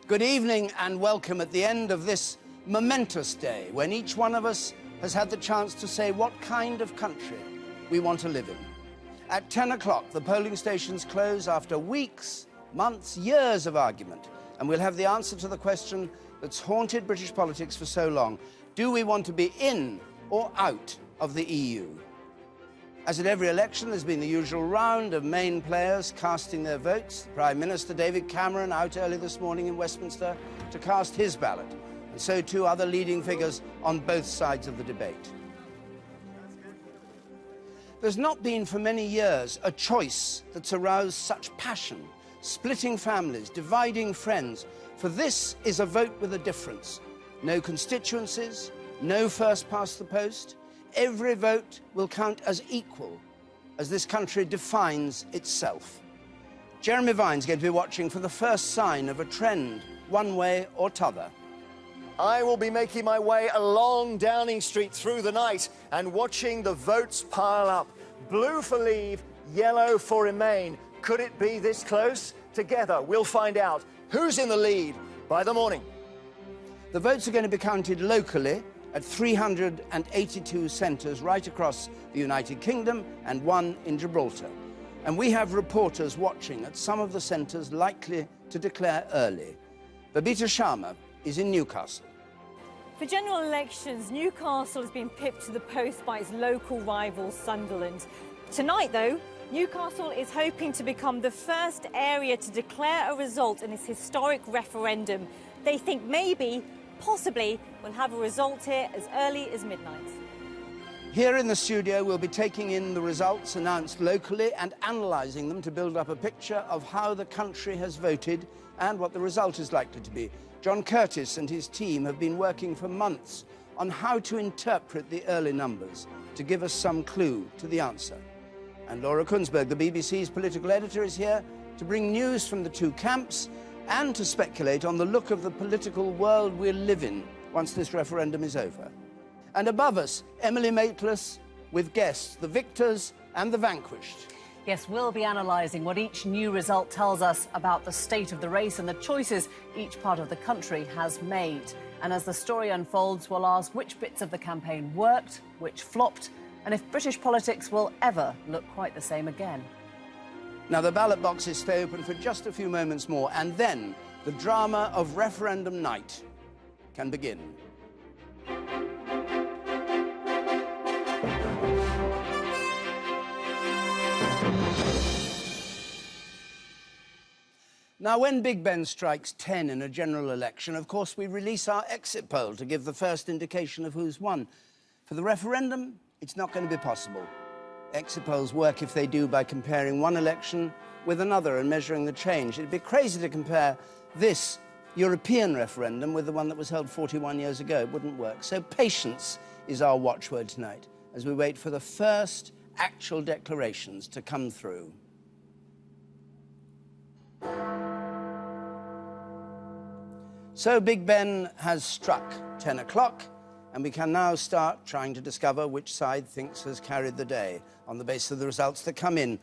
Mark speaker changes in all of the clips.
Speaker 1: Good evening and welcome at the end of this momentous day when each one of us has had the chance to say what kind of country we want to live in. At 10 o'clock, the polling stations close after weeks, months, years of argument, and we'll have the answer to the question that's haunted British politics for so long. Do we want to be in or out of the EU? As at every election, there's been the usual round of main players casting their votes. Prime Minister David Cameron out early this morning in Westminster to cast his ballot, and so too other leading figures on both sides of the debate. There's not been for many years a choice that's aroused such passion, splitting families, dividing friends, for this is a vote with a difference. No constituencies, no first past the post. Every vote will count as equal as this country defines itself. Jeremy Vine's going to be watching for the first sign of a trend, one way or t'other.
Speaker 2: I will be making my way along Downing Street through the night and watching the votes pile up. Blue for Leave, yellow for Remain. Could it be this close? Together, we'll find out who's in the lead by the morning.
Speaker 1: The votes are going to be counted locally at 382 centres right across the United Kingdom and one in Gibraltar. And we have reporters watching at some of the centres likely to declare early. Babita Sharma is in Newcastle.
Speaker 3: For general elections, Newcastle has been pipped to the post by its local rival, Sunderland. Tonight, though, Newcastle is hoping to become the first area to declare a result in its historic referendum. They think maybe, possibly, we'll have a result here as early as midnight.
Speaker 1: Here in the studio, we'll be taking in the results announced locally and analysing them to build up a picture of how the country has voted and what the result is likely to be. John Curtis and his team have been working for months on how to interpret the early numbers to give us some clue to the answer. And Laura Kunsberg, the BBC's political editor, is here to bring news from the two camps and to speculate on the look of the political world we'll live in once this referendum is over. And above us, Emily Maitlis with guests, the victors and the vanquished.
Speaker 4: Yes, we'll be analysing what each new result tells us about the state of the race and the choices each part of the country has made. And as the story unfolds, we'll ask which bits of the campaign worked, which flopped, and if British politics will ever look quite the same again.
Speaker 1: Now, the ballot boxes stay open for just a few moments more, and then the drama of referendum night can begin. Now, when Big Ben strikes 10 in a general election, of course, we release our exit poll to give the first indication of who's won. For the referendum, it's not going to be possible. Exit polls work, if they do, by comparing one election with another and measuring the change. It'd be crazy to compare this European referendum with the one that was held 41 years ago. It wouldn't work. So patience is our watchword tonight as we wait for the first actual declarations to come through. So Big Ben has struck 10 o'clock, and we can now start trying to discover which side thinks has carried the day on the basis of the results that come in.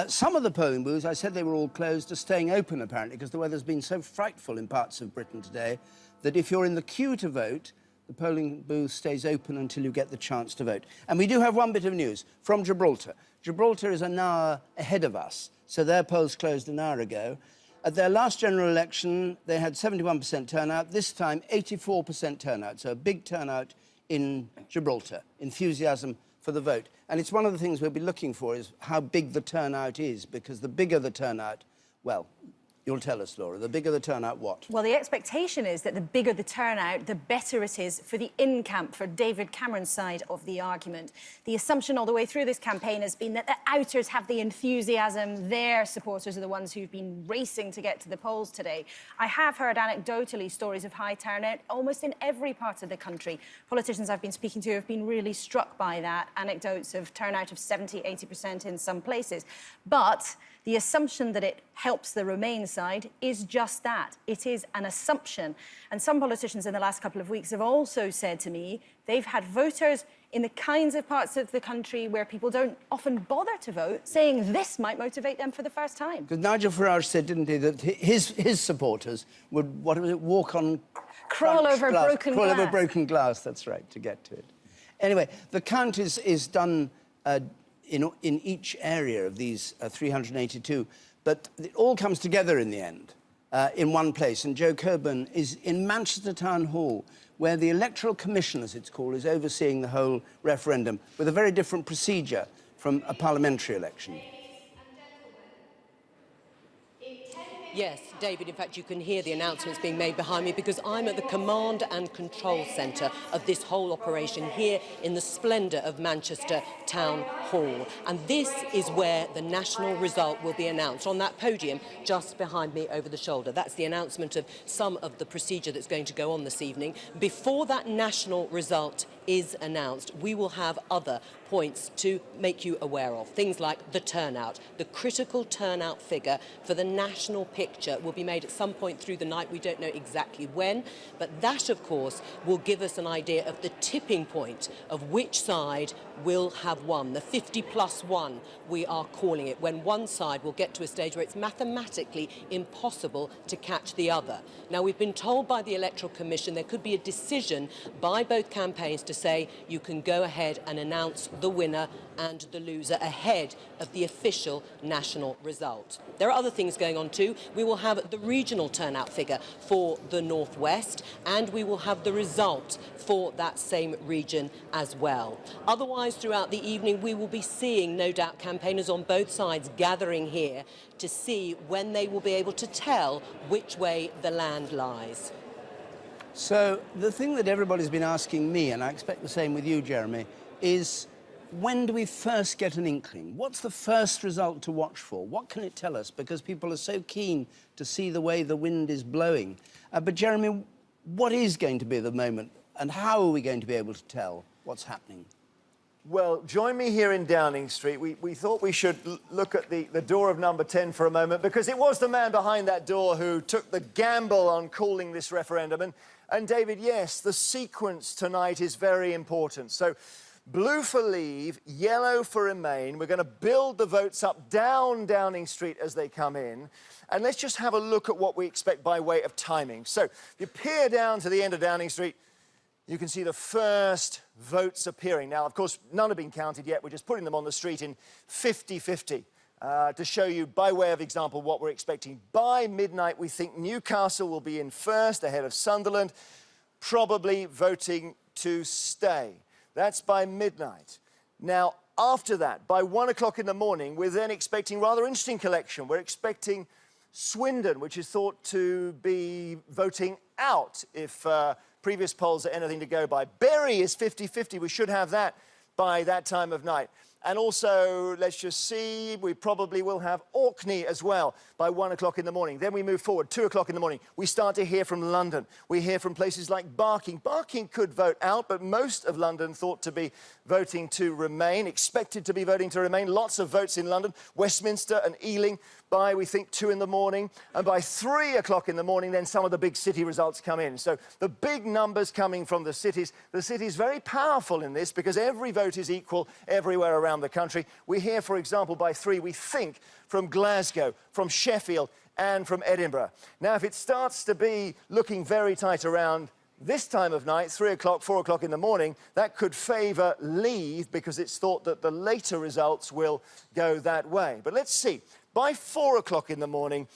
Speaker 1: Some of the polling booths, I said they were all closed, are staying open, apparently, because the weather's been so frightful in parts of Britain today that if you're in the queue to vote, the polling booth stays open until you get the chance to vote. And we do have one bit of news from Gibraltar. Gibraltar is an hour ahead of us, so their polls closed an hour ago. At their last general election, they had 71% turnout. This time, 84% turnout, so a big turnout in Gibraltar. Enthusiasm for the vote. And it's one of the things we'll be looking for is how big the turnout is, because the bigger the turnout, well, you'll tell us, Laura, the bigger the turnout, what?
Speaker 5: Well, the expectation is that the bigger the turnout, the better it is for the in-camp, for David Cameron's side of the argument. The assumption all the way through this campaign has been that the outers have the enthusiasm. Their supporters are the ones who've been racing to get to the polls today. I have heard anecdotally stories of high turnout almost in every part of the country. Politicians I've been speaking to have been really struck by that, anecdotes of turnout of 70, 80% in some places. But the assumption that it helps the Remain side is just that. It is an assumption. And some politicians in the last couple of weeks have also said to me they've had voters in the kinds of parts of the country where people don't often bother to vote, saying this might motivate them for the first time.
Speaker 1: Because Nigel Farage said, didn't he, that his supporters would, what was it, walk on...
Speaker 5: Crawl over broken glass.
Speaker 1: Crawl over broken glass, that's right, to get to it. Anyway, the count is done in each area of these 382, but it all comes together in the end in one place. And Joe Coburn is in Manchester Town Hall, where the Electoral Commission, as it's called, is overseeing the whole referendum with a very different procedure from a parliamentary election.
Speaker 6: Yes, David, in fact, you can hear the announcements being made behind me because I'm at the command and control centre of this whole operation here in the splendour of Manchester Town Hall. And this is where the national result will be announced, on that podium just behind me over the shoulder. That's the announcement of some of the procedure that's going to go on this evening. Before that national result is announced, we will have other points to make you aware of. Things like the turnout. The critical turnout figure for the national picture will be made at some point through the night. We don't know exactly when, but that, of course, will give us an idea of the tipping point of which side will have won. The 50+1, we are calling it, when one side will get to a stage where it's mathematically impossible to catch the other. Now, we've been told by the Electoral Commission there could be a decision by both campaigns to say you can go ahead and announce the winner and the loser ahead of the official national result. There are other things going on too. We will have the regional turnout figure for the North West, and we will have the result for that same region as well. Otherwise, throughout the evening, we will be seeing, no doubt, campaigners on both sides gathering here to see when they will be able to tell which way the land lies.
Speaker 1: So the thing that everybody's been asking me, and I expect the same with you, Jeremy, is when do we first get an inkling? What's the first result to watch for? What can it tell us? Because people are so keen to see the way the wind is blowing. But Jeremy, what is going to be the moment, and how are we going to be able to tell what's happening?
Speaker 2: Well, join me here in Downing Street. We thought we should look at the door of number 10 for a moment, because it was the man behind that door who took the gamble on calling this referendum. And David, yes, the sequence tonight is very important. So, blue for Leave, yellow for Remain. We're going to build the votes up down Downing Street as they come in. And let's just have a look at what we expect by way of timing. So, if you peer down to the end of Downing Street, you can see the first votes appearing. Now, of course, none have been counted yet. We're just putting them on the street in 50-50 to show you, by way of example, what we're expecting. By midnight, we think Newcastle will be in first, ahead of Sunderland, probably voting to stay. That's by midnight. Now, after that, by 1 o'clock in the morning, we're then expecting rather interesting collection. We're expecting Swindon, which is thought to be voting out if previous polls are anything to go by. Bury is 50-50. We should have that by that time of night. And also, let's just see, we probably will have Orkney as well by 1 o'clock in the morning. Then we move forward, 2 o'clock in the morning. We start to hear from London. We hear from places like Barking. Barking could vote out, but most of London thought to be voting to remain, expected to be voting to remain. Lots of votes in London. Westminster and Ealing by, we think, 2 in the morning. And by 3 o'clock in the morning, then some of the big city results come in. So the big numbers coming from the cities. The city's very powerful in this because every vote is equal everywhere around the country. We hear, for example, by 3, we think, from Glasgow, from Sheffield, and from Edinburgh. Now, if it starts to be looking very tight around this time of night, 3 o'clock, 4 o'clock in the morning, that could favour Leave because it's thought that the later results will go that way. But let's see. By 4 o'clock in the morning,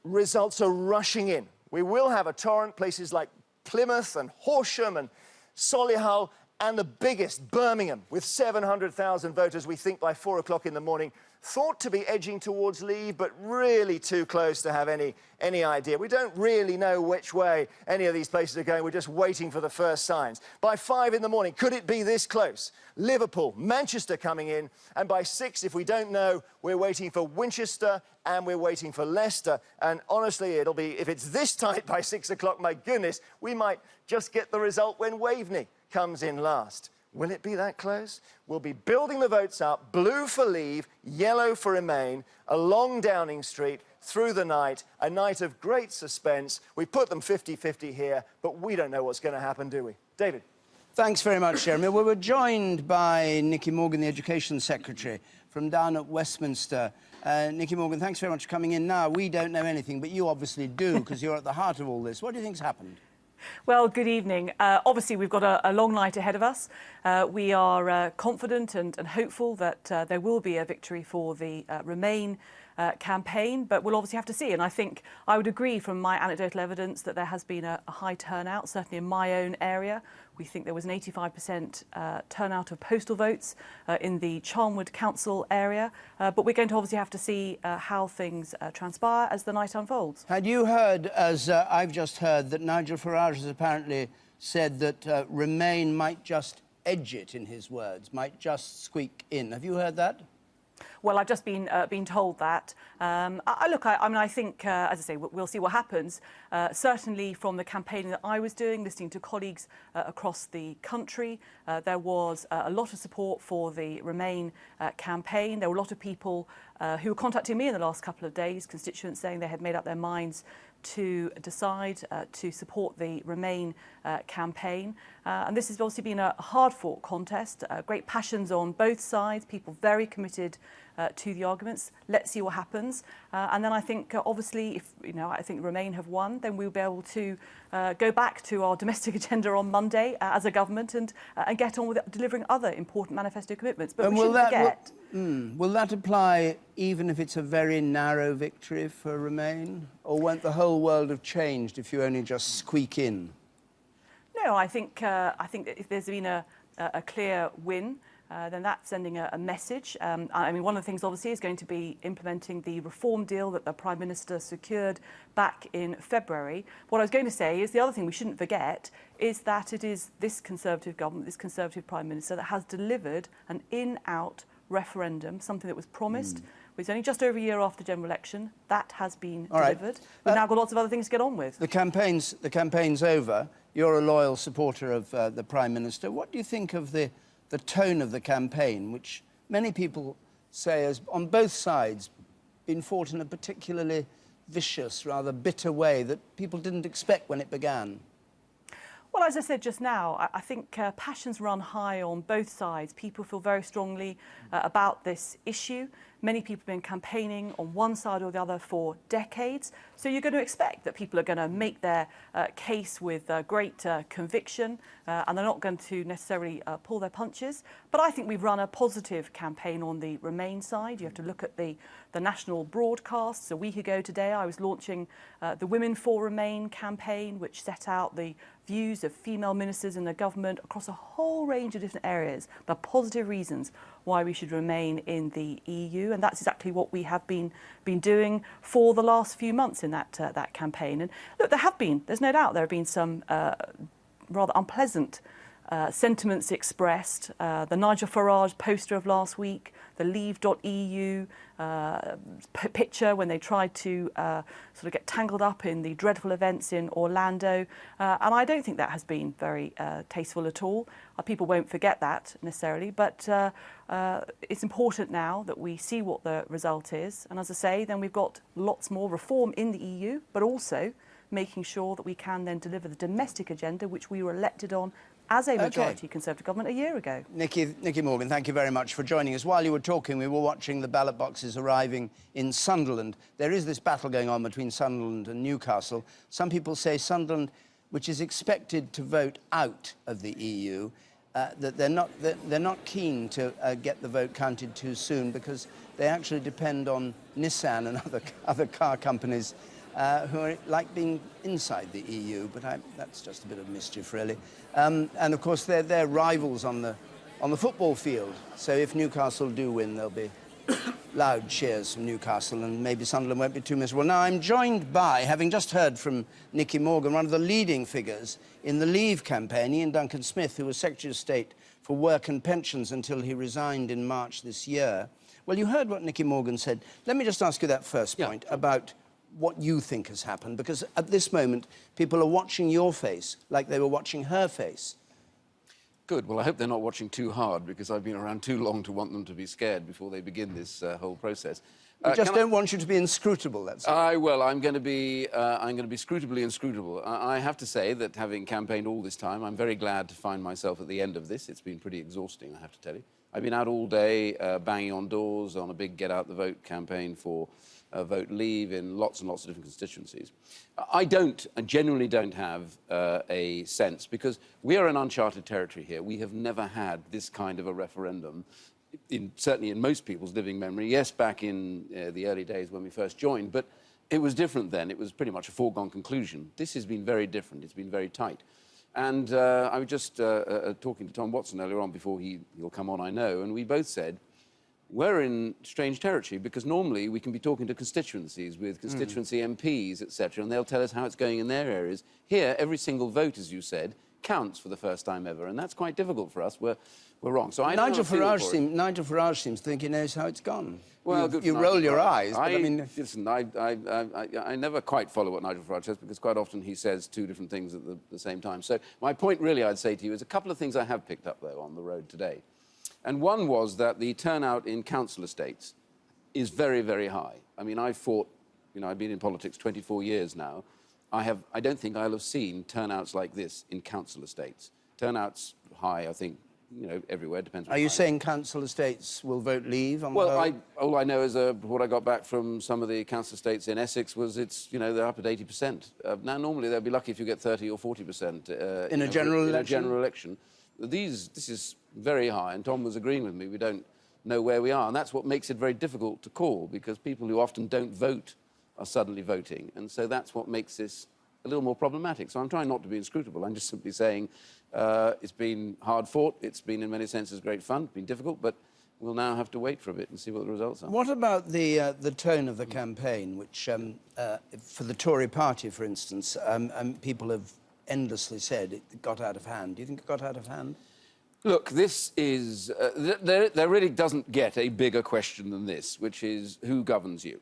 Speaker 2: results are rushing in. We will have a torrent, places like Plymouth and Horsham and Solihull, and the biggest, Birmingham, with 700,000 voters, we think by 4 o'clock in the morning, thought to be edging towards Leave, but really too close to have any idea. We don't really know which way any of these places are going. We're just waiting for the first signs. By 5 in the morning, could it be this close? Liverpool, Manchester coming in, and by 6, if we don't know, we're waiting for Winchester and we're waiting for Leicester. And honestly, it'll be, if it's this tight by 6 o'clock, my goodness, we might just get the result when Waveney comes in last. Will it be that close? We'll be building the votes up, blue for Leave, yellow for Remain, along Downing Street, through the night, a night of great suspense. We put them 50-50 here, but we don't know what's going to happen, do we? David?
Speaker 1: Thanks very much, Jeremy. We were joined by Nicky Morgan, the Education Secretary, from down at Westminster. Nicky Morgan, thanks very much for coming in. Now, we don't know anything, but you obviously do, because you're at the heart of all this. What do you think's happened?
Speaker 7: Well, good evening. Obviously, we've got a long night ahead of us. We are confident and hopeful that there will be a victory for the Remain campaign, but we'll obviously have to see. And I think I would agree from my anecdotal evidence that there has been a high turnout, certainly in my own area. We think there was an 85% turnout of postal votes in the Charnwood Council area, but we're going to obviously have to see how things transpire as the night unfolds.
Speaker 1: Had you heard, as I've just heard, that Nigel Farage has apparently said that Remain might just edge it, in his words, might just squeak in? Have you heard that?
Speaker 7: Well, I've just been told that. I think, as I say, we'll see what happens. Certainly from the campaigning that I was doing, listening to colleagues across the country, there was a lot of support for the Remain campaign. There were a lot of people who were contacting me in the last couple of days, constituents saying they had made up their minds to decide to support the Remain campaign. And this has obviously been a hard-fought contest, great passions on both sides, people very committed to the arguments. Let's see what happens. And then I think, obviously, if I think Remain have won, then we'll be able to go back to our domestic agenda on Monday as a government and get on with delivering other important manifesto commitments. But we shouldn't forget...
Speaker 1: Will that apply even if it's a very narrow victory for Remain? Or won't the whole world have changed if you only just squeak in?
Speaker 7: No, I think that if there's been a clear win, then that's sending a message. I mean, one of the things, obviously, is going to be implementing the reform deal that the Prime Minister secured back in February. What I was going to say is the other thing we shouldn't forget is that it is this Conservative government, this Conservative Prime Minister, that has delivered an in-out referendum, something that was promised. It's only just over a year after the general election. That has been delivered. We've now got lots of other things to get on with.
Speaker 1: The campaign's over. You're a loyal supporter of the Prime Minister. What do you think of the tone of the campaign, which many people say has, on both sides, been fought in a particularly vicious, rather bitter way that people didn't expect when it began?
Speaker 7: Well, as I said just now, I think passions run high on both sides. People feel very strongly about this issue. Many people have been campaigning on one side or the other for decades. So you're going to expect that people are going to make their case with great conviction and they're not going to necessarily pull their punches. But I think we've run a positive campaign on the Remain side. You have to look at the national broadcasts. A week ago today, I was launching the Women for Remain campaign, which set out the views of female ministers in the government across a whole range of different areas, the positive reasons why we should remain in the EU, and that's exactly what we have been doing for the last few months in that campaign. And look, there's no doubt there have been some rather unpleasant sentiments expressed. The Nigel Farage poster of last week, the Leave.eu picture when they tried to sort of get tangled up in the dreadful events in Orlando. And I don't think that has been very tasteful at all. People won't forget that necessarily, but it's important now that we see what the result is. And as I say, then we've got lots more reform in the EU, but also making sure that we can then deliver the domestic agenda, which we were elected on as a majority Conservative government a year ago.
Speaker 1: Nicky Morgan, thank you very much for joining us. While you were talking, we were watching the ballot boxes arriving in Sunderland. There is this battle going on between Sunderland and Newcastle. Some people say Sunderland, which is expected to vote out of the EU, that they're not keen to get the vote counted too soon because they actually depend on Nissan and other car companies who are like being inside the EU, but that's just a bit of mischief, really. And of course, they're rivals on the football field. So if Newcastle do win, there'll be loud cheers from Newcastle, and maybe Sunderland won't be too miserable. Now, I'm joined by, having just heard from Nicky Morgan, one of the leading figures in the Leave campaign, Ian Duncan Smith, who was Secretary of State for Work and Pensions until he resigned in March this year. Well, you heard what Nicky Morgan said. Let me just ask you that first point about what you think has happened, because at this moment, people are watching your face like they were watching her face.
Speaker 8: Good. Well, I hope they're not watching too hard, because I've been around too long to want them to be scared before they begin this whole process.
Speaker 1: We just don't want you to be inscrutable, that's all.
Speaker 8: Well, I'm going to be scrutably inscrutable. I have to say that having campaigned all this time, I'm very glad to find myself at the end of this. It's been pretty exhausting, I have to tell you. I've been out all day banging on doors on a big Get Out the Vote campaign for vote leave in lots and lots of different constituencies. I genuinely don't have a sense, because we are in uncharted territory here. We have never had this kind of a referendum, certainly in most people's living memory. Yes, back in the early days when we first joined, but it was different then. It was pretty much a foregone conclusion. This has been very different. It's been very tight. And I was just talking to Tom Watson earlier on before he'll come on, I know, and we both said, we're in strange territory, because normally we can be talking to constituencies with constituency MPs, etc., and they'll tell us how it's going in their areas. Here, every single vote, as you said, counts for the first time ever, and that's quite difficult for us. We're wrong. So
Speaker 1: Nigel Farage seems to think he knows how it's gone.
Speaker 8: Well,
Speaker 1: you roll your eyes, but I mean...
Speaker 8: Listen, I never quite follow what Nigel Farage says, because quite often he says two different things at the same time. So my point, really, I'd say to you, is a couple of things I have picked up, though, on the road today. And one was that the turnout in council estates is very, very high. I mean, I've fought, I've been in politics 24 years now. I don't think I'll have seen turnouts like this in council estates. Turnouts high, I think, everywhere, depends on...
Speaker 1: Are you saying council estates will vote leave on the
Speaker 8: Well, all I know is what I got back from some of the council estates in Essex was they're up at 80%. Now, normally they'll be lucky if you get 30 or 40%
Speaker 1: in a general election.
Speaker 8: In a general election. This is very high, and Tom was agreeing with me. We don't know where we are, and that's what makes it very difficult to call, because people who often don't vote are suddenly voting, and so that's what makes this a little more problematic. So I'm trying not to be inscrutable. I'm just simply saying it's been hard fought. It's been, in many senses, great fun. It's been difficult, but we'll now have to wait for a bit and see what the results are.
Speaker 1: What about the tone of the campaign, which, for the Tory party, for instance, people have endlessly said it got out of hand. Do you think it got out of hand?
Speaker 8: Look, this is... there really doesn't get a bigger question than this, which is who governs you?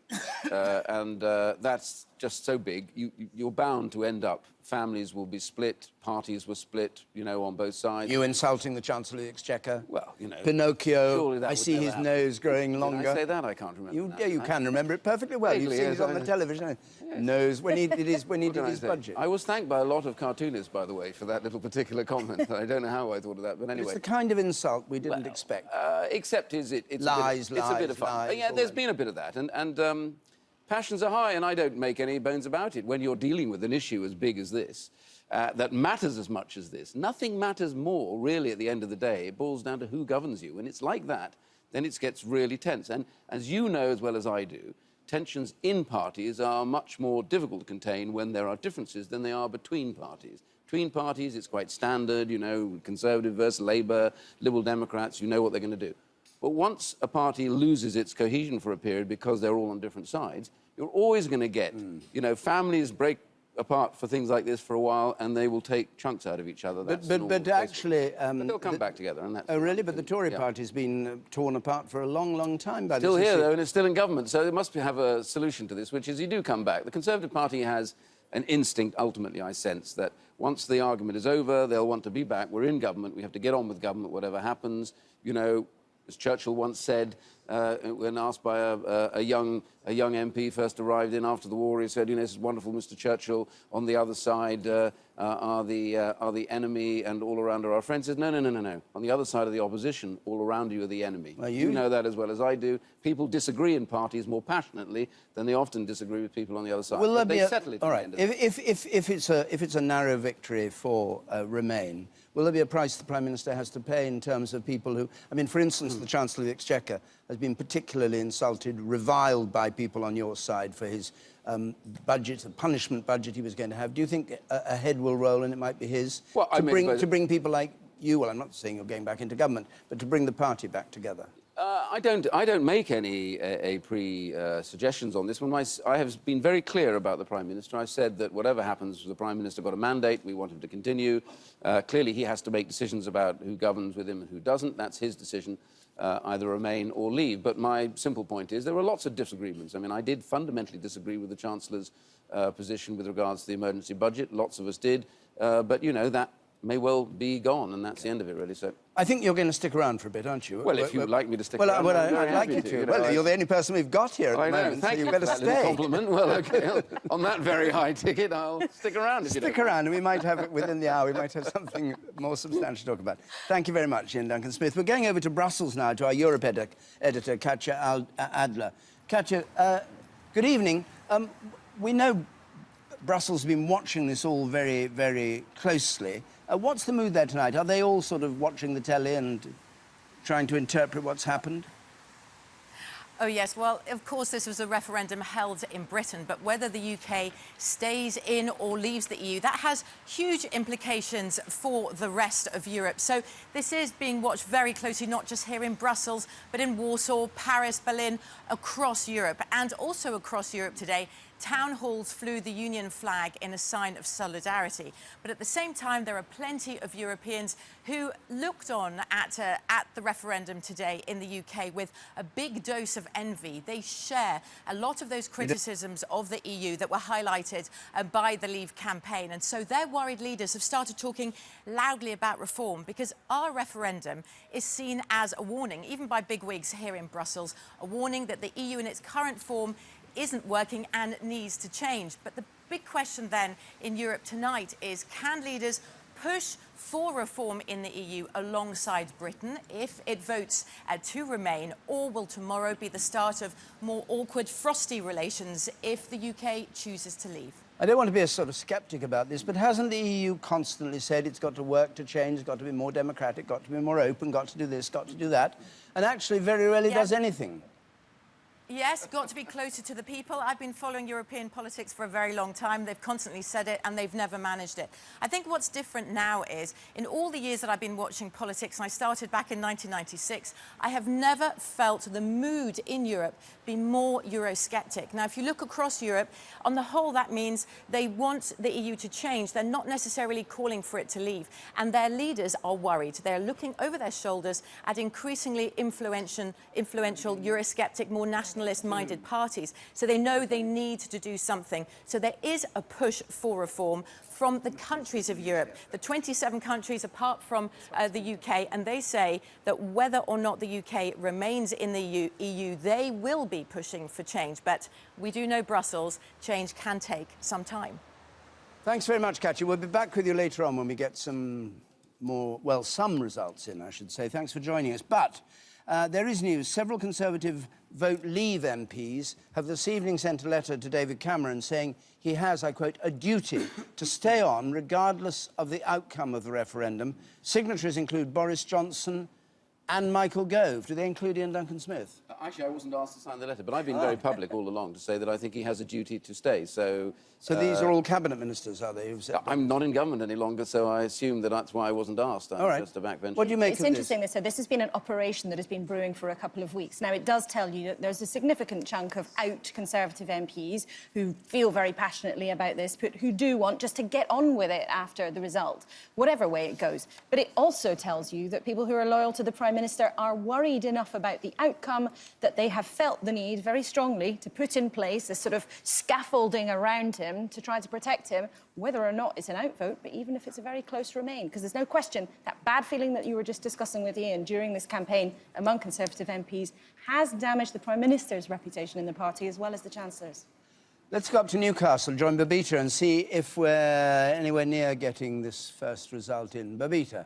Speaker 8: And that's just so big. You're bound to end up... Families will be split, parties were split, on both sides.
Speaker 1: You insulting the Chancellor of the Exchequer?
Speaker 8: Well,
Speaker 1: Pinocchio, I see his nose growing longer.
Speaker 8: Did I say that? I can't remember.
Speaker 1: Yeah, you can remember it perfectly well. You've seen it on the television. Yes. Nose, when he did his budget.
Speaker 8: I was thanked by a lot of cartoonists, by the way, for that little particular comment. I don't know how I thought of that, but anyway.
Speaker 1: It's the kind of insult we didn't expect.
Speaker 8: Except it's
Speaker 1: lies,
Speaker 8: a bit of fun.
Speaker 1: Lies,
Speaker 8: yeah, there's been a bit of that, and passions are high, and I don't make any bones about it. When you're dealing with an issue as big as this, that matters as much as this, nothing matters more, really, at the end of the day. It boils down to who governs you, and it's like that, then it gets really tense. And as you know as well as I do, tensions in parties are much more difficult to contain when there are differences than they are between parties. Between parties, it's quite standard, Conservative versus Labour, Liberal Democrats, you know what they're going to do. But once a party loses its cohesion for a period because they're all on different sides, you're always going to get, families break apart for things like this for a while, and they will take chunks out of each other.
Speaker 1: But actually...
Speaker 8: but they'll come back together, and that's...
Speaker 1: Oh, really? But the Tory party's been torn apart for a long, long time by this
Speaker 8: issue. Still here, though, and it's still in government, so they must have a solution to this, which is you do come back. The Conservative Party has an instinct, ultimately, I sense, that once the argument is over, they'll want to be back. We're in government. We have to get on with government, whatever happens. As Churchill once said, when asked by a young MP first arrived in after the war, he said, this is wonderful, Mr. Churchill. On the other side are the enemy, and all around are our friends. He said, no. On the other side of the opposition, all around you are the enemy.
Speaker 1: Well,
Speaker 8: you know that as well as I do. People disagree in parties more passionately than they often disagree with people on the other side.
Speaker 1: Will there
Speaker 8: but
Speaker 1: be
Speaker 8: they settle it.
Speaker 1: All right. If it's a narrow victory for Remain, will there be a price the Prime Minister has to pay in terms of people who... I mean, for instance, the Chancellor of the Exchequer has been particularly insulted, reviled by people on your side for his budget, the punishment budget he was going to have. Do you think a head will roll and it might be his?
Speaker 8: Well,
Speaker 1: to bring people like you, well, I'm not saying you're going back into government, but to bring the party back together?
Speaker 8: I don't make any suggestions on this one. I have been very clear about the Prime Minister. I've said that whatever happens, the Prime Minister got a mandate. We want him to continue. Clearly, he has to make decisions about who governs with him and who doesn't. That's his decision, either remain or leave. But my simple point is there were lots of disagreements. I mean, I did fundamentally disagree with the Chancellor's position with regards to the emergency budget. Lots of us did. But, that may well be gone, and that's the end of it, really. So,
Speaker 1: I think you're going to stick around for a bit, aren't you?
Speaker 8: well, if you'd like me to stick
Speaker 1: well,
Speaker 8: around,
Speaker 1: well,
Speaker 8: I'm very
Speaker 1: I'd like
Speaker 8: happy
Speaker 1: you
Speaker 8: to.
Speaker 1: to.
Speaker 8: You know,
Speaker 1: Well, you're the only person we've got here at
Speaker 8: I
Speaker 1: the
Speaker 8: know.
Speaker 1: moment,
Speaker 8: Thank
Speaker 1: so
Speaker 8: you
Speaker 1: you
Speaker 8: for
Speaker 1: better
Speaker 8: that little
Speaker 1: stay.
Speaker 8: compliment. Well, OK, on that very high ticket, I'll stick around if you
Speaker 1: Stick
Speaker 8: don't.
Speaker 1: around, and we might have, within the hour, we might have something more substantial to talk about. Thank you very much, Ian Duncan-Smith. We're going over to Brussels now, to our Europe editor, Katja Adler. Katja, good evening. We know Brussels has been watching this all very, very closely. What's the mood there tonight? Are they all sort of watching the telly and trying to interpret what's happened?
Speaker 9: Oh, yes. Well, of course, this was a referendum held in Britain, but whether the UK stays in or leaves the EU, that has huge implications for the rest of Europe. So this is being watched very closely, not just here in Brussels, but in Warsaw, Paris, Berlin, across Europe. And also across Europe today, town halls flew the Union flag in a sign of solidarity. But at the same time, there are plenty of Europeans who looked on at the referendum today in the UK with a big dose of envy. They share a lot of those criticisms of the EU that were highlighted by the Leave campaign. And so their worried leaders have started talking loudly about reform, because our referendum is seen as a warning, even by bigwigs here in Brussels, a warning that the EU in its current form isn't working and needs to change. But the big question then in Europe tonight is, can leaders push for reform in the EU alongside Britain if it votes to remain, or will tomorrow be the start of more awkward, frosty relations if the UK chooses to leave?
Speaker 1: I don't want to be a sort of sceptic about this, but hasn't the EU constantly said it's got to work to change, it's got to be more democratic, got to be more open, got to do this, got to do that, and actually very rarely does anything?
Speaker 9: Yes, got to be closer to the people. I've been following European politics for a very long time. They've constantly said it, and they've never managed it. I think what's different now is, in all the years that I've been watching politics, and I started back in 1996, I have never felt the mood in Europe be more Eurosceptic. Now, if you look across Europe, on the whole, that means they want the EU to change. They're not necessarily calling for it to leave. And their leaders are worried. They're looking over their shoulders at increasingly influential Eurosceptic, more nationalist-minded parties. So they know they need to do something. So there is a push for reform from the countries of Europe, the 27 countries apart from the UK, and they say that whether or not the UK remains in the EU, they will be pushing for change. But we do know Brussels, change can take some time.
Speaker 1: Thanks very much, Katja. We'll be back with you later on when we get some more, well, some results in, I should say. Thanks for joining us. But there is news. Several Conservative Vote Leave MPs have this evening sent a letter to David Cameron saying he has, I quote, a duty to stay on regardless of the outcome of the referendum. Signatories include Boris Johnson and Michael Gove. Do they include Ian Duncan-Smith?
Speaker 8: Actually, I wasn't asked to sign the letter, but I've been very public all along to say that I think he has a duty to stay. So
Speaker 1: these are all cabinet ministers, are they?
Speaker 8: I'm not in government any longer, so I assume that that's why I wasn't asked. I'm just a backbencher.
Speaker 1: What do you make
Speaker 5: It's
Speaker 1: of
Speaker 5: interesting, this? So this has been an operation that has been brewing for a couple of weeks. Now, it does tell you that there's a significant chunk of out Conservative MPs who feel very passionately about this, but who do want just to get on with it after the result, whatever way it goes. But it also tells you that people who are loyal to the Prime Minister are worried enough about the outcome that they have felt the need very strongly to put in place a sort of scaffolding around him to try to protect him, whether or not it's an outvote, but even if it's a very close remain. Because there's no question that bad feeling that you were just discussing with Ian during this campaign among Conservative MPs has damaged the Prime Minister's reputation in the party as well as the Chancellor's.
Speaker 1: Let's go up to Newcastle, join Babita, and see if we're anywhere near getting this first result in. Babita.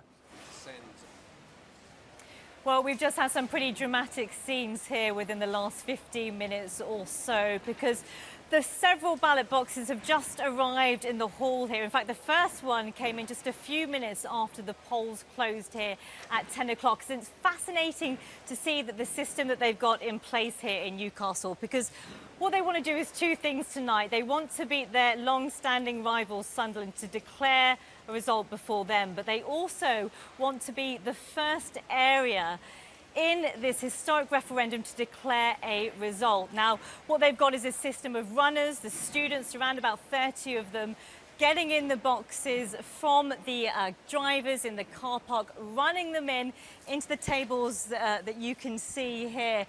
Speaker 3: Well, we've just had some pretty dramatic scenes here within the last 15 minutes or so, because the several ballot boxes have just arrived in the hall here. In fact, the first one came in just a few minutes after the polls closed here at 10 o'clock. So it's fascinating to see that the system that they've got in place here in Newcastle, because what they want to do is two things tonight. They want to beat their long-standing rivals, Sunderland, to declare a result before them, but they also want to be the first area in this historic referendum to declare a result. Now, what they've got is a system of runners, the students, around about 30 of them, getting in the boxes from the drivers in the car park, running them into the tables that you can see here.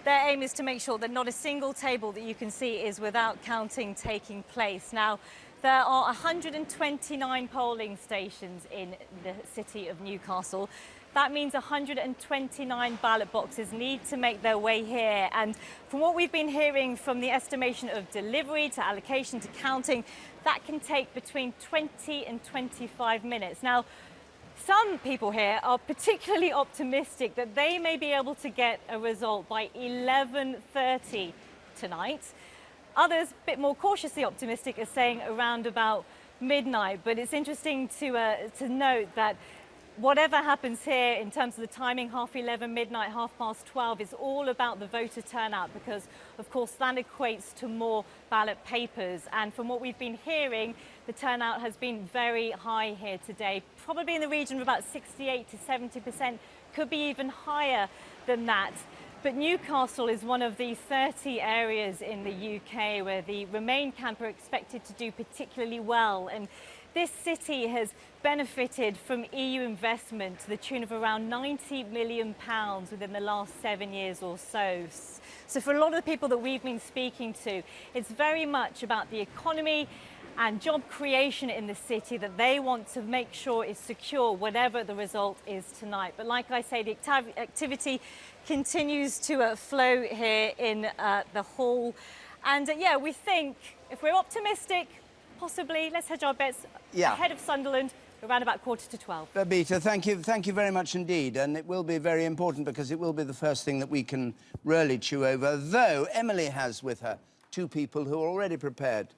Speaker 3: Their aim is to make sure that not a single table that you can see is without counting taking place. Now, There are 129 polling stations in the city of Newcastle. That means 129 ballot boxes need to make their way here. And from what we've been hearing, from the estimation of delivery to allocation to counting, that can take between 20 and 25 minutes. Now, some people here are particularly optimistic that they may be able to get a result by 11:30 tonight. Others, a bit more cautiously optimistic, are saying around about midnight. But it's interesting to note that whatever happens here in terms of the timing, 11:30, midnight, 12:30, is all about the voter turnout, because, of course, that equates to more ballot papers. And from what we've been hearing, the turnout has been very high here today, probably in the region of about 68 to 70%, could be even higher than that. But Newcastle is one of the 30 areas in the UK where the Remain camp are expected to do particularly well. And this city has benefited from EU investment to the tune of around £90 million within the last 7 years or so. So for a lot of the people that we've been speaking to, it's very much about the economy and job creation in the city that they want to make sure is secure, whatever the result is tonight. But like I say, the activity continues to flow here in the hall. And yeah, we think, if we're optimistic, possibly, let's hedge our bets, ahead of Sunderland, around about 11:45.
Speaker 1: Babita, thank you very much indeed. And it will be very important, because it will be the first thing that we can really chew over, though Emily has with her two people who are already prepared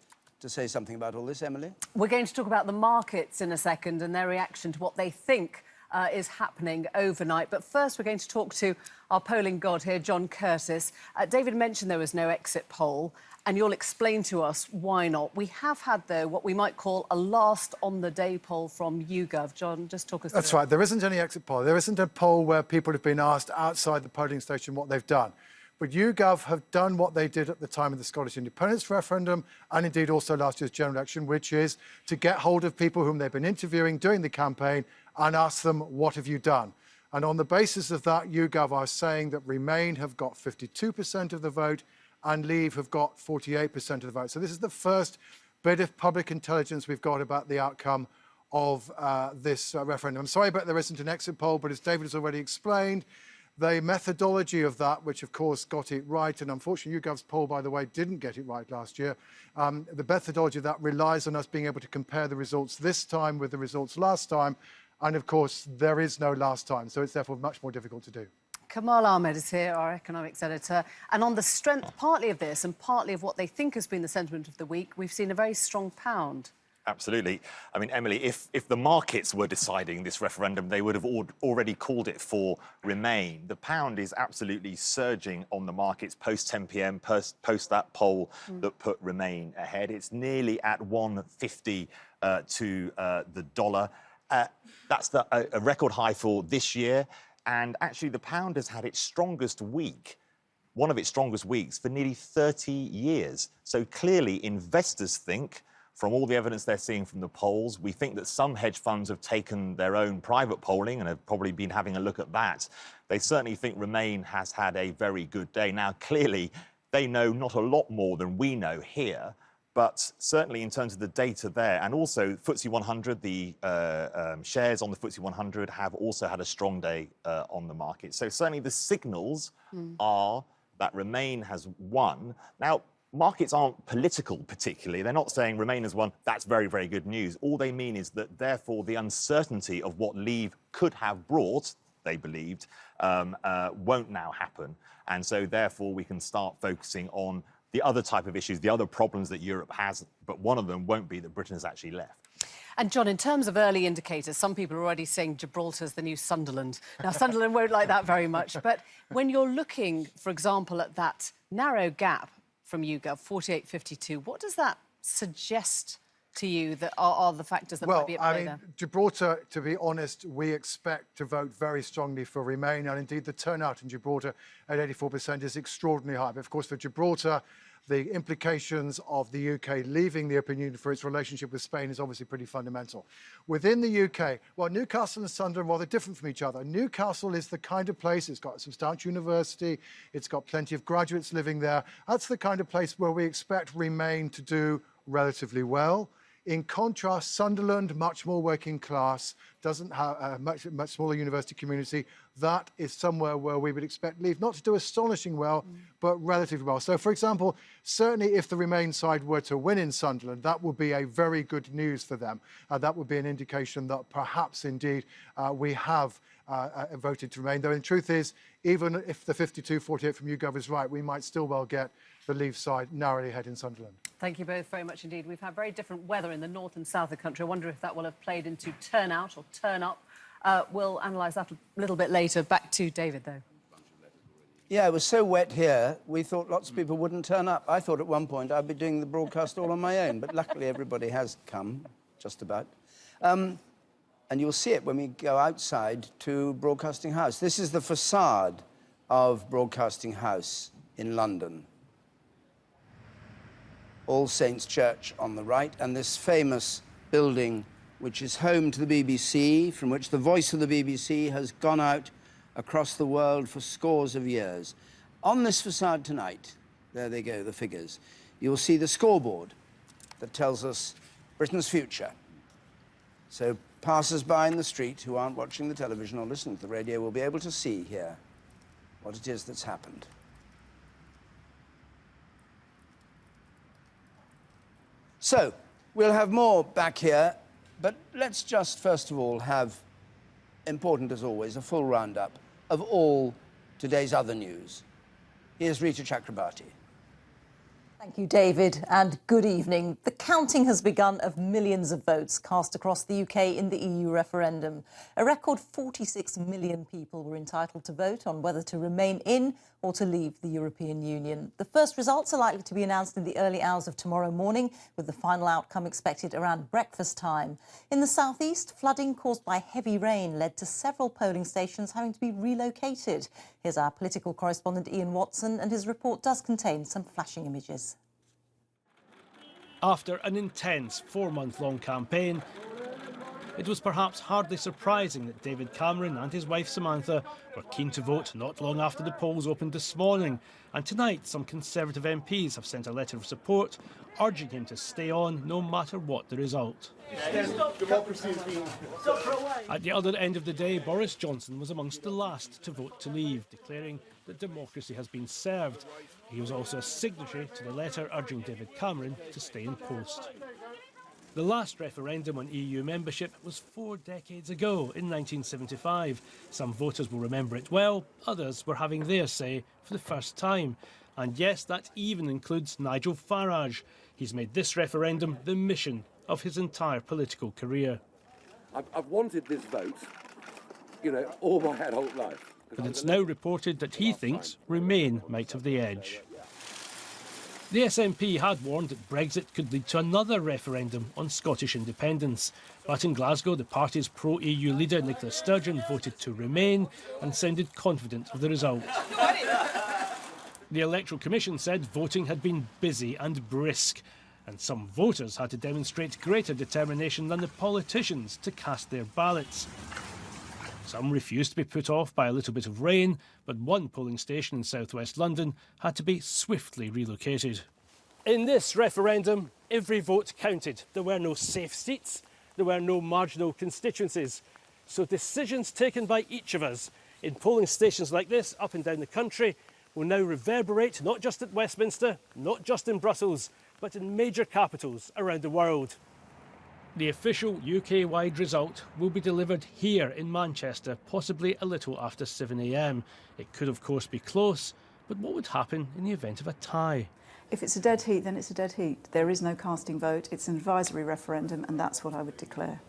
Speaker 1: to say something about all this. Emily?
Speaker 4: We're going to talk about the markets in a second and their reaction to what they think is happening overnight. But first, we're going to talk to our polling god here, John Curtis. David mentioned there was no exit poll, and you'll explain to us why not. We have had, though, what we might call a last on-the-day poll from YouGov. John, just talk us through.
Speaker 10: That's right. There isn't any exit poll. There isn't a poll where people have been asked outside the polling station what they've done. But YouGov have done what they did at the time of the Scottish independence referendum, and indeed also last year's general election, which is to get hold of people whom they've been interviewing during the campaign and ask them, what have you done? And on the basis of that, YouGov are saying that Remain have got 52% of the vote and Leave have got 48% of the vote. So this is the first bit of public intelligence we've got about the outcome of this referendum. I'm sorry, but there isn't an exit poll, but as David has already explained, the methodology of that, which of course got it right, and unfortunately YouGov's poll, by the way, didn't get it right last year, the methodology of that relies on us being able to compare the results this time with the results last time, and of course there is no last time, so it's therefore much more difficult to do.
Speaker 4: Kamal Ahmed is here, our economics editor, and on the strength partly of this and partly of what they think has been the sentiment of the week, we've seen a very strong pound.
Speaker 11: Absolutely. I mean, Emily, if the markets were deciding this referendum, they would have already called it for Remain. The pound is absolutely surging on the markets post 10 p.m, post that poll that put Remain ahead. It's nearly at 150 to the dollar. That's a record high for this year. And actually, the pound has had its strongest week, one of its strongest weeks, for nearly 30 years. So clearly, investors think, from all the evidence they're seeing from the polls, we think that some hedge funds have taken their own private polling and have probably been having a look at that. They certainly think Remain has had a very good day. Now, clearly, they know not a lot more than we know here, but certainly in terms of the data there, and also FTSE 100, the shares on the FTSE 100 have also had a strong day on the market. So certainly the signals are that Remain has won. Now, markets aren't political particularly. They're not saying Remain has won. That's very, very good news. All they mean is that, therefore, the uncertainty of what Leave could have brought, they believed, won't now happen. And so, therefore, we can start focusing on the other type of issues, the other problems that Europe has, but one of them won't be that Britain has actually left.
Speaker 4: And, John, in terms of early indicators, some people are already saying Gibraltar's the new Sunderland. Now, Sunderland won't like that very much, but when you're looking, for example, at that narrow gap from YouGov, 48-52, what does that suggest to you that are the factors that might be at play there?
Speaker 10: Gibraltar, to be honest, we expect to vote very strongly for Remain, and indeed the turnout in Gibraltar at 84% is extraordinarily high. But of course, for Gibraltar, the implications of the UK leaving the European Union for its relationship with Spain is obviously pretty fundamental. Within the UK, well, Newcastle and Sunderland are rather different from each other. Newcastle is the kind of place, it's got a substantial university, it's got plenty of graduates living there. That's the kind of place where we expect Remain to do relatively well. In contrast, Sunderland, much more working class, doesn't have a much smaller university community. That is somewhere where we would expect Leave not to do astonishing well, but relatively well. So, for example, certainly if the Remain side were to win in Sunderland, that would be a very good news for them. That would be an indication that perhaps indeed we have voted to Remain. Though the truth is, even if the 52-48 from YouGov is right, we might still well get the Leave side narrowly ahead in Sunderland.
Speaker 4: Thank you both very much indeed. We've had very different weather in the north and south of the country. I wonder if that will have played into turnout or turn up. We'll analyse that a little bit later. Back to David, though.
Speaker 1: Yeah, it was so wet here, we thought lots of people wouldn't turn up. I thought at one point I'd be doing the broadcast all on my own, but luckily everybody has come, just about. And you'll see it when we go outside to Broadcasting House. This is the facade of Broadcasting House in London. All Saints Church on the right, and this famous building which is home to the BBC, from which the voice of the BBC has gone out across the world for scores of years. On this facade tonight, there they go, the figures, you'll see the scoreboard that tells us Britain's future. So passers-by in the street who aren't watching the television or listening to the radio will be able to see here what it is that's happened. So, we'll have more back here, but let's just first of all have, important as always, a full roundup of all today's other news. Here's Rita Chakrabarti.
Speaker 12: Thank you, David, and good evening. The counting has begun of millions of votes cast across the UK in the EU referendum. A record 46 million people were entitled to vote on whether to remain in or to leave the European Union. The first results are likely to be announced in the early hours of tomorrow morning, with the final outcome expected around breakfast time. In the southeast, flooding caused by heavy rain led to several polling stations having to be relocated. Here's our political correspondent Ian Watson, and his report does contain some flashing images.
Speaker 13: After an intense 4-month-long campaign, it was perhaps hardly surprising that David Cameron and his wife Samantha were keen to vote not long after the polls opened this morning. And tonight, some Conservative MPs have sent a letter of support, urging him to stay on no matter what the result. At the other end of the day, Boris Johnson was amongst the last to vote to leave, declaring that democracy has been served. He was also a signatory to the letter urging David Cameron to stay in post. The last referendum on EU membership was 4 decades ago, in 1975. Some voters will remember it well, others were having their say for the first time. And yes, that even includes Nigel Farage. He's made this referendum the mission of his entire political career.
Speaker 14: I've wanted this vote, all my adult life.
Speaker 13: But it's now reported that he thinks Remain might have the edge. The SNP had warned that Brexit could lead to another referendum on Scottish independence. But in Glasgow, the party's pro-EU leader Nicola Sturgeon voted to Remain and sounded confident of the result. The Electoral Commission said voting had been busy and brisk, and some voters had to demonstrate greater determination than the politicians to cast their ballots. Some refused to be put off by a little bit of rain, but one polling station in southwest London had to be swiftly relocated. In this referendum, every vote counted. There were no safe seats, there were no marginal constituencies. So decisions taken by each of us in polling stations like this up and down the country will now reverberate not just at Westminster, not just in Brussels, but in major capitals around the world. The official UK-wide result will be delivered here in Manchester, possibly a little after 7 a.m. It could, of course, be close, but what would happen in the event of a tie?
Speaker 15: If it's a dead heat, then it's a dead heat. There is no casting vote. It's an advisory referendum, and that's what I would declare.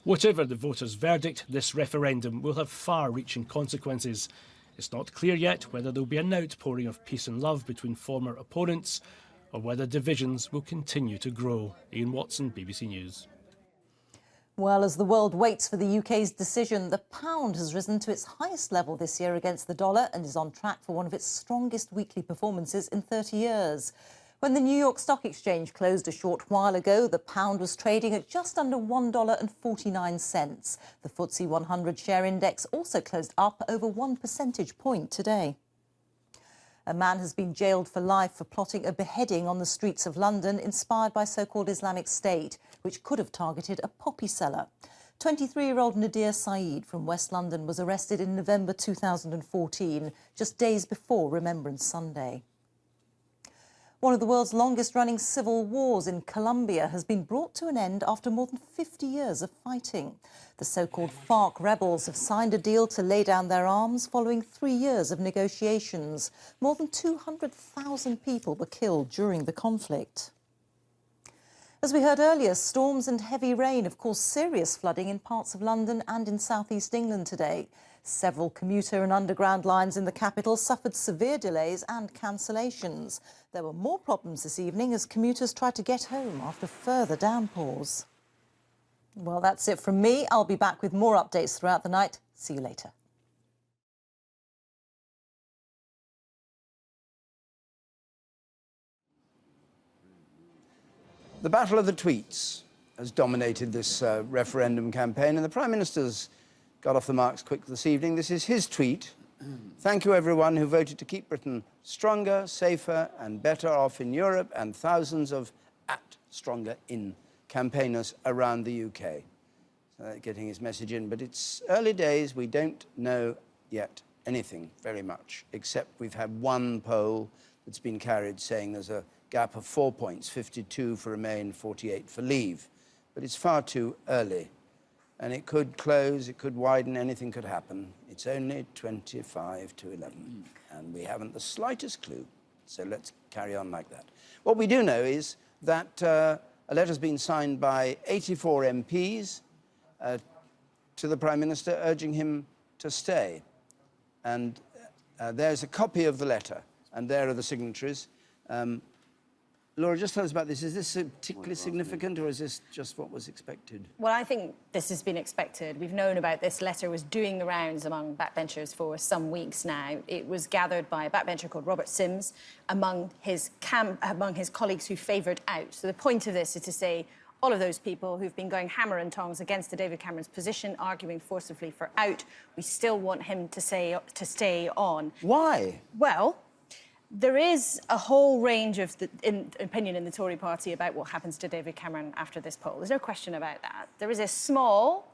Speaker 13: Whatever the voters' verdict, this referendum will have far-reaching consequences. It's not clear yet whether there will be an outpouring of peace and love between former opponents, or whether divisions will continue to grow. Ian Watson, BBC News.
Speaker 12: Well, as the world waits for the UK's decision, the pound has risen to its highest level this year against the dollar and is on track for one of its strongest weekly performances in 30 years. When the New York Stock Exchange closed a short while ago, the pound was trading at just under $1.49. The FTSE 100 share index also closed up over 1 percentage point today. A man has been jailed for life for plotting a beheading on the streets of London, inspired by so-called Islamic State, which could have targeted a poppy seller. 23-year-old Nadir Saeed from West London was arrested in November 2014, just days before Remembrance Sunday. One of the world's longest-running civil wars in Colombia has been brought to an end after more than 50 years of fighting. The so-called FARC rebels have signed a deal to lay down their arms following 3 years of negotiations. More than 200,000 people were killed during the conflict. As we heard earlier, storms and heavy rain have caused serious flooding in parts of London and in south-east England today. Several commuter and underground lines in the capital suffered severe delays and cancellations. There were more problems this evening as commuters tried to get home after further downpours. Well, that's it from me. I'll be back with more updates throughout the night. See you later.
Speaker 1: The battle of the tweets has dominated this referendum campaign, and the Prime Minister's got off the marks quick this evening. This is his tweet. Thank you, everyone who voted to keep Britain stronger, safer and better off in Europe, and thousands of @StrongerIn campaigners around the UK. Getting his message in, but it's early days. We don't know yet anything very much, except we've had one poll that's been carried saying there's a gap of 4 points, 52 for Remain, 48 for Leave. But it's far too early. And it could close, it could widen, anything could happen. It's only 25 to 11, and we haven't the slightest clue. So let's carry on like that. What we do know is that a letter's been signed by 84 MPs to the Prime Minister urging him to stay. And there's a copy of the letter, and there are the signatories. Laura, just tell us about this. Is this particularly significant, or is this just what was expected?
Speaker 5: Well, I think this has been expected. We've known about this letter was doing the rounds among backbenchers for some weeks now. It was gathered by a backbencher called Robert Sims among his colleagues who favoured out. So the point of this is to say all of those people who've been going hammer and tongs against the David Cameron's position, arguing forcibly for out, we still want him to stay on.
Speaker 1: Why?
Speaker 5: Well, there is a whole range of opinion in the Tory party about what happens to David Cameron after this poll. There's no question about that. There is a small,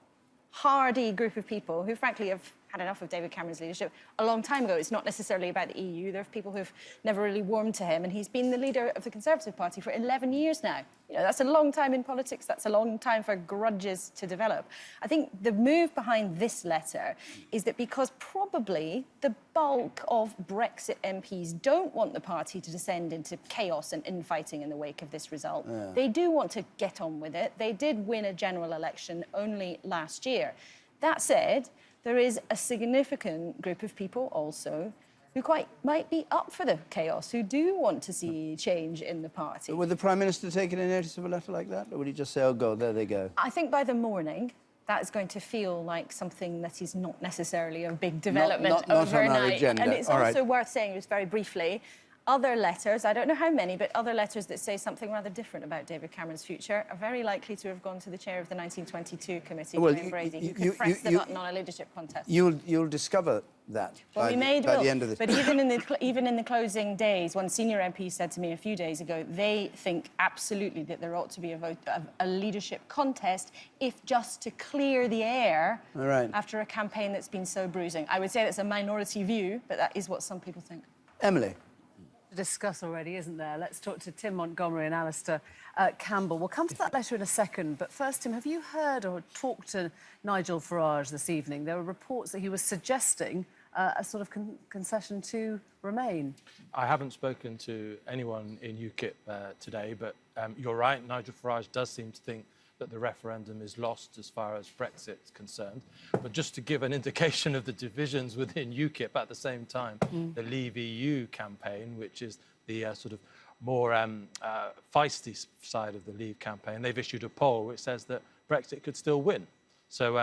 Speaker 5: hardy group of people who, frankly, have had enough of David Cameron's leadership a long time ago. It's not necessarily about the EU. There are people who've never really warmed to him, and he's been the leader of the Conservative Party for 11 years now. You know, that's a long time in politics. That's a long time for grudges to develop. I think the move behind this letter is that because probably the bulk of Brexit MPs don't want the party to descend into chaos and infighting in the wake of this result. Yeah. They do want to get on with it. They did win a general election only last year. That said, there is a significant group of people also who quite might be up for the chaos, who do want to see change in the party.
Speaker 1: Would the Prime Minister take any notice of a letter like that, or would he just say, oh, God, there they go?
Speaker 5: I think by the morning, that is going to feel like something that is not necessarily a big development
Speaker 1: not
Speaker 5: overnight.
Speaker 1: on our agenda.
Speaker 5: And it's also worth saying, just very briefly, other letters, I don't know how many, but other letters that say something rather different about David Cameron's future are very likely to have gone to the chair of the 1922 committee, Graham Brady, who can press the button on a leadership contest.
Speaker 1: You'll discover that by the end of this.
Speaker 5: But even in the closing days, one senior MP said to me a few days ago, they think absolutely that there ought to be a leadership contest, if just to clear the air after a campaign that's been so bruising. I would say that's a minority view, but that is what some people think.
Speaker 1: Emily.
Speaker 4: Discuss already, isn't there? Let's talk to Tim Montgomery and Alistair Campbell. We'll come to that letter in a second, but first, Tim, have you heard or talked to Nigel Farage this evening? There were reports that he was suggesting a sort of concession to Remain.
Speaker 16: I haven't spoken to anyone in UKIP today, but you're right, Nigel Farage does seem to think that the referendum is lost as far as Brexit is concerned. But just to give an indication of the divisions within UKIP at the same time, the Leave EU campaign, which is the sort of more feisty side of the Leave campaign, they've issued a poll which says that Brexit could still win. So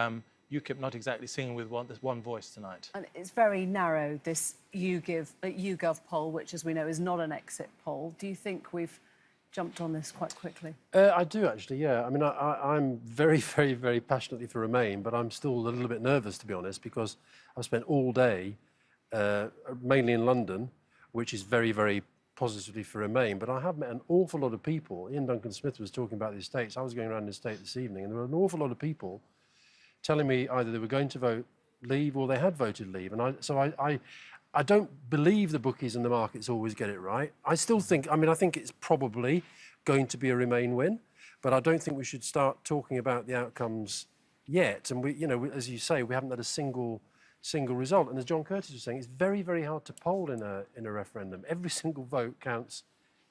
Speaker 16: UKIP not exactly singing with one voice tonight. And
Speaker 4: it's very narrow, this YouGov poll, which, as we know, is not an exit poll. Do you think we've jumped on this quite quickly?
Speaker 17: I do, actually, yeah. I mean, I'm very, very, very passionately for Remain, but I'm still a little bit nervous, to be honest, because I've spent all day, mainly in London, which is very, very positively for Remain. But I have met an awful lot of people. Ian Duncan Smith was talking about the estates. I was going around the estate this evening, and there were an awful lot of people telling me either they were going to vote Leave or they had voted Leave. And I don't believe the bookies and the markets always get it right. I still think, I think it's probably going to be a Remain win, but I don't think we should start talking about the outcomes yet. And as you say, we haven't had a single result. And as John Curtis was saying, it's very, very hard to poll in a referendum. Every single vote counts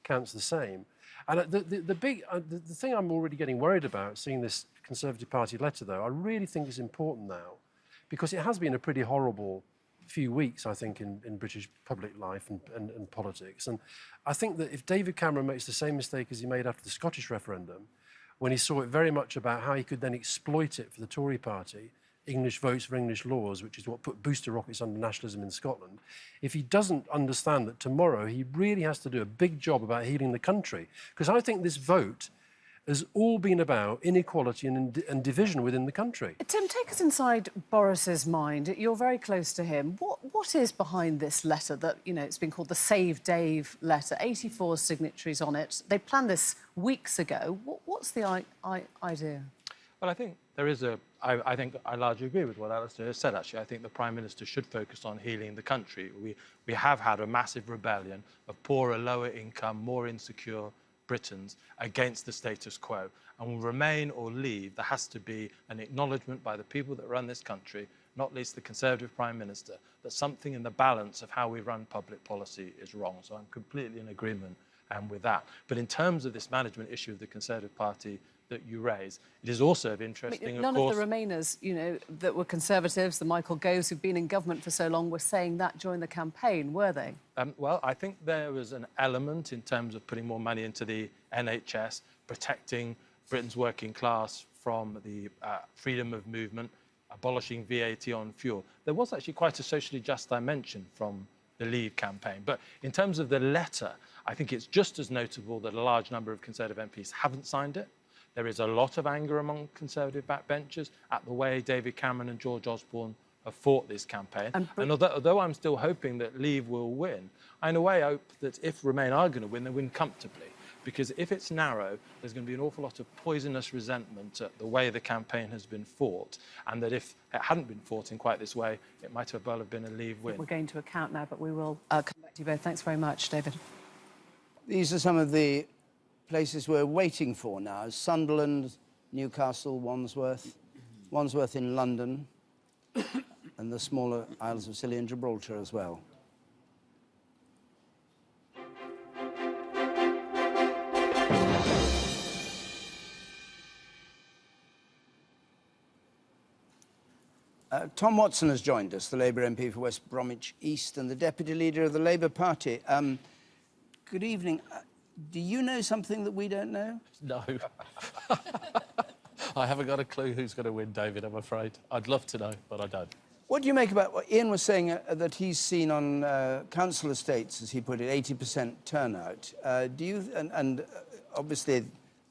Speaker 17: the same. And the thing I'm already getting worried about, seeing this Conservative Party letter, though, I really think is important now, because it has been a pretty horrible few weeks, I think, in British public life and politics. And I think that if David Cameron makes the same mistake as he made after the Scottish referendum, when he saw it very much about how he could then exploit it for the Tory party, English votes for English laws, which is what put booster rockets under nationalism in Scotland, if he doesn't understand that tomorrow he really has to do a big job about healing the country, because I think this vote has all been about inequality and division within the country.
Speaker 4: Tim, take us inside Boris's mind. You're very close to him. What is behind this letter that, it's been called the Save Dave letter, 84 signatories on it. They planned this weeks ago. What's the idea?
Speaker 16: Well, I think there is I think I largely agree with what Alistair has said, actually. I think the Prime Minister should focus on healing the country. We have had a massive rebellion of poorer, lower income, more insecure Britons against the status quo. And will Remain or Leave, there has to be an acknowledgement by the people that run this country, not least the Conservative Prime Minister, that something in the balance of how we run public policy is wrong. So I'm completely in agreement with that. But in terms of this management issue of the Conservative Party that you raise, it is also of interest.
Speaker 4: None of the Remainers, that were Conservatives, the Michael Goves who've been in government for so long, were saying that during the campaign, were they?
Speaker 16: Well, I think there was an element in terms of putting more money into the NHS, protecting Britain's working class from the freedom of movement, abolishing VAT on fuel. There was actually quite a socially just dimension from the Leave campaign. But in terms of the letter, I think it's just as notable that a large number of Conservative MPs haven't signed it. There is a lot of anger among Conservative backbenchers at the way David Cameron and George Osborne have fought this campaign. And although I'm still hoping that Leave will win, I in a way hope that if Remain are going to win, they win comfortably. Because if it's narrow, there's going to be an awful lot of poisonous resentment at the way the campaign has been fought, and that if it hadn't been fought in quite this way, it might well have been a Leave win.
Speaker 4: We're going to account now, but we will come back to you both. Thanks very much, David.
Speaker 1: These are some of the places we're waiting for now: Sunderland, Newcastle, Wandsworth in London, and the smaller Isles of Scilly and Gibraltar as well. Tom Watson has joined us, the Labour MP for West Bromwich East and the Deputy Leader of the Labour Party. Good evening. Do you know something that we don't know?
Speaker 18: No. I haven't got a clue who's going to win, David, I'm afraid. I'd love to know, but I don't.
Speaker 1: What do you make about what Ian was saying, that he's seen on council estates, as he put it, 80% turnout? Do you, and obviously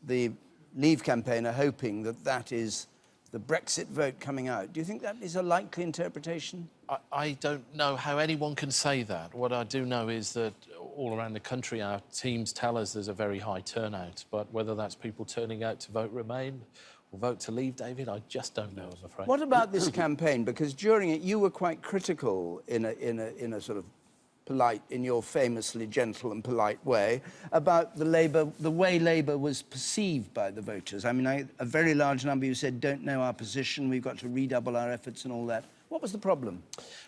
Speaker 1: the Leave campaign are hoping that that is the Brexit vote coming out. Do you think that is a likely interpretation?
Speaker 18: I don't know how anyone can say that. What I do know is that all around the country, our teams tell us there's a very high turnout. But whether that's people turning out to vote Remain or vote to Leave, David, I just don't know, I'm afraid.
Speaker 1: What about this campaign? Because during it, you were quite critical in a sort of polite, in your famously gentle and polite way, about the way Labour was perceived by the voters. I mean, a very large number you said don't know our position, we've got to redouble our efforts and all that. What was the problem?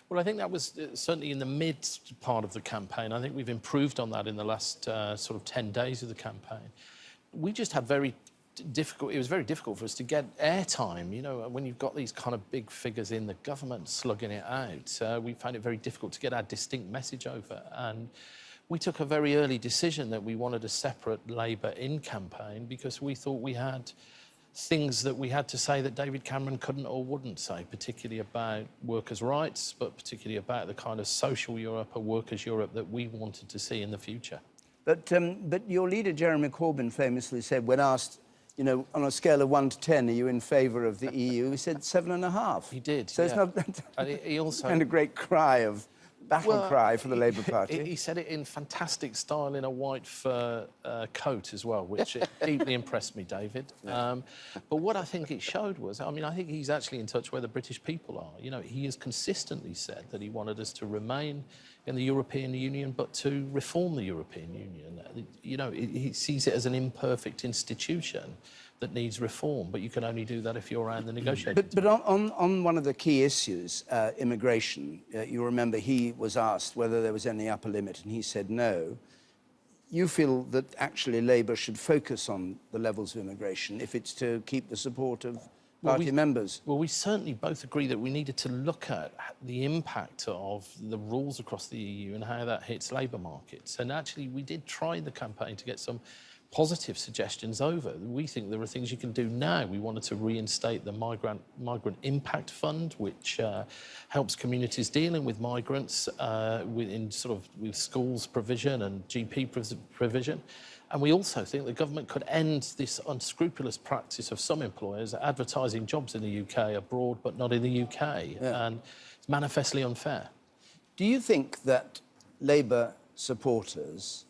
Speaker 18: Well, I think that was certainly in the mid part of the campaign. I think we've improved on that in the last sort of 10 days of the campaign. We just had it was very difficult for us to get airtime. You know, when you've got these kind of big figures in the government slugging it out, we found it very difficult to get our distinct message over. And we took a very early decision that we wanted a separate Labour in campaign because we thought we had things that we had to say that David Cameron couldn't or wouldn't say, particularly about workers' rights, but particularly about the kind of social Europe, a workers' Europe that we wanted to see in the future.
Speaker 1: But your leader, Jeremy Corbyn, famously said, when asked, you know, on a scale of 1 to 10, are you in favour of the EU? He said 7.5.
Speaker 18: He did.
Speaker 1: So
Speaker 18: yeah.
Speaker 1: it's not that
Speaker 18: and he also
Speaker 1: kind of great cry of battle cry for the Labour Party.
Speaker 18: He said it in fantastic style in a white fur coat as well, which deeply impressed me, David.
Speaker 8: Yeah.
Speaker 18: But what I think it showed was, I mean, I think he's actually in touch where the British people are. You know, he has consistently said that he wanted us to remain in the European Union, but to reform the European Union. You know, he sees it as an imperfect institution that needs reform, but you can only do that if you're around the negotiating.
Speaker 1: But on one of the key issues, immigration, you remember he was asked whether there was any upper limit, and he said no. You feel that actually Labour should focus on the levels of immigration if it's to keep the support of party members?
Speaker 18: Well, we certainly both agree that we needed to look at the impact of the rules across the EU and how that hits labour markets. And actually, we did try the campaign to get some positive suggestions over. We think there are things you can do now. We wanted to reinstate the Migrant Impact Fund, which helps communities dealing with migrants with schools provision and GP provision. And we also think the government could end this unscrupulous practice of some employers advertising jobs in the UK abroad, but not in the UK. Yeah. And it's manifestly unfair.
Speaker 1: Do you think that Labour supporters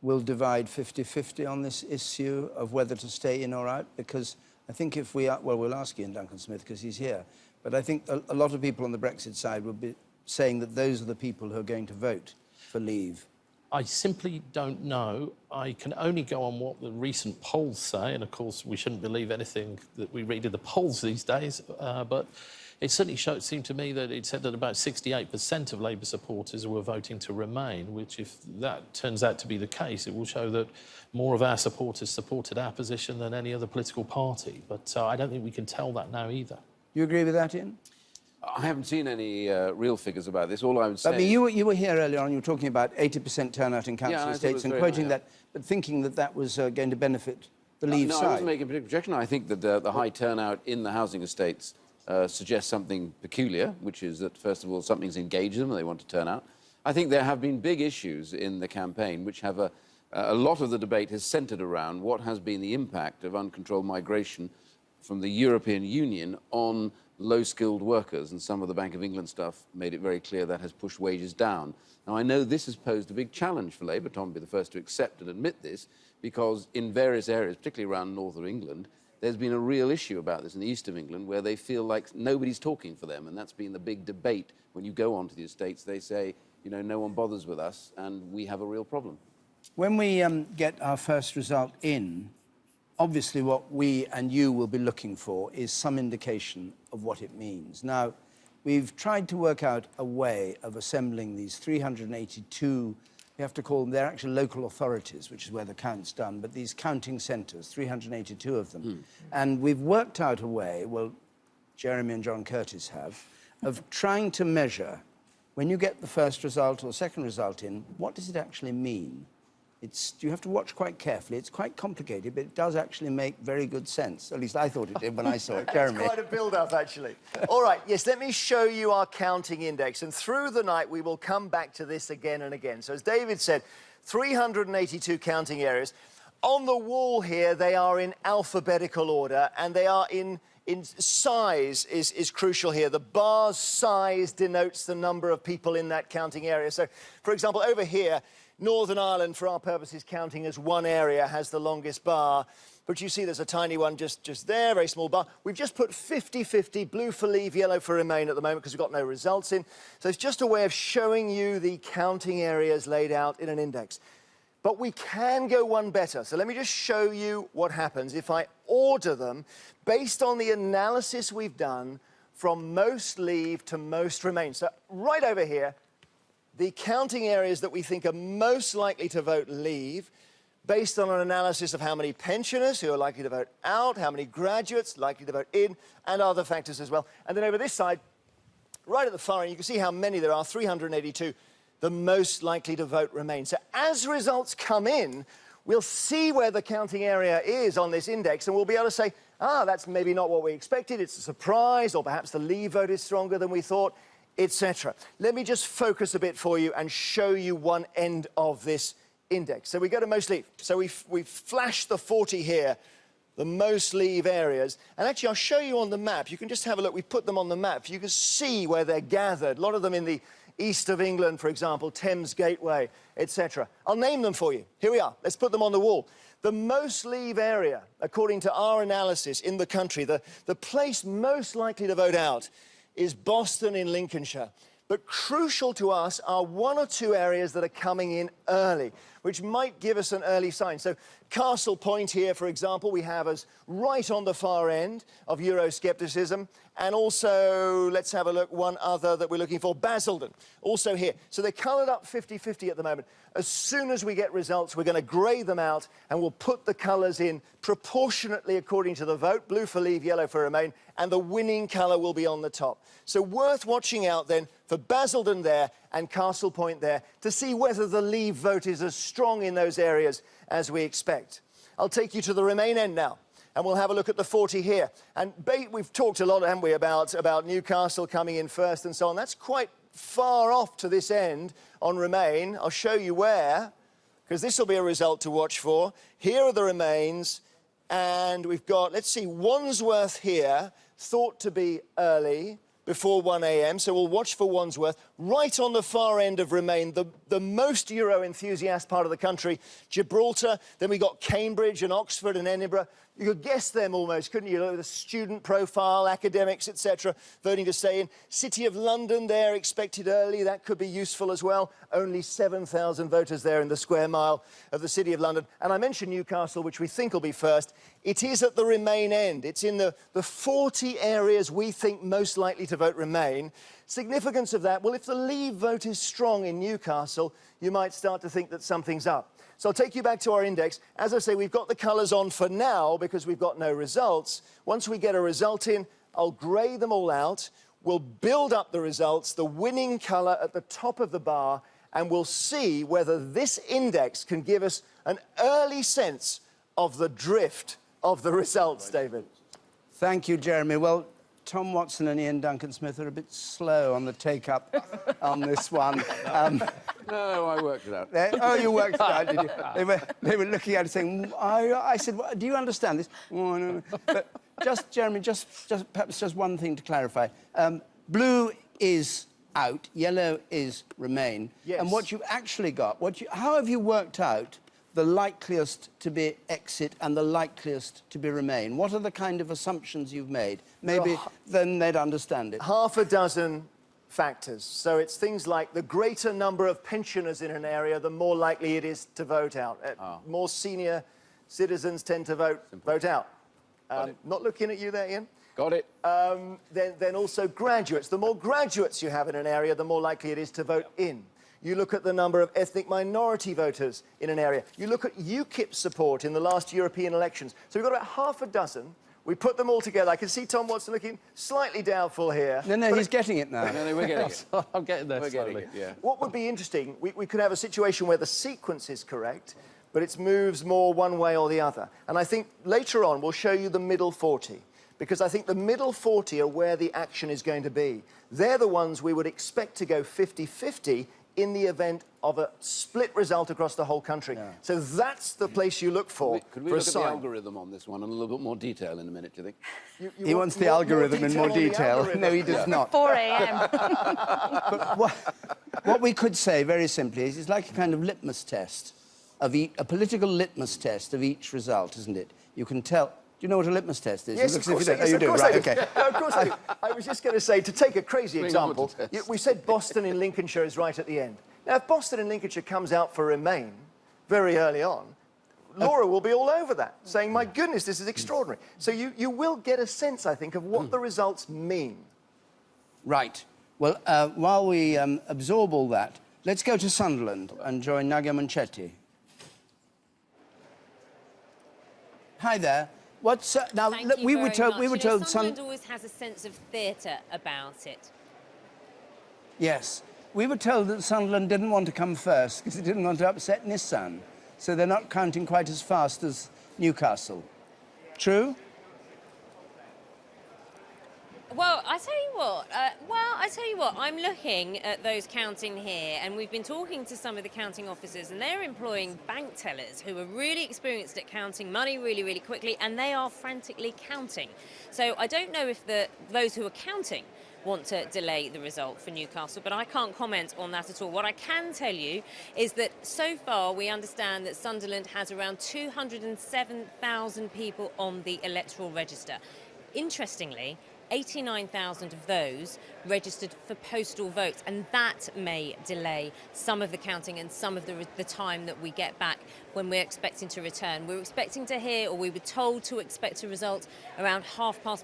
Speaker 1: will divide 50-50 on this issue of whether to stay in or out? Because I think if we are... Well, we'll ask Ian Duncan Smith because he's here. But I think a lot of people on the Brexit side will be saying that those are the people who are going to vote for leave.
Speaker 18: I simply don't know. I can only go on what the recent polls say, and of course we shouldn't believe anything that we read in the polls these days, but it certainly seemed to me that it said that about 68% of Labour supporters were voting to remain, which if that turns out to be the case, it will show that more of our supporters supported our position than any other political party. But I don't think we can tell that now either.
Speaker 1: You agree with that, Ian?
Speaker 8: I haven't seen any real figures about this. All I would say...
Speaker 1: I mean, you were here earlier on, you were talking about 80% turnout in council estates and quoting that, but thinking that that was going to benefit the Leave side.
Speaker 8: No, I wasn't making a particular projection. I think that the high turnout in the housing estates suggests something peculiar, which is that, first of all, something's engaged them and they want to turn out. I think there have been big issues in the campaign which have a lot of the debate has centred around what has been the impact of uncontrolled migration from the European Union on low-skilled workers, and some of the Bank of England stuff made it very clear that has pushed wages down. Now, I know this has posed a big challenge for Labour. Tom will be the first to accept and admit this, because in various areas, particularly around northern England, there's been a real issue about this in the east of England, where they feel like nobody's talking for them, and that's been the big debate. When you go onto the estates, they say, you know, no one bothers with us, and we have a real problem.
Speaker 1: When we get our first result in, obviously what we and you will be looking for is some indication of what it means. Now, we've tried to work out a way of assembling these 382, we have to call them, they're actually local authorities, which is where the count's done, but these counting centres, 382 of them. And we've worked out a way, well, Jeremy and John Curtis have, of trying to measure, when you get the first result or second result in, what does it actually mean? You have to watch quite carefully. It's quite complicated, but it does actually make very good sense. At least I thought it did when I saw it. Jeremy.
Speaker 2: It's quite a build-up, actually. All right, yes, let me show you our counting index. And through the night, we will come back to this again and again. So as David said, 382 counting areas. On the wall here, they are in alphabetical order, and they are in size is crucial here. The bar's size denotes the number of people in that counting area. So, for example, over here, Northern Ireland, for our purposes, counting as one area, has the longest bar. But you see there's a tiny one just there, very small bar. We've just put 50-50, blue for leave, yellow for remain at the moment, because we've got no results in. So it's just a way of showing you the counting areas laid out in an index. But we can go one better. So let me just show you what happens if I order them based on the analysis we've done from most leave to most remain. So right over here, the counting areas that we think are most likely to vote leave, based on an analysis of how many pensioners who are likely to vote out, how many graduates likely to vote in, and other factors as well. And then over this side, right at the far end, you can see how many there are, 382, the most likely to vote remain. So as results come in, we'll see where the counting area is on this index, and we'll be able to say, that's maybe not what we expected, it's a surprise, or perhaps the leave vote is stronger than we thought, etc. Let me just focus a bit for you and show you one end of this index. So we go to most leave. So we've flashed the 40 here, the most leave areas. And actually, I'll show you on the map. You can just have a look. We've put them on the map. You can see where they're gathered. A lot of them in east of England, for example, Thames Gateway, etc. I'll name them for you. Here we are. Let's put them on the wall. The most leave area, according to our analysis in the country, the place most likely to vote out is Boston in Lincolnshire. But crucial to us are one or two areas that are coming in early, which might give us an early sign. So Castle Point here, for example, we have as right on the far end of Euroscepticism. And also, let's have a look, one other that we're looking for, Basildon, also here. So they're coloured up 50-50 at the moment. As soon as we get results, we're going to grey them out and we'll put the colours in proportionately according to the vote, blue for leave, yellow for remain, and the winning colour will be on the top. So worth watching out then for Basildon there and Castle Point there to see whether the leave vote is as strong in those areas as we expect. I'll take you to the remain end now. And we'll have a look at the 40 here. And we've talked a lot, haven't we, about Newcastle coming in first and so on. That's quite far off to this end on Remain. I'll show you where, because this will be a result to watch for. Here are the Remains, and we've got, let's see, Wandsworth here, thought to be early, before 1 a.m, so we'll watch for Wandsworth. Right on the far end of Remain, the most Euro enthusiast part of the country, Gibraltar. Then we got Cambridge and Oxford and Edinburgh. You could guess them almost, couldn't you? The student profile, academics, etc., voting to stay in. City of London there, expected early. That could be useful as well. Only 7,000 voters there in the square mile of the City of London. And I mentioned Newcastle, which we think will be first. It is at the Remain end. It's in the 40 areas we think most likely to vote Remain. Significance of that, well, if the Leave vote is strong in Newcastle, you might start to think that something's up. So I'll take you back to our index. As I say, we've got the colours on for now because we've got no results. Once we get a result in, I'll grey them all out. We'll build up the results, the winning colour at the top of the bar, and we'll see whether this index can give us an early sense of the drift of the results, David.
Speaker 1: Thank you, Jeremy. Well, Tom Watson and Ian Duncan-Smith are a bit slow on the take-up on this one.
Speaker 8: No, I worked it out.
Speaker 1: Oh, you worked it out, did you? They were looking at it saying, I said, do you understand this? Oh, no. But just, Jeremy, perhaps just one thing to clarify. Blue is out, yellow is Remain.
Speaker 2: Yes.
Speaker 1: And what you've actually got, how have you worked out the likeliest to be exit and the likeliest to be Remain? What are the kind of assumptions you've made? Maybe then they'd understand it.
Speaker 2: Half a dozen factors. So it's things like the greater number of pensioners in an area, the more likely it is to vote out. More senior citizens tend to vote out. Not looking at you there, Ian.
Speaker 8: Got it.
Speaker 2: Then also graduates. The more graduates you have in an area, the more likely it is to vote in. You look at the number of ethnic minority voters in an area. You look at UKIP support in the last European elections. So we've got about half a dozen. We put them all together. I can see Tom Watson looking slightly doubtful here.
Speaker 1: No, he's getting it now.
Speaker 8: No, we're getting it.
Speaker 18: I'm getting there slowly.
Speaker 8: Yeah.
Speaker 2: What would be interesting, we could have a situation where the sequence is correct, but it moves more one way or the other. And I think later on we'll show you the middle 40, because I think the middle 40 are where the action is going to be. They're the ones we would expect to go 50-50 in the event of a split result across the whole country. Yeah. So that's the place you look for.
Speaker 8: Could we look at the algorithm on this one in a little bit more detail in a minute, do you think?
Speaker 1: He wants the algorithm in more detail. No, he does not.
Speaker 5: 4 a.m.
Speaker 1: But what we could say, very simply, is it's like a kind of litmus test, a political litmus test of each result, isn't it? You can tell... Do you know what a litmus test is?
Speaker 2: Yes, of course.
Speaker 1: Oh, you do, right, OK.
Speaker 2: No, of course I do. I was just going to say, to take a crazy example, we said Boston in Lincolnshire is right at the end. Now, if Boston in Lincolnshire comes out for Remain very early on, Laura will be all over that, saying, my goodness, this is extraordinary. So you will get a sense, I think, of what the results mean.
Speaker 1: Right. Well, while we absorb all that, let's go to Sunderland and join Naga Manchetti. Hi there. What's now?
Speaker 19: Thank you
Speaker 1: we were told.
Speaker 19: very much.
Speaker 1: Sunderland
Speaker 19: always has a sense of theatre about it.
Speaker 1: Yes, we were told that Sunderland didn't want to come first because it didn't want to upset Nissan, so they're not counting quite as fast as Newcastle. True?
Speaker 19: Well, I tell you what, I'm looking at those counting here, and we've been talking to some of the counting officers, and they're employing bank tellers who are really experienced at counting money really, really quickly, and they are frantically counting. So I don't know if those who are counting want to delay the result for Newcastle, but I can't comment on that at all. What I can tell you is that so far we understand that Sunderland has around 207,000 people on the electoral register. Interestingly, 89,000 of those registered for postal votes, and that may delay some of the counting and some of the time that we get back when we're expecting to return. We're expecting to hear, or we were told to expect a result around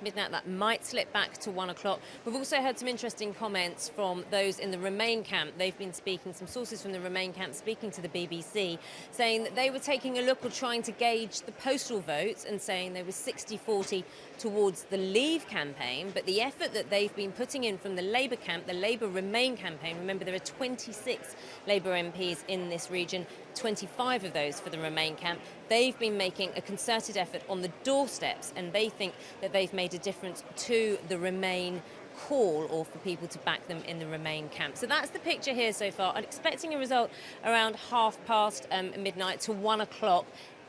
Speaker 19: midnight. That might slip back to 1 o'clock. We've also heard some interesting comments from those in the Remain camp. They've been speaking, some sources from the Remain camp speaking to the BBC, saying that they were taking a look or trying to gauge the postal votes and saying there was 60-40 towards the Leave campaign, but the effort that they've been putting in from the Labour camp, the Labour Remain campaign, remember there are 26 Labour MPs in this region, 25 of those for the Remain camp, they've been making a concerted effort on the doorsteps, and they think that they've made a difference to the Remain call, or for people to back them in the Remain camp. So that's the picture here so far. I'm expecting a result around midnight to 1 o'clock.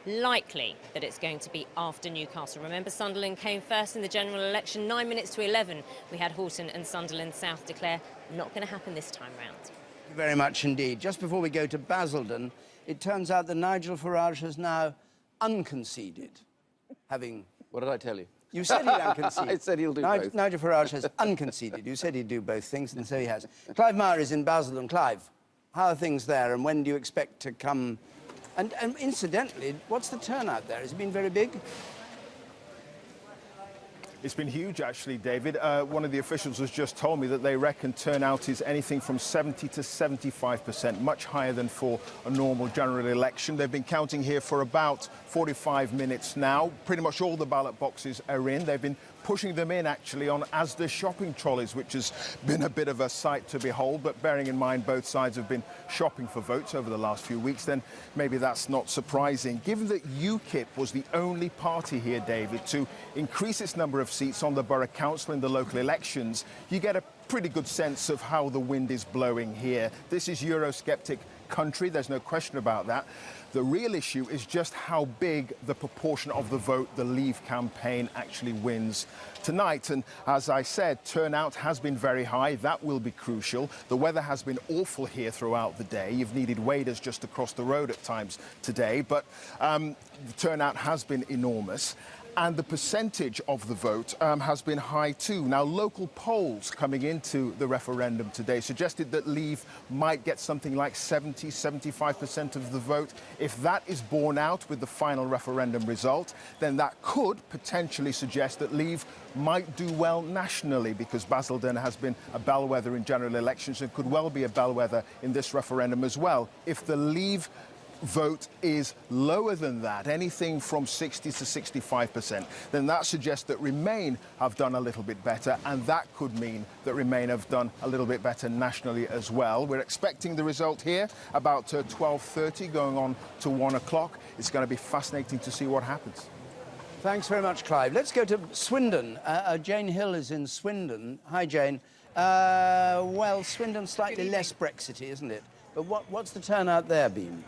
Speaker 19: Likely that it's going to be after Newcastle. Remember, Sunderland came first in the general election. 9 minutes to 11, we had Horton and Sunderland South declare. Not going to happen this time round.
Speaker 1: Thank you very much indeed. Just before we go to Basildon, it turns out that Nigel Farage has now unconceded, having...
Speaker 8: What did I tell you?
Speaker 1: You said he'd unconcede.
Speaker 8: I said he'll do both.
Speaker 1: Nigel Farage has unconceded. You said he'd do both things, and so he has. Clive Meyer is in Basildon. Clive, how are things there, and when do you expect to come... And incidentally, what's the turnout there? Has it been very big?
Speaker 20: It's been huge, actually, David. One of the officials has just told me that they reckon turnout is anything from 70 to 75%, much higher than for a normal general election. They've been counting here for about 45 minutes now. Pretty much all the ballot boxes are in. They've been pushing them in, actually, on Asda shopping trolleys, which has been a bit of a sight to behold. But bearing in mind both sides have been shopping for votes over the last few weeks, then maybe that's not surprising. Given that UKIP was the only party here, David, to increase its number of seats on the borough council in the local elections, you get a pretty good sense of how the wind is blowing here. This is Eurosceptic country, there's no question about that. The real issue is just how big the proportion of the vote the Leave campaign actually wins tonight. And as I said, turnout has been very high. That will be crucial. The weather has been awful here throughout the day. You've needed waders just across the road at times today, but the turnout has been enormous. And the percentage of the vote has been high too. Now, local polls coming into the referendum today suggested that Leave might get something like 70–75% of the vote. If that is borne out with the final referendum result, then that could potentially suggest that Leave might do well nationally, because Basildon has been a bellwether in general elections and could well be a bellwether in this referendum as well. If the Leave vote is lower than that, anything from 60 to 65%, then that suggests that Remain have done a little bit better, and that could mean that Remain have done a little bit better nationally as well. We're expecting the result here about 12:30, going on to 1 o'clock. It's going to be fascinating to see what happens.
Speaker 1: Thanks very much, Clive. Let's go to Swindon. Jane Hill is in Swindon. Hi, Jane. Well, Swindon's slightly less Brexity, isn't it? But what's the turnout there been?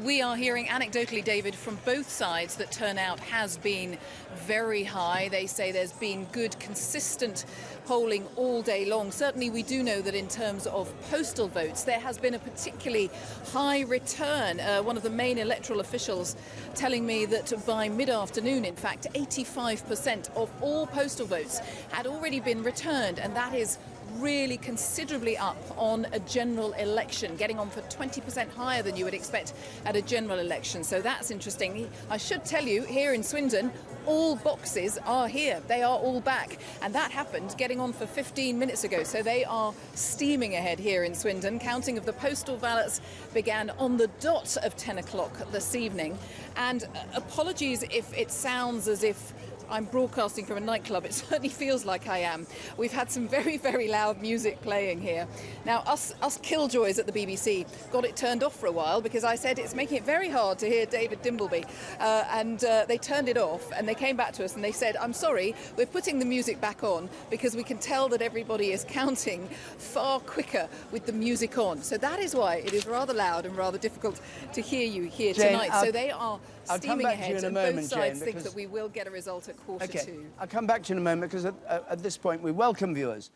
Speaker 21: We are hearing anecdotally, David, from both sides that turnout has been very high. They say there's been good, consistent polling all day long. Certainly, we do know that in terms of postal votes, there has been a particularly high return. One of the main electoral officials telling me that by mid-afternoon, in fact, 85% of all postal votes had already been returned, and that is really considerably up on a general election, getting on for 20% higher than you would expect at a general election. So that's interesting. I should tell you, here in Swindon, all boxes are here. They are all back. And that happened getting on for 15 minutes ago. So they are steaming ahead here in Swindon. Counting of the postal ballots began on the dot of 10 o'clock this evening. And apologies if it sounds as if I'm broadcasting from a nightclub, it certainly feels like I am. We've had some very, very loud music playing here. Now, us killjoys at the BBC got it turned off for a while because I said it's making it very hard to hear David Dimbleby. And they turned it off and they came back to us and they said, I'm sorry, we're putting the music back on because we can tell that everybody is counting far quicker with the music on. So that is why it is rather loud and rather difficult to hear you here
Speaker 1: Jane,
Speaker 21: tonight. So they are steaming ahead, and both sides think
Speaker 1: because...
Speaker 21: that we will get a result at quarter-2.
Speaker 1: I'll come back to you in a moment, because at this point we welcome viewers.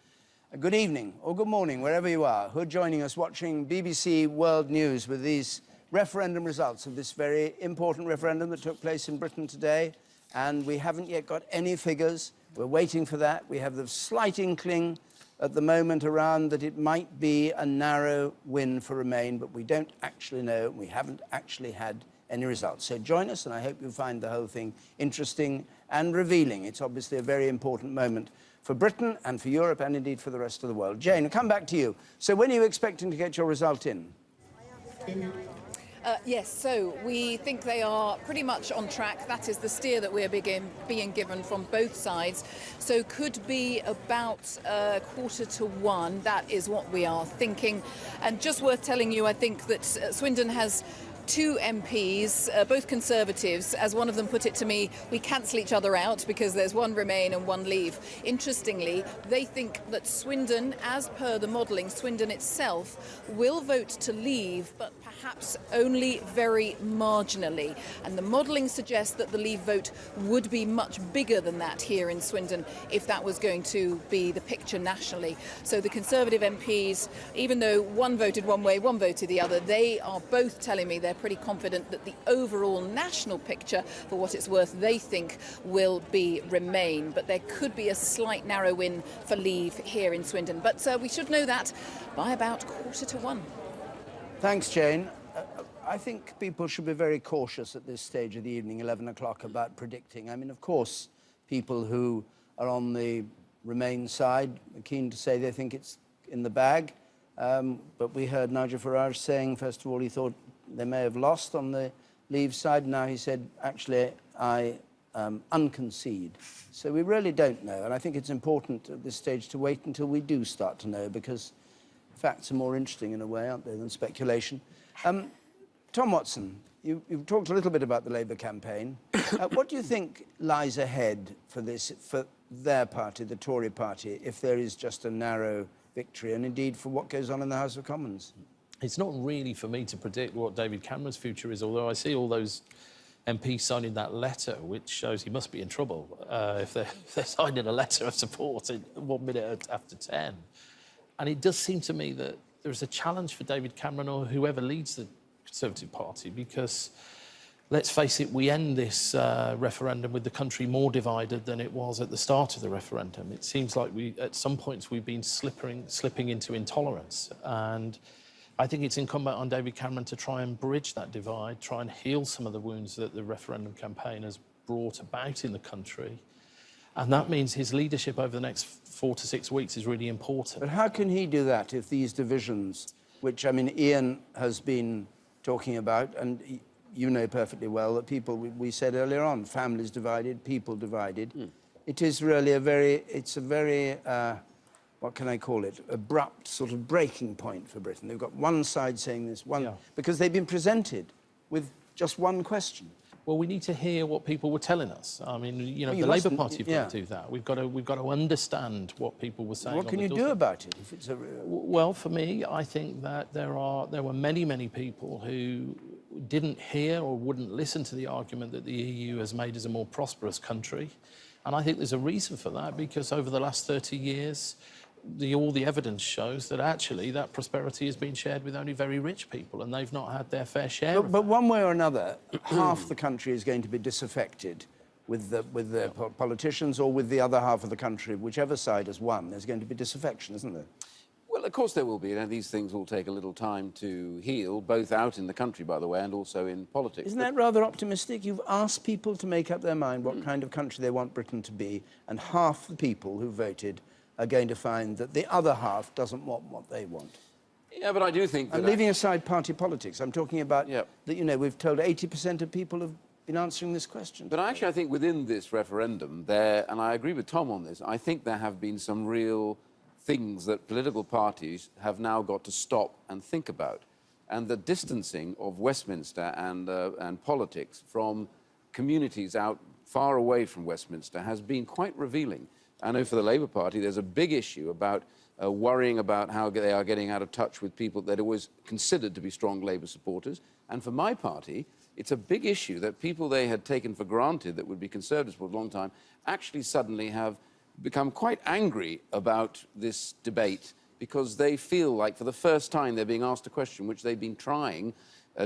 Speaker 1: Good evening or good morning, wherever you are, who are joining us watching BBC World News with these referendum results of this very important referendum that took place in Britain today. And we haven't yet got any figures. We're waiting for that. We have the slight inkling at the moment around that it might be a narrow win for Remain, but we don't actually know. We haven't actually had any results. So join us, and I hope you find the whole thing interesting and revealing. It's obviously a very important moment for Britain and for Europe and indeed for the rest of the world. Jane, I'll come back to you. So when are you expecting to get your result in?
Speaker 21: Yes, so we think they are pretty much on track. That is the steer that we're being given from both sides. So could be about 1:45. That is what we are thinking. And just worth telling you, I think that Swindon has 2 MPs, both Conservatives. As one of them put it to me, we cancel each other out because there's one Remain and one Leave. Interestingly, they think that Swindon, as per the modelling, Swindon itself will vote to Leave, but perhaps only very marginally. And the modelling suggests that the Leave vote would be much bigger than that here in Swindon if that was going to be the picture nationally. So the Conservative MPs, even though one voted one way, one voted the other, they are both telling me they're pretty confident that the overall national picture, for what it's worth, they think will be Remain. But there could be a slight narrow win for Leave here in Swindon. But we should know that by about 1:45.
Speaker 1: Thanks, Jane. I think people should be very cautious at this stage of the evening, 11 o'clock, about predicting. I mean, of course, people who are on the Remain side are keen to say they think it's in the bag. But we heard Nigel Farage saying, first of all, he thought they may have lost on the Leave side. Now he said, actually, I unconcede. So we really don't know. And I think it's important at this stage to wait until we do start to know, because facts are more interesting in a way, aren't they, than speculation. Tom Watson, you've talked a little bit about the Labour campaign. What do you think lies ahead for their party, the Tory party, if there is just a narrow victory, and indeed for what goes on in the House of Commons?
Speaker 18: It's not really for me to predict what David Cameron's future is, although I see all those MPs signing that letter, which shows he must be in trouble if they're signing a letter of support in 1 minute after 10. And it does seem to me that there's a challenge for David Cameron or whoever leads the Conservative Party, because, let's face it, we end this referendum with the country more divided than it was at the start of the referendum. It seems like at some points we've been slipping into intolerance. And I think it's incumbent on David Cameron to try and bridge that divide, try and heal some of the wounds that the referendum campaign has brought about in the country. And that means his leadership over the next 4 to 6 weeks is really important.
Speaker 1: But how can he do that if these divisions, which, I mean, Ian has been talking about, and you know perfectly well that people, we said earlier on, families divided, people divided. It is really a very, what can I call it, abrupt sort of breaking point for Britain. They've got one side saying this, because they've been presented with just one question.
Speaker 18: Well, we need to hear what people were telling us. I mean, you know, the Labour Party have got to do that. We've got to understand what people were saying.
Speaker 1: What can you do about it if it's a...
Speaker 18: Well, for me, I think that there were many people who didn't hear or wouldn't listen to the argument that the EU has made as a more prosperous country. And I think there's a reason for that, because over the last 30 years, all the evidence shows that actually that prosperity has been shared with only very rich people, and they've not had their fair share.
Speaker 1: But one way or another, half the country is going to be disaffected with the politicians, or with the other half of the country, whichever side has won. There's going to be disaffection, isn't there?
Speaker 8: Well, of course there will be. You know, these things will take a little time to heal, both out in the country, by the way, and also in politics.
Speaker 1: Isn't that rather optimistic? You've asked people to make up their mind what kind of country they want Britain to be, and half the people who voted are going to find that the other half doesn't want what they want.
Speaker 8: Yeah, but I do think that...
Speaker 1: I'm leaving aside party politics. I'm talking about that, you know, we've told 80% of people been answering this question.
Speaker 8: But actually, I think within this referendum, and I agree with Tom on this, I think there have been some real things that political parties have now got to stop and think about. And the distancing of Westminster and politics from communities out far away from Westminster has been quite revealing. I know for the Labour Party, there's a big issue about worrying about how they are getting out of touch with people that are always considered to be strong Labour supporters. And for my party, it's a big issue that people they had taken for granted that would be Conservatives for a long time actually suddenly have become quite angry about this debate because they feel like for the first time they're being asked a question which they've been trying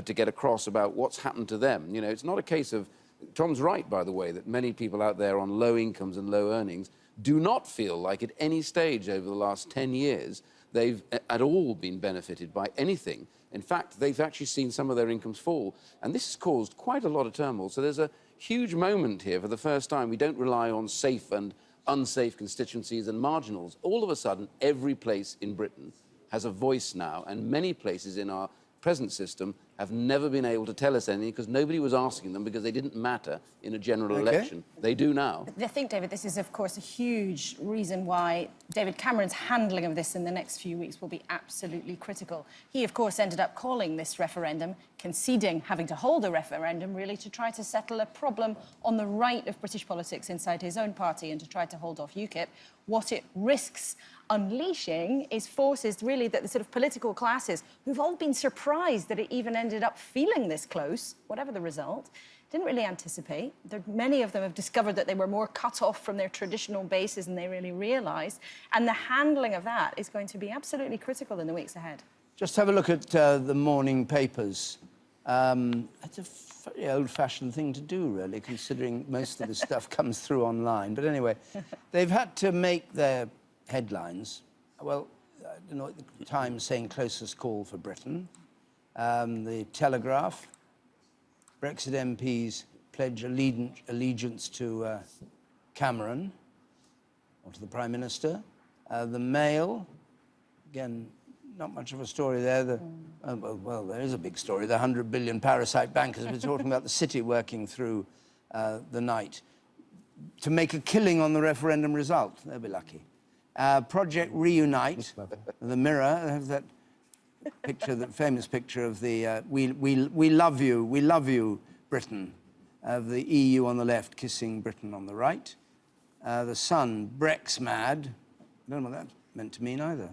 Speaker 8: to get across about what's happened to them. You know, it's not a case of... Tom's right, by the way, that many people out there on low incomes and low earnings do not feel like at any stage over the last 10 years they've at all been benefited by anything. In fact, they've actually seen some of their incomes fall. And this has caused quite a lot of turmoil. So there's a huge moment here for the first time. We don't rely on safe and unsafe constituencies and marginals. All of a sudden, every place in Britain has a voice now, and many places in our present system have never been able to tell us anything because nobody was asking them because they didn't matter in a general election. They do now.
Speaker 5: I think, David, this is, of course, a huge reason why David Cameron's handling of this in the next few weeks will be absolutely critical. He, of course, ended up calling this referendum, conceding having to hold a referendum, really, to try to settle a problem on the right of British politics inside his own party and to try to hold off UKIP. What it risks unleashing is forces, really, that the sort of political classes, who've all been surprised that it even ended up feeling this close, whatever the result, didn't really anticipate. Many of them have discovered that they were more cut off from their traditional bases than they really realised. And the handling of that is going to be absolutely critical in the weeks ahead.
Speaker 1: Just have a look at the morning papers. It's a very old-fashioned thing to do, really, considering most of the stuff comes through online. But anyway, they've had to make their headlines. Well, I don't know what the Times saying closest call for Britain. The Telegraph, Brexit MPs pledge allegiance to Cameron or to the Prime Minister. The Mail, again, not much of a story there. Well, there is a big story. The 100 billion parasite bankers have been talking about the city working through the night to make a killing on the referendum result. They'll be lucky. Project Reunite, the Mirror, have that picture, that famous picture of the we love you, Britain, of the EU on the left kissing Britain on the right. The Sun, Brex mad. I don't know what that meant to mean either.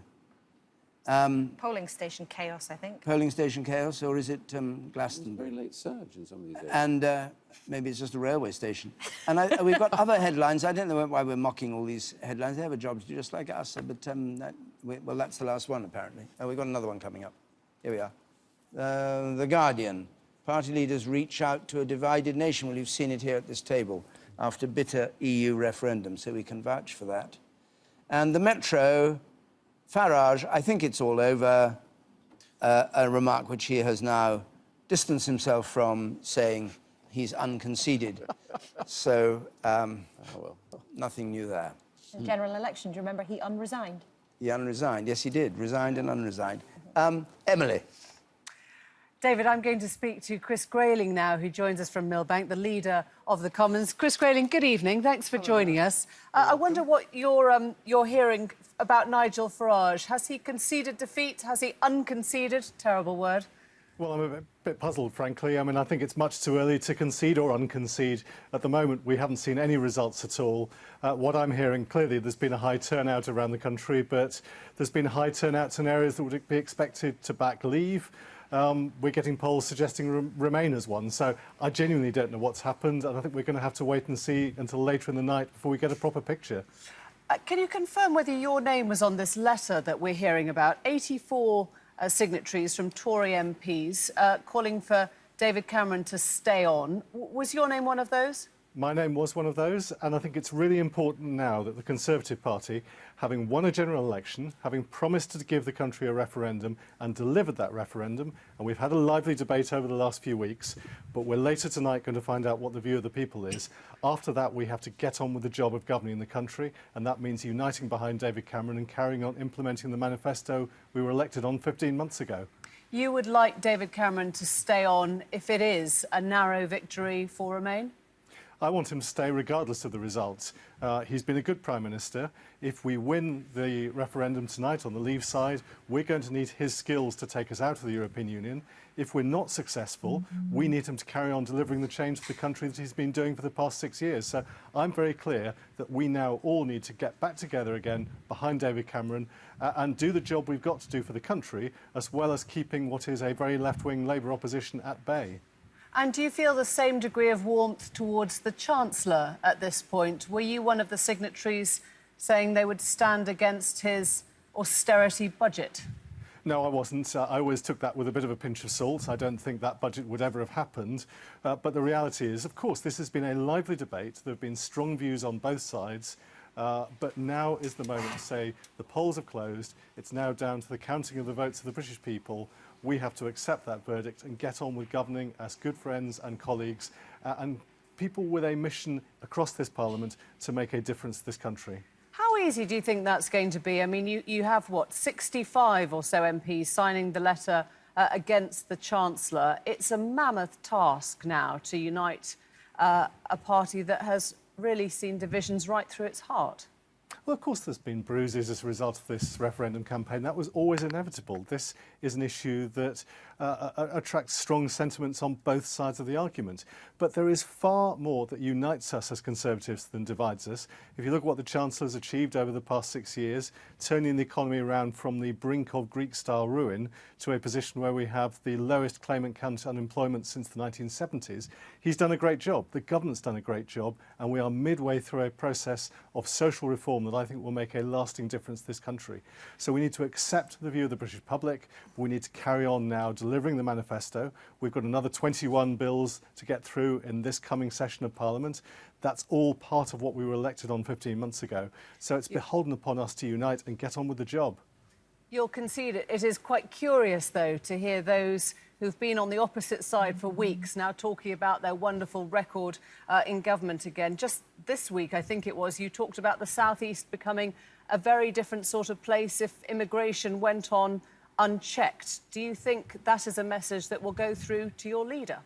Speaker 5: Polling station chaos, I think.
Speaker 1: Polling station chaos, or is it Glastonbury?
Speaker 8: It's a very late surge in some of these days.
Speaker 1: And maybe it's just a railway station. And we've got other headlines. I don't know why we're mocking all these headlines. They have a job to do just like us. But, well, that's the last one, apparently. Oh, we've got another one coming up. Here we are. The Guardian. Party leaders reach out to a divided nation. Well, you've seen it here at this table after bitter EU referendum, so we can vouch for that. And the Metro... Farage, I think it's all over, a remark which he has now distanced himself from, saying he's unconceded. So, nothing new there.
Speaker 5: In general election, do you remember he unresigned?
Speaker 1: He unresigned, yes, he did. Resigned and unresigned. Emily.
Speaker 4: David, I'm going to speak to Chris Grayling now, who joins us from Millbank, the leader of the Commons. Chris Grayling, good evening. Thanks for joining us. I wonder what you're hearing about Nigel Farage. Has he conceded defeat? Has he unconceded? Terrible word.
Speaker 6: Well, I'm a bit puzzled, frankly. I mean, I think it's much too early to concede or unconcede. At the moment, we haven't seen any results at all. What I'm hearing, clearly, there's been a high turnout around the country, but there's been high turnouts in areas that would be expected to back Leave. We're getting polls suggesting Remain as one. So I genuinely don't know what's happened, and I think we're going to have to wait and see until later in the night before we get a proper picture.
Speaker 4: Can you confirm whether your name was on this letter that we're hearing about? 84 signatories from Tory MPs calling for David Cameron to stay on. Was your name one of those?
Speaker 6: My name was one of those, and I think it's really important now that the Conservative Party, having won a general election, having promised to give the country a referendum and delivered that referendum, and we've had a lively debate over the last few weeks, but we're later tonight going to find out what the view of the people is. After that, we have to get on with the job of governing the country, and that means uniting behind David Cameron and carrying on implementing the manifesto we were elected on 15 months ago.
Speaker 4: You would like David Cameron to stay on if it is a narrow victory for Remain?
Speaker 6: I want him to stay regardless of the results. He's been a good Prime Minister. If we win the referendum tonight on the Leave side, we're going to need his skills to take us out of the European Union. If we're not successful, we need him to carry on delivering the change to the country that he's been doing for the past 6 years. So I'm very clear that we now all need to get back together again behind David Cameron and do the job we've got to do for the country, as well as keeping what is a very left-wing Labour opposition at bay.
Speaker 4: And do you feel the same degree of warmth towards the Chancellor at this point? Were you one of the signatories saying they would stand against his austerity budget?
Speaker 6: No, I wasn't. I always took that with a bit of a pinch of salt. I don't think that budget would ever have happened. But the reality is, of course, this has been a lively debate. There have been strong views on both sides. But now is the moment to say the polls have closed. It's now down to the counting of the votes of the British people. We have to accept that verdict and get on with governing as good friends and colleagues and people with a mission across this Parliament to make a difference to this country.
Speaker 4: How easy do you think that's going to be? I mean, you have, what, 65 or so MPs signing the letter against the Chancellor. It's a mammoth task now to unite a party that has really seen divisions right through its heart.
Speaker 6: Well, of course, there's been bruises as a result of this referendum campaign. That was always inevitable. This is an issue that attracts strong sentiments on both sides of the argument. But there is far more that unites us as Conservatives than divides us. If you look at what the Chancellor has achieved over the past 6 years, turning the economy around from the brink of Greek-style ruin to a position where we have the lowest claimant count unemployment since the 1970s, he's done a great job. The government's done a great job, and we are midway through a process of social reform that I think will make a lasting difference to this country. So we need to accept the view of the British public. We need to carry on now delivering the manifesto. We've got another 21 bills to get through in this coming session of Parliament. That's all part of what we were elected on 15 months ago. So it's beholden upon us to unite and get on with the job.
Speaker 4: You'll concede it is quite curious, though, to hear those who've been on the opposite side for weeks now talking about their wonderful record in government again. Just this week, I think it was, you talked about the South East becoming a very different sort of place if immigration went on unchecked. Do you think that is a message that will go through to your leader?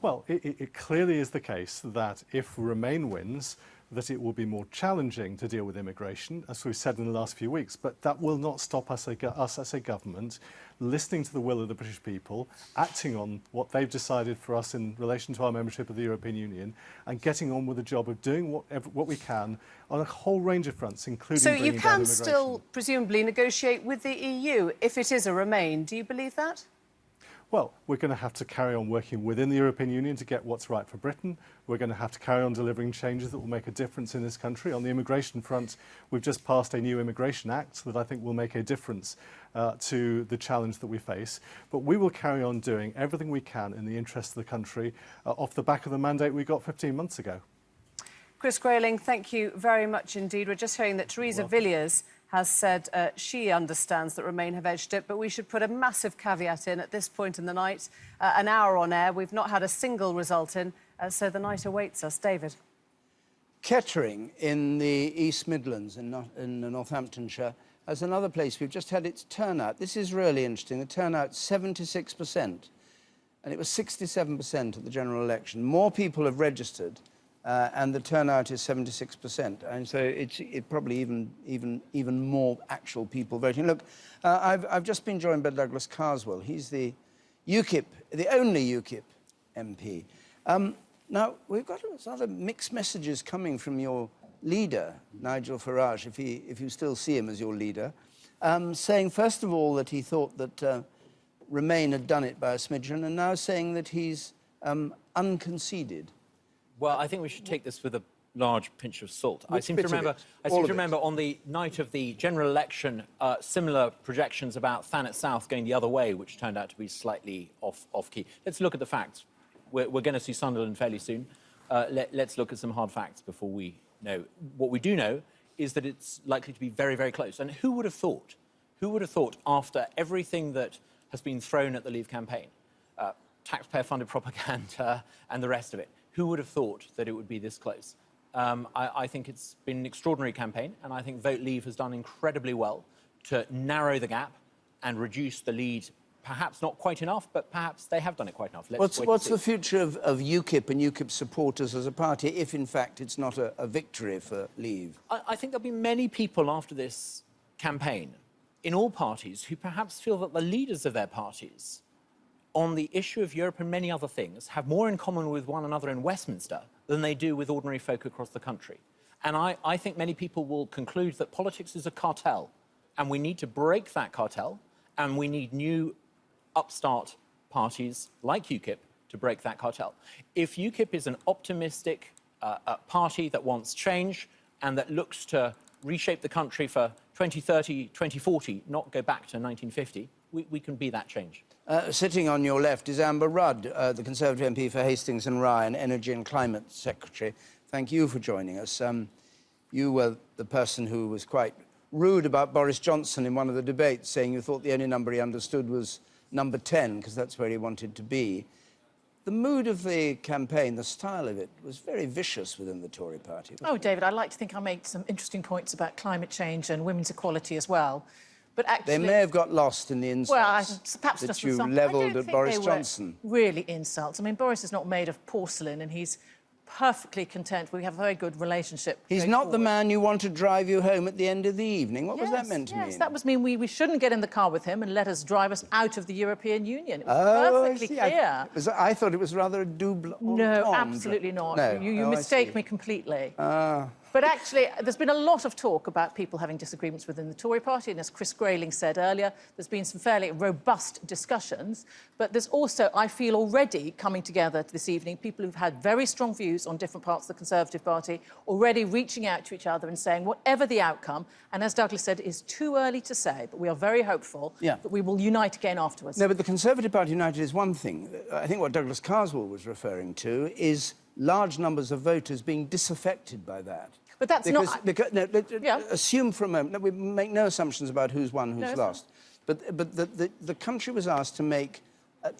Speaker 6: Well, it clearly is the case that if Remain wins, that it will be more challenging to deal with immigration, as we've said in the last few weeks. But that will not stop us as a government listening to the will of the British people, acting on what they've decided for us in relation to our membership of the European Union, and getting on with the job of doing what we can on a whole range of fronts, including
Speaker 4: so
Speaker 6: bringing
Speaker 4: you
Speaker 6: down
Speaker 4: can
Speaker 6: immigration.
Speaker 4: still presumably negotiate with the EU if it is a Remain. Do you believe that?
Speaker 6: Well, we're going to have to carry on working within the European Union to get what's right for Britain. We're going to have to carry on delivering changes that will make a difference in this country. On the immigration front, we've just passed a new Immigration Act that I think will make a difference to the challenge that we face. But we will carry on doing everything we can in the interest of the country off the back of the mandate we got 15 months ago.
Speaker 4: Chris Grayling, thank you very much indeed. We're just hearing that Theresa Villiers has said she understands that Remain have edged it, but we should put a massive caveat in at this point in the night. An hour on air, we've not had a single result in, so the night awaits us. David.
Speaker 1: Kettering in the East Midlands in Northamptonshire as another place we've just had its turnout. This is really interesting. The turnout's 76%, and it was 67% at the general election. More people have registered, and the turnout is 76%, and so it's probably even more actual people voting. Look, I've just been joined by Douglas Carswell. He's the UKIP, the only UKIP MP. Now we've got other mixed messages coming from your leader, Nigel Farage, if you still see him as your leader, saying first of all that he thought that Remain had done it by a smidgen, and now saying that he's unconceded.
Speaker 7: Well, I think we should take this with a large pinch of salt. I seem to remember on the night of the general election, similar projections about Thanet South going the other way, which turned out to be slightly off-key. Let's look at the facts. We're going to see Sunderland fairly soon. Let's look at some hard facts before we know. What we do know is that it's likely to be very, very close. And who would have thought? Who would have thought, after everything that has been thrown at the Leave campaign, taxpayer-funded propaganda and the rest of it, who would have thought that it would be this close? I think it's been an extraordinary campaign, and I think Vote Leave has done incredibly well to narrow the gap and reduce the lead perhaps not quite enough, but perhaps they have done it quite enough. Let's
Speaker 1: What's the future of UKIP and UKIP supporters as a party if, in fact, it's not a victory for Leave?
Speaker 7: I think there'll be many people after this campaign in all parties who perhaps feel that the leaders of their parties on the issue of Europe and many other things have more in common with one another in Westminster than they do with ordinary folk across the country. And I think many people will conclude that politics is a cartel, and we need to break that cartel, and we need new upstart parties like UKIP to break that cartel. If UKIP is an optimistic party that wants change and that looks to reshape the country for 2030, 2040, not go back to 1950, we can be that change.
Speaker 1: Sitting on your left is Amber Rudd, the Conservative MP for Hastings and Rye and Energy and Climate Secretary. Thank you for joining us. You were the person who was quite rude about Boris Johnson in one of the debates, saying you thought the only number he understood was number 10, because that's where he wanted to be. The mood of the campaign, the style of it, was very vicious within the Tory party.
Speaker 9: Oh, David, I'd like to think I made some interesting points about climate change and women's equality as well. But actually,
Speaker 1: they may have got lost in the insults
Speaker 9: perhaps
Speaker 1: that
Speaker 9: just
Speaker 1: you levelled at Boris Johnson.
Speaker 9: Really insults. I mean, Boris is not made of porcelain, and he's perfectly content. We have a very good relationship.
Speaker 1: He's not the man you want to drive you home at the end of the evening. What was that meant to mean?
Speaker 9: Yes, that was mean we shouldn't get in the car with him and let us drive us out of the European Union. It was perfectly clear.
Speaker 1: I thought it was rather a double entendre.
Speaker 9: No, absolutely not.
Speaker 1: No.
Speaker 9: You mistake me completely. But actually, there's been a lot of talk about people having disagreements within the Tory party, and as Chris Grayling said earlier, there's been some fairly robust discussions. But there's also, I feel already coming together this evening, people who've had very strong views on different parts of the Conservative Party, already reaching out to each other and saying, whatever the outcome, and as Douglas said, it is too early to say, but we are very hopeful that we will unite again afterwards.
Speaker 1: No, but the Conservative Party united is one thing. I think what Douglas Carswell was referring to is large numbers of voters being disaffected by that.
Speaker 9: But that's
Speaker 1: assume for a moment, no, we make no assumptions about who's won, who's lost. But the country was asked to make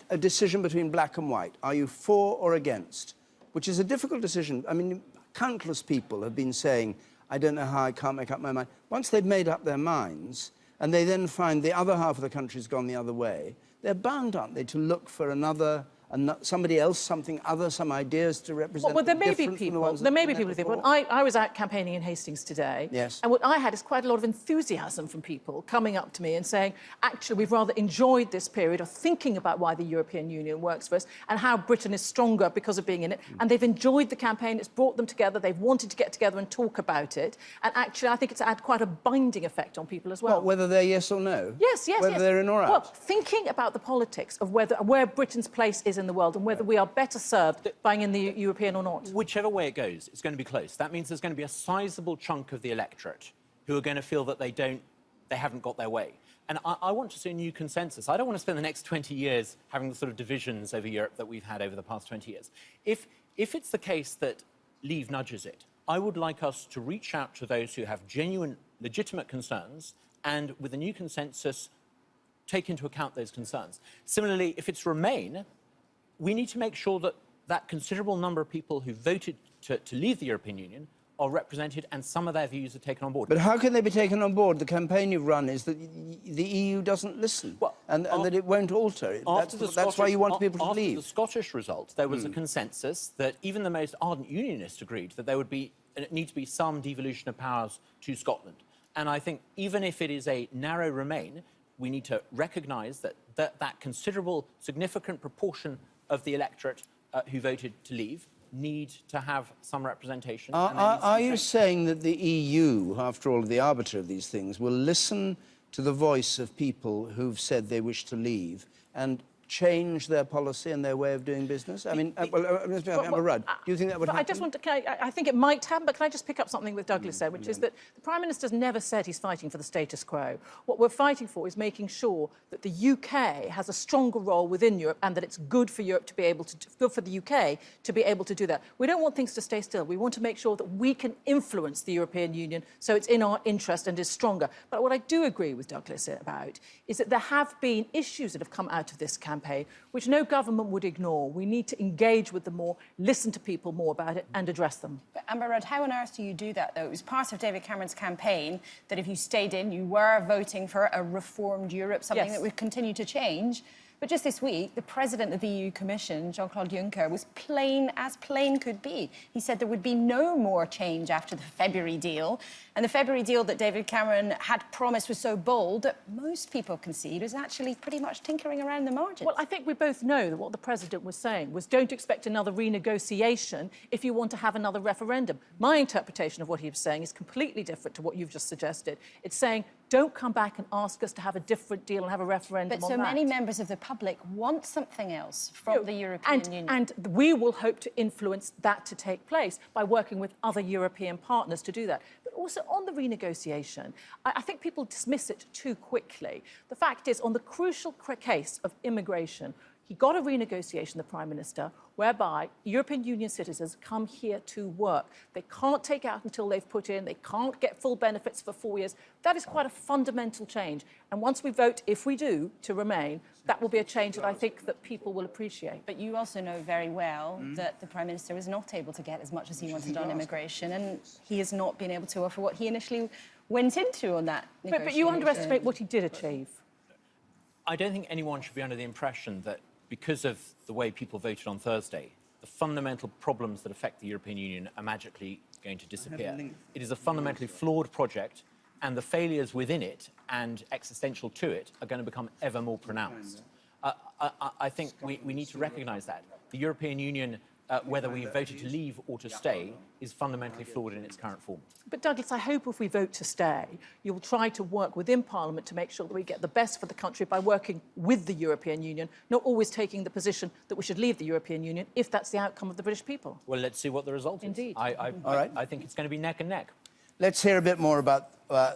Speaker 1: a decision between black and white. Are you for or against? Which is a difficult decision. I mean, countless people have been saying, I don't know how, I can't make up my mind. Once they've made up their minds, and they then find the other half of the country's gone the other way, they're bound, aren't they, to look for another... and somebody else, something other, some ideas to represent.
Speaker 9: Well, there may be people. There may be people who think. Well, I was out campaigning in Hastings today, and what I had is quite a lot of enthusiasm from people coming up to me and saying, actually, we've rather enjoyed this period of thinking about why the European Union works for us and how Britain is stronger because of being in it. And they've enjoyed the campaign. It's brought them together. They've wanted to get together and talk about it. And actually, I think it's had quite a binding effect on people as well.
Speaker 1: What, whether they're yes or no?
Speaker 9: Yes.
Speaker 1: Whether they're in or out?
Speaker 9: Well, thinking about the politics of where Britain's place is in the world and whether we are better served buying in the European or not.
Speaker 7: Whichever way it goes, it's going to be close. That means there's going to be a sizable chunk of the electorate who are going to feel that they haven't got their way. And I want to see a new consensus. I don't want to spend the next 20 years having the sort of divisions over Europe that we've had over the past 20 years. If it's the case that Leave nudges it, I would like us to reach out to those who have genuine, legitimate concerns and, with a new consensus, take into account those concerns. Similarly, if it's Remain, we need to make sure that that considerable number of people who voted to leave the European Union are represented and some of their views are taken on board.
Speaker 1: But how can they be taken on board? The campaign you've run is that the EU doesn't listen and that it won't alter. That's why you want people to leave.
Speaker 7: After the Scottish result, there was a consensus that even the most ardent unionists agreed that there would need to be some devolution of powers to Scotland. And I think even if it is a narrow Remain, we need to recognise that considerable, significant proportion of the electorate who voted to leave need to have some representation.
Speaker 1: Are you saying that the EU, after all, the arbiter of these things, will listen to the voice of people who've said they wish to leave and change their policy and their way of doing business? I mean, Rudd, do you think that would happen?
Speaker 9: I just want to... I think it might happen, but can I just pick up something that Douglas said, which is that the Prime Minister's never said he's fighting for the status quo. What we're fighting for is making sure that the UK has a stronger role within Europe and that it's good for Europe to be able to... good for the UK to be able to do that. We don't want things to stay still. We want to make sure that we can influence the European Union so it's in our interest and is stronger. But what I do agree with Douglas about is that there have been issues that have come out of this campaign campaign, which no government would ignore. We need to engage with them more, listen to people more about it and address them.
Speaker 5: But Amber Rudd, how on earth do you do that, though? It was part of David Cameron's campaign that if you stayed in, you were voting for a reformed Europe, something that would continue to change. But just this week, the president of the EU Commission, Jean-Claude Juncker, was plain as plain could be. He said there would be no more change after the February deal. And the February deal that David Cameron had promised was so bold that most people concede is actually pretty much tinkering around the margins.
Speaker 9: Well, I think we both know that what the president was saying was don't expect another renegotiation if you want to have another referendum. My interpretation of what he was saying is completely different to what you've just suggested. It's saying don't come back and ask us to have a different deal and have a referendum
Speaker 5: But so many members of the public want something else from the European Union.
Speaker 9: And we will hope to influence that to take place by working with other European partners to do that. But also on the renegotiation, I think people dismiss it too quickly. The fact is, on the crucial case of immigration, he got a renegotiation, the Prime Minister, whereby European Union citizens come here to work. They can't take out until they've put in, they can't get full benefits for 4 years. That is quite a fundamental change. And once we vote, if we do, to remain, that will be a change that I think that people will appreciate.
Speaker 5: But you also know very well that the Prime Minister was not able to get as much as he wanted on immigration, and he has not been able to offer what he initially went into on that negotiation.
Speaker 9: But you underestimate what he did achieve.
Speaker 7: I don't think anyone should be under the impression that because of the way people voted on Thursday, the fundamental problems that affect the European Union are magically going to disappear. It is a fundamentally flawed project, and the failures within it and existential to it are going to become ever more pronounced. I think we need to recognise that. The European Union, whether we voted to leave or to stay, is fundamentally flawed in its current form.
Speaker 9: But Douglas, I hope if we vote to stay, you'll try to work within Parliament to make sure that we get the best for the country by working with the European Union, not always taking the position that we should leave the European Union if that's the outcome of the British people.
Speaker 7: Well, let's see what the result is.
Speaker 9: Indeed.
Speaker 7: I think it's going to be neck and neck.
Speaker 1: Let's hear a bit more about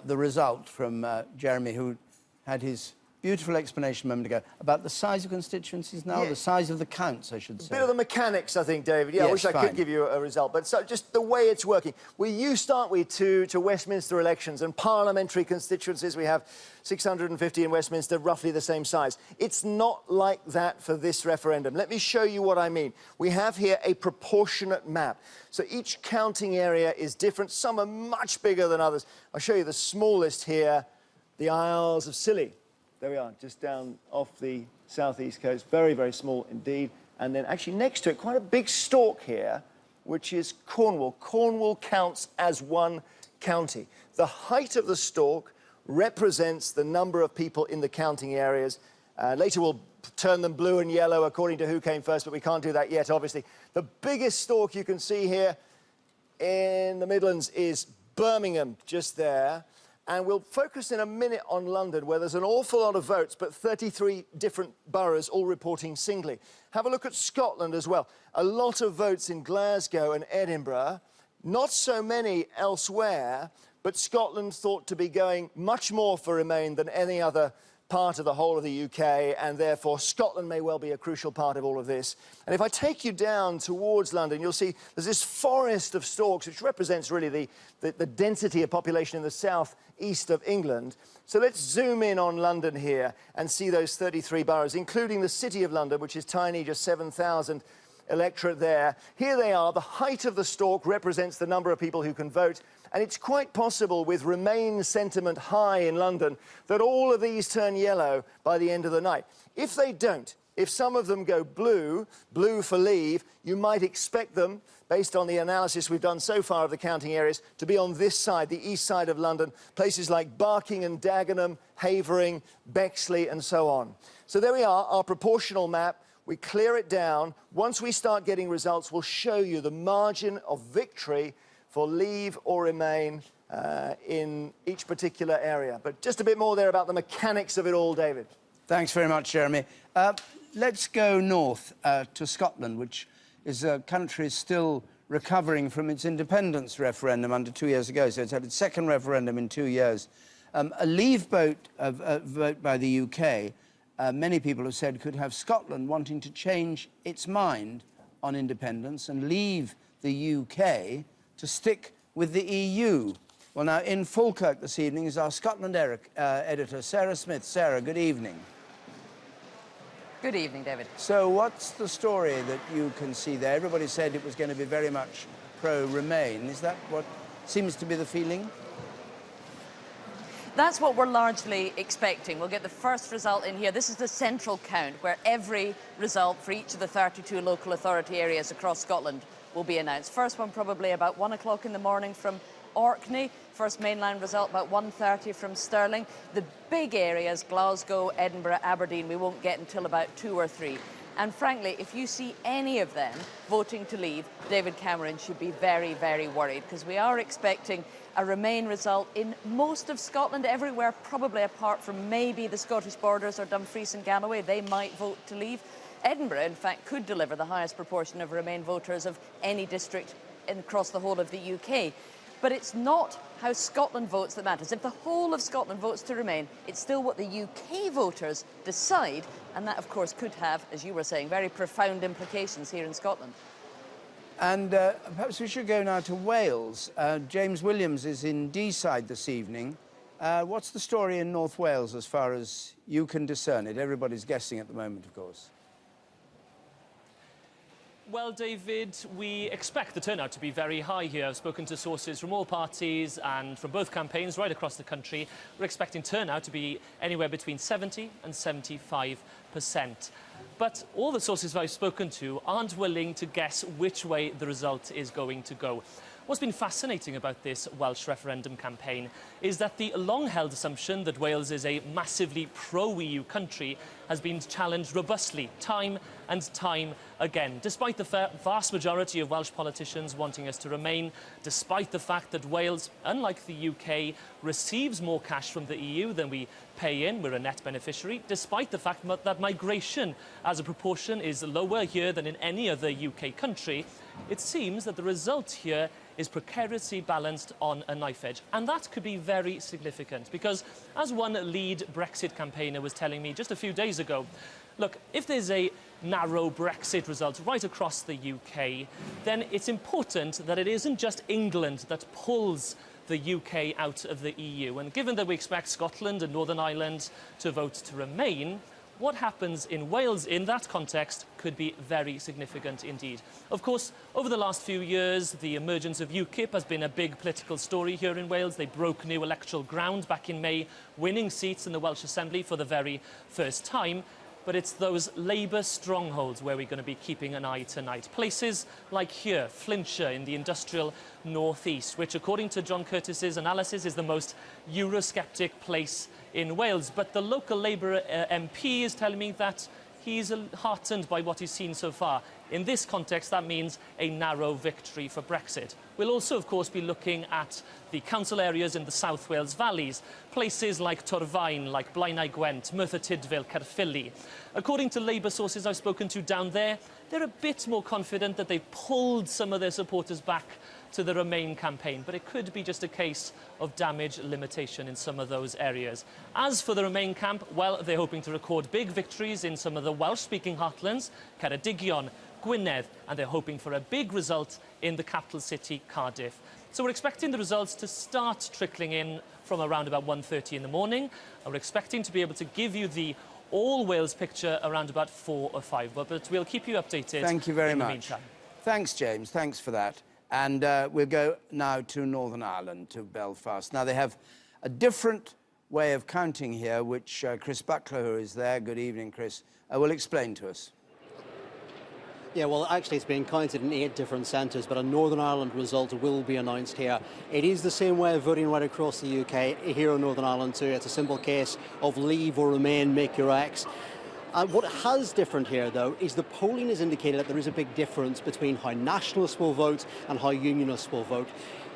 Speaker 1: the result from Jeremy, who had his beautiful explanation a moment ago about the size of constituencies now, the size of the counts, I should say.
Speaker 2: A bit of the mechanics, I think, David. Yeah, I wish I could give you a result. But so just the way it's working. We're used, aren't we, to Westminster elections and parliamentary constituencies. We have 650 in Westminster, roughly the same size. It's not like that for this referendum. Let me show you what I mean. We have here a proportionate map. So each counting area is different. Some are much bigger than others. I'll show you the smallest here, the Isles of Scilly. There we are, just down off the southeast coast. Very, very small indeed. And then actually next to it, quite a big stalk here, which is Cornwall. Cornwall counts as one county. The height of the stalk represents the number of people in the counting areas. Later we'll turn them blue and yellow according to who came first, but we can't do that yet, obviously. The biggest stalk you can see here in the Midlands is Birmingham, just there. And we'll focus in a minute on London, where there's an awful lot of votes, but 33 different boroughs all reporting singly. Have a look at Scotland as well. A lot of votes in Glasgow and Edinburgh, not so many elsewhere, but Scotland thought to be going much more for Remain than any other part of the whole of the UK, and therefore Scotland may well be a crucial part of all of this. And if I take you down towards London, you'll see there's this forest of stalks, which represents really the density of population in the south east of England. So let's zoom in on London here and see those 33 boroughs, including the City of London, which is tiny, just 7,000 electorate there. Here they are. The height of the stalk represents the number of people who can vote. And it's quite possible, with Remain sentiment high in London, that all of these turn yellow by the end of the night. If they don't, if some of them go blue, blue for leave, you might expect them, based on the analysis we've done so far of the counting areas, to be on this side, the east side of London, places like Barking and Dagenham, Havering, Bexley, and so on. So there we are, our proportional map. We clear it down. Once we start getting results, we'll show you the margin of victory for Leave or Remain in each particular area. But just a bit more there about the mechanics of it all, David.
Speaker 1: Thanks very much, Jeremy. Let's go north to Scotland, which is a country still recovering from its independence referendum under 2 years ago. So it's had its second referendum in 2 years. A Leave vote by the UK, many people have said, could have Scotland wanting to change its mind on independence and leave the UK to stick with the EU. Well, now, in Falkirk this evening is our Scotland editor, Sarah Smith. Sarah, good evening.
Speaker 3: Good evening, David.
Speaker 1: So what's the story that you can see there? Everybody said it was going to be very much pro-Remain. Is that what seems to be the feeling?
Speaker 3: That's what we're largely expecting. We'll get the first result in here. This is the central count, where every result for each of the 32 local authority areas across Scotland will be announced. First one probably about 1 o'clock in the morning from Orkney. First mainline result about 1:30 from Stirling. The big areas, Glasgow, Edinburgh, Aberdeen, we won't get until about 2 or 3. And frankly, if you see any of them voting to leave, David Cameron should be very, very worried, because we are expecting a Remain result in most of Scotland, everywhere, probably apart from maybe the Scottish Borders or Dumfries and Galloway. They might vote to leave. Edinburgh, in fact, could deliver the highest proportion of Remain voters of any district across the whole of the UK. But it's not how Scotland votes that matters. If the whole of Scotland votes to Remain, it's still what the UK voters decide, and that, of course, could have, as you were saying, very profound implications here in Scotland.
Speaker 1: And perhaps we should go now to Wales. James Williams is in Deeside this evening. What's the story in North Wales as far as you can discern it? Everybody's guessing at the moment, of course.
Speaker 22: Well, David, we expect the turnout to be very high here. I've spoken to sources from all parties and from both campaigns right across the country. We're expecting turnout to be anywhere between 70 and 75%. But all the sources I've spoken to aren't willing to guess which way the result is going to go. What's been fascinating about this Welsh referendum campaign is that the long-held assumption that Wales is a massively pro-EU country has been challenged robustly, time and time again. Despite the vast majority of Welsh politicians wanting us to remain, despite the fact that Wales, unlike the UK, receives more cash from the EU than we pay in, we're a net beneficiary, despite the fact that migration as a proportion is lower here than in any other UK country, it seems that the result here is precariously balanced on a knife edge. And that could be very significant because, as one lead Brexit campaigner was telling me just a few days ago, look, if there's a narrow Brexit result right across the UK, then it's important that it isn't just England that pulls the UK out of the EU. And given that we expect Scotland and Northern Ireland to vote to remain, what happens in Wales in that context could be very significant indeed. Of course, over the last few years, the emergence of UKIP has been a big political story here in Wales. They broke new electoral ground back in May, winning seats in the Welsh Assembly for the very first time. But it's those Labour strongholds where we're going to be keeping an eye tonight. Places like here, Flintshire in the industrial northeast, which, according to John Curtis's analysis, is the most Eurosceptic place in Wales. But the local Labour MP is telling me that he's heartened by what he's seen so far. In this context, that means a narrow victory for Brexit. We'll also, of course, be looking at the council areas in the South Wales valleys, places like Torfaen, like Blaenau Gwent, Merthyr Tydfil, Caerphilly. According to Labour sources I've spoken to down there, they're a bit more confident that they've pulled some of their supporters back to the Remain campaign, but it could be just a case of damage limitation in some of those areas. As for the Remain camp, well, they're hoping to record big victories in some of the Welsh-speaking heartlands, Ceredigion, Gwynedd, and they're hoping for a big result in the capital city, Cardiff. So we're expecting the results to start trickling in from around about 1:30 in the morning, and we're expecting to be able to give you the all-Wales picture around about 4 or 5, but we'll keep you updated.
Speaker 1: Thank you very
Speaker 22: in the
Speaker 1: much.
Speaker 22: meantime.
Speaker 1: Thanks, James. Thanks for that. And we'll go now to Northern Ireland, to Belfast. Now, they have a different way of counting here, which Chris Buckler, who is there, good evening, Chris, will explain to us.
Speaker 23: Yeah, well, actually, it's being counted in 8 different centres, but a Northern Ireland result will be announced here. It is the same way of voting right across the UK, here in Northern Ireland too. It's a simple case of leave or remain, make your X. What has different here, though, is the polling has indicated that there is a big difference between how nationalists will vote and how unionists will vote.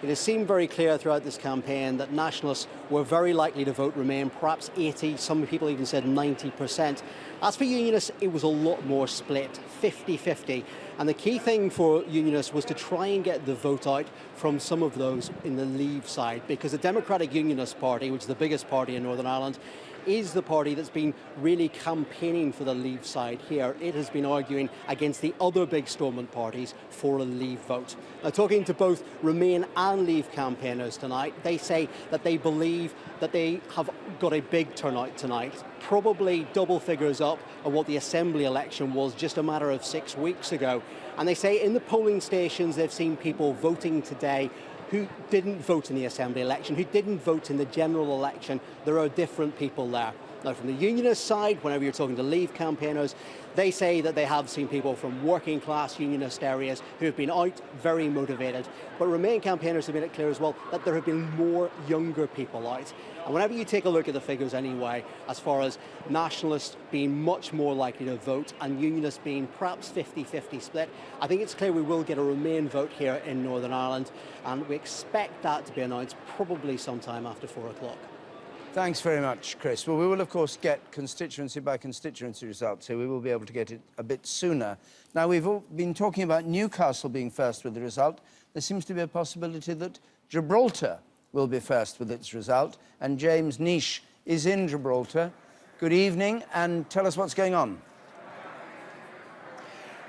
Speaker 23: It has seemed very clear throughout this campaign that nationalists were very likely to vote Remain, perhaps 80, some people even said 90%. As for unionists, it was a lot more split, 50-50. And the key thing for unionists was to try and get the vote out from some of those in the Leave side, because the Democratic Unionist Party, which is the biggest party in Northern Ireland, is the party that's been really campaigning for the Leave side here. It has been arguing against the other big Stormont parties for a Leave vote. Now, talking to both Remain and Leave campaigners tonight, they say that they believe that they have got a big turnout tonight, probably double figures up of what the Assembly election was just a matter of 6 weeks ago. And they say in the polling stations they've seen people voting today who didn't vote in the Assembly election, who didn't vote in the general election. There are different people there. Now, from the Unionist side, whenever you're talking to Leave campaigners, they say that they have seen people from working class Unionist areas who have been out very motivated. But Remain campaigners have made it clear as well that there have been more younger people out. And whenever you take a look at the figures anyway, as far as Nationalists being much more likely to vote and Unionists being perhaps 50-50 split, I think it's clear we will get a Remain vote here in Northern Ireland, and we expect that to be announced probably sometime after 4 o'clock.
Speaker 1: Thanks very much, Chris. Well, we will, of course, get constituency by constituency results, so we will be able to get it a bit sooner. Now, we've all been talking about Newcastle being first with the result. There seems to be a possibility that Gibraltar will be first with its result, and James Niche is in Gibraltar. Good evening, and tell us what's going on.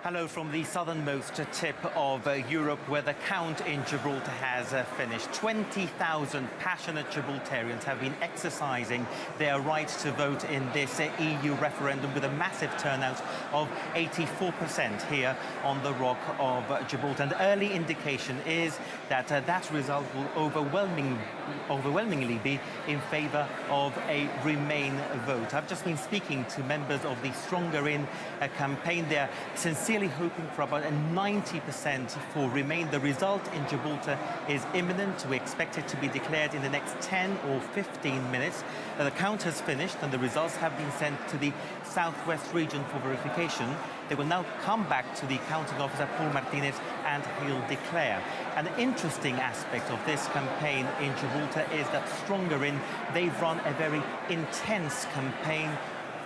Speaker 10: Hello from the southernmost tip of Europe, where the count in Gibraltar has finished. 20,000 passionate Gibraltarians have been exercising their right to vote in this EU referendum with a massive turnout of 84% here on the Rock of Gibraltar. And the early indication is that that result will overwhelmingly be in favour of a Remain vote. I've just been speaking to members of the Stronger In campaign. They're sincerely hoping for about a 90% for Remain. The result in Gibraltar is imminent. We expect it to be declared in the next 10 or 15 minutes. The count has finished and the results have been sent to the Southwest region for verification. They will now come back to the counting officer, Paul Martinez, and he'll declare. An interesting aspect of this campaign in Gibraltar is that Stronger In, they've run a very intense campaign.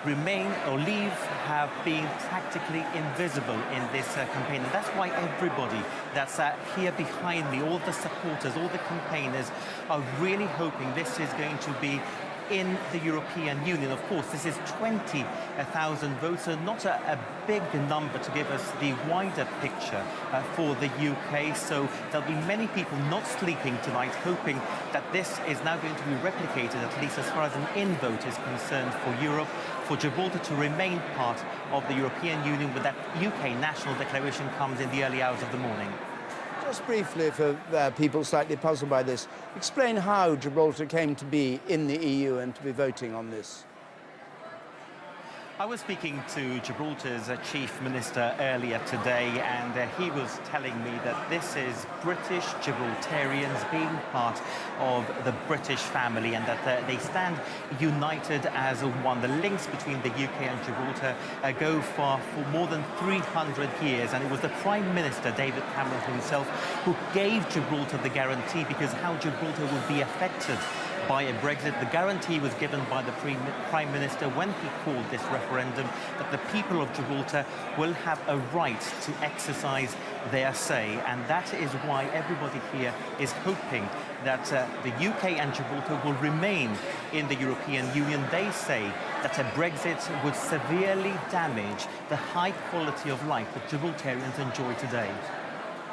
Speaker 10: Remain or Leave have been practically invisible in this campaign, and that's why everybody that's here behind me, all the supporters, all the campaigners, are really hoping this is going to be in the European Union. Of course, this is 20,000 votes, so not a big number to give us the wider picture for the UK. So there'll be many people not sleeping tonight, hoping that this is now going to be replicated, at least as far as an in vote is concerned, for Europe, for Gibraltar to remain part of the European Union when that UK national declaration comes in the early hours of the morning.
Speaker 1: Just briefly, for people slightly puzzled by this, explain how Gibraltar came to be in the EU and to be voting on this.
Speaker 10: I was speaking to Gibraltar's chief minister earlier today, and he was telling me that this is British Gibraltarians being part of the British family, and that they stand united as one. The links between the UK and Gibraltar go far for more than 300 years, and it was the Prime Minister, David Cameron himself, who gave Gibraltar the guarantee, because how Gibraltar would be affected by a Brexit. The guarantee was given by the Prime Minister when he called this referendum that the people of Gibraltar will have a right to exercise their say, and that is why everybody here is hoping that the UK and Gibraltar will remain in the European Union. They say that a Brexit would severely damage the high quality of life that Gibraltarians enjoy today.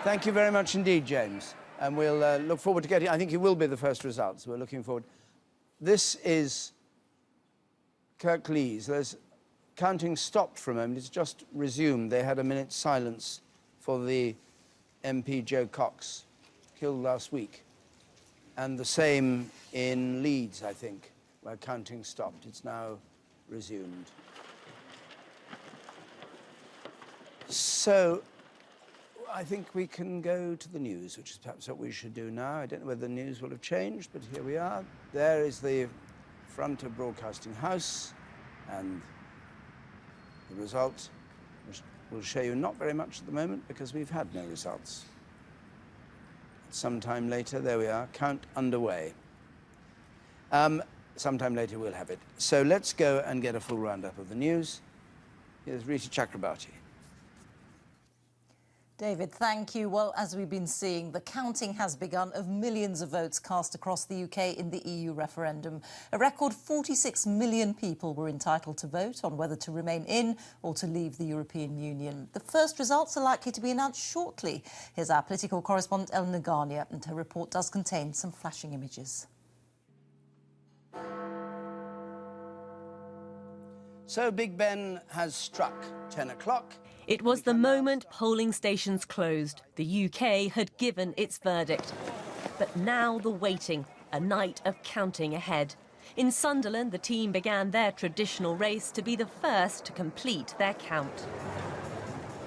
Speaker 1: Thank you very much indeed, James. And we'll look forward to getting, I think it will be the first results. We're looking forward. This is Kirklees. There's counting stopped for a moment. It's just resumed. They had a minute's silence for the MP Joe Cox, killed last week. And the same in Leeds, I think, where counting stopped. It's now resumed. So I think we can go to the news, which is perhaps what we should do now. I don't know whether the news will have changed, but here we are. There is the front of Broadcasting House, and the result, which will show you not very much at the moment because we've had no results. Sometime later, there we are, count underway. Sometime later we'll have it. So let's go and get a full roundup of the news. Here's Rita Chakrabarti.
Speaker 12: David, thank you. Well, as we've been seeing, the counting has begun of millions of votes cast across the UK in the EU referendum. A record 46 million people were entitled to vote on whether to remain in or to leave the European Union. The first results are likely to be announced shortly. Here's our political correspondent, Ellen Nagania, and her report does contain some flashing images.
Speaker 1: So Big Ben has struck 10 o'clock.
Speaker 11: It was the moment polling stations closed. The UK had given its verdict. But now the waiting, a night of counting ahead. In Sunderland, the team began their traditional race to be the first to complete their count.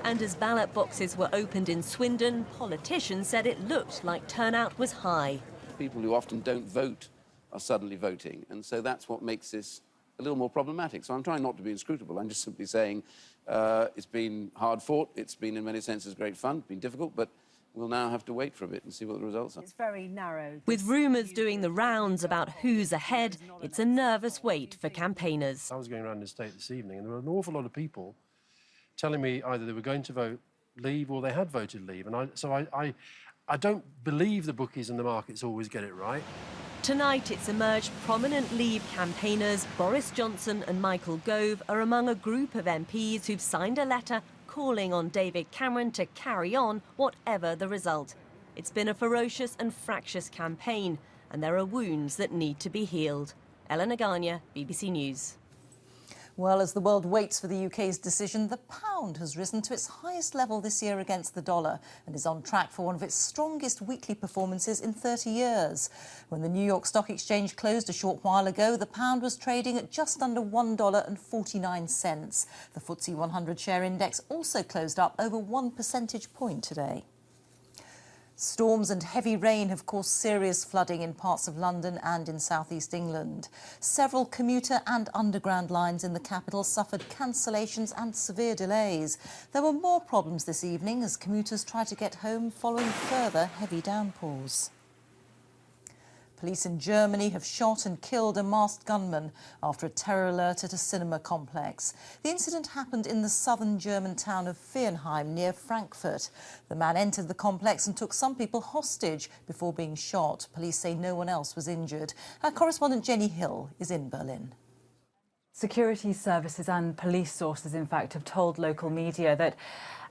Speaker 11: And as ballot boxes were opened in Swindon, politicians said it looked like turnout was high.
Speaker 8: People who often don't vote are suddenly voting, and so that's what makes this a little more problematic. So I'm trying not to be inscrutable. I'm just simply saying it's been hard fought. It's been, in many senses, great fun. It's been difficult, but we'll now have to wait for a bit and see what the results are.
Speaker 4: It's very narrow.
Speaker 11: With rumours doing the rounds about who's ahead, it's a nervous wait for campaigners.
Speaker 17: I was going around the state this evening, and there were an awful lot of people telling me either they were going to vote leave or they had voted leave. And I don't believe the bookies and the markets always get it right.
Speaker 11: Tonight, it's emerged prominent Leave campaigners Boris Johnson and Michael Gove are among a group of MPs who've signed a letter calling on David Cameron to carry on whatever the result. It's been a ferocious and fractious campaign, and there are wounds that need to be healed. Ellen Nagania, BBC News.
Speaker 12: Well, as the world waits for the UK's decision, the pound has risen to its highest level this year against the dollar and is on track for one of its strongest weekly performances in 30 years. When the New York Stock Exchange closed a short while ago, the pound was trading at just under $1.49. The FTSE 100 share index also closed up over 1 percentage point today. Storms and heavy rain have caused serious flooding in parts of London and in southeast England. Several commuter and underground lines in the capital suffered cancellations and severe delays. There were more problems this evening as commuters tried to get home following further heavy downpours. Police in Germany have shot and killed a masked gunman after a terror alert at a cinema complex. The incident happened in the southern German town of Viernheim near Frankfurt. The man entered the complex and took some people hostage before being shot. Police say no one else was injured. Our correspondent Jenny Hill is in Berlin.
Speaker 14: Security services and police sources, in fact, have told local media that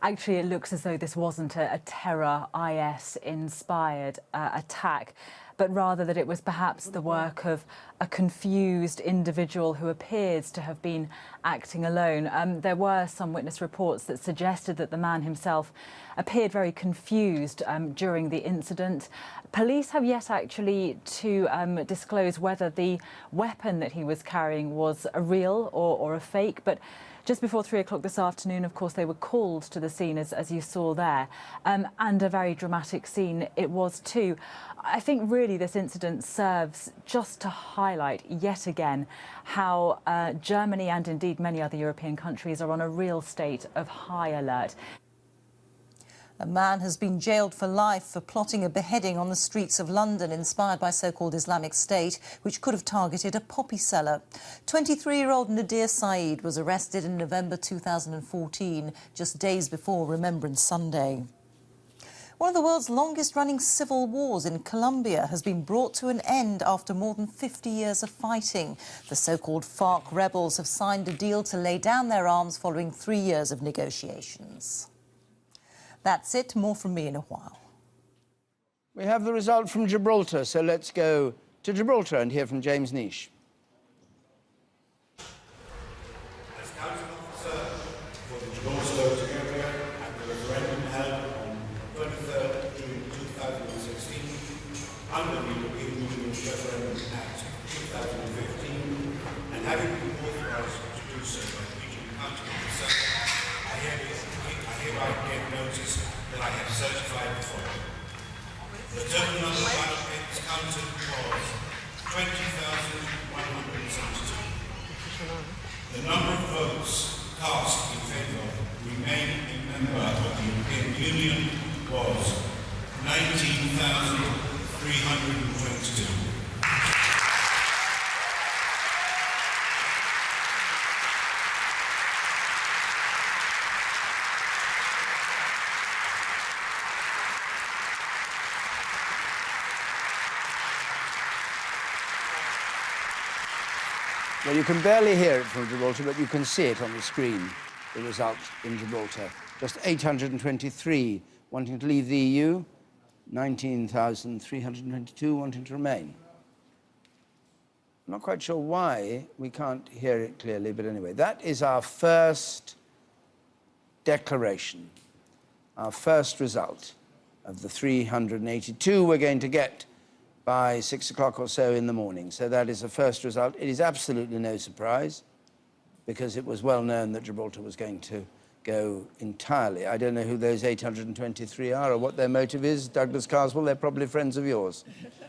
Speaker 14: actually it looks as though this wasn't a terror IS-inspired attack, but rather that it was perhaps the work of a confused individual who appears to have been acting alone. There were some witness reports that suggested that the man himself appeared very confused during the incident. Police have yet actually to disclose whether the weapon that he was carrying was a real or a fake, but just before 3 o'clock this afternoon, of course, they were called to the scene, as you saw there, and a very dramatic scene it was too. I think really this incident serves just to highlight yet again how Germany and indeed many other European countries are on a real state of high alert.
Speaker 12: A man has been jailed for life for plotting a beheading on the streets of London, inspired by so-called Islamic State, which could have targeted a poppy seller. 23-year-old Nadir Saeed was arrested in November 2014, just days before Remembrance Sunday. One of the world's longest-running civil wars in Colombia has been brought to an end after more than 50 years of fighting. The so-called FARC rebels have signed a deal to lay down their arms following 3 years of negotiations. That's it. More from me in a while.
Speaker 1: We have the result from Gibraltar, so let's go to Gibraltar and hear from James Nish.
Speaker 15: As Council Officer for the Gibraltar area at the referendum held on 23rd June 2016 under the European Union Referendum Act 2015, and having been authorised to do so by the Regional Council Officer, I hereby give notice that I have certified the following. The total number of ballot papers counted was 20,162. The number of votes cast in favour of remaining a member of the European Union was 19,322.
Speaker 1: Well, you can barely hear it from Gibraltar, but you can see it on the screen, the result in Gibraltar. Just 823 wanting to leave the EU, 19,322 wanting to remain. I'm not quite sure why we can't hear it clearly, but anyway, that is our first declaration, our first result of the 382 we're going to get by 6 o'clock or so in the morning. So that is a first result. It is absolutely no surprise, because it was well known that Gibraltar was going to go entirely. I don't know who those 823 are or what their motive is. Douglas Carswell, they're probably friends of yours.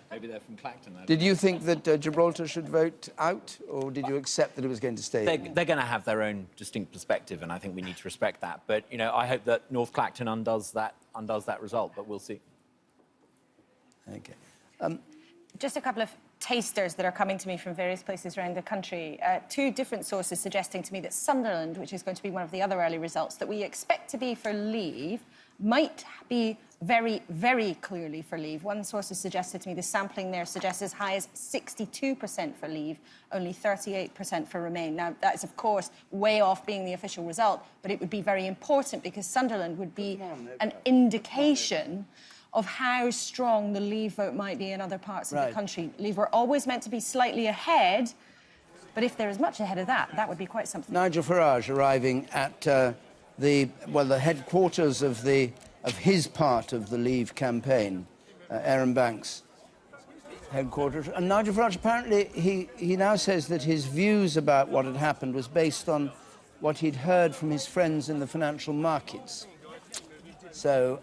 Speaker 7: Maybe they're from Clacton.
Speaker 1: Did you think that Gibraltar should vote out, or did you accept that it was going to stay?
Speaker 7: They're going to have their own distinct perspective, and I think we need to respect that. But, you know, I hope that North Clacton undoes that result, but we'll see.
Speaker 1: Okay.
Speaker 5: Just a couple of tasters that are coming to me from various places around the country. Two different sources suggesting to me that Sunderland, which is going to be one of the other early results that we expect to be for Leave, might be very, very clearly for Leave. One source has suggested to me the sampling there suggests as high as 62% for Leave, only 38% for Remain. Now, that is, of course, way off being the official result, but it would be very important because Sunderland would be an indication of how strong the Leave vote might be in other parts of the country. Leave were always meant to be slightly ahead, but if they're as much ahead of that, that would be quite something.
Speaker 1: Nigel Farage arriving at the headquarters of his part of the Leave campaign, Aaron Banks' headquarters. And Nigel Farage, apparently, he now says that his views about what had happened was based on what he'd heard from his friends in the financial markets. So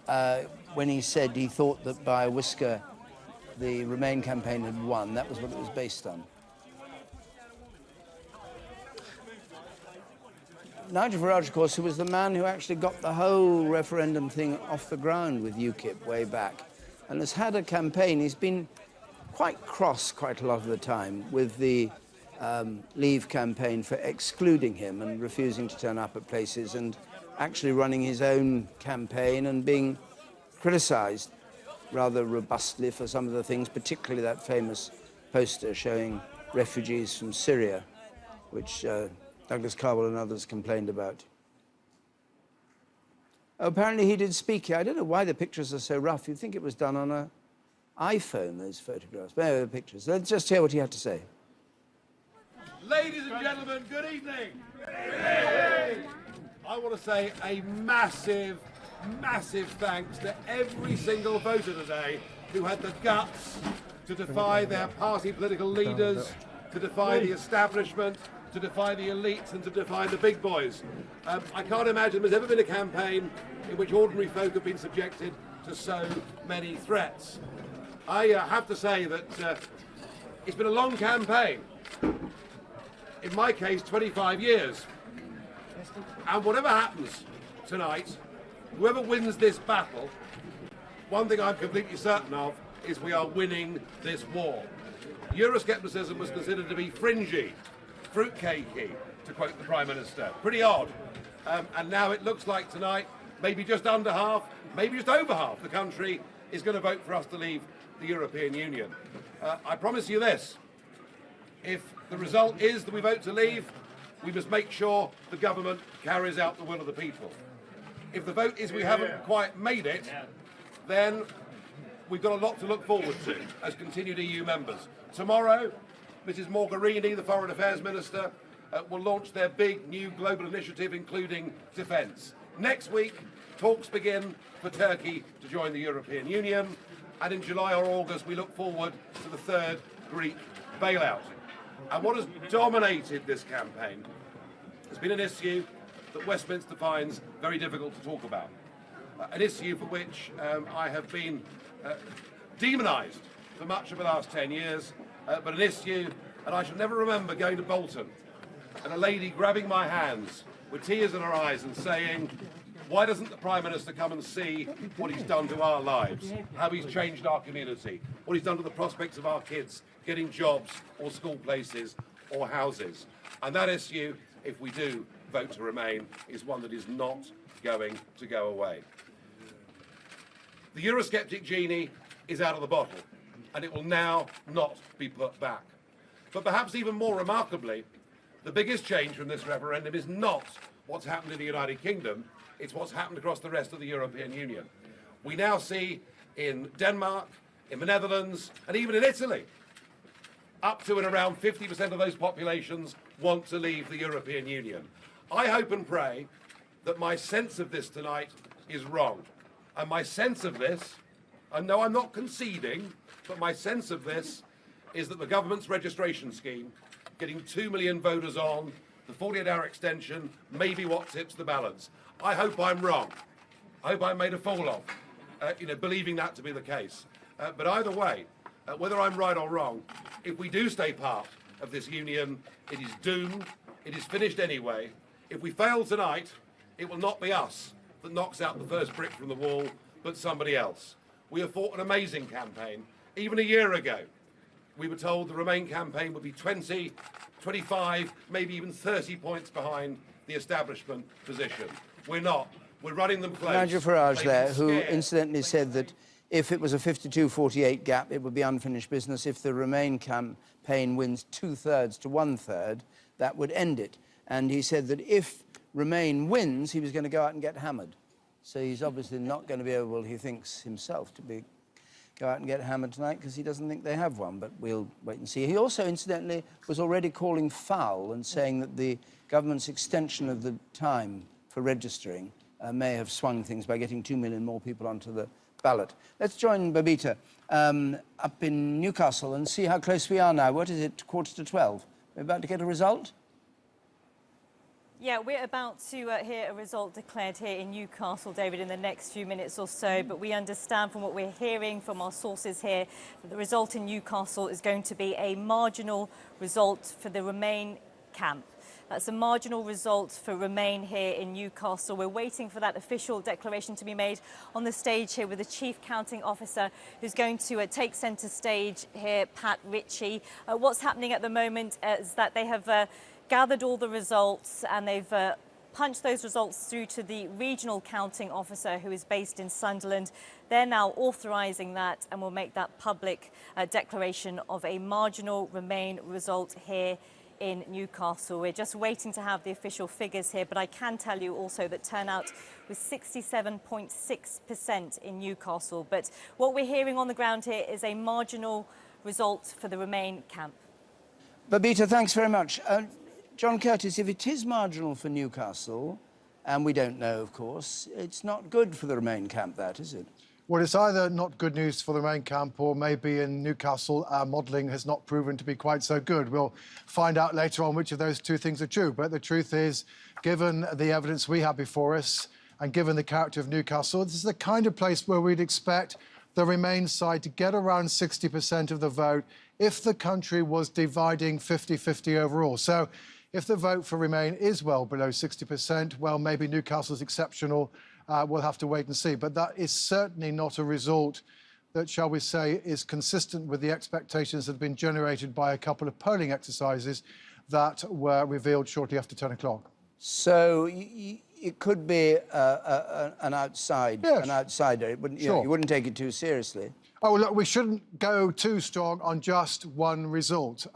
Speaker 1: when he said he thought that by a whisker the Remain campaign had won, that was what it was based on. Nigel Farage, of course, who was the man who actually got the whole referendum thing off the ground with UKIP way back, and has had a campaign. He's been quite cross quite a lot of the time with the Leave campaign for excluding him and refusing to turn up at places, and actually running his own campaign and being criticised rather robustly for some of the things, particularly that famous poster showing refugees from Syria, which Douglas Carswell and others complained about. Apparently he did speak here. I don't know why the pictures are so rough. You'd think it was done on an iPhone, those photographs. But anyway, the pictures. Let's just hear what he had to say.
Speaker 15: Ladies and gentlemen, good evening. Good evening. I want to say a massive, massive thanks to every single voter today who had the guts to defy their party political leaders, to defy the establishment, to defy the elites and to defy the big boys. I can't imagine there's ever been a campaign in which ordinary folk have been subjected to so many threats. I have to say that it's been a long campaign. In my case, 25 years. And whatever happens tonight, whoever wins this battle, one thing I'm completely certain of is we are winning this war. Euroscepticism was considered to be fringy, fruitcakey, to quote the Prime Minister. Pretty odd. And now it looks like tonight, maybe just under half, maybe just over half the country is going to vote for us to leave the European Union. I promise you this, if the result is that we vote to leave, we must make sure the government carries out the will of the people. If the vote is we haven't quite made it, then we've got a lot to look forward to as continued EU members. Tomorrow, Mrs Mogherini, the Foreign Affairs Minister, will launch their big new global initiative, including defence. Next week, talks begin for Turkey to join the European Union, and in July or August, we look forward to the third Greek bailout. And what has dominated this campaign has been an issue that Westminster finds very difficult to talk about. An issue for which I have been demonised for much of the last 10 years, but an issue, and I shall never remember going to Bolton and a lady grabbing my hands with tears in her eyes and saying, why doesn't the Prime Minister come and see what he's done to our lives, how he's changed our community, what he's done to the prospects of our kids getting jobs or school places or houses. And that issue, if we do vote to remain, is one that is not going to go away. The Eurosceptic genie is out of the bottle, and it will now not be put back. But perhaps even more remarkably,
Speaker 13: The biggest change from this referendum is not what's happened in the United Kingdom, it's what's happened across the rest of the European Union. We now see in Denmark, in the Netherlands, and even in Italy, up to and around 50% of those populations want to leave the European Union. I hope and pray that my sense of this tonight is wrong. And my sense of this, and no, I'm not conceding, but my sense of this is that the government's registration scheme, getting 2 million voters on, the 48-hour extension, may be what tips the balance. I hope I'm wrong. I hope I'm made a fool of, believing that to be the case. But either way, whether I'm right or wrong, if we do stay part of this union, it is doomed, it is finished anyway. If we fail tonight, it will not be us that knocks out the first brick from the wall, but somebody else. We have fought an amazing campaign. Even a year ago, we were told the Remain campaign would be 20, 25, maybe even 30 points behind the establishment position. We're not. We're running them close.
Speaker 1: Nigel Farage there, who incidentally said that if it was a 52-48 gap, it would be unfinished business. If the Remain campaign wins 2/3 to 1/3, that would end it. And he said that if Remain wins, he was going to go out and get hammered. So he's obviously not going to be able, he thinks himself, to go out and get hammered tonight because he doesn't think they have one, but we'll wait and see. He also, incidentally, was already calling foul and saying that the government's extension of the time for registering may have swung things by getting 2 million more people onto the ballot. Let's join Babita up in Newcastle and see how close we are now. What is it, 11:45? We're about to get a result?
Speaker 16: Yeah, we're about to hear a result declared here in Newcastle, David, in the next few minutes or so. But we understand from what we're hearing from our sources here that the result in Newcastle is going to be a marginal result for the Remain camp. That's a marginal result for Remain here in Newcastle. We're waiting for that official declaration to be made on the stage here with the Chief Counting Officer who's going to take centre stage here, Pat Ritchie. What's happening at the moment is that they have gathered all the results and they've punched those results through to the regional counting officer who is based in Sunderland. They're now authorising that and will make that public declaration of a marginal Remain result here in Newcastle. We're just waiting to have the official figures here, but I can tell you also that turnout was 67.6% in Newcastle. But what we're hearing on the ground here is a marginal result for the Remain camp.
Speaker 1: Babita, thanks very much. John Curtis, if it is marginal for Newcastle, and we don't know, of course, it's not good for the Remain camp, that, is it?
Speaker 19: Well, it's either not good news for the Remain camp or maybe in Newcastle our modelling has not proven to be quite so good. We'll find out later on which of those two things are true. But the truth is, given the evidence we have before us and given the character of Newcastle, this is the kind of place where we'd expect the Remain side to get around 60% of the vote if the country was dividing 50-50 overall. So if the vote for Remain is well below 60%, well, maybe Newcastle's exceptional. We'll have to wait and see. But that is certainly not a result that, shall we say, is consistent with the expectations that have been generated by a couple of polling exercises that were revealed shortly after 10 o'clock.
Speaker 1: So it could be an outsider. It wouldn't, you wouldn't take it too seriously.
Speaker 19: Oh, look, we shouldn't go too strong on just one result.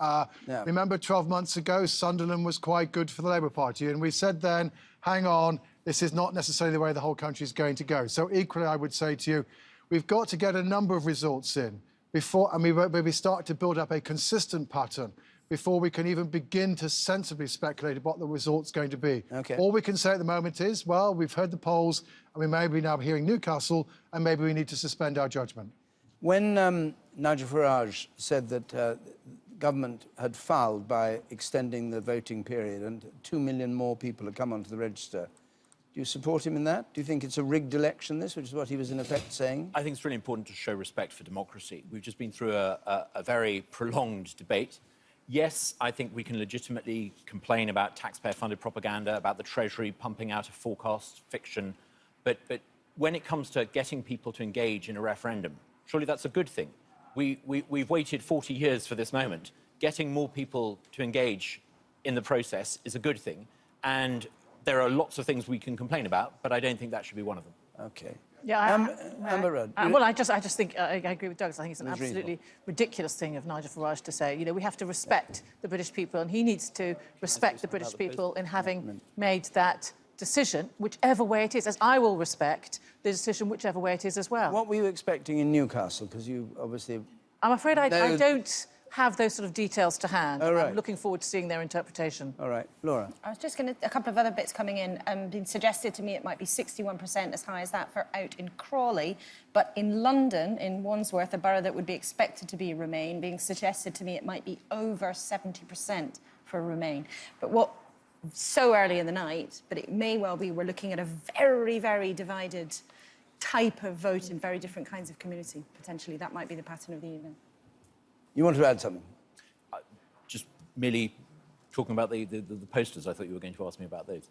Speaker 19: Remember 12 months ago, Sunderland was quite good for the Labour Party, and we said then, hang on, this is not necessarily the way the whole country is going to go. So equally, I would say to you, we've got to get a number of results in before, and we start to build up a consistent pattern before we can even begin to sensibly speculate about what the result's going to be.
Speaker 1: Okay.
Speaker 19: All we can say at the moment is, well, we've heard the polls, and we may be now hearing Newcastle, and maybe we need to suspend our judgment.
Speaker 1: When Nigel Farage said that government had fouled by extending the voting period and 2 million more people had come onto the register, do you support him in that? Do you think it's a rigged election, this, which is what he was in effect saying?
Speaker 7: I think it's really important to show respect for democracy. We've just been through a very prolonged debate. Yes, I think we can legitimately complain about taxpayer-funded propaganda, about the Treasury pumping out a forecast fiction, but when it comes to getting people to engage in a referendum, surely that's a good thing. We've waited 40 years for this moment. Getting more people to engage in the process is a good thing, and there are lots of things we can complain about, but I don't think that should be one of them.
Speaker 1: OK.
Speaker 9: Yeah,
Speaker 1: Amber Rudd.
Speaker 9: Well, I just think I agree with Douglas. I think it's an
Speaker 1: It's
Speaker 9: absolutely
Speaker 1: reasonable.
Speaker 9: ridiculous thing of Nigel Farage to say. You know, we have to respect the British people, and he needs to respect the British people in having made that decision, whichever way it is, as I will respect the decision, whichever way it is as well.
Speaker 1: What were you expecting in Newcastle? Because you obviously...
Speaker 9: I'm afraid I don't have those sort of details to hand.
Speaker 1: Oh, right.
Speaker 9: I'm looking forward to seeing their interpretation.
Speaker 1: All right. Laura?
Speaker 5: I was just going to... A couple of other bits coming in. Been suggested to me it might be 61%, as high as that, for out in Crawley. But in London, in Wandsworth, a borough that would be expected to be Remain, being suggested to me it might be over 70% for Remain. But what... So early in the night, but it may well be we're looking at a very, very divided type of vote in very different kinds of community, potentially. That might be the pattern of the evening.
Speaker 1: You want to add something?
Speaker 7: Just merely talking about the posters. I thought you were going to ask me about those.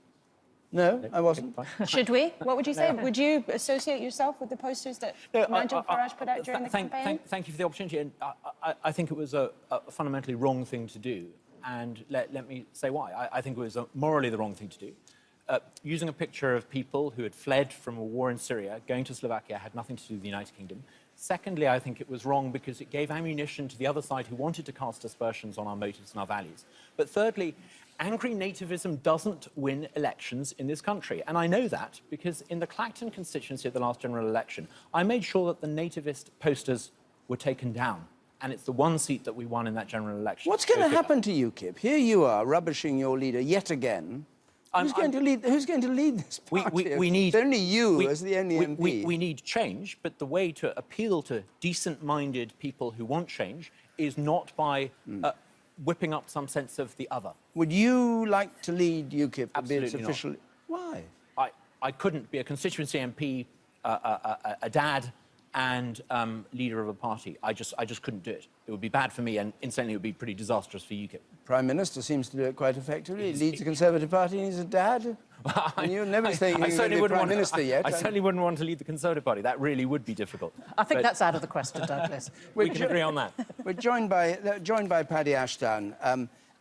Speaker 1: No, I wasn't.
Speaker 5: Should we? What would you say?
Speaker 7: No.
Speaker 5: Would you associate yourself with the posters that Nigel Farage put out during the campaign?
Speaker 7: Thank you for the opportunity. And I think it was a fundamentally wrong thing to do. And let me say why. I think it was morally the wrong thing to do. Using a picture of people who had fled from a war in Syria, going to Slovakia, had nothing to do with the United Kingdom. Secondly, I think it was wrong because it gave ammunition to the other side who wanted to cast aspersions on our motives and our values. But thirdly, angry nativism doesn't win elections in this country. And I know that because in the Clacton constituency at the last general election, I made sure that the nativist posters were taken down. And it's the one seat that we won in that general election.
Speaker 1: What's going to happen to UKIP? Here you are, rubbishing your leader yet again. Who's going to lead this party?
Speaker 7: We need...
Speaker 1: It's only you as the only MP.
Speaker 7: We need change, but the way to appeal to decent-minded people who want change is not by whipping up some sense of the other.
Speaker 1: Would you like to lead UKIP?
Speaker 7: Absolutely
Speaker 1: official...
Speaker 7: not.
Speaker 1: Why?
Speaker 7: I couldn't be a constituency MP, a dad, and leader of a party. I just couldn't do it. It would be bad for me, and incidentally, it would be pretty disastrous for UKIP.
Speaker 1: Prime Minister seems to do it quite effectively. He leads the Conservative Party and he's a dad. And you'll never say you're going to be Prime Minister yet.
Speaker 7: I certainly wouldn't want to lead the Conservative Party. That really would be difficult.
Speaker 9: I think that's out of the question, Douglas.
Speaker 7: We can agree on that.
Speaker 1: We're joined by Paddy Ashdown.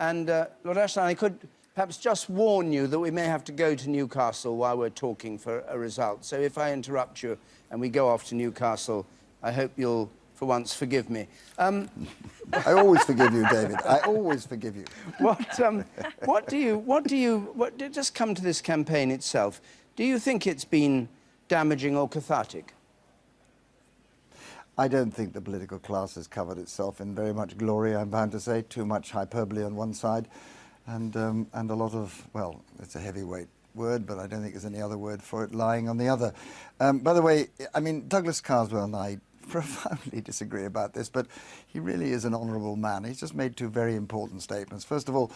Speaker 1: Lord Ashdown, I could perhaps just warn you that we may have to go to Newcastle while we're talking for a result. So if I interrupt you and we go off to Newcastle, I hope you'll, for once, forgive me.
Speaker 18: I always forgive you, David. I always forgive you.
Speaker 1: Just come to this campaign itself. Do you think it's been damaging or cathartic?
Speaker 18: I don't think the political class has covered itself in very much glory, I'm bound to say. Too much hyperbole on one side and a lot of, well, it's a heavyweight word, but I don't think there's any other word for it, lying on the other. By the way, I mean, Douglas Carswell and I profoundly disagree about this, but he really is an honourable man. He's just made two very important statements. First of all,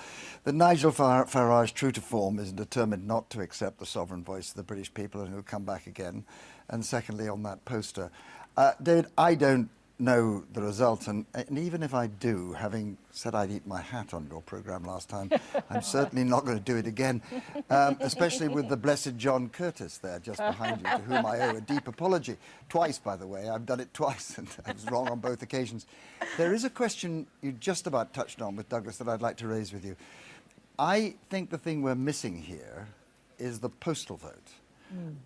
Speaker 18: that Nigel Farage, true to form, is determined not to accept the sovereign voice of the British people and he'll come back again. And secondly, on that poster, David, I don't know the results, and even if I do, having said I'd eat my hat on your programme last time, I'm certainly not going to do it again, especially with the blessed John Curtis there just behind you, to whom I owe a deep apology. Twice, by the way. I've done it twice, and I was wrong on both occasions. There is a question you just about touched on with Douglas that I'd like to raise with you. I think the thing we're missing here is the postal vote.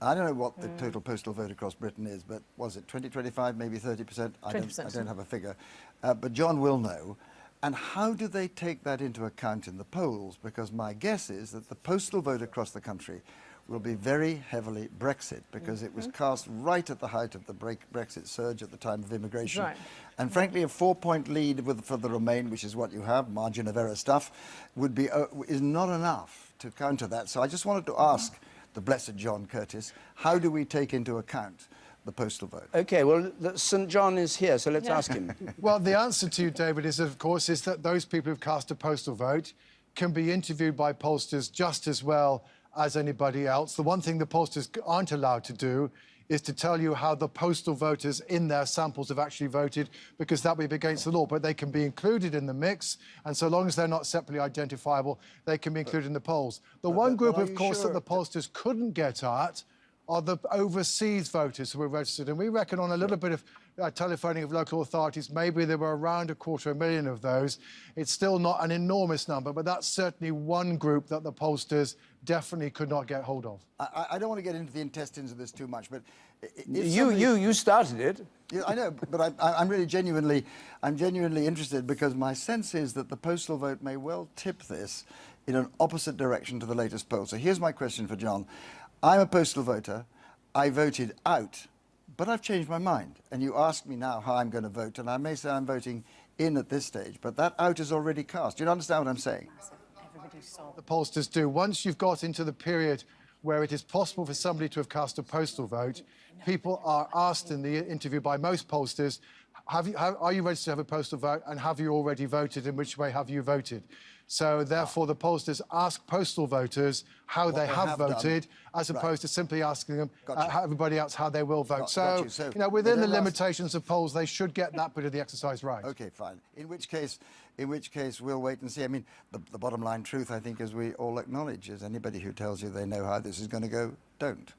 Speaker 18: I don't know what the total postal vote across Britain is, but was it 20, 25, maybe 30%? I don't have a figure. But John will know. And how do they take that into account in the polls? Because my guess is that the postal vote across the country will be very heavily Brexit, because it was cast right at the height of the Brexit surge at the time of immigration.
Speaker 9: Right.
Speaker 18: And frankly, a 4-point lead for the Remain, which is what you have, margin of error stuff, would be is not enough to counter that. So I just wanted to ask the blessed John Curtis, how do we take into account the postal vote?
Speaker 1: OK, well, St John is here, so let's ask him.
Speaker 19: Well, the answer to you, David, is, of course, is that those people who've cast a postal vote can be interviewed by pollsters just as well as anybody else. The one thing the pollsters aren't allowed to do is to tell you how the postal voters in their samples have actually voted, because that would be against the law. But they can be included in the mix, and so long as they're not separately identifiable, they can be included in the polls. The one group, of course, that the pollsters couldn't get at are the overseas voters who were registered. And we reckon on a little bit of telephoning of local authorities. Maybe there were around 250,000 of those. It's still not an enormous number, but that's certainly one group that the pollsters definitely could not get hold of.
Speaker 18: I don't want to get into the intestines of this too much, but
Speaker 1: You started it.
Speaker 18: Yeah, I know, but I'm really genuinely interested, because my sense is that the postal vote may well tip this in an opposite direction to the latest poll. So here's my question for John. I'm a postal voter. I voted out, but I've changed my mind. And you ask me now how I'm going to vote, and I may say I'm voting in at this stage, but that out is already cast. Do you understand what I'm saying?
Speaker 19: The pollsters do. Once you've got into the period where it is possible for somebody to have cast a postal vote, people are asked in the interview by most pollsters, are you registered to have a postal vote, and have you already voted? In which way have you voted? So therefore, the pollsters ask postal voters how they have voted, as opposed to simply asking them everybody else how they will vote. So, you know, within the limitations of polls, they should get that bit of the exercise right.
Speaker 18: Okay, fine. In which case, we'll wait and see. I mean, the bottom line truth, I think, as we all acknowledge, is anybody who tells you they know how this is going to go, don't.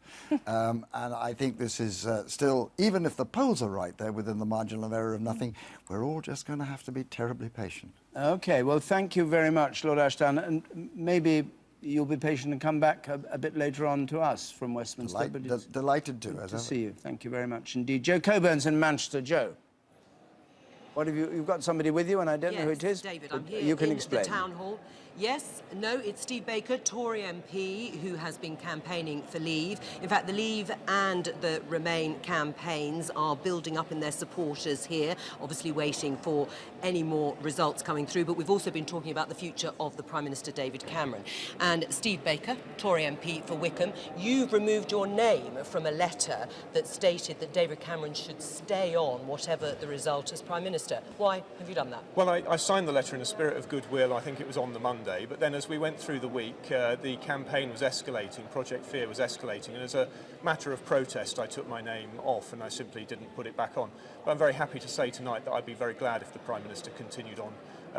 Speaker 18: And I think this is still, even if the polls are right, they're within the margin of error of nothing. We're all just going to have to be terribly patient.
Speaker 1: OK, well, thank you very much, Lord Ashdown. And maybe you'll be patient and come back a bit later on to us from Westminster.
Speaker 18: Delighted to.
Speaker 1: Good to see you. Thank you very much indeed. Joe Coburn's in Manchester. Joe, what have you've got somebody with you, and I don't know who it is.
Speaker 6: David, I'm here
Speaker 1: you can
Speaker 6: in
Speaker 1: explain.
Speaker 6: the town hall. Yes, no, it's Steve Baker, Tory MP, who has been campaigning for Leave. In fact, the Leave and the Remain campaigns are building up in their supporters here, obviously waiting for any more results coming through. But we've also been talking about the future of the Prime Minister, David Cameron. And Steve Baker, Tory MP for Wickham, you've removed your name from a letter that stated that David Cameron should stay on whatever the result as Prime Minister. Why have you done that?
Speaker 20: Well, I signed the letter in a spirit of goodwill. I think it was on the Monday. But then as we went through the week, the campaign was escalating, Project Fear was escalating, and as a matter of protest, I took my name off and I simply didn't put it back on. But I'm very happy to say tonight that I'd be very glad if the Prime Minister continued on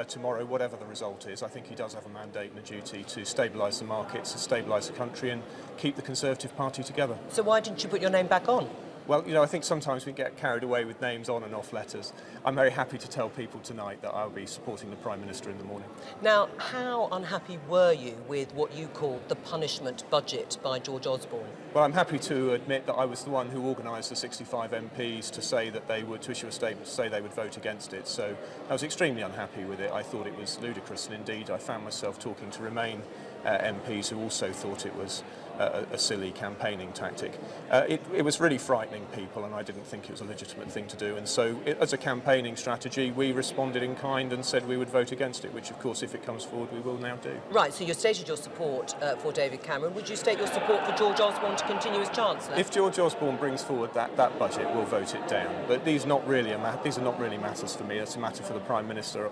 Speaker 20: tomorrow, whatever the result is. I think he does have a mandate and a duty to stabilise the markets, to stabilise the country and keep the Conservative Party together.
Speaker 6: So why didn't you put your name back on?
Speaker 20: Well, you know, I think sometimes we get carried away with names on and off letters. I'm very happy to tell people tonight that I'll be supporting the Prime Minister in the morning.
Speaker 6: Now, how unhappy were you with what you called the punishment budget by George Osborne?
Speaker 20: Well, I'm happy to admit that I was the one who organised the 65 MPs to say that they would, to issue a statement to say they would vote against it. So I was extremely unhappy with it. I thought it was ludicrous, and indeed I found myself talking to Remain MPs who also thought it was a silly campaigning tactic. It was really frightening people, and I didn't think it was a legitimate thing to do. And so, as a campaigning strategy, we responded in kind and said we would vote against it, which, of course, if it comes forward, we will now do.
Speaker 6: Right, so you stated your support for David Cameron. Would you state your support for George Osborne to continue as Chancellor?
Speaker 20: If George Osborne brings forward that budget, we'll vote it down. But these are not really matters for me. It's a matter for the Prime Minister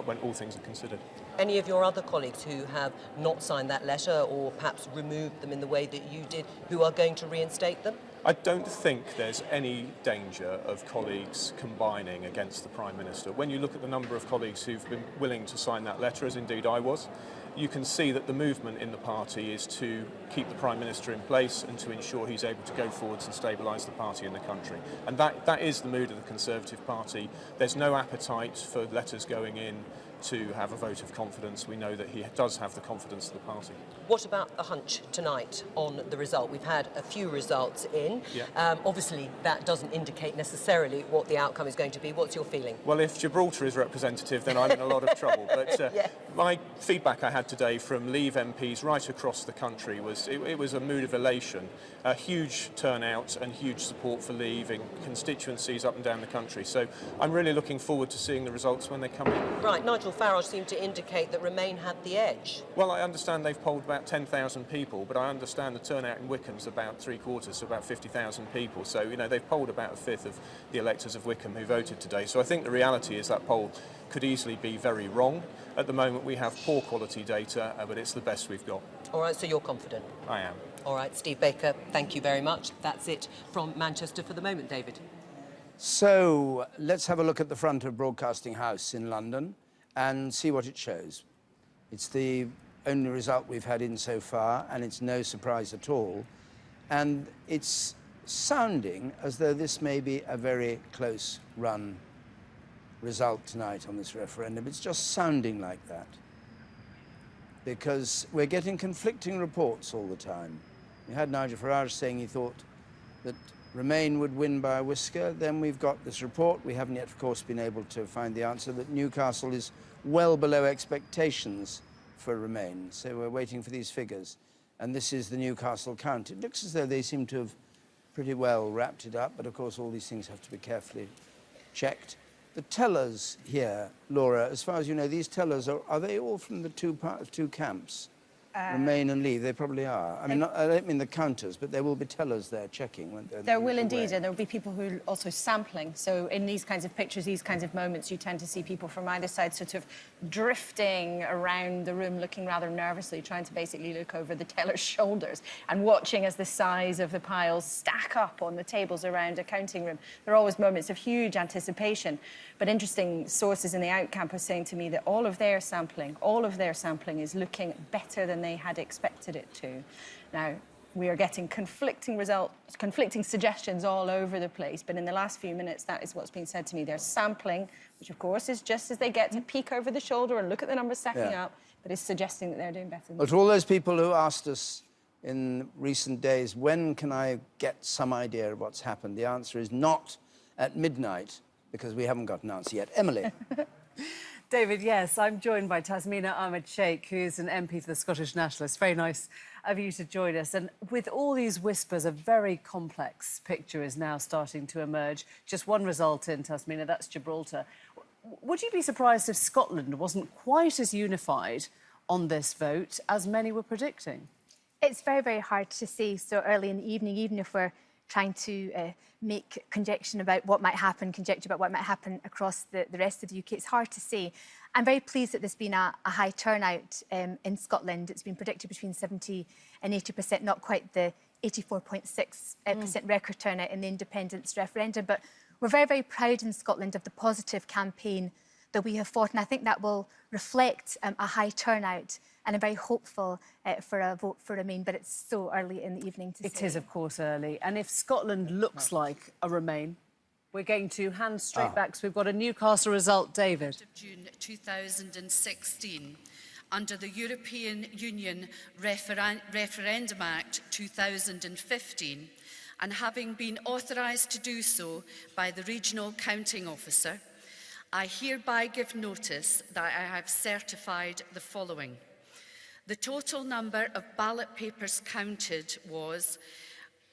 Speaker 20: when all things are considered.
Speaker 6: Any of your other colleagues who have not signed that letter, or perhaps removed them in the way that you did, who are going to reinstate them?
Speaker 20: I don't think there's any danger of colleagues combining against the Prime Minister. When you look at the number of colleagues who've been willing to sign that letter, as indeed I was, you can see that the movement in the party is to keep the Prime Minister in place and to ensure he's able to go forwards and stabilise the party in the country. And that is the mood of the Conservative Party. There's no appetite for letters going in to have a vote of confidence. We know that he does have the confidence of the party.
Speaker 6: What about a hunch tonight on the result? We've had a few results in. Yeah. Obviously, that doesn't indicate necessarily what the outcome is going to be. What's your feeling?
Speaker 20: Well, if Gibraltar is representative, then I'm in a lot of trouble. But my feedback I had today from Leave MPs right across the country was it was a mood of elation, a huge turnout and huge support for Leave in constituencies up and down the country. So I'm really looking forward to seeing the results when they come in.
Speaker 6: Right, Nigel Farage seemed to indicate that Remain had the edge.
Speaker 20: Well, I understand they've polled about 10,000 people, but I understand the turnout in Wickham's about 3/4, so about 50,000 people. So, you know, they've polled about a fifth of the electors of Wickham who voted today. So I think the reality is that poll could easily be very wrong. At the moment, we have poor quality data, but it's the best we've got.
Speaker 6: All right, so you're confident?
Speaker 20: I am.
Speaker 6: All right, Steve Baker, thank you very much. That's it from Manchester for the moment, David.
Speaker 1: So let's have a look at the front of Broadcasting House in London and see what it shows. It's the only result we've had in so far, and it's no surprise at all. And it's sounding as though this may be a very close-run result tonight on this referendum. It's just sounding like that, because we're getting conflicting reports all the time. We had Nigel Farage saying he thought that Remain would win by a whisker. Then we've got this report. We haven't yet, of course, been able to find the answer, that Newcastle is well below expectations for Remain. So we're waiting for these figures. And this is the Newcastle count. It looks as though they seem to have pretty well wrapped it up, but of course all these things have to be carefully checked. The tellers here, Laura, as far as you know, these tellers, are they all from the two camps? Remain and Leave? They probably are. I mean, I don't mean the counters, but there will be tellers there checking, won't there?
Speaker 5: There will indeed, and there will be people who are also sampling. So in these kinds of pictures, these kinds of moments, you tend to see people from either side sort of drifting around the room, looking rather nervously, trying to basically look over the teller's shoulders and watching as the size of the piles stack up on the tables around a counting room. There are always moments of huge anticipation. But interesting sources in the out camp are saying to me that all of their sampling is looking better than they had expected it to. Now, we are getting conflicting results, conflicting suggestions all over the place, but in the last few minutes, that is what's been said to me. They're sampling, which of course is just as they get to peek over the shoulder and look at the numbers stacking up, but is suggesting that they're doing better.
Speaker 1: But to all those people who asked us in recent days, when can I get some idea of what's happened? The answer is not at midnight, because we haven't got an answer yet. Emily.
Speaker 4: David, yes, I'm joined by Tasmina Ahmed Sheikh, who's an MP for the Scottish Nationalists. Very nice of you to join us. And with all these whispers, a very complex picture is now starting to emerge. Just one result in Tasmina, that's Gibraltar. Would you be surprised if Scotland wasn't quite as unified on this vote as many were predicting?
Speaker 2: It's very, very hard to say so early in the evening, even if we're trying to make conjecture about what might happen across the rest of the UK. It's hard to say. I'm very pleased that there's been a high turnout in Scotland. It's been predicted between 70 and 80%, not quite the 84.6% record turnout in the independence referendum. But we're very, very proud in Scotland of the positive campaign that we have fought, and I think that will reflect a high turnout, and I'm very hopeful for a vote for Remain, but it's so early in the evening to say.
Speaker 4: It is, of course, early. And if Scotland looks like a Remain, we're going to hand straight back, because we've got a Newcastle result. David.
Speaker 3: June 2016, under the European Union Referendum Act 2015, and having been authorised to do so by the Regional Counting Officer, I hereby give notice that I have certified the following. The total number of ballot papers counted was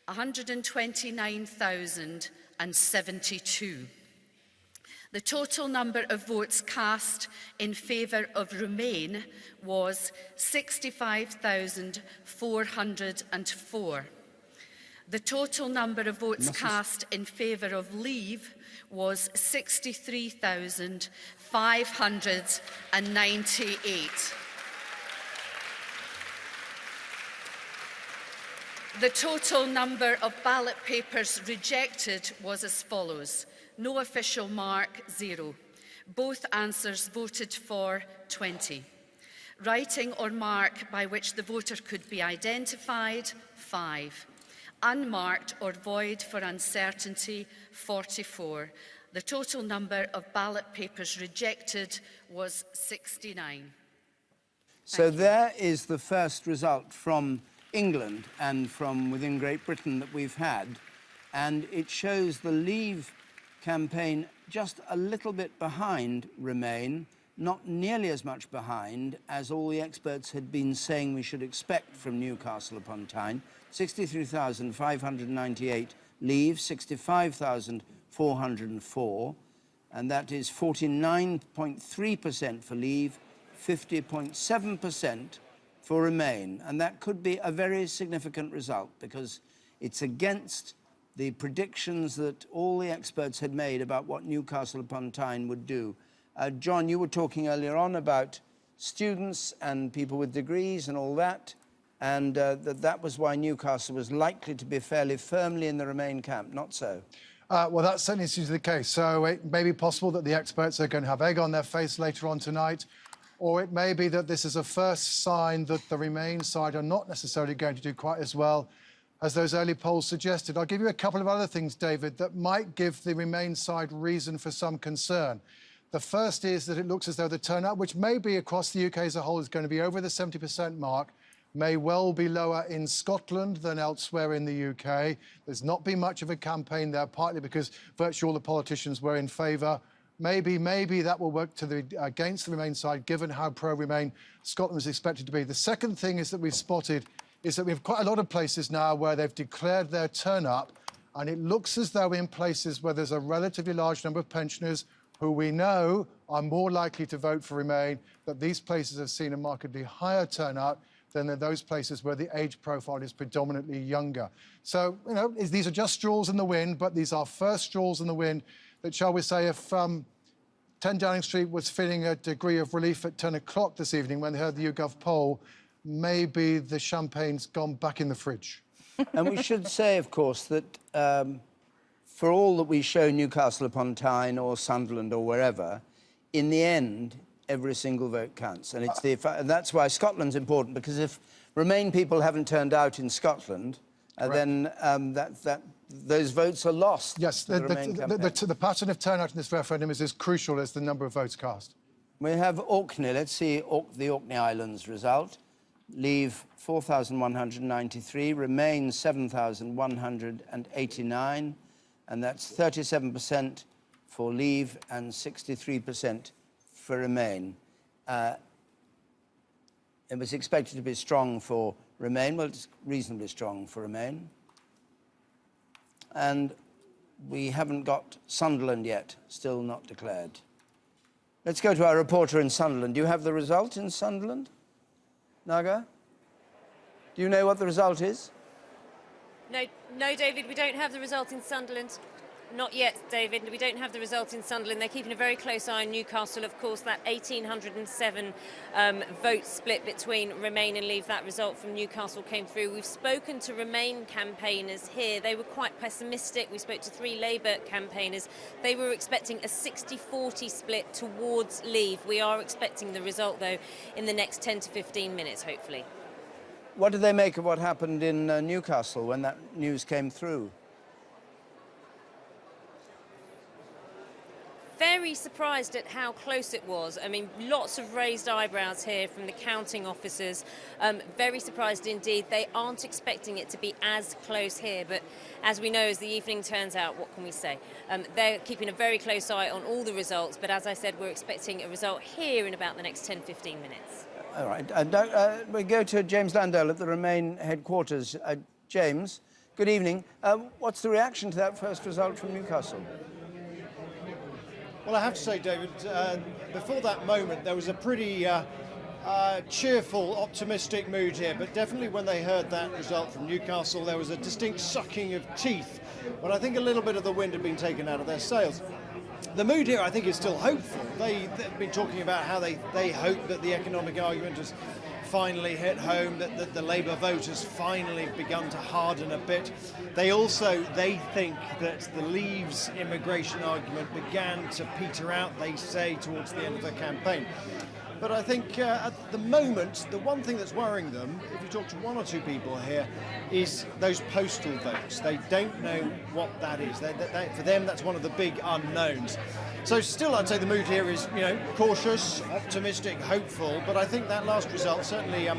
Speaker 3: 129,072. The total number of votes cast in favour of Remain was 65,404. The total number of votes cast in favour of Leave was 63,598. The total number of ballot papers rejected was as follows. No official mark, 0. Both answers voted for, 20. Writing or mark by which the voter could be identified, 5. Unmarked or void for uncertainty, 44. The total number of ballot papers rejected was 69.
Speaker 1: So there is the first result from England and from within Great Britain that we've had, and it shows the Leave campaign just a little bit behind Remain, not nearly as much behind as all the experts had been saying we should expect from Newcastle upon Tyne. 63,598 Leave, 65,404, and that is 49.3% for Leave, 50.7% for Remain. And that could be a very significant result, because it's against the predictions that all the experts had made about what Newcastle upon Tyne would do. John, you were talking earlier on about students and people with degrees and all that, and that was why Newcastle was likely to be fairly firmly in the Remain camp. Not so.
Speaker 19: Well, that certainly seems to be the case. So it may be possible that the experts are going to have egg on their face later on tonight, or it may be that this is a first sign that the Remain side are not necessarily going to do quite as well as those early polls suggested. I'll give you a couple of other things, David, that might give the Remain side reason for some concern. The first is that it looks as though the turnout, which may be across the UK as a whole, is going to be over the 70% mark, may well be lower in Scotland than elsewhere in the UK. There's not been much of a campaign there, partly because virtually all the politicians were in favour. Maybe that will work against the Remain side, given how pro-Remain Scotland is expected to be. The second thing is that we've spotted is that we have quite a lot of places now where they've declared their turn-up, and it looks as though in places where there's a relatively large number of pensioners who we know are more likely to vote for Remain, that these places have seen a markedly higher turnout than in those places where the age profile is predominantly younger. So, you know, these are just straws in the wind, but these are first straws in the wind that, shall we say, if 10 Downing Street was feeling a degree of relief at 10 o'clock this evening when they heard the YouGov poll, maybe the champagne's gone back in the fridge.
Speaker 1: And we should say, of course, that for all that we show Newcastle upon Tyne or Sunderland or wherever, in the end, every single vote counts. And, and that's why Scotland's important, because if Remain people haven't turned out in Scotland, then those votes are lost.
Speaker 19: Yes, the pattern of turnout in this referendum is as crucial as the number of votes cast.
Speaker 1: We have Orkney. Let's see the Orkney Islands result. Leave 4,193, Remain 7,189, and that's 37% for Leave and 63% for Remain. It was expected to be strong for Remain. Well, it's reasonably strong for Remain. And we haven't got Sunderland yet, still not declared. Let's go to our reporter in Sunderland. Do you have the result in Sunderland? Naga? Do you know what the result is?
Speaker 21: No, David, we don't have the result in Sunderland. Not yet, David. We don't have the result in Sunderland. They're keeping a very close eye on Newcastle. Of course, that 1,807 vote split between Remain and Leave, that result from Newcastle came through. We've spoken to Remain campaigners here. They were quite pessimistic. We spoke to 3 Labour campaigners. They were expecting a 60-40 split towards Leave. We are expecting the result, though, in the next 10 to 15 minutes, hopefully.
Speaker 1: What did they make of what happened in Newcastle when that news came through?
Speaker 21: Very surprised at how close it was. I mean, lots of raised eyebrows here from the counting officers. Very surprised indeed. They aren't expecting it to be as close here, but as we know, as the evening turns out, what can we say? They're keeping a very close eye on all the results, but as I said, we're expecting a result here in about the next 10-15 minutes.
Speaker 1: All right. We go to James Landale at the Remain headquarters. James, good evening. What's the reaction to that first result from Newcastle?
Speaker 22: Well, I have to say, David, before that moment, there was a pretty cheerful, optimistic mood here, but definitely when they heard that result from Newcastle, there was a distinct sucking of teeth, but I think a little bit of the wind had been taken out of their sails. The mood here, I think, is still hopeful. They've been talking about how they hope that the economic argument has finally hit home, that the Labour vote has finally begun to harden a bit. They think that the Leave's immigration argument began to peter out, they say, towards the end of the campaign. But I think at the moment, the one thing that's worrying them, if you talk to 1 or 2 people here, is those postal votes. They don't know what that is. For them, that's one of the big unknowns. So still, I'd say the mood here is, cautious, optimistic, hopeful, but I think that last result certainly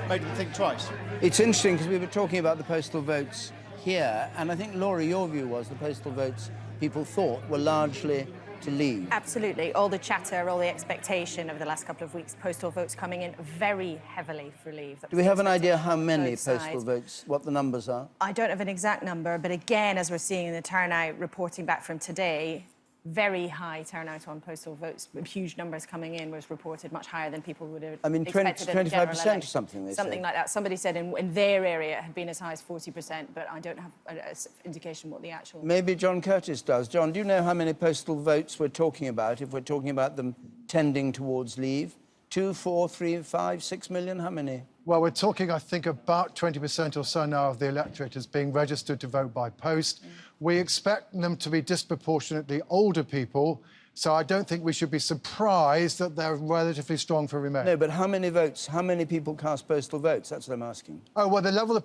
Speaker 22: made them think twice.
Speaker 1: It's interesting because we were talking about the postal votes here, and I think, Laura, your view was the postal votes people thought were largely to Leave.
Speaker 5: Absolutely. All the chatter, all the expectation over the last couple of weeks, postal votes coming in very heavily for Leave.
Speaker 1: Do we have an idea how many postal votes, what the numbers are?
Speaker 5: I don't have an exact number, but again, as we're seeing in the turnout reporting back from today, very high turnout on postal votes. Huge numbers coming in was reported, much higher than people would have expected.
Speaker 1: 25% or something, they
Speaker 5: Something
Speaker 1: say.
Speaker 5: like that. Somebody said in their area it had been as high as 40%, but I don't have an indication what the actual...
Speaker 1: Maybe John Curtis does. John, do you know how many postal votes we're talking about, if we're talking about them tending towards Leave? 2, 4, 3, 5, 6 million? How many?
Speaker 19: Well, we're talking, I think, about 20% or so now of the electorate is being registered to vote by post. We expect them to be disproportionately older people So I don't think we should be surprised that they're relatively strong for Remain.
Speaker 1: No, but how many votes, how many people cast postal votes? That's what I'm asking.
Speaker 19: Oh, well, the level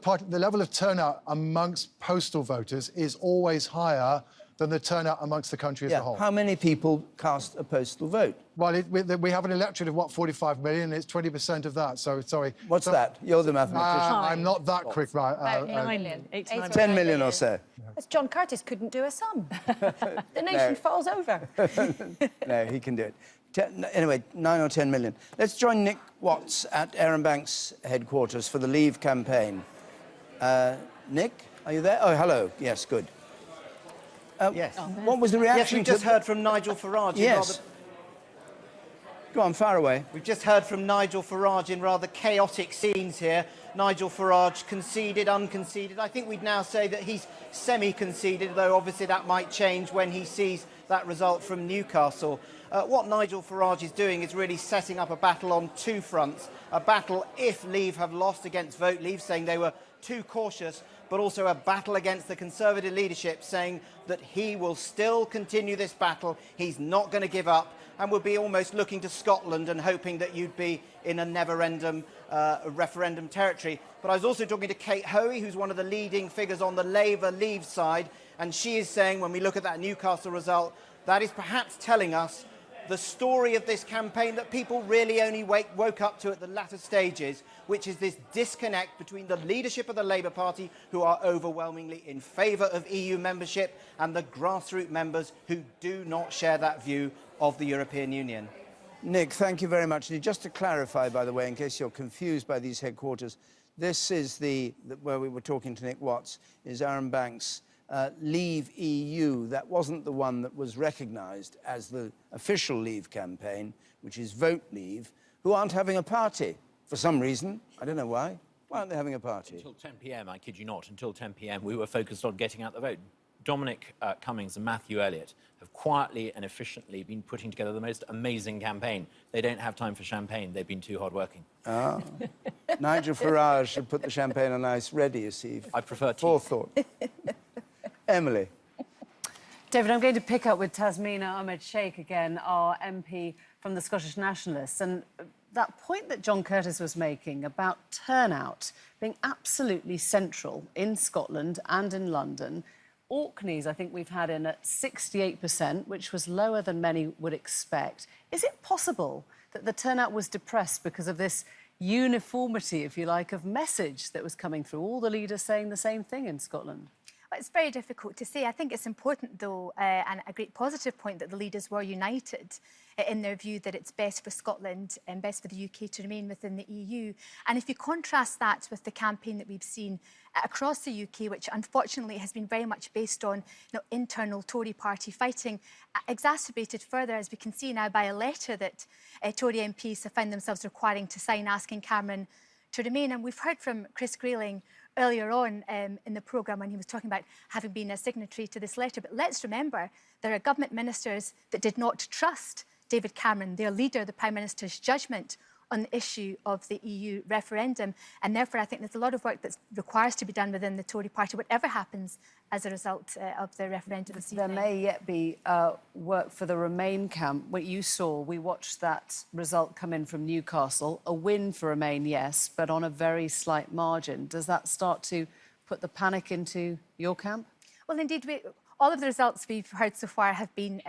Speaker 19: of turnout amongst postal voters is always higher than the turnout amongst the country as a whole.
Speaker 1: How many people cast a postal vote?
Speaker 19: Well, we have an electorate of, what, 45 million? It's 20% of that, so sorry.
Speaker 1: What's that? You're the mathematician.
Speaker 19: I'm not that quick, right?
Speaker 5: About 9 million.
Speaker 1: 10 million or so.
Speaker 5: As John Curtis couldn't do a sum. The nation falls over.
Speaker 1: No, he can do it. Anyway, 9 or 10 million. Let's join Nick Watts at Aaron Banks headquarters for the Leave campaign. Nick, are you there? Oh, hello. Yes, good.
Speaker 8: Yes.
Speaker 1: What was the reaction?
Speaker 8: Yes, we've just heard from Nigel Farage.
Speaker 1: Yes. Go on, far away.
Speaker 8: We've just heard from Nigel Farage in rather chaotic scenes here. Nigel Farage conceded, unconceded. I think we'd now say that he's semi-conceded, though obviously that might change when he sees that result from Newcastle. What Nigel Farage is doing is really setting up a battle on two fronts. A battle if Leave have lost against Vote Leave, saying they were too cautious, but also a battle against the Conservative leadership, saying that he will still continue this battle, he's not going to give up, and will be almost looking to Scotland and hoping that you'd be in a never-ending referendum territory. But I was also talking to Kate Hoey, who's one of the leading figures on the Labour Leave side, and she is saying, when we look at that Newcastle result, that is perhaps telling us the story of this campaign that people really only woke up to at the latter stages, which is this disconnect between the leadership of the Labour Party, who are overwhelmingly in favour of EU membership, and the grassroots members who do not share that view of the European Union.
Speaker 1: Nick, thank you very much. Just to clarify, by the way, in case you're confused by these headquarters, this is where we were talking to Nick Watts, is Aaron Banks' Leave EU. That wasn't the one that was recognised as the official Leave campaign, which is Vote Leave, who aren't having a party for some reason. I don't know why. Why aren't they having a party?
Speaker 7: Until 10 p.m, I kid you not, until 10 p.m, we were focused on getting out the vote. Dominic Cummings and Matthew Elliott have quietly and efficiently been putting together the most amazing campaign. They don't have time for champagne. They've been too hard-working.
Speaker 1: Ah. Nigel Farage should put the champagne on ice ready, you see.
Speaker 7: I prefer tea.
Speaker 1: Forethought. Emily.
Speaker 9: David, I'm going to pick up with Tasmina Ahmed Sheikh again, our MP from the Scottish Nationalists. And that point that John Curtis was making about turnout being absolutely central in Scotland and in London. Orkneys, I think we've had in at 68%, which was lower than many would expect. Is it possible that the turnout was depressed because of this uniformity, if you like, of message that was coming through, all the leaders saying the same thing in Scotland?
Speaker 2: Well, it's very difficult to say. I think it's important, though, and a great positive point, that the leaders were united in their view that it's best for Scotland and best for the UK to remain within the EU. And if you contrast that with the campaign that we've seen across the UK, which unfortunately has been very much based on internal Tory party fighting, exacerbated further, as we can see now, by a letter that Tory MPs have found themselves requiring to sign, asking Cameron to remain. And we've heard from Chris Grayling earlier on in the programme when he was talking about having been a signatory to this letter. But let's remember, there are government ministers that did not trust David Cameron, their leader, the Prime Minister's judgment on the issue of the EU referendum. And therefore, I think there's a lot of work that requires to be done within the Tory party, whatever happens as a result of the referendum this evening.
Speaker 9: There may yet be work for the Remain camp. What you saw, we watched that result come in from Newcastle. A win for Remain, yes, but on a very slight margin. Does that start to put the panic into your camp?
Speaker 2: Well, indeed, all of the results we've heard so far have been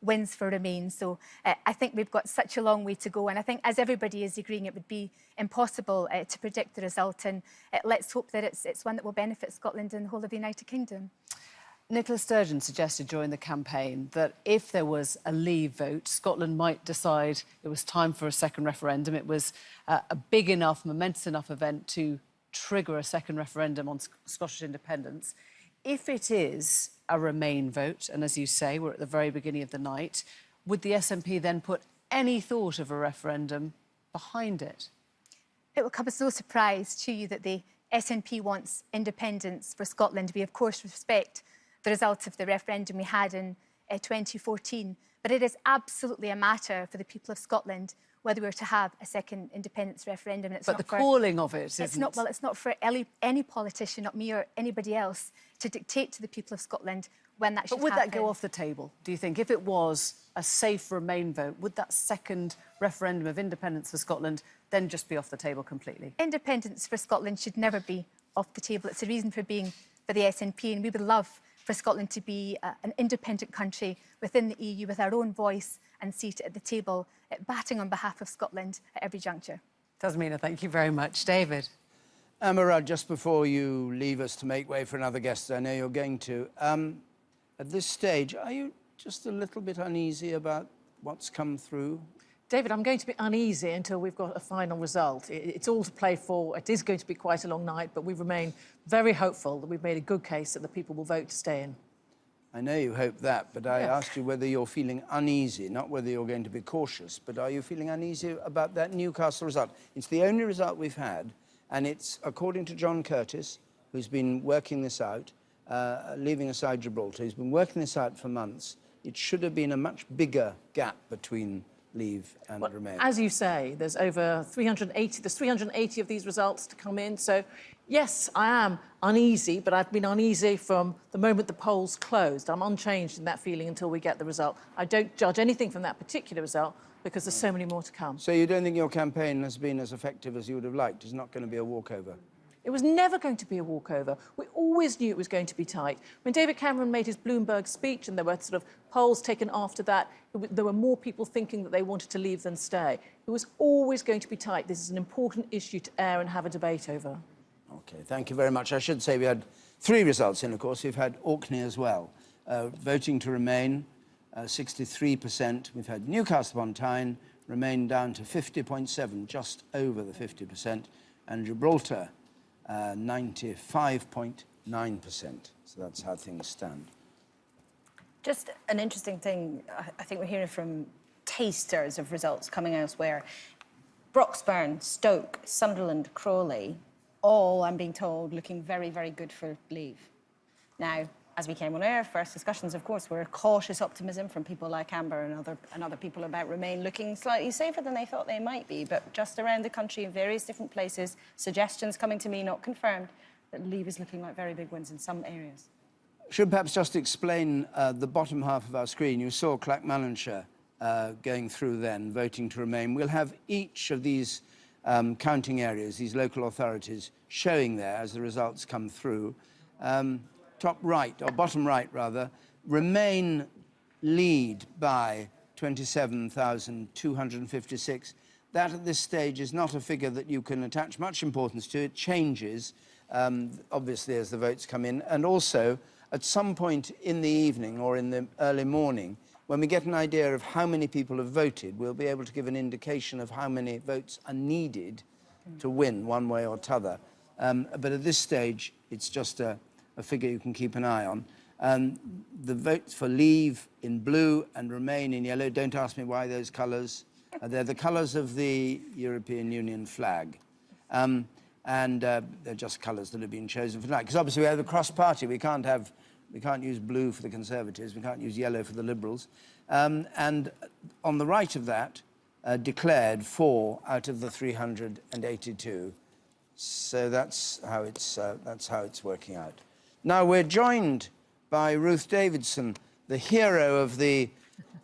Speaker 2: wins for Remain. So I think we've got such a long way to go. And I think, as everybody is agreeing, it would be impossible to predict the result. And let's hope that it's one that will benefit Scotland and the whole of the United Kingdom.
Speaker 9: Nicola Sturgeon suggested during the campaign that if there was a Leave vote, Scotland might decide it was time for a second referendum. It was a big enough, momentous enough event to trigger a second referendum on Scottish independence. If it is a Remain vote, and as you say, we're at the very beginning of the night, would the SNP then put any thought of a referendum behind it?
Speaker 2: It will come as no surprise to you that the SNP wants independence for Scotland. We, of course, respect the results of the referendum we had in 2014, but it is absolutely a matter for the people of Scotland whether we were to have a second independence referendum.
Speaker 9: But the calling of it, isn't
Speaker 2: it? Well, it's not for any politician, not me or anybody else, to dictate to the people of Scotland when that should
Speaker 9: But would
Speaker 2: happen.
Speaker 9: that go off the table, do you think? If it was a safe Remain vote, would that second referendum of independence for Scotland then just be off the table completely?
Speaker 2: Independence for Scotland should never be off the table. It's a reason for being for the SNP, and we would love for Scotland to be an independent country within the EU with our own voice and seat at the table, batting on behalf of Scotland at every juncture.
Speaker 9: Tasmina, thank you very much. David?
Speaker 1: Murad, just before you leave us to make way for another guest, I know you're going to, at this stage, are you just a little bit uneasy about what's come through?
Speaker 9: David, I'm going to be uneasy until we've got a final result. It's all to play for. It is going to be quite a long night, but we remain very hopeful that we've made a good case that the people will vote to stay in.
Speaker 1: I know you hope that, but I asked you whether you're feeling uneasy, not whether you're going to be cautious, but are you feeling uneasy about that Newcastle result? It's the only result we've had, and it's, according to John Curtis, who's been working this out, leaving aside Gibraltar, he's been working this out for months. It should have been a much bigger gap between Leave and Remain.
Speaker 9: As you say, there's over 380, there's 380 of these results to come in. So, yes, I am uneasy, but I've been uneasy from the moment the polls closed. I'm unchanged in that feeling until we get the result. I don't judge anything from that particular result because there's so many more to come.
Speaker 1: So you don't think your campaign has been as effective as you would have liked? It's not going to be a walkover?
Speaker 9: It was never going to be a walkover. We always knew it was going to be tight. When David Cameron made his Bloomberg speech and there were sort of polls taken after that, there were more people thinking that they wanted to leave than stay. It was always going to be tight. This is an important issue to air and have a debate over.
Speaker 1: OK, thank you very much. I should say we had 3 results in, of course. We've had Orkney as well. Voting to Remain, 63%. We've had Newcastle upon Tyne, Remain down to 50.7, just over the 50%. And Gibraltar, 95.9%. So that's how things stand.
Speaker 5: Just an interesting thing, I think we're hearing from tasters of results coming elsewhere. Broxburn, Stoke, Sunderland, Crawley, all, I'm being told, looking very, very good for Leave. Now, as we came on air, first discussions, of course, were cautious optimism from people like Amber and other people about Remain looking slightly safer than they thought they might be. But just around the country in various different places, suggestions coming to me, not confirmed, that Leave is looking like very big wins in some areas.
Speaker 1: Should perhaps just explain the bottom half of our screen. You saw Clackmannanshire going through then, voting to Remain. We'll have each of these counting areas, these local authorities, showing there as the results come through. Top right, or bottom right rather, Remain lead by 27,256. That at this stage is not a figure that you can attach much importance to. It changes, obviously, as the votes come in. And also, at some point in the evening or in the early morning, when we get an idea of how many people have voted, we'll be able to give an indication of how many votes are needed to win one way or t'other. But at this stage, it's just a figure you can keep an eye on. The votes for Leave in blue and Remain in yellow. Don't ask me why those colours. They're the colours of the European Union flag. And they're just colours that have been chosen for tonight. Because obviously we have the cross-party. We can't use blue for the Conservatives. We can't use yellow for the Liberals. And on the right of that, declared 4 out of the 382. So that's how it's working out. Now, we're joined by Ruth Davidson, the hero of the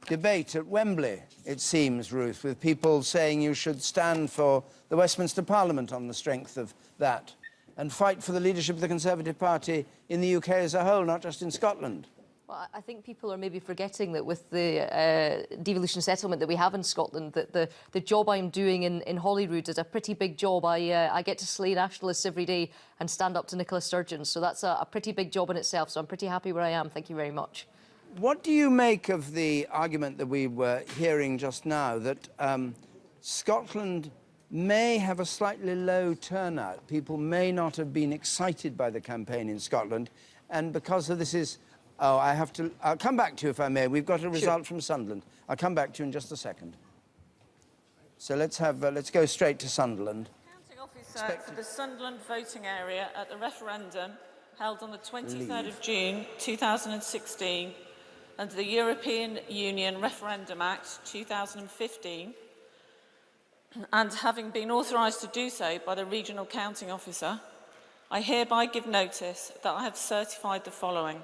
Speaker 1: debate at Wembley, it seems, Ruth, with people saying you should stand for the Westminster Parliament on the strength of that and fight for the leadership of the Conservative Party in the UK as a whole, not just in Scotland.
Speaker 10: Well, I think people are maybe forgetting that with the devolution settlement that we have in Scotland, that the job I'm doing in Holyrood is a pretty big job. I get to slay nationalists every day and stand up to Nicola Sturgeon. So that's a pretty big job in itself. So I'm pretty happy where I am. Thank you very much.
Speaker 1: What do you make of the argument that we were hearing just now, that Scotland may have a slightly low turnout? People may not have been excited by the campaign in Scotland. And because of this is... Oh, I'll come back to you if I may. We've got a result from Sunderland. I'll come back to you in just a second. So let's go straight to Sunderland.
Speaker 17: Counting officer for the Sunderland voting area at the referendum held on the 23rd of June 2016 under the European Union Referendum Act 2015, and having been authorised to do so by the regional counting officer, I hereby give notice that I have certified the following.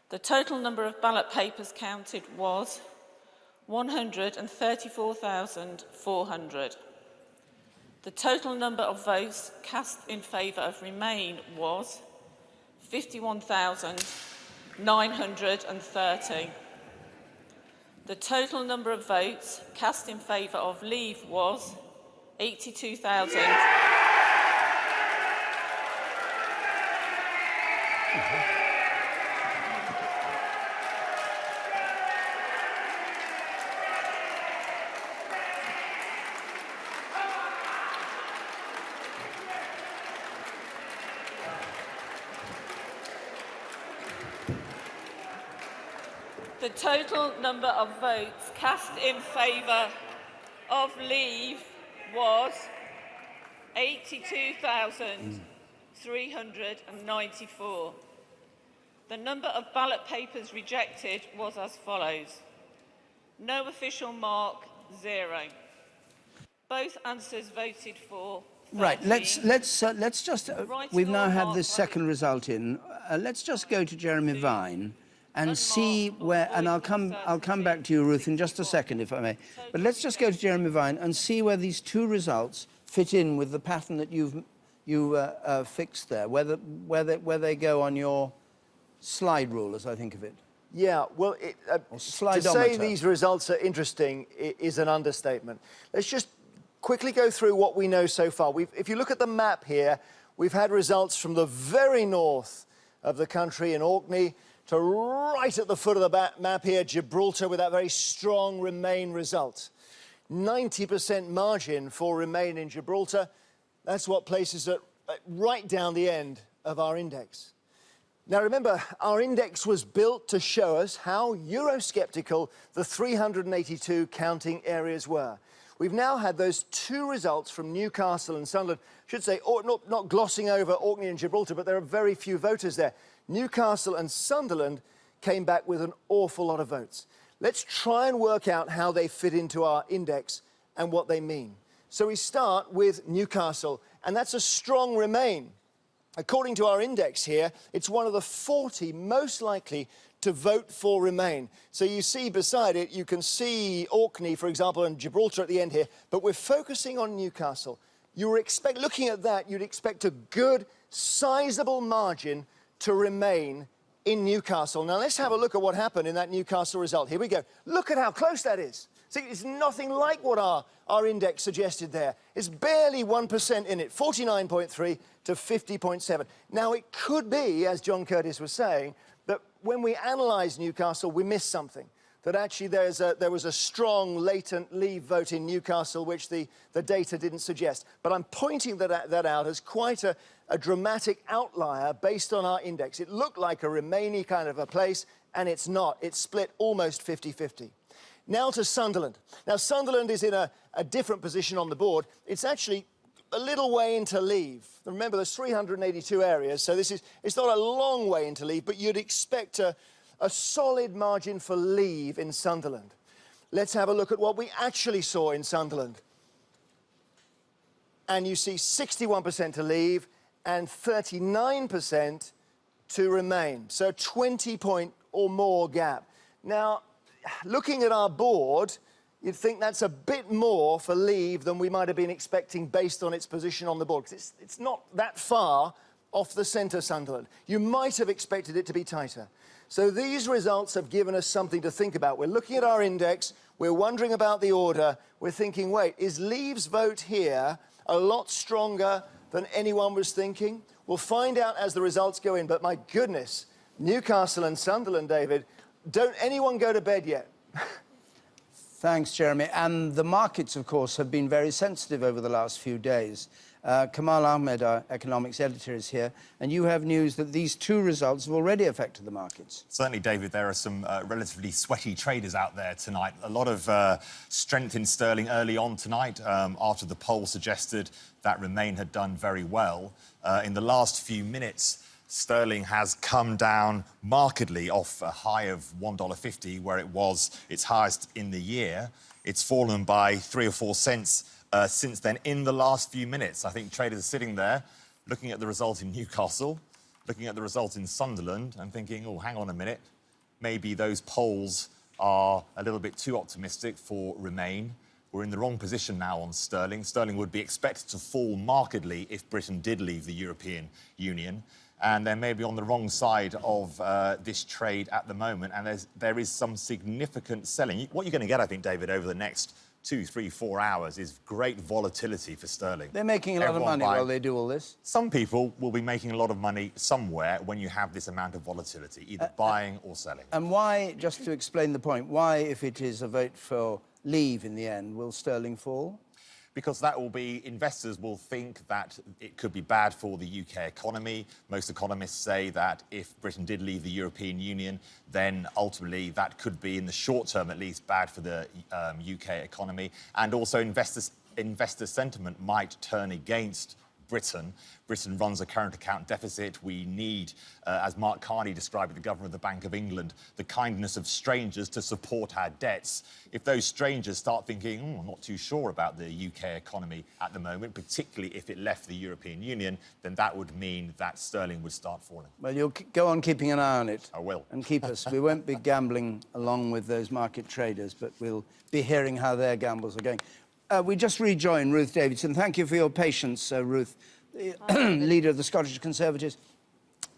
Speaker 17: The total number of ballot papers counted was 134,400. The total number of votes cast in favour of Remain was 51,930. The total number of votes cast in favour of Leave was 82,000. The total number of votes cast in favour of Leave was 82,394. The number of ballot papers rejected was as follows. No official mark, 0. Both answers voted for 13.
Speaker 1: Right, let's just, we've now had this second result in. Let's just go to Jeremy Vine and see where, and I'll come back to you, Ruth, in just a second, if I may. But let's just go to Jeremy Vine and see where these two results fit in with the pattern that you fixed there, where they go on your slide rule, as I think of it.
Speaker 11: Yeah, well, to say these results are interesting is an understatement. Let's just quickly go through what we know so far. If you look at the map here, we've had results from the very north of the country in Orkney to right at the foot of the map here, Gibraltar, with that very strong Remain result. 90% margin for Remain in Gibraltar. That's what places it right down the end of our index. Now, remember, our index was built to show us how Eurosceptical the 382 counting areas were. We've now had those two results from Newcastle and Sunderland. I should say, not glossing over Orkney and Gibraltar, but there are very few voters there. Newcastle and Sunderland came back with an awful lot of votes. Let's try and work out how they fit into our index and what they mean. So we start with Newcastle, and that's a strong Remain. According to our index here, it's one of the 40 most likely to vote for Remain. So you see beside it, you can see Orkney, for example, and Gibraltar at the end here, but we're focusing on Newcastle. Looking at that, you'd expect a good, sizable margin to Remain in Newcastle. Now, let's have a look at what happened in that Newcastle result. Here we go. Look at how close that is. See, it's nothing like what our index suggested there. It's barely 1% in it, 49.3 to 50.7. Now, it could be, as John Curtis was saying, that when we analysed Newcastle, we missed something. That actually there was a strong latent Leave vote in Newcastle, which the data didn't suggest. But I'm pointing that out as quite a dramatic outlier based on our index. It looked like a Remainy kind of a place, and it's not. It's split almost 50-50. Now to Sunderland. Now, Sunderland is in a different position on the board. It's actually a little way into Leave. Remember, there's 382 areas, so it's not a long way into Leave, but you'd expect a solid margin for Leave in Sunderland. Let's have a look at what we actually saw in Sunderland. And you see 61% to Leave and 39% to Remain. So 20-point or more gap. Now, looking at our board, you'd think that's a bit more for Leave than we might have been expecting based on its position on the board. Because it's not that far off the centre, Sunderland. You might have expected it to be tighter. So these results have given us something to think about. We're looking at our index, we're wondering about the order, we're thinking, wait, is Leave's vote here a lot stronger than anyone was thinking? We'll find out as the results go in, but my goodness, Newcastle and Sunderland, David, don't anyone go to bed yet.
Speaker 1: Thanks, Jeremy. And the markets, of course, have been very sensitive over the last few days. Kamal Ahmed, our economics editor, is here, and you have news that these two results have already affected the markets.
Speaker 14: Certainly, David, there are some relatively sweaty traders out there tonight. A lot of strength in sterling early on tonight after the poll suggested that Remain had done very well. In the last few minutes, sterling has come down markedly off a high of $1.50, where it was its highest in the year. It's fallen by 3 or 4 cents since then in the last few minutes. I think traders are sitting there looking at the result in Newcastle, looking at the result in Sunderland and thinking, oh, hang on a minute, maybe those polls are a little bit too optimistic for Remain. We're in the wrong position now on sterling. Sterling would be expected to fall markedly if Britain did leave the European Union. And they're maybe on the wrong side of this trade at the moment. And there is some significant selling. What you're going to get, I think, David, over the next 2, 3, 4 hours is great volatility for sterling.
Speaker 1: They're making a lot of money while they do all this.
Speaker 14: Some people will be making a lot of money somewhere when you have this amount of volatility, either buying or selling.
Speaker 1: And why, just to explain the point, why, if it is a vote for leave in the end, will sterling fall?
Speaker 14: Because that will be, investors will think that it could be bad for the UK economy. Most economists say that if Britain did leave the European Union, then ultimately that could be, in the short term at least, bad for the UK economy. And also investor sentiment might turn against Britain. Britain runs a current account deficit. We need, as Mark Carney described it, the Governor of the Bank of England, the kindness of strangers to support our debts. If those strangers start thinking, I'm not too sure about the UK economy at the moment, particularly if it left the European Union, then that would mean that sterling would start falling.
Speaker 1: Well, you'll go on keeping an eye on it.
Speaker 14: I will.
Speaker 1: And keep us. We won't be gambling along with those market traders, but we'll be hearing how their gambles are going. We just rejoined Ruth Davidson. Thank you for your patience, Ruth, leader of the Scottish Conservatives.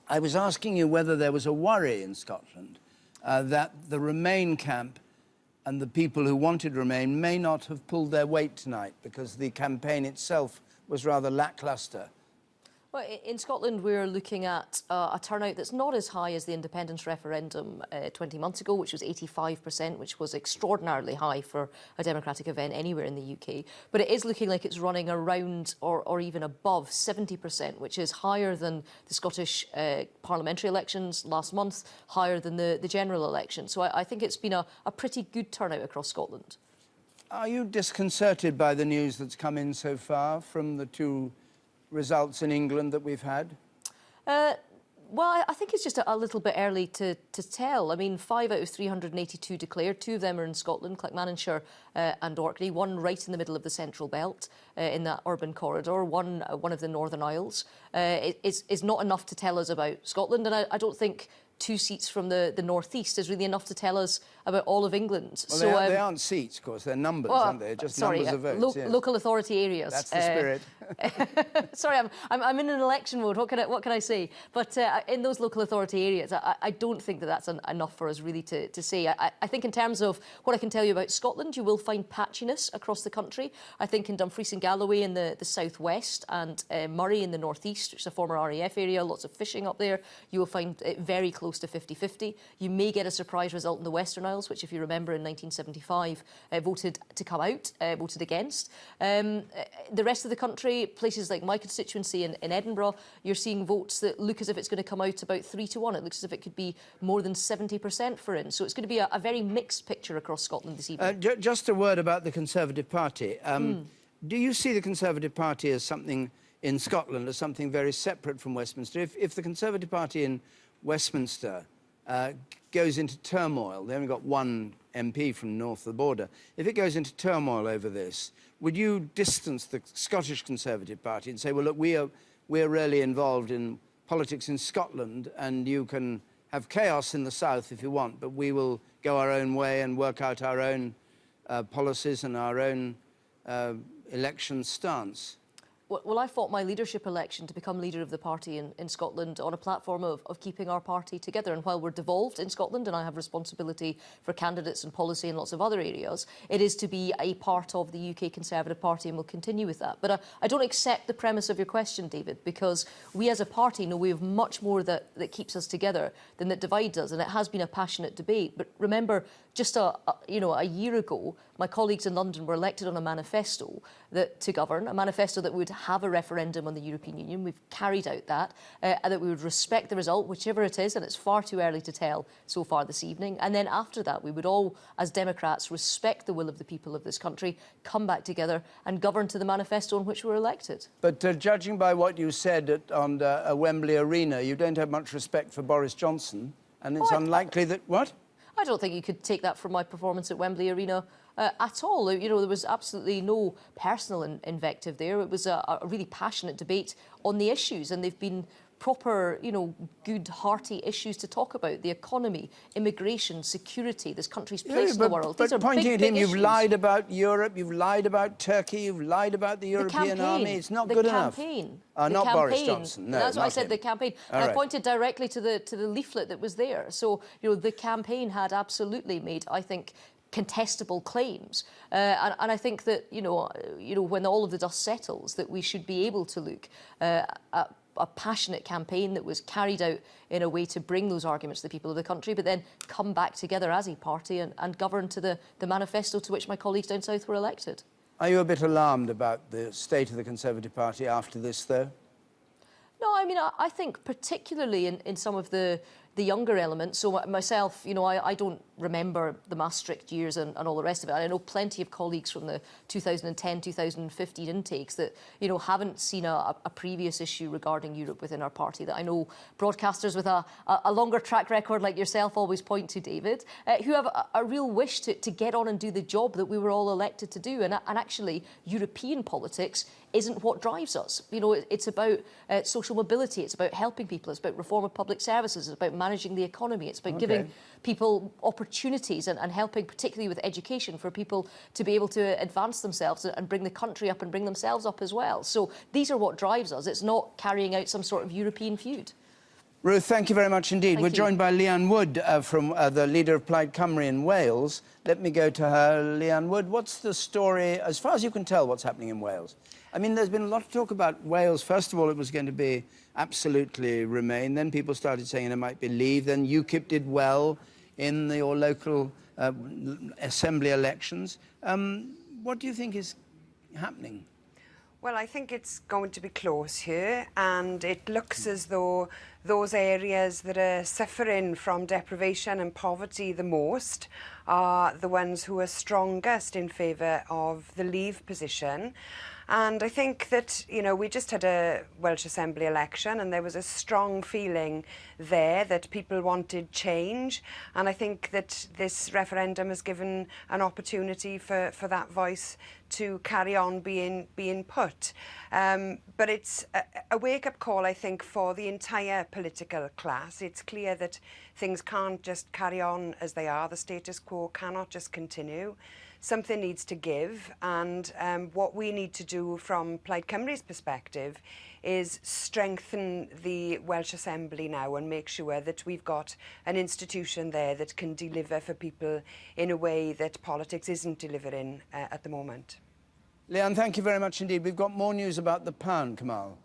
Speaker 1: I was asking you whether there was a worry in Scotland that the Remain camp and the people who wanted Remain may not have pulled their weight tonight because the campaign itself was rather lacklustre.
Speaker 10: Well, in Scotland, we're looking at a turnout that's not as high as the independence referendum 20 months ago, which was 85%, which was extraordinarily high for a democratic event anywhere in the UK. But it is looking like it's running around or even above 70%, which is higher than the Scottish parliamentary elections last month, higher than the general election. So I think it's been a pretty good turnout across Scotland.
Speaker 1: Are you disconcerted by the news that's come in so far from the two results in England that we've had?
Speaker 10: Well, I think it's just a little bit early to tell. I mean, 5 out of 382 declared. 2 of them are in Scotland, Clackmannanshire and Orkney. 1 right in the middle of the Central Belt in that urban corridor. One of the Northern Isles. Is not enough to tell us about Scotland, and I don't think 2 seats from the northeast is really enough to tell us about all of England.
Speaker 1: Well, so, they aren't seats, of course. They're numbers, aren't they? Just numbers of votes. Yes.
Speaker 10: Local authority areas.
Speaker 1: That's the spirit.
Speaker 10: Sorry, I'm in an election mode. What can I say? But in those local authority areas, I don't think that's enough for us really to say. I think in terms of what I can tell you about Scotland, you will find patchiness across the country. I think in Dumfries and Galloway in the southwest and Murray in the northeast, which is a former RAF area, lots of fishing up there, you will find it very close to 50-50. You may get a surprise result in the Western Isles, which, if you remember, in 1975 voted to come out, voted against. The rest of the country, places like my constituency in Edinburgh, you're seeing votes that look as if it's going to come out about 3-1. It looks as if it could be more than 70% for in. So it's going to be a very mixed picture across Scotland this evening.
Speaker 1: Just a word about the Conservative Party. Do you see the Conservative Party as something in Scotland, as something very separate from Westminster? If the Conservative Party in Westminster goes into turmoil, they only got 1 MP from north of the border. If it goes into turmoil over this, would you distance the Scottish Conservative Party and say, well, look, we're really involved in politics in Scotland, and you can have chaos in the south if you want, but we will go our own way and work out our own policies and our own election stance?
Speaker 10: Well, I fought my leadership election to become leader of the party in Scotland on a platform of keeping our party together. And while we're devolved in Scotland and I have responsibility for candidates and policy in lots of other areas, it is to be a part of the UK Conservative Party, and we'll continue with that. But I don't accept the premise of your question, David, because we as a party know we have much more that keeps us together than that divides us. And it has been a passionate debate. But remember, just a year ago, my colleagues in London were elected on a manifesto to govern, a manifesto that would have a referendum on the European Union. We've carried out that, and that we would respect the result, whichever it is, and it's far too early to tell so far this evening. And then after that, we would all, as Democrats, respect the will of the people of this country, come back together and govern to the manifesto on which we were elected.
Speaker 1: But judging by what you said on Wembley Arena, you don't have much respect for Boris Johnson, and it's unlikely that... What?
Speaker 10: I don't think you could take that from my performance at Wembley Arena at all. You know, there was absolutely no personal invective there. It was a really passionate debate on the issues, and they've been proper, you know, good, hearty issues to talk about. The economy, immigration, security, this country's place in the world. These are
Speaker 1: pointing
Speaker 10: big,
Speaker 1: at him,
Speaker 10: big
Speaker 1: you've
Speaker 10: issues.
Speaker 1: lied about Europe, you've lied about Turkey, you've lied about the European army. It's not good enough. Not Boris Johnson. No,
Speaker 10: that's what I said.
Speaker 1: him.
Speaker 10: The campaign.
Speaker 1: All
Speaker 10: I
Speaker 1: right.
Speaker 10: pointed directly to the leaflet that was there. So you know, the campaign had absolutely made, I think, contestable claims, and I think that you know, when all of the dust settles, that we should be able to look at a passionate campaign that was carried out in a way to bring those arguments to the people of the country, but then come back together as a party and govern to the manifesto to which my colleagues down south were elected.
Speaker 1: Are you a bit alarmed about the state of the Conservative Party after this, though?
Speaker 10: No, I mean, I think particularly in some of the younger elements. So myself, you know, I don't remember the Maastricht years and all the rest of it. I know plenty of colleagues from the 2010, 2015 intakes that, you know, haven't seen a previous issue regarding Europe within our party, that I know broadcasters with a longer track record like yourself always point to, David, who have a real wish to get on and do the job that we were all elected to do. And actually, European politics isn't what drives us. You know, it's about social mobility, it's about helping people, it's about reform of public services, it's about managing the economy, it's about giving people opportunities and helping, particularly with education, for people to be able to advance themselves and bring the country up and bring themselves up as well. So these are what drives us. It's not carrying out some sort of European feud.
Speaker 1: Ruth, thank you very much indeed. We're joined by Leanne Wood, from the leader of Plaid Cymru in Wales. Let me go to her. Leanne Wood, what's the story, as far as you can tell, what's happening in Wales? I mean, there's been a lot of talk about Wales. First of all, it was going to be absolutely Remain. Then people started saying it might be Leave. Then UKIP did well in your local assembly elections. What do you think is happening?
Speaker 12: Well, I think it's going to be close here, and it looks as though those areas that are suffering from deprivation and poverty the most are the ones who are strongest in favour of the Leave position. And I think that, you know, we just had a Welsh Assembly election and there was a strong feeling there that people wanted change. And I think that this referendum has given an opportunity for that voice to carry on being put. But it's a wake-up call, I think, for the entire political class. It's clear that things can't just carry on as they are. The status quo cannot just continue. Something needs to give, and what we need to do from Plaid Cymru's perspective is strengthen the Welsh Assembly now and make sure that we've got an institution there that can deliver for people in a way that politics isn't delivering at the moment.
Speaker 1: Leanne, thank you very much indeed. We've got more news about the pound, Kamal.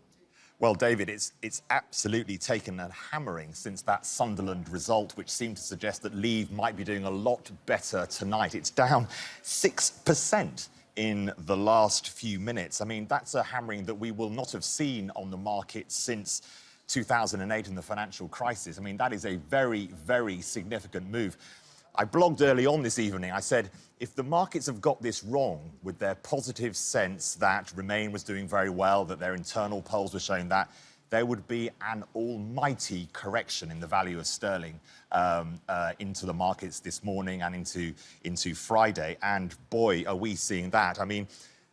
Speaker 14: Well, David, it's absolutely taken a hammering since that Sunderland result, which seemed to suggest that Leave might be doing a lot better tonight. It's down 6% in the last few minutes. I mean, that's a hammering that we will not have seen on the market since 2008 in the financial crisis. I mean, that is a very, very significant move. I blogged early on this evening. I said, if the markets have got this wrong with their positive sense that Remain was doing very well, that their internal polls were showing that, there would be an almighty correction in the value of sterling into the markets this morning and into Friday. And boy, are we seeing that. I mean,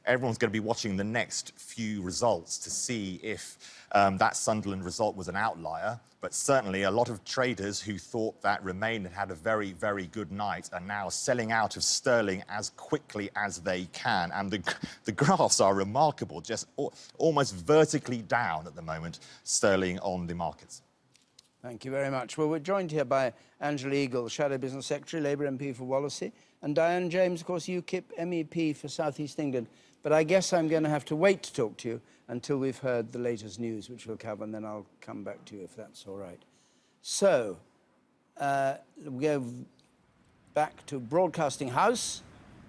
Speaker 14: everyone's going to be watching the next few results to see if that Sunderland result was an outlier. But certainly a lot of traders who thought that Remain had had a very, very good night are now selling out of sterling as quickly as they can. And the graphs are remarkable, just almost vertically down at the moment, sterling on the markets.
Speaker 1: Thank you very much. Well, we're joined here by Angela Eagle, Shadow Business Secretary, Labour MP for Wallasey, and Diane James, of course, UKIP MEP for South East England. But I guess I'm going to have to wait to talk to you until we've heard the latest news, which we'll cover, and then I'll come back to you if that's all right. So, we go back to Broadcasting House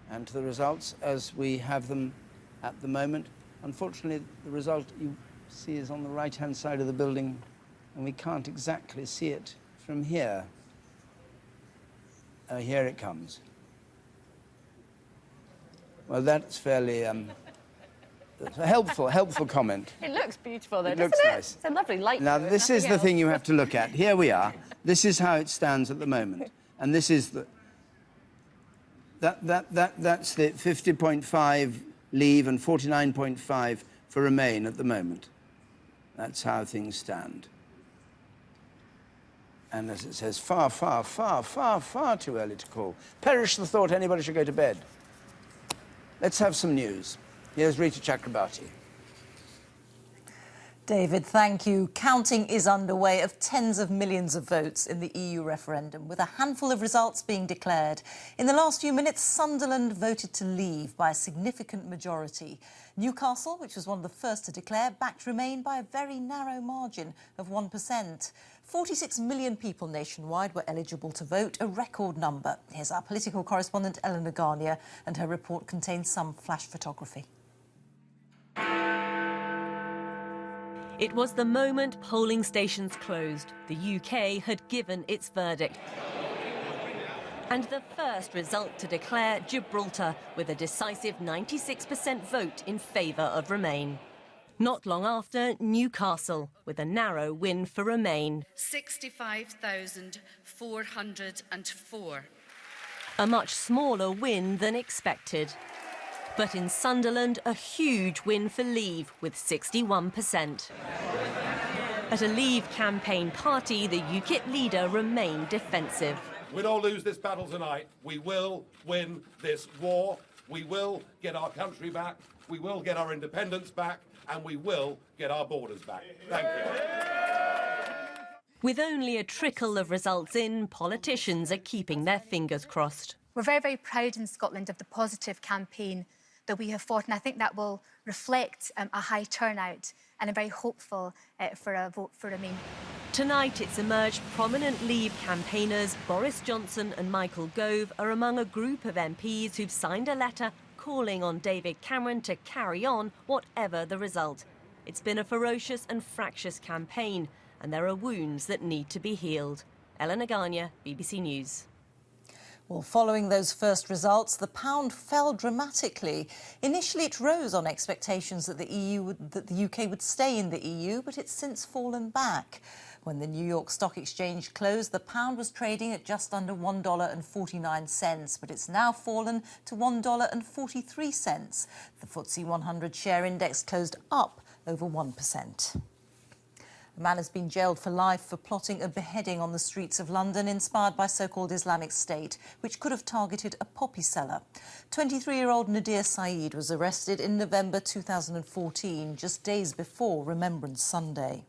Speaker 1: and to the results as we have them at the moment. Unfortunately, the result you see is on the right-hand side of the building, and we can't exactly see it from here. Here it comes. Well, that's fairly a helpful comment.
Speaker 9: It looks beautiful, though,
Speaker 1: It
Speaker 9: doesn't
Speaker 1: looks
Speaker 9: it?
Speaker 1: nice.
Speaker 9: It's a lovely light.
Speaker 1: Now,
Speaker 9: through,
Speaker 1: this is
Speaker 9: nothing
Speaker 1: the
Speaker 9: else.
Speaker 1: thing you have to look at. Here we are. This is how it stands at the moment. And this is the... That's the 50.5 Leave and 49.5 for Remain at the moment. That's how things stand. And as it says, far, far, far, far, far too early to call. Perish the thought anybody should go to bed. Let's have some news. Here's Rita Chakrabarti.
Speaker 13: David, thank you. Counting is underway of tens of millions of votes in the EU referendum, with a handful of results being declared. In the last few minutes, Sunderland voted to leave by a significant majority. Newcastle, which was one of the first to declare, backed Remain by a very narrow margin of 1%. 46 million people nationwide were eligible to vote, a record number. Here's our political correspondent, Eleanor Garnier, and her report contains some flash photography.
Speaker 15: It was the moment polling stations closed. The UK had given its verdict. And the first result to declare Gibraltar, with a decisive 96% vote in favour of Remain. Not long after, Newcastle, with a narrow win for Remain.
Speaker 3: 65,404.
Speaker 15: A much smaller win than expected. But in Sunderland, a huge win for Leave, with 61%. At a Leave campaign party, the UKIP leader remained defensive.
Speaker 23: Win or lose this battle tonight, we will win this war. We will get our country back, we will get our independence back, and we will get our borders back. Thank you.
Speaker 15: With only a trickle of results in, politicians are keeping their fingers crossed.
Speaker 2: We're very, very proud in Scotland of the positive campaign that we have fought, and I think that will reflect a high turnout, and I'm very hopeful for a vote for Remain.
Speaker 15: Tonight it's emerged prominent Leave campaigners Boris Johnson and Michael Gove are among a group of MPs who've signed a letter calling on David Cameron to carry on whatever the result. It's been a ferocious and fractious campaign, and there are wounds that need to be healed. Eleanor Garnier, BBC News.
Speaker 13: Well, following those first results, the pound fell dramatically. Initially, it rose on expectations that the UK would stay in the EU, but it's since fallen back. When the New York Stock Exchange closed, the pound was trading at just under $1.49, but it's now fallen to $1.43. The FTSE 100 share index closed up over 1%. A man has been jailed for life for plotting a beheading on the streets of London inspired by so-called Islamic State, which could have targeted a poppy seller. 23-year-old Nadir Saeed was arrested in November 2014, just days before Remembrance Sunday.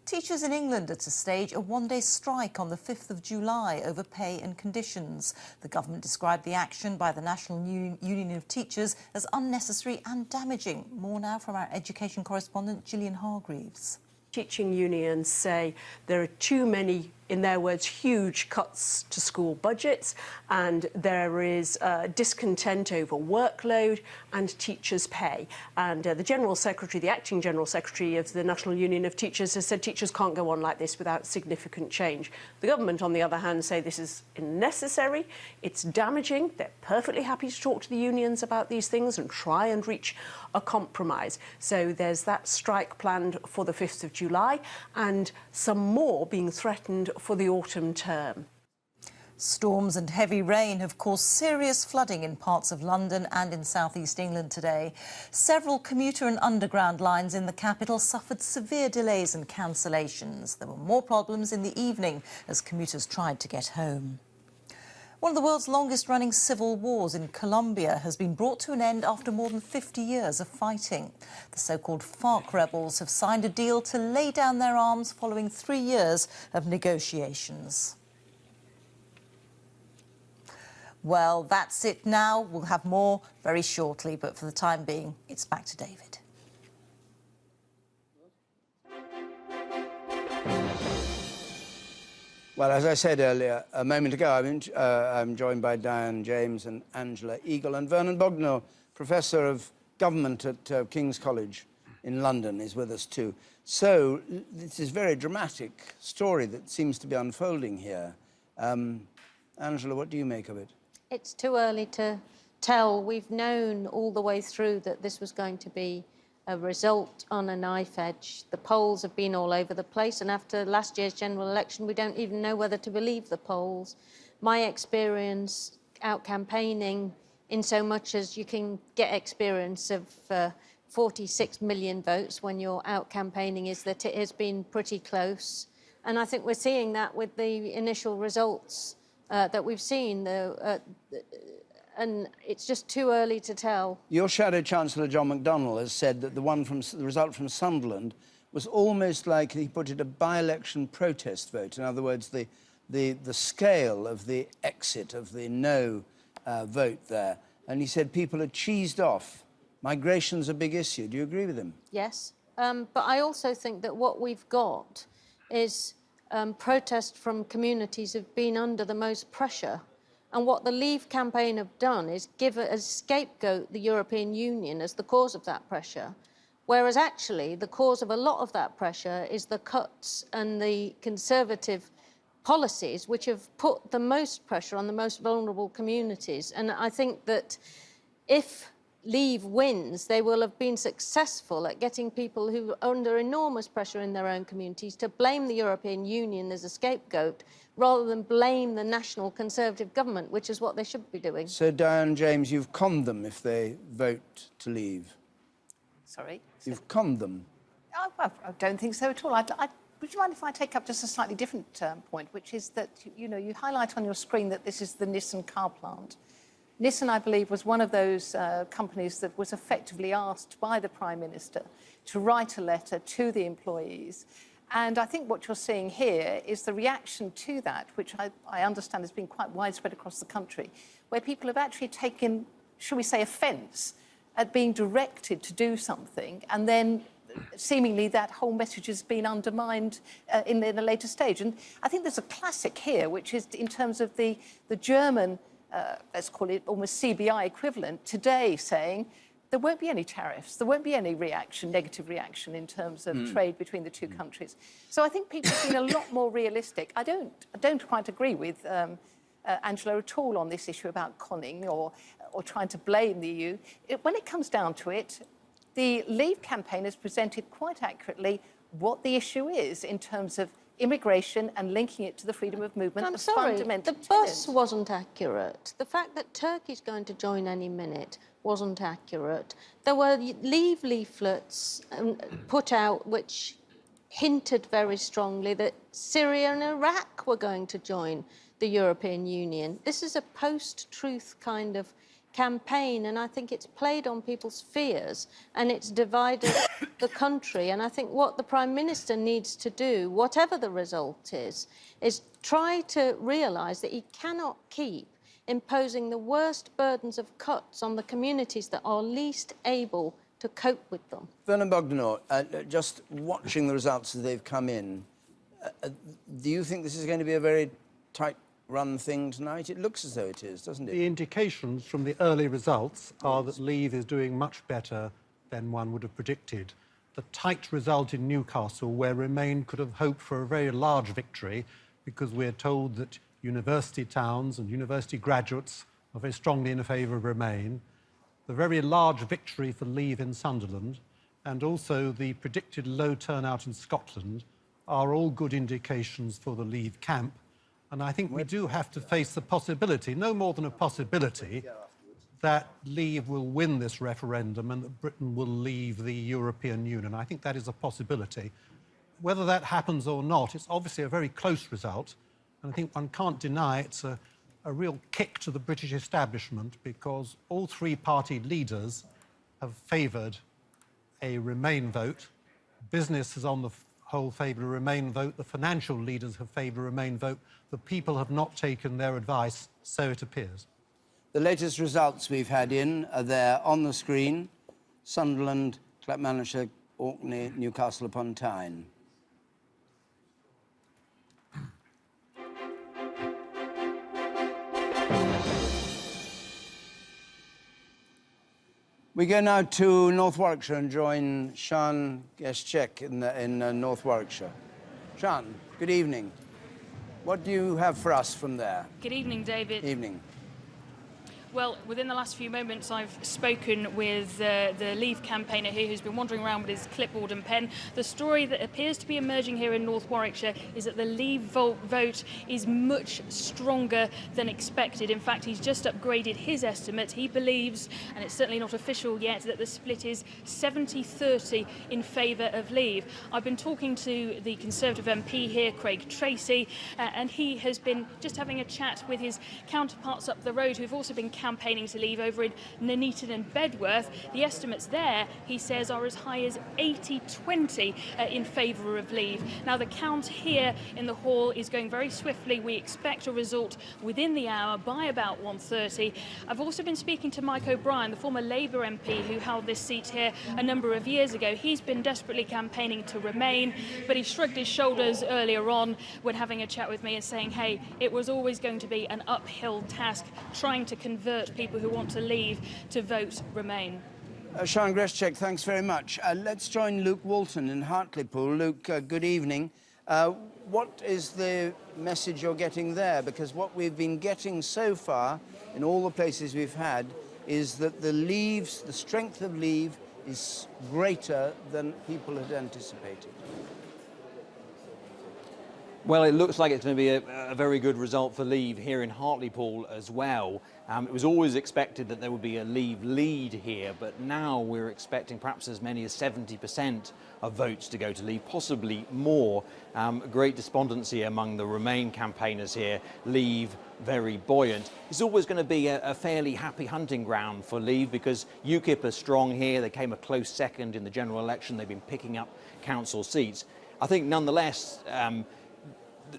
Speaker 13: Teachers in England are to stage a one-day strike on the 5th of July over pay and conditions. The government described the action by the National Union of Teachers as unnecessary and damaging. More now from our education correspondent, Gillian Hargreaves.
Speaker 24: Teaching unions say there are too many, in their words, huge cuts to school budgets, and there is discontent over workload and teachers' pay. And the General Secretary, the Acting General Secretary of the National Union of Teachers, has said teachers can't go on like this without significant change. The government, on the other hand, say this is unnecessary, it's damaging. They're perfectly happy to talk to the unions about these things and try and reach a compromise. So there's that strike planned for the 5th of July and some more being threatened for the autumn term.
Speaker 13: Storms and heavy rain have caused serious flooding in parts of London and in southeast England today. Several commuter and underground lines in the capital suffered severe delays and cancellations. There were more problems in the evening as commuters tried to get home. One of the world's longest-running civil wars in Colombia has been brought to an end after more than 50 years of fighting. The so-called FARC rebels have signed a deal to lay down their arms following 3 years of negotiations. Well, that's it now. We'll have more very shortly, but for the time being, it's back to David.
Speaker 1: Well, as I said earlier, a moment ago, I'm joined by Diane James and Angela Eagle, and Vernon Bognor, Professor of Government at King's College in London, is with us too. So, this is a very dramatic story that seems to be unfolding here. Angela, what do you make of it?
Speaker 25: It's too early to tell. We've known all the way through that this was going to be a result on a knife edge. The polls have been all over the place, and after last year's general election, we don't even know whether to believe the polls. My experience out campaigning in so much as you can get experience of 46 million votes when you're out campaigning, is that it has been pretty close. And I think we're seeing that with the initial results that we've seen, and it's just too early to tell.
Speaker 1: Your Shadow Chancellor, John McDonnell, has said that the result from Sunderland was almost like, he put it, a by-election protest vote. In other words, the scale of the exit of the no vote there. And he said people are cheesed off. Migration's a big issue. Do you agree with him?
Speaker 25: Yes, but I also think that what we've got is protest from communities who've been under the most pressure. And what the Leave campaign have done is give a scapegoat the European Union as the cause of that pressure, whereas actually the cause of a lot of that pressure is the cuts and the Conservative policies which have put the most pressure on the most vulnerable communities. And I think that if Leave wins, they will have been successful at getting people who are under enormous pressure in their own communities to blame the European Union as a scapegoat rather than blame the national Conservative government, which is what they should be doing.
Speaker 1: So, Diane James, you've conned them if they vote to leave.
Speaker 4: Sorry?
Speaker 1: You've conned them.
Speaker 4: I don't think so at all. Would you mind if I take up just a slightly different point, which is that, you know, you highlight on your screen that this is the Nissan car plant. Nissan, I believe, was one of those companies that was effectively asked by the Prime Minister to write a letter to the employees. And I think what you're seeing here is the reaction to that, which I understand has been quite widespread across the country, where people have actually taken, shall we say, offence at being directed to do something, and then seemingly that whole message has been undermined in the later stage. And I think there's a classic here, which is in terms of the German, let's call it almost CBI equivalent, today saying there won't be any tariffs, there won't be any reaction, negative reaction in terms of trade between the two countries. So I think people have been a lot more realistic. I don't quite agree with Angela at all on this issue about conning or trying to blame the EU. When it comes down to it, the Leave campaign has presented quite accurately what the issue is in terms of immigration and linking it to the freedom of movement.
Speaker 25: I'm sorry, the bus wasn't accurate. The fact that Turkey's going to join any minute wasn't accurate. There were Leave leaflets put out which hinted very strongly that Syria and Iraq were going to join the European Union. This is a post-truth kind of campaign, and I think it's played on people's fears and it's divided the country. And I think what the Prime Minister needs to do, whatever the result is try to realise that he cannot keep imposing the worst burdens of cuts on the communities that are least able to cope with them.
Speaker 1: Vernon Bogdanor, just watching the results as they've come in, do you think this is going to be a very tight run thing tonight? It looks as though it is, doesn't it?
Speaker 6: The indications from the early results are that Leave is doing much better than one would have predicted. The tight result in Newcastle, where Remain could have hoped for a very large victory, because we're told that university towns and university graduates are very strongly in favour of Remain. The very large victory for Leave in Sunderland, and also the predicted low turnout in Scotland, are all good indications for the Leave camp. And I think we do have to face the possibility, no more than a possibility, that Leave will win this referendum and that Britain will leave the European Union. I think that is a possibility. Whether that happens or not, it's obviously a very close result. And I think one can't deny it's a real kick to the British establishment, because all three party leaders have favoured a Remain vote. Business is on the whole favoured a Remain vote. The financial leaders have favoured a Remain vote. The people have not taken their advice, so it appears.
Speaker 1: The latest results we've had in are there on the screen. Sunderland, Clackmannanshire, Orkney, Newcastle upon Tyne. We go now to North Warwickshire and join Sian Geschek in North Warwickshire. Sian, good evening. What do you have for us from there?
Speaker 16: Good evening, David.
Speaker 1: Evening.
Speaker 16: Well, within the last few moments, I've spoken with the Leave campaigner here who's been wandering around with his clipboard and pen. The story that appears to be emerging here in North Warwickshire is that the Leave vote is much stronger than expected. In fact, he's just upgraded his estimate. He believes, and it's certainly not official yet, that the split is 70-30 in favour of Leave. I've been talking to the Conservative MP here, Craig Tracy, and he has been just having a chat with his counterparts up the road who've also been campaigning to Leave over in Nuneaton and Bedworth. The estimates there, he says, are as high as 80-20 in favour of Leave. Now, the count here in the hall is going very swiftly. We expect a result within the hour by about 1:30. I've also been speaking to Mike O'Brien, the former Labour MP who held this seat here a number of years ago. He's been desperately campaigning to remain, but he shrugged his shoulders earlier on when having a chat with me and saying, hey, it was always going to be an uphill task trying to convert people who want to leave to vote Remain.
Speaker 1: Sian Greschek, thanks very much. Let's join Luke Walton in Hartlepool. Luke, good evening. What is the message you're getting there? Because what we've been getting so far in all the places we've had is that the strength of Leave is greater than people had anticipated.
Speaker 7: Well, it looks like it's going to be a very good result for Leave here in Hartlepool as well. It was always expected that there would be a Leave lead here, but now we're expecting perhaps as many as 70% of votes to go to Leave, possibly more. Great despondency among the Remain campaigners here. Leave very buoyant. It's always going to be a fairly happy hunting ground for Leave because UKIP are strong here. They came a close second in the general election. They've been picking up council seats. I think nonetheless,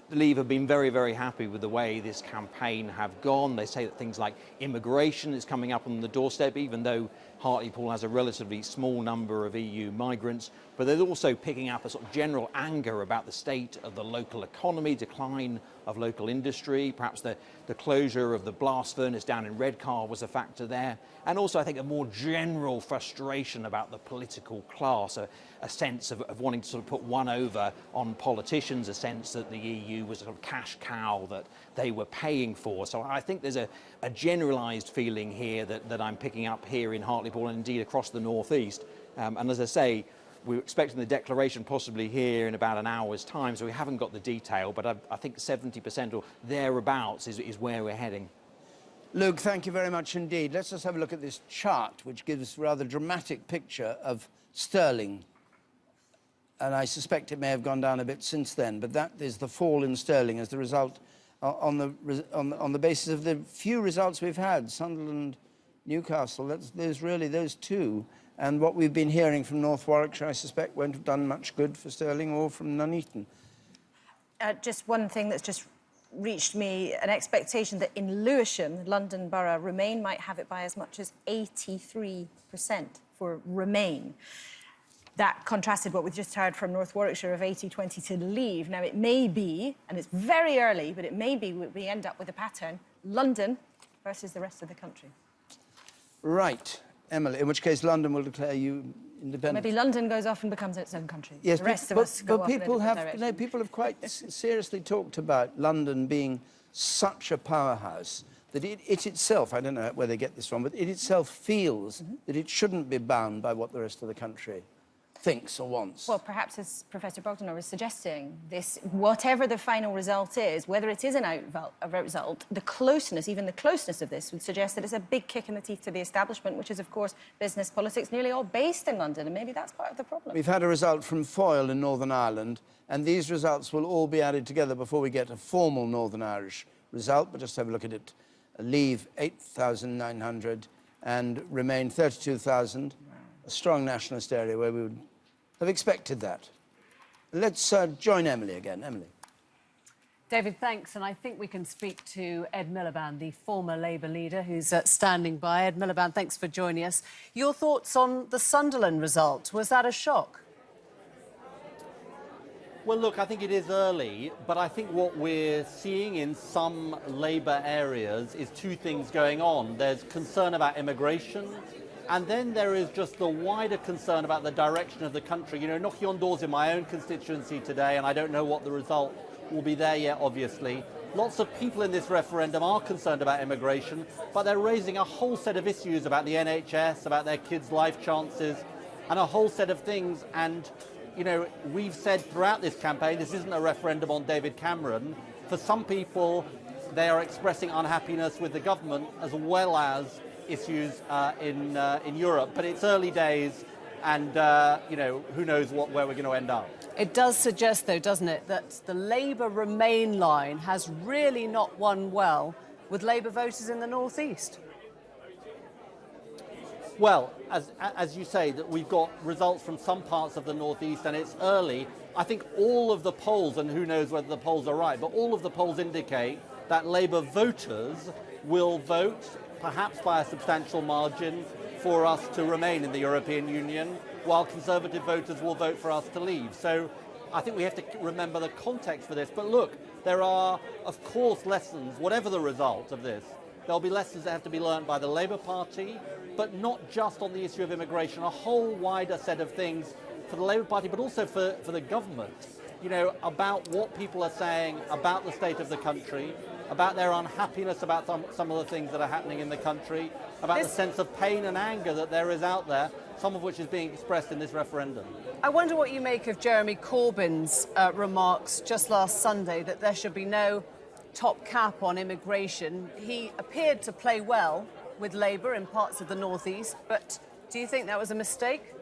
Speaker 7: Leave have been very, very happy with the way this campaign have gone. They say that things like immigration is coming up on the doorstep, even though Hartlepool has a relatively small number of EU migrants. But they're also picking up a sort of general anger about the state of the local economy, decline of local industry. Perhaps the closure of the blast furnace down in Redcar was a factor there. And also, I think, a more general frustration about the political class, a sense of wanting to sort of put one over on politicians, a sense that the EU was a sort of cash cow that they were paying for. So I think there's a generalised feeling here that I'm picking up here in Hartlepool and indeed across the northeast. And as I say, we're expecting the declaration possibly here in about an hour's time, so we haven't got the detail, but I think 70% or thereabouts is where we're heading.
Speaker 1: Luke, thank you very much indeed. Let's just have a look at this chart, which gives a rather dramatic picture of sterling. And I suspect it may have gone down a bit since then, but that is the fall in sterling as the result on the basis of the few results we've had, Sunderland, Newcastle. There's really those two. And what we've been hearing from North Warwickshire, I suspect, won't have done much good for Stirling or from Nuneaton.
Speaker 5: Just one thing that's just reached me, an expectation that in Lewisham, London Borough, Remain might have it by as much as 83% for Remain. That contrasted what we've just heard from North Warwickshire of 80-20 to Leave. Now, it may be, and it's very early, but it may be we end up with a pattern, London versus the rest of the country.
Speaker 1: Right. Emily, in which case London will declare you independent.
Speaker 5: Maybe London goes off and becomes its own country.
Speaker 1: Yes,
Speaker 5: the rest of us go off in a different direction.
Speaker 1: People have quite seriously talked about London being such a powerhouse that it itself, I don't know where they get this from, but it itself feels that it shouldn't be bound by what the rest of the country thinks or wants.
Speaker 5: Well, perhaps as Professor Bogdanor was suggesting, this, whatever the final result is, whether it is an outright result, the closeness, even the closeness of this would suggest that it's a big kick in the teeth to the establishment, which is, of course, business politics, nearly all based in London, and maybe that's part of the problem.
Speaker 1: We've had a result from Foyle in Northern Ireland, and these results will all be added together before we get a formal Northern Irish result, but just have a look at it. Leave 8,900 and Remain 32,000. A strong nationalist area where we would have expected that. Let's join Emily again. Emily.
Speaker 18: David, thanks. And I think we can speak to Ed Miliband, the former Labour leader, who's standing by. Ed Miliband, thanks for joining us. Your thoughts on the Sunderland result? Was that a shock?
Speaker 20: Well, look, I think it is early, but I think what we're seeing in some Labour areas is two things going on. There's concern about immigration, and then there is just the wider concern about the direction of the country. You know, knocking on doors in my own constituency today, and I don't know what the result will be there yet, obviously, Lots of people in this referendum are concerned about immigration, but they're raising a whole set of issues about the NHS, about their kids' life chances, and a whole set of things. And, you know, we've said throughout this campaign, this isn't a referendum on David Cameron. For some people, they are expressing unhappiness with the government as well as issues in Europe. But it's early days, and, you know, who knows where we're going to end up.
Speaker 18: It does suggest, though, doesn't it, that the Labour-Remain line has really not won well with Labour voters in the North East.
Speaker 20: Well, as you say, that we've got results from some parts of the North East, and it's early. I think all of the polls, and who knows whether the polls are right, but all of the polls indicate that Labour voters will vote, perhaps by a substantial margin, for us to remain in the European Union, while Conservative voters will vote for us to leave. So I think we have to remember the context for this. But look, there are, of course, lessons, whatever the result of this, there'll be lessons that have to be learned by the Labour Party, but not just on the issue of immigration, a whole wider set of things for the Labour Party, but also for the government, you know, about what people are saying about the state of the country, about their unhappiness about some of the things that are happening in the country, about the sense of pain and anger that there is out there, some of which is being expressed in this referendum.
Speaker 18: I wonder what you make of Jeremy Corbyn's remarks just last Sunday that there should be no top cap on immigration. He appeared to play well with Labour in parts of the North East, but do you think that was a mistake?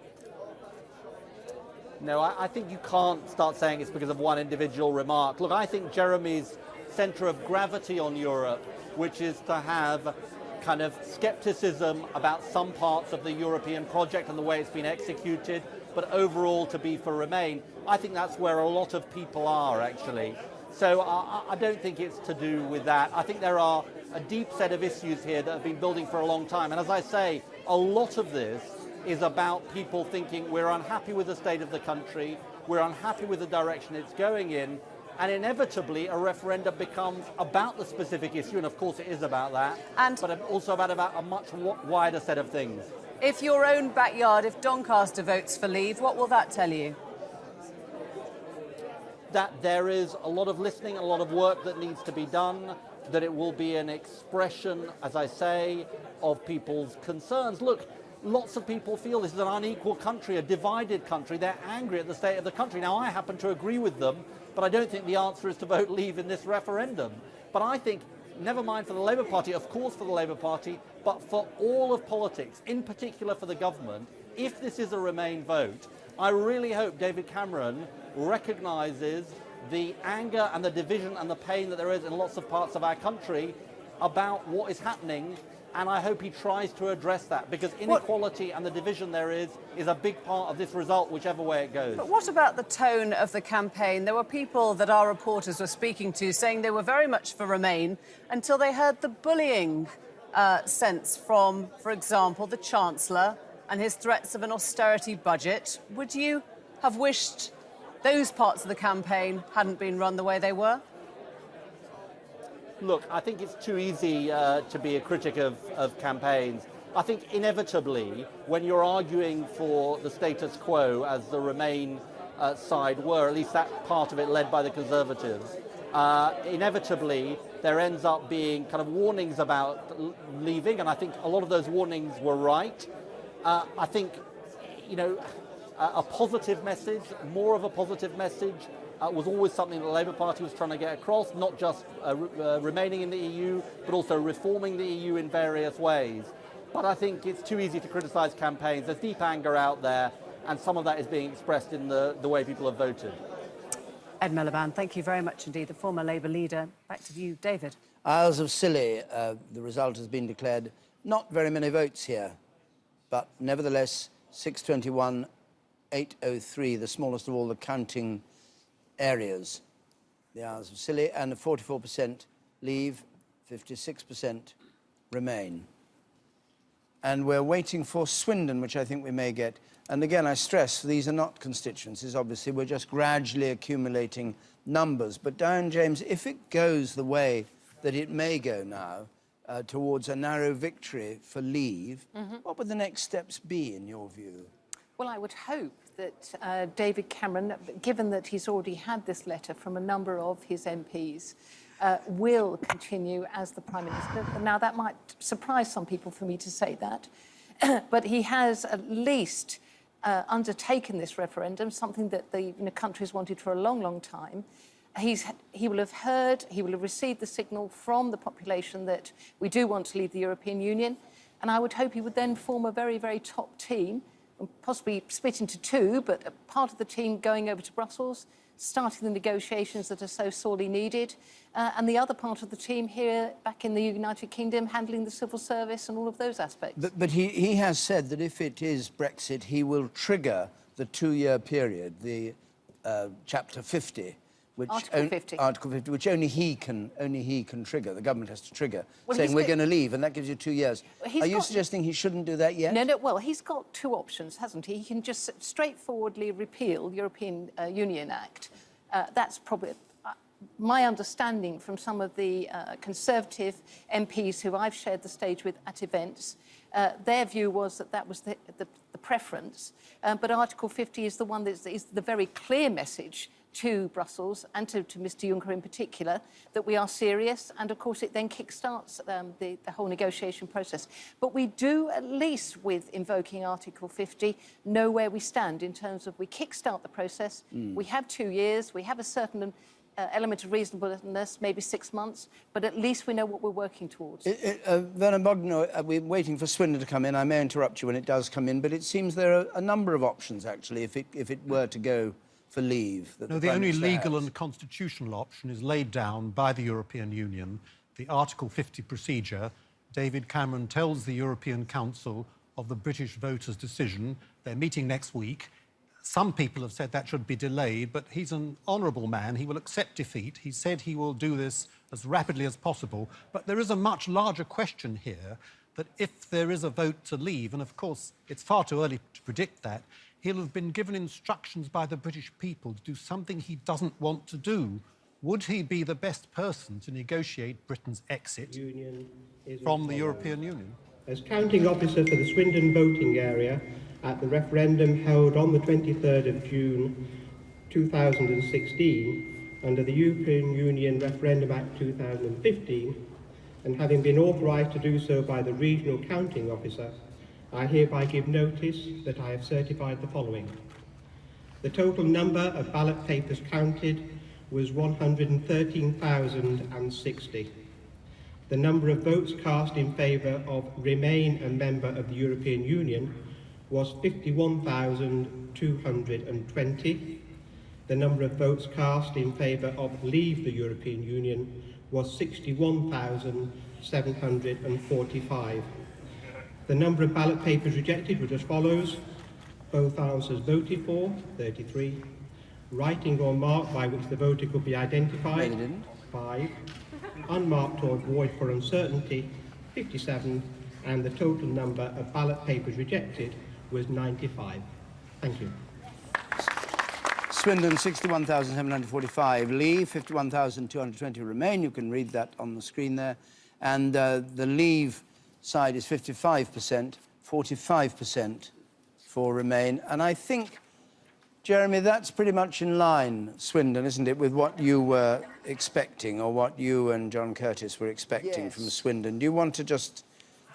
Speaker 20: No, I think you can't start saying it's because of one individual remark. Look, I think Jeremy's centre of gravity on Europe, which is to have kind of scepticism about some parts of the European project and the way it's been executed, but overall to be for Remain, I think that's where a lot of people are, actually. So I don't think it's to do with that. I think there are a deep set of issues here that have been building for a long time. And as I say, a lot of this is about people thinking we're unhappy with the state of the country, we're unhappy with the direction it's going in, and inevitably a referendum becomes about the specific issue, and of course it is about that, but also about a much wider set of things.
Speaker 18: If your own backyard, if Doncaster votes for Leave, what will that tell you?
Speaker 20: That there is a lot of listening, a lot of work that needs to be done, that it will be an expression, as I say, of people's concerns. Look, lots of people feel this is an unequal country, a divided country. They're angry at the state of the country. Now, I happen to agree with them, but I don't think the answer is to vote Leave in this referendum. But I think, never mind for the Labour Party, of course for the Labour Party, but for all of politics, in particular for the government, if this is a Remain vote, I really hope David Cameron recognises the anger and the division and the pain that there is in lots of parts of our country about what is happening, and I hope he tries to address that, because inequality and the division there is a big part of this result, whichever way it goes.
Speaker 18: But what about the tone of the campaign? There were people that our reporters were speaking to saying they were very much for Remain until they heard the bullying sense from, for example, the Chancellor and his threats of an austerity budget. Would you have wished those parts of the campaign hadn't been run the way they were?
Speaker 20: Look, I think it's too easy to be a critic of campaigns. I think inevitably, when you're arguing for the status quo, as the Remain side were, at least that part of it led by the Conservatives, inevitably there ends up being kind of warnings about leaving, and I think a lot of those warnings were right. I think, you know, a positive message, more of a positive message, was always something the Labour Party was trying to get across, not just remaining in the EU, but also reforming the EU in various ways. But I think it's too easy to criticise campaigns. There's deep anger out there, and some of that is being expressed in the way people have voted.
Speaker 18: Ed Miliband, thank you very much indeed, the former Labour leader. Back to you, David.
Speaker 1: Isles of Scilly, the result has been declared. Not very many votes here, but nevertheless, 621,803, the smallest of all the counting areas, the Isles of Scilly, and 44% Leave, 56% Remain. And we're waiting for Swindon, which I think we may get. And again, I stress, these are not constituencies, obviously. We're just gradually accumulating numbers. But Diane James, if it goes the way that it may go now, towards a narrow victory for Leave, what would the next steps be, in your view?
Speaker 4: Well, I would hope that David Cameron, given that he's already had this letter from a number of his MPs, will continue as the Prime Minister. Now, that might surprise some people for me to say that, but he has at least undertaken this referendum, something that the country's wanted for a long, long time. He will have received the signal from the population that we do want to leave the European Union, and I would hope he would then form a very, very top team, and possibly split into two, but a part of the team going over to Brussels, starting the negotiations that are so sorely needed, and the other part of the team here back in the United Kingdom handling the civil service and all of those aspects.
Speaker 1: But he has said that if it is Brexit, he will trigger the 2-year period, the Chapter 50, which Article 50, which only he can trigger. The government has to trigger, saying we're going to leave, and that gives you 2 years. Are you suggesting he shouldn't do that yet?
Speaker 4: No. Well, he's got two options, hasn't he? He can just straightforwardly repeal the European Union Act. That's probably my understanding from some of the Conservative MPs who I've shared the stage with at events. Their view was that that was the preference, but Article 50 is the one that is the very clear message to Brussels and to Mr Juncker in particular, that we are serious, and of course it then kickstarts the whole negotiation process. But we do, at least with invoking Article 50, know where we stand in terms of we kickstart the process, we have 2 years, we have a certain element of reasonableness, maybe 6 months, but at least we know what we're working towards.
Speaker 1: Werner Bogner, we're waiting for Swindon to come in. I may interrupt you when it does come in, but it seems there are a number of options, actually, if it were to go for leave.
Speaker 6: No, the only legal and constitutional option is laid down by the European Union, the Article 50 procedure. David Cameron tells the European Council of the British voters' decision. They're meeting next week. Some people have said that should be delayed, but he's an honourable man. He will accept defeat. He said he will do this as rapidly as possible. But there is a much larger question here, that if there is a vote to leave, and of course it's far too early to predict that, he'll have been given instructions by the British people to do something he doesn't want to do. Would he be the best person to negotiate Britain's exit from the European Union?
Speaker 8: As counting officer for the Swindon voting area at the referendum held on the 23rd of June 2016 under the European Union Referendum Act 2015, and having been authorised to do so by the regional counting officer, I hereby give notice that I have certified the following. The total number of ballot papers counted was 113,060. The number of votes cast in favour of remain a member of the European Union was 51,220. The number of votes cast in favour of leave the European Union was 61,745. The number of ballot papers rejected was as follows. Both answers voted for, 33. Writing or mark by which the voter could be identified, 5. Unmarked or void for uncertainty, 57. And the total number of ballot papers rejected was 95. Thank you.
Speaker 1: Swindon, 61,745. Leave, 51,220 remain. You can read that on the screen there. And the leave side is 55%, 45% for remain. And I think, Jeremy, that's pretty much in line, Swindon, isn't it, with what you were expecting, or what you and John Curtis were expecting from Swindon. Do you want to just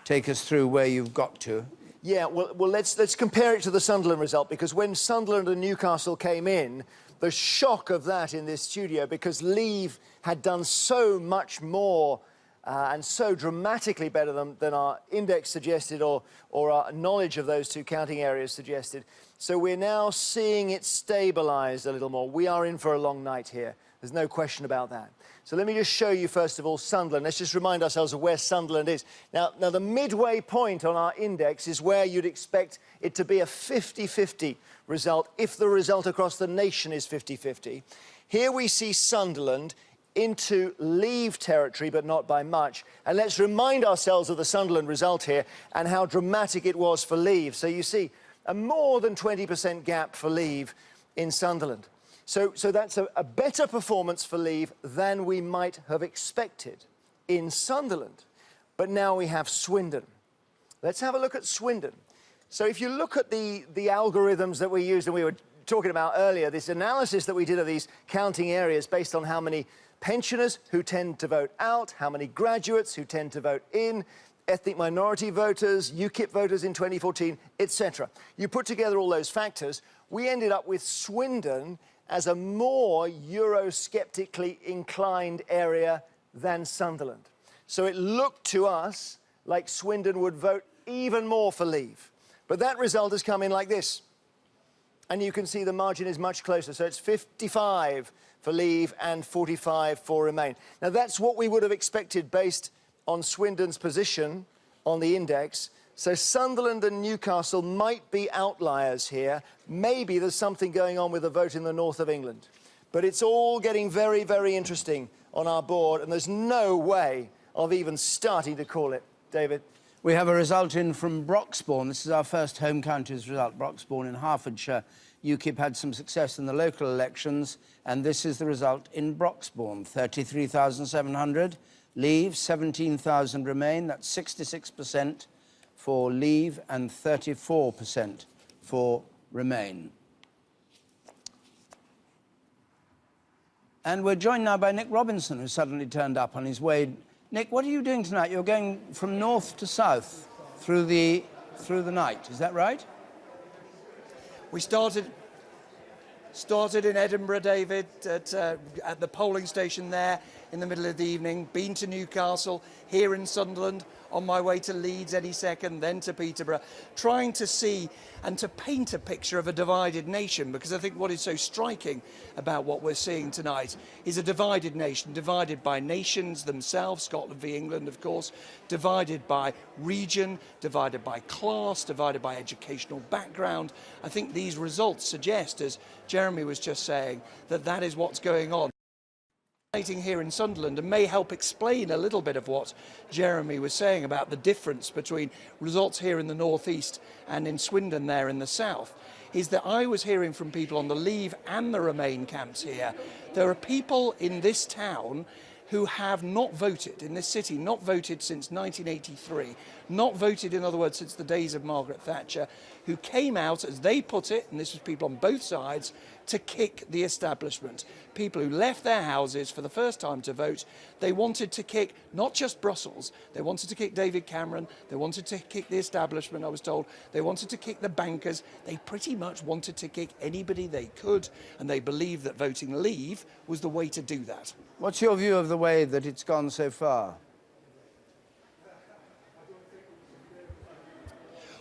Speaker 1: take us through where you've got to?
Speaker 11: Yeah, well, let's compare it to the Sunderland result, because when Sunderland and Newcastle came in, the shock of that in this studio, because Leave had done so much more and so dramatically better than our index suggested, or our knowledge of those two counting areas suggested. So we're now seeing it stabilise a little more. We are in for a long night here. There's no question about that. So let me just show you, first of all, Sunderland. Let's just remind ourselves of where Sunderland is. Now the midway point on our index is where you'd expect it to be a 50-50 result, if the result across the nation is 50-50. Here we see Sunderland into Leave territory, but not by much. And let's remind ourselves of the Sunderland result here and how dramatic it was for Leave. So you see a more than 20% gap for Leave in Sunderland. So that's a better performance for Leave than we might have expected in Sunderland. But now we have Swindon. Let's have a look at Swindon. So if you look at the algorithms that we used, and we were talking about earlier, this analysis that we did of these counting areas based on how many pensioners who tend to vote out, how many graduates who tend to vote in, ethnic minority voters, UKIP voters in 2014, etc. You put together all those factors, we ended up with Swindon as a more Eurosceptically inclined area than Sunderland. So it looked to us like Swindon would vote even more for Leave. But that result has come in like this. And you can see the margin is much closer. So it's 55 for Leave and 45 for Remain. Now, that's what we would have expected based on Swindon's position on the index. So Sunderland and Newcastle might be outliers here. Maybe there's something going on with the vote in the north of England. But it's all getting very, very interesting on our board, and there's no way of even starting to call it. David?
Speaker 1: We have a result in from Broxbourne. This is our first home counties result. Broxbourne in Hertfordshire. UKIP had some success in the local elections, and this is the result in Broxbourne. 33,700. Leave, 17,000 Remain. That's 66% for Leave and 34% for Remain. And we're joined now by Nick Robinson, who suddenly turned up on his way. Nick, what are you doing tonight? You're going from north to south through the night, is that right?
Speaker 10: We started in Edinburgh, David, at the polling station there in the middle of the evening, been to Newcastle, here in Sunderland, on my way to Leeds any second, then to Peterborough, trying to see and to paint a picture of a divided nation, because I think what is so striking about what we're seeing tonight is a divided nation, divided by nations themselves, Scotland v England, of course, divided by region, divided by class, divided by educational background. I think these results suggest, as Jeremy was just saying, that that is what's going on here in Sunderland, and may help explain a little bit of what Jeremy was saying about the difference between results here in the northeast and in Swindon there in the south, is that I was hearing from people on the Leave and the Remain camps here. There are people in this town who have not voted, in this city, not voted since 1983, not voted, in other words, since the days of Margaret Thatcher, who came out, as they put it, and this was people on both sides, to kick the establishment. People who left their houses for the first time to vote. They wanted to kick not just Brussels, they wanted to kick David Cameron, they wanted to kick the establishment, I was told, they wanted to kick the bankers, they pretty much wanted to kick anybody they could, and they believed that voting Leave was the way to do that.
Speaker 1: What's your view of the way that it's gone so far?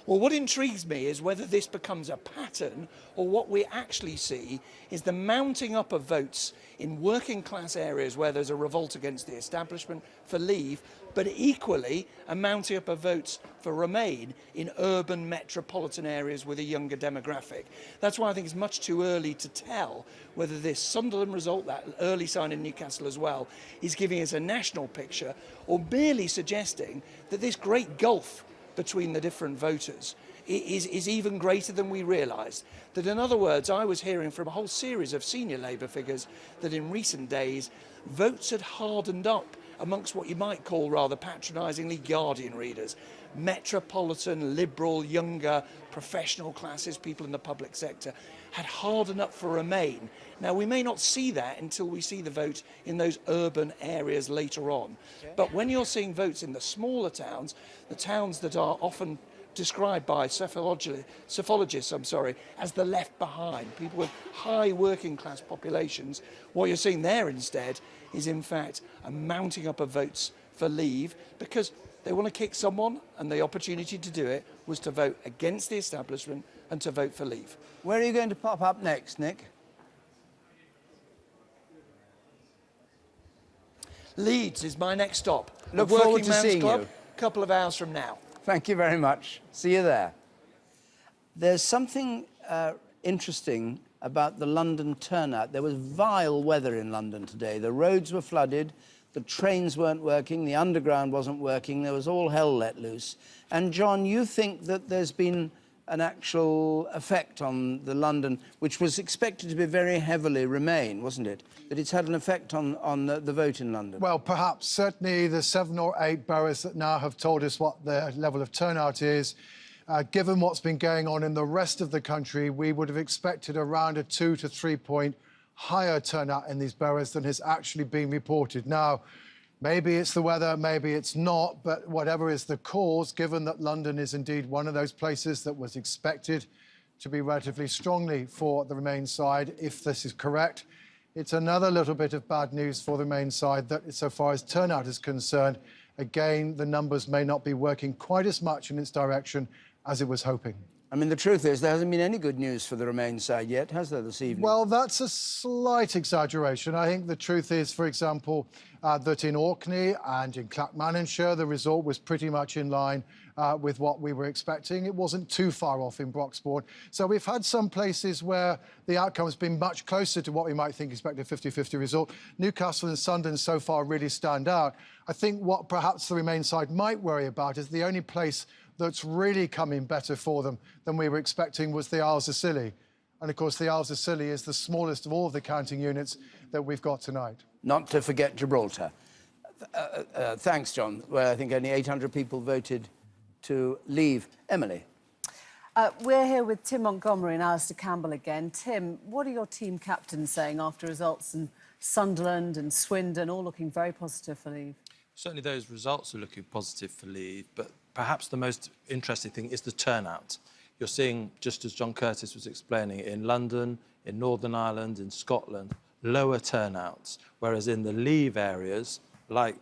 Speaker 10: Well, what intrigues me is whether this becomes a pattern, or what we actually see is the mounting up of votes in working class areas where there's a revolt against the establishment for Leave, but equally a mounting up of votes for Remain in urban metropolitan areas with a younger demographic. That's why I think it's much too early to tell whether this Sunderland result, that early sign in Newcastle as well, is giving us a national picture, or merely suggesting that this great gulf between the different voters is even greater than we realised. That, in other words, I was hearing from a whole series of senior Labour figures that in recent days votes had hardened up amongst what you might call rather patronisingly Guardian readers. Metropolitan, liberal, younger, professional classes, people in the public sector, had hardened up for Remain. Now, we may not see that until we see the vote in those urban areas later on. Okay. But when you're seeing votes in the smaller towns, the towns that are often described by psephologists, as the left behind, people with high working class populations, what you're seeing there instead is in fact a mounting up of votes for Leave, because they want to kick someone, and the opportunity to do it was to vote against the establishment and to vote for Leave.
Speaker 1: Where are you going to pop up next, Nick?
Speaker 10: Leeds is my next stop.
Speaker 1: Look forward to seeing you.
Speaker 10: A couple of hours from now.
Speaker 1: Thank you very much. See you there. There's something interesting about the London turnout. There was vile weather in London today. The roads were flooded, the trains weren't working, the underground wasn't working, there was all hell let loose. And John, you think that there's been an actual effect on the London, which was expected to be very heavily Remain, wasn't it? That it's had an effect on the vote in London?
Speaker 17: Well, perhaps. Certainly the 7 or 8 boroughs that now have told us what their level of turnout is
Speaker 12: given what's been going on in the rest of the country, we would have expected around a 2 to 3 point higher turnout in these boroughs than has actually been reported. Now, maybe it's the weather, maybe it's not, but whatever is the cause, given that London is indeed one of those places that was expected to be relatively strongly for the Remain side, if this is correct, it's another little bit of bad news for the Remain side that, so far as turnout is concerned, again, the numbers may not be working quite as much in its direction as it was hoping.
Speaker 1: I mean, the truth is there hasn't been any good news for the Remain side yet, has there, this evening?
Speaker 12: Well, that's a slight exaggeration. I think the truth is, for example, that in Orkney and in Clackmannanshire, the result was pretty much in line with what we were expecting. It wasn't too far off in Broxbourne. So we've had some places where the outcome has been much closer to what we might think expect a 50-50 result. Newcastle and Sunderland so far really stand out. I think what perhaps the Remain side might worry about is the only place that's really coming better for them than we were expecting was the Isles of Scilly. And, of course, the Isles of Scilly is the smallest of all of the counting units that we've got tonight.
Speaker 1: Not to forget Gibraltar. Thanks, John. Well, I think only 800 people voted to leave. Emily.
Speaker 18: We're here with Tim Montgomery and Alistair Campbell again. Tim, what are your team captains saying after results in Sunderland and Swindon, all looking very positive for leave?
Speaker 17: Certainly those results are looking positive for leave, but perhaps the most interesting thing is the turnout. You're seeing, just as John Curtis was explaining, in London, in Northern Ireland, in Scotland, lower turnouts, whereas in the leave areas, like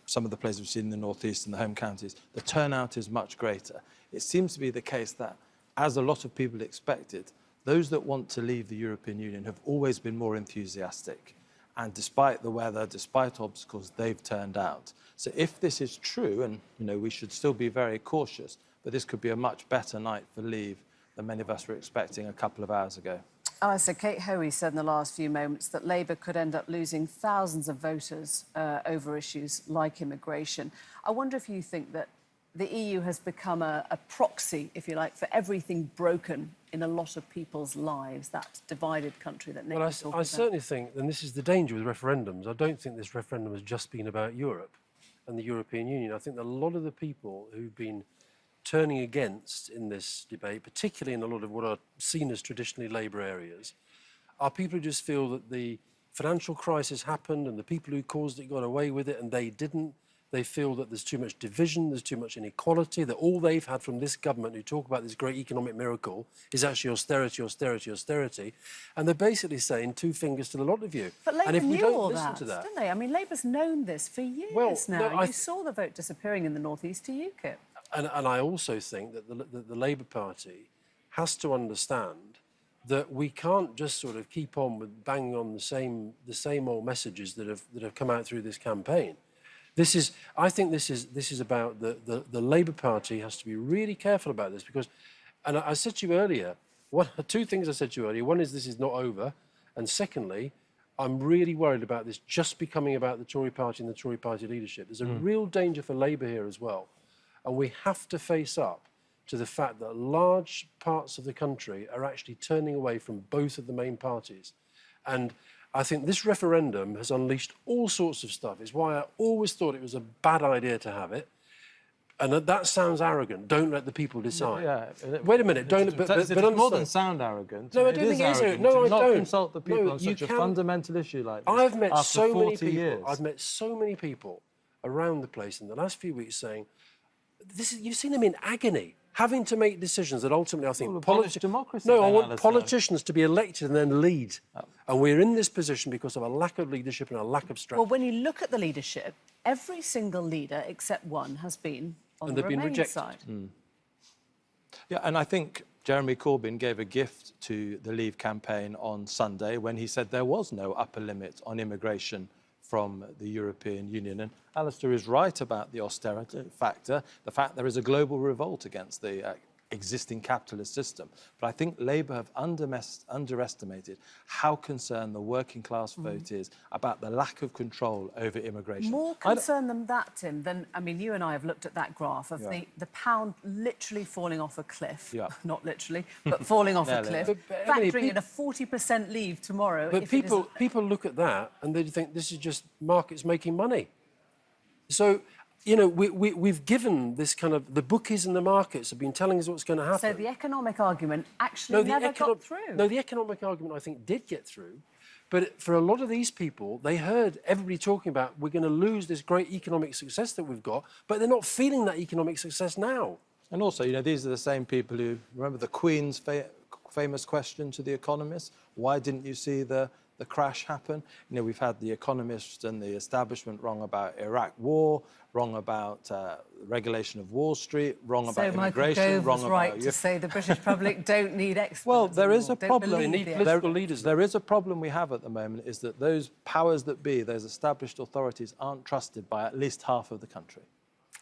Speaker 17: some of the places we've seen in the North East and the home counties, the turnout is much greater. It seems to be the case that, as a lot of people expected, those that want to leave the European Union have always been more enthusiastic. And despite the weather, despite obstacles, they've turned out. So if this is true, and we should still be very cautious, but this could be a much better night for leave than many of us were expecting a couple of hours ago.
Speaker 18: So Kate Hoey said in the last few moments that Labour could end up losing thousands of voters over issues like immigration. I wonder if you think that the EU has become a proxy, if you like, for everything broken in a lot of people's lives, that divided country that Nick was talking about.
Speaker 19: I certainly think, and this is the danger with referendums, I don't think this referendum has just been about Europe and the European Union. I think that a lot of the people who've been turning against in this debate, particularly in a lot of what are seen as traditionally Labour areas, are people who just feel that the financial crisis happened and the people who caused it got away with it and they didn't. They feel that there's too much division, there's too much inequality, that all they've had from this government who talk about this great economic miracle is actually austerity, austerity, austerity. And they're basically saying two fingers to a lot of you.
Speaker 18: But Labour
Speaker 19: and if we
Speaker 18: knew
Speaker 19: don't
Speaker 18: all
Speaker 19: listen
Speaker 18: that, to that, didn't they? I mean, Labour's known this for years now.
Speaker 19: No,
Speaker 18: you saw the vote disappearing in the North East to UKIP.
Speaker 19: And I also think that the Labour Party has to understand that we can't just sort of keep on with banging on the same old messages that have come out through this campaign. I think this is about the Labour Party has to be really careful about this because, and I said to you earlier, two things I said to you earlier. One is this is not over, and secondly, I'm really worried about this just becoming about the Tory Party and the Tory Party leadership. There's a real danger for Labour here as well, and we have to face up to the fact that large parts of the country are actually turning away from both of the main parties, and I think this referendum has unleashed all sorts of stuff. It's why I always thought it was a bad idea to have it. And that sounds arrogant. Don't let the people decide.
Speaker 21: Yeah.
Speaker 19: Wait a minute.
Speaker 21: But more than sound arrogant.
Speaker 19: No, I don't think it is arrogant. No, I
Speaker 21: not
Speaker 19: don't.
Speaker 21: consult the people on such a fundamental issue like this.
Speaker 19: I've met so many people.
Speaker 21: Years.
Speaker 19: I've met so many people around the place in the last few weeks saying, you've seen them in agony, having to make decisions that ultimately I think
Speaker 21: democracy.
Speaker 19: No, I want politicians to be elected and then lead. And we're in this position because of a lack of leadership and a lack of strategy.
Speaker 18: Well, when you look at the leadership, every single leader except one has been on the Remain side.
Speaker 17: Yeah, and I think Jeremy Corbyn gave a gift to the Leave campaign on Sunday when he said there was no upper limit on immigration from the European Union. And Alistair is right about the austerity factor, the fact there is a global revolt against the existing capitalist system. But I think Labour have underestimated how concerned the working class vote is about the lack of control over immigration.
Speaker 18: More concerned than that, Tim, I mean, you and I have looked at that graph of the pound literally falling off a cliff. Yeah. Not literally, but falling off a cliff. Factoring in a 40% leave tomorrow.
Speaker 19: But people look at that and they think this is just markets making money. So you know, we've given this kind of... The bookies and the markets have been telling us what's going to happen.
Speaker 18: So the economic argument actually never got through?
Speaker 19: No, the economic argument, I think, did get through. But for a lot of these people, they heard everybody talking about we're going to lose this great economic success that we've got, but they're not feeling that economic success now.
Speaker 17: And also, you know, these are the same people who... Remember the Queen's famous question to the economists? Why didn't you see the crash happen? You know, we've had the economists and the establishment wrong about Iraq war, wrong about regulation of Wall Street, wrong about immigration,
Speaker 18: wrong about... right to say the British public don't need experts.
Speaker 17: Well, there is a problem.
Speaker 19: They need political leaders.
Speaker 17: There is a problem we have at the moment, is that those powers that be, those established authorities, aren't trusted by at least half of the country.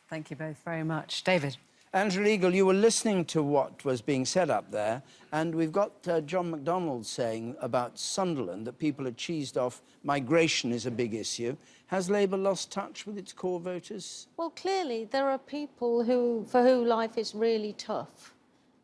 Speaker 18: Thank you both very much. David.
Speaker 1: Angela Eagle, you were listening to what was being said up there, and we've got John MacDonald saying about Sunderland that people are cheesed off. Migration is a big issue. Has Labour lost touch with its core voters?
Speaker 25: Well, clearly there are people for who life is really tough,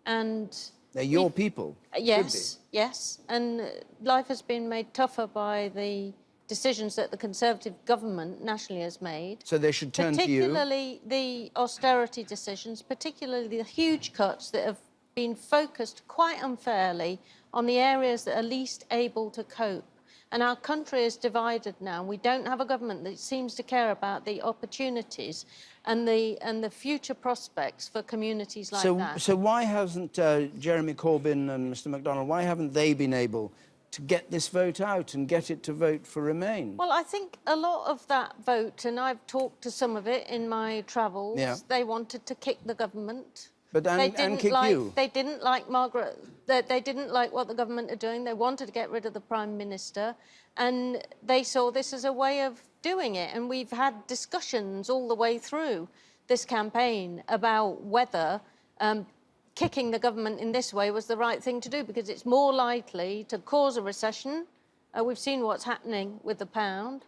Speaker 25: and
Speaker 1: they're your people.
Speaker 25: Yes, yes, and life has been made tougher by the decisions that the Conservative government nationally has made.
Speaker 1: So they should turn to you.
Speaker 25: Particularly the austerity decisions, particularly the huge cuts that have been focused quite unfairly on the areas that are least able to cope. And our country is divided now. We don't have a government that seems to care about the opportunities and the future prospects for communities like that.
Speaker 1: So why hasn't Jeremy Corbyn and Mr MacDonald, why haven't they been able to get this vote out and get it to vote for Remain?
Speaker 25: Well, I think a lot of that vote, and I've talked to some of it in my travels, they wanted to kick the government.
Speaker 1: But and kick you.
Speaker 25: They didn't like Margaret. They didn't like what the government are doing. They wanted to get rid of the Prime Minister, and they saw this as a way of doing it. And we've had discussions all the way through this campaign about whether kicking the government in this way was the right thing to do, because it's more likely to cause a recession. We've seen what's happening with the pound,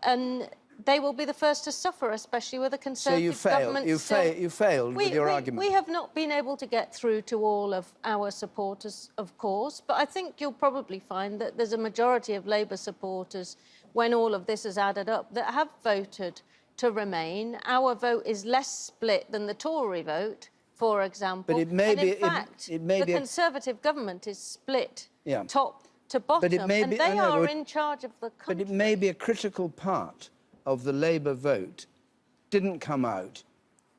Speaker 25: and they will be the first to suffer, especially with a Conservative government.
Speaker 1: You failed with your argument.
Speaker 25: We have not been able to get through to all of our supporters, of course, but I think you'll probably find that there's a majority of Labour supporters, when all of this is added up, that have voted to Remain. Our vote is less split than the Tory vote, for example.
Speaker 1: But it may
Speaker 25: and
Speaker 1: be...
Speaker 25: in fact, the Conservative government is split top to bottom, and they are in charge of the country.
Speaker 1: But it may be a critical part of the Labour vote didn't come out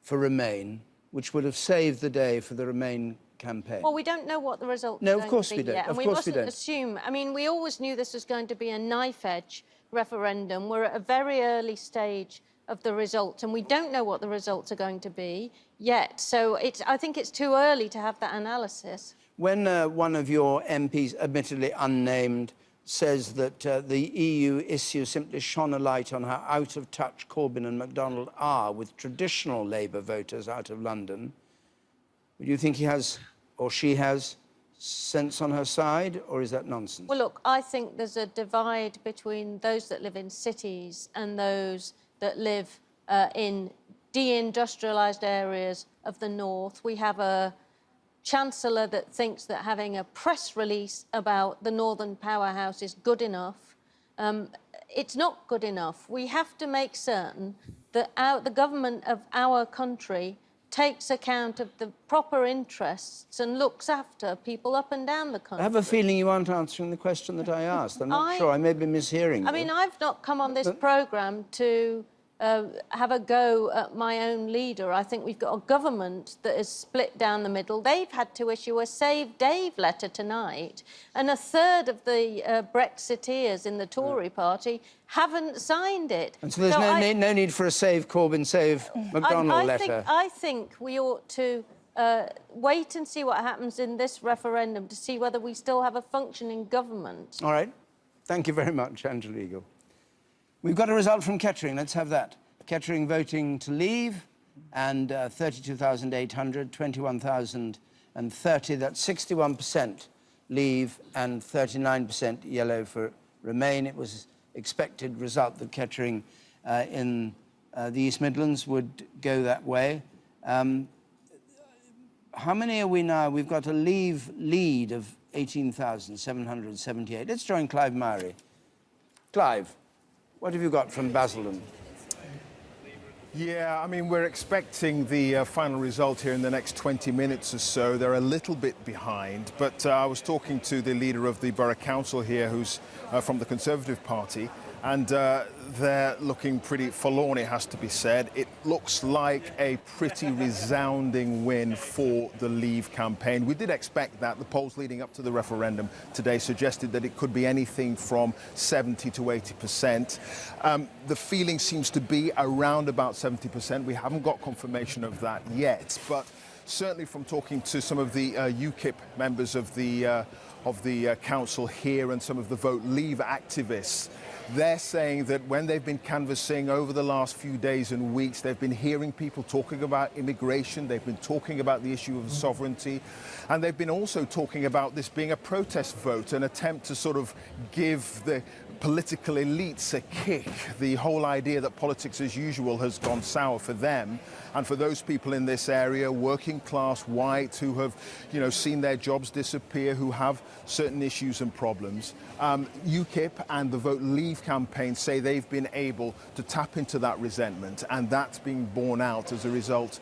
Speaker 1: for Remain, which would have saved the day for the Remain campaign.
Speaker 25: Well, we don't know what the result
Speaker 1: No,
Speaker 25: is
Speaker 1: of course
Speaker 25: going to
Speaker 1: we
Speaker 25: be
Speaker 1: don't.
Speaker 25: yet,
Speaker 1: Of
Speaker 25: and we
Speaker 1: course we
Speaker 25: mustn't
Speaker 1: don't.
Speaker 25: assume. I mean, we always knew this was going to be a knife-edge referendum. We're at a very early stage of the results, and we don't know what the results are going to be yet. So I think it's too early to have that analysis.
Speaker 1: When one of your MPs, admittedly unnamed, says that the EU issue simply shone a light on how out of touch Corbyn and MacDonald are with traditional Labour voters out of London, do you think he has, or she has, sense on her side, or is that nonsense?
Speaker 25: Well, look, I think there's a divide between those that live in cities and those that live in deindustrialised areas of the north. We have a Chancellor that thinks that having a press release about the Northern Powerhouse is good enough. It's not good enough. We have to make certain that the government of our country takes account of the proper interests and looks after people up and down the country.
Speaker 1: I have a feeling you aren't answering the question that I asked. I'm not sure. I may be mishearing you.
Speaker 25: I mean, I've not come on this programme to have a go at my own leader. I think we've got a government that is split down the middle. They've had to issue a Save Dave letter tonight, and a third of the Brexiteers in the Tory party haven't signed it.
Speaker 1: And so there's no need for a Save Corbyn, Save MacDonald letter?
Speaker 25: I think we ought to wait and see what happens in this referendum to see whether we still have a functioning government.
Speaker 1: All right. Thank you very much, Angela Eagle. We've got a result from Kettering. Let's have that. Kettering voting to leave, and 32,800, 21,030. That's 61% leave and 39% yellow for Remain. It was expected result that Kettering in the East Midlands would go that way. How many are we now? We've got a leave lead of 18,778. Let's join Clive Mowry. Clive, what have you got from Basildon?
Speaker 3: Yeah, I mean, we're expecting the final result here in the next 20 minutes or so. They're a little bit behind, but I was talking to the leader of the Borough Council here, who's from the Conservative Party, and they're looking pretty forlorn, it has to be said. It looks like a pretty resounding win for the Leave campaign. We did expect that. The polls leading up to the referendum today suggested that it could be anything from 70 to 80%. The feeling seems to be around about 70%. We haven't got confirmation of that yet, but certainly from talking to some of the UKIP members of the council here and some of the Vote Leave activists, they're saying that when they've been canvassing over the last few days and weeks, they've been hearing people talking about immigration, they've been talking about the issue of sovereignty, and they've been also talking about this being a protest vote, an attempt to sort of give the political elites a kick. The whole idea that politics as usual has gone sour for them, and for those people in this area, working class, white, who have, you know, seen their jobs disappear, who have certain issues and problems. UKIP and the Vote Leave campaign say they've been able to tap into that resentment, and that's being borne out as a result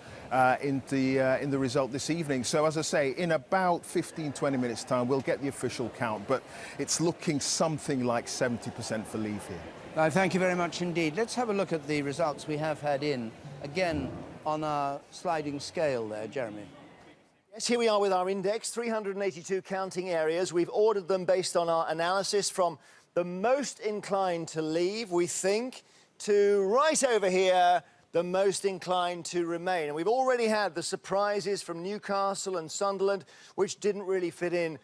Speaker 3: in the result this evening. So, as I say, in about 15-20 minutes' time, we'll get the official count, but it's looking something like 70% for Leave here.
Speaker 1: Thank you very much indeed. Let's have a look at the results we have had in, again, on our sliding scale there, Jeremy.
Speaker 11: Yes, here we are with our index, 382 counting areas. We've ordered them based on our analysis from the most inclined to Leave, we think, to right over here, the most inclined to Remain. And we've already had the surprises from Newcastle and Sunderland, which didn't really fit in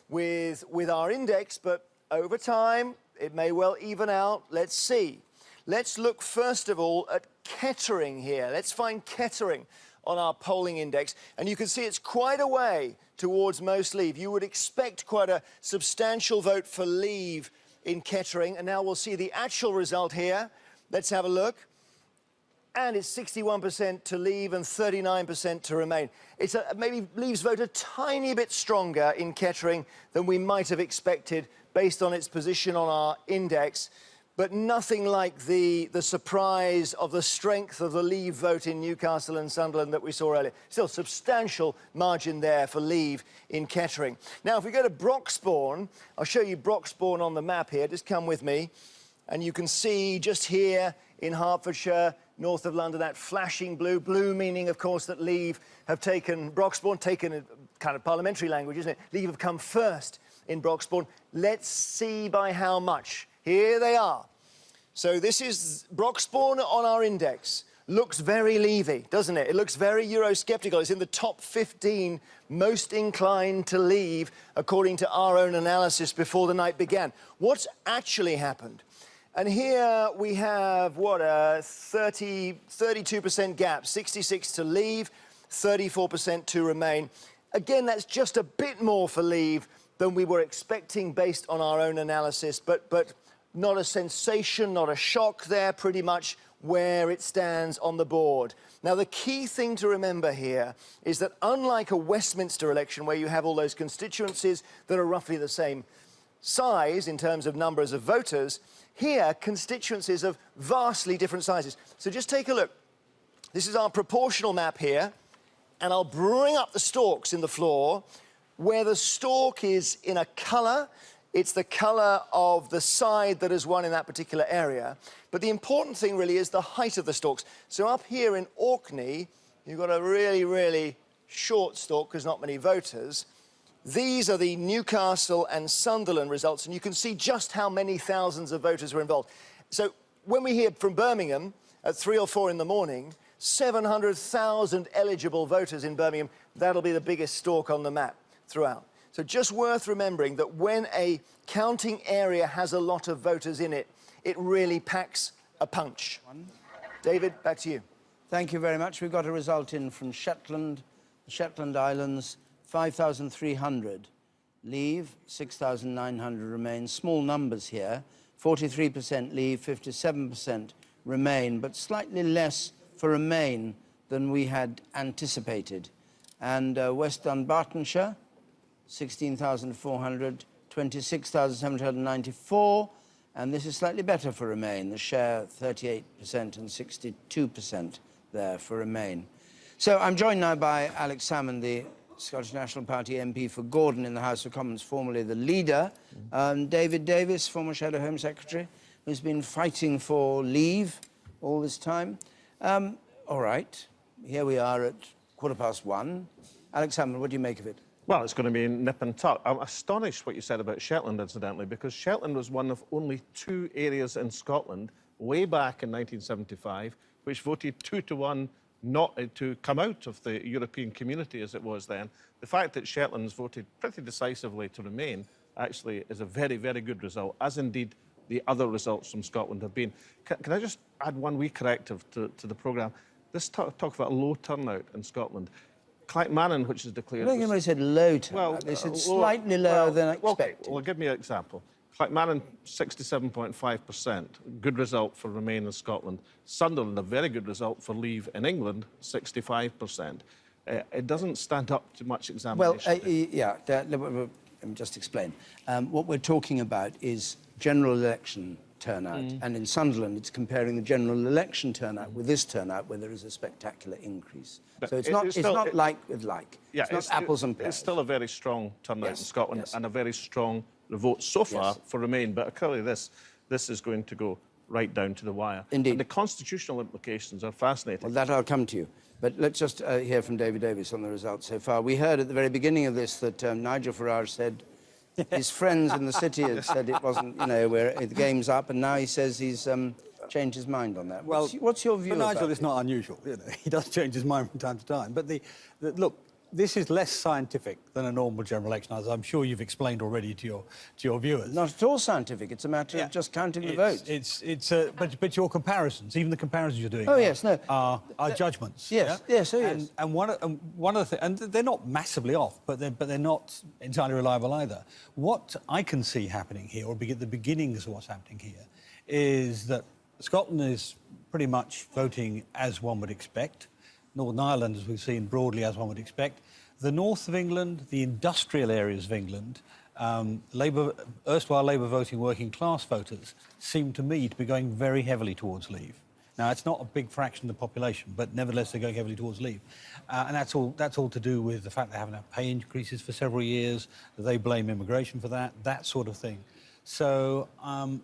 Speaker 11: with our index, but over time, it may well even out. Let's see. Let's look first of all at Kettering here. Let's find Kettering on our polling index, and you can see it's quite a way towards most Leave. You would expect quite a substantial vote for Leave in Kettering, and now we'll see the actual result here. Let's have a look. And it's 61% to Leave and 39% to Remain. It's maybe Leave's vote a tiny bit stronger in Kettering than we might have expected based on its position on our index, but nothing like the surprise of the strength of the Leave vote in Newcastle and Sunderland that we saw earlier. Still, substantial margin there for Leave in Kettering. Now, if we go to Broxbourne, I'll show you Broxbourne on the map here. Just come with me. And you can see just here in Hertfordshire, north of London, that flashing blue. Blue meaning, of course, that Leave have taken Broxbourne, taken a kind of parliamentary language, isn't it? Leave have come first in Broxbourne. Let's see by how much. Here they are. So this is Broxbourne on our index. Looks very Leavey, doesn't it? It looks very Eurosceptical. It's in the top 15 most inclined to Leave, according to our own analysis before the night began. What's actually happened? And here we have, what, a 32% gap, 66 to Leave, 34% to Remain. Again, that's just a bit more for Leave than we were expecting based on our own analysis, but not a sensation, not a shock there, pretty much where it stands on the board. Now, the key thing to remember here is that unlike a Westminster election where you have all those constituencies that are roughly the same size in terms of numbers of voters, here, constituencies of vastly different sizes. So just take a look. This is our proportional map here, and I'll bring up the stalks in the floor. Where the stalk is in a colour, it's the colour of the side that has won in that particular area. But the important thing really is the height of the stalks. So up here in Orkney, you've got a really, really short stalk because not many voters. These are the Newcastle and Sunderland results, and you can see just how many thousands of voters were involved. So when we hear from Birmingham at 3 or 4 in the morning, 700,000 eligible voters in Birmingham, that'll be the biggest stalk on the map throughout. So just worth remembering that when a counting area has a lot of voters in it, it really packs a punch. David, back to you.
Speaker 1: Thank you very much. We've got a result in from Shetland, the Shetland Islands, 5,300. Leave, 6,900 Remain. Small numbers here. 43% Leave, 57% Remain, but slightly less for Remain than we had anticipated. And West Dunbartonshire, 16,400, 26,794, And this is slightly better for Remain. The share 38% and 62% there for Remain. So I'm joined now by Alex Salmond, the Scottish National Party MP for Gordon in the House of Commons, formerly the leader. David Davis, former Shadow Home Secretary, who's been fighting for leave all this time. All right, here we are at 1:15. Alex Salmond, what do you make of it?
Speaker 2: Well, it's going to be nip and tuck. I'm astonished what you said about Shetland, incidentally, because Shetland was one of only 2 areas in Scotland way back in 1975 which voted 2-1 not to come out of the European community as it was then. The fact that Shetland's voted pretty decisively to remain actually is a very, very good result, as indeed the other results from Scotland have been. Can I just add one wee corrective to the programme? This talk about a low turnout in Scotland. Clackmannan, which is declared...
Speaker 1: I don't think anybody said low turnout.
Speaker 2: Well,
Speaker 1: they said slightly lower than expected.
Speaker 2: Okay, well, give me an example. Clackmannan, 67.5%. Good result for Remain in Scotland. Sunderland, a very good result for Leave in England, 65%. It doesn't stand up to much examination.
Speaker 1: Well, let me just explain. What we're talking about is general election turnout. And in Sunderland, it's comparing the general election turnout with this turnout, where there is a spectacular increase. But so it's not like with like.
Speaker 2: Yeah,
Speaker 1: it's not apples and pears.
Speaker 2: It's still a very strong turnout in Scotland and a very strong vote so far for Remain. But clearly this is going to go right down to the wire.
Speaker 1: Indeed.
Speaker 2: And the constitutional implications are fascinating.
Speaker 1: Well, that I'll come to you. But let's just hear from David Davis on the results so far. We heard at the very beginning of this that Nigel Farage said his friends in the city had said it wasn't, where the game's up, and now he says he's changed his mind on that. Well, what's your view?
Speaker 9: For Nigel, it's not unusual. He does change his mind from time to time. But look, this is less scientific than a normal general election, as I'm sure you've explained already to your viewers.
Speaker 1: Not at all scientific. It's a matter of just counting the votes.
Speaker 9: But your comparisons, even the comparisons you're doing, are judgments.
Speaker 1: Yes, yes, so yes.
Speaker 9: And one of the and they're not massively off, but they're not entirely reliable either. What I can see happening here, or the beginnings of what's happening here, is that Scotland is pretty much voting as one would expect. Northern Ireland, as we've seen, broadly as one would expect. The north of England, the industrial areas of England, erstwhile Labour voting working class voters seem to me to be going very heavily towards Leave. Now, it's not a big fraction of the population, but nevertheless they're going heavily towards Leave. And that's all to do with the fact they haven't had pay increases for several years, that they blame immigration for that sort of thing. So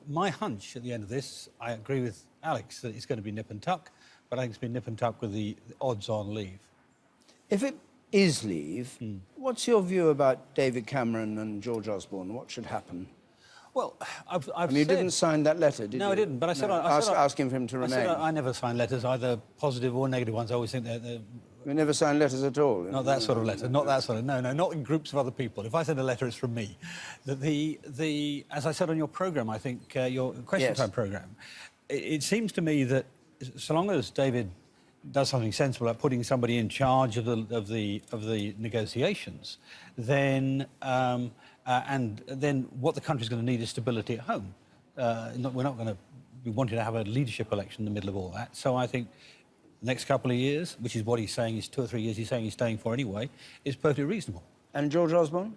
Speaker 9: my hunch at the end of this, I agree with Alex, that it's going to be nip and tuck, but I think it's been nip and tuck with the odds on Leave.
Speaker 1: If it is Leave, what's your view about David Cameron and George Osborne? What should happen?
Speaker 9: Well,
Speaker 1: you didn't sign that letter, did you?
Speaker 9: No, I didn't, but I said...
Speaker 1: asking for him to remain.
Speaker 9: I never sign letters, either positive or negative ones. I always think they're...
Speaker 1: You never sign letters at all?
Speaker 9: Not that sort of letter, not that sort of... No, not in groups of other people. If I send a letter, it's from me. As I said on your programme, I think, your Question Time programme, it seems to me that so long as David does something sensible about putting somebody in charge of the negotiations, then and then what the country's going to need is stability at home. We're not going to be wanting to have a leadership election in the middle of all that. So I think the next couple of years, which is what he's saying, is 2 or 3 years he's saying he's staying for anyway, is perfectly reasonable.
Speaker 1: And George Osborne?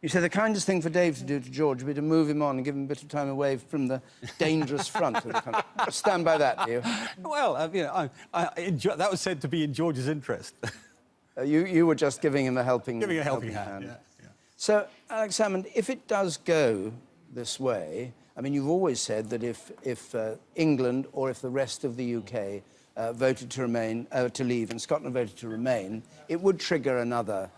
Speaker 1: You say the kindest thing for Dave to do to George would be to move him on and give him a bit of time away from the dangerous front of the country. Stand by that, do you?
Speaker 9: Well, that was said to be in George's interest.
Speaker 1: You were just giving him a helping hand.
Speaker 9: Yeah.
Speaker 1: So, Alex Salmond, if it does go this way, I mean, you've always said that if England or if the rest of the UK voted to remain, to leave, and Scotland voted to remain, it would trigger another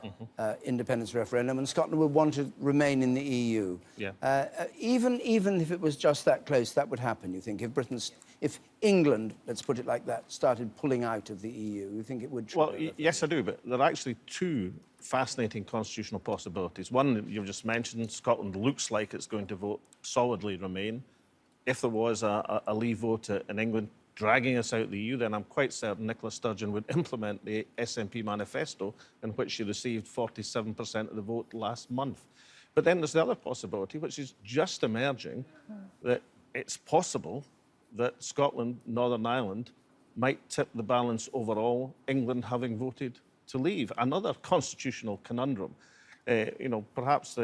Speaker 1: independence referendum, and Scotland would want to remain in the EU.
Speaker 2: Yeah.
Speaker 1: Even if it was just that close, that would happen, you think? If England, let's put it like that, started pulling out of the EU, you think it would trigger?
Speaker 2: Well, yes, I do, but there are actually 2 fascinating constitutional possibilities. One, you've just mentioned, Scotland looks like it's going to vote solidly Remain. If there was a Leave vote in England, dragging us out of the EU, then I'm quite certain Nicola Sturgeon would implement the SNP manifesto, in which she received 47% of the vote last month. But then there's the other possibility, which is just emerging, that it's possible that Scotland, Northern Ireland, might tip the balance overall, England having voted to leave. Another constitutional conundrum. Perhaps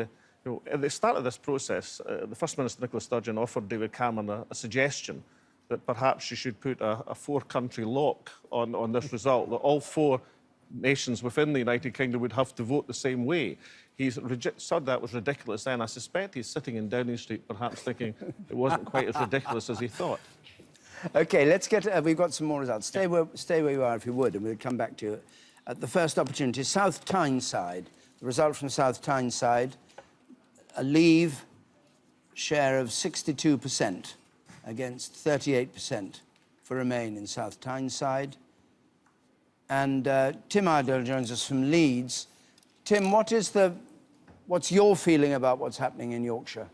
Speaker 2: You know, at the start of this process, the First Minister, Nicola Sturgeon, offered David Cameron a suggestion that perhaps you should put a four-country lock on this result, that all four nations within the United Kingdom would have to vote the same way. He said that was ridiculous then. I suspect he's sitting in Downing Street perhaps thinking it wasn't quite as ridiculous as he thought.
Speaker 1: OK, let's get... we've got some more results. Stay where you are, if you would, and we'll come back to you at the first opportunity. South Tyneside. The result from South Tyneside, a Leave share of 62% against 38% for Remain in South Tyneside. And Tim Iredale joins us from Leeds. Tim, what's your feeling about what's happening in Yorkshire?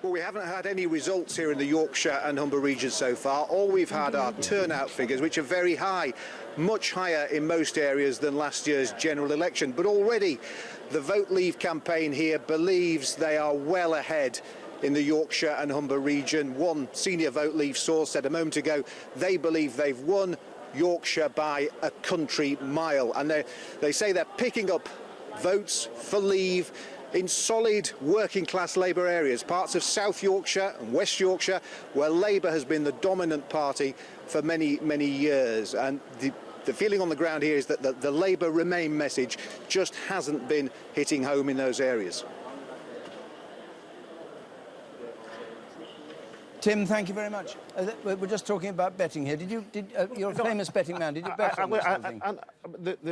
Speaker 14: Well, we haven't had any results here in the Yorkshire and Humber region so far. All we've had are turnout figures, which are very high, much higher in most areas than last year's general election. But already the Vote Leave campaign here believes they are well ahead in the Yorkshire and Humber region. One senior Vote Leave source said a moment ago they believe they've won Yorkshire by a country mile. And they say they're picking up votes for Leave in solid working-class Labour areas, parts of South Yorkshire and West Yorkshire, where Labour has been the dominant party for many, many years. And the feeling on the ground here is that the Labour Remain message just hasn't been hitting home in those areas.
Speaker 1: Tim, thank you very much. We're just talking about betting here. You're a famous betting man. Did you bet on this whole thing?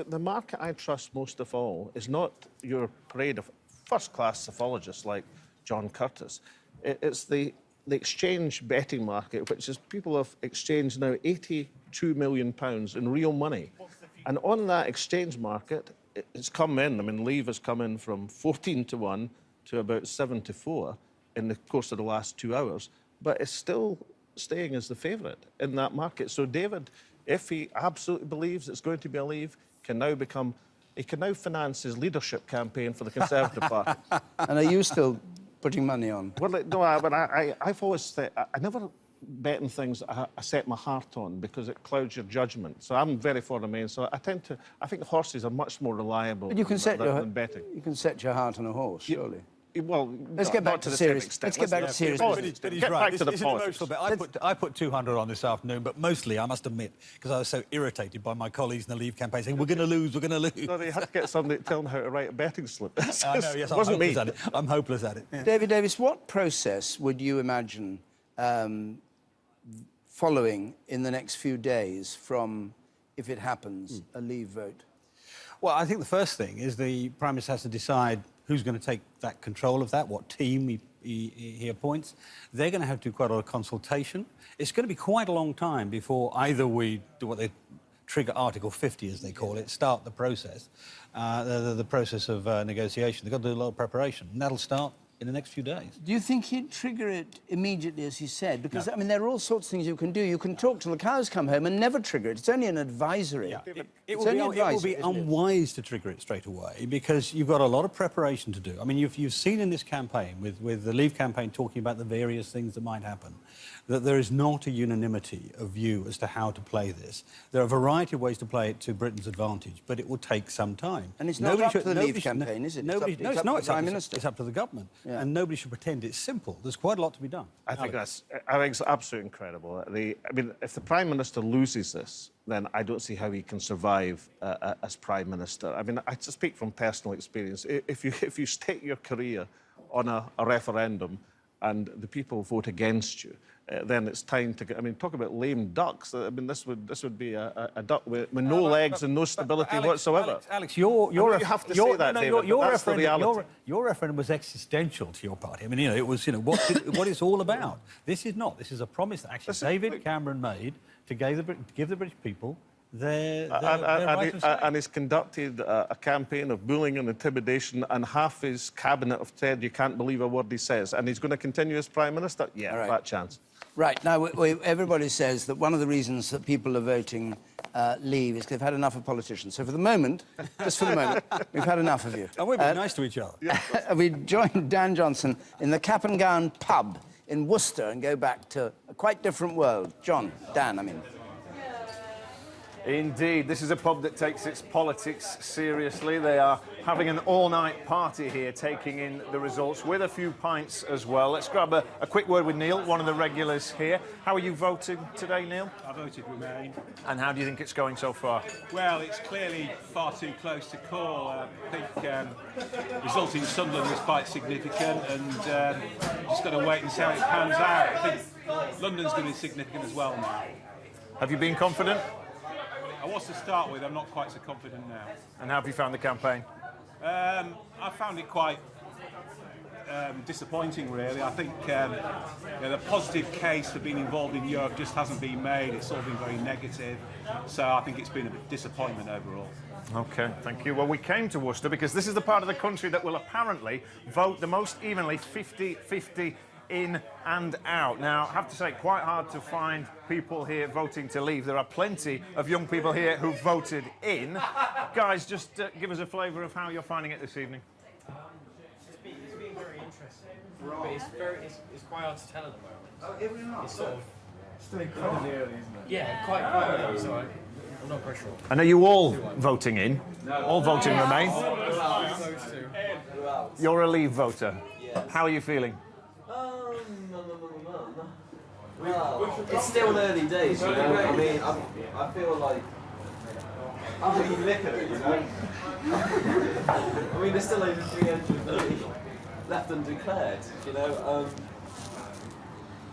Speaker 2: The market I trust most of all is not your parade of first-class psephologists like John Curtis. It's the exchange betting market, which is people have exchanged now £82 million in real money. And on that exchange market, it's come in. I mean, Leave has come in from 14-1 to about 7-4 in the course of the last 2 hours. But it's still staying as the favourite in that market. So David, if he absolutely believes it's going to be a Leave, he can now finance his leadership campaign for the Conservative Party.
Speaker 1: And are you still putting money on?
Speaker 2: Well, no, but I've always said I never bet on things I set my heart on because it clouds your judgment. So I'm very for Remain. So I think horses are much more reliable than betting.
Speaker 1: You can set your heart on a horse, surely.
Speaker 2: Well,
Speaker 1: let's get back to serious. Let's get back to serious.
Speaker 9: But he's right. It's an emotional bit. I put 200 on this afternoon, but mostly, I must admit, because I was so irritated by my colleagues in the Leave campaign saying, we're going to lose, we're going to lose.
Speaker 2: No, they had to get somebody to tell them how to write a betting slip.
Speaker 9: I know, yes, I'm hopeless at it. Yeah.
Speaker 1: David Davis, what process would you imagine following in the next few days from, if it happens, a Leave vote?
Speaker 9: Well, I think the first thing is the Prime Minister has to decide who's going to take that control of that, what team he appoints. They're going to have to do quite a lot of consultation. It's going to be quite a long time before either we do what they trigger Article 50, as they call it, start the process, the process of negotiation. They've got to do a lot of preparation, and that'll start in the next few days.
Speaker 1: Do you think he'd trigger it immediately, as he said? Because, no. I mean, there are all sorts of things you can do. You can talk till the cows come home and never trigger it. It's only an advisory.
Speaker 9: Yeah. It will be unwise to trigger it straight away because you've got a lot of preparation to do. I mean, you've seen in this campaign, with the Leave campaign talking about the various things that might happen, that there is not a unanimity of view as to how to play this. There are a variety of ways to play it to Britain's advantage, but it will take some time.
Speaker 1: And it's not up to the Leave campaign, is it?
Speaker 9: It's up to the Prime Minister. It's up to the government.
Speaker 1: Yeah.
Speaker 9: And nobody should pretend it's simple. There's quite a lot to be done.
Speaker 2: I think it's absolutely incredible. I mean, if the Prime Minister loses this, then I don't see how he can survive as Prime Minister. I mean, I just speak from personal experience. If you stake your career on a referendum and the people vote against you, then it's time to get... I mean, talk about lame ducks. I mean, this would be a duck with no legs and no stability whatsoever.
Speaker 9: Alex, your referendum was existential to your party. I mean, you know, it was, you know, what it's all about. This is not. This is a promise that actually David Cameron made to give the British people their right of say.
Speaker 2: And he's conducted a campaign of bullying and intimidation, and half his cabinet have said you can't believe a word he says. And he's going to continue as Prime Minister? Yeah, right. That chance.
Speaker 1: Right. Now, everybody says that one of the reasons that people are voting Leave is because they've had enough of politicians. So for the moment, just for the moment, we've had enough of you.
Speaker 9: And we've been nice to each other.
Speaker 1: We joined Dan Johnson in the Cap and Gown pub in Worcester and go back to a quite different world. Dan, I mean.
Speaker 3: Indeed, this is a pub that takes its politics seriously. They are having an all-night party here, taking in the results with a few pints as well. Let's grab a quick word with Neil, one of the regulars here. How are you voting today, Neil?
Speaker 13: I voted Remain.
Speaker 3: And how do you think it's going so far?
Speaker 13: Well, it's clearly far too close to call. I think the result in Sunderland was quite significant, and just got to wait and see how it pans out. I think London's going to be significant as well now.
Speaker 3: Have you been confident?
Speaker 13: I was to start with. I'm not quite so confident now.
Speaker 3: And how have you found the campaign?
Speaker 13: I found it quite disappointing, really. I think the positive case for being involved in Europe just hasn't been made. It's all been very negative. So I think it's been a bit disappointment overall.
Speaker 3: OK, thank you. Well, we came to Worcester because this is the part of the country that will apparently vote the most evenly, 50-50 in and out. Now, I have to say, quite hard to find people here voting to leave. There are plenty of young people here who voted in. Guys, just give us a flavour of how you're finding it this evening.
Speaker 15: It's been very interesting. But it's quite hard to tell at the moment. It's sort of still incredibly early, isn't it? Yeah, quite early. So I'm not very sure.
Speaker 3: And are you all voting in? All voting Remain? You're a Leave voter. Yes. How are you feeling?
Speaker 22: Well, it's still early days, you know. I mean, I feel like I haven't even looked at it, you know. I mean, there's still over 330 left undeclared, you know.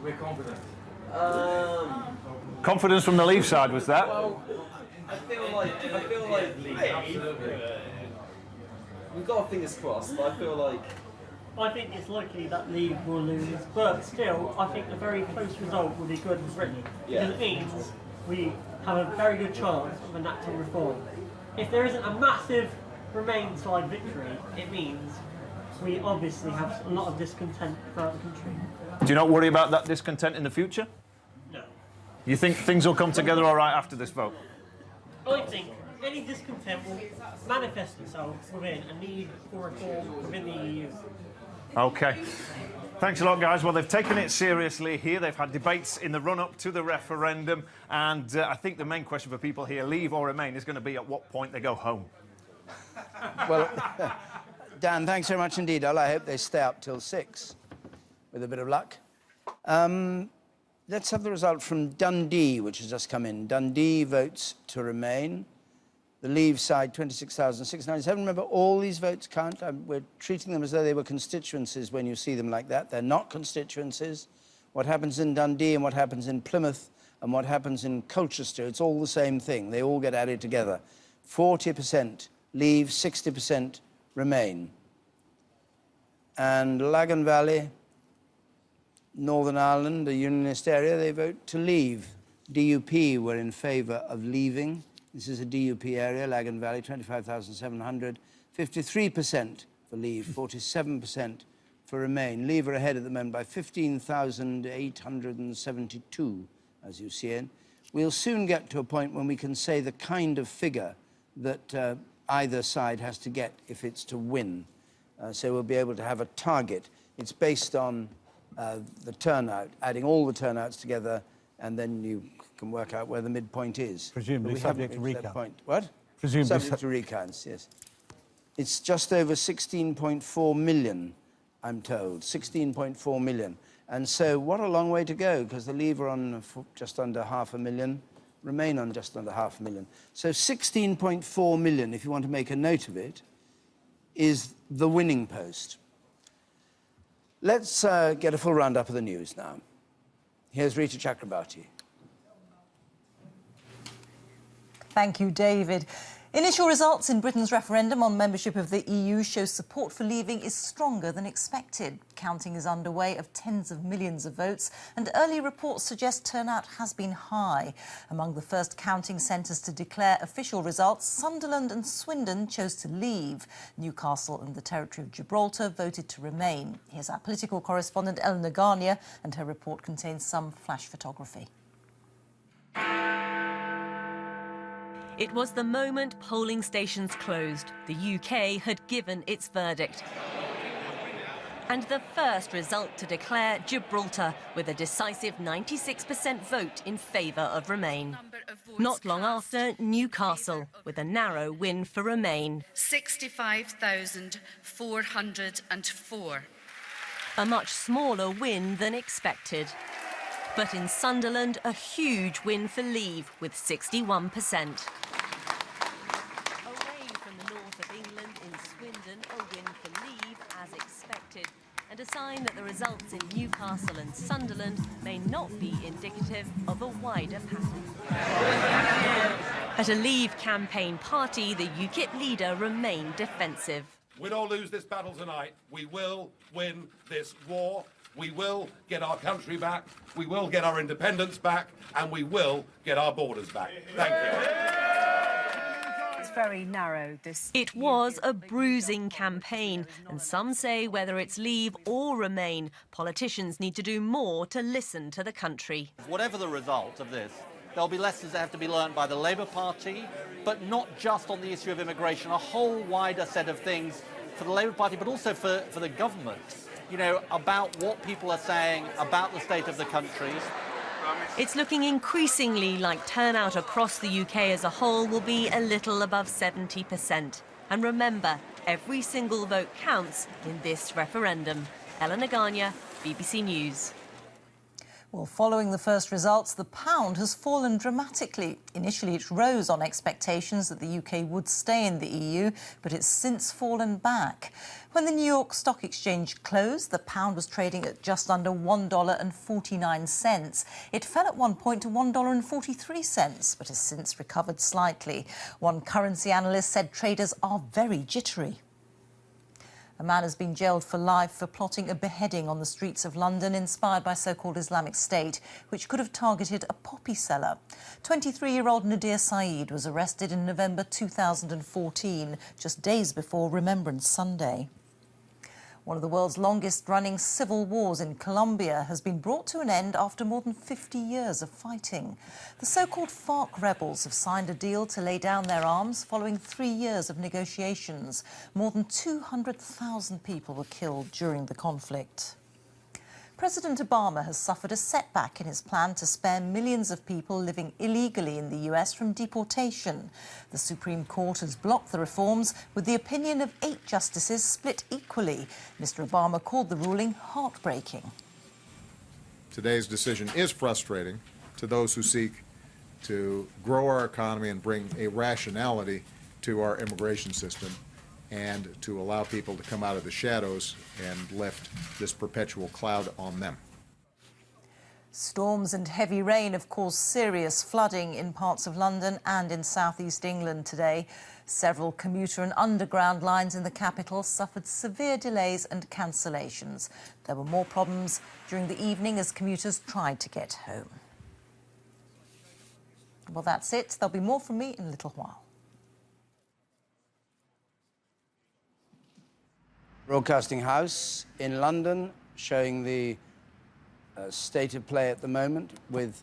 Speaker 15: We're confident.
Speaker 3: Confidence from the Leave side, was that?
Speaker 22: Well, I feel like
Speaker 15: absolutely.
Speaker 22: We've got our fingers crossed, but I feel like.
Speaker 23: I think it's likely that Leave will lose, but still, I think a very close result will be good for Britain. Because it means we have a very good chance of enacting reform. If there isn't a massive Remain side victory, it means we obviously have a lot of discontent throughout the country.
Speaker 3: Do you not worry about that discontent in the future?
Speaker 23: No.
Speaker 3: You think things will come together all right after this vote?
Speaker 23: I think any discontent will manifest itself within a need for reform within the EU.
Speaker 3: OK. Thanks a lot, guys. Well, they've taken it seriously here. They've had debates in the run-up to the referendum. And I think the main question for people here, Leave or Remain, is going to be at what point they go home.
Speaker 1: Well, Dan, thanks very much indeed. I hope they stay up till 6, with a bit of luck. Let's have the result from Dundee, which has just come in. Dundee votes to Remain. The Leave side, 26,697. Remember, all these votes count. We're treating them as though they were constituencies when you see them like that. They're not constituencies. What happens in Dundee and what happens in Plymouth and what happens in Colchester, it's all the same thing. They all get added together. 40% Leave, 60% Remain. And Lagan Valley, Northern Ireland, a unionist area, they vote to leave. DUP were in favour of leaving. This is a DUP area, Lagan Valley, 25,700. 53% for Leave, 47% for Remain. Leave are ahead at the moment by 15,872, as you see in. We'll soon get to a point when we can say the kind of figure that either side has to get if it's to win. So we'll be able to have a target. It's based on the turnout, adding all the turnouts together, and then you can work out where the midpoint is.
Speaker 9: Presumably subject to recount.
Speaker 1: What?
Speaker 9: Presumably
Speaker 1: subject to recounts, yes. It's just over 16.4 million, I'm told. 16.4 million. And so what a long way to go, because the Leave are on just under 500,000, Remain on just under 500,000. So 16.4 million, if you want to make a note of it, is the winning post. Let's get a full roundup of the news now. Here's Rita Chakrabarti.
Speaker 24: Thank you, David. Initial results in Britain's referendum on membership of the EU show support for leaving is stronger than expected. Counting is underway of tens of millions of votes, and early reports suggest turnout has been high. Among the first counting centres to declare official results, Sunderland and Swindon chose to leave. Newcastle and the territory of Gibraltar voted to remain. Here's our political correspondent Eleanor Garnier, and her report contains some flash photography.
Speaker 26: It was the moment polling stations closed. The UK had given its verdict. And the first result to declare Gibraltar with a decisive 96% vote in favour of Remain. Not long after, Newcastle with a narrow win for Remain.
Speaker 4: 65,404.
Speaker 26: A much smaller win than expected. But in Sunderland, a huge win for Leave with 61%. Away from the north of England in Swindon, a win for Leave as expected. And a sign that the results in Newcastle and Sunderland may not be indicative of a wider pattern. At a Leave campaign party, the UKIP leader remained defensive.
Speaker 5: Win or lose this battle tonight, we will win this war. We will get our country back, we will get our independence back, and we will get our borders back. Thank you.
Speaker 18: It's very narrow, this.
Speaker 26: It was a bruising campaign, and some say whether it's Leave or Remain, politicians need to do more to listen to the country.
Speaker 6: Whatever the result of this, there'll be lessons that have to be learned by the Labour Party, but not just on the issue of immigration, a whole wider set of things for the Labour Party, but also for the government, you know, about what people are saying about the state of the country.
Speaker 26: It's looking increasingly like turnout across the UK as a whole will be a little above 70%. And remember, every single vote counts in this referendum. Eleanor Garnia, BBC News.
Speaker 24: Well, following the first results, the pound has fallen dramatically. Initially, it rose on expectations that the UK would stay in the EU, but it's since fallen back. When the New York Stock Exchange closed, the pound was trading at just under $1.49. It fell at one point to $1.43, but has since recovered slightly. One currency analyst said traders are very jittery. A man has been jailed for life for plotting a beheading on the streets of London inspired by so-called Islamic State, which could have targeted a poppy seller. 23-year-old Nadir Saeed was arrested in November 2014, just days before Remembrance Sunday. One of the world's longest-running civil wars in Colombia has been brought to an end after more than 50 years of fighting. The so-called FARC rebels have signed a deal to lay down their arms following 3 years of negotiations. More than 200,000 people were killed during the conflict. President Obama has suffered a setback in his plan to spare millions of people living illegally in the US from deportation. The Supreme Court has blocked the reforms with the opinion of 8 justices split equally. Mr. Obama called the ruling heartbreaking.
Speaker 7: Today's decision is frustrating to those who seek to grow our economy and bring a rationality to our immigration system, and to allow people to come out of the shadows and lift this perpetual cloud on them.
Speaker 24: Storms and heavy rain have caused serious flooding in parts of London and in southeast England today. Several commuter and underground lines in the capital suffered severe delays and cancellations. There were more problems during the evening as commuters tried to get home. Well, that's it. There'll be more from me in a little while.
Speaker 1: Broadcasting House in London, showing the state of play at the moment with,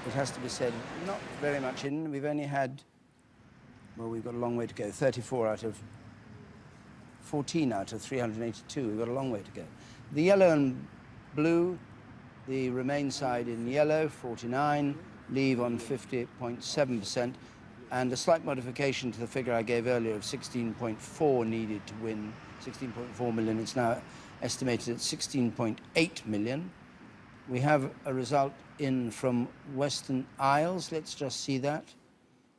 Speaker 1: it has to be said, not very much in. We've only had, well, we've got a long way to go. 34 out of 14 out of 382. We've got a long way to go. The yellow and blue, the Remain side in yellow, 49, Leave on 50.7%, and a slight modification to the figure I gave earlier of 16.4 needed to win. 16.4 million, it's now estimated at 16.8 million. We have a result in from Western Isles, let's just see that.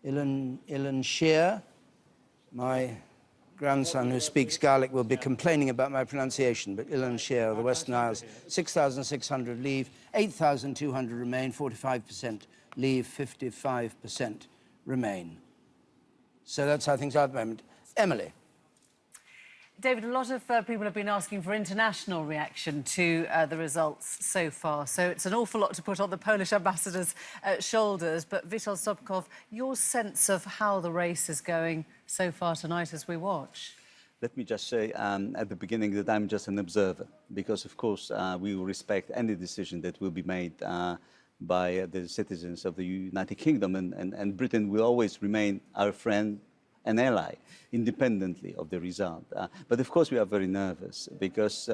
Speaker 1: Ilan Shear, my grandson who speaks Gaelic will be complaining about my pronunciation, but Ilan Shear, the Western Isles, 6,600 Leave, 8,200 Remain, 45% Leave, 55% Remain. So that's how things are at the moment. Emily.
Speaker 18: David, a lot of people have been asking for international reaction to the results so far. So it's an awful lot to put on the Polish ambassador's shoulders. But Witold Sobkow, your sense of how the race is going so far tonight as we watch?
Speaker 16: Let me just say at the beginning that I'm just an observer, because, of course, we will respect any decision that will be made by the citizens of the United Kingdom, and Britain will always remain our friend an ally, independently of the result. But of course we are very nervous because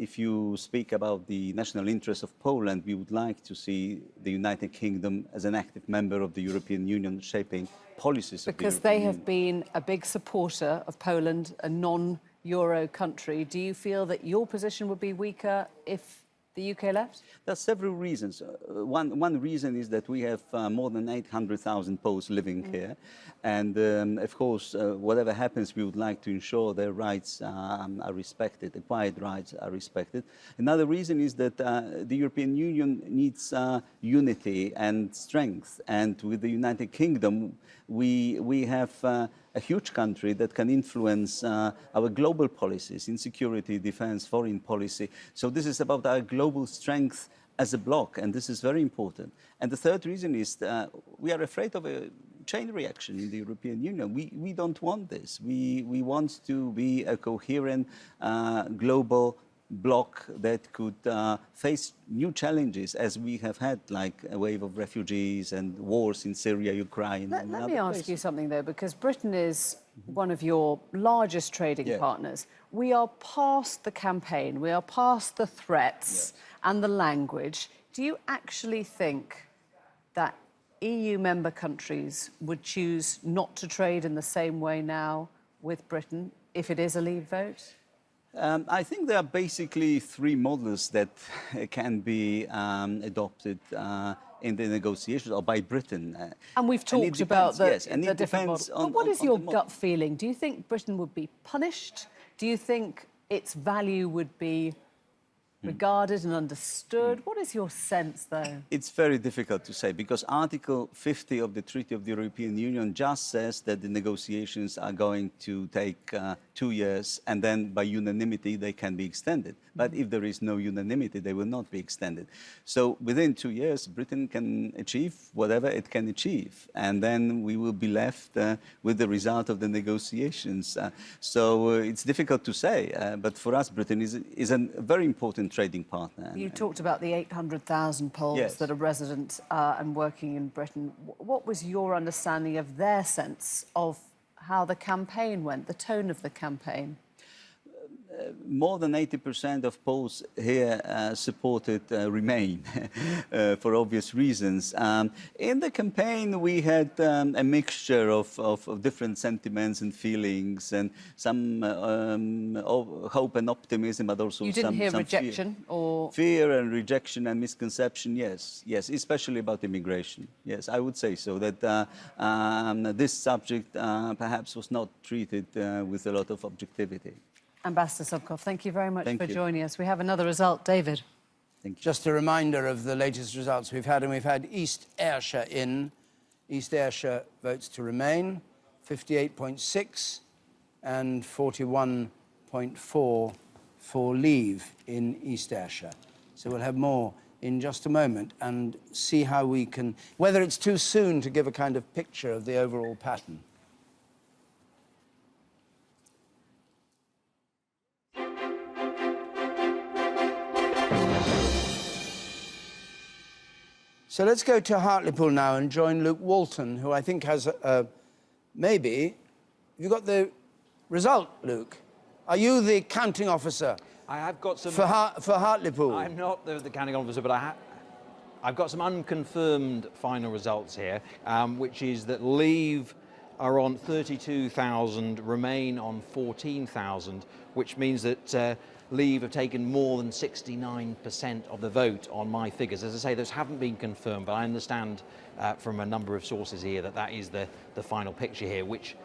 Speaker 16: if you speak about the national interest of Poland, we would like to see the United Kingdom as an active member of the European Union shaping policies of the
Speaker 18: Because they have been a big supporter of Poland, a non-Euro country. Do you feel that your position would be weaker if the UK left?
Speaker 16: There are several reasons. One reason is that we have more than 800,000 Poles living here. And of course, whatever happens, we would like to ensure their rights are respected, acquired rights are respected. Another reason is that the European Union needs unity and strength. And with the United Kingdom, we have a huge country that can influence our global policies in security, defense, foreign policy. So this is about our global strength as a bloc, and this is very important. And the third reason is that we are afraid of a chain reaction in the European Union. We don't want this. We want to be a coherent global bloc that could face new challenges as we have had, like a wave of refugees and wars in Syria, Ukraine.
Speaker 18: Let me ask you something, though, because Britain is one of your largest trading partners. We are past the campaign, we are past the threats and the language. Do you actually think that EU member countries would choose not to trade in the same way now with Britain if it is a leave vote?
Speaker 16: I think there are basically three models that can be adopted in the negotiations, or by Britain.
Speaker 18: And we've talked about the different models.
Speaker 16: On,
Speaker 18: what is
Speaker 16: on
Speaker 18: your gut feeling? Do you think Britain would be punished? Do you think its value would be regarded and understood? What is your sense, though?
Speaker 16: It's very difficult to say, because Article 50 of the Treaty of the European Union just says that the negotiations are going to take 2 years, and then by unanimity they can be extended. But if there is no unanimity, they will not be extended. So within 2 years, Britain can achieve whatever it can achieve, and then we will be left with the result of the negotiations. So it's difficult to say, but for us, Britain is a very important trading partner.
Speaker 18: You talked about the 800,000 Poles that are resident and working in Britain. What was your understanding of their sense of how the campaign went, the tone of the campaign?
Speaker 16: More than 80% of Poles here supported Remain for obvious reasons. In the campaign, we had a mixture of different sentiments and feelings, and some hope and optimism, but also
Speaker 18: you didn't hear
Speaker 16: some
Speaker 18: rejection or
Speaker 16: fear and rejection and misconception. Yes, especially about immigration. Yes, I would say so. That this subject perhaps was not treated with a lot of objectivity.
Speaker 18: Ambassador Sobkov, thank you very much for joining us. We have another result. David.
Speaker 1: Thank you. Just a reminder of the latest results we've had, and we've had East Ayrshire in. East Ayrshire votes to remain, 58.6, and 41.4 for leave in East Ayrshire. So we'll have more in just a moment and see how we can, whether it's too soon to give a kind of picture of the overall pattern. So let's go to Hartlepool now and join Luke Walton, who I think has maybe... Have you got the result, Luke? Are you the counting officer?
Speaker 8: I have got some...
Speaker 1: For Hartlepool?
Speaker 8: I'm not the counting officer, but I've got some unconfirmed final results here, which is that Leave are on 32,000, Remain on 14,000, which means that Leave have taken more than 69% of the vote on my figures. As I say, those haven't been confirmed, but I understand from a number of sources here that that is the final picture here, which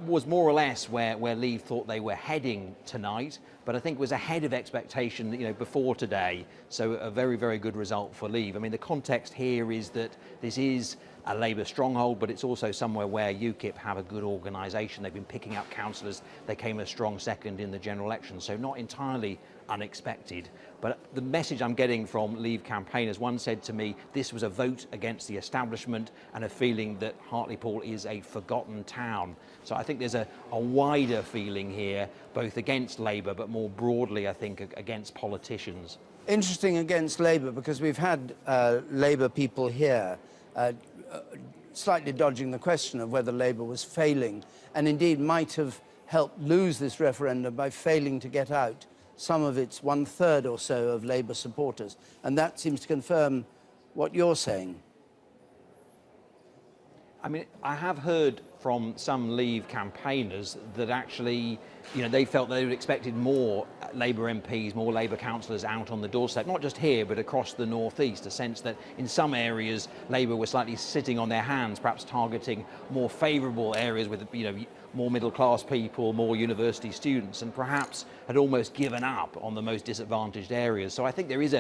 Speaker 8: was more or less where Leave thought they were heading tonight, but I think was ahead of expectation, before today. So a very, very good result for Leave. I mean, the context here is that this is a Labour stronghold, but it's also somewhere where UKIP have a good organisation. They've been picking up councillors. They came a strong second in the general election, so not entirely unexpected. But the message I'm getting from Leave campaigners, one said to me, this was a vote against the establishment and a feeling that Hartlepool is a forgotten town. So I think there's a wider feeling here, both against Labour, but more broadly, I think, against politicians.
Speaker 1: Interesting against Labour, because we've had Labour people here slightly dodging the question of whether Labour was failing, and indeed might have helped lose this referendum by failing to get out some of its 1/3 or so of Labour supporters. And that seems to confirm what you're saying.
Speaker 8: I mean, I have heard from some Leave campaigners that actually, you know, they felt they had expected more Labour MPs, more Labour councillors out on the doorstep, not just here, but across the northeast, a sense that in some areas Labour were slightly sitting on their hands, perhaps targeting more favourable areas with, you know, more middle-class people, more university students, and perhaps had almost given up on the most disadvantaged areas. So I think there is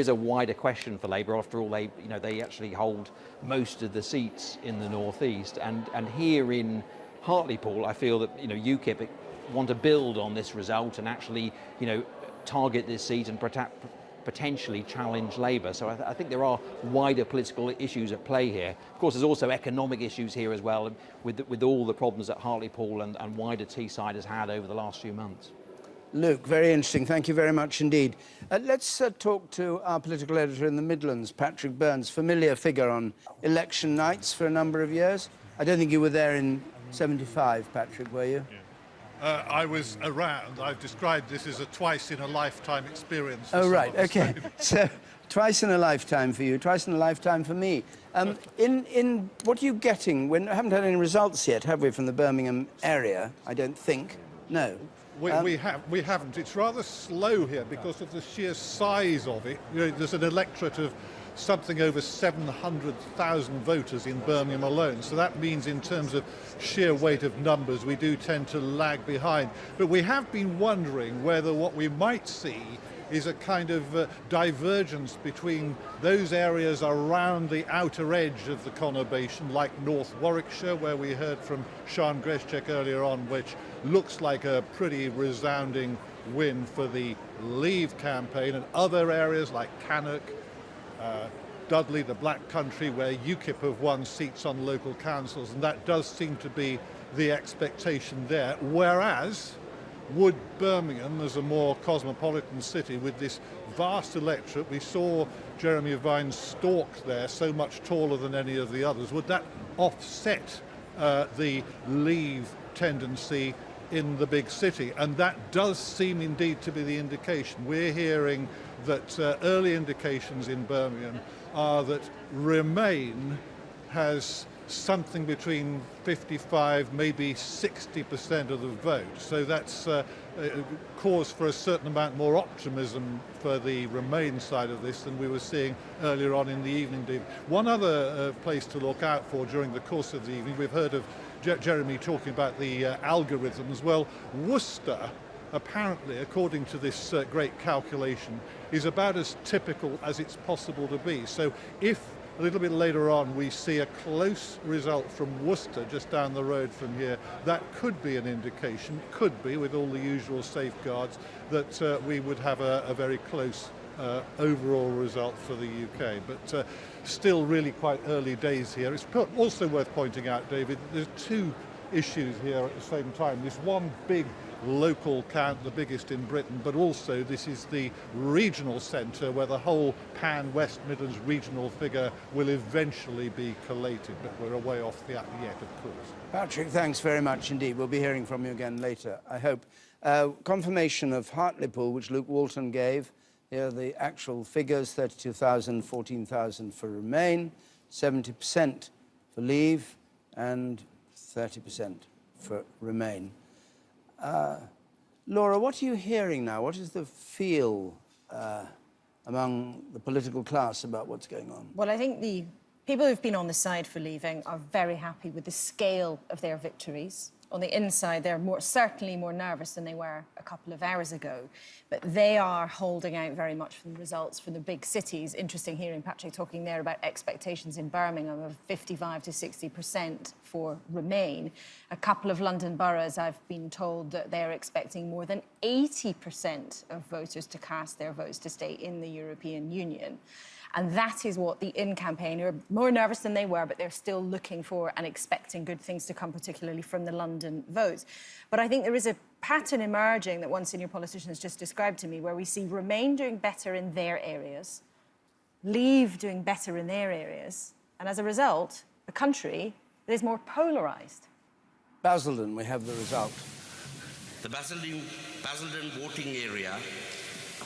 Speaker 8: a wider question for Labour. After all, they actually hold most of the seats in the northeast, and here in Hartlepool, I feel that, you know, UKIP want to build on this result and actually, you know, target this seat and potentially challenge Labour. So I think there are wider political issues at play here. Of course, there's also economic issues here as well, with all the problems that Hartlepool and wider Teesside has had over the last few months.
Speaker 1: Luke, very interesting. Thank you very much indeed. Let's talk to our political editor in the Midlands, Patrick Burns, familiar figure on election nights for a number of years. I don't think you were there in 75, Patrick, were you?
Speaker 10: I was around. I've described this as a twice-in-a-lifetime experience.
Speaker 1: Oh, right, OK. So, twice in a lifetime for you, twice in a lifetime for me. What are you getting? I haven't had any results yet, have we, from the Birmingham area? I don't think. No.
Speaker 10: We haven't. It's rather slow here because of the sheer size of it. You know, there's an electorate of something over 700,000 voters in Birmingham alone. So that means in terms of sheer weight of numbers, we do tend to lag behind. But we have been wondering whether what we might see is a kind of divergence between those areas around the outer edge of the conurbation, like North Warwickshire, where we heard from Sian Greszczak earlier on, which looks like a pretty resounding win for the Leave campaign, and other areas like Cannock, Dudley, the Black Country, where UKIP have won seats on local councils, and that does seem to be the expectation there. Whereas, would Birmingham, as a more cosmopolitan city with this vast electorate, we saw Jeremy Vine stalked there, so much taller than any of the others, would that offset the Leave tendency in the big city? And that does seem indeed to be the indication. We're hearing that early indications in Birmingham are that Remain has something between 55, maybe 60% of the vote. So that's cause for a certain amount more optimism for the Remain side of this than we were seeing earlier on in the evening, David. One other place to look out for during the course of the evening, we've heard of Jeremy talking about the algorithms. Well, Worcester, apparently, according to this great calculation, is about as typical as it's possible to be. So if a little bit later on we see a close result from Worcester just down the road from here, that could be an indication, could be with all the usual safeguards, that we would have a very close overall result for the UK. But still really quite early days here. It's also worth pointing out, David, there's two issues here at the same time. There's one big local count, the biggest in Britain, but also this is the regional centre where the whole pan-West Midlands regional figure will eventually be collated, but we're a way off that yet, of course.
Speaker 1: Patrick, thanks very much indeed. We'll be hearing from you again later, I hope. Confirmation of Hartlepool, which Luke Walton gave. Here are the actual figures: 32,000, 14,000 for Remain, 70% for Leave, and 30% for Remain. Laura, what are you hearing now? What is the feel among the political class about what's going on?
Speaker 12: Well, I think the people who've been on the side for Leaving are very happy with the scale of their victories. On the inside, they're certainly more nervous than they were a couple of hours ago. But they are holding out very much for the results from the big cities. Interesting hearing Patrick talking there about expectations in Birmingham of 55 to 60% for Remain. A couple of London boroughs, I've been told that they're expecting more than 80% of voters to cast their votes to stay in the European Union. And that is what the in-campaign are more nervous than they were, but they're still looking for and expecting good things to come, particularly from the London vote. But I think there is a pattern emerging that one senior politician has just described to me, where we see Remain doing better in their areas, Leave doing better in their areas, and as a result, a country that is more polarised.
Speaker 1: Basildon, we have the result.
Speaker 11: The Basildon voting area,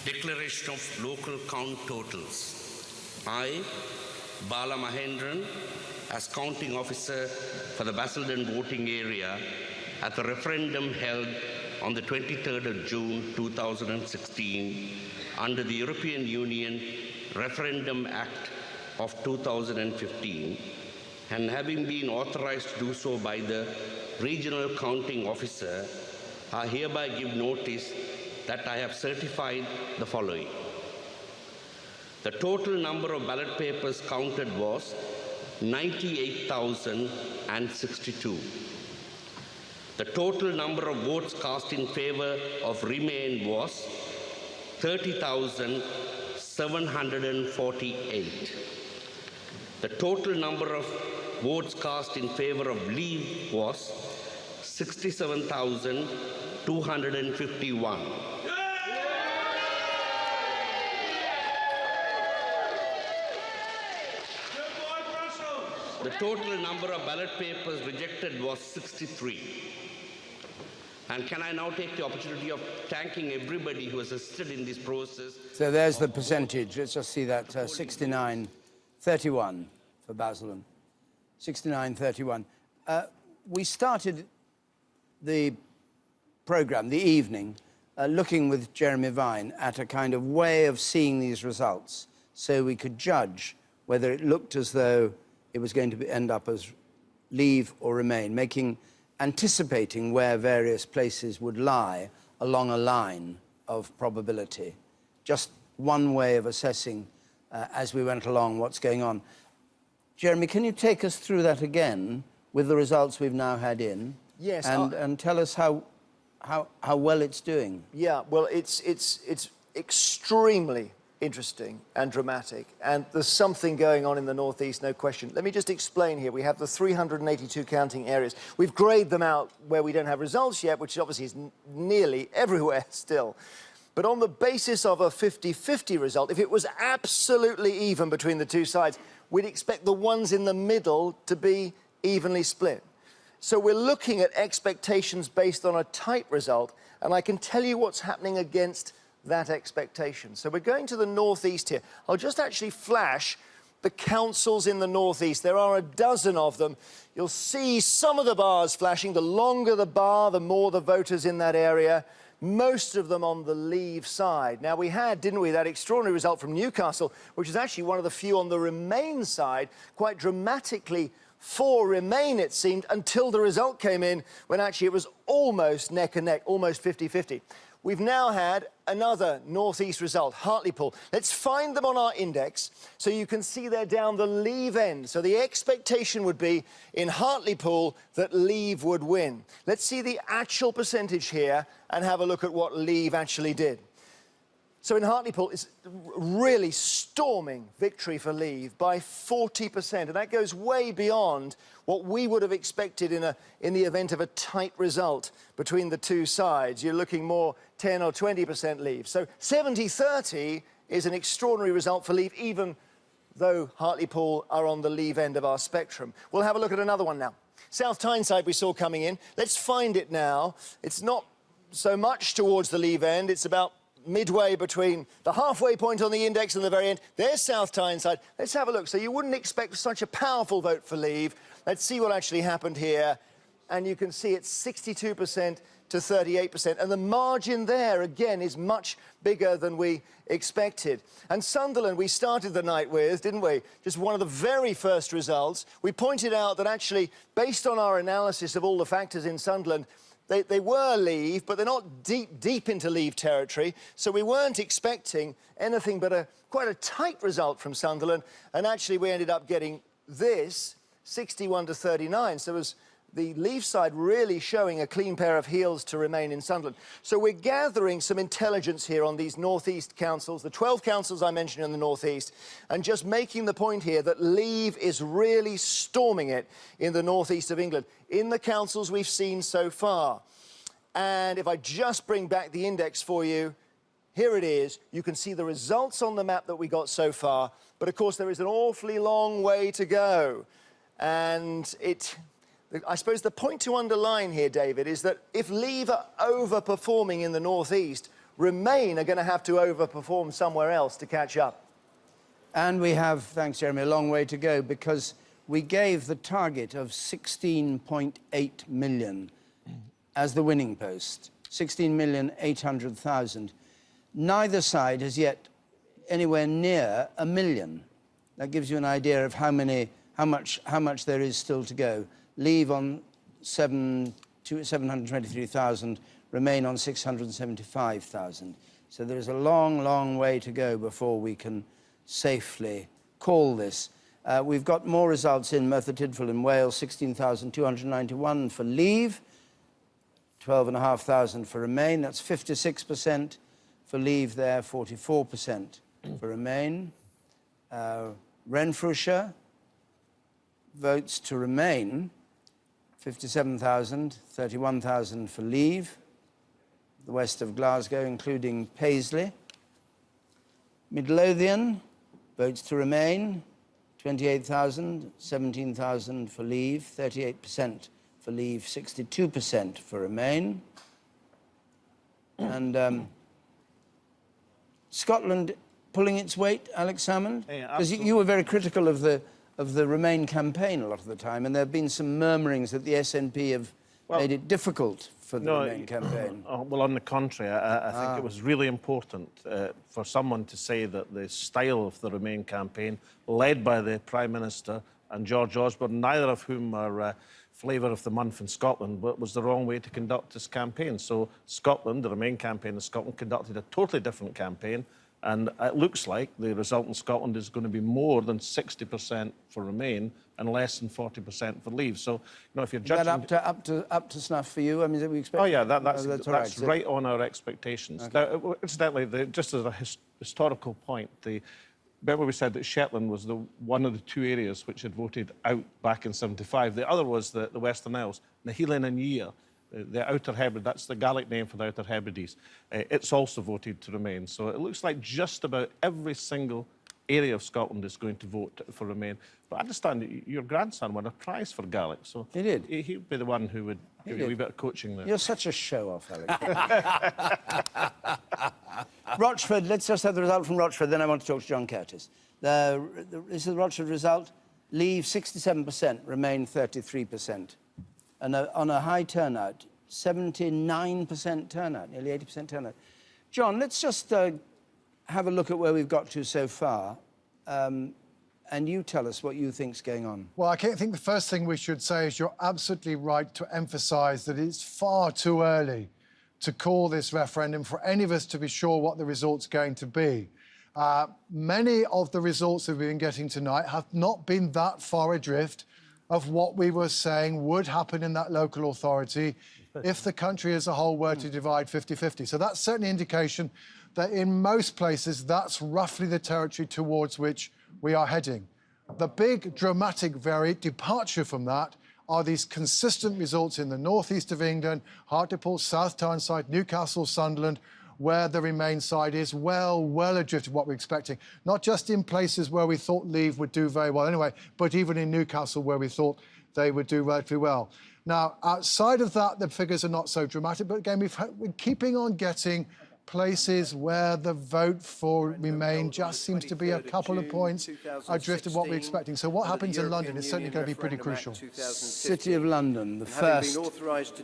Speaker 11: declaration of local count totals. I, Bala Mahendran, as counting officer for the Basildon voting area at the referendum held on the 23rd of June 2016 under the European Union Referendum Act of 2015, and having been authorized to do so by the regional counting officer, I hereby give notice that I have certified the following. The total number of ballot papers counted was 98,062. The total number of votes cast in favor of Remain was 30,748. The total number of votes cast in favor of Leave was 67,251. The total number of ballot papers rejected was 63. And can I now take the opportunity of thanking everybody who has assisted in this process.
Speaker 1: So there's the percentage. Let's just see that 69-31 for Basildon. 69-31. We started the programme, the evening, looking with Jeremy Vine at a kind of way of seeing these results so we could judge whether it looked as though it was going to end up as Leave or Remain, anticipating where various places would lie along a line of probability. Just one way of assessing as we went along what's going on. Jeremy, can you take us through that again with the results we've now had in?
Speaker 17: Yes.
Speaker 1: And tell us how well it's doing.
Speaker 17: Yeah, well, it's extremely interesting and dramatic, and there's something going on in the northeast, no question. Let me just explain here. We have the 382 counting areas. We've grayed them out where we don't have results yet, which obviously is nearly everywhere still. But on the basis of a 50-50 result, if it was absolutely even between the two sides, we'd expect the ones in the middle to be evenly split. So we're looking at expectations based on a tight result, and I can tell you what's happening against that expectation. So we're going to the northeast here. I'll just actually flash the councils in the northeast. There are a dozen of them. You'll see some of the bars flashing. The longer the bar, the more the voters in that area. Most of them on the Leave side. Now, we had, didn't we, that extraordinary result from Newcastle, which is actually one of the few on the Remain side, quite dramatically for Remain, it seemed, until the result came in, when actually it was almost neck and neck, almost 50-50. We've now had another northeast result, Hartlepool. Let's find them on our index so you can see they're down the Leave end. So the expectation would be in Hartlepool that Leave would win. Let's see the actual percentage here and have a look at what Leave actually did. So in Hartlepool, it's really storming victory for Leave by 40%, and that goes way beyond what we would have expected in the event of a tight result between the two sides. You're looking more 10 or 20% Leave. So 70-30 is an extraordinary result for Leave, even though Hartlepool are on the Leave end of our spectrum. We'll have a look at another one now. South Tyneside we saw coming in. Let's find it now. It's not so much towards the Leave end. It's about midway between the halfway point on the index and the very end. There's South Tyneside. Let's have a look. So you wouldn't expect such a powerful vote for Leave. Let's see what actually happened here. And you can see it's 62% to 38%. And the margin there, again, is much bigger than we expected. And Sunderland, we started the night with, didn't we? Just one of the very first results. We pointed out that actually, based on our analysis of all the factors in Sunderland, they were Leave, but they're not deep into Leave territory, so we weren't expecting anything but quite a tight result from Sunderland, and actually we ended up getting this, 61 to 39, so it was the Leave side really showing a clean pair of heels to Remain in Sunderland. So we're gathering some intelligence here on these northeast councils, the 12 councils I mentioned in the northeast, and just making the point here that Leave is really storming it in the northeast of England, in the councils we've seen so far. And if I just bring back the index for you, here it is. You can see the results on the map that we got so far, but of course there is an awfully long way to go. And I suppose the point to underline here, David, is that if Leave are overperforming in the northeast, Remain are going to have to overperform somewhere else to catch up.
Speaker 1: And we have, thanks, Jeremy, a long way to go, because we gave the target of 16.8 million as the winning post, 16,800,000. Neither side has yet anywhere near a million. That gives you an idea of how much there is still to go. Leave on 723,000, Remain on 675,000. So there's a long, long way to go before we can safely call this. We've got more results in Merthyr Tydfil in Wales, 16,291 for Leave, 12,500 for Remain. That's 56% for Leave there, 44% for Remain. Renfrewshire votes to Remain, 57,000, 31,000 for Leave. The west of Glasgow, including Paisley. Midlothian votes to Remain, 28,000, 17,000 for Leave, 38% for Leave, 62% for Remain. And Scotland pulling its weight, Alex Salmond? Because you were very critical of the Remain campaign a lot of the time, and there have been some murmurings that the SNP have made it difficult for the Remain campaign.
Speaker 2: Well, on the contrary, I think it was really important for someone to say that the style of the Remain campaign, led by the Prime Minister and George Osborne, neither of whom are flavour of the month in Scotland, but was the wrong way to conduct this campaign. So Scotland, the Remain campaign in Scotland, conducted a totally different campaign, and it looks like the result in Scotland is going to be more than 60% for Remain and less than 40% for Leave. So, you know, if you're judging...
Speaker 1: Is that up to snuff for you? I mean, we expect...
Speaker 2: Oh, yeah, that's
Speaker 1: right,
Speaker 2: right on our expectations.
Speaker 1: Okay.
Speaker 2: Now, incidentally, just as a historical point, remember we said that Shetland was one of the two areas which had voted out back in '75. The other was the Western Isles, Nahealan and Yea. The Outer Hebrides, that's the Gaelic name for the Outer Hebrides. It's also voted to Remain. So it looks like just about every single area of Scotland is going to vote for Remain. But I understand your grandson won a prize for Gaelic, so
Speaker 1: he did.
Speaker 2: He'd be the one who would give you a wee bit of coaching there.
Speaker 1: You're such a show-off, Alex. Rochford, let's just have the result from Rochford, then I want to talk to John Curtis. This is the Rochford result. Leave 67%, Remain 33%. And on a high turnout, 79% turnout, nearly 80% turnout. John, let's just have a look at where we've got to so far, and you tell us what you think's going on.
Speaker 14: Well, I think the first thing we should say is you're absolutely right to emphasise that it's far too early to call this referendum for any of us to be sure what the result's going to be. Many of the results that we've been getting tonight have not been that far adrift of what we were saying would happen in that local authority if the country as a whole were to divide 50-50. So that's certainly an indication that in most places, that's roughly the territory towards which we are heading. The big dramatic departure from that are these consistent results in the northeast of England, Hartlepool, South Tyneside, Newcastle, Sunderland, where the Remain side is well adrift of what we're expecting. Not just in places where we thought Leave would do very well anyway, but even in Newcastle where we thought they would do relatively well. Now, outside of that, the figures are not so dramatic, but again, we're keeping on getting places where the vote for Remain just seems to be a couple of points adrift of what we're expecting. So what happens in London is certainly going to be pretty crucial.
Speaker 1: City of London, the first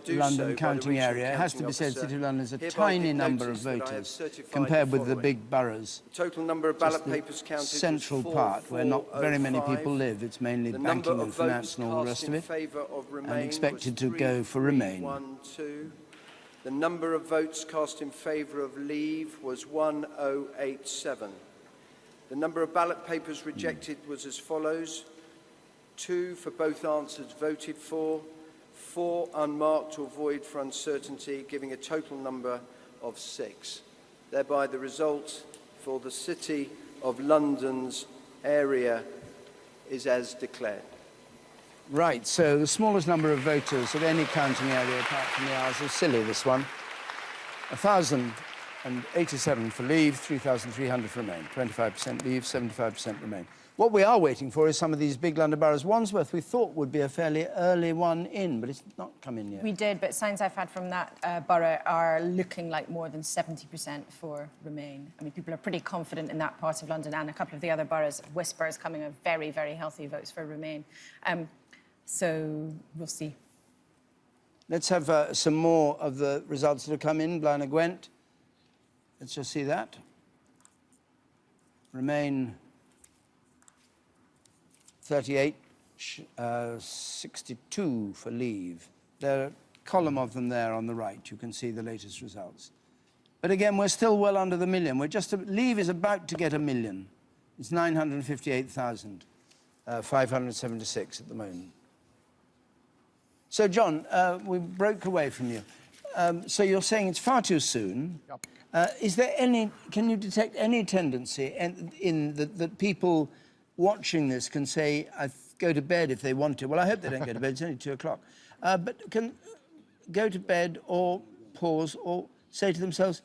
Speaker 1: London counting area. It has to be said, City of London is a tiny number of voters compared with the big boroughs.
Speaker 19: Total number of ballot papers counted.
Speaker 1: Central part where not very many people live. It's mainly banking and finance and all the rest of it. And expected to go for Remain.
Speaker 19: The number of votes cast in favour of Leave was 1087. The number of ballot papers rejected was as follows: 2 for both answers voted for, 4 unmarked or void for uncertainty, giving a total number of 6. Thereby the result for the City of London's area is as declared.
Speaker 1: Right, so the smallest number of voters of any counting area apart from the Isles is silly, this one. 1,087 for Leave, 3,300 for Remain. 25% Leave, 75% Remain. What we are waiting for is some of these big London boroughs. Wandsworth, we thought, would be a fairly early one in, but it's not come in yet.
Speaker 12: We did, but signs I've had from that borough are looking like more than 70% for Remain. I mean, people are pretty confident in that part of London, and a couple of the other boroughs, whispers coming of very, very healthy votes for Remain. So we'll see.
Speaker 1: Let's have some more of the results that have come in. Blaenau Gwent. Let's just see that. Remain 38, 62 for Leave. There are a column of them there on the right. You can see the latest results. But again, we're still well under the million. Leave is about to get a million. It's 958,576 at the moment. So, John, we broke away from you. So you're saying it's far too soon.
Speaker 14: Yep.
Speaker 1: Is there any? Can you detect any tendency in that people watching this can say, "I go to bed if they want to"? Well, I hope they don't go to bed. It's only 2 o'clock. But can go to bed or pause or say to themselves,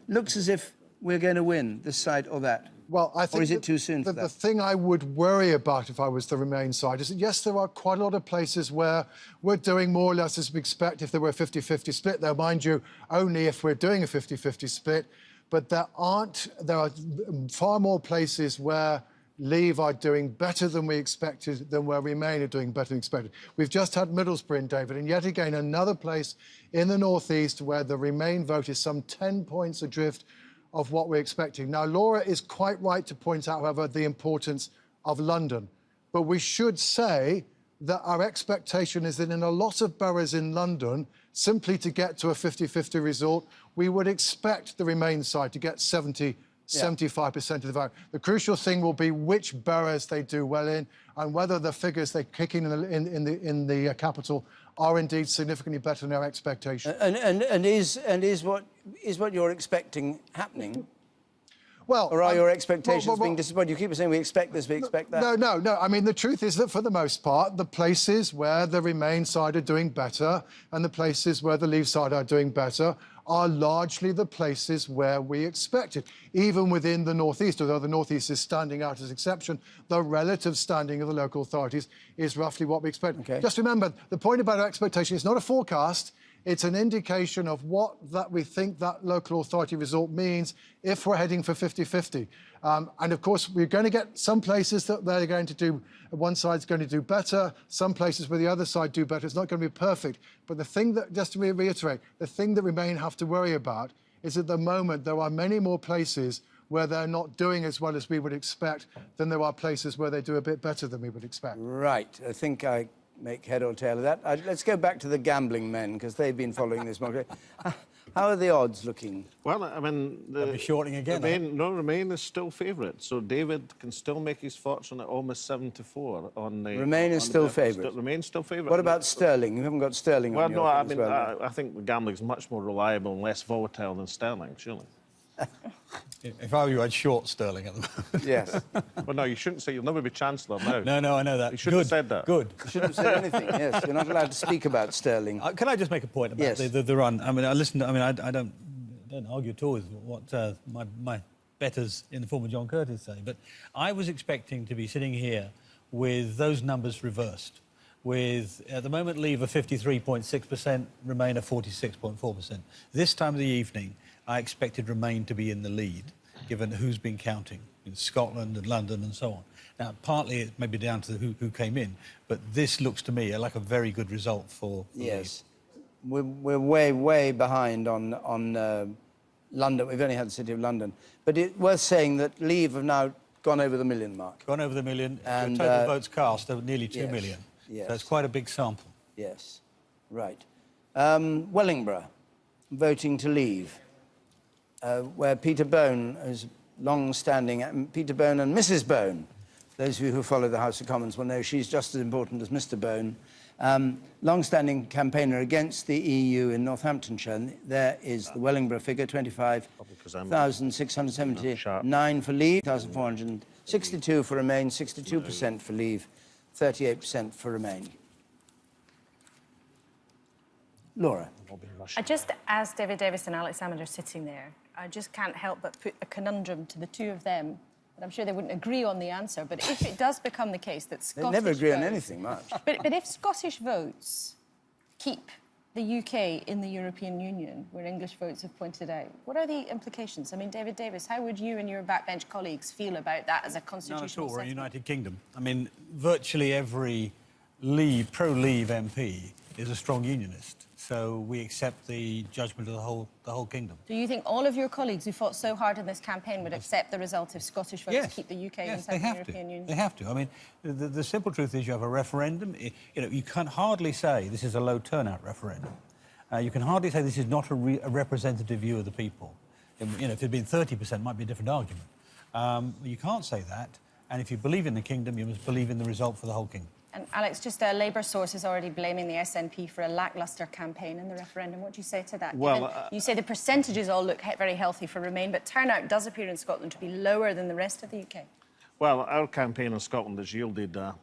Speaker 1: looks as if we're going to win this side or that.
Speaker 14: Well, I think
Speaker 1: or is it too soon for that?
Speaker 14: The thing I would worry about if I was the Remain side is that, yes, there are quite a lot of places where we're doing more or less as we expect if there were a 50-50 split. Now, mind you, only if we're doing a 50-50 split. But there are far more places where Leave are doing better than we expected, than where Remain are doing better than expected. We've just had Middlesbrough, David, and yet again, another place in the northeast where the Remain vote is some 10 points adrift of what we're expecting. Now, Laura is quite right to point out, however, the importance of London. But we should say that our expectation is that in a lot of boroughs in London, simply to get to a 50-50 result, we would expect the Remain side to get 75% of the vote. The crucial thing will be which boroughs they do well in and whether the figures they kick in the capital are indeed significantly better than our expectation.
Speaker 1: And is what you're expecting happening?
Speaker 14: Well,
Speaker 1: or are your expectations being disappointed? You keep saying we expect this, we expect that.
Speaker 14: No. I mean, the truth is that for the most part, the places where the Remain side are doing better and the places where the Leave side are doing better are largely the places where we expected. Even within the northeast, although the northeast is standing out as exception, the relative standing of the local authorities is roughly what we expect. Okay. Just remember, the point about our expectation is not a forecast. It's an indication of what we think that local authority result means if we're heading for 50-50. And of course, we're going to get some places that they're going to do, one side's going to do better, some places where the other side do better. It's not going to be perfect. But the thing that, just to reiterate, the thing that Remain have to worry about is at the moment there are many more places where they're not doing as well as we would expect than there are places where they do a bit better than we would expect.
Speaker 1: Right. I think I make head or tail of that. Let's go back to the gambling men, because they've been following this market. How are the odds looking?
Speaker 2: Well, I mean...
Speaker 9: They'll be shorting again.
Speaker 2: Remain is still favourite, so David can still make his fortune at almost 7-4 on the...
Speaker 1: Remain is still favourite?
Speaker 2: Remain's still favourite.
Speaker 1: What about Sterling? You haven't got Sterling on your
Speaker 2: I mean, I think the gambling's much more reliable and less volatile than Sterling, surely.
Speaker 9: If I were you, I'd short Sterling at the moment.
Speaker 1: Yes.
Speaker 2: Well, no, you shouldn't say you'll never be Chancellor now.
Speaker 9: No, I know that.
Speaker 2: You shouldn't have said that.
Speaker 9: Good.
Speaker 1: You shouldn't have said anything, yes. You're not allowed to speak about Sterling.
Speaker 9: Can I just make a point about the run? I mean, I don't argue at all with what my betters in the form of John Curtis say, but I was expecting to be sitting here with those numbers reversed. With, at the moment, Leave a 53.6%, Remain a 46.4%. This time of the evening, I expected Remain to be in the lead, given who's been counting in Scotland and London and so on. Now, partly it may be down to who came in, but this looks to me like a very good result for
Speaker 1: yes. Leave. We're way behind on London. We've only had the City of London. But it's worth saying that Leave have now gone over the million mark.
Speaker 9: Gone over the million, and total votes cast of nearly 2 million.
Speaker 1: Yes.
Speaker 9: So it's quite a big sample.
Speaker 1: Yes, right. Wellingborough voting to Leave, where Peter Bone is long-standing, Peter Bone and Mrs. Bone. Those of you who follow the House of Commons will know she's just as important as Mr. Bone. Long-standing campaigner against the EU in Northamptonshire. There is the Wellingborough figure, 25,679 for Leave, 1,462 for Remain, 62% for Leave, 38% for Remain. Laura.
Speaker 12: As David Davis and Alex Salmond are sitting there, I just can't help but put a conundrum to the two of them And I'm sure they wouldn't agree on the answer, but if it does become the case that Scottish
Speaker 1: They never agree on
Speaker 12: votes-
Speaker 1: anything much.
Speaker 12: But if Scottish votes keep the UK in the European Union, where English votes have pointed out, what are the implications? I mean, David Davis, how would you and your backbench colleagues feel about that as a constitutional
Speaker 9: Not at all. We're a
Speaker 12: settlement?
Speaker 9: United Kingdom. I mean, virtually every pro-Leave MP is a strong unionist. So we accept the judgment of the whole kingdom.
Speaker 12: Do you think all of your colleagues who fought so hard in this campaign would accept the result if Scottish votes
Speaker 9: Yes.
Speaker 12: keep the UK
Speaker 9: Yes,
Speaker 12: inside
Speaker 9: they
Speaker 12: the
Speaker 9: have
Speaker 12: European
Speaker 9: to.
Speaker 12: Union?
Speaker 9: They have to. I mean, the simple truth is you have a referendum. You know, you can hardly say this is a low turnout referendum. You can hardly say this is not a representative view of the people. You know, if it had been 30%, it might be a different argument. You can't say that. And if you believe in the kingdom, you must believe in the result for the whole kingdom.
Speaker 12: And Alex, just a Labour source is already blaming the SNP for a lacklustre campaign in the referendum. What do you say to that?
Speaker 2: Well,
Speaker 12: Given you say the percentages all look very healthy for Remain, but turnout does appear in Scotland to be lower than the rest of the UK.
Speaker 2: Well, our campaign in Scotland has yielded a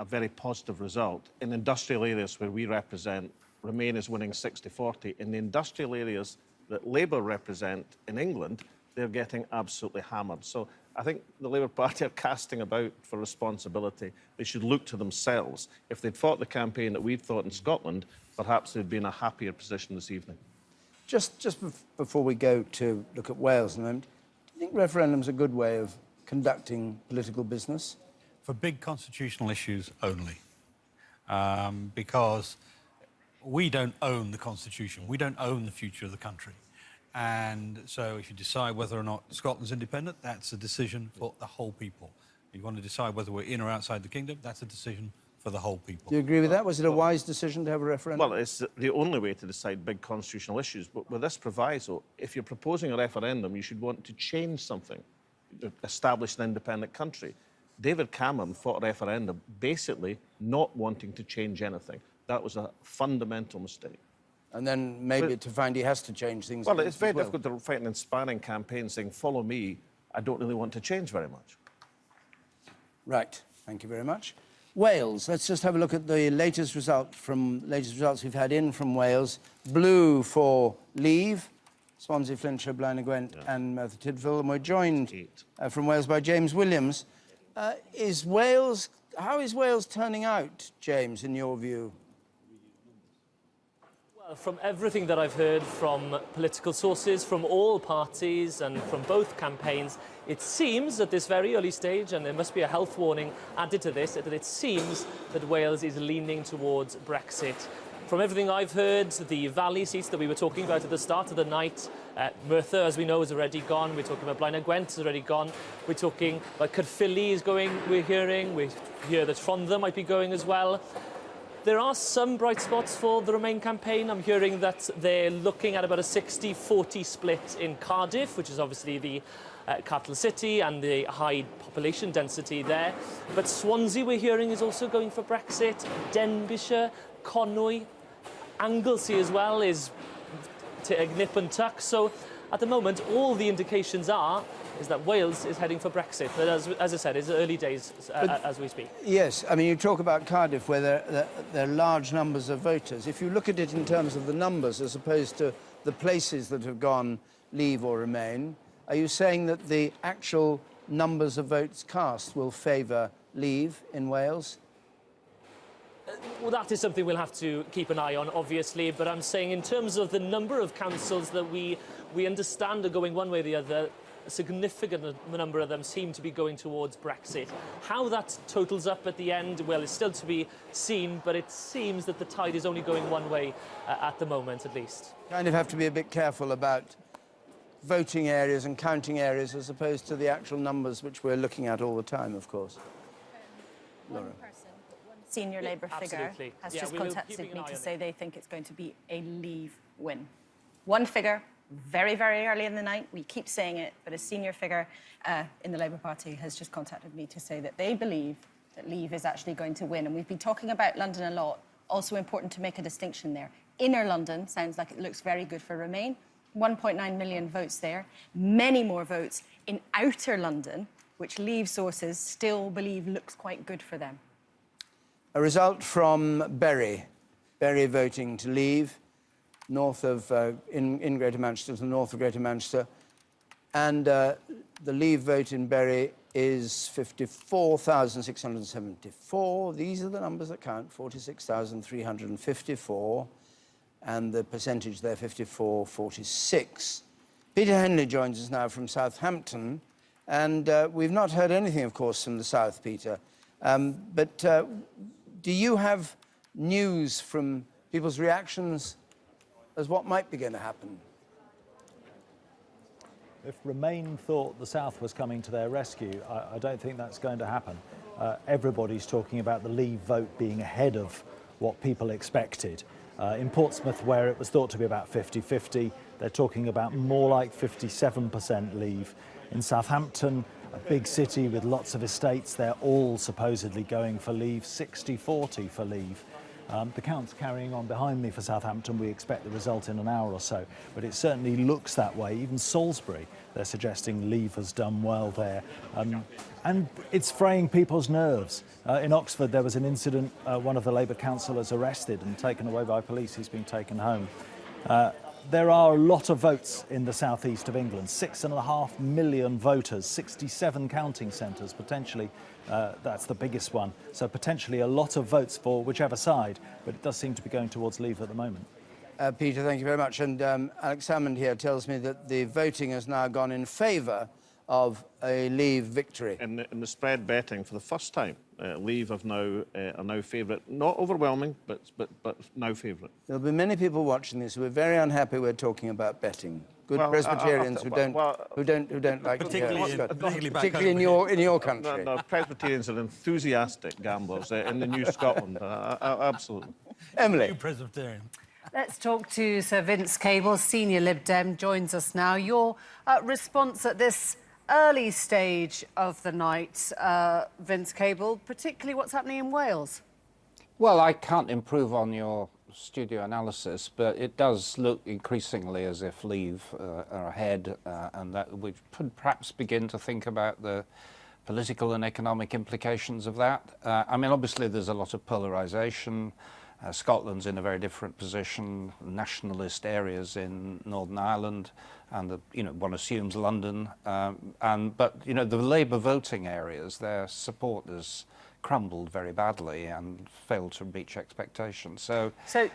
Speaker 2: very positive result. In industrial areas where we represent, Remain is winning 60-40. In the industrial areas that Labour represent in England, they're getting absolutely hammered. So I think the Labour Party are casting about for responsibility. They should look to themselves. If they'd fought the campaign that we've fought in Scotland, perhaps they'd be in a happier position this evening.
Speaker 1: Just before we go to look at Wales in a moment, do you think referendum's a good way of conducting political business?
Speaker 9: For big constitutional issues only. Because we don't own the Constitution. We don't own the future of the country. And so if you decide whether or not Scotland's independent, that's a decision for the whole people. If you want to decide whether we're in or outside the kingdom, that's a decision for the whole people.
Speaker 1: Do you agree with that? Was it a wise decision to have a referendum?
Speaker 2: Well, it's the only way to decide big constitutional issues. But with this proviso, if you're proposing a referendum, you should want to change something, establish an independent country. David Cameron fought a referendum basically not wanting to change anything. That was a fundamental mistake.
Speaker 1: And then maybe to find he has to change things.
Speaker 2: Well, it's very difficult to fight an inspiring campaign saying, follow me, I don't really want to change very much.
Speaker 1: Right, thank you very much. Wales, let's just have a look at the latest results we've had in from Wales. Blue for Leave, Swansea, Flintshire, Blaenau Gwent and Merthyr Tydfil. And we're joined from Wales by James Williams. How is Wales turning out, James, in your view?
Speaker 13: From everything that I've heard from political sources, from all parties and from both campaigns, it seems at this very early stage, and there must be a health warning added to this, that it seems that Wales is leaning towards Brexit. From everything I've heard, the valley seats that we were talking about at the start of the night, Merthyr, as we know, is already gone. We're talking about Blaenau Gwent is already gone. We're talking about Caerphilly is going, we hear that Rhondda might be going as well. There are some bright spots for the Remain campaign. I'm hearing that they're looking at about a 60-40 split in Cardiff, which is obviously the capital city and the high population density there. But Swansea, we're hearing, is also going for Brexit. Denbighshire, Conwy, Anglesey as well is nip and tuck. So at the moment, all the indications is that Wales is heading for Brexit. But as I said, it's early days as we speak.
Speaker 1: Yes, I mean, you talk about Cardiff, where there are large numbers of voters. If you look at it in terms of the numbers as opposed to the places that have gone Leave or Remain, are you saying that the actual numbers of votes cast will favour Leave in Wales?
Speaker 13: Well, that is something we'll have to keep an eye on, obviously, but I'm saying in terms of the number of councils that we understand are going one way or the other, a significant number of them seem to be going towards Brexit. How that totals up at the end, well, it's still to be seen, but it seems that the tide is only going one way at the moment, at least.
Speaker 1: Kind of have to be a bit careful about voting areas and counting areas as opposed to the actual numbers which we're looking at all the time, of course. Laura.
Speaker 12: Senior Labour figure has just contacted me to say they think it's going to be a Leave win. One figure, very, very early in the night. We keep saying it, but a senior figure in the Labour Party has just contacted me to say that they believe that Leave is actually going to win. And we've been talking about London a lot. Also important to make a distinction there. Inner London sounds like it looks very good for Remain. 1.9 million votes there. Many more votes in outer London, which Leave sources still believe looks quite good for them.
Speaker 1: A result from Bury. Bury voting to Leave, north of, in Greater Manchester, to the north of Greater Manchester. And the Leave vote in Bury is 54,674. These are the numbers that count, 46,354. And the percentage there, 54-46. Peter Henley joins us now from Southampton. And we've not heard anything, of course, from the south, Peter. But do you have news from people's reactions as what might be going to happen?
Speaker 15: If Remain thought the South was coming to their rescue, I don't think that's going to happen. Everybody's talking about the Leave vote being ahead of what people expected. In Portsmouth, where it was thought to be about 50-50, they're talking about more like 57% Leave. In Southampton, a big city with lots of estates, they're all supposedly going for Leave, 60-40 for Leave. The count's carrying on behind me for Southampton. We expect the result in an hour or so, but it certainly looks that way. Even Salisbury, they're suggesting Leave has done well there. And it's fraying people's nerves. In Oxford, there was an incident, one of the Labour councillors arrested and taken away by police. He's been taken home. There are a lot of votes in the southeast of England, 6.5 million voters, 67 counting centres, potentially. That's the biggest one. So potentially a lot of votes for whichever side, but it does seem to be going towards Leave at the moment.
Speaker 1: Peter, thank you very much. And Alex Salmond here tells me that the voting has now gone in favour of a Leave victory.
Speaker 2: In the spread betting, for the first time, Leave are now favourite. Not overwhelming, but now favourite.
Speaker 1: There'll be many people watching this who are very unhappy we're talking about betting. Good Presbyterians who don't like particularly in your country.
Speaker 2: No, Presbyterians are enthusiastic gamblers in the new Scotland. Absolutely.
Speaker 1: Emily.
Speaker 9: New Presbyterian.
Speaker 18: Let's talk to Sir Vince Cable, senior Lib Dem, joins us now. Your response at this early stage of the night, Vince Cable, particularly what's happening in Wales?
Speaker 20: Well, I can't improve on your studio analysis, but it does look increasingly as if Leave are ahead, and that we could perhaps begin to think about the political and economic implications of that. I mean, obviously there's a lot of polarisation. Scotland's in a very different position, nationalist areas in Northern Ireland, and one assumes London. But the Labour voting areas, their support has crumbled very badly and failed to reach expectations. So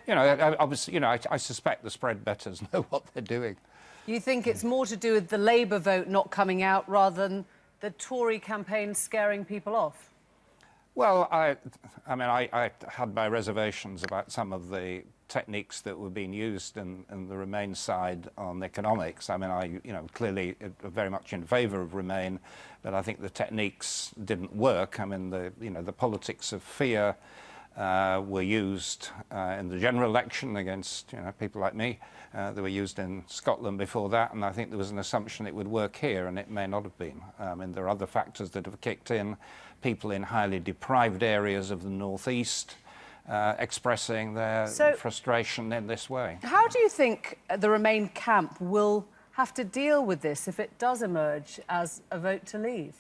Speaker 20: obviously, I suspect the spread bettors know what they're doing.
Speaker 18: You think it's more to do with the Labour vote not coming out rather than the Tory campaign scaring people off?
Speaker 20: Well, I mean, I had my reservations about some of the techniques that were being used in the Remain side on economics. I mean, clearly very much in favour of Remain, but I think the techniques didn't work. I mean, the politics of fear were used in the general election against people like me. They were used in Scotland before that, and I think there was an assumption it would work here, and it may not have been. I mean, there are other factors that have kicked in. People in highly deprived areas of the northeast expressing their frustration in this way.
Speaker 18: How do you think the Remain camp will have to deal with this if it does emerge as a vote to Leave?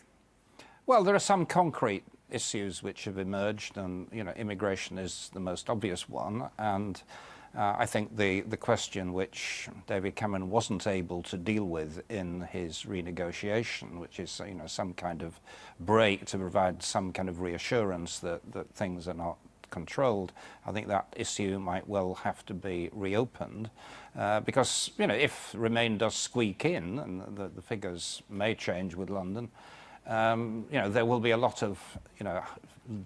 Speaker 20: Well, there are some concrete issues which have emerged, and immigration is the most obvious one, and I think the question which David Cameron wasn't able to deal with in his renegotiation, which is some kind of break to provide some kind of reassurance that things are not controlled, I think that issue might well have to be reopened because if Remain does squeak in, and the figures may change with London, there will be a lot of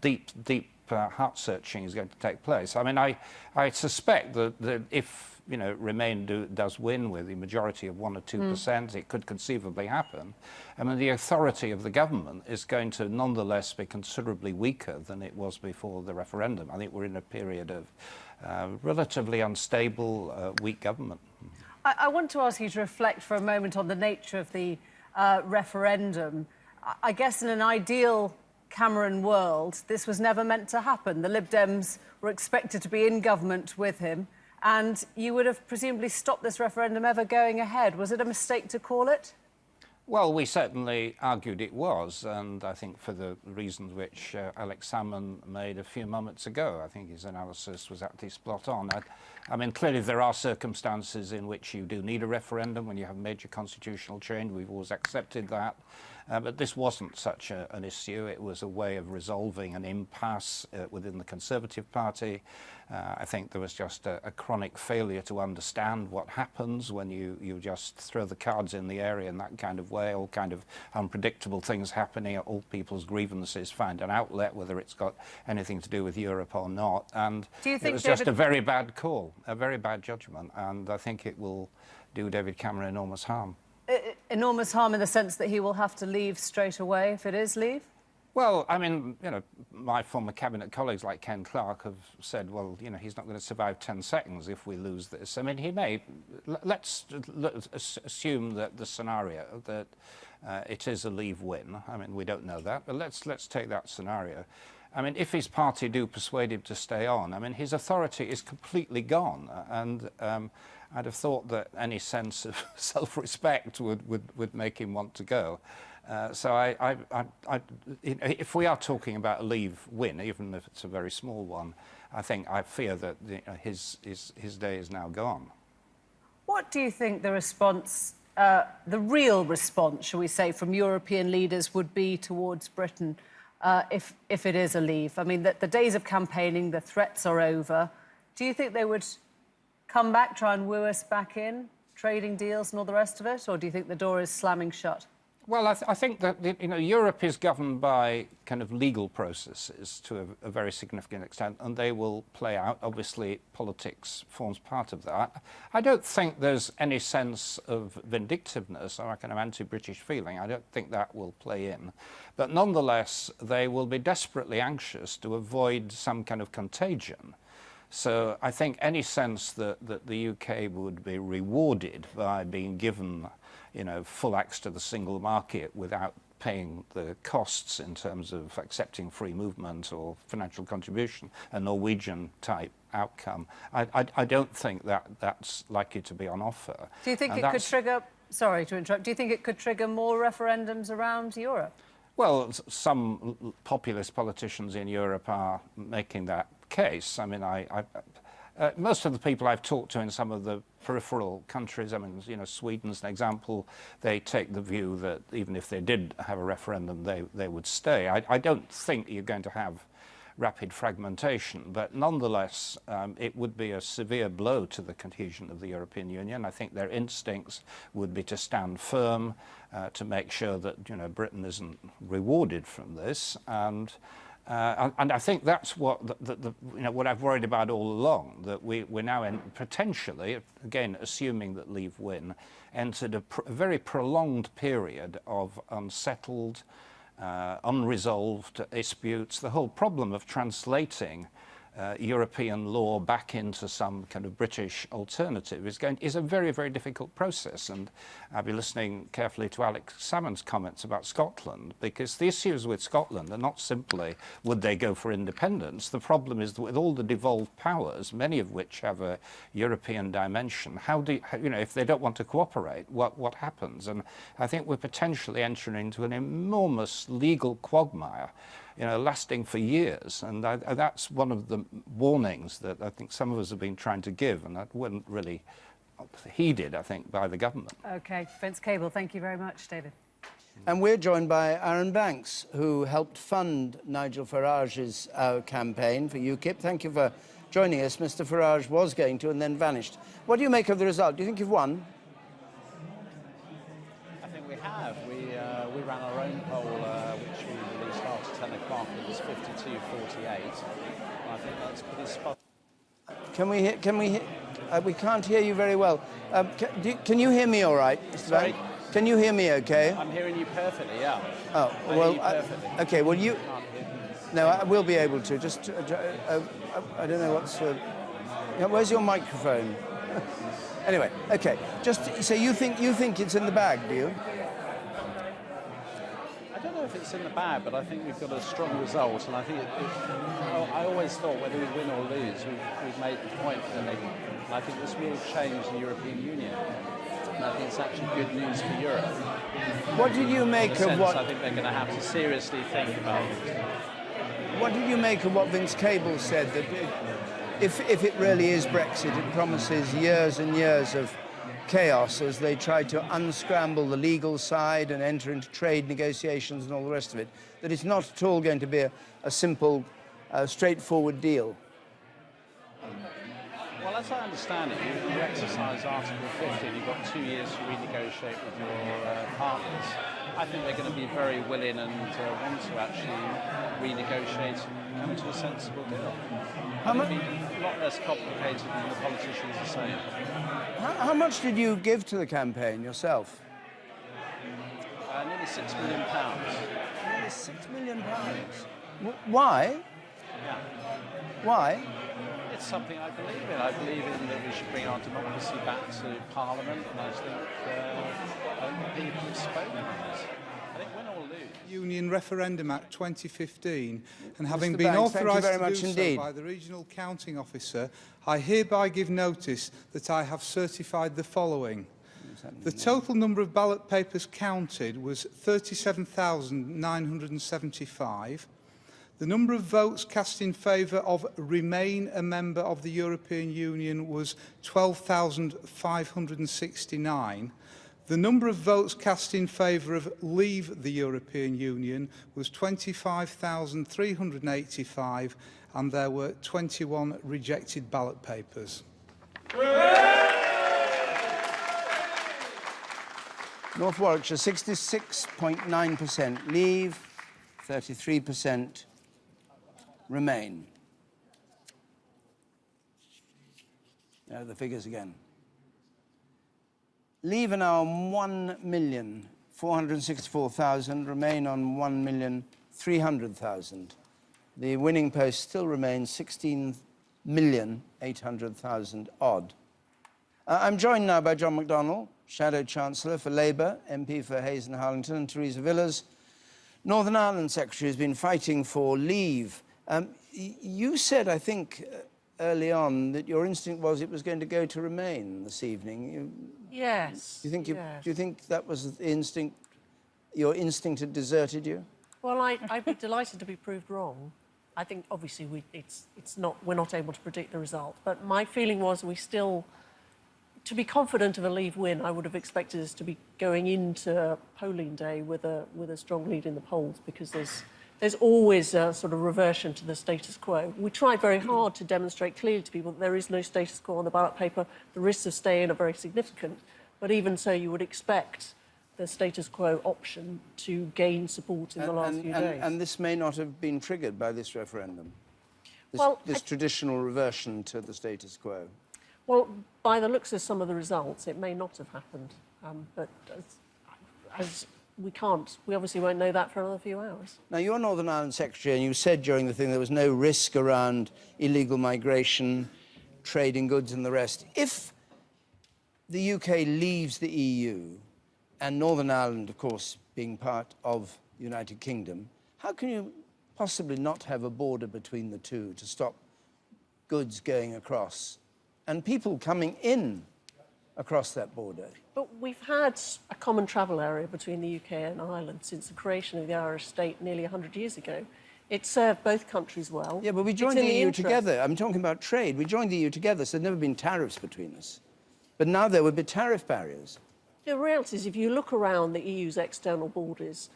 Speaker 20: deep heart searching is going to take place. I mean, I suspect that if Remain does win with the majority of 1 or 2%, it could conceivably happen. I mean, the authority of the government is going to nonetheless be considerably weaker than it was before the referendum. I think we're in a period of relatively unstable, weak government.
Speaker 18: I want to ask you to reflect for a moment on the nature of the referendum. I guess in an ideal Cameron world, this was never meant to happen. The Lib Dems were expected to be in government with him, and you would have presumably stopped this referendum ever going ahead. Was it a mistake to call it?
Speaker 20: Well, we certainly argued it was, and I think for the reasons which Alex Salmond made a few moments ago, I think his analysis was actually spot on. I mean, clearly there are circumstances in which you do need a referendum when you have major constitutional change. We've always accepted that. But this wasn't such an issue. It was a way of resolving an impasse within the Conservative Party. I think there was just a chronic failure to understand what happens when you just throw the cards in the air in that kind of way, all kind of unpredictable things happening, all people's grievances find an outlet, whether it's got anything to do with Europe or not. And it was just a very bad call, a very bad judgment, and I think it will do David Cameron enormous harm.
Speaker 18: Enormous harm in the sense that he will have to leave straight away if it is leave?
Speaker 20: Well, I mean, you know, my former cabinet colleagues like Ken Clarke have said, well, you know, he's not going to survive 10 seconds if we lose this. I mean, he may. Let's assume that the scenario that it is a leave win. I mean, we don't know that, but let's take that scenario. I mean, if his party do persuade him to stay on, I mean, his authority is completely gone, and I'd have thought that any sense of self-respect would make him want to go. So if we are talking about a leave win, even if it's a very small one, I fear that his day is now gone.
Speaker 18: What do you think the response, the real response, shall we say, from European leaders would be towards Britain if it is a leave? I mean, the days of campaigning, the threats are over. Do you think they would come back, try and woo us back in, trading deals and all the rest of it, or do you think the door is slamming shut?
Speaker 20: Well, I think that Europe is governed by kind of legal processes to a very significant extent, and they will play out. Obviously, politics forms part of that. I don't think there's any sense of vindictiveness or a kind of anti-British feeling. I don't think that will play in. But nonetheless, they will be desperately anxious to avoid some kind of contagion. So I think any sense that the UK would be rewarded by being given, you know, full access to the single market without paying the costs in terms of accepting free movement or financial contribution, a Norwegian-type outcome, I don't think that's likely to be on offer.
Speaker 18: Do you think it could trigger... Sorry to interrupt. Do you think it could trigger more referendums around Europe?
Speaker 20: Well, some populist politicians in Europe are making that case. I mean, most of the people I've talked to in some of the peripheral countries, I mean, you know, Sweden's an example, they take the view that even if they did have a referendum, they would stay. I don't think you're going to have rapid fragmentation, but nonetheless, it would be a severe blow to the cohesion of the European Union. I think their instincts would be to stand firm, to make sure that, you know, Britain isn't rewarded from this, and I think that's what what I've worried about all along, that we're now potentially, again, assuming that leave win, entered a very prolonged period of unsettled, unresolved disputes. The whole problem of translating European law back into some kind of British alternative is a very, very difficult process. And I'll be listening carefully to Alex Salmond's comments about Scotland, because the issues with Scotland are not simply would they go for independence. The problem is that with all the devolved powers, many of which have a European dimension, if they don't want to cooperate, what happens? And I think we're potentially entering into an enormous legal quagmire, you know, lasting for years, and that's one of the warnings that I think some of us have been trying to give, and that wasn't really heeded, I think, by the government.
Speaker 18: OK, Vince Cable, thank you very much, David.
Speaker 1: And we're joined by Aaron Banks, who helped fund Nigel Farage's campaign for UKIP. Thank you for joining us. Mr. Farage was going to and then vanished. What do you make of the result? Do you think you've won?
Speaker 3: I think we have. We ran our own poll, which we released after 10 o'clock. It was 52-48. I think that's pretty spot.
Speaker 1: Can we hear? We can't hear you very well. Can you hear me all right, Mr.
Speaker 3: Sorry?
Speaker 1: Banks? Can you hear me okay?
Speaker 3: I'm hearing you perfectly, yeah.
Speaker 1: Oh,
Speaker 3: I
Speaker 1: well,
Speaker 3: hear you perfectly.
Speaker 1: OK, well, you... No, I will be able to. Just, I don't know what's... where's your microphone? Anyway, OK. Just, so you think it's in the bag, do you?
Speaker 3: I don't know if it's in the bag, but I think we've got a strong result, and I think I always thought whether we win or lose, we've made the point that I think this will change the European Union. And I think it's actually good news for Europe.
Speaker 1: What did you make of what...
Speaker 3: I think they're going to have to seriously think about it.
Speaker 1: What did you make of what Vince Cable said, that if it really is Brexit, it promises years and years of chaos as they try to unscramble the legal side and enter into trade negotiations and all the rest of it, that it's not at all going to be a simple, straightforward deal?
Speaker 3: Well, as I understand it, you exercise Article 50 and you've got 2 years to renegotiate with your partners. I think they're going to be very willing and want to actually renegotiate and come to a sensible deal. It'll be a lot less complicated than the politicians are saying.
Speaker 1: How much did you give to the campaign yourself?
Speaker 3: Nearly £6 million.
Speaker 1: Nearly £6 million. Why?
Speaker 3: Yeah.
Speaker 1: Why?
Speaker 3: It's something I believe in. I believe in that we should bring our democracy back to Parliament, and I think people have spoken on this. I think win or lose.
Speaker 4: Union Referendum Act 2015, and having
Speaker 1: Mr.
Speaker 4: been
Speaker 1: Banks,
Speaker 4: authorised
Speaker 1: thank you
Speaker 4: to
Speaker 1: very
Speaker 4: do
Speaker 1: much indeed.
Speaker 4: so by the regional counting officer, I hereby give notice that I have certified the following. The total number of ballot papers counted was 37,975. The number of votes cast in favour of remain a member of the European Union was 12,569. The number of votes cast in favour of leave the European Union was 25,385, and there were 21 rejected ballot papers.
Speaker 1: North Warwickshire, 66.9% leave, 33% remain. There are the figures again. Leave are now 1,464,000, remain on 1,300,000. The winning post still remains 16,800,000 odd. I'm joined now by John McDonnell, Shadow Chancellor for Labour, MP for Hayes and Harlington, and Theresa Villas, Northern Ireland Secretary, who's been fighting for leave. You said, I think, early on that your instinct was it was going to go to remain this evening.
Speaker 5: Yes.
Speaker 1: Do you think that was the instinct? Your instinct had deserted you?
Speaker 5: Well, I'd be delighted to be proved wrong. I think obviously we're not able to predict the result. But my feeling was to be confident of a Leave win, I would have expected us to be going into polling day with a strong lead in the polls, because there's always a sort of reversion to the status quo. We tried very hard to demonstrate clearly to people that there is no status quo on the ballot paper. The risks of staying are very significant. But even so, you would expect the status quo option to gain support in the last few days.
Speaker 1: And this may not have been triggered by this referendum, this traditional reversion to the status quo.
Speaker 5: Well, by the looks of some of the results, it may not have happened. But as we obviously won't know that for another few hours.
Speaker 1: Now, you're Northern Ireland Secretary, and you said during the thing there was no risk around illegal migration, trade in goods and the rest. If the UK leaves the EU, and Northern Ireland, of course, being part of the United Kingdom, how can you possibly not have a border between the two to stop goods going across and people coming in across that border?
Speaker 5: But we've had a common travel area between the UK and Ireland since the creation of the Irish state nearly 100 years ago. It served both countries well.
Speaker 1: Yeah, but we joined the EU together. I'm talking about trade. We joined the EU together, so there'd never been tariffs between us. But now there would be tariff barriers.
Speaker 5: The reality is, if you look around the EU's external borders,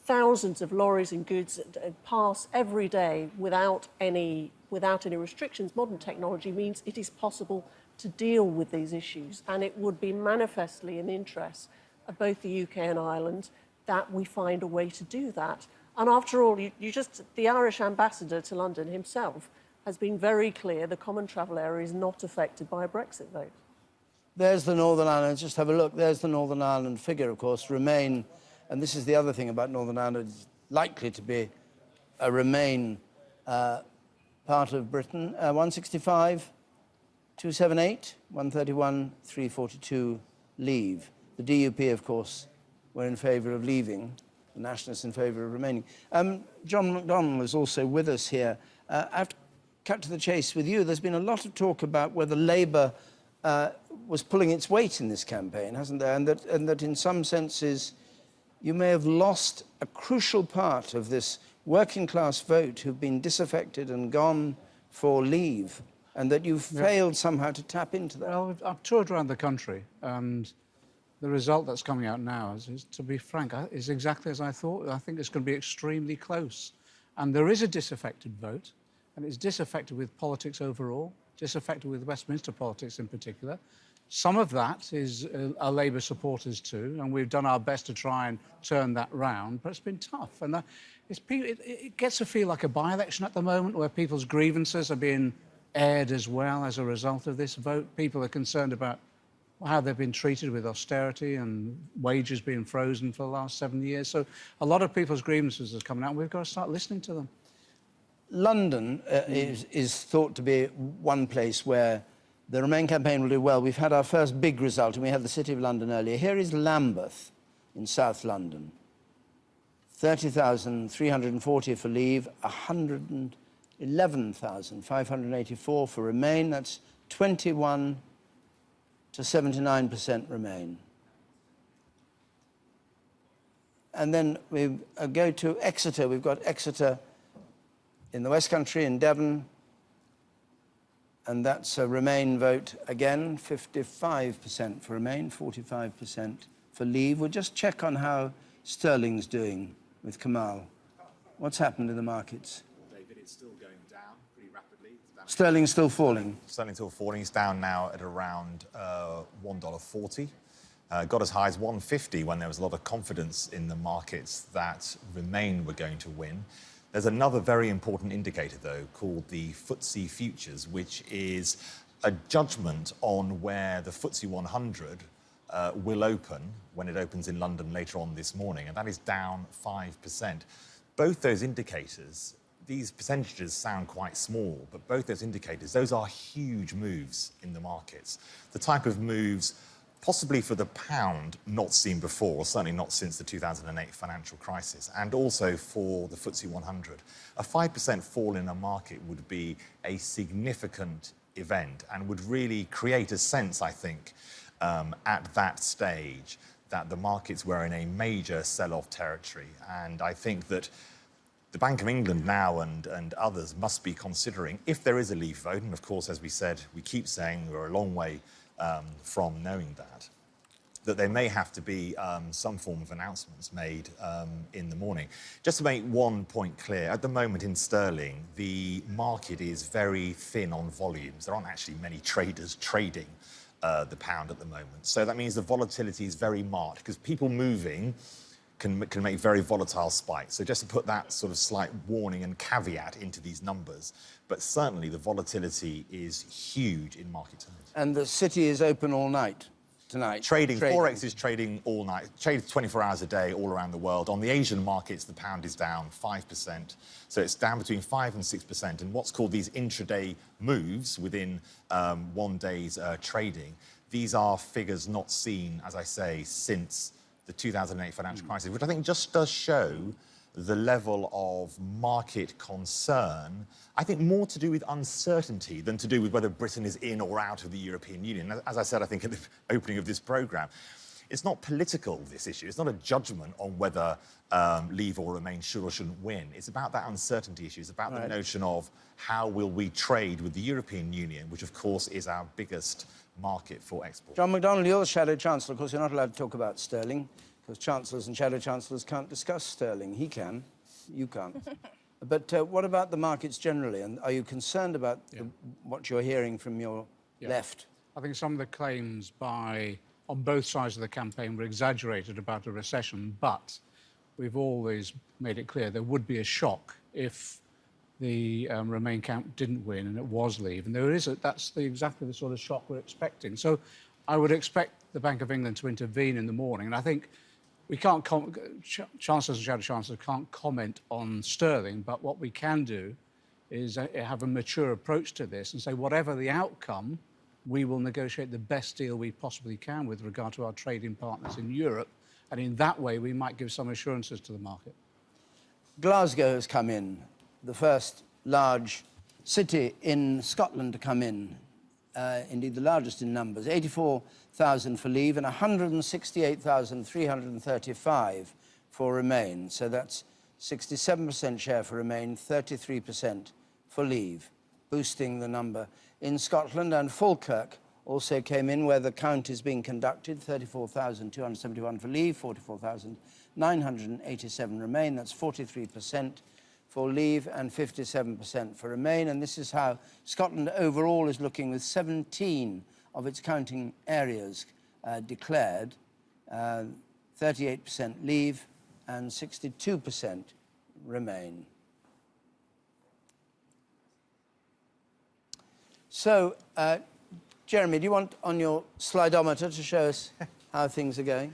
Speaker 5: thousands of lorries and goods pass every day without any restrictions. Modern technology means it is possible to deal with these issues, and it would be manifestly in the interest of both the UK and Ireland that we find a way to do that. And after all, the Irish ambassador to London himself has been very clear the common travel area is not affected by a Brexit vote.
Speaker 1: There's the Northern Ireland, just have a look, there's the Northern Ireland figure, of course, Remain, and this is the other thing about Northern Ireland, it's likely to be a Remain part of Britain. 165, 278, 131, 342, Leave. The DUP, of course, were in favour of leaving, the Nationalists in favour of remaining. John McDonnell is also with us here. I have to cut to the chase with you. There's been a lot of talk about whether Labour was pulling its weight in this campaign, hasn't there? And that in some senses you may have lost a crucial part of this working class vote who've been disaffected and gone for Leave. and that you've failed somehow to tap into that.
Speaker 6: Well, I've toured around the country, and the result that's coming out now is, to be frank, is exactly as I thought. I think it's going to be extremely close. And there is a disaffected vote, and it's disaffected with politics overall, disaffected with Westminster politics in particular. Some of that is our Labour supporters too, and we've done our best to try and turn that round, but it's been tough. And it gets to feel like a by-election at the moment, where people's grievances are being aired as well as a result of this vote. People are concerned about how they've been treated with austerity and wages being frozen for the last 7 years. So a lot of people's grievances are coming out, and we've got to start listening to them.
Speaker 1: London is thought to be one place where the Remain campaign will do well. We've had our first big result, and we had the City of London earlier. Here is Lambeth in South London. 30,340 for Leave, 111,584 for Remain. That's 21 to 79% Remain. And then we go to Exeter. We've got Exeter in the West Country, in Devon, and that's a Remain vote again, 55% for Remain, 45% for Leave. We'll just check on how Sterling's doing with Kamal. What's happened in the markets?
Speaker 21: David, it's still going down pretty rapidly.
Speaker 1: Sterling's still falling?
Speaker 21: Sterling's still falling. It's down now at around $1.40. Got as high as 150 when there was a lot of confidence in the markets that Remain were going to win. There's another very important indicator, though, called the FTSE Futures, which is a judgment on where the FTSE 100 will open when it opens in London later on this morning, and that is down 5%. Both those indicators, these percentages sound quite small, but both those indicators, those are huge moves in the markets. The type of moves possibly for the pound not seen before, or certainly not since the 2008 financial crisis, and also for the FTSE 100. A 5% fall in a market would be a significant event and would really create a sense, I think, at that stage that the markets were in a major sell-off territory. And I think that the Bank of England now and others must be considering, if there is a Leave vote, and of course, as we said, we keep saying we're a long way from knowing that there may have to be some form of announcements made in the morning. Just to make one point clear, at the moment in sterling, the market is very thin on volumes. There aren't actually many traders trading the pound at the moment. So that means the volatility is very marked, because people moving can make very volatile spikes. So just to put that sort of slight warning and caveat into these numbers, but certainly the volatility is huge in market terms.
Speaker 1: And the city is open all night tonight?
Speaker 21: Trading. Forex is trading all night, trades 24 hours a day all around the world. On the Asian markets, the pound is down 5%. So it's down between 5 and 6%. And what's called these intraday moves within 1 day's trading, these are figures not seen, as I say, since the 2008 financial crisis, which I think just does show the level of market concern, I think more to do with uncertainty than to do with whether Britain is in or out of the European Union. As I said, I think at the opening of this programme, it's not political, this issue. It's not a judgment on whether Leave or Remain should or shouldn't win. It's about that uncertainty issue. It's about the notion of how will we trade with the European Union, which, of course, is our biggest market for export.
Speaker 1: John McDonnell, you're the Shadow Chancellor. Of course, you're not allowed to talk about sterling, because Chancellors and Shadow Chancellors can't discuss sterling. He can. You can't. But what about the markets generally? And are you concerned about what you're hearing from your left?
Speaker 6: I think some of the claims on both sides of the campaign were exaggerated about a recession, but we've always made it clear there would be a shock if the Remain camp didn't win and it was Leave. And that's exactly the sort of shock we're expecting. So I would expect the Bank of England to intervene in the morning. And I think we can't, Chancellors and Shadow Chancellors can't comment on sterling, but what we can do is have a mature approach to this and say, whatever the outcome, we will negotiate the best deal we possibly can with regard to our trading partners in Europe. And in that way, we might give some assurances to the market.
Speaker 1: Glasgow has come in, the first large city in Scotland to come in, indeed the largest in numbers, 84,000 for Leave and 168,335 for Remain. So that's 67% share for Remain, 33% for Leave, boosting the number in Scotland, and Falkirk also came in, where the count is being conducted. 34,271 for Leave, 44,987 Remain. That's 43% for Leave and 57% for Remain. And this is how Scotland overall is looking, with 17 of its counting areas declared, 38% Leave and 62% Remain. So, Jeremy, do you want on your slidometer to show us how things are going?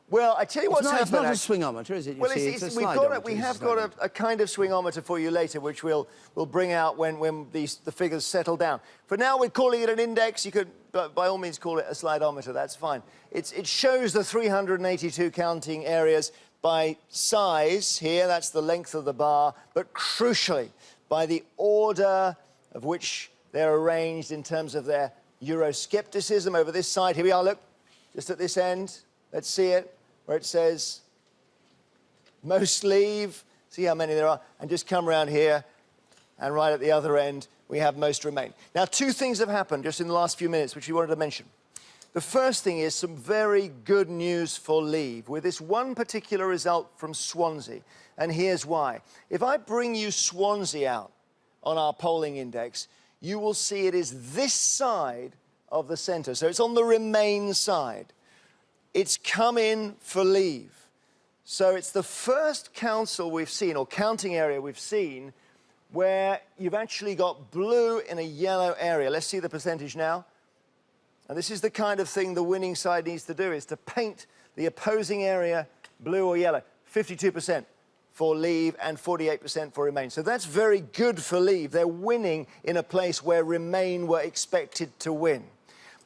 Speaker 17: Well, I tell you what's happened.
Speaker 1: It's not a swingometer, is it? You
Speaker 17: Well,
Speaker 1: see,
Speaker 17: it's,
Speaker 1: a
Speaker 17: we
Speaker 1: slidometer.
Speaker 17: have got a kind of swingometer for you later, which we'll bring out when the figures settle down. For now, we're calling it an index. You could, by all means, call it a slidometer. That's fine. It shows the 382 counting areas by size here. That's the length of the bar, but crucially, by the order of which they're arranged in terms of their Euroscepticism. Over this side, here we are, look, just at this end. Let's see it, where it says most Leave. See how many there are. And just come around here, and right at the other end, we have most Remain. Now, two things have happened just in the last few minutes, which we wanted to mention. The first thing is some very good news for Leave, with this one particular result from Swansea. And here's why. If I bring you Swansea out on our polling index, you will see it is this side of the centre. So it's on the Remain side. It's come in for Leave. So it's the first council we've seen, or counting area we've seen, where you've actually got blue in a yellow area. Let's see the percentage now. And this is the kind of thing the winning side needs to do, is to paint the opposing area blue or yellow. 52% for Leave and 48% for Remain. So that's very good for Leave. They're winning in a place where Remain were expected to win.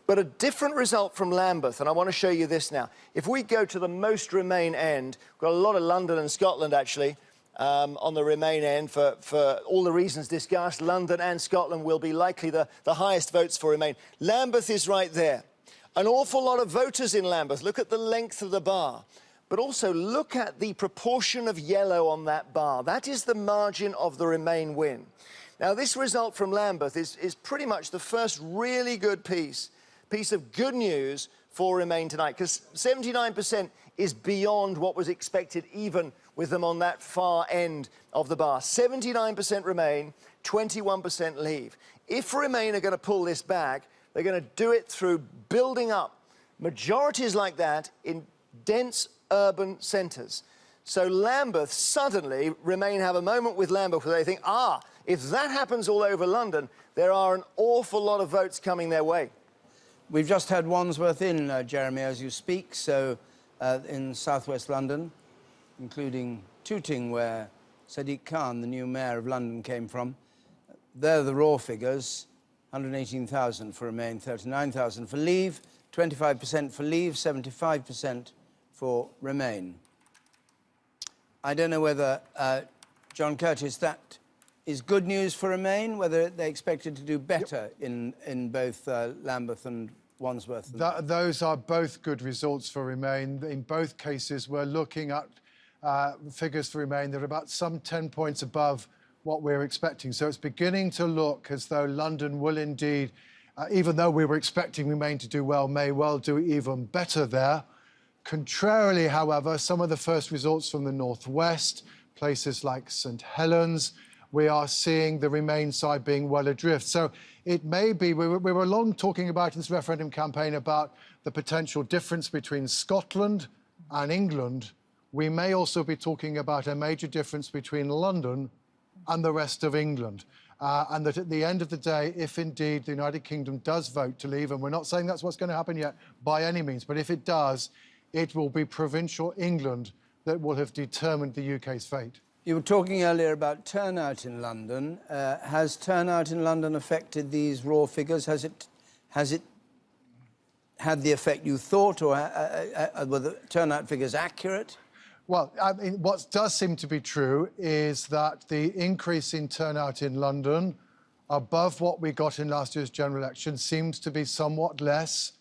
Speaker 17: But a different result from Lambeth, and I want to show you this now. If we go to the most Remain end, we've got a lot of London and Scotland, actually, on the Remain end for all the reasons discussed. London and Scotland will be likely the highest votes for Remain. Lambeth is right there. An awful lot of voters in Lambeth. Look at the length of the bar. But also look at the proportion of yellow on that bar. That is the margin of the Remain win. Now, this result from Lambeth is pretty much the first really good piece of good news for Remain tonight, because 79% is beyond what was expected, even with them on that far end of the bar. 79% Remain, 21% Leave. If Remain are going to pull this back, they're going to do it through building up majorities like that in dense urban centres. So Lambeth, suddenly, Remain have a moment with Lambeth where they think, if that happens all over London, there are an awful lot of votes coming their way.
Speaker 1: We've just had Wandsworth in, Jeremy, as you speak, so in southwest London, including Tooting, where Sadiq Khan, the new mayor of London, came from. They're the raw figures: 118,000 for Remain, 39,000 for Leave, 25% for Leave, 75% for Remain. I don't know whether, John Curtis, that is good news for Remain, whether they expected to do better in both Lambeth and Wandsworth.
Speaker 14: Those are both good results for Remain. In both cases, we're looking at figures for Remain that are about some 10 points above what we're expecting. So it's beginning to look as though London will indeed, even though we were expecting Remain to do well, may well do even better there. Contrarily, however, some of the first results from the northwest, places like St Helens, we are seeing the Remain side being well adrift. So it may be, we were long talking about in this referendum campaign about the potential difference between Scotland and England. We may also be talking about a major difference between London and the rest of England. And that at the end of the day, if indeed the United Kingdom does vote to leave, and we're not saying that's what's going to happen yet by any means, but if it does, it will be provincial England that will have determined the UK's fate.
Speaker 1: You were talking earlier about turnout in London. Has turnout in London affected these raw figures? Has it had the effect you thought, or were the turnout figures accurate?
Speaker 14: Well, I mean, what does seem to be true is that the increase in turnout in London above what we got in last year's general election seems to be somewhat less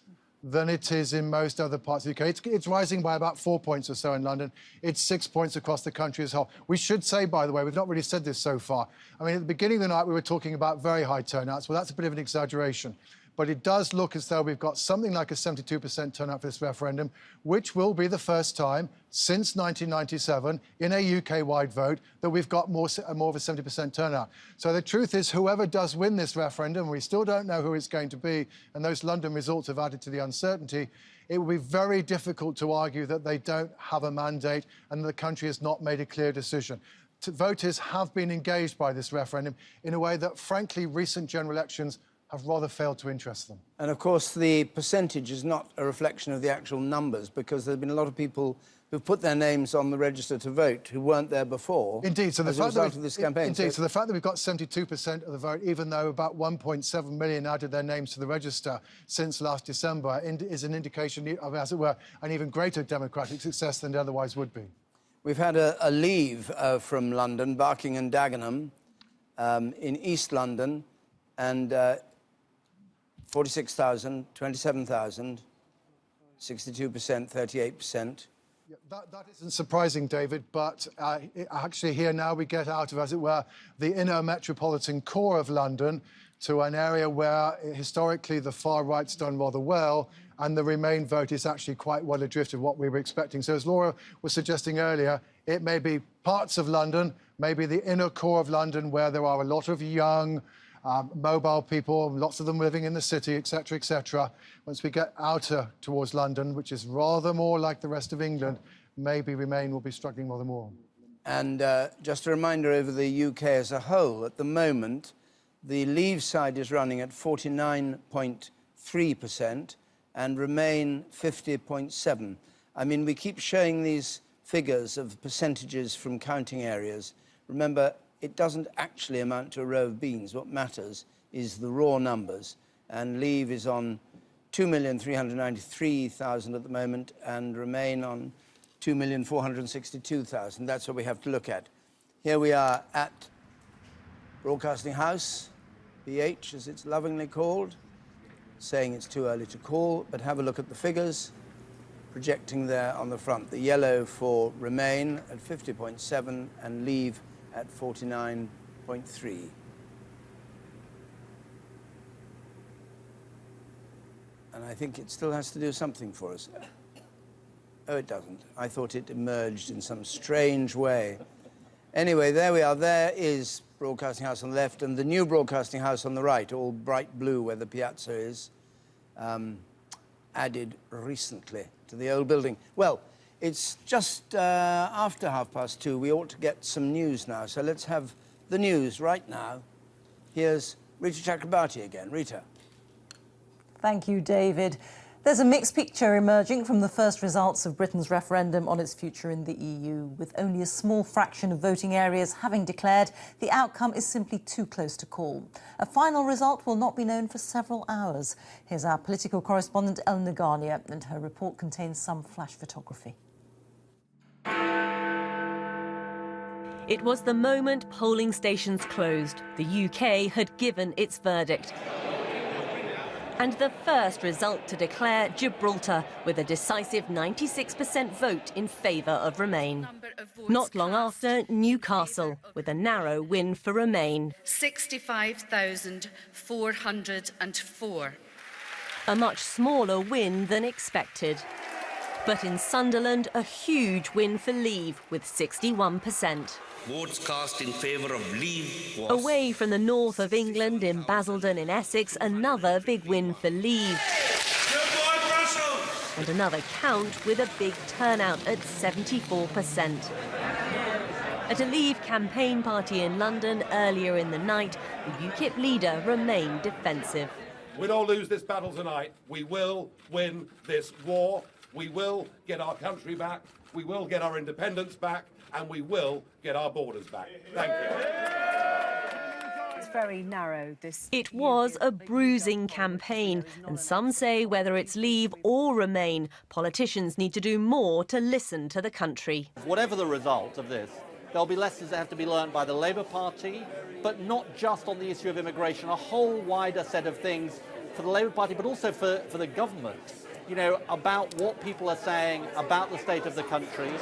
Speaker 14: than it is in most other parts of the UK. It's rising by about 4 points or so in London. It's 6 points across the country as a whole. We should say, by the way, we've not really said this so far. I mean, at the beginning of the night, we were talking about very high turnouts. Well, that's a bit of an exaggeration. But it does look as though we've got something like a 72% turnout for this referendum, which will be the first time since 1997 in a UK-wide vote that we've got more of a 70% turnout. So the truth is, whoever does win this referendum, we still don't know who it's going to be, and those London results have added to the uncertainty. It will be very difficult to argue that they don't have a mandate and the country has not made a clear decision. Voters have been engaged by this referendum in a way that, frankly, recent general elections have rather failed to interest them.
Speaker 1: And of course, the percentage is not a reflection of the actual numbers, because there have been a lot of people who've put their names on the register to vote who weren't there before.
Speaker 14: Indeed, so the
Speaker 1: as a
Speaker 14: fact that
Speaker 1: result of this campaign.
Speaker 14: Indeed, so the fact that we've got 72% of the vote, even though about 1.7 million added their names to the register since last December, is an indication of, as it were, an even greater democratic success than it otherwise would be.
Speaker 1: We've had a leave from London, Barking and Dagenham, in East London, and 46,000, 27,000, 62%, 38%.
Speaker 14: Yeah, that isn't surprising, David, but actually here now we get out of, as it were, the inner metropolitan core of London to an area where historically the far right's done rather well, and the Remain vote is actually quite well adrift of what we were expecting. So as Laura was suggesting earlier, it may be parts of London, maybe the inner core of London where there are a lot of young, mobile people, lots of them living in the city, etc., etc. Once we get outer towards London, which is rather more like the rest of England, maybe Remain will be struggling rather more.
Speaker 1: And just a reminder over the UK as a whole, at the moment, the Leave side is running at 49.3% and Remain 50.7%. I mean, we keep showing these figures of percentages from counting areas. Remember, it doesn't actually amount to a row of beans. What matters is the raw numbers. And Leave is on 2,393,000 at the moment, and Remain on 2,462,000. That's what we have to look at. Here we are at Broadcasting House, BH, as it's lovingly called, saying it's too early to call, but have a look at the figures, projecting there on the front. The yellow for Remain at 50.7 and Leave at 49.3. And I think it still has to do something for us. Oh, it doesn't. I thought it emerged in some strange way. Anyway, there we are. There is Broadcasting House on the left and the new Broadcasting House on the right, all bright blue where the piazza is, added recently to the old building. Well, it's just after 2:30. We ought to get some news now. So let's have the news right now. Here's Rita Chakrabarti again. Rita.
Speaker 7: Thank you, David. There's a mixed picture emerging from the first results of Britain's referendum on its future in the EU. With only a small fraction of voting areas having declared, the outcome is simply too close to call. A final result will not be known for several hours. Here's our political correspondent, Eleanor Garnier, and her report contains some flash photography.
Speaker 22: It was the moment polling stations closed. The UK had given its verdict. And the first result to declare Gibraltar with a decisive 96% vote in favour of Remain. Not long after, Newcastle with a narrow win for Remain.
Speaker 23: 65,404.
Speaker 22: A much smaller win than expected. But in Sunderland, a huge win for Leave with 61%.
Speaker 11: Votes cast in favour of Leave was...
Speaker 22: Away from the north of England, in Basildon in Essex, another big win for Leave. And another count with a big turnout at 74%. At a Leave campaign party in London earlier in the night, the UKIP leader remained defensive.
Speaker 24: Win or lose this battle tonight, we will win this war. We will get our country back, we will get our independence back, and we will get our borders back. Thank you.
Speaker 18: It's very narrow, this.
Speaker 22: It was a bruising campaign, and some say whether it's Leave or Remain, politicians need to do more to listen to the country.
Speaker 25: Whatever the result of this, there'll be lessons that have to be learned by the Labour Party, but not just on the issue of immigration, a whole wider set of things for the Labour Party, but also for the government. you know, about what people are saying about the state of the country.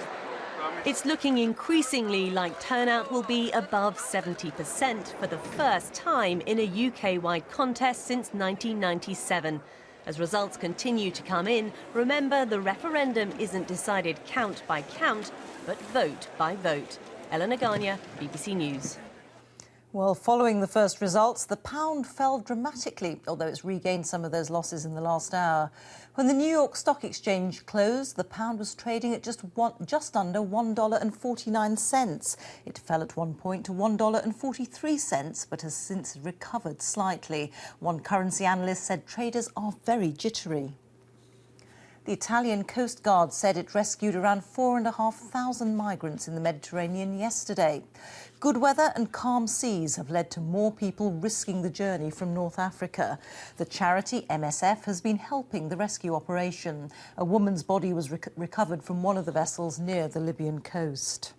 Speaker 22: It's looking increasingly like turnout will be above 70% for the first time in a UK-wide contest since 1997. As results continue to come in, remember the referendum isn't decided count by count, but vote by vote. Ellen Agania, BBC News.
Speaker 7: Well, following the first results, the pound fell dramatically, although it's regained some of those losses in the last hour. When the New York Stock Exchange closed, the pound was trading at just under $1.49. It fell at one point to $1.43, but has since recovered slightly. One currency analyst said traders are very jittery. The Italian Coast Guard said it rescued around 4,500 migrants in the Mediterranean yesterday. Good weather and calm seas have led to more people risking the journey from North Africa. The charity MSF has been helping the rescue operation. A woman's body was recovered from one of the vessels near the Libyan coast.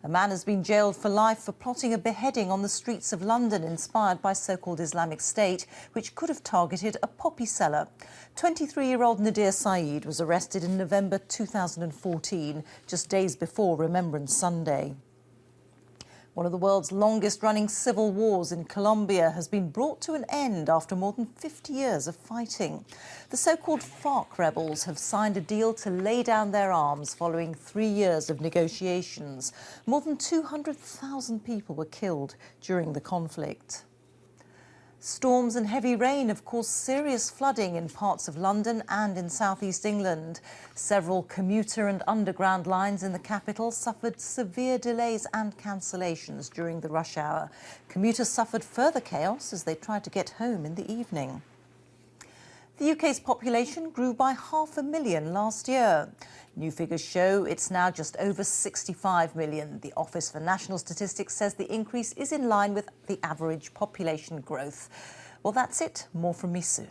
Speaker 7: A man has been jailed for life for plotting a beheading on the streets of London inspired by so-called Islamic State, which could have targeted a poppy seller. 23-year-old Nadir Saeed was arrested in November 2014, just days before Remembrance Sunday. One of the world's longest-running civil wars in Colombia has been brought to an end after more than 50 years of fighting. The so-called FARC rebels have signed a deal to lay down their arms following 3 years of negotiations. More than 200,000 people were killed during the conflict. Storms and heavy rain have caused serious flooding in parts of London and in southeast England. Several commuter and underground lines in the capital suffered severe delays and cancellations during the rush hour. Commuters suffered further chaos as they tried to get home in the evening. The UK's population grew by 500,000 last year. New figures show it's now just over 65 million. The Office for National Statistics says the increase is in line with the average population growth. Well, that's it. More from me soon.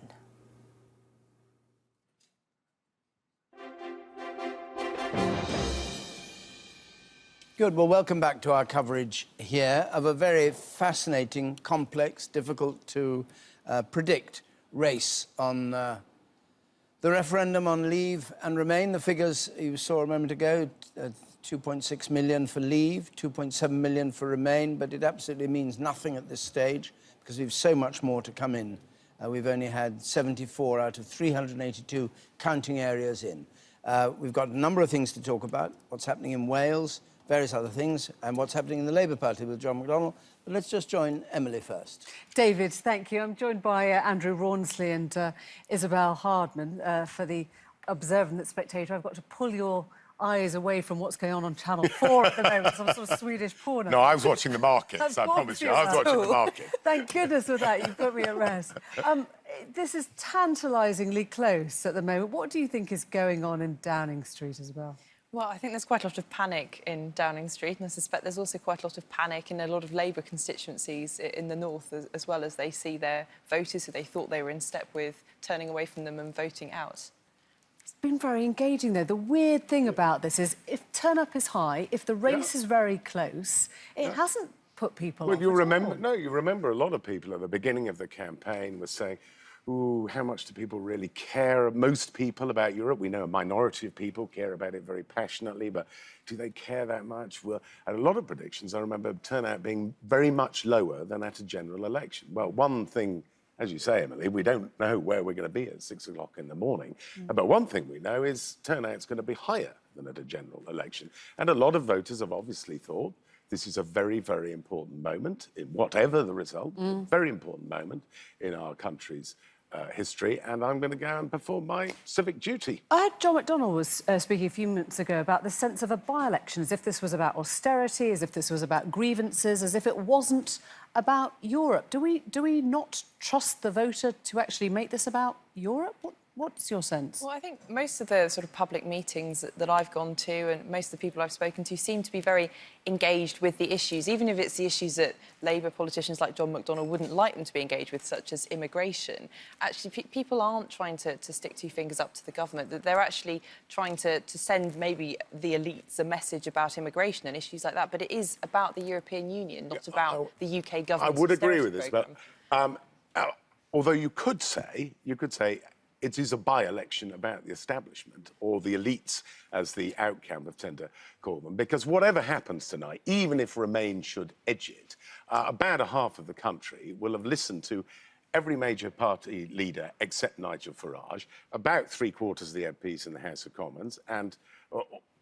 Speaker 1: Good. Well, welcome back to our coverage here of a very fascinating, complex, difficult to predict race on the referendum on Leave and Remain. The figures you saw a moment ago, 2.6 million for Leave, 2.7 million for Remain, but it absolutely means nothing at this stage because we've so much more to come in. We've only had 74 out of 382 counting areas in. We've got a number of things to talk about, what's happening in Wales, various other things, and what's happening in the Labour Party with John McDonnell. But let's just join Emily first.
Speaker 18: David, thank you. I'm joined by Andrew Rawnsley and Isabel Hardman for the Observant Spectator. I've got to pull your eyes away from what's going on Channel 4 at the moment, some sort of Swedish porno.
Speaker 8: No, I was watching the markets, I promise you. I was watching the market.
Speaker 18: Thank goodness for that. You put me at rest. This is tantalisingly close at the moment. What do you think is going on in Downing Street, Isabel?
Speaker 10: Well, I think there's quite a lot of panic in Downing Street, and I suspect there's also quite a lot of panic in a lot of Labour constituencies in the north, as well as they see their voters who they thought they were in step with turning away from them and voting out.
Speaker 18: It's been very engaging, though. The weird thing about this is if turn-up is high, if the race is very close, it hasn't put people off
Speaker 8: you
Speaker 18: at
Speaker 8: remember,
Speaker 18: all.
Speaker 8: no, you remember a lot of people at the beginning of the campaign were saying, ooh, how much do people really care? Most people about Europe, we know a minority of people care about it very passionately, but do they care that much? Well, at a lot of predictions, I remember turnout being very much lower than at a general election. Well, one thing, as you say, Emily, we don't know where we're going to be at 6 o'clock in the morning. But one thing we know is turnout's going to be higher than at a general election. And a lot of voters have obviously thought this is a very, very important moment, in whatever the result, a very important moment in our country's history, and I'm going to go and perform my civic duty.
Speaker 18: I heard John McDonnell was speaking a few minutes ago about the sense of a by-election, as if this was about austerity, as if this was about grievances, as if it wasn't about Europe. Do we not trust the voter to actually make this about Europe? What's your sense?
Speaker 10: Well, I think most of the sort of public meetings that I've gone to and most of the people I've spoken to seem to be very engaged with the issues, even if it's the issues that Labour politicians like John McDonnell wouldn't like them to be engaged with, such as immigration. Actually, people aren't trying to stick two fingers up to the government. That they're actually trying to send maybe the elites a message about immigration and issues like that. But it is about the European Union, not about the UK government.
Speaker 8: I would agree with this, but although you could say, it is a by-election about the establishment, or the elites, as the outcome of tend to call them. Because whatever happens tonight, even if Remain should edge it, about a half of the country will have listened to every major party leader except Nigel Farage, about three-quarters of the MPs in the House of Commons, and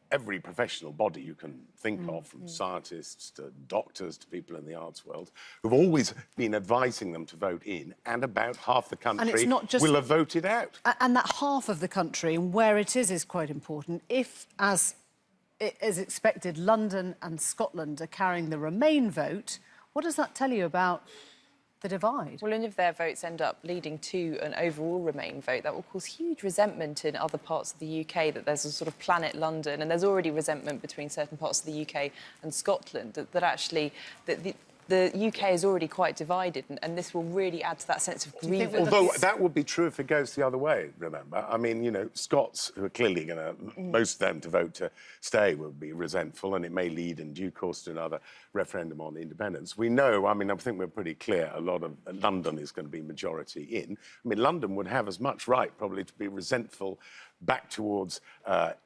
Speaker 8: every professional body you can think of, from scientists to doctors to people in the arts world, who've always been advising them to vote in, and about half the country will have voted out.
Speaker 18: And that half of the country, and where it is quite important. If, as is expected, London and Scotland are carrying the Remain vote, what does that tell you about the divide?
Speaker 10: Well, and if their votes end up leading to an overall Remain vote, that will cause huge resentment in other parts of the UK, that there's a sort of Planet London, and there's already resentment between certain parts of the UK and Scotland, that actually the UK is already quite divided, and this will really add to that sense of grievance.
Speaker 8: Although that would be true if it goes the other way, remember. I mean, you know, Scots, who are clearly going to, most of them to vote to stay, will be resentful, and it may lead in due course to another referendum on independence. We know, I mean, I think we're pretty clear, a lot of London is going to be majority in. I mean, London would have as much right, probably, to be resentful back towards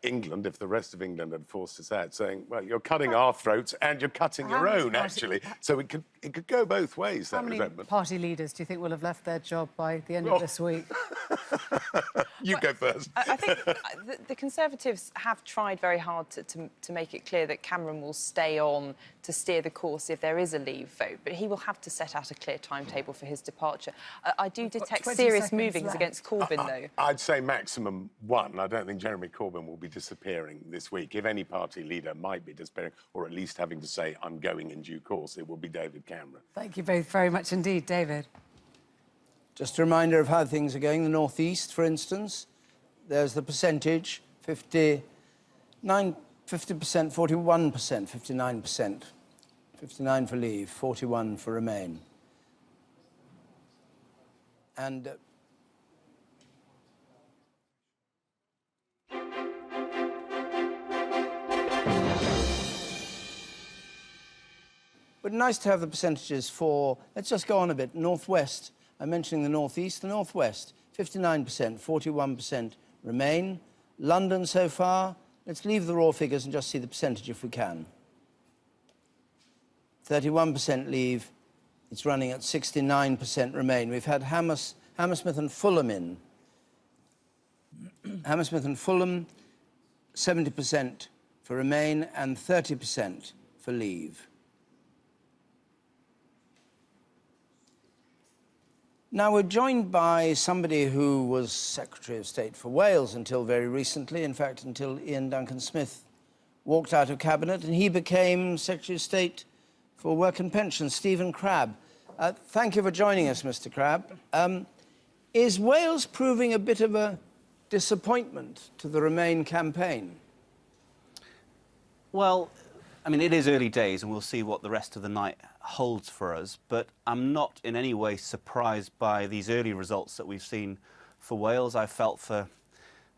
Speaker 8: England if the rest of England had forced us out, saying, well, you're cutting our throats and you're cutting your own, actually. So it could go both ways, that resentment.
Speaker 18: How many party leaders do you think will have left their job by the end of this week?
Speaker 8: You go first.
Speaker 10: I think the Conservatives have tried very hard to make it clear that Cameron will stay on to steer the course if there is a Leave vote, but he will have to set out a clear timetable for his departure. I do detect serious movings against Corbyn, though.
Speaker 8: I'd say maximum one. I don't think Jeremy Corbyn will be disappearing this week. If any party leader might be disappearing, or at least having to say, I'm going in due course, it will be David Cameron.
Speaker 18: Thank you both very much indeed, David.
Speaker 1: Just a reminder of how things are going. The North East, for instance, there's the percentage, 50%, 41%, 59%. 59 for Leave, 41 for Remain. And... but nice to have the percentages for, let's just go on a bit, Northwest. I'm mentioning the Northeast, the Northwest, 59%, 41% Remain. London so far, let's leave the raw figures and just see the percentage if we can. 31% Leave, it's running at 69% Remain. We've had Hammersmith and Fulham in. Hammersmith and Fulham, 70% for Remain and 30% for Leave. Now, we're joined by somebody who was Secretary of State for Wales until very recently, in fact, until Ian Duncan Smith walked out of Cabinet, and he became Secretary of State for Work and Pensions, Stephen Crabb. Thank you for joining us, Mr. Crabb. Is Wales proving a bit of a disappointment to the Remain campaign?
Speaker 12: Well, I mean, it is early days, and we'll see what the rest of the night holds for us, but I'm not in any way surprised by these early results that we've seen for Wales. I felt for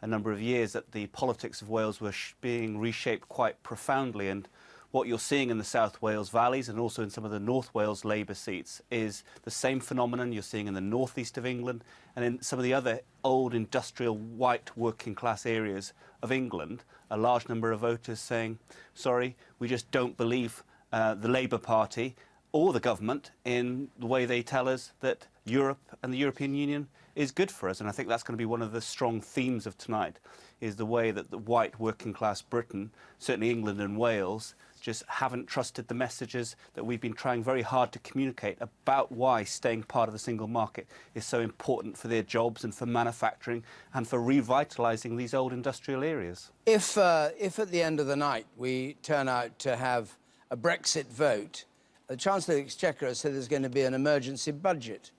Speaker 12: a number of years that the politics of Wales were being reshaped quite profoundly, and what you're seeing in the South Wales valleys and also in some of the North Wales Labour seats is the same phenomenon you're seeing in the northeast of England and in some of the other old industrial white working class areas of England. A large number of voters saying, sorry, we just don't believe the Labour Party or the government in the way they tell us that Europe and the European Union is good for us. And I think that's going to be one of the strong themes of tonight, is the way that the white working class Britain, certainly England and Wales, just haven't trusted the messages that we've been trying very hard to communicate about why staying part of the single market is so important for their jobs and for manufacturing and for revitalising these old industrial areas.
Speaker 1: If at the end of the night we turn out to have a Brexit vote, the Chancellor of the Exchequer has said there's going to be an emergency budget.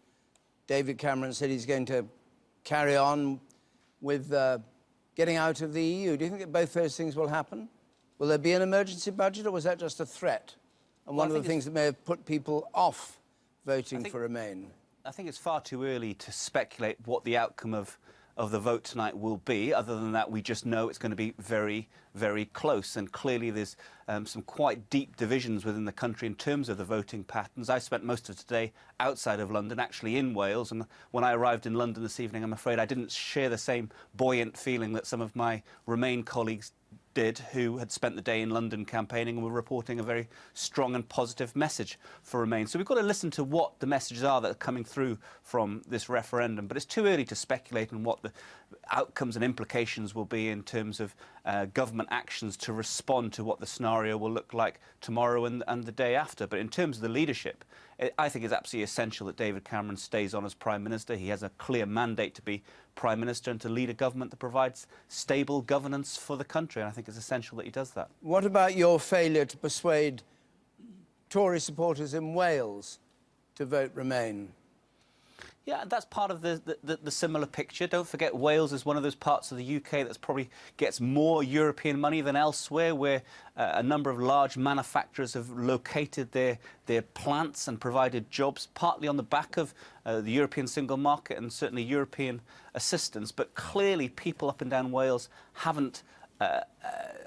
Speaker 1: David Cameron said he's going to carry on with getting out of the EU. Do you think that both those things will happen? Will there be an emergency budget, or was that just a threat? And one of the things that may have put people off voting for Remain.
Speaker 12: I think it's far too early to speculate what the outcome of of the vote tonight will be. Other than that, we just know it's going to be very, very close. And clearly there's some quite deep divisions within the country in terms of the voting patterns. I spent most of today outside of London, actually in Wales. And when I arrived in London this evening, I'm afraid I didn't share the same buoyant feeling that some of my Remain colleagues did, who had spent the day in London campaigning and were reporting a very strong and positive message for Remain. So we've got to listen to what the messages are that are coming through from this referendum. But it's too early to speculate on what the outcomes and implications will be in terms of government actions to respond to what the scenario will look like tomorrow and the day after. But in terms of the leadership, I think it's absolutely essential that David Cameron stays on as Prime Minister. He has a clear mandate to be Prime Minister and to lead a government that provides stable governance for the country, and I think it's essential that he does that.
Speaker 1: What about your failure to persuade Tory supporters in Wales to vote Remain?
Speaker 12: Yeah, that's part of the similar picture. Don't forget, Wales is one of those parts of the UK that probably gets more European money than elsewhere, where a number of large manufacturers have located their plants and provided jobs, partly on the back of the European single market and certainly European assistance. But clearly, people up and down Wales haven't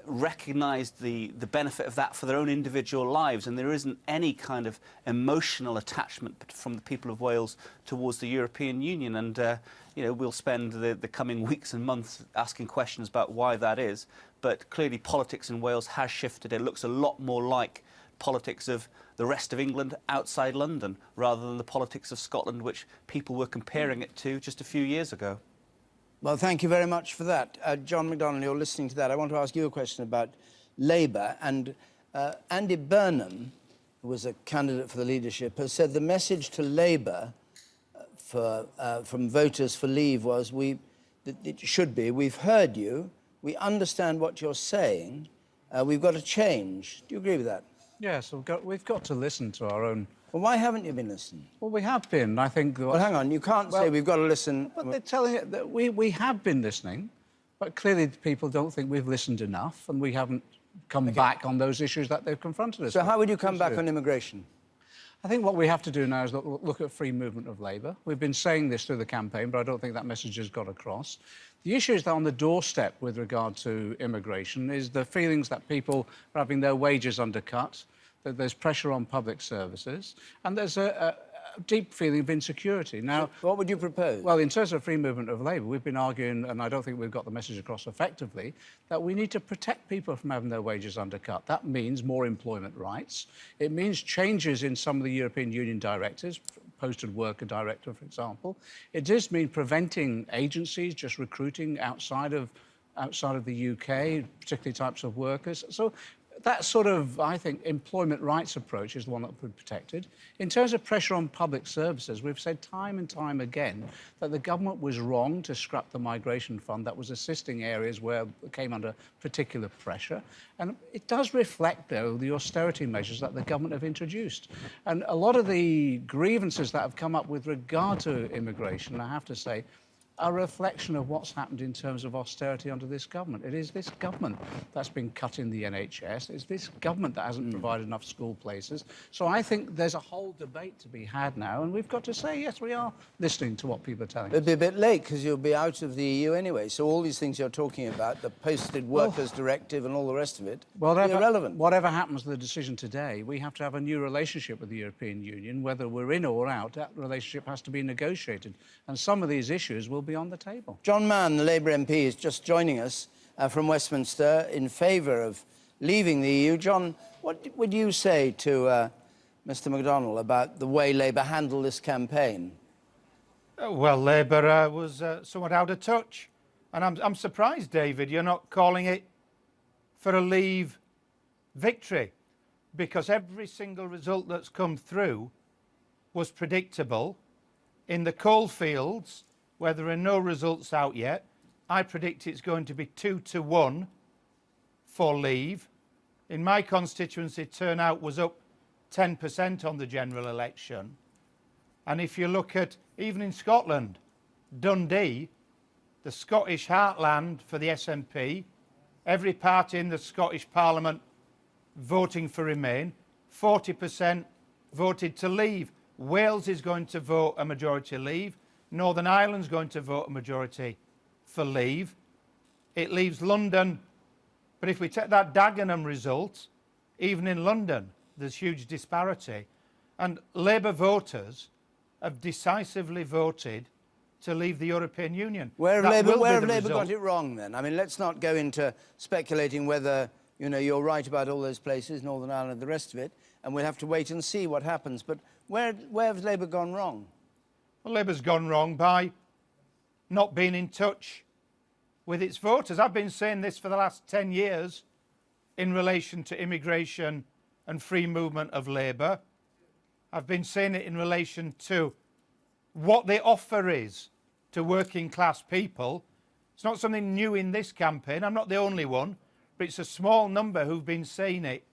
Speaker 12: recognised the benefit of that for their own individual lives, and there isn't any kind of emotional attachment from the people of Wales towards the European Union. And you know, we'll spend the coming weeks and months asking questions about why that is. But clearly, politics in Wales has shifted. It looks a lot more like politics of the rest of England outside London, rather than the politics of Scotland, which people were comparing it to just a few years ago.
Speaker 1: Well, thank you very much for that. John McDonnell, you're listening to that. I want to ask you a question about Labour. And Andy Burnham, who was a candidate for the leadership, has said the message to Labour from voters for Leave was, it should be, we've heard you, we understand what you're saying, we've got to change. Do you agree with that?
Speaker 6: Yes, we've got to listen to our own...
Speaker 1: Well, why haven't you been listening?
Speaker 6: Well, we have been, I think...
Speaker 1: Well, hang on, you can't say we've got to listen...
Speaker 6: But they're telling it that we have been listening, but clearly people don't think we've listened enough, and we haven't come back on those issues that they've confronted us with.
Speaker 1: So how would you come back on immigration?
Speaker 6: I think what we have to do now is look at free movement of labour. We've been saying this through the campaign, but I don't think that message has got across. The issues that are on the doorstep with regard to immigration is the feelings that people are having their wages undercut, that there's pressure on public services, and there's a deep feeling of insecurity. Now,
Speaker 1: so what would you propose?
Speaker 6: Well, in terms of free movement of labour, we've been arguing, and I don't think we've got the message across effectively, that we need to protect people from having their wages undercut. That means more employment rights. It means changes in some of the European Union directives, posted worker directive, for example. It does mean preventing agencies just recruiting outside of the UK, particularly types of workers. So that sort of, I think, employment rights approach is the one that would be protected. In terms of pressure on public services, we've said time and time again that the government was wrong to scrap the migration fund that was assisting areas where it came under particular pressure. And it does reflect, though, the austerity measures that the government have introduced. And a lot of the grievances that have come up with regard to immigration, I have to say, a reflection of what's happened in terms of austerity under this government. It is this government that's been cutting the NHS. It's this government that hasn't provided enough school places. So I think there's a whole debate to be had now, and we've got to say, yes, we are listening to what people are telling us.
Speaker 1: It'll be a bit late, because you'll be out of the EU anyway, so all these things you're talking about, the posted workers directive and all the rest of it, will be irrelevant.
Speaker 6: Whatever happens to the decision today, we have to have a new relationship with the European Union. Whether we're in or out, that relationship has to be negotiated. And some of these issues will be on the table.
Speaker 1: John Mann, the Labour MP, is just joining us from Westminster in favour of leaving the EU. John, what would you say to Mr McDonnell about the way Labour handled this campaign?
Speaker 2: Well, Labour was somewhat out of touch. And I'm surprised, David, you're not calling it for a Leave victory, because every single result that's come through was predictable. In the coalfields, where there are no results out yet, I predict it's going to be 2-1 for Leave. In my constituency, turnout was up 10% on the general election. And if you look at, even in Scotland, Dundee, the Scottish heartland for the SNP, every party in the Scottish Parliament voting for Remain, 40% voted to Leave. Wales is going to vote a majority Leave. Northern Ireland's going to vote a majority for Leave. It leaves London, but if we take that Dagenham result, even in London, there's huge disparity. And Labour voters have decisively voted to leave the European Union.
Speaker 1: Where have Labour got it wrong, then? I mean, let's not go into speculating whether, you know, you're right about all those places, Northern Ireland, the rest of it, and we'll have to wait and see what happens. But where has Labour gone wrong?
Speaker 2: Well, Labour's gone wrong by not being in touch with its voters. I've been saying this for the last 10 years in relation to immigration and free movement of labour. I've been saying it in relation to what the offer is to working class people. It's not something new in this campaign. I'm not the only one, but it's a small number who've been saying it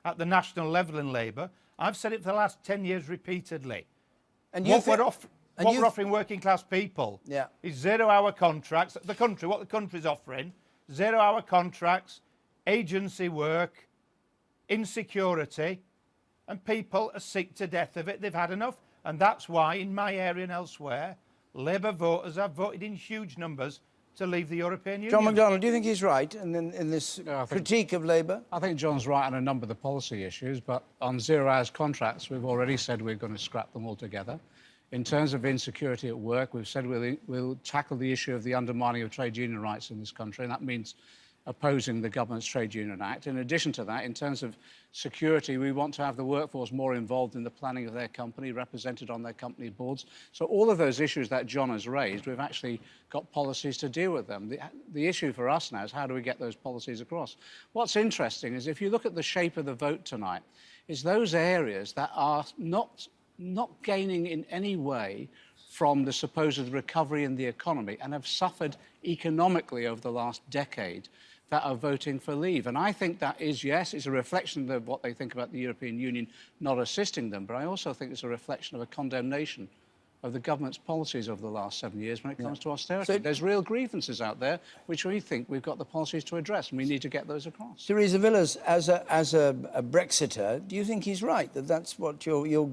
Speaker 2: at the national level in Labour. I've said it for the last 10 years repeatedly. And what we're offering working class people is 0-hour contracts. What the country's offering, 0-hour contracts, agency work, insecurity, and people are sick to death of it. They've had enough. And that's why, in my area and elsewhere, Labour voters have voted in huge numbers to leave the European Union.
Speaker 1: John McDonnell, do you think he's right in this critique of Labour?
Speaker 6: I think John's right on a number of the policy issues, but on 0-hours contracts, we've already said we're going to scrap them altogether. In terms of insecurity at work, we've said we'll tackle the issue of the undermining of trade union rights in this country, and that means opposing the government's Trade Union Act. In addition to that, in terms of security, we want to have the workforce more involved in the planning of their company, represented on their company boards. So all of those issues that John has raised, we've actually got policies to deal with them. The issue for us now is how do we get those policies across? What's interesting is if you look at the shape of the vote tonight, is those areas that are not gaining in any way from the supposed recovery in the economy and have suffered economically over the last decade that are voting for Leave. And I think that is, yes, it's a reflection of what they think about the European Union not assisting them, but I also think it's a reflection of a condemnation of the government's policies over the last 7 years when it comes to austerity. So there's real grievances out there which we think we've got the policies to address, and we need to get those across.
Speaker 1: Theresa Villas, as a Brexiter, do you think he's right, that that's what you're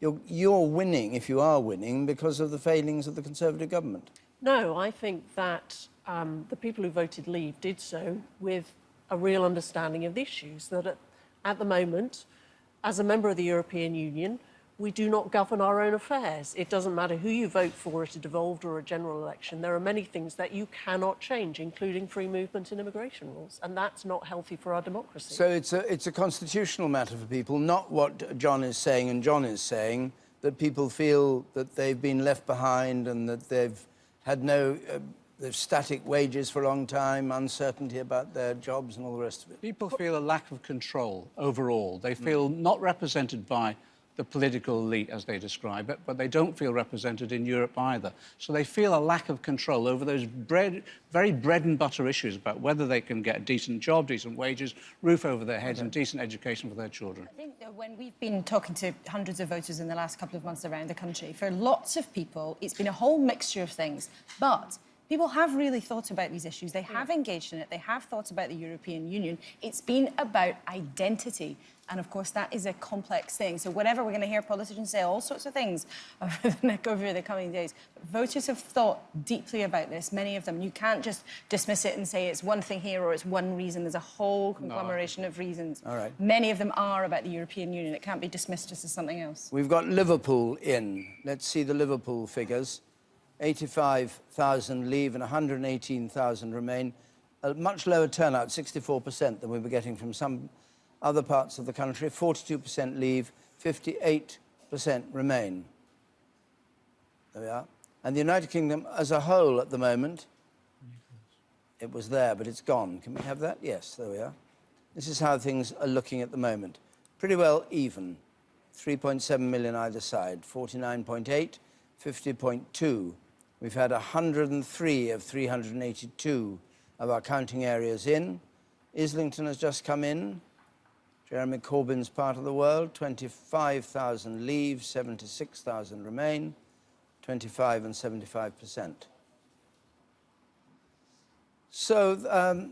Speaker 1: winning, if you are winning, because of the failings of the Conservative government?
Speaker 5: No, I think that the people who voted Leave did so with a real understanding of the issues, that at the moment, as a member of the European Union, we do not govern our own affairs. It doesn't matter who you vote for at a devolved or a general election. There are many things that you cannot change, including free movement and immigration rules, and that's not healthy for our democracy.
Speaker 1: So it's a constitutional matter for people, not what John is saying and John is saying, that people feel that they've been left behind and that they've had no static wages for a long time, uncertainty about their jobs and all the rest of it.
Speaker 6: People feel a lack of control overall. They feel not represented by the political elite, as they describe it, but they don't feel represented in Europe either. So they feel a lack of control over those very bread and butter issues about whether they can get a decent job, decent wages, roof over their heads and decent education for their children.
Speaker 9: I think that when we've been talking to hundreds of voters in the last couple of months around the country, for lots of people, it's been a whole mixture of things. But people have really thought about these issues. They have engaged in it. They have thought about the European Union. It's been about identity. And, of course, that is a complex thing. So whenever we're going to hear politicians say all sorts of things over the coming days, voters have thought deeply about this, many of them. You can't just dismiss it and say it's one thing here or it's one reason. There's a whole conglomeration of reasons.
Speaker 1: All right.
Speaker 9: Many of them are about the European Union. It can't be dismissed just as something else.
Speaker 1: We've got Liverpool in. Let's see the Liverpool figures. 85,000 leave and 118,000 remain. A much lower turnout, 64%, than we were getting from some other parts of the country. 42% leave, 58% remain. There we are. And the United Kingdom as a whole at the moment, it was there, but it's gone. Can we have that? Yes, there we are. This is how things are looking at the moment. Pretty well even. 3.7 million either side. 49.8, 50.2. We've had 103 of 382 of our counting areas in. Islington has just come in. Jeremy Corbyn's part of the world. 25,000 leave, 76,000 remain. 25 and 75%. So,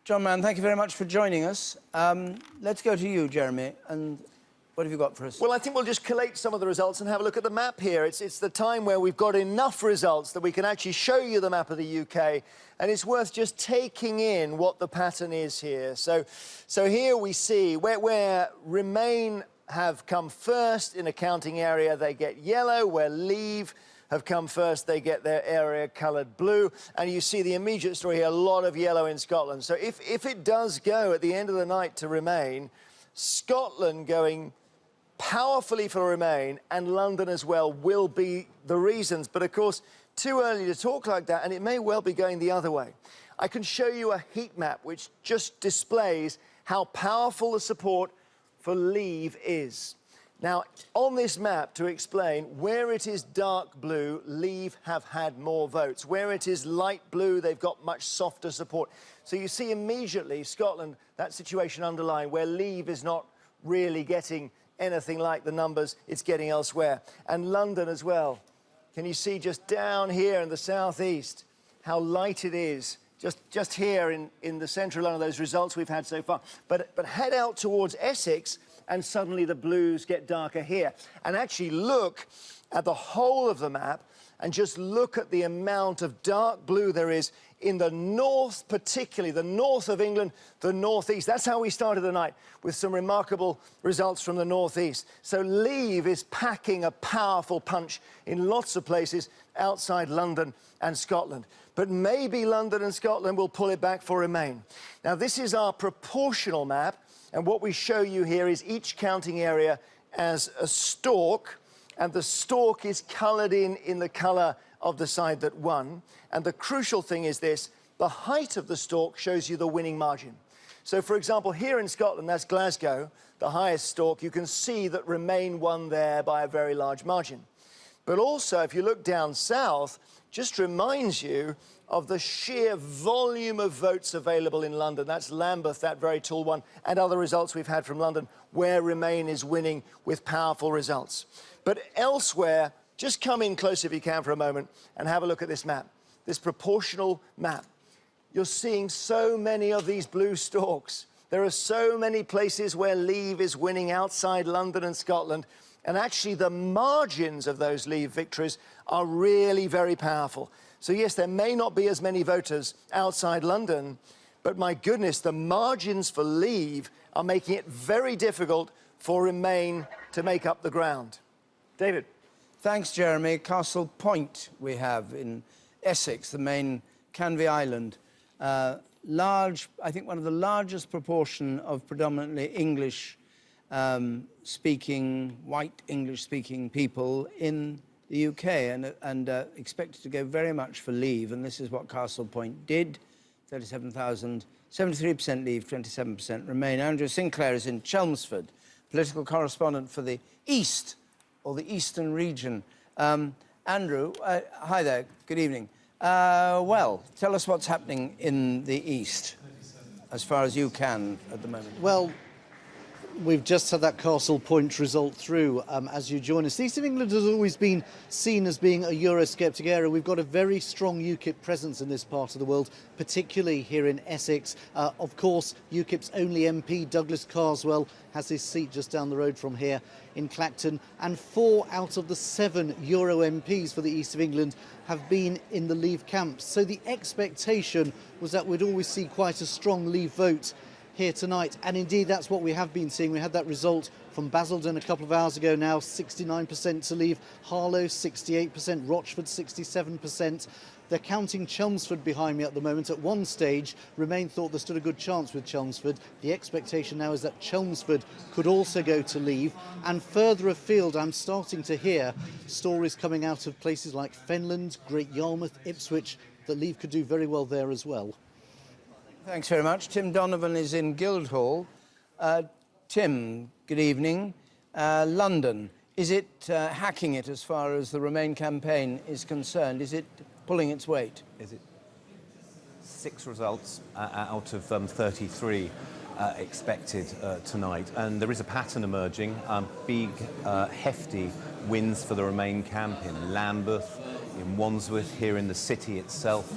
Speaker 1: John Mann, thank you very much for joining us. Let's go to you, Jeremy, and What have you got for us?
Speaker 17: Well, I think we'll just collate some of the results and have a look at the map here. It's the time where we've got enough results that we can actually show you the map of the UK, and it's worth just taking in what the pattern is here. So here we see where Remain have come first in a counting area, they get yellow. Where Leave have come first, they get their area coloured blue. And you see the immediate story here, a lot of yellow in Scotland. So if it does go at the end of the night to Remain, Scotland going powerfully for Remain, and London as well, will be the reasons. But of course, too early to talk like that, and it may well be going the other way. I can show you a heat map which just displays how powerful the support for Leave is. Now, on this map, to explain, where it is dark blue, Leave have had more votes. Where it is light blue, they've got much softer support. So you see immediately Scotland, that situation underlined, where Leave is not really getting anything like the numbers it's getting elsewhere. And London as well. Can you see just down here in the southeast how light it is? Just here in the central London, those results we've had so far. But head out towards Essex, and suddenly the blues get darker here. And actually look at the whole of the map, and just look at the amount of dark blue there is in the north, particularly the north of England, the northeast. That's how we started the night, with some remarkable results from the northeast. So Leave is packing a powerful punch in lots of places outside London and Scotland. But maybe London and Scotland will pull it back for Remain. Now, this is our proportional map, and what we show you here is each counting area as a stalk, and the stalk is coloured in the colour of the side that won. And the crucial thing is this: the height of the stalk shows you the winning margin. So, for example, here in Scotland, that's Glasgow, the highest stalk. You can see that Remain won there by a very large margin. But also, if you look down south, just reminds you of the sheer volume of votes available in London. That's Lambeth, that very tall one, and other results we've had from London, where Remain is winning with powerful results. But elsewhere, just come in close if you can for a moment and have a look at this map, this proportional map. You're seeing so many of these blue stalks. There are so many places where Leave is winning outside London and Scotland, and actually the margins of those Leave victories are really very powerful. So yes, there may not be as many voters outside London, but my goodness, the margins for Leave are making it very difficult for Remain to make up the ground. David.
Speaker 1: Thanks, Jeremy. Castle Point we have in Essex, the main Canvey Island. Large, I think one of the largest proportion of predominantly English speaking, white English-speaking people in the UK, and expected to go very much for Leave, and this is what Castle Point did. 37,000, 73% Leave, 27% Remain. Andrew Sinclair is in Chelmsford, political correspondent for the East, or the Eastern region. Andrew, hi there, good evening. Well, tell us what's happening in the East, as far as you can at the moment.
Speaker 13: Well, we've just had that Castle Point result through as you join us. The East of England has always been seen as being a Eurosceptic area. We've got a very strong UKIP presence in this part of the world, particularly here in Essex. Of course, UKIP's only MP, Douglas Carswell, has his seat just down the road from here in Clacton. And 4 out of the 7 Euro MPs for the East of England have been in the Leave camp. So the expectation was that we'd always see quite a strong Leave vote here tonight, and indeed that's what we have been seeing. We had that result from Basildon a couple of hours ago now, 69% to Leave, Harlow 68%, Rochford 67%. They're counting Chelmsford behind me at the moment. At one stage, Remain thought there stood a good chance with Chelmsford. The expectation now is that Chelmsford could also go to Leave, and further afield I'm starting to hear stories coming out of places like Fenland, Great Yarmouth, Ipswich, that Leave could do very well there as well.
Speaker 1: Thanks very much. Tim Donovan is in Guildhall. Tim, good evening. London, is it hacking it as far as the Remain campaign is concerned? Is it pulling its weight?
Speaker 15: Is it 6 results out of 33 expected tonight? And there is a pattern emerging. Big, hefty wins for the Remain camp in Lambeth, in Wandsworth, here in the city itself,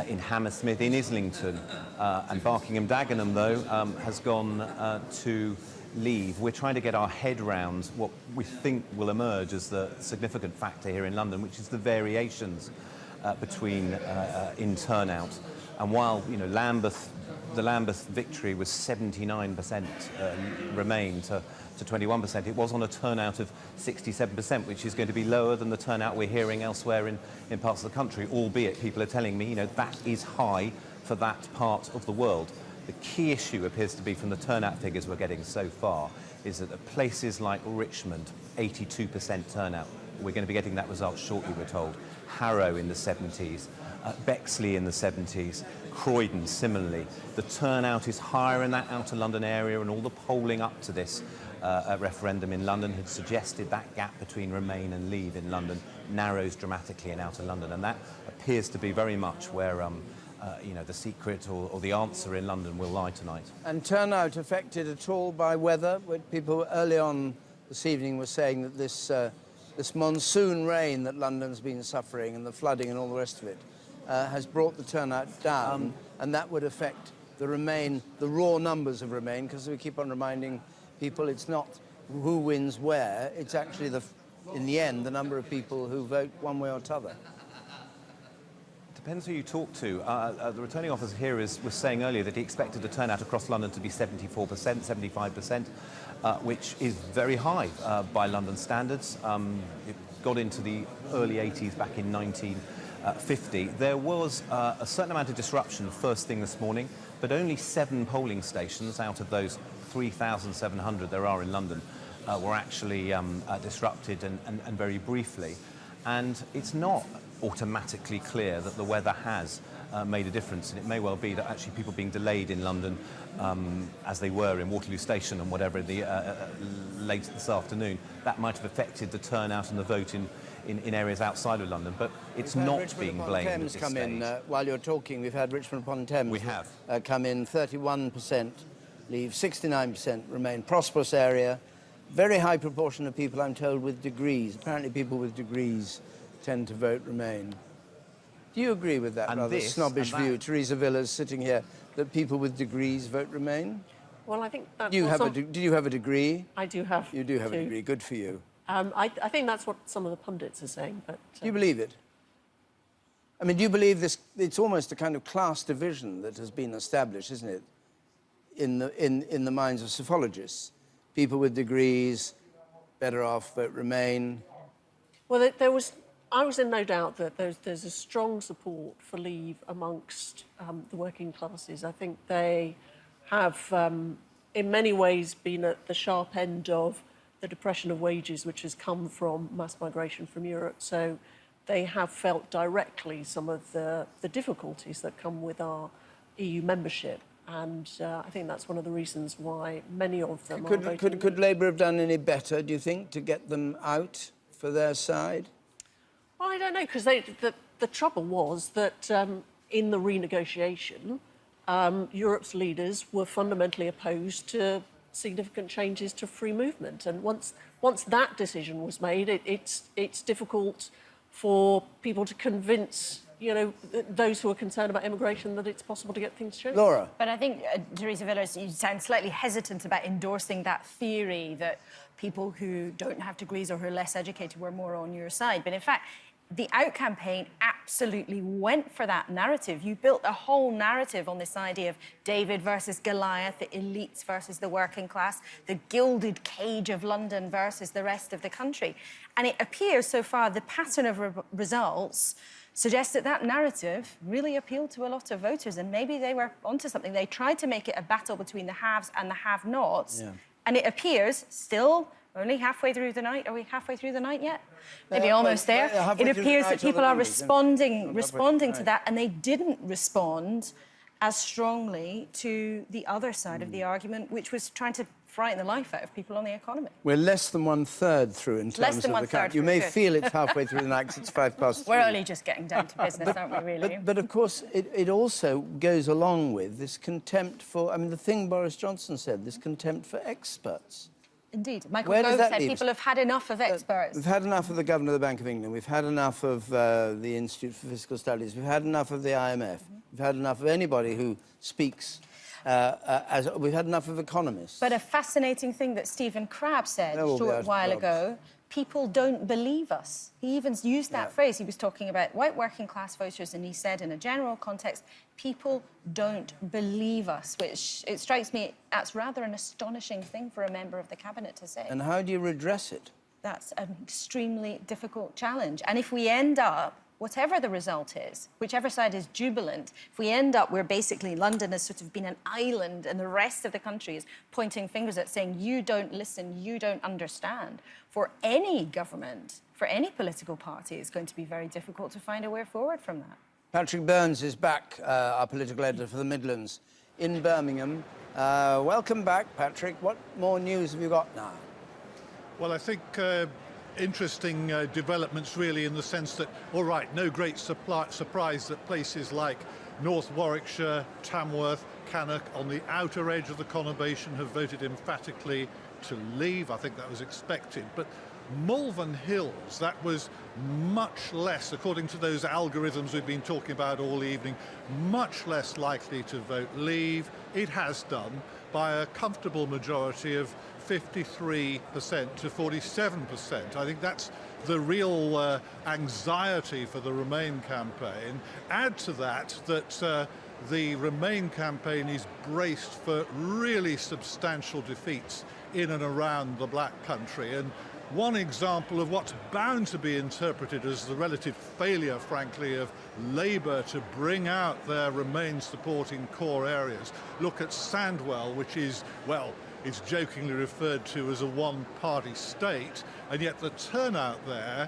Speaker 15: in Hammersmith, in Islington, and Barkingham Dagenham, though, has gone to leave. We're trying to get our head round what we think will emerge as the significant factor here in London, which is the variations between in turnout. And while the Lambeth victory was 79% Remain to 21%, it was on a turnout of 67%, which is going to be lower than the turnout we're hearing elsewhere in parts of the country, albeit people are telling me, that is high for that part of the world. The key issue appears to be, from the turnout figures we're getting so far, is that at places like Richmond, 82% turnout. We're going to be getting that result shortly, we're told. Harrow in the 70s, Bexley in the 70s, Croydon similarly. The turnout is higher in that outer London area, and all the polling up to this referendum in London had suggested that gap between Remain and Leave in London narrows dramatically in outer London, and that appears to be very much where the secret or the answer in London will lie tonight.
Speaker 1: And turnout affected at all by weather? People early on this evening were saying that this monsoon rain that London's been suffering and the flooding and all the rest of it has brought the turnout down, and that would affect the raw numbers of Remain, because we keep on reminding people it's not who wins where, it's actually, in the end, the number of people who vote one way or t'other.
Speaker 15: Depends who you talk to. The returning officer here was saying earlier that he expected the turnout across London to be 74%, 75%, which is very high by London standards. It got into the early 80s back in 1950. There was a certain amount of disruption first thing this morning, but only 7 polling stations out of those 3,700 there are in London were actually disrupted, and very briefly. And it's not automatically clear that the weather has made a difference, and it may well be that actually people being delayed in London, as they were in Waterloo Station and whatever late this afternoon, that might have affected the turnout and the vote in areas outside of London, but it's not being blamed at this
Speaker 1: come in while you're talking. We've had Richmond upon Thames.
Speaker 15: We have
Speaker 1: come in 31% Leave, 69% Remain. Prosperous area, very high proportion of people, I'm told, with degrees. Apparently, people with degrees tend to vote Remain. Do you agree with that rather snobbish view, Teresa Villas sitting here, that people with degrees vote Remain?
Speaker 5: Well, I think that's
Speaker 1: do you have a degree?
Speaker 5: I do have.
Speaker 1: You do have a degree. Good for you.
Speaker 5: I think that's what some of the pundits are saying. But
Speaker 1: do you believe it? I mean, do you believe this? It's almost a kind of class division that has been established, isn't it, in the minds of psephologists? People with degrees better off vote Remain.
Speaker 5: Well, I was in no doubt that there's a strong support for Leave amongst the working classes. I think they have, in many ways, been at the sharp end of the depression of wages, which has come from mass migration from Europe. So they have felt directly some of the difficulties that come with our EU membership. And I think that's one of the reasons why many of them are voting.
Speaker 1: Could Labour have done any better, do you think, to get them out for their side?
Speaker 5: Well, I don't know, because the trouble was that in the renegotiation, Europe's leaders were fundamentally opposed to significant changes to free movement. And once that decision was made, it's difficult for people to convince those who are concerned about immigration that it's possible to get things changed.
Speaker 1: Laura.
Speaker 9: But I think, Teresa Villas, you sound slightly hesitant about endorsing that theory that people who don't have degrees or who are less educated were more on your side. But in fact, the Out campaign absolutely went for that narrative. You built a whole narrative on this idea of David versus Goliath, the elites versus the working class, the gilded cage of London versus the rest of the country. And it appears so far the pattern of results suggests that narrative really appealed to a lot of voters, and maybe they were onto something. They tried to make it a battle between the haves and the have-nots, and it appears still only halfway through the night. Are we halfway through the night yet? Maybe almost there. It appears that people are responding to that, and they didn't respond as strongly to the other side of the argument, which was trying to frighten the life out of people on the economy.
Speaker 1: We're less than 1/3 through in terms of the count. You may feel it's halfway through the night because it's 3:05.
Speaker 9: We're only just getting down to business, aren't we, really?
Speaker 1: But of course, it also goes along with this contempt for, I mean, the thing Boris Johnson said, this contempt for experts.
Speaker 9: Indeed. Michael
Speaker 1: Where does
Speaker 9: Gove
Speaker 1: that
Speaker 9: said
Speaker 1: leave
Speaker 9: people
Speaker 1: us?
Speaker 9: have had enough of experts.
Speaker 1: We've had enough of the Governor of the Bank of England. We've had enough of the Institute for Fiscal Studies. We've had enough of the IMF. We've had enough of anybody who speaks we've had enough of economists.
Speaker 9: But a fascinating thing that Stephen Crabb said a short while ago, people don't believe us. He even used that phrase. He was talking about white working class voters, and he said in a general context, people don't believe us, which it strikes me that's rather an astonishing thing for a member of the cabinet to say.
Speaker 1: And how do you redress it?
Speaker 9: That's an extremely difficult challenge. And if we end up, whatever the result is, whichever side is jubilant, if we end up where basically London has sort of been an island and the rest of the country is pointing fingers at saying, you don't listen, you don't understand, for any government, for any political party, it's going to be very difficult to find a way forward from that.
Speaker 1: Patrick Burns is back, our political editor for the Midlands in Birmingham. Welcome back, Patrick. What more news have you got now?
Speaker 3: Well, I think interesting developments really in the sense that, all right, no great surprise that places like North Warwickshire, Tamworth, Cannock on the outer edge of the conurbation have voted emphatically to leave. I think that was expected. But Malvern Hills, that was much less, according to those algorithms we've been talking about all evening, much less likely to vote leave. It has done by a comfortable majority of 53% to 47%. I think that's the real anxiety for the Remain campaign. Add to that the Remain campaign is braced for really substantial defeats in and around the Black Country. And one example of what's bound to be interpreted as the relative failure, frankly, of Labour to bring out their Remain support in core areas. Look at Sandwell, which is, well, it's jokingly referred to as a one-party state, and yet the turnout there,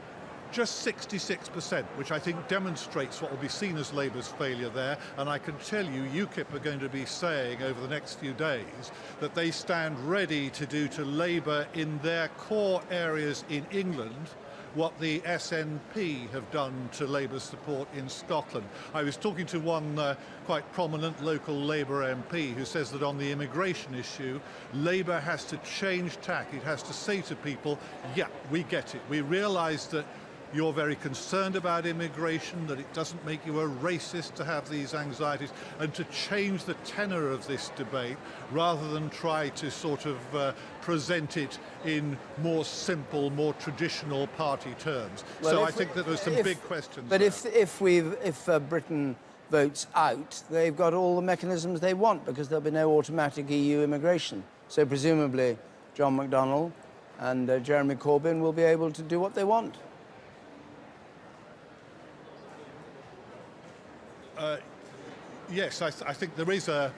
Speaker 3: just 66%, which I think demonstrates what will be seen as Labour's failure there. And I can tell you, UKIP are going to be saying over the next few days that they stand ready to do to Labour in their core areas in England what the SNP have done to Labour's support in Scotland. I was talking to one quite prominent local Labour MP who says that on the immigration issue, Labour has to change tack. It has to say to people, yeah, we get it. We realise that you're very concerned about immigration, that it doesn't make you a racist to have these anxieties, and to change the tenor of this debate rather than try to sort of present it in more simple, more traditional party terms. Well, so I think that there's some big questions.
Speaker 1: But if Britain votes out, they've got all the mechanisms they want because there'll be no automatic EU immigration. So presumably John McDonnell and Jeremy Corbyn will be able to do what they want.
Speaker 3: Yes, I think there is a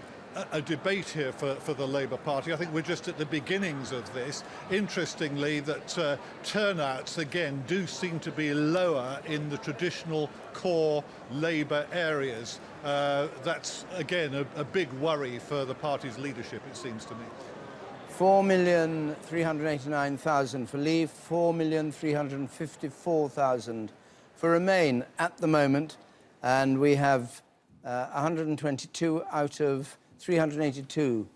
Speaker 3: debate here for the Labour Party. I think we're just at the beginnings of this. Interestingly, that turnouts, again, do seem to be lower in the traditional core Labour areas. That's, again, a big worry for the party's leadership, it seems to me.
Speaker 1: 4,389,000 for Leave, 4,354,000 for Remain at the moment. And we have 122 out of 382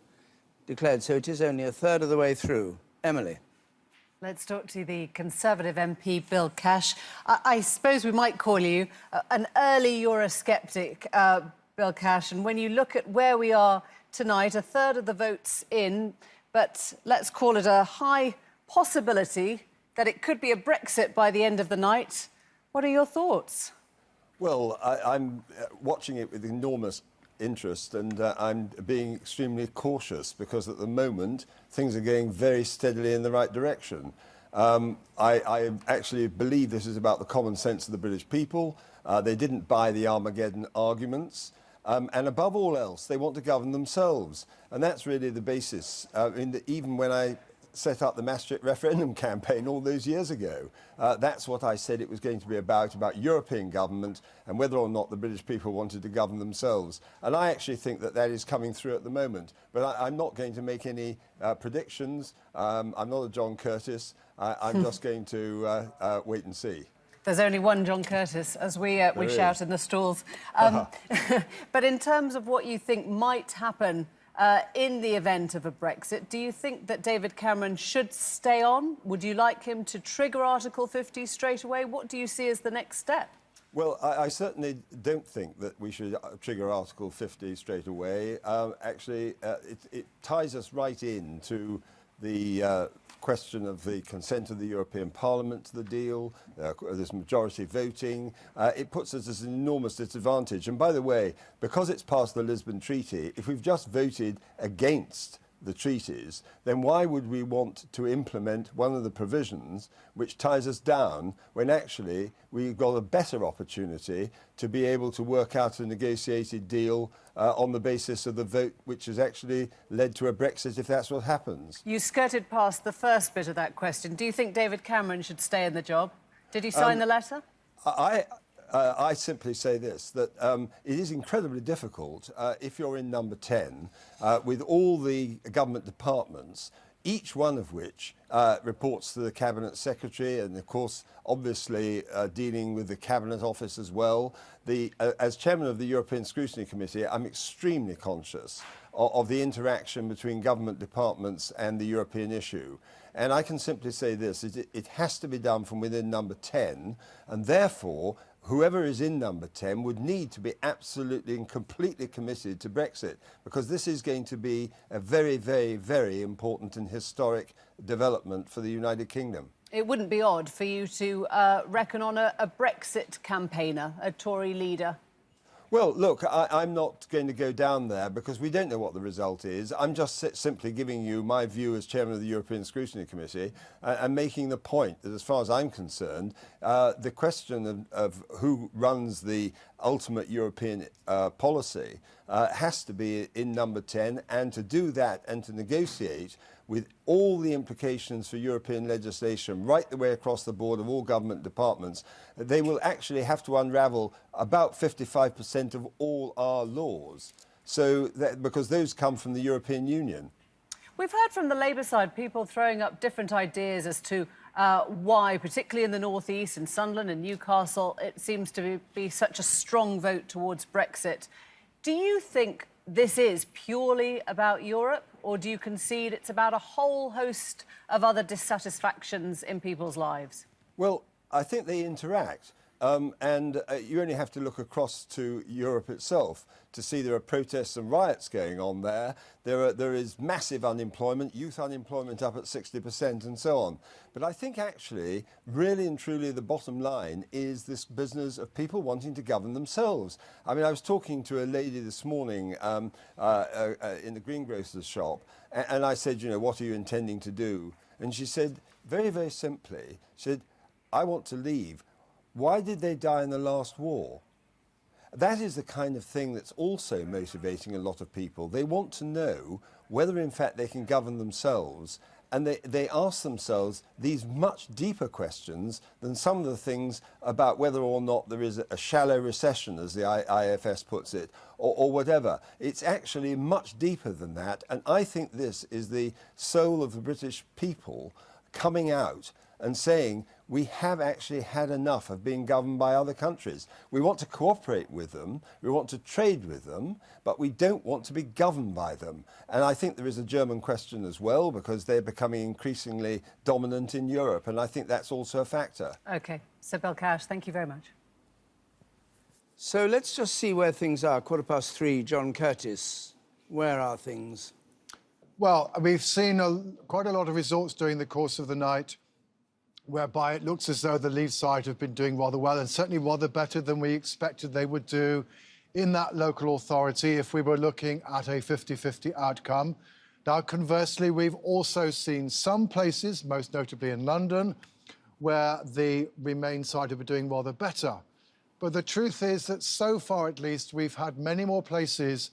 Speaker 1: declared, so it is only a third of the way through. Emily.
Speaker 18: Let's talk to the Conservative MP, Bill Cash. I suppose we might call you an early Eurosceptic, Bill Cash, and when you look at where we are tonight, a third of the votes in, but let's call it a high possibility that it could be a Brexit by the end of the night. What are your thoughts?
Speaker 4: Well, I'm watching it with enormous interest, and I'm being extremely cautious because at the moment things are going very steadily in the right direction. I actually believe this is about the common sense of the British people. They didn't buy the Armageddon arguments. And above all else, they want to govern themselves. And that's really the basis. Even when I set up the Maastricht referendum campaign all those years ago. That's what I said it was going to be about European government and whether or not the British people wanted to govern themselves. And I actually think that is coming through at the moment. But I'm not going to make any predictions. I'm not a John Curtis. I'm just going to wait and see.
Speaker 18: There's only one John Curtis, as we shout in the stalls. But in terms of what you think might happen in the event of a Brexit. Do you think that David Cameron should stay on? Would you like him to trigger Article 50 straight away? What do you see as the next step?
Speaker 4: Well, I certainly don't think that we should trigger Article 50 straight away. Actually, it ties us right into the question of the consent of the European Parliament to the deal, this majority voting. It puts us at an enormous disadvantage. And by the way, because it's passed the Lisbon Treaty, if we've just voted against the treaties, then why would we want to implement one of the provisions which ties us down when actually we've got a better opportunity to be able to work out a negotiated deal on the basis of the vote which has actually led to a Brexit, if that's what happens?
Speaker 18: You skirted past the first bit of that question. Do you think David Cameron should stay in the job? Did he sign the letter?
Speaker 4: I simply say this, that it is incredibly difficult if you're in number 10 with all the government departments, each one of which reports to the Cabinet Secretary and, of course, obviously dealing with the Cabinet Office as well. As Chairman of the European Scrutiny Committee, I'm extremely conscious of the interaction between government departments and the European issue. And I can simply say this, it has to be done from within number 10, and therefore whoever is in number 10 would need to be absolutely and completely committed to Brexit, because this is going to be a very, very, very important and historic development for the United Kingdom.
Speaker 18: It wouldn't be odd for you to reckon on a Brexit campaigner, a Tory leader.
Speaker 4: Well, look, I'm not going to go down there because we don't know what the result is. I'm just simply giving you my view as Chairman of the European Scrutiny Committee and making the point that, as far as I'm concerned, the question of who runs the ultimate European policy has to be in number 10, and to do that and to negotiate with all the implications for European legislation right the way across the board of all government departments, they will actually have to unravel about 55% of all our laws, because those come from the European Union.
Speaker 18: We've heard from the Labour side people throwing up different ideas as to why, particularly in the North East, in Sunderland and Newcastle, it seems to be such a strong vote towards Brexit. Do you think this is purely about Europe, or do you concede it's about a whole host of other dissatisfactions in people's lives?
Speaker 4: Well, I think they interact. And you only have to look across to Europe itself to see there are protests and riots going on there. There is massive unemployment, youth unemployment up at 60% and so on. But I think actually, really and truly, the bottom line is this business of people wanting to govern themselves. I mean, I was talking to a lady this morning in the greengrocer's shop, and I said, you know, what are you intending to do? And she said, very, very simply, she said, I want to leave. Why did they die in the last war? That is the kind of thing that's also motivating a lot of people. They want to know whether in fact they can govern themselves, and they ask themselves these much deeper questions than some of the things about whether or not there is a shallow recession, as the IFS puts it, or whatever. It's actually much deeper than that, and I think this is the soul of the British people coming out and saying, we have actually had enough of being governed by other countries. We want to cooperate with them, we want to trade with them, but we don't want to be governed by them. And I think there is a German question as well, because they're becoming increasingly dominant in Europe, and I think that's also a factor.
Speaker 18: OK. Sir Belkash, thank you very much.
Speaker 1: So let's just see where things are. 3:15, John Curtis. Where are things?
Speaker 14: Well, we've seen quite a lot of results during the course of the night whereby it looks as though the Leave side have been doing rather well, and certainly rather better than we expected they would do in that local authority if we were looking at a 50-50 outcome. Now, conversely, we've also seen some places, most notably in London, where the Remain side have been doing rather better. But the truth is that so far, at least, we've had many more places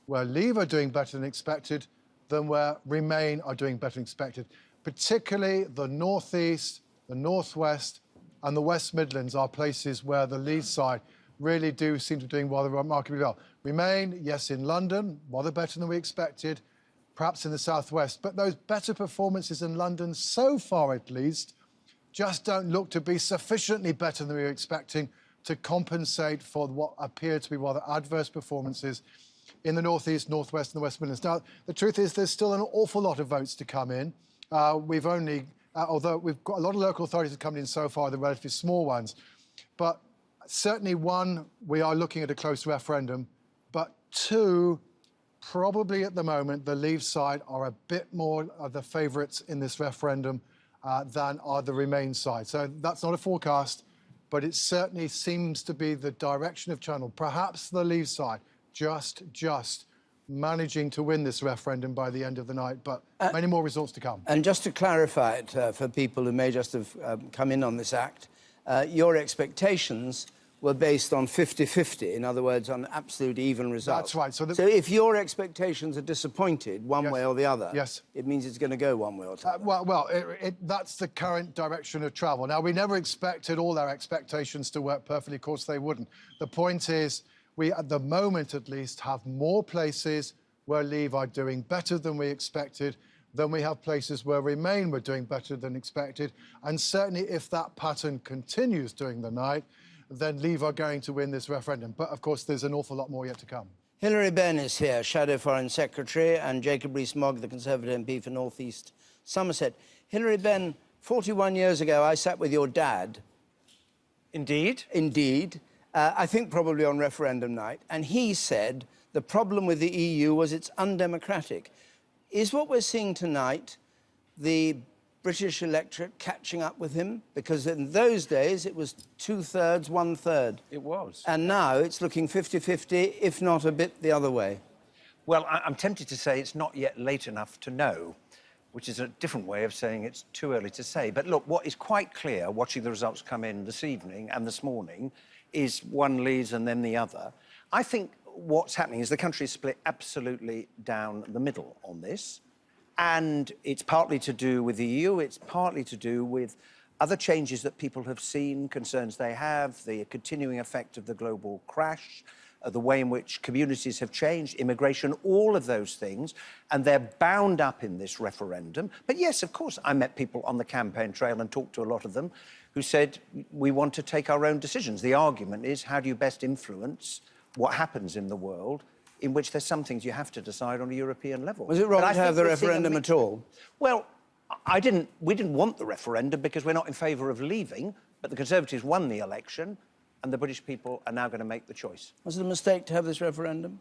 Speaker 14: where Leave are doing better than expected than where Remain are doing better than expected. Particularly the North East, the North West and the West Midlands are places where the Leave side really do seem to be doing rather remarkably well. Remain, yes, in London, rather better than we expected, perhaps in the South West. But those better performances in London, so far at least, just don't look to be sufficiently better than we were expecting to compensate for what appear to be rather adverse performances in the North East, North West and the West Midlands. Now, the truth is there's still an awful lot of votes to come in. We've only, although we've got a lot of local authorities that have come in so far, the relatively small ones. But certainly, one, we are looking at a close referendum. But two, probably at the moment, the Leave side are a bit more of the favourites in this referendum than are the Remain side. So that's not a forecast, but it certainly seems to be the direction of travel. Perhaps the Leave side just managing to win this referendum by the end of the night, but many more results to come.
Speaker 1: And just to clarify it for people who may just have come in on this act, your expectations were based on 50-50, in other words, on absolute even results.
Speaker 14: That's right.
Speaker 1: So if your expectations are disappointed one way or the other,
Speaker 14: yes,
Speaker 1: it means it's going to go one way or the other.
Speaker 14: Well, that's the current direction of travel. Now, we never expected all our expectations to work perfectly. Of course, they wouldn't. The point is, we, at the moment at least, have more places where Leave are doing better than we expected than we have places where Remain were doing better than expected. And certainly if that pattern continues during the night, then Leave are going to win this referendum. But, of course, there's an awful lot more yet to come.
Speaker 1: Hilary Benn is here, Shadow Foreign Secretary, and Jacob Rees-Mogg, the Conservative MP for North East Somerset. Hilary Benn, 41 years ago, I sat with your dad.
Speaker 16: Indeed?
Speaker 1: Indeed. I think probably on referendum night. And he said the problem with the EU was it's undemocratic. Is what we're seeing tonight the British electorate catching up with him? Because in those days, it was 2/3, 1/3.
Speaker 16: It was.
Speaker 1: And now it's looking 50-50, if not a bit the other way.
Speaker 16: Well, I'm tempted to say it's not yet late enough to know, which is a different way of saying it's too early to say. But look, what is quite clear, watching the results come in this evening and this morning, is one leads and then the other. I think what's happening is the country is split absolutely down the middle on this. And it's partly to do with the EU, it's partly to do with other changes that people have seen, concerns they have, the continuing effect of the global crash, the way in which communities have changed, immigration, all of those things, and they're bound up in this referendum. But yes, of course, I met people on the campaign trail and talked to a lot of them who said, we want to take our own decisions. The argument is, how do you best influence what happens in the world, in which there's some things you have to decide on a European level.
Speaker 1: Was it wrong to have the referendum at all?
Speaker 16: Well, we didn't want the referendum because we're not in favour of leaving, but the Conservatives won the election and the British people are now going to make the choice.
Speaker 1: Was it a mistake to have this referendum?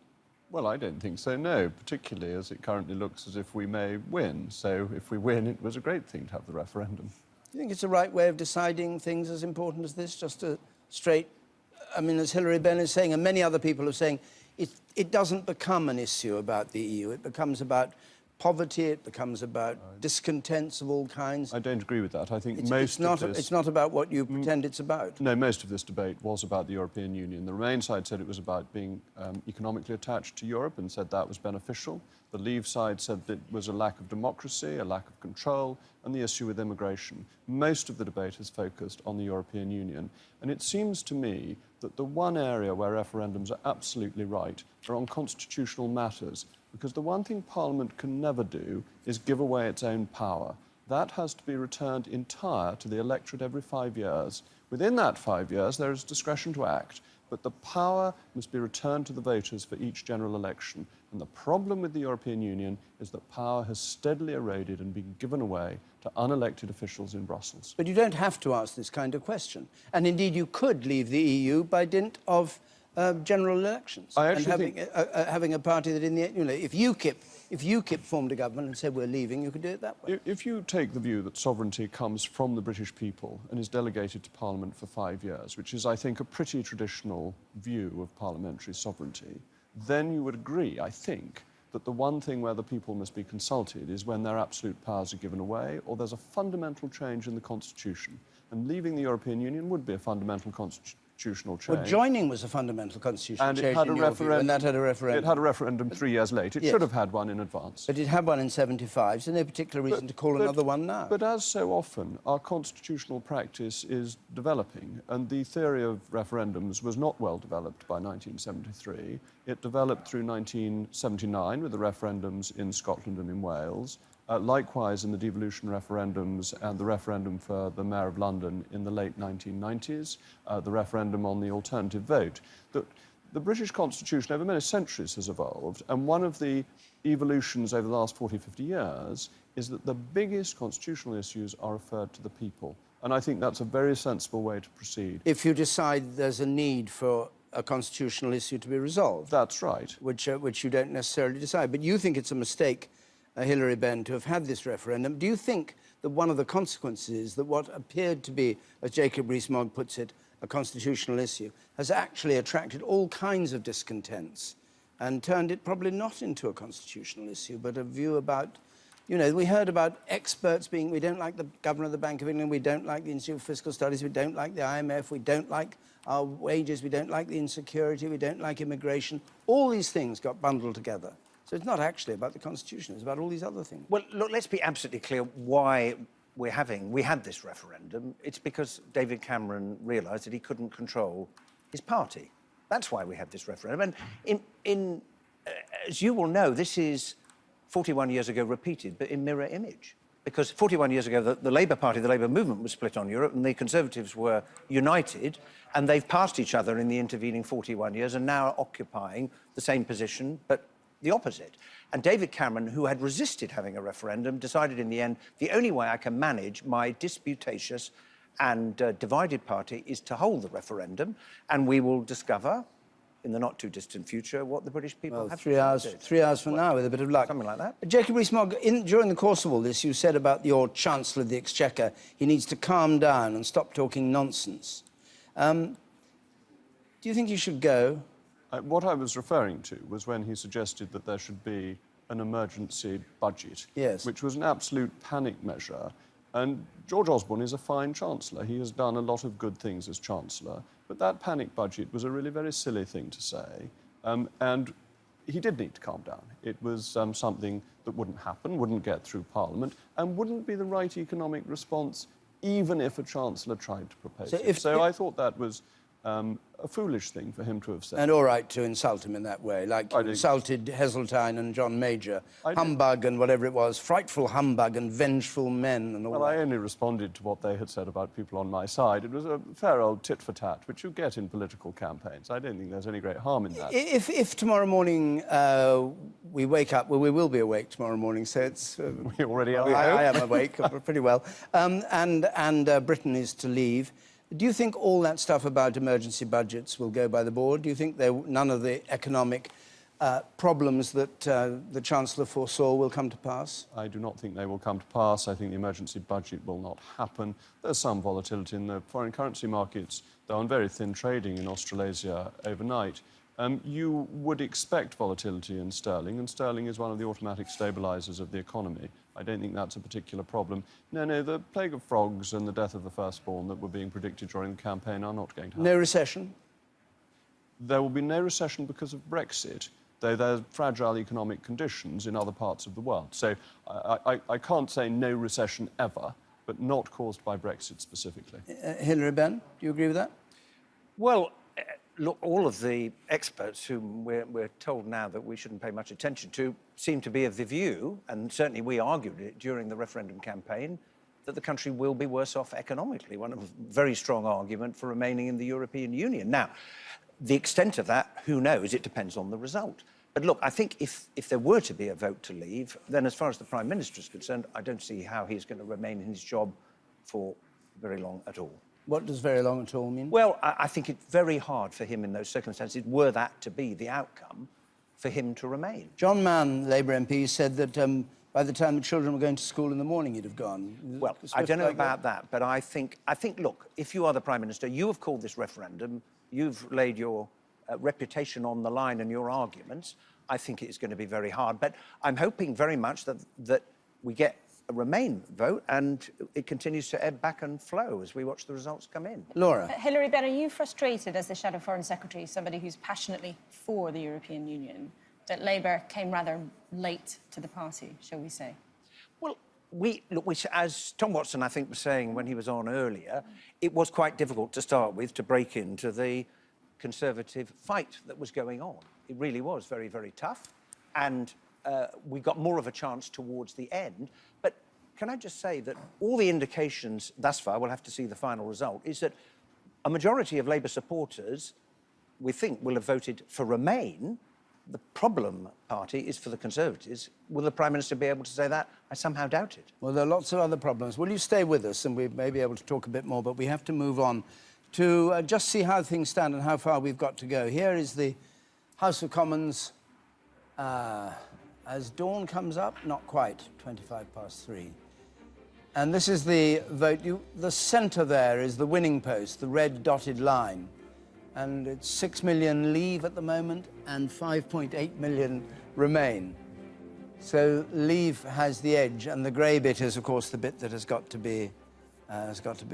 Speaker 19: Well, I don't think so, no, particularly as it currently looks as if we may win. So if we win, it was a great thing to have the referendum.
Speaker 1: Do you think it's the right way of deciding things as important as this? Just a straight, I mean, as Hilary Benn is saying, and many other people are saying, it doesn't become an issue about the EU. It becomes about poverty, it becomes about discontents of all kinds.
Speaker 19: I don't agree with that. I think
Speaker 1: it's not about what you pretend it's about.
Speaker 19: No, most of this debate was about the European Union. The Remain side said it was about being economically attached to Europe and said that was beneficial. The Leave side said that it was a lack of democracy, a lack of control, and the issue with immigration. Most of the debate has focused on the European Union. And it seems to me that the one area where referendums are absolutely right are on constitutional matters, because the one thing Parliament can never do is give away its own power. That has to be returned entire to the electorate every 5 years. Within that 5 years, there is discretion to act, but the power must be returned to the voters for each general election. And the problem with the European Union is that power has steadily eroded and been given away to unelected officials in Brussels.
Speaker 1: But you don't have to ask this kind of question. And indeed, you could leave the EU by dint of general elections.
Speaker 19: And
Speaker 1: having a party that in the... You know, if UKIP formed a government and said we're leaving, you could do it that way.
Speaker 19: If you take the view that sovereignty comes from the British people and is delegated to Parliament for 5 years, which is, I think, a pretty traditional view of parliamentary sovereignty, then you would agree, I think, that the one thing where the people must be consulted is when their absolute powers are given away or there's a fundamental change in the Constitution. And leaving the European Union would be a fundamental constitutional change.
Speaker 1: Well, joining was a fundamental constitutional
Speaker 19: and
Speaker 1: change
Speaker 19: it had a referendum.
Speaker 1: And that had a referendum.
Speaker 19: It had a referendum 3 years late. It should have had one in advance.
Speaker 1: But it had one in 75, so no particular reason to call another one now.
Speaker 19: But as so often, our constitutional practice is developing, and the theory of referendums was not well developed by 1973. It developed through 1979 with the referendums in Scotland and in Wales. Likewise in the devolution referendums and the referendum for the Mayor of London in the late 1990s, the referendum on the alternative vote. the British Constitution over many centuries has evolved, and one of the evolutions over the last 40, 50 years is that the biggest constitutional issues are referred to the people. And I think that's a very sensible way to proceed.
Speaker 1: If you decide there's a need for a constitutional issue to be resolved.
Speaker 19: That's right.
Speaker 1: Which you don't necessarily decide. But you think it's a mistake, Hilary Benn, to have had this referendum. Do you think that one of the consequences is that what appeared to be, as Jacob Rees-Mogg puts it, a constitutional issue, has actually attracted all kinds of discontents and turned it probably not into a constitutional issue, but a view about, you know, we heard about experts being, we don't like the Governor of the Bank of England, we don't like the Institute for Fiscal Studies, we don't like the IMF, we don't like our wages, we don't like the insecurity, we don't like immigration. All these things got bundled together. So it's not actually about the Constitution, it's about all these other things.
Speaker 16: Well, look, let's be absolutely clear why we had this referendum. It's because David Cameron realised that he couldn't control his party. That's why we had this referendum. And as you will know, this is 41 years ago repeated, but in mirror image. Because 41 years ago, the Labour Party, the Labour movement was split on Europe, and the Conservatives were united, and they've passed each other in the intervening 41 years and now are occupying the same position, but the opposite. And David Cameron, who had resisted having a referendum, decided in the end, the only way I can manage my disputatious and divided party is to hold the referendum, and we will discover in the not-too-distant future what the British people have
Speaker 1: 3 hours, 3 hours from now, with a bit of luck.
Speaker 16: Something like that.
Speaker 1: Jacob Rees-Mogg, during the course of all this, you said about your Chancellor of the Exchequer, he needs to calm down and stop talking nonsense. Do you think he should go?
Speaker 19: What I was referring to was when he suggested that there should be an emergency budget,
Speaker 1: yes,
Speaker 19: which was an absolute panic measure. And George Osborne is a fine Chancellor. He has done a lot of good things as Chancellor. But that panic budget was a really very silly thing to say. And he did need to calm down. It was something that wouldn't happen, wouldn't get through Parliament, and wouldn't be the right economic response, even if a Chancellor tried to propose it. So I thought that was a foolish thing for him to have said.
Speaker 1: And all right to insult him in that way, like you insulted Heseltine and John Major, humbug and whatever it was, frightful humbug and vengeful men and all that.
Speaker 19: Well, I only responded to what they had said about people on my side. It was a fair old tit-for-tat, which you get in political campaigns. I don't think there's any great harm in that.
Speaker 1: If tomorrow morning we wake up, well, we will be awake tomorrow morning, so it's...
Speaker 19: we already are.
Speaker 1: I am awake pretty well. And Britain is to leave. Do you think all that stuff about emergency budgets will go by the board? Do you think none of the economic problems that the Chancellor foresaw will come to pass?
Speaker 19: I do not think they will come to pass. I think the emergency budget will not happen. There's some volatility in the foreign currency markets. They're on very thin trading in Australasia overnight. You would expect volatility in sterling, and sterling is one of the automatic stabilisers of the economy. I don't think that's a particular problem. No, the plague of frogs and the death of the firstborn that were being predicted during the campaign are not going to happen.
Speaker 1: No recession?
Speaker 19: There will be no recession because of Brexit, though there's fragile economic conditions in other parts of the world. So I can't say no recession ever, but not caused by Brexit specifically.
Speaker 1: Hilary Benn, do you agree with that?
Speaker 16: Well, look, all of the experts whom we're told now that we shouldn't pay much attention to seem to be of the view, and certainly we argued it during the referendum campaign, that the country will be worse off economically. One of a very strong argument for remaining in the European Union. Now, the extent of that, who knows? It depends on the result. But look, I think if there were to be a vote to leave, then as far as the Prime Minister is concerned, I don't see how he's going to remain in his job for very long at all.
Speaker 1: What does very long at all mean?
Speaker 16: Well, I think it's very hard for him in those circumstances, were that to be the outcome, for him to remain.
Speaker 1: John Mann, Labour MP, said that by the time the children were going to school in the morning, he'd have gone.
Speaker 16: Well, I don't know about that, but I think, look, if you are the Prime Minister, you have called this referendum, you've laid your reputation on the line and your arguments. I think it's going to be very hard, but I'm hoping very much that we get a Remain vote and it continues to ebb back and flow as we watch the results come in.
Speaker 1: Laura.
Speaker 9: Hilary Benn, are you frustrated as the Shadow Foreign Secretary, somebody who's passionately for the European Union, that Labour came rather late to the party, shall we say?
Speaker 16: Well, as Tom Watson, I think, was saying when he was on earlier, it was quite difficult to start with to break into the Conservative fight that was going on. It really was very, very tough. And we got more of a chance towards the end. But can I just say that all the indications thus far, we'll have to see the final result, is that a majority of Labour supporters we think, will have voted for Remain. The problem party is for the Conservatives. Will the Prime Minister be able to say that? I somehow doubt it.
Speaker 1: Well, there are lots of other problems. Will you stay with us, and we may be able to talk a bit more, but we have to move on to just see how things stand and how far we've got to go. Here is the House of Commons as dawn comes up, not quite, 3:25. And this is the vote. The centre there is the winning post, the red dotted line. And it's 6 million Leave at the moment and 5.8 million Remain. So Leave has the edge, and the grey bit is, of course, the bit that has got to be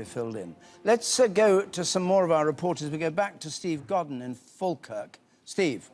Speaker 1: filled in. Let's go to some more of our reporters. We go back to Steve Godden in Falkirk. Steve.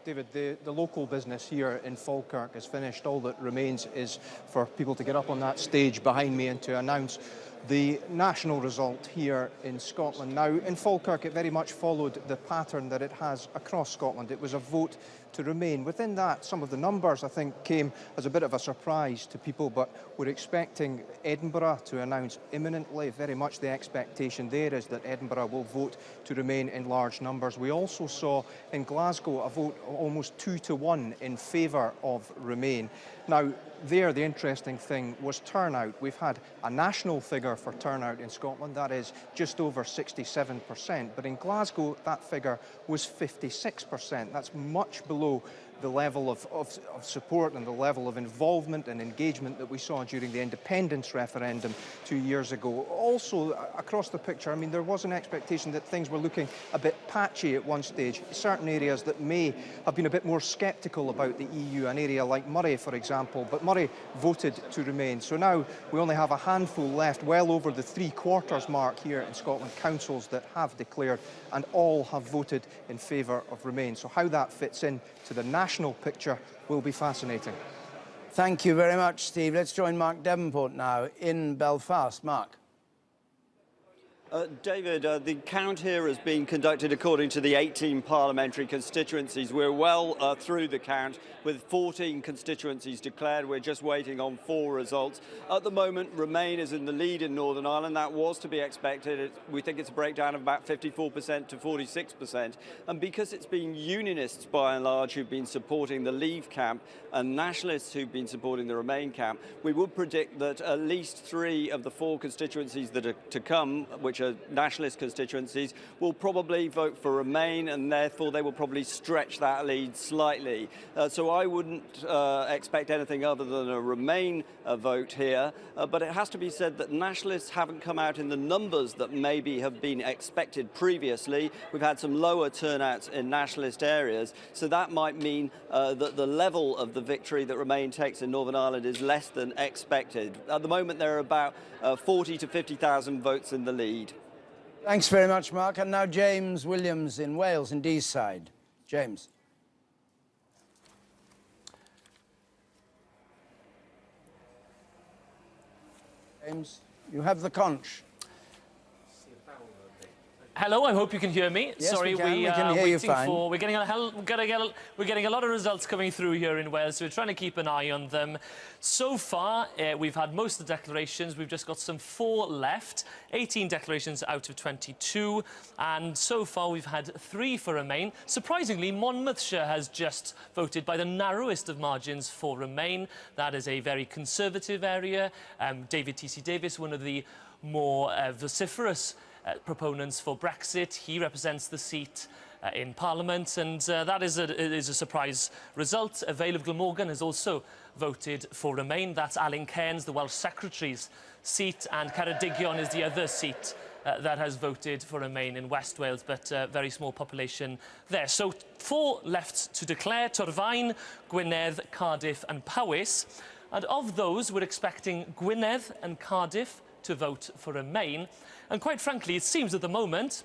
Speaker 11: David, the local business here in Falkirk is finished. All that remains is for people to get up on that stage behind me and to announce the national result here in Scotland. Now, in Falkirk, it very much followed the pattern that it has across Scotland. It was a vote to Remain. Within that, some of the numbers, I think, came as a bit of a surprise to people, but we're expecting Edinburgh to announce imminently. Very much the expectation there is that Edinburgh will vote to Remain in large numbers. We also saw in Glasgow a vote almost 2-1 in favour of Remain. Now, there, the interesting thing was turnout. We've had a national figure for turnout in Scotland, that is just over 67%, but in Glasgow, that figure was 56%. That's much below the level of support and the level of involvement and engagement that we saw during the independence referendum 2 years ago. Also, across the picture, I mean, there was an expectation that things were looking a bit patchy at one stage. Certain areas that may have been a bit more sceptical about the EU, an area like Moray, for example, but Moray voted to Remain. So now we only have a handful left, well over the 3/4 mark here in Scotland, councils that have declared, and all have voted in favour of Remain. So how that fits in to the national picture will be fascinating.
Speaker 1: Thank you very much, Steve. Let's join Mark Devonport now in Belfast. Mark.
Speaker 20: David, the count here is being conducted according to the 18 parliamentary constituencies. We're well through the count with 14 constituencies declared. We're just waiting on 4 results. At the moment, Remain is in the lead in Northern Ireland. That was to be expected. We think it's a breakdown of about 54% to 46%. And because it's been unionists, by and large, who've been supporting the Leave camp and nationalists who've been supporting the Remain camp, we would predict that at least 3 of the 4 constituencies that are to come, which are nationalist constituencies, will probably vote for Remain, and therefore they will probably stretch that lead slightly. So I wouldn't expect anything other than a Remain vote here, but it has to be said that nationalists haven't come out in the numbers that maybe have been expected previously. We've had some lower turnouts in nationalist areas, so that might mean that the level of the victory that Remain takes in Northern Ireland is less than expected. At the moment, there are about 40 to 50,000 votes in the lead.
Speaker 1: Thanks very much, Mark. And now James Williams in Wales, in Deeside. James. James, you have the conch.
Speaker 21: Hello, I hope you can hear me.
Speaker 1: Yes,
Speaker 21: Sorry,
Speaker 1: we can hear you fine.
Speaker 21: we're getting a lot of results coming through here in Wales, so we're trying to keep an eye on them. So far, we've had most of the declarations. We've just got some 4 left, 18 declarations out of 22, and so far we've had 3 for Remain. Surprisingly, Monmouthshire has just voted by the narrowest of margins for Remain. That is a very conservative area. David T.C. Davis, one of the more vociferous proponents for Brexit. He represents the seat in Parliament, and that is a surprise result. Vale of Glamorgan has also voted for Remain. That's Alan Cairns, the Welsh Secretary's seat, and Ceredigion is the other seat that has voted for Remain in West Wales, but very small population there. So 4 left to declare: Torfaen, Gwynedd, Cardiff and Powys. And of those, we're expecting Gwynedd and Cardiff to vote for Remain. And quite frankly, it seems at the moment,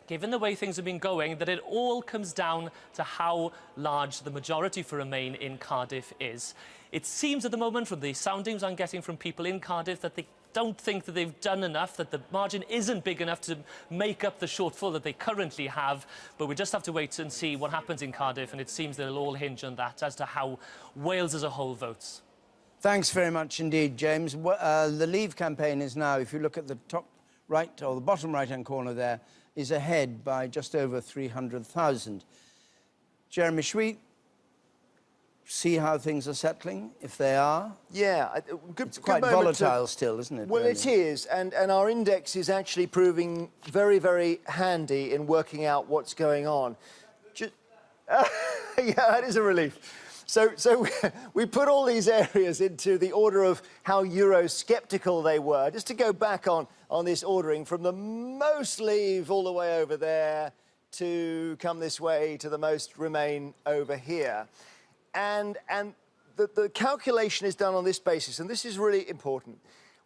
Speaker 21: given the way things have been going, that it all comes down to how large the majority for Remain in Cardiff is. It seems at the moment, from the soundings I'm getting from people in Cardiff, that they don't think that they've done enough, that the margin isn't big enough to make up the shortfall that they currently have. But we just have to wait and see what happens in Cardiff, and it seems that it'll all hinge on that as to how Wales as a whole votes.
Speaker 1: Thanks very much indeed, James. The Leave campaign is now, if you look at the top right or the bottom right-hand corner there, is ahead by just over 300,000. Jeremy, should we see how things are settling, if they are?
Speaker 17: Yeah,
Speaker 1: it's quite volatile still, isn't it?
Speaker 17: Well,
Speaker 1: really?
Speaker 17: it is, and our index is actually proving very, very handy in working out what's going on. Yeah, that is a relief. So we put all these areas into the order of how Euro-sceptical they were, just to go back on this ordering from the most Leave all the way over there to come this way to the most Remain over here. And the calculation is done on this basis, and this is really important.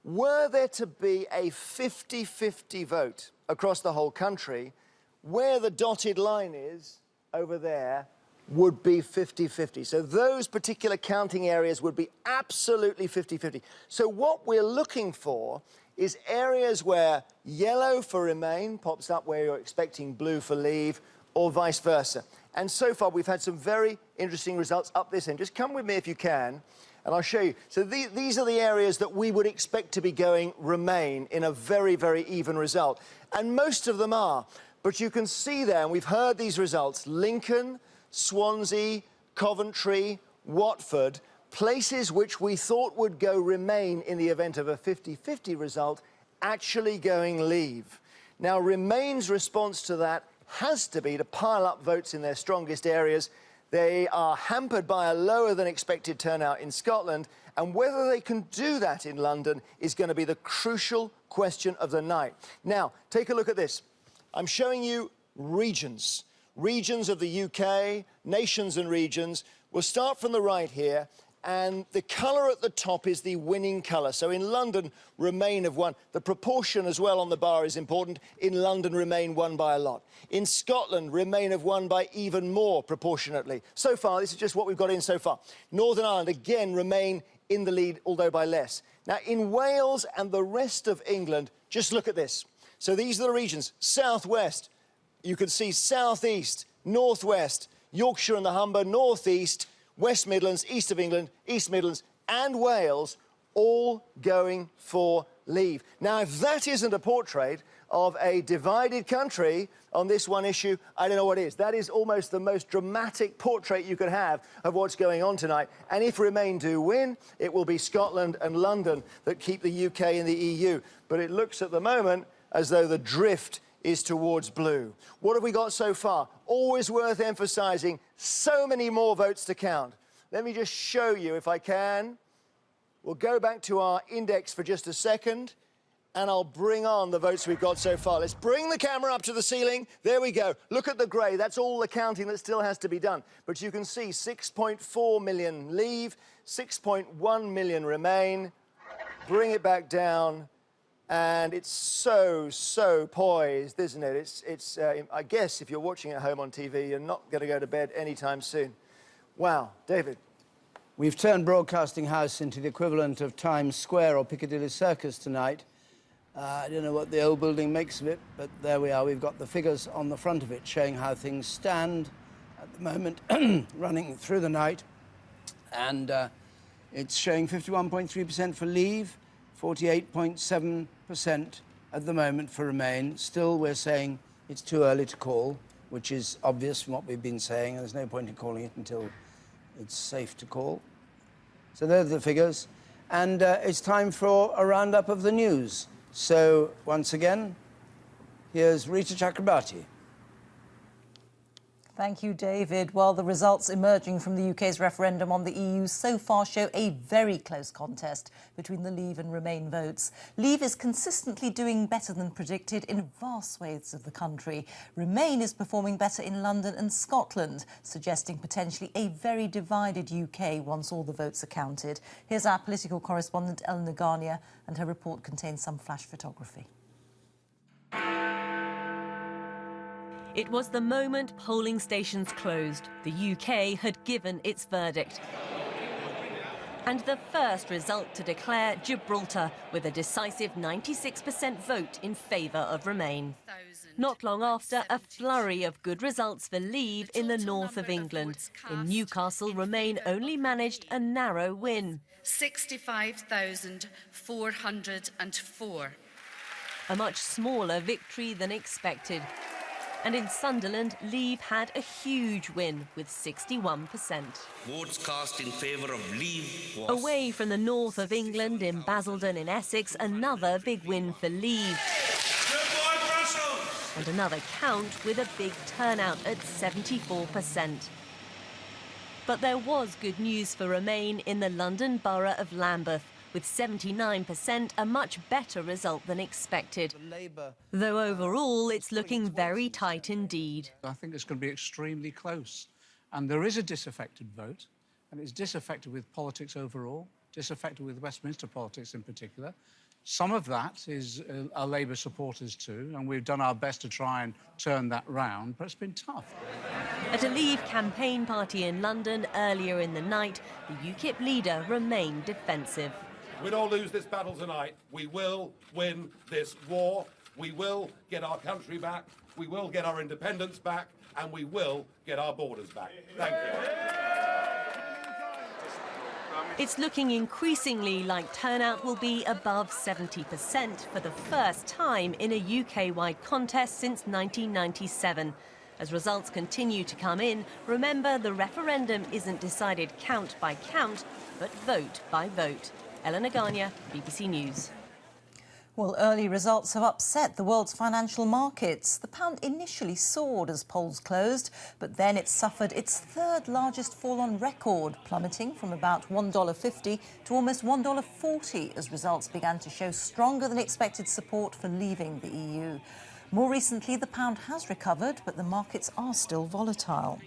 Speaker 17: Were there to be a 50-50 vote across the whole country, where the dotted line is over there would be 50-50. So those particular counting areas would be absolutely 50-50. So what we're looking for is areas where yellow for Remain pops up where you're expecting blue for Leave, or vice versa. And so far, we've had some very interesting results up this end. Just come with me if you can, and I'll show you. So these are the areas that we would expect to be going Remain in a very, very even result. And most of them are. But you can see there, and we've heard these results, Lincoln, Swansea, Coventry, Watford, places which we thought would go Remain in the event of a 50-50 result, actually going Leave. Now, Remain's response to that has to be to pile up votes in their strongest areas. They are hampered by a lower than expected turnout in Scotland, and whether they can do that in London is going to be the crucial question of the night. Now, take a look at this. I'm showing you regions. Regions of the UK, nations and regions. We'll start from the right here, and the colour at the top is the winning colour. So in London, Remain have won. The proportion as well on the bar is important. In London, Remain won by a lot. In Scotland, Remain have won by even more proportionately. So far, this is just what we've got in so far. Northern Ireland, again, Remain in the lead, although by less. Now, in Wales and the rest of England, just look at this. So these are the regions. South West, you can see South East, North West, Yorkshire and the Humber, North East, West Midlands, East of England, East Midlands and Wales, all going for Leave. Now, if that isn't a portrait of a divided country on this one issue, I don't know what is. That is almost the most dramatic portrait you could have of what's going on tonight. And if Remain do win, it will be Scotland and London that keep the UK in the EU. But it looks at the moment as though the drift is towards blue. What have we got so far? Always worth emphasising, so many more votes to count. Let me just show you, if I can. We'll go back to our index for just a second, and I'll bring on the votes we've got so far. Let's bring the camera up to the ceiling. There we go. Look at the grey. That's all the counting that still has to be done. But you can see 6.4 million Leave, 6.1 million Remain. Bring it back down. And it's so poised, isn't it? I guess if you're watching at home on TV, you're not going to go to bed anytime soon. Wow, David.
Speaker 1: We've turned Broadcasting House into the equivalent of Times Square or Piccadilly Circus tonight. I don't know what the old building makes of it, but there we are. We've got the figures on the front of it showing how things stand at the moment, running through the night. And it's showing 51.3% for Leave, 48.7% at the moment for Remain. Still, we're saying it's too early to call, which is obvious from what we've been saying. There's no point in calling it until it's safe to call. So there are the figures. And it's time for a roundup of the news. So, once again, here's Rita Chakrabarti.
Speaker 7: Thank you, David. Well, the results emerging from the UK's referendum on the EU so far show a very close contest between the Leave and Remain votes. Leave is consistently doing better than predicted in vast swathes of the country. Remain is performing better in London and Scotland, suggesting potentially a very divided UK once all the votes are counted. Here's our political correspondent, Eleanor Garnier, and her report contains some flash photography.
Speaker 22: It was the moment polling stations closed. The UK had given its verdict. And the first result to declare Gibraltar with a decisive 96% vote in favour of Remain. Not long after, a flurry of good results for Leave in the north of England. In Newcastle, Remain only managed a narrow win.
Speaker 23: 65,404.
Speaker 22: a much smaller victory than expected. And in Sunderland, Leave had a huge win with 61%.
Speaker 8: Votes cast in favour of Leave was...
Speaker 22: Away from the north of England, in Basildon in Essex, another big win for Leave. And another count with a big turnout at 74%. But there was good news for Remain in the London borough of Lambeth, with 79%, a much better result than expected. Though overall, it's looking very tight indeed.
Speaker 6: I think it's going to be extremely close. And there is a disaffected vote, and it's disaffected with politics overall, disaffected with Westminster politics in particular. Some of that is our Labour supporters too, and we've done our best to try and turn that round, but it's been tough.
Speaker 22: At a Leave campaign party in London earlier in the night, the UKIP leader remained defensive.
Speaker 10: Win or lose this battle tonight, we will win this war. We will get our country back. We will get our independence back. And we will get our borders back. Thank you.
Speaker 22: It's looking increasingly like turnout will be above 70% for the first time in a UK-wide contest since 1997. As results continue to come in, remember the referendum isn't decided count by count, but vote by vote. Eleanor Garnier, BBC News.
Speaker 7: Well, early results have upset the world's financial markets. The pound initially soared as polls closed, but then it suffered its third largest fall on record, plummeting from about $1.50 to almost $1.40 as results began to show stronger than expected support for leaving the EU. More recently, the pound has recovered, but the markets are still volatile.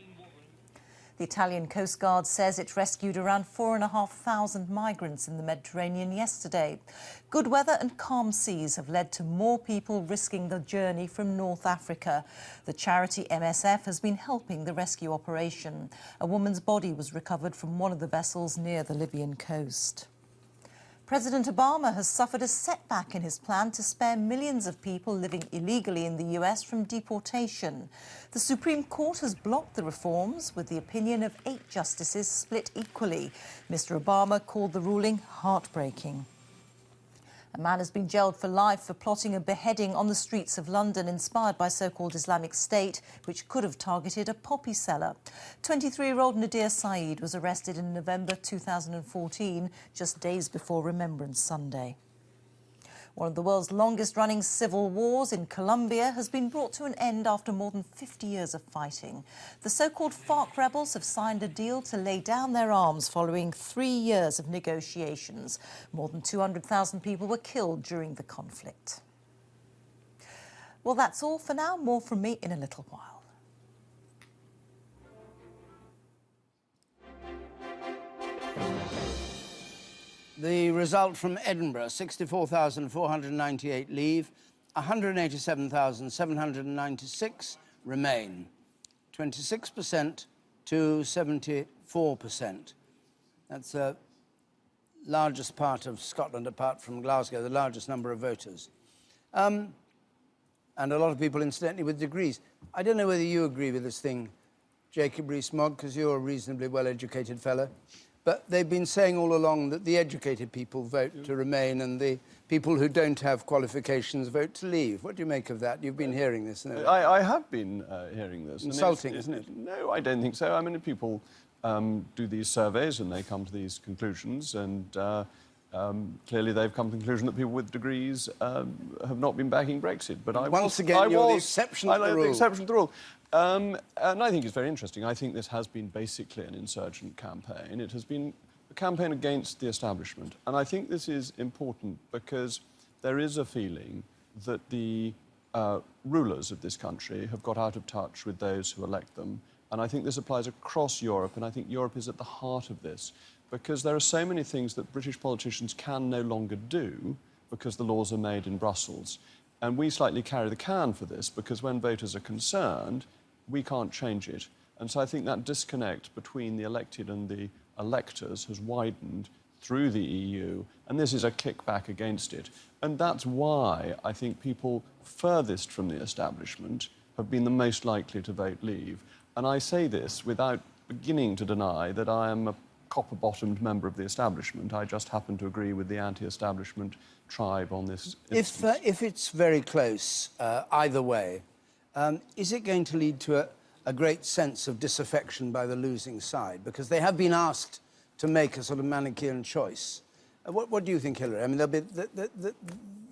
Speaker 7: The Italian Coast Guard says it rescued around 4,500 migrants in the Mediterranean yesterday. Good weather and calm seas have led to more people risking the journey from North Africa. The charity MSF has been helping the rescue operation. A woman's body was recovered from one of the vessels near the Libyan coast. President Obama has suffered a setback in his plan to spare millions of people living illegally in the US from deportation. The Supreme Court has blocked the reforms, with the opinion of 8 justices split equally. Mr. Obama called the ruling heartbreaking. A man has been jailed for life for plotting a beheading on the streets of London inspired by so-called Islamic State, which could have targeted a poppy seller. 23-year-old Nadir Saeed was arrested in November 2014, just days before Remembrance Sunday. One of the world's longest-running civil wars in Colombia has been brought to an end after more than 50 years of fighting. The so-called FARC rebels have signed a deal to lay down their arms following 3 years of negotiations. More than 200,000 people were killed during the conflict. Well, that's all for now. More from me in a little while.
Speaker 1: The result from Edinburgh, 64,498 leave, 187,796 remain, 26% to 74%. That's the largest part of Scotland, apart from Glasgow, the largest number of voters. And a lot of people, incidentally, with degrees. I don't know whether you agree with this thing, Jacob Rees-Mogg, because you're a reasonably well-educated fellow. But they've been saying all along that the educated people vote to remain and the people who don't have qualifications vote to leave. What do you make of that? You've been hearing this, no?
Speaker 19: I have been hearing this.
Speaker 1: Insulting, isn't it?
Speaker 19: No, I don't think so. I mean, people do these surveys and they come to these conclusions, and clearly they've come to the conclusion that people with degrees have not been backing Brexit. But
Speaker 1: Once again, you're the exception to the rule.
Speaker 19: The exception to the rule. And I think it's very interesting. I think this has been basically an insurgent campaign. It has been a campaign against the establishment. And I think this is important because there is a feeling that the rulers of this country have got out of touch with those who elect them. And I think this applies across Europe, and I think Europe is at the heart of this, because there are so many things that British politicians can no longer do because the laws are made in Brussels. And we slightly carry the can for this, because when voters are concerned, we can't change it. And so I think that disconnect between the elected and the electors has widened through the EU, and this is a kickback against it. And that's why I think people furthest from the establishment have been the most likely to vote leave. And I say this without beginning to deny that I am copper-bottomed member of the establishment. I just happen to agree with the anti-establishment tribe on this instance.
Speaker 1: If it's very close, either way, is it going to lead to a great sense of disaffection by the losing side? Because they have been asked to make a sort of Manichaean choice. What do you think, Hillary? I mean, there'll be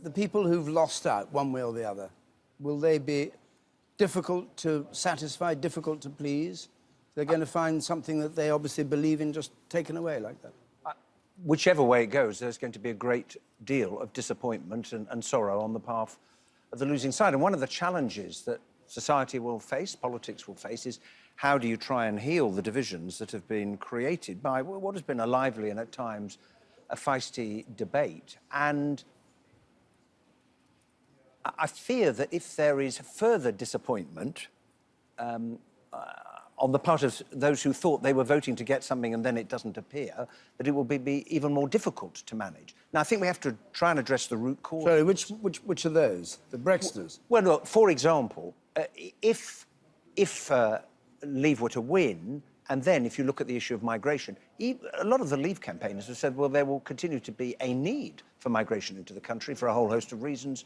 Speaker 1: the people who've lost out one way or the other. Will they be difficult to satisfy, difficult to please? They're going to find something that they obviously believe in just taken away like that.
Speaker 16: Whichever way it goes, there's going to be a great deal of disappointment and sorrow on the path of the losing side. And one of the challenges that society will face, politics will face, is how do you try and heal the divisions that have been created by what has been a lively and at times a feisty debate. And I fear that if there is further disappointment on the part of those who thought they were voting to get something and then it doesn't appear, that it will be even more difficult to manage. Now, I think we have to try and address the root cause.
Speaker 1: Sorry, which are those? The Brexiters?
Speaker 16: Well, look, for example, if Leave were to win, and then if you look at the issue of migration, a lot of the Leave campaigners have said, well, there will continue to be a need for migration into the country for a whole host of reasons,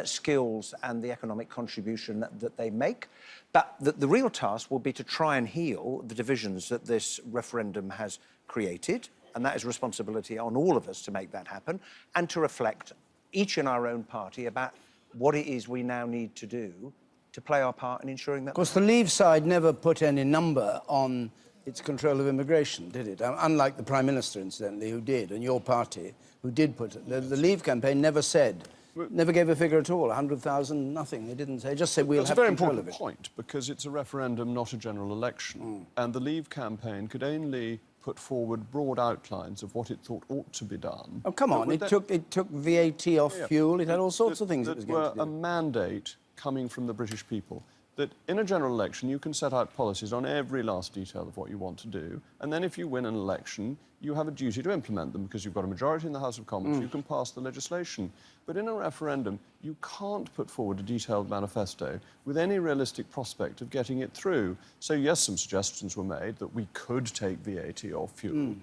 Speaker 16: skills and the economic contribution that they make. But the real task will be to try and heal the divisions that this referendum has created, and that is responsibility on all of us to make that happen, and to reflect, each in our own party, about what it is we now need to do to play our part in ensuring that...
Speaker 1: Of course, the Leave side never put any number on its control of immigration, did it? Unlike the Prime Minister, incidentally, who did, and your party, who did put it. The Leave campaign never said, never gave a figure at all, 100,000, nothing. They didn't say, just said we'll have control of it.
Speaker 19: That's a very important point, because it's a referendum, not a general election. And the Leave campaign could only put forward broad outlines of what it thought ought to be done.
Speaker 1: Oh, come on, it took VAT off fuel, it had all sorts of things it was going to do.
Speaker 19: A mandate coming from the British people, that in a general election you can set out policies on every last detail of what you want to do, and then if you win an election, you have a duty to implement them because you've got a majority in the House of Commons, you can pass the legislation. But in a referendum, you can't put forward a detailed manifesto with any realistic prospect of getting it through. So yes, some suggestions were made that we could take VAT off fuel,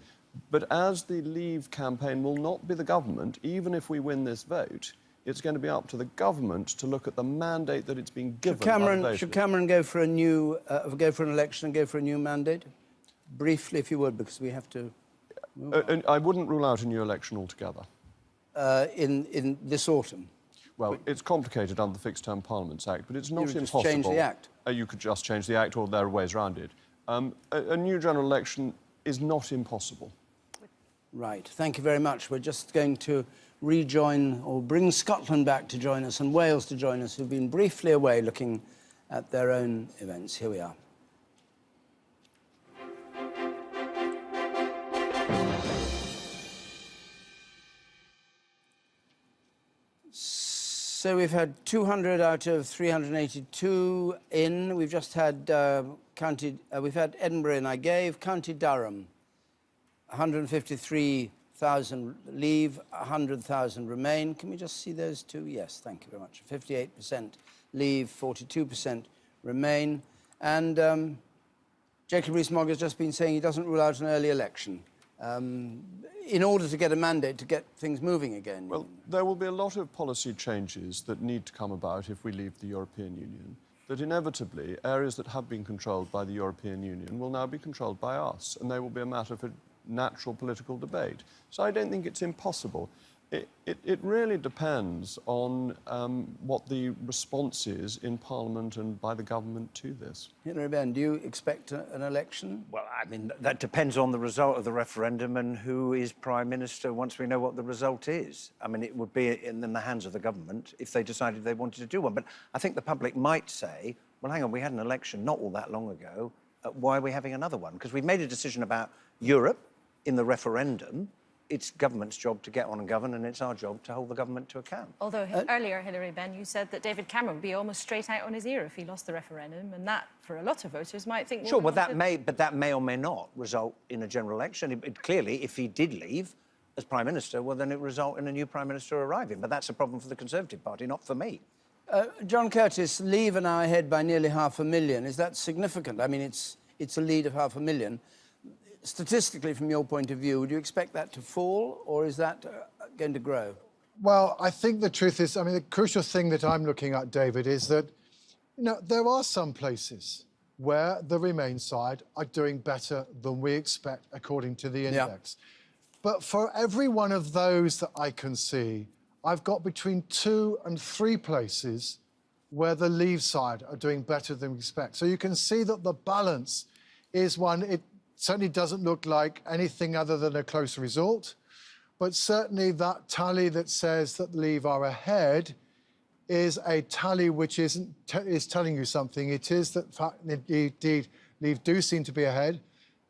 Speaker 19: but as the Leave campaign will not be the government, even if we win this vote, it's going to be up to the government to look at the mandate that it's been given.
Speaker 1: Should Cameron go for a new, go for an election and go for a new mandate? Briefly, if you would, because we have to move on.
Speaker 19: I wouldn't rule out a new election altogether.
Speaker 1: In this autumn?
Speaker 19: Well, it's complicated under the Fixed Term Parliaments Act, but it's not impossible.
Speaker 1: You could just change the Act?
Speaker 19: You could just change the Act, or there are ways around it. A new general election is not impossible.
Speaker 1: Right. Thank you very much. We're just going to rejoin, or bring Scotland back to join us and Wales to join us, who've been briefly away looking at their own events. Here we are. So we've had 200 out of 382 in. We've just had we've had Edinburgh in I gave, County Durham, 153,000 leave, 100,000 remain. Can we just see those two? Yes, thank you very much. 58% leave, 42% remain. And Jacob Rees-Mogg has just been saying he doesn't rule out an early election in order to get a mandate to get things moving again.
Speaker 19: Well, there will be a lot of policy changes that need to come about if we leave the European Union, that inevitably areas that have been controlled by the European Union will now be controlled by us, and they will be a matter for natural political debate. So I don't think it's impossible. It really depends on what the response is in Parliament and by the government to this.
Speaker 1: Hilary Benn, do you expect an election?
Speaker 16: Well, I mean, that depends on the result of the referendum and who is Prime Minister once we know what the result is. I mean, it would be in the hands of the government if they decided they wanted to do one. But I think the public might say, well, hang on, we had an election not all that long ago. Why are we having another one? Because we've made a decision about Europe in the referendum. It's government's job to get on and govern, and it's our job to hold the government to account.
Speaker 9: Although earlier, Hilary Benn, you said that David Cameron would be almost straight out on his ear if he lost the referendum, and that, for a lot of voters, might think...
Speaker 16: Sure, well, that may or may not result in a general election. Clearly, if he did leave as Prime Minister, well, then it would result in a new Prime Minister arriving. But that's a problem for the Conservative Party, not for me.
Speaker 1: John Curtis, Leave are now ahead by nearly 500,000. Is that significant? I mean, it's a lead of 500,000. statistically, from your point of view, would you expect that to fall, or is that going to grow?
Speaker 14: Well, I think the truth is, I mean, the crucial thing that I'm looking at, David, is that, you know, there are some places where the Remain side are doing better than we expect according to the index. But for every one of those that I can see, I've got between 2 and 3 places where the Leave side are doing better than we expect. So you can see that the balance is one, it certainly doesn't look like anything other than a close result. But certainly that tally that says that Leave are ahead is a tally which is telling you something. It is that indeed Leave do seem to be ahead,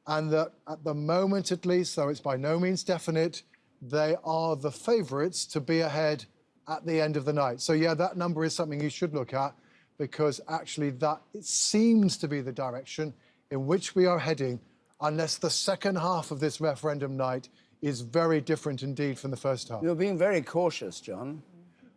Speaker 14: and that at the moment at least, though it's by no means definite, they are the favourites to be ahead at the end of the night. So yeah, that number is something you should look at, because actually that it seems to be the direction in which we are heading, unless the second half of this referendum night is very different indeed from the first half.
Speaker 1: You're being very cautious, John.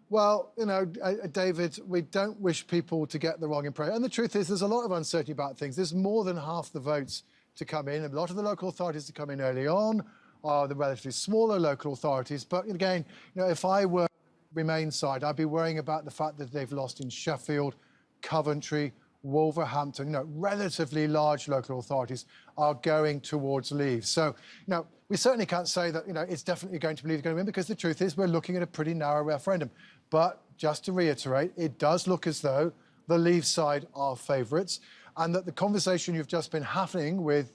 Speaker 14: Well, you know, David, we don't wish people to get the wrong impression. And the truth is, there's a lot of uncertainty about things. There's more than half the votes to come in. A lot of the local authorities to come in early on are the relatively smaller local authorities. But again, you know, if I were Remain side, I'd be worrying about the fact that they've lost in Sheffield, Coventry, Wolverhampton. You know, relatively large local authorities are going towards Leave. So, you know, we certainly can't say that, you know, it's definitely going to be Leave going to win, because the truth is we're looking at a pretty narrow referendum. But just to reiterate, it does look as though the Leave side are favourites, and that the conversation you've just been having with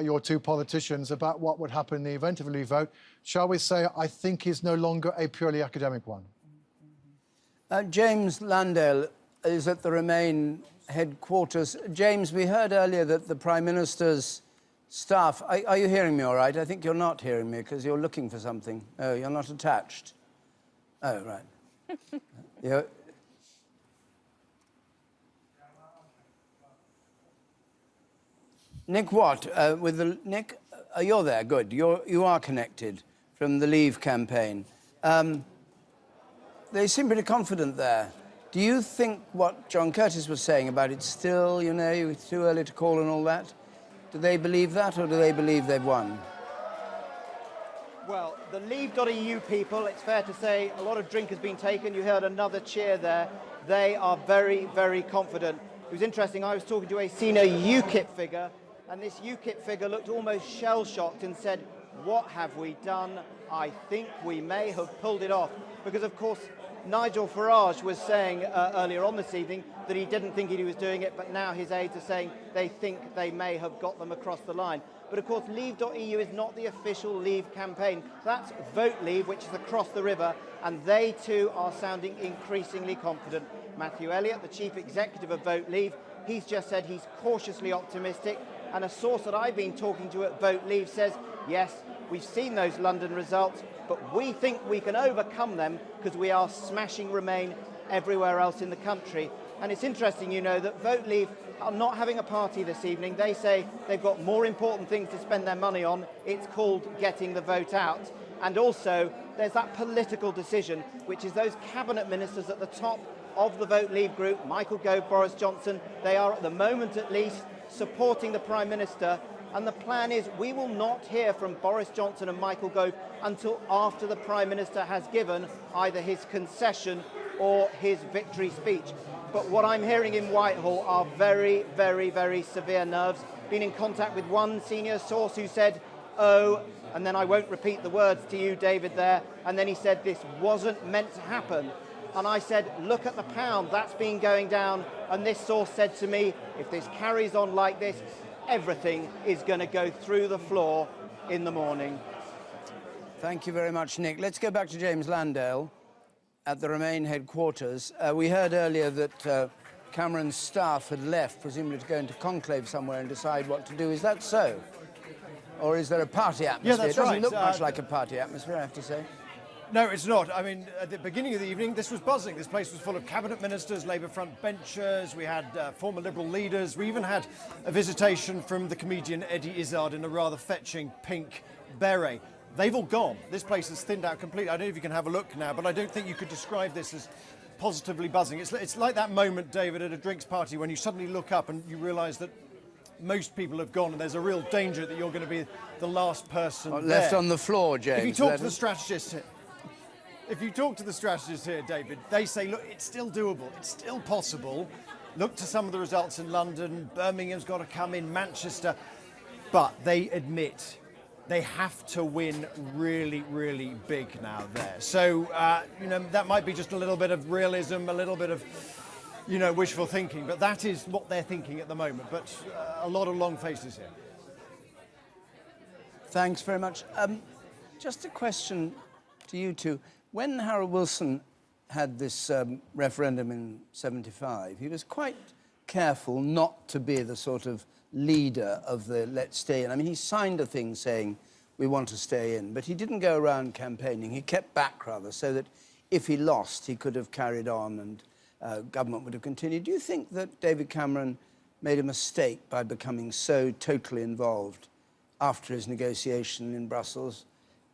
Speaker 14: your 2 politicians about what would happen in the event of a Leave vote, shall we say, I think is no longer a purely academic one.
Speaker 1: James Landale is at the Remain headquarters. James, we heard earlier that the Prime Minister's staff... Are you hearing me all right? I think you're not hearing me because you're looking for something. Oh, you're not attached. Oh, right. You're... Nick Watt, Nick, you're there, good. You are connected from the Leave campaign. They seem pretty confident there. Do you think what John Curtis was saying about it's still, you know, it's too early to call and all that, do they believe that, or do they believe they've won?
Speaker 2: Well, the Leave.eu people, it's fair to say, a lot of drink has been taken. You heard another cheer there. They are very, very confident. It was interesting, I was talking to a senior UKIP figure, and this UKIP figure looked almost shell-shocked and said, what have we done? I think we may have pulled it off. Because, of course, Nigel Farage was saying earlier on this evening that he didn't think he was doing it, but now his aides are saying they think they may have got them across the line. But, of course, Leave.eu is not the official Leave campaign. That's Vote Leave, which is across the river, and they, too, are sounding increasingly confident. Matthew Elliott, the chief executive of Vote Leave, he's just said he's cautiously optimistic, and a source that I've been talking to at Vote Leave says, yes, we've seen those London results, but we think we can overcome them because we are smashing Remain everywhere else in the country. And it's interesting, you know, that Vote Leave are not having a party this evening. They say they've got more important things to spend their money on. It's called getting the vote out. And also, there's that political decision, which is those cabinet ministers at the top of the Vote Leave group, Michael Gove, Boris Johnson, they are, at the moment at least, supporting the Prime Minister. And the plan is we will not hear from Boris Johnson and Michael Gove until after the Prime Minister has given either his concession or his victory speech. But what I'm hearing in Whitehall are very, very, very severe nerves. Been in contact with one senior source who said, oh, and then I won't repeat the words to you, David, there, and then he said this wasn't meant to happen. And I said, look at the pound, that's been going down. And this source said to me, if this carries on like this, everything is going to go through the floor in the morning.
Speaker 1: Thank you very much, Nick. Let's go back to James Landale at the Remain headquarters. We heard earlier that Cameron's staff had left, presumably to go into conclave somewhere and decide what to do. Is that so? Or is there a party atmosphere?
Speaker 12: Yeah, that's
Speaker 1: it doesn't
Speaker 12: right.
Speaker 1: look much like a party atmosphere, I have to say.
Speaker 12: No, it's not. I mean, at the beginning of the evening, this was buzzing. This place was full of cabinet ministers, Labour front benchers. We had former Liberal leaders. We even had a visitation from the comedian Eddie Izzard in a rather fetching pink beret. They've all gone. This place has thinned out completely. I don't know if you can have a look now, but I don't think you could describe this as positively buzzing. It's like that moment, David, at a drinks party when you suddenly look up and you realise that most people have gone, and there's a real danger that you're going to be the last person
Speaker 1: left
Speaker 12: there.
Speaker 1: on the floor, James.
Speaker 12: If you talk to the strategists here, David, they say, look, it's still doable, it's still possible. Look to some of the results in London, Birmingham's got to come in, Manchester, but they admit they have to win really, really big now there. So, you know, that might be just a little bit of realism, a little bit of, you know, wishful thinking, but that is what they're thinking at the moment. But a lot of long faces here.
Speaker 1: Thanks very much. Just a question to you two. When Harold Wilson had this referendum in '75, he was quite careful not to be the sort of leader of the let's stay in. I mean, he signed a thing saying we want to stay in, but he didn't go around campaigning. He kept back, rather, so that if he lost, he could have carried on and government would have continued. Do you think that David Cameron made a mistake by becoming so totally involved after his negotiation in Brussels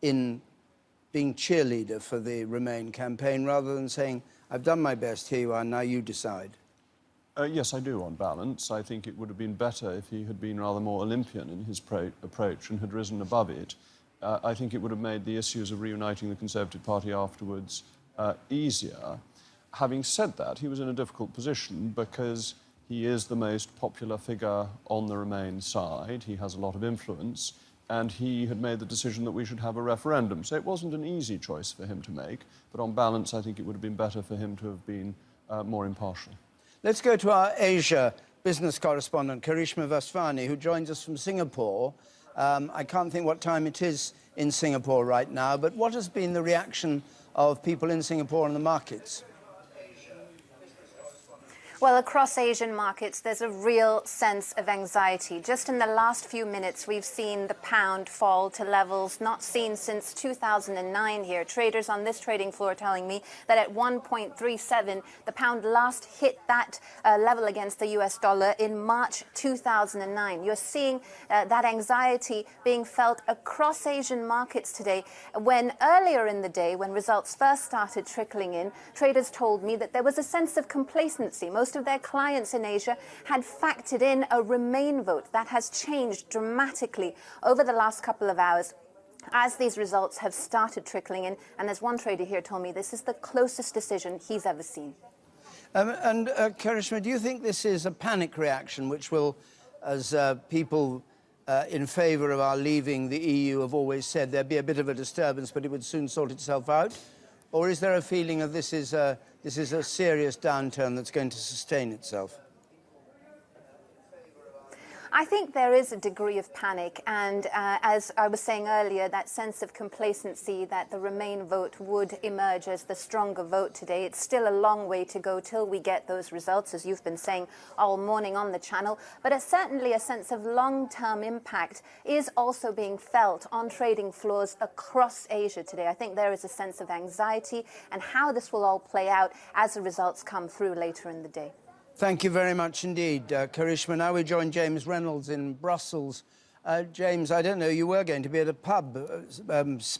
Speaker 1: in being cheerleader for the Remain campaign, rather than saying, I've done my best, here you are, now you decide?
Speaker 19: Yes, I do, on balance. I think it would have been better if he had been rather more Olympian in his approach and had risen above it. I think it would have made the issues of reuniting the Conservative Party afterwards easier. Having said that, he was in a difficult position because he is the most popular figure on the Remain side. He has a lot of influence, and he had made the decision that we should have a referendum. So it wasn't an easy choice for him to make, but on balance, I think it would have been better for him to have been more impartial.
Speaker 1: Let's go to our Asia business correspondent, Karishma Vaswani, who joins us from Singapore. I can't think what time it is in Singapore right now, but what has been the reaction of people in Singapore and the markets?
Speaker 13: Well, across Asian markets, there's a real sense of anxiety. Just in the last few minutes, we've seen the pound fall to levels not seen since 2009 here. Traders on this trading floor telling me that at 1.37, the pound last hit that level against the US dollar in March 2009. You're seeing that anxiety being felt across Asian markets today, when earlier in the day, when results first started trickling in, traders told me that there was a sense of complacency. Most of their clients in Asia had factored in a Remain vote. That has changed dramatically over the last couple of hours as these results have started trickling in. And as one trader here told me, this is the closest decision he's ever seen.
Speaker 1: Karishma, do you think this is a panic reaction which will, as people in favour of our leaving the EU have always said, there'd be a bit of a disturbance, but it would soon sort itself out? Or is there a feeling of this is a serious downturn that's going to sustain itself?
Speaker 13: I think there is a degree of panic, and as I was saying earlier, that sense of complacency that the Remain vote would emerge as the stronger vote today. It's still a long way to go till we get those results, as you've been saying all morning on the channel, but certainly a sense of long-term impact is also being felt on trading floors across Asia today. I think there is a sense of anxiety and how this will all play out as the results come through later in the day.
Speaker 1: Thank you very much indeed, Karishma. Now we join James Reynolds in Brussels. James, I don't know, you were going to be at a pub,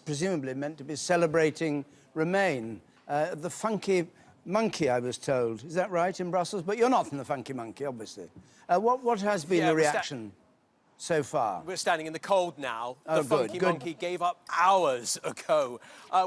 Speaker 1: presumably meant to be celebrating Remain. The Funky Monkey, I was told. Is that right, in Brussels? But you're not from the Funky Monkey, obviously. What has been the reaction so far?
Speaker 15: We're standing in the cold now.
Speaker 1: Oh,
Speaker 15: the Funky Monkey gave up hours ago.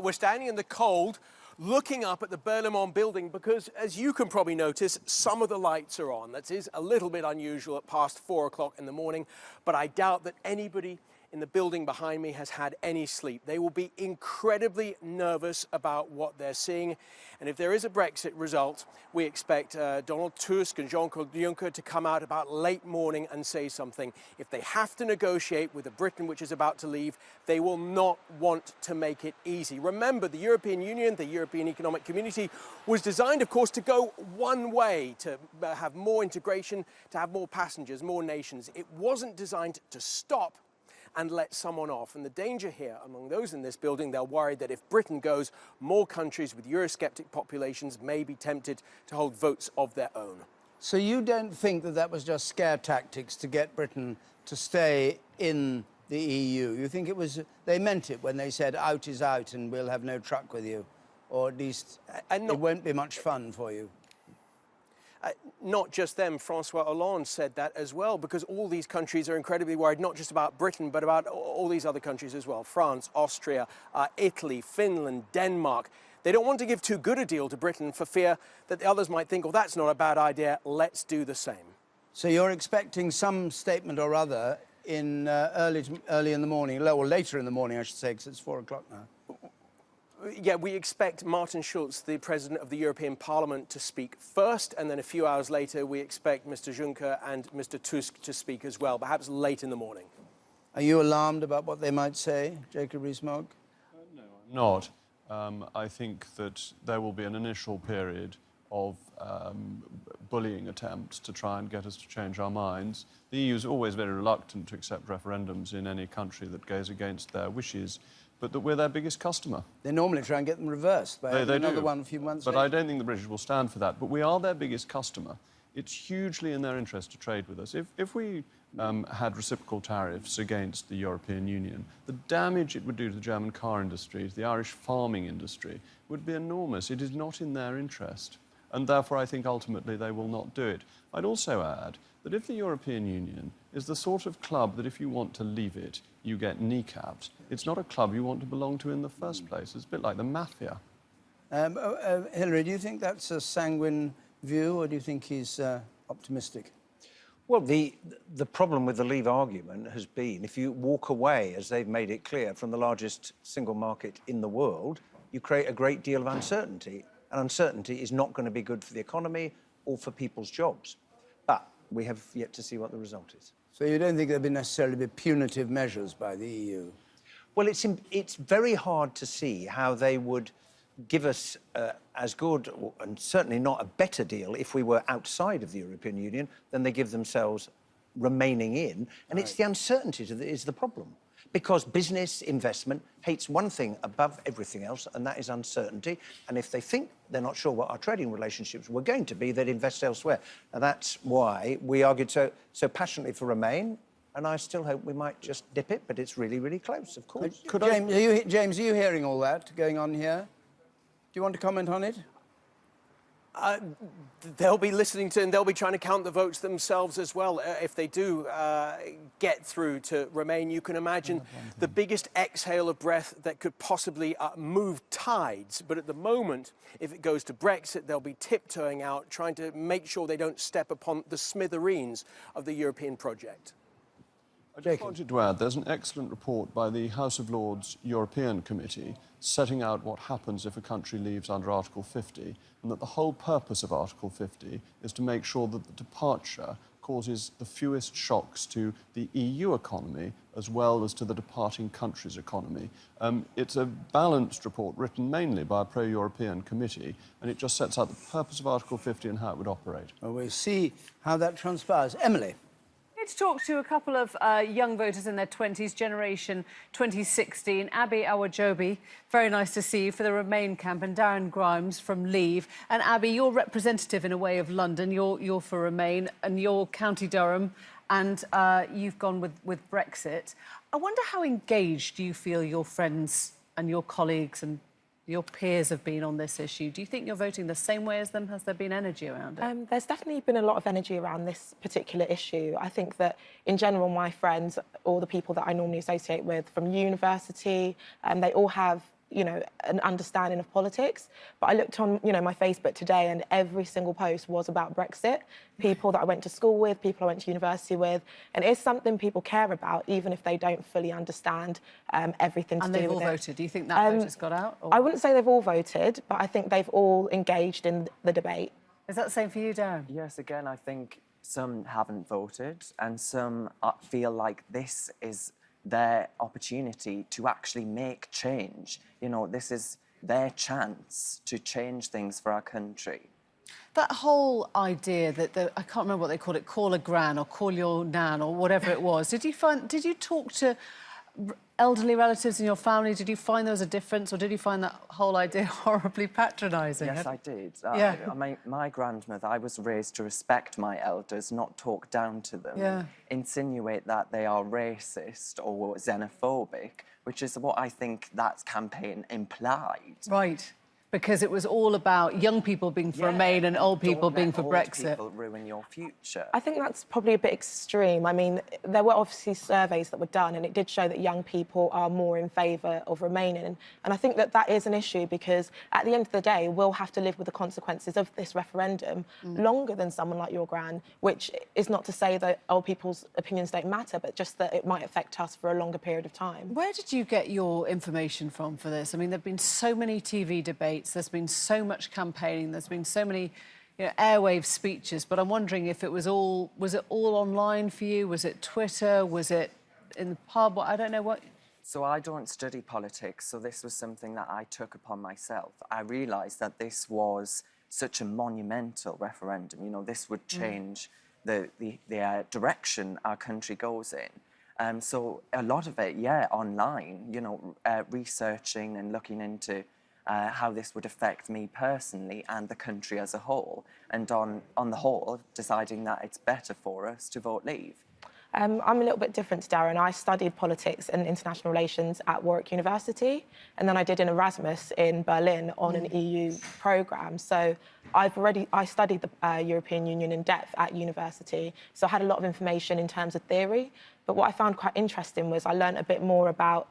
Speaker 15: We're standing in the cold, looking up at the Berlaymont building because, as you can probably notice, some of the lights are on. That is a little bit unusual at past 4 o'clock in the morning, but I doubt that anybody in the building behind me has had any sleep. They will be incredibly nervous about what they're seeing. And if there is a Brexit result, we expect Donald Tusk and Jean-Claude Juncker to come out about late morning and say something. If they have to negotiate with a Britain which is about to leave, they will not want to make it easy. Remember, the European Union, the European Economic Community, was designed, of course, to go one way, to have more integration, to have more passengers, more nations. It wasn't designed to stop and let someone off. And the danger here, among those in this building, they're worried that if Britain goes, more countries with Eurosceptic populations may be tempted to hold votes of their own.
Speaker 1: So you don't think that that was just scare tactics to get Britain to stay in the EU? You think it was, they meant it when they said out is out and we'll have no truck with you? Or at least it won't be much fun for you?
Speaker 15: Not just them, Francois Hollande said that as well, because all these countries are incredibly worried, not just about Britain, but about all these other countries as well. France, Austria, Italy, Finland, Denmark. They don't want to give too good a deal to Britain for fear that the others might think, well, that's not a bad idea, let's do the same.
Speaker 1: So you're expecting some statement or other in early in the morning, or later in the morning, I should say, because it's 4 o'clock now.
Speaker 15: Yeah, we expect Martin Schulz, the President of the European Parliament, to speak first, and then a few hours later we expect Mr Juncker and Mr Tusk to speak as well, perhaps late in the morning.
Speaker 1: Are you alarmed about what they might say, Jacob Rees-Mogg?
Speaker 19: No, I'm not. I think that there will be an initial period of bullying attempts to try and get us to change our minds. The EU is always very reluctant to accept referendums in any country that goes against their wishes, but that we're their biggest customer.
Speaker 1: They normally try and get them reversed by another one a few months later.
Speaker 19: But I don't think the British will stand for that. But we are their biggest customer. It's hugely in their interest to trade with us. If we had reciprocal tariffs against the European Union, the damage it would do to the German car industry, to the Irish farming industry, would be enormous. It is not in their interest. And therefore, I think ultimately they will not do it. I'd also add that if the European Union is the sort of club that if you want to leave it, you get kneecapped, it's not a club you want to belong to in the first place. It's a bit like the mafia.
Speaker 1: Hilary, do you think that's a sanguine view, or do you think he's optimistic?
Speaker 16: Well, the problem with the Leave argument has been, if you walk away, as they've made it clear, from the largest single market in the world, you create a great deal of uncertainty. And uncertainty is not going to be good for the economy or for people's jobs. But we have yet to see what the result is.
Speaker 1: So you don't think there'll be necessarily be punitive measures by the EU?
Speaker 16: Well, it's very hard to see how they would give us as good, and certainly not a better deal if we were outside of the European Union than they give themselves remaining in. And it's the uncertainty that is the problem. Because business investment hates one thing above everything else, and that is uncertainty. And if they think they're not sure what our trading relationships were going to be, they'd invest elsewhere. And that's why we argued so passionately for Remain, and I still hope we might just dip it, but it's really, really close, of course.
Speaker 1: James, are you hearing all that going on here? Do you want to comment on it?
Speaker 15: They'll be listening to, and they'll be trying to count the votes themselves as well. If they do get through to Remain, you can imagine the biggest exhale of breath that could possibly move tides. But at the moment, if it goes to Brexit, they'll be tiptoeing out, trying to make sure they don't step upon the smithereens of the European project.
Speaker 19: I just wanted to add, there's an excellent report by the House of Lords European Committee setting out what happens if a country leaves under Article 50, and that the whole purpose of Article 50 is to make sure that the departure causes the fewest shocks to the EU economy as well as to the departing country's economy. It's a balanced report written mainly by a pro-European committee, and it just sets out the purpose of Article 50 and how it would operate.
Speaker 1: Well, we'll see how that transpires. Emily?
Speaker 18: To talk to a couple of young voters in their 20s, Generation 2016, Abby Awajobi, very nice to see you, for the Remain camp, and Darren Grimes from Leave. And Abby, you're representative in a way of London, you're for Remain, and you're County Durham, and you've gone with Brexit. I wonder how engaged you feel your friends and your colleagues and your peers have been on this issue. Do you think you're voting the same way as them? Has there been energy around it?
Speaker 3: There's definitely been a lot of energy around this particular issue. I think that, in general, my friends, all the people that I normally associate with from university, they all have, you know, an understanding of politics. But I looked on, you know, my Facebook today, and every single post was about Brexit. People that I went to school with, people I went to university with, and it's something people care about, even if they don't fully understand everything to do with it.
Speaker 18: And they've all voted. Do you think that vote has got out? Or?
Speaker 3: I wouldn't say they've all voted, but I think they've all engaged in the debate.
Speaker 18: Is that the same for you, Darren?
Speaker 5: Yes, again, I think some haven't voted, and some feel like this is their opportunity to actually make change. You know, this is their chance to change things for our country.
Speaker 18: That whole idea that I can't remember what they called it, call a gran or call your nan or whatever it was. Did you talk to elderly relatives in your family? Did you find there was a difference, or did you find that whole idea horribly patronising?
Speaker 5: Yes, I did.
Speaker 18: Yeah.
Speaker 5: My grandmother, I was raised to respect my elders, not talk down to them.
Speaker 18: Yeah.
Speaker 5: Insinuate that they are racist or xenophobic, which is what I think that campaign implied.
Speaker 18: Right. Because it was all about young people being for Remain and old people being for Brexit.
Speaker 5: People ruin your future.
Speaker 3: I think that's probably a bit extreme. I mean, there were obviously surveys that were done, and it did show that young people are more in favour of remaining. And I think that that is an issue because at the end of the day, we'll have to live with the consequences of this referendum longer than someone like your gran, which is not to say that old people's opinions don't matter, but just that it might affect us for a longer period of time.
Speaker 18: Where did you get your information from for this? I mean, there have been so many TV debates, there's been so much campaigning, there's been so many airwave speeches, but I'm wondering if it was all online for you? Was it Twitter? Was it in the pub? I don't know what...
Speaker 5: So I don't study politics, so this was something that I took upon myself. I realised that this was such a monumental referendum. You know, this would change the direction our country goes in. So a lot of it, online, you know, researching and looking into how this would affect me personally and the country as a whole. And on the whole, deciding that it's better for us to vote Leave.
Speaker 3: I'm a little bit different to Darren. I studied politics and international relations at Warwick University, and then I did an Erasmus in Berlin on an EU programme. So I studied the European Union in depth at university, so I had a lot of information in terms of theory. But what I found quite interesting was I learned a bit more about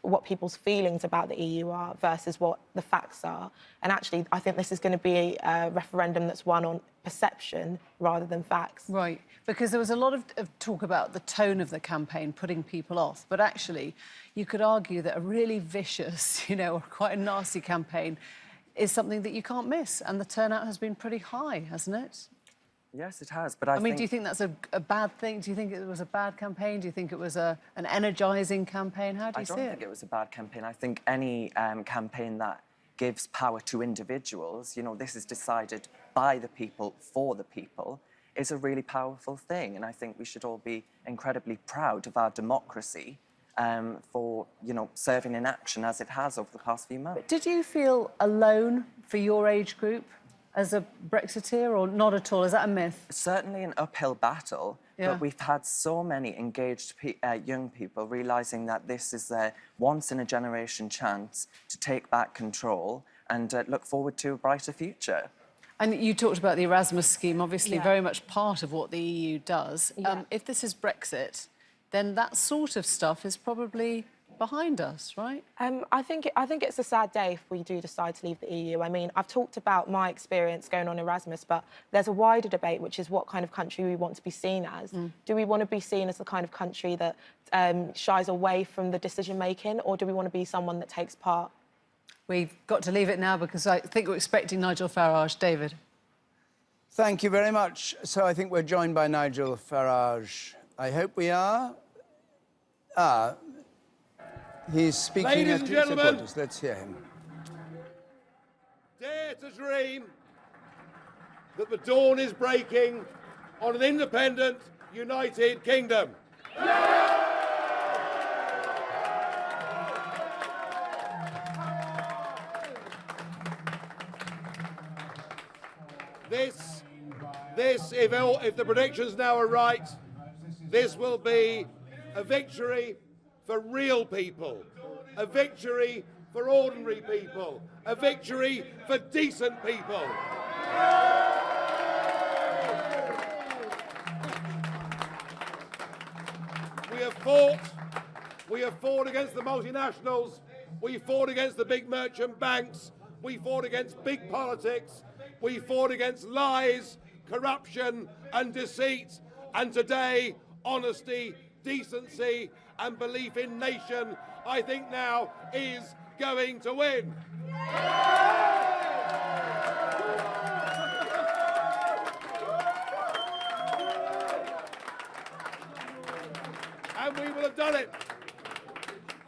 Speaker 3: what people's feelings about the EU are versus what the facts are. And actually, I think this is going to be a referendum that's won on perception rather than facts.
Speaker 18: Right, because there was a lot of talk about the tone of the campaign putting people off, but actually, you could argue that a really vicious, or quite a nasty campaign is something that you can't miss, and the turnout has been pretty high, hasn't it?
Speaker 5: Yes, it has, but
Speaker 18: I mean, do you think that's a bad thing? Do you think it was a bad campaign? Do you think it was an energising campaign? How do you see it?
Speaker 5: I don't think it was a bad campaign. I think any campaign that gives power to individuals, this is decided by the people, for the people, is a really powerful thing. And I think we should all be incredibly proud of our democracy for, serving in action as it has over the past few months.
Speaker 18: Did you feel alone for your age group as a Brexiteer, or not at all? Is that a myth?
Speaker 5: Certainly an uphill battle, but we've had so many engaged young people realising that this is their once-in-a-generation chance to take back control and look forward to a brighter future.
Speaker 18: And you talked about the Erasmus scheme, obviously very much part of what the EU does. If this is Brexit, then that sort of stuff is probably behind us, right?
Speaker 3: I think it's a sad day if we do decide to leave the EU. I mean, I've talked about my experience going on Erasmus, but there's a wider debate, which is what kind of country we want to be seen as. Do we want to be seen as the kind of country that shies away from the decision-making, or do we want to be someone that takes part?
Speaker 18: We've got to leave it now because I think we're expecting Nigel Farage. David.
Speaker 1: Thank you very much. So I think we're joined by Nigel Farage. I hope we are. He's speaking.
Speaker 10: Ladies and gentlemen,
Speaker 1: let's hear him.
Speaker 10: Dare to dream that the dawn is breaking on an independent, United Kingdom. This, if the predictions now are right, this will be a victory for real people, a victory for ordinary people, a victory for decent people. We have fought against the multinationals, we fought against the big merchant banks, we fought against big politics, we fought against lies, corruption and deceit, and today, honesty, decency and belief in nation, I think now is going to win. And we will have done it.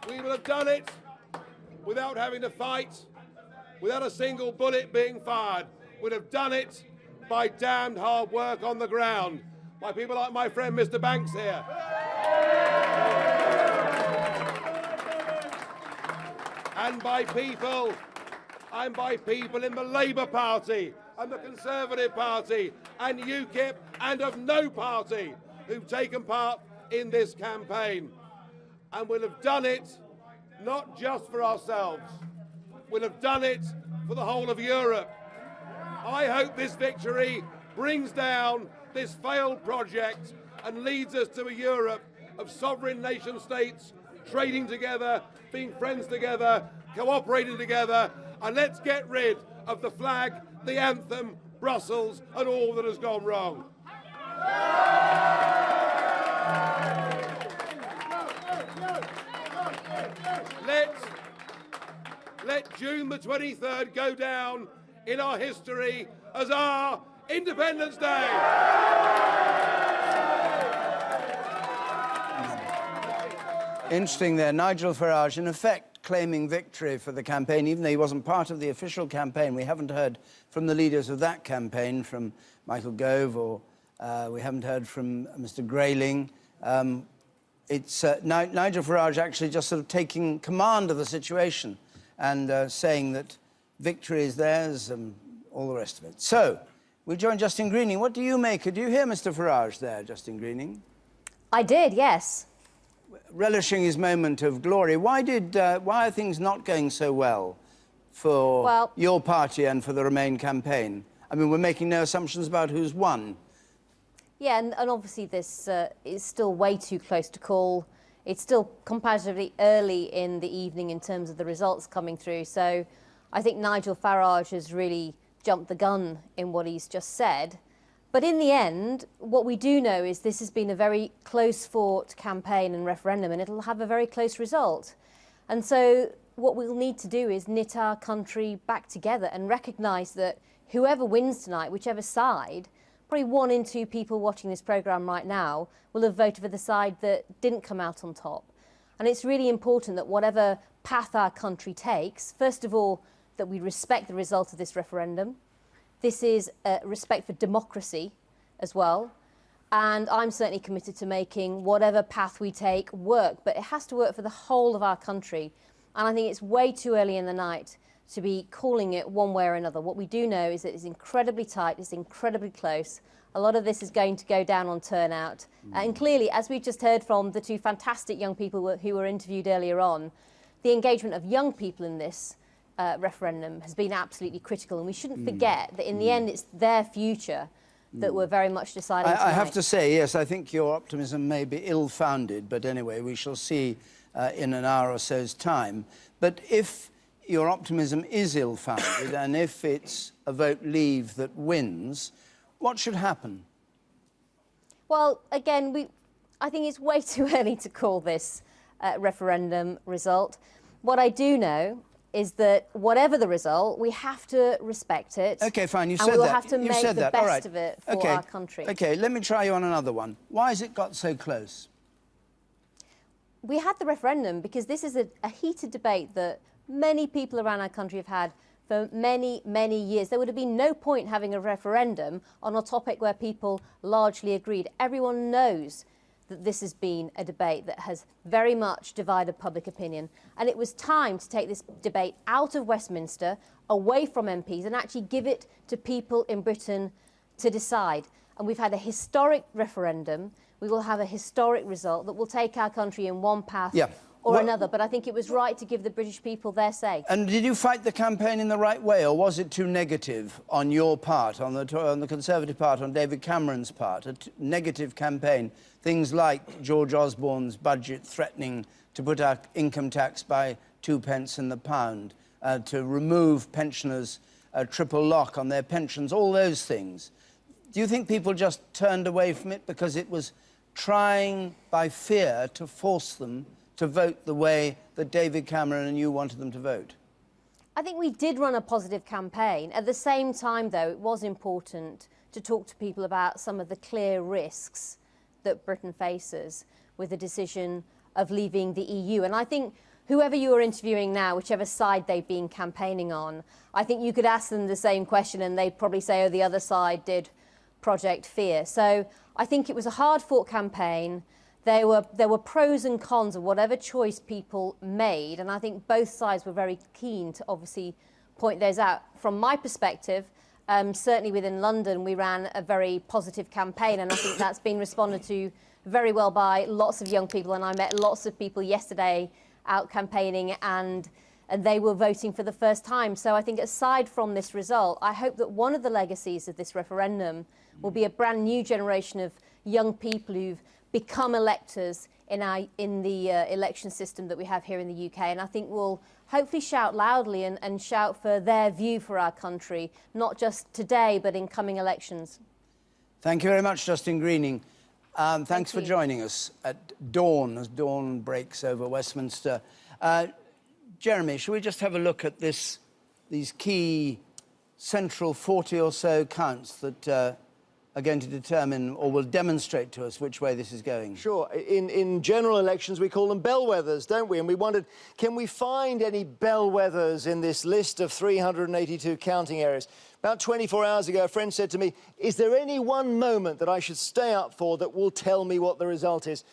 Speaker 10: We will have done it without having to fight, without a single bullet being fired. We'd have done it by damned hard work on the ground, by people like my friend Mr. Banks here. And by people in the Labour Party and the Conservative Party and UKIP and of no party who've taken part in this campaign. And we'll have done it not just for ourselves, will have done it for the whole of Europe. I hope this victory brings down this failed project and leads us to a Europe of sovereign nation states trading together, being friends together, cooperating together, and let's get rid of the flag, the anthem, Brussels, and all that has gone wrong. Let June the 23rd go down in our history as our Independence Day.
Speaker 1: Interesting there. Nigel Farage, in effect, claiming victory for the campaign, even though he wasn't part of the official campaign. We haven't heard from the leaders of that campaign, from Michael Gove, or we haven't heard from Mr. Grayling. It's Nigel Farage actually just sort of taking command of the situation and saying that victory is theirs and all the rest of it. So, we join Justine Greening. What do you make? Did you hear Mr. Farage there, Justine Greening?
Speaker 4: I did, yes.
Speaker 1: Relishing his moment of glory. Why are things not going so well for your party and for the Remain campaign? I mean, we're making no assumptions about who's won.
Speaker 4: Yeah, and obviously this is still way too close to call. It's still comparatively early in the evening in terms of the results coming through. So I think Nigel Farage has really jumped the gun in what he's just said. But in the end, what we do know is this has been a very close-fought campaign and referendum, and it'll have a very close result. And so what we'll need to do is knit our country back together and recognise that whoever wins tonight, whichever side, probably 1 in 2 people watching this programme right now will have voted for the side that didn't come out on top. And it's really important that whatever path our country takes, first of all, that we respect the result of this referendum. This is respect for democracy as well. And I'm certainly committed to making whatever path we take work, but it has to work for the whole of our country. And I think it's way too early in the night to be calling it one way or another. What we do know is that it's incredibly tight, it's incredibly close. A lot of this is going to go down on turnout. And clearly, as we just heard from the 2 fantastic young people who were interviewed earlier on, the engagement of young people in this referendum has been absolutely critical. And we shouldn't forget that in the end, it's their future that we're very much deciding tonight.
Speaker 1: I have to say, yes, I think your optimism may be ill-founded, but anyway, we shall see in an hour or so's time. But if your optimism is ill-founded and if it's a vote Leave that wins, what should happen?
Speaker 4: Well, again, I think it's way too early to call this referendum result. What I do know is that whatever the result, we have to respect it.
Speaker 1: OK, fine, you said that.
Speaker 4: And we'll have to make the best
Speaker 1: right.
Speaker 4: of it for our country.
Speaker 1: OK, let me try you on another one. Why has it got so close?
Speaker 4: We had the referendum because this is a heated debate that many people around our country have had for many, many years. There would have been no point having a referendum on a topic where people largely agreed. Everyone knows that this has been a debate that has very much divided public opinion. And it was time to take this debate out of Westminster, away from MPs, and actually give it to people in Britain to decide. And we've had a historic referendum. We will have a historic result that will take our country in one path or another. But I think it was right to give the British people their say.
Speaker 1: And did you fight the campaign in the right way, or was it too negative on your part, on the Conservative part, on David Cameron's part? A negative campaign. Things like George Osborne's budget threatening to put our income tax by 2 pence in the pound, to remove pensioners a triple lock on their pensions, all those things. Do you think people just turned away from it because it was trying by fear to force them to vote the way that David Cameron and you wanted them to vote?
Speaker 4: I think we did run a positive campaign. At the same time, though, it was important to talk to people about some of the clear risks that Britain faces with the decision of leaving the EU. And I think whoever you are interviewing now, whichever side they've been campaigning on, I think you could ask them the same question and they'd probably say, oh, the other side did Project Fear. So I think it was a hard-fought campaign. There were pros and cons of whatever choice people made, and I think both sides were very keen to obviously point those out. From my perspective, certainly within London, we ran a very positive campaign, and I think that's been responded to very well by lots of young people, and I met lots of people yesterday out campaigning, and and they were voting for the first time. So I think aside from this result, I hope that one of the legacies of this referendum will be a brand new generation of young people who've become electors in the election system that we have here in the UK, and I think will hopefully shout loudly and shout for their view for our country, not just today, but in coming elections.
Speaker 1: Thank you very much, Justin Greening. Thanks for joining us at dawn, as dawn breaks over Westminster. Jeremy, shall we just have a look at these key central 40 or so counts that are going to determine or will demonstrate to us which way this is going?
Speaker 17: Sure. In general elections, we call them bellwethers, don't we? And we wondered, can we find any bellwethers in this list of 382 counting areas? About 24 hours ago, a friend said to me, is there any one moment that I should stay up for that will tell me what the result is?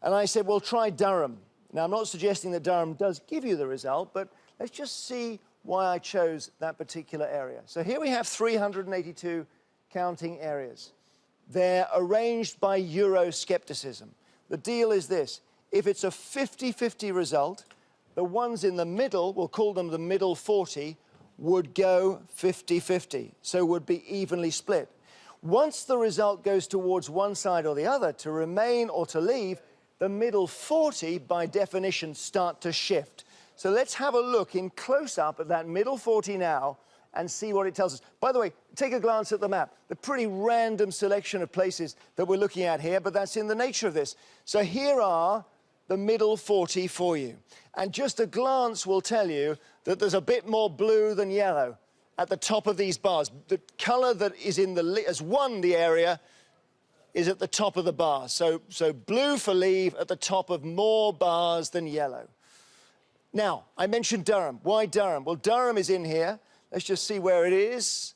Speaker 17: And I said, well, try Durham. Now, I'm not suggesting that Durham does give you the result, but let's just see why I chose that particular area. So here we have 382 counting areas. They're arranged by Euroscepticism. The deal is this: if it's a 50-50 result, the ones in the middle, we'll call them the middle 40, would go 50-50, so would be evenly split. Once the result goes towards one side or the other, to remain or to leave, the middle 40, by definition, start to shift. So let's have a look in close-up at that middle 40 now and see what it tells us. By the way, take a glance at the map. The pretty random selection of places that we're looking at here, but that's in the nature of this. So here are the middle 40 for you. And just a glance will tell you that there's a bit more blue than yellow at the top of these bars. The colour that is in has won the area is at the top of the bar. So blue for leave at the top of more bars than yellow. Now, I mentioned Durham. Why Durham? Well, Durham is in here. Let's just see where it is.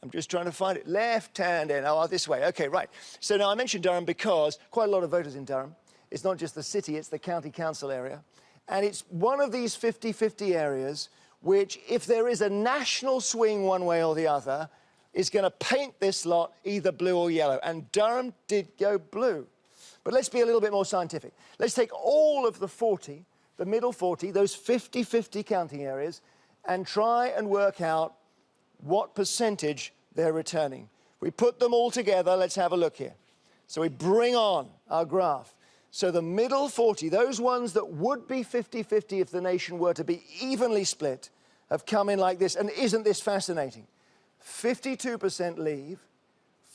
Speaker 17: I'm just trying to find it. Left hand in. Oh, this way. OK, right. So now I mentioned Durham because quite a lot of voters in Durham. It's not just the city, it's the county council area. And it's one of these 50-50 areas which, if there is a national swing one way or the other, is going to paint this lot either blue or yellow. And Durham did go blue. But let's be a little bit more scientific. Let's take all of the 40, the middle 40, those 50-50 counting areas, and try and work out what percentage they're returning. We put them all together. Let's have a look here. So we bring on our graph. So the middle 40, those ones that would be 50-50 if the nation were to be evenly split, have come in like this. And isn't this fascinating? 52% leave,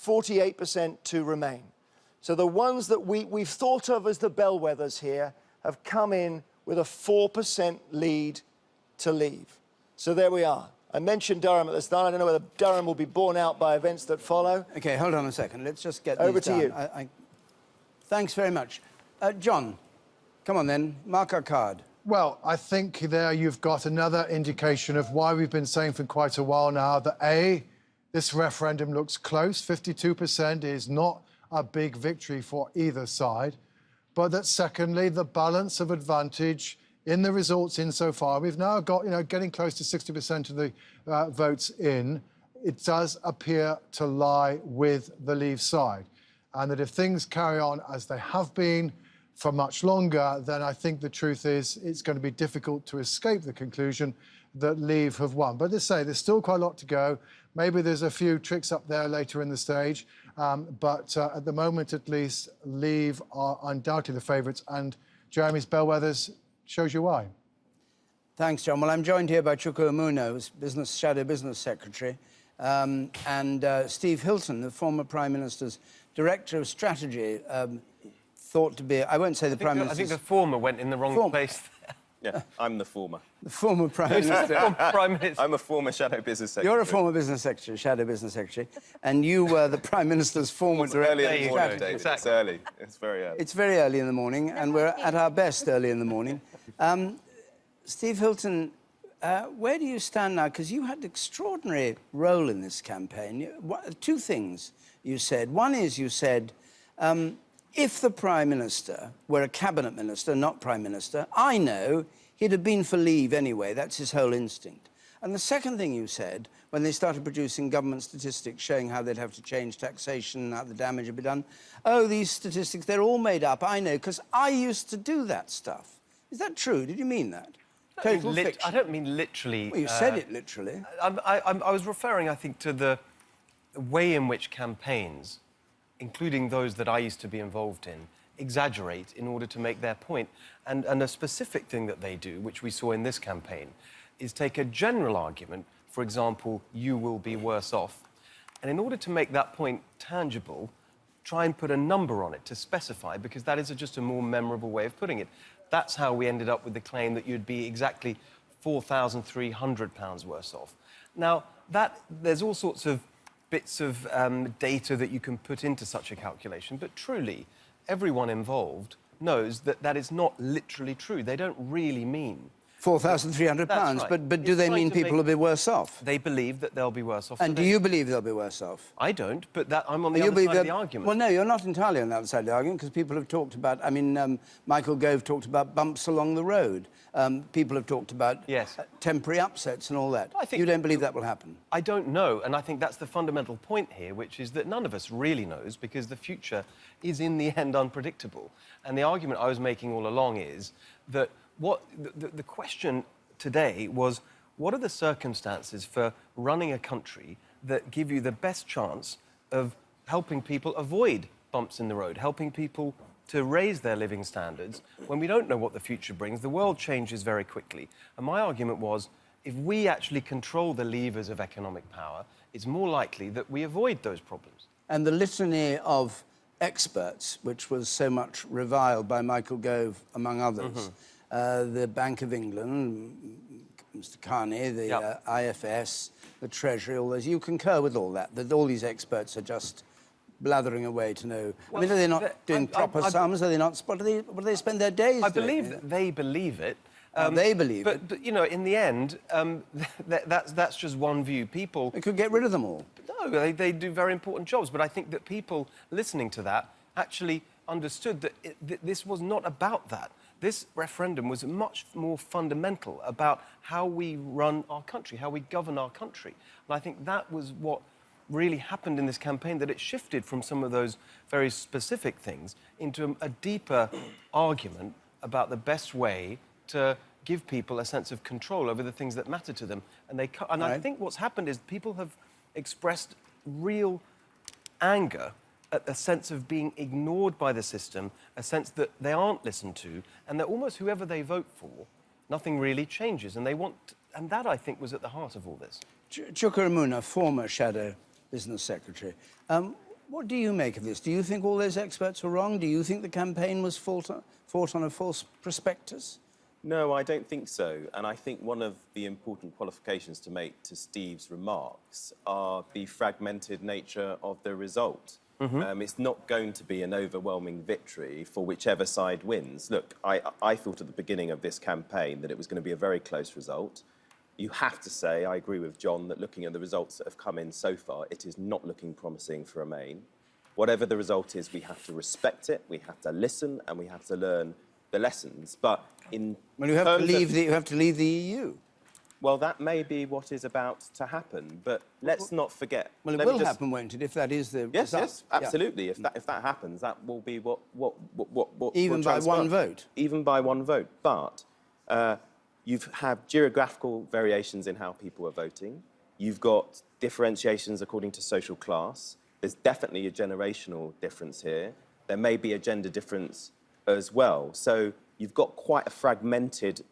Speaker 17: 48% to remain. So the ones that we've thought of as the bellwethers here have come in with a 4% lead to leave. So there we are. I mentioned Durham at the start. I don't know whether Durham will be borne out by events that follow.
Speaker 1: OK, hold on a second. Let's just get
Speaker 17: over
Speaker 1: these
Speaker 17: to
Speaker 1: down.
Speaker 17: you.
Speaker 1: Thanks very much. John, come on then, mark our card.
Speaker 14: Well, I think there you've got another indication of why we've been saying for quite a while now that A, this referendum looks close. 52% is not a big victory for either side. But that secondly, the balance of advantage in the results insofar, we've now got, getting close to 60% of the votes in, it does appear to lie with the Leave side. And that if things carry on as they have been for much longer, then I think the truth is it's going to be difficult to escape the conclusion that Leave have won. But as I say, there's still quite a lot to go. Maybe there's a few tricks up there later in the stage. But at the moment, at least, Leave are undoubtedly the favourites. And Jeremy's bellwethers shows you why.
Speaker 1: Thanks, John. Well, I'm joined here by Chuka Umuno, who's Shadow Business Secretary, and Steve Hilton, the former Prime Minister's Director of Strategy, thought to be, I won't say the Prime Minister.
Speaker 11: I think the former went in the wrong place.
Speaker 20: Yeah, I'm the former.
Speaker 1: The former Prime Minister.
Speaker 20: I'm a former Shadow Business Secretary.
Speaker 1: You're a former Business Secretary, Shadow Business Secretary, and you were the Prime Minister's former Director
Speaker 20: early in the
Speaker 1: of
Speaker 20: morning,
Speaker 1: Strategy.
Speaker 20: David. It's early. It's very early.
Speaker 1: It's very early in the morning, and we're at our best early in the morning. Steve Hilton, where do you stand now? Because you had an extraordinary role in this campaign. Two things you said. One is you said, if the Prime Minister were a Cabinet Minister, not Prime Minister, I know he'd have been for Leave anyway. That's his whole instinct. And the second thing you said, when they started producing government statistics showing how they'd have to change taxation, how the damage would be done, oh, these statistics, they're all made up, I know, because I used to do that stuff. Is that true? Did you mean that? Total fiction.
Speaker 11: I don't mean literally.
Speaker 1: Well, you said it literally.
Speaker 11: I was referring, I think, to the way in which campaigns, including those that I used to be involved in, exaggerate in order to make their point. And a specific thing that they do, which we saw in this campaign, is take a general argument, for example, you will be worse off, and in order to make that point tangible, try and put a number on it to specify, because that is just a more memorable way of putting it. That's how we ended up with the claim that you'd be exactly £4,300 worse off. Now, there's all sorts of bits of data that you can put into such a calculation, but truly, everyone involved knows that that is not literally true. They don't really mean
Speaker 1: £4,300,
Speaker 11: right.
Speaker 1: but do they mean people will be worse off?
Speaker 11: They believe that they'll be worse off.
Speaker 1: And do you believe they'll be worse off?
Speaker 11: I don't, but I'm on the other side of the argument.
Speaker 1: Well, no, you're not entirely on the other side of the argument, because people have talked about... I mean, Michael Gove talked about bumps along the road. People have talked about temporary upsets and all that. You don't believe that will happen?
Speaker 11: I don't know, and I think that's the fundamental point here, which is that none of us really knows, because the future is, in the end, unpredictable. And the argument I was making all along is that the question today was, what are the circumstances for running a country that give you the best chance of helping people avoid bumps in the road, helping people to raise their living standards when we don't know what the future brings? The world changes very quickly. And my argument was, if we actually control the levers of economic power, it's more likely that we avoid those problems.
Speaker 1: And the litany of experts, which was so much reviled by Michael Gove, among others, the Bank of England, Mr. Carney, the IFS, the Treasury, all those. You concur with all that all these experts are just blathering away to know...
Speaker 11: Well,
Speaker 1: I mean, are they not doing proper sums? Are they not... What do they spend their days doing?
Speaker 11: I believe that they believe it.
Speaker 1: They believe it.
Speaker 11: But, you know, in the end, that's just one view. People...
Speaker 1: They could get rid of them all.
Speaker 11: No, they do very important jobs, but I think that people listening to that actually understood that this was not about that. This referendum was much more fundamental about how we run our country, how we govern our country. And I think that was what really happened in this campaign, that it shifted from some of those very specific things into a deeper argument about the best way to give people a sense of control over the things that matter to them. And I think what's happened is people have expressed real anger at a sense of being ignored by the system, a sense that they aren't listened to, and that almost whoever they vote for, nothing really changes. And and that, I think, was at the heart of all this.
Speaker 1: Chuka Umunna, former Shadow Business Secretary. What do you make of this? Do you think all those experts were wrong? Do you think the campaign was fought on a false prospectus?
Speaker 20: No, I don't think so. And I think one of the important qualifications to make to Steve's remarks are the fragmented nature of the result. It's not going to be an overwhelming victory for whichever side wins. Look, I thought at the beginning of this campaign that it was going to be a very close result. You have to say, I agree with John, that looking at the results that have come in so far, it is not looking promising for Remain. Whatever the result is, we have to respect it, we have to listen, and we have to learn the lessons. But in
Speaker 1: you have to leave the EU.
Speaker 20: Well, that may be what is about to happen, but let's not forget.
Speaker 1: Well, it will happen, won't it, if that is the result?
Speaker 20: Yes, absolutely. Yeah. If that happens, that will be what
Speaker 1: even by one vote.
Speaker 20: Even by one vote. But you have geographical variations in how people are voting. You've got differentiations according to social class. There's definitely a generational difference here. There may be a gender difference as well. So you've got quite a fragmented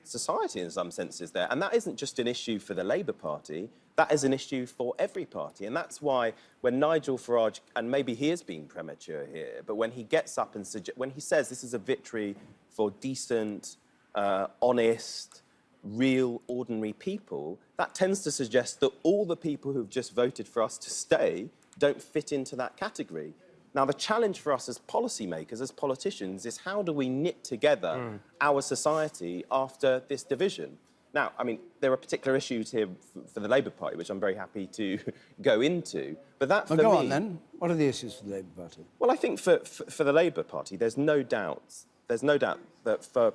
Speaker 20: society in some senses there. And that isn't just an issue for the Labour Party, that is an issue for every party. And that's why when Nigel Farage, and maybe he is being premature here, but when he gets up and when he says this is a victory for decent, honest, real, ordinary people, that tends to suggest that all the people who've just voted for us to stay don't fit into that category. Now, the challenge for us as policymakers, as politicians, is how do we knit together our society after this division? Now, I mean, there are particular issues here for the Labour Party, which I'm very happy to go into, but that, for me...
Speaker 1: Go on, then. What are the issues for the Labour Party?
Speaker 20: Well, I think for the Labour Party, there's no doubt that for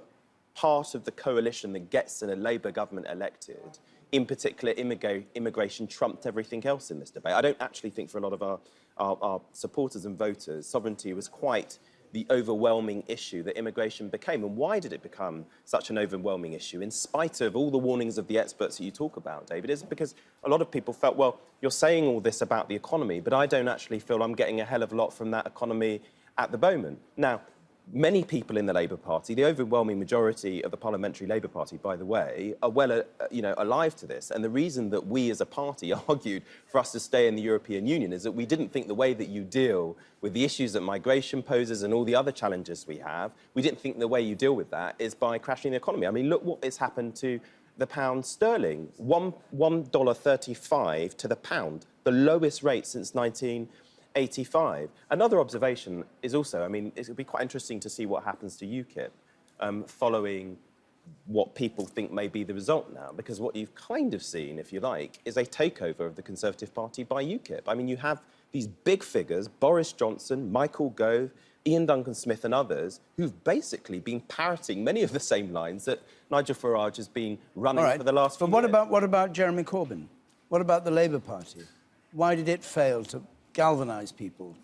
Speaker 20: part of the coalition that gets a Labour government elected, in particular, immigration trumped everything else in this debate. I don't actually think for a lot of our supporters and voters, sovereignty was quite the overwhelming issue that immigration became. And why did it become such an overwhelming issue, in spite of all the warnings of the experts that you talk about, David? Is because a lot of people felt, well, you're saying all this about the economy, but I don't actually feel I'm getting a hell of a lot from that economy at the moment. Now, many people in the Labour Party, the overwhelming majority of the Parliamentary Labour Party, by the way, are well, alive to this. And the reason that we as a party argued for us to stay in the European Union is that we didn't think the way that you deal with the issues that migration poses and all the other challenges we have, we didn't think the way you deal with that is by crashing the economy. I mean, look what has happened to the pound sterling. $1.35 to the pound, the lowest rate since 1985. Another observation is also, I mean, it would be quite interesting to see what happens to UKIP following what people think may be the result now, because what you've kind of seen, if you like, is a takeover of the Conservative Party by UKIP. I mean, you have these big figures, Boris Johnson, Michael Gove, Ian Duncan-Smith and others, who've basically been parroting many of the same lines that Nigel Farage has been running for the last few years.
Speaker 1: But what about Jeremy Corbyn? What about the Labour Party? Why did it fail to galvanise people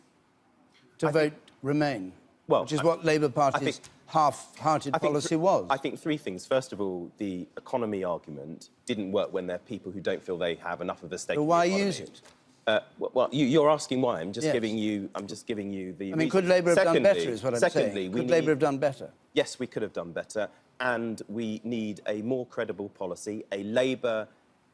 Speaker 1: to vote Remain, which is what Labour Party's half-hearted policy was?
Speaker 20: I think three things. First of all, the economy argument didn't work when there are people who don't feel they have enough of a stake.
Speaker 1: But why use it?
Speaker 20: Well, you're asking why. I'm just giving you the.
Speaker 1: I mean, could Labour have done better? Is what I'm saying. Could Labour have done better?
Speaker 20: Yes, we could have done better, and we need a more credible policy, a Labour,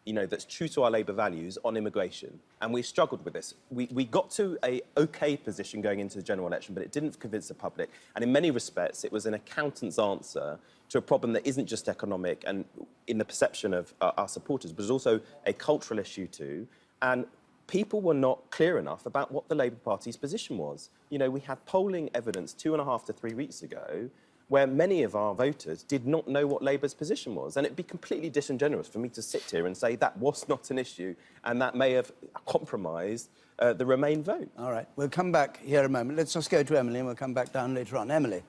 Speaker 20: that's true to our Labour values on immigration. And we've struggled with this. We got to a OK position going into the general election, but it didn't convince the public. And in many respects, it was an accountant's answer to a problem that isn't just economic and in the perception of our supporters, but is also a cultural issue too. And people were not clear enough about what the Labour Party's position was. We had polling evidence 2.5 to 3 weeks ago where many of our voters did not know what Labour's position was. And it'd be completely disingenuous for me to sit here and say that was not an issue and that may have compromised the Remain vote.
Speaker 1: All right, we'll come back here a moment. Let's just go to Emily and we'll come back down later on. Emily.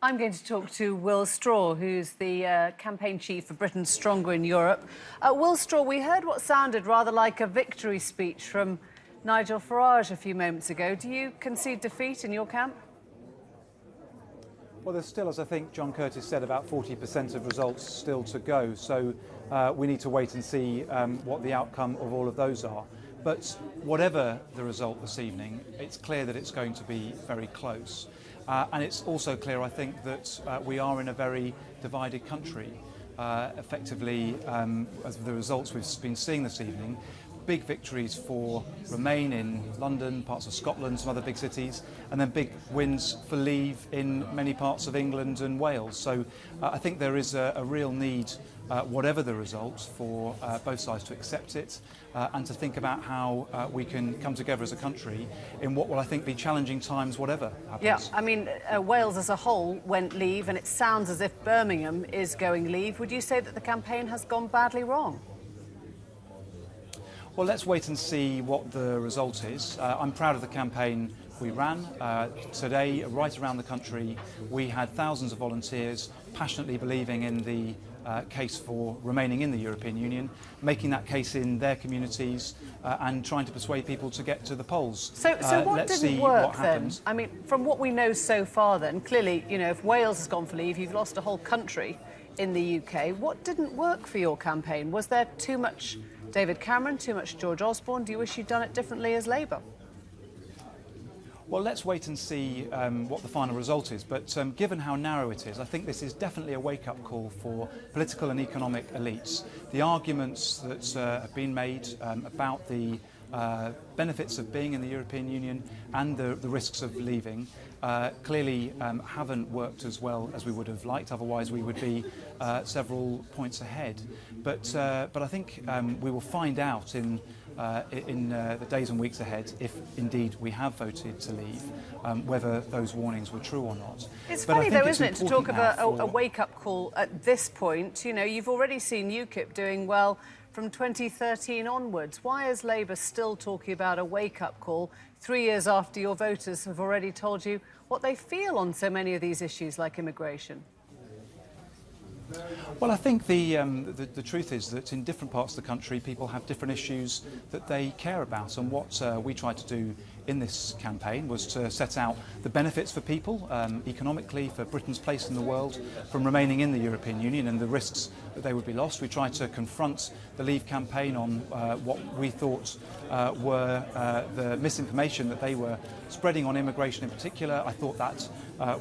Speaker 18: I'm going to talk to Will Straw, who's the campaign chief for Britain Stronger in Europe. Will Straw, we heard what sounded rather like a victory speech from Nigel Farage a few moments ago. Do you concede defeat in your camp?
Speaker 8: Well, there's still, as I think John Curtis said, about 40% of results still to go. So we need to wait and see what the outcome of all of those are. But whatever the result this evening, it's clear that it's going to be very close. And it's also clear, I think, that we are in a very divided country. Effectively, as the results we've been seeing this evening, big victories for Remain in London, parts of Scotland, some other big cities, and then big wins for Leave in many parts of England and Wales. So I think there is a real need, whatever the result, for both sides to accept it and to think about how we can come together as a country in what will, I think, be challenging times, whatever happens.
Speaker 18: Yeah, I mean, Wales as a whole went Leave, and it sounds as if Birmingham is going Leave. Would you say that the campaign has gone badly wrong?
Speaker 8: Well, let's wait and see what the result is. I'm proud of the campaign we ran. Today, right around the country, we had thousands of volunteers passionately believing in the case for remaining in the European Union, making that case in their communities and trying to persuade people to get to the polls.
Speaker 18: So what didn't work then? I mean, from what we know so far then, clearly, if Wales has gone for Leave, you've lost a whole country in the UK. What didn't work for your campaign? Was there too much David Cameron, too much George Osborne? Do you wish you'd done it differently as Labour?
Speaker 8: Well, let's wait and see what the final result is. But given how narrow it is, I think this is definitely a wake-up call for political and economic elites. The arguments that have been made about the benefits of being in the European Union and the risks of leaving clearly haven't worked as well as we would have liked. Otherwise, we would be several points ahead. But I think we will find out in the days and weeks ahead, if indeed we have voted to leave, whether those warnings were true or not.
Speaker 18: It's funny though, isn't it, to talk of a wake-up call at this point. You've already seen UKIP doing well from 2013 onwards. Why is Labour still talking about a wake-up call 3 years after your voters have already told you what they feel on so many of these issues like immigration?
Speaker 8: Well, I think the truth is that in different parts of the country, people have different issues that they care about. And what we try to do in this campaign was to set out the benefits for people, economically, for Britain's place in the world, from remaining in the European Union and the risks that they would be lost. We tried to confront the Leave campaign on what we thought were the misinformation that they were spreading on immigration in particular. I thought that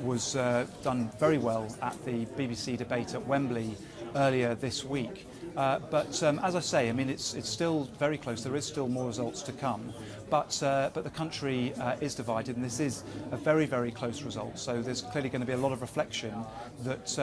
Speaker 8: was done very well at the BBC debate at Wembley earlier this week. But as I say, I mean, it's still very close. There is still more results to come. But the country is divided, and this is a very, very close result. So there's clearly going to be a lot of reflection that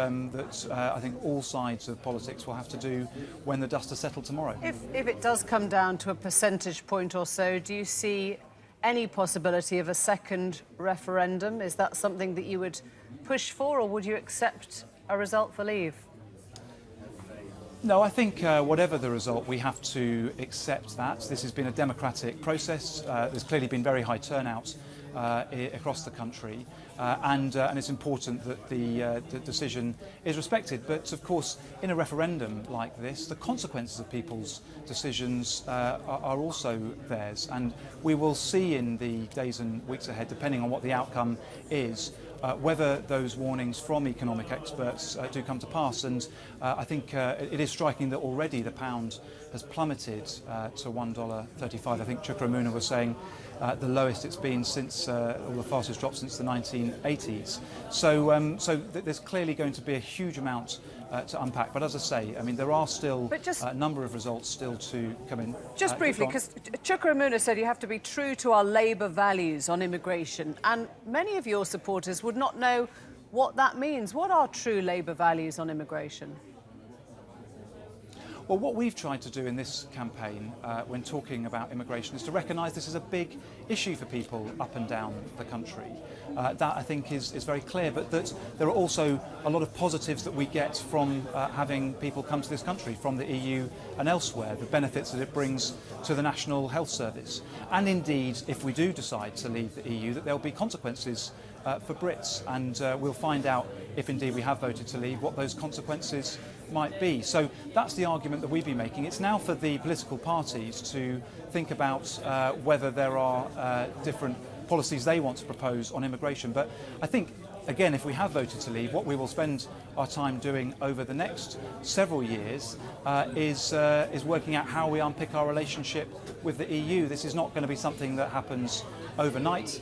Speaker 8: I think all sides of politics will have to do when the dust has settled tomorrow.
Speaker 18: If it does come down to a percentage point or so, do you see any possibility of a second referendum? Is that something that you would push for, or would you accept a result for Leave?
Speaker 8: No, I think whatever the result, we have to accept that. This has been a democratic process. There's clearly been very high turnout across the country, and it's important that the decision is respected. But of course, in a referendum like this, the consequences of people's decisions are also theirs, and we will see in the days and weeks ahead, depending on what the outcome is, whether those warnings from economic experts do come to pass. And I think it is striking that already the pound has plummeted to $1.35. I think Chukramuna was saying the lowest it's been since, or the fastest drop since the 1980s. So there's clearly going to be a huge amount to unpack. But as I say, I mean, there are still a number of results still to come in.
Speaker 18: Just briefly, because Chukramuna said you have to be true to our Labour values on immigration, and many of your supporters would not know what that means. What are true Labour values on immigration?
Speaker 8: Well, what we've tried to do in this campaign when talking about immigration is to recognise this is a big issue for people up and down the country. That, I think, is very clear, but that there are also a lot of positives that we get from having people come to this country from the EU and elsewhere, the benefits that it brings to the National Health Service. And indeed, if we do decide to leave the EU, that there will be consequences for Brits, and we'll find out if indeed we have voted to leave, what those consequences might be. So that's the argument that we've been making. It's now for the political parties to think about whether there are different policies they want to propose on immigration. But I think, again, if we have voted to leave, what we will spend our time doing over the next several years is working out how we unpick our relationship with the EU. This is not going to be something that happens overnight.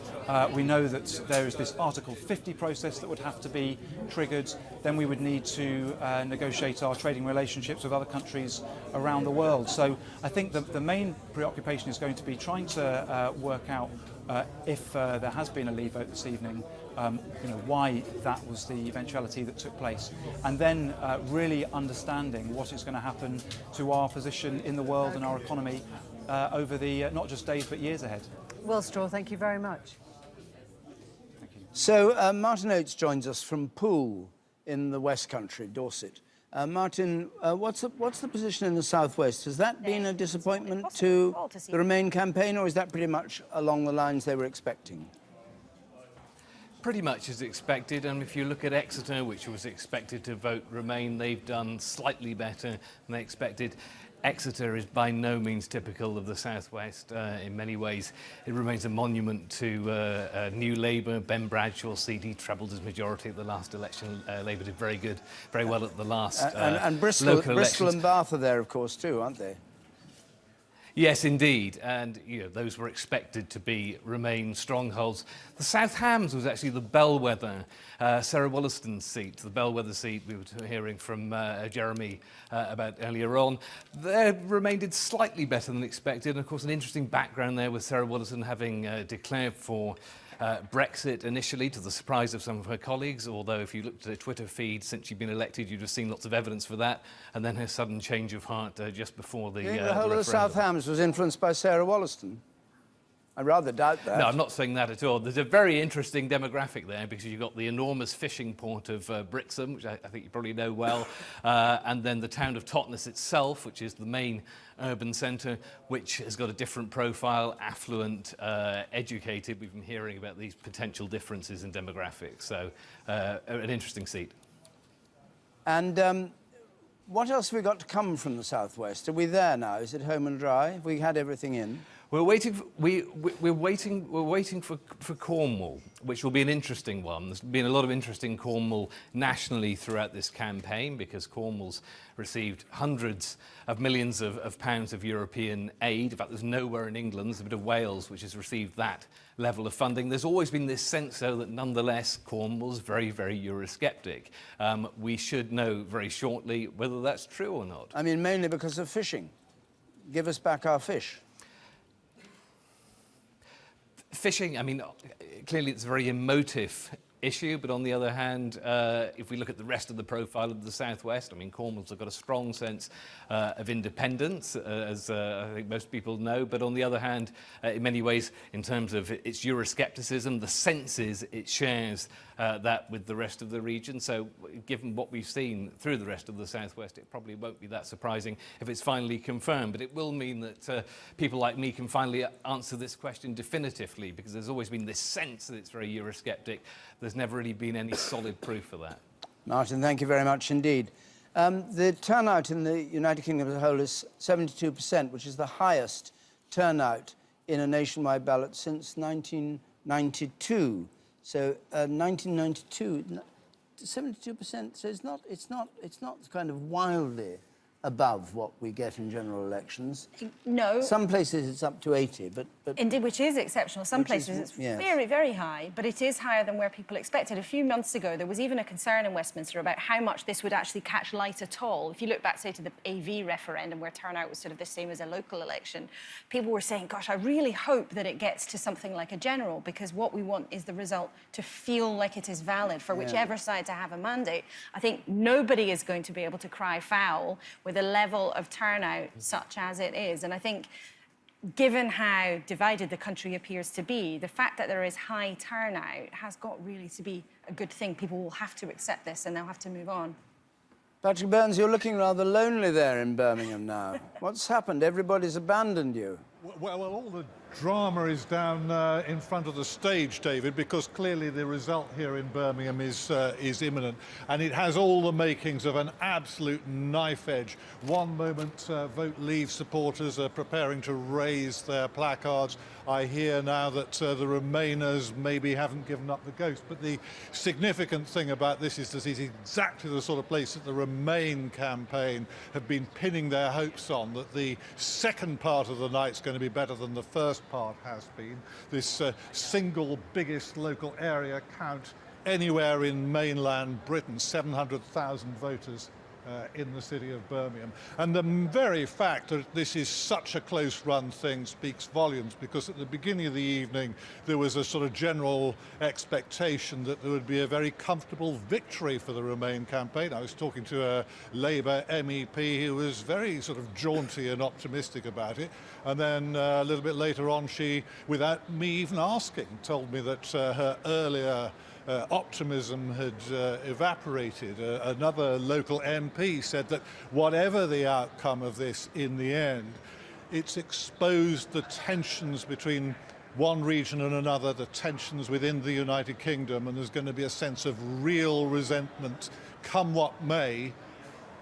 Speaker 8: We know that there is this Article 50 process that would have to be triggered. Then we would need to negotiate our trading relationships with other countries around the world. So I think the main preoccupation is going to be trying to work out if there has been a Leave vote this evening, why that was the eventuality that took place, and then really understanding what is going to happen to our position in the world and our economy over the not just days but years ahead.
Speaker 18: Will Straw, thank you very much.
Speaker 1: So Martin Oates joins us from Poole in the West Country, Dorset. Martin, what's the position in the Southwest? Has that been a disappointment to the Remain campaign, or is that pretty much along the lines they were expecting?
Speaker 6: Pretty much as expected, and if you look at Exeter, which was expected to vote Remain, they've done slightly better than they expected. Exeter is by no means typical of the Southwest in many ways. It remains a monument to New Labour. Ben Bradshaw's seat, he trebled his majority at the last election. Labour did very well at the last
Speaker 1: and Bristol,
Speaker 6: local elections.
Speaker 1: Bristol and Bath are there, of course, too, aren't they?
Speaker 6: Yes, indeed, and those were expected to be Remain strongholds. The South Hams was actually the bellwether, Sarah Wollaston's seat, the bellwether seat we were hearing from Jeremy about earlier on. There Remain did slightly better than expected, and of course an interesting background there with Sarah Wollaston having declared for Brexit initially, to the surprise of some of her colleagues, although if you looked at her Twitter feed since she'd been elected, you'd have seen lots of evidence for that, and then her sudden change of heart just before the
Speaker 1: the whole of the South Hams was influenced by Sarah Wollaston? I rather doubt that.
Speaker 6: No, I'm not saying that at all. There's a very interesting demographic there because you've got the enormous fishing port of Brixham, which I think you probably know well, and then the town of Totnes itself, which is the main urban centre, which has got a different profile, affluent, educated. We've been hearing about these potential differences in demographics, so an interesting seat.
Speaker 1: And what else have we got to come from the Southwest? Are we there now? Is it home and dry? Have we had everything in?
Speaker 6: We're waiting for Cornwall, which will be an interesting one. There's been a lot of interest in Cornwall nationally throughout this campaign because Cornwall's received hundreds of millions of pounds of European aid. In fact, there's nowhere in England. There's a bit of Wales which has received that level of funding. There's always been this sense, though, that nonetheless Cornwall's very, very Eurosceptic. We should know very shortly whether that's true or not.
Speaker 1: I mean, mainly because of fishing. Give us back our fish.
Speaker 6: Fishing, I mean, clearly it's a very emotive issue, but on the other hand, if we look at the rest of the profile of the Southwest, I mean, Cornwall's got a strong sense of independence, as I think most people know, but on the other hand, in many ways, in terms of its Euroscepticism, the senses it shares that with the rest of the region. So given what we've seen through the rest of the Southwest, it probably won't be that surprising if it's finally confirmed, but it will mean that people like me can finally answer this question definitively, because there's always been this sense that it's very Eurosceptic. There's never really been any solid proof for that.
Speaker 1: Martin, thank you very much indeed. The turnout in the United Kingdom as a whole is 72%, which is the highest turnout in a nationwide ballot since 1992. So 1992, 72%. So it's not kind of wildly above what we get in general elections.
Speaker 9: No.
Speaker 1: Some places it's up to 80, but
Speaker 9: indeed, which is exceptional. Some places it's very, very high, but it is higher than where people expected. A few months ago, there was even a concern in Westminster about how much this would actually catch light at all. If you look back, say, to the AV referendum, where turnout was sort of the same as a local election, people were saying, gosh, I really hope that it gets to something like a general, because what we want is the result to feel like it is valid for whichever side to have a mandate. I think nobody is going to be able to cry foul with a level of turnout such as it is. And I think, given how divided the country appears to be, the fact that there is high turnout has got really to be a good thing. People will have to accept this and they'll have to move on.
Speaker 1: Patrick Burns, you're looking rather lonely there in Birmingham now. What's happened? Everybody's abandoned you.
Speaker 2: Well, all the drama is down in front of the stage, David, because clearly the result here in Birmingham is imminent, and it has all the makings of an absolute knife edge. One moment, Vote Leave supporters are preparing to raise their placards. I hear now that the Remainers maybe haven't given up the ghost, but the significant thing about this is exactly the sort of place that the Remain campaign have been pinning their hopes on, that the second part of the night's going to be better than the first part has been. This single biggest local area count anywhere in mainland Britain, 700,000 voters in the city of Birmingham. And the very fact that this is such a close-run thing speaks volumes, because at the beginning of the evening there was a sort of general expectation that there would be a very comfortable victory for the Remain campaign. I was talking to a Labour MEP who was very sort of jaunty and optimistic about it, and then a little bit later on she, without me even asking, told me that her earlier optimism had evaporated. Another local MP said that whatever the outcome of this in the end, it's exposed the tensions between one region and another, the tensions within the United Kingdom, and there's going to be a sense of real resentment, come what may,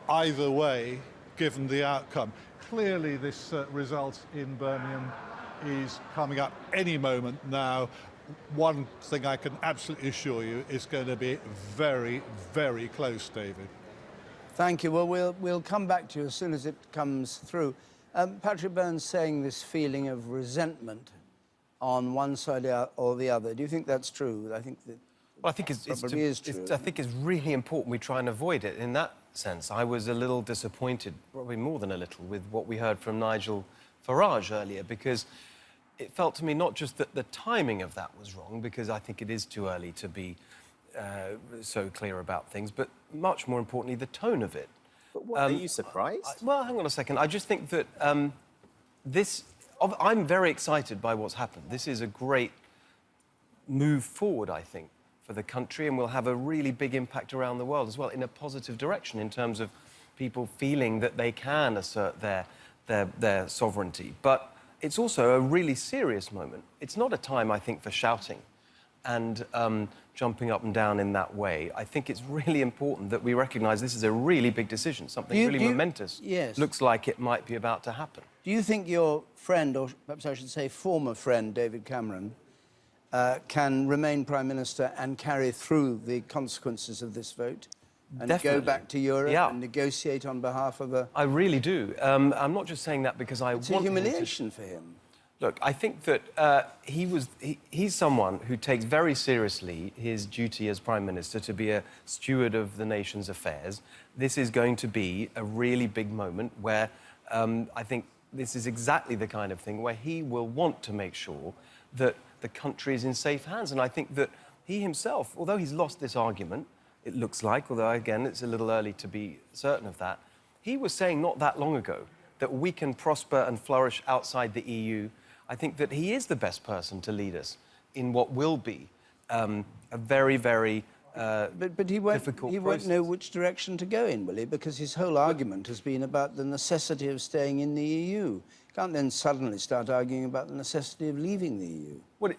Speaker 2: either way, given the outcome. Clearly this result in Birmingham is coming up any moment now. One thing I can absolutely assure you is going to be very, very close, David.
Speaker 1: Thank you. Well, we'll come back to you as soon as it comes through. Patrick Burns saying this feeling of resentment on one side or the other. Do you think that's true? I think that
Speaker 11: well, I think it's
Speaker 1: true.
Speaker 11: I think it's really important we try and avoid it in that sense. I was a little disappointed, probably more than a little, with what we heard from Nigel Farage earlier, because it felt to me not just that the timing of that was wrong, because I think it is too early to be so clear about things, but much more importantly, the tone of it.
Speaker 20: But what, are you surprised?
Speaker 11: Well, hang on a second. I just think that I'm very excited by what's happened. This is a great move forward, I think, for the country, and will have a really big impact around the world as well, in a positive direction, in terms of people feeling that they can assert their sovereignty. But it's also a really serious moment. It's not a time, I think, for shouting. and jumping up and down in that way. I think it's really important that we recognise this is a really big decision, something really momentous.
Speaker 1: Yes.
Speaker 11: Looks like it might be about to happen.
Speaker 1: Do you think your friend, or perhaps I should say former friend, David Cameron, can remain Prime Minister and carry through the consequences of this vote? And
Speaker 11: Definitely.
Speaker 1: go back to Europe
Speaker 11: Yeah.
Speaker 1: and negotiate on behalf of a...
Speaker 11: I really do. I'm not just saying that because I
Speaker 1: It's
Speaker 11: want
Speaker 1: a
Speaker 11: him to-
Speaker 1: humiliation for him.
Speaker 11: Look, I think that he's someone who takes very seriously his duty as Prime Minister to be a steward of the nation's affairs. This is going to be a really big moment where I think this is exactly the kind of thing where he will want to make sure that the country is in safe hands. And I think that he himself, although he's lost this argument, it looks like, although, again, it's a little early to be certain of that, he was saying not that long ago that we can prosper and flourish outside the EU. I think that he is the best person to lead us in what will be a very, very
Speaker 1: But he won't know which direction to go in, will he? Because his whole argument has been about the necessity of staying in the EU. Can't then suddenly start arguing about the necessity of leaving the EU.
Speaker 11: Well,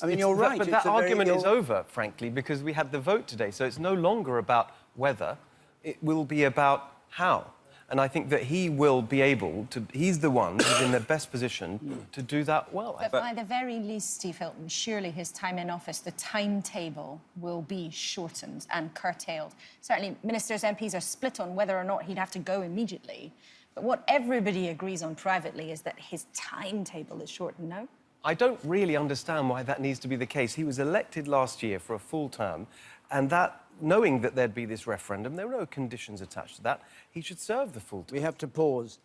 Speaker 1: I mean, you're right.
Speaker 11: But
Speaker 1: it's
Speaker 11: that
Speaker 1: a very-
Speaker 11: argument is
Speaker 1: you're-
Speaker 11: over, frankly, because we had the vote today. So it's no longer about whether, it will be about how. And I think that he will be able to, he's the one who's in the best position to do that well.
Speaker 9: But by the very least, Steve Hilton, surely his time in office, the timetable will be shortened and curtailed. Certainly, ministers, MPs are split on whether or not he'd have to go immediately. But what everybody agrees on privately is that his timetable is shortened, no?
Speaker 11: I don't really understand why that needs to be the case. He was elected last year for a full term, and that, knowing that there'd be this referendum, there were no conditions attached to that. He should serve the full term.
Speaker 1: We have to pause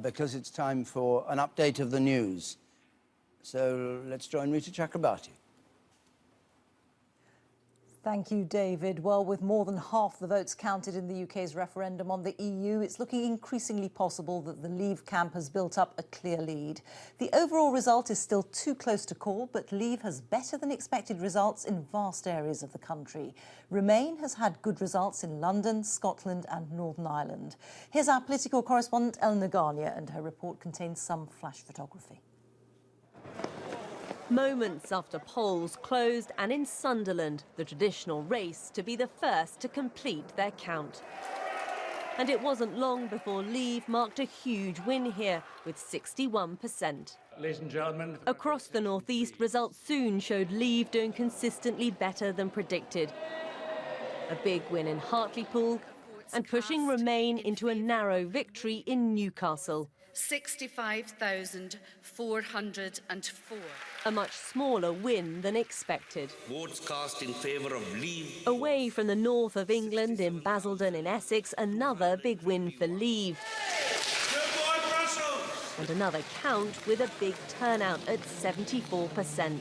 Speaker 1: because it's time for an update of the news. So let's join Rita Chakrabarti.
Speaker 7: Thank you, David. Well, with more than half the votes counted in the UK's referendum on the EU, it's looking increasingly possible that the Leave camp has built up a clear lead. The overall result is still too close to call, but Leave has better than expected results in vast areas of the country. Remain has had good results in London, Scotland and Northern Ireland. Here's our political correspondent, El Naganya, and her report contains some flash photography.
Speaker 2: Moments after polls closed and in Sunderland, the traditional race to be the first to complete their count. And it wasn't long before Leave marked a huge win here with 61%.
Speaker 21: Ladies and gentlemen.
Speaker 2: Across the northeast, results soon showed Leave doing consistently better than predicted. A big win in Hartlepool and pushing Remain into a narrow victory in Newcastle.
Speaker 22: 65,404.
Speaker 2: A much smaller win than expected.
Speaker 22: Votes cast in favour of Leave.
Speaker 2: Away from the north of England, in Basildon in Essex, another big win for Leave. And another count with a big turnout at 74%.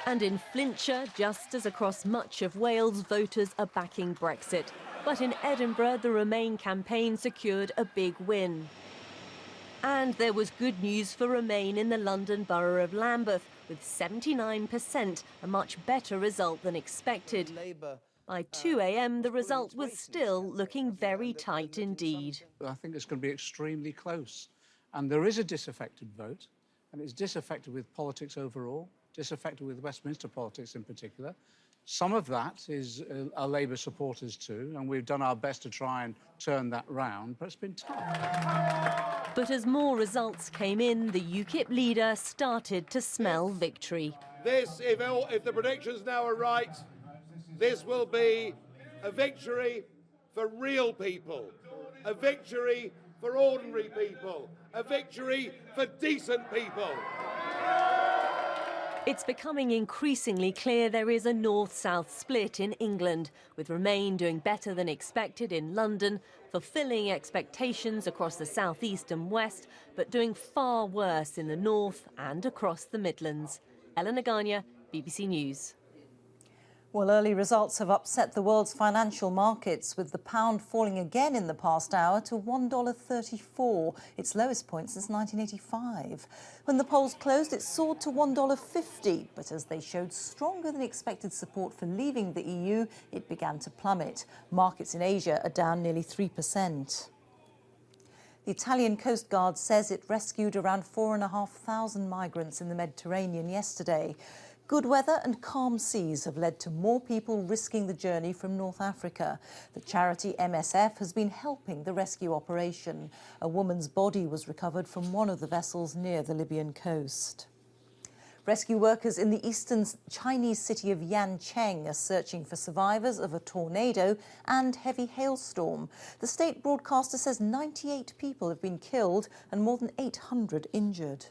Speaker 2: And in Flintshire, just as across much of Wales, voters are backing Brexit. But in Edinburgh, the Remain campaign secured a big win. And there was good news for Remain in the London borough of Lambeth, with 79%, a much better result than expected. By 2 a.m, the result was still looking very tight indeed.
Speaker 21: I think it's going to be extremely close. And there is a disaffected vote, and it's disaffected with politics overall, disaffected with Westminster politics in particular. Some of that is our Labour supporters too, and we've done our best to try and turn that round, but it's been tough.
Speaker 2: But as more results came in, the UKIP leader started to smell victory.
Speaker 10: This, if the predictions now are right, this will be a victory for real people, a victory for ordinary people, a victory for decent people.
Speaker 2: It's becoming increasingly clear there is a north-south split in England, with Remain doing better than expected in London, fulfilling expectations across the south east and west, but doing far worse in the north and across the Midlands. Ellen Naganya, BBC News.
Speaker 7: Well, early results have upset the world's financial markets, with the pound falling again in the past hour to $1.34, its lowest point since 1985. When the polls closed, it soared to $1.50, but as they showed stronger than expected support for leaving the EU, it began to plummet. Markets in Asia are down nearly 3%. The Italian Coast Guard says it rescued around 4,500 migrants in the Mediterranean yesterday. Good weather and calm seas have led to more people risking the journey from North Africa. The charity MSF has been helping the rescue operation. A woman's body was recovered from one of the vessels near the Libyan coast. Rescue workers in the eastern Chinese city of Yancheng are searching for survivors of a tornado and heavy hailstorm. The state broadcaster says 98 people have been killed and more than 800 injured.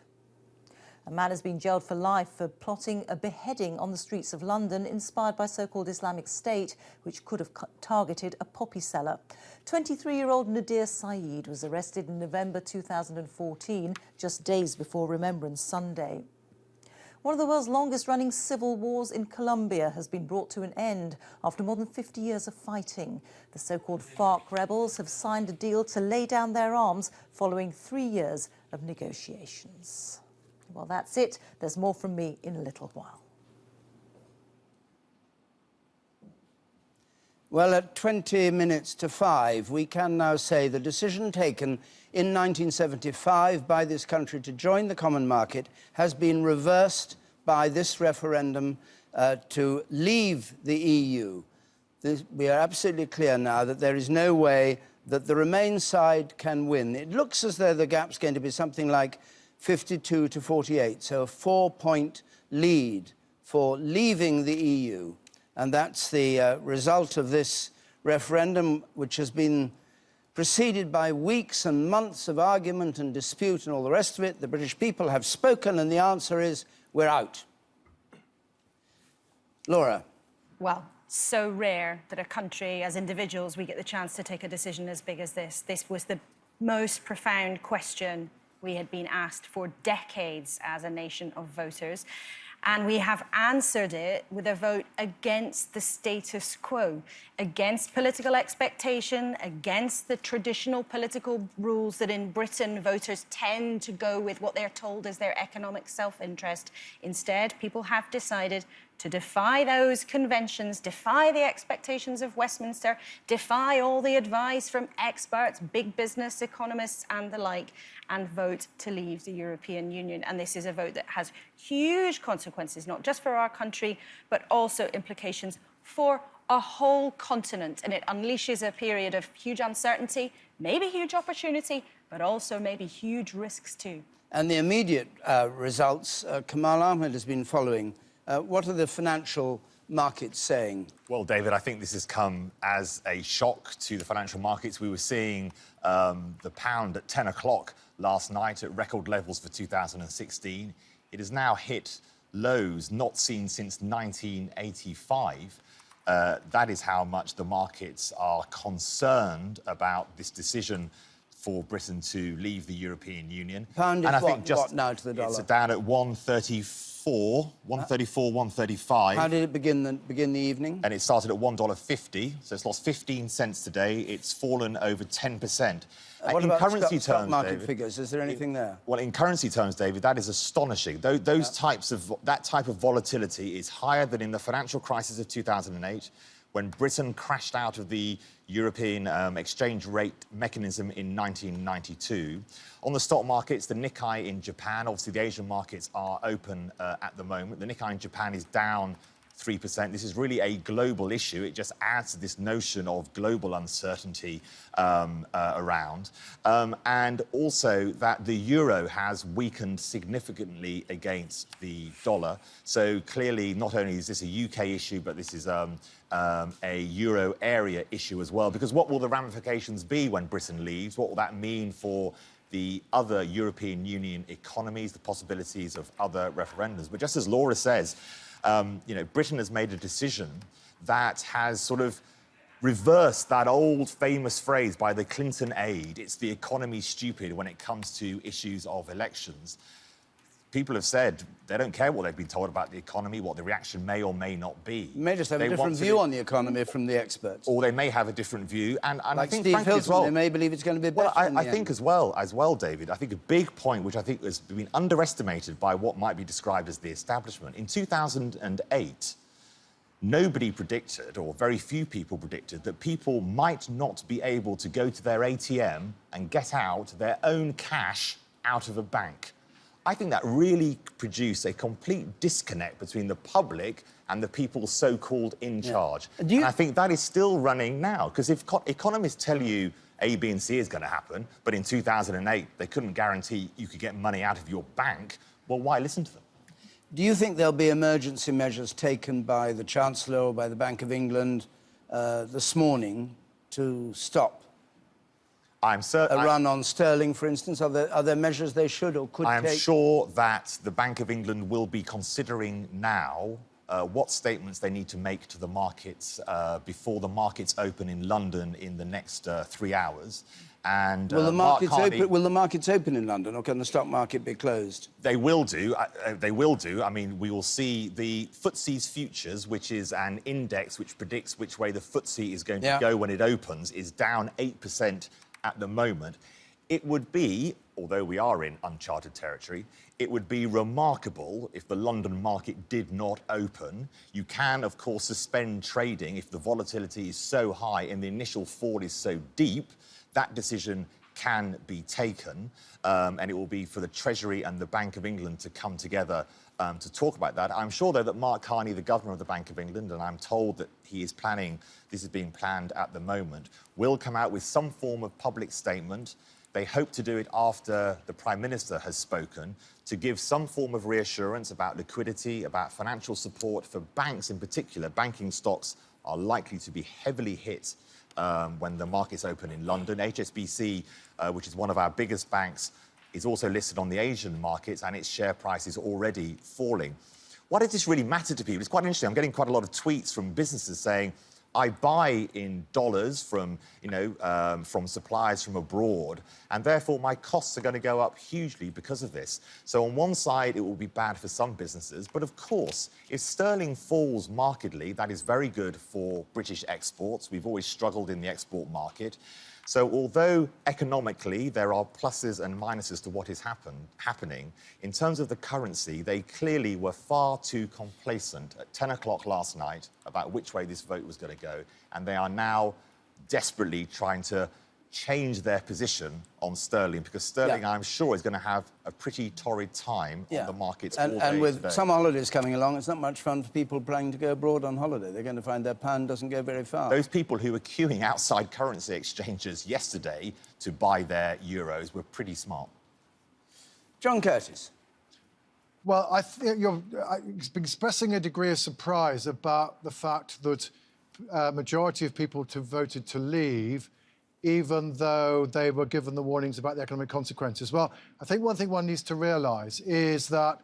Speaker 7: A man has been jailed for life for plotting a beheading on the streets of London, inspired by so-called Islamic State, which could have targeted a poppy seller. 23-year-old Nadir Saeed was arrested in November 2014, just days before Remembrance Sunday. One of the world's longest-running civil wars in Colombia has been brought to an end after more than 50 years of fighting. The so-called FARC rebels have signed a deal to lay down their arms following 3 years of negotiations. Well, that's it. There's more from me in a little while.
Speaker 1: Well, at 20 minutes to 5, we can now say the decision taken in 1975 by this country to join the common market has been reversed by this referendum to leave the EU. We are absolutely clear now that there is no way that the Remain side can win. It looks as though the gap's going to be something like 52 to 48, so a 4-point lead for leaving the EU. And that's the result of this referendum, which has been preceded by weeks and months of argument and dispute and all the rest of it. The British people have spoken, and the answer is, we're out. Laura.
Speaker 9: Well, so rare that a country, as individuals, we get the chance to take a decision as big as this. This was the most profound question we had been asked for decades as a nation of voters. And we have answered it with a vote against the status quo, against political expectation, against the traditional political rules that in Britain voters tend to go with what they're told is their economic self-interest. Instead, people have decided to defy those conventions, defy the expectations of Westminster, defy all the advice from experts, big business economists and the like, and vote to leave the European Union. And this is a vote that has huge consequences, not just for our country, but also implications for a whole continent. And it unleashes a period of huge uncertainty, maybe huge opportunity, but also maybe huge risks too.
Speaker 1: And the immediate results, Kamal Ahmed has been following. What are the financial markets saying?
Speaker 12: Well, David, I think this has come as a shock to the financial markets. We were seeing the pound at 10 o'clock last night at record levels for 2016. It has now hit lows not seen since 1985. That is how much the markets are concerned about this decision for Britain to leave the European Union.
Speaker 1: Pound is what now to the dollar?
Speaker 12: It's down at 134, 135.
Speaker 1: How did it begin the evening?
Speaker 12: And it started at $1.50, so it's lost 15 cents today. It's fallen over 10%.
Speaker 1: What
Speaker 12: in
Speaker 1: about
Speaker 12: currency
Speaker 1: stock
Speaker 12: terms,
Speaker 1: market
Speaker 12: David,
Speaker 1: figures? Is there anything there?
Speaker 12: Well, in currency terms, David, that is astonishing. That type of volatility is higher than in the financial crisis of 2008, when Britain crashed out of the European exchange rate mechanism in 1992. On the stock markets, the Nikkei in Japan, obviously the Asian markets are open at the moment. The Nikkei in Japan is down 3%. This is really a global issue. It just adds to this notion of global uncertainty around. And also that the euro has weakened significantly against the dollar. So clearly, not only is this a UK issue, but this is a euro area issue as well. Because what will the ramifications be when Britain leaves? What will that mean for the other European Union economies, the possibilities of other referendums? But just as Laura says, you know, Britain has made a decision that has sort of reversed that old famous phrase by the Clinton aide, it's the economy stupid when it comes to issues of elections. People have said they don't care what they've been told about the economy, what the reaction may or may not be.
Speaker 1: You may just have a different view on the economy from the experts.
Speaker 12: Or they may have a different view. And
Speaker 1: like
Speaker 12: I think,
Speaker 1: Steve
Speaker 12: frankly, as well,
Speaker 1: they may believe it's going to be better.
Speaker 12: Well, I think as well, David, I think a big point which I think has been underestimated by what might be described as the establishment. In 2008, nobody predicted, or very few people predicted, that people might not be able to go to their ATM and get out their own cash out of a bank. I think that really produce a complete disconnect between the public and the people so-called in charge. And I think that is still running now, because if economists tell you A, B and C is going to happen, but in 2008 they couldn't guarantee you could get money out of your bank, well, why listen to them?
Speaker 1: Do you think there'll be emergency measures taken by the Chancellor or by the Bank of England this morning to stop a run on sterling, for instance? Are there measures they should or could take?
Speaker 12: I am sure that the Bank of England will be considering now what statements they need to make to the markets before the markets open in London in the next 3 hours. And
Speaker 1: will the markets open in London, or can the stock market be closed?
Speaker 12: They will do. They will do. I mean, we will see the FTSE's futures, which is an index which predicts which way the FTSE is going to go when it opens, is down 8% at the moment. It would be, although we are in uncharted territory, it would be remarkable if the London market did not open. You can, of course, suspend trading if the volatility is so high and the initial fall is so deep. That decision can be taken, and it will be for the Treasury and the Bank of England to come together to talk about that. I'm sure, though, that Mark Carney, the Governor of the Bank of England, and I'm told that he is planning, this is being planned at the moment, will come out with some form of public statement. They hope to do it after the Prime Minister has spoken, to give some form of reassurance about liquidity, about financial support for banks in particular. Banking stocks are likely to be heavily hit when the markets open in London. HSBC, which is one of our biggest banks, is also listed on the Asian markets, and its share price is already falling. Why does this really matter to people? It's quite interesting. I'm getting quite a lot of tweets from businesses saying, I buy in dollars from, from suppliers from abroad, and therefore my costs are going to go up hugely because of this. So on one side, it will be bad for some businesses, but of course, if sterling falls markedly, that is very good for British exports. We've always struggled in the export market. So although economically there are pluses and minuses to what is happening, in terms of the currency, they clearly were far too complacent at 10 o'clock last night about which way this vote was going to go, and they are now desperately trying to change their position on sterling, because sterling, I'm sure, is going to have a pretty torrid time on the markets all day
Speaker 1: and with
Speaker 12: today.
Speaker 1: some holidays coming along, it's not much fun for people planning to go abroad on holiday. They're going to find their pound doesn't go very far.
Speaker 12: Those people who were queuing outside currency exchanges yesterday to buy their euros were pretty smart.
Speaker 1: John Curtis.
Speaker 14: Well, I think you're expressing a degree of surprise about the fact that a majority of people voted to leave, even though they were given the warnings about the economic consequences. Well, I think one thing one needs to realise is that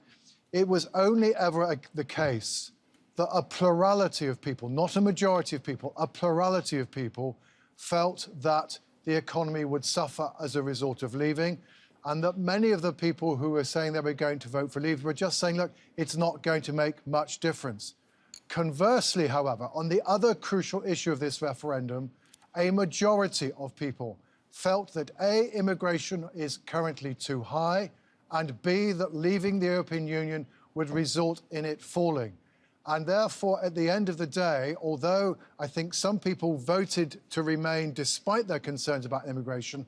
Speaker 14: it was only ever the case that a plurality of people, not a majority of people, a plurality of people felt that the economy would suffer as a result of leaving, and that many of the people who were saying they were going to vote for leave were just saying, look, it's not going to make much difference. Conversely, however, on the other crucial issue of this referendum, a majority of people felt that A, immigration is currently too high, and B, that leaving the European Union would result in it falling. And therefore, at the end of the day, although I think some people voted to remain despite their concerns about immigration,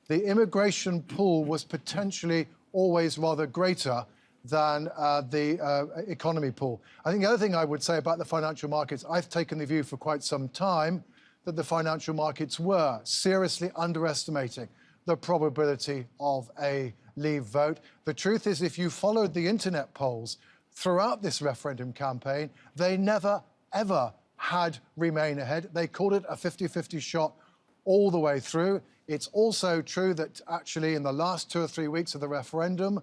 Speaker 14: the immigration pool was potentially always rather greater than the economy pool. I think the other thing I would say about the financial markets, I've taken the view for quite some time that the financial markets were seriously underestimating the probability of a leave vote. The truth is, if you followed the internet polls throughout this referendum campaign, they never, ever had Remain ahead. They called it a 50-50 shot all the way through. It's also true that actually in the last 2 or 3 weeks of the referendum,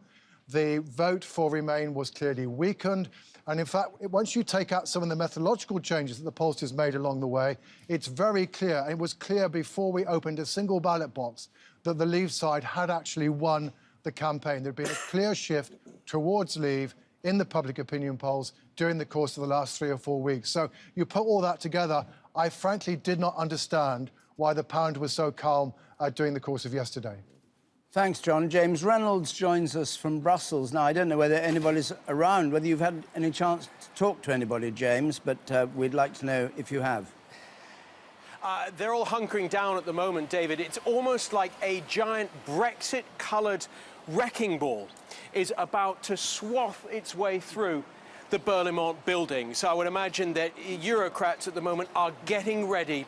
Speaker 14: the vote for Remain was clearly weakened. And in fact, once you take out some of the methodological changes that the pollsters made along the way, it's very clear, and it was clear before we opened a single ballot box, that the Leave side had actually won the campaign. There'd been a clear shift towards Leave in the public opinion polls during the course of the last 3 or 4 weeks. So you put all that together, I frankly did not understand why the pound was so calm during the course of yesterday.
Speaker 1: Thanks, John. James Reynolds joins us from Brussels. Now, I don't know whether anybody's around, whether you've had any chance to talk to anybody, James, but we'd like to know if you have.
Speaker 15: They're all hunkering down at the moment, David. It's almost like a giant Brexit-coloured wrecking ball is about to swath its way through the Berlaymont building. So I would imagine that Eurocrats at the moment are getting ready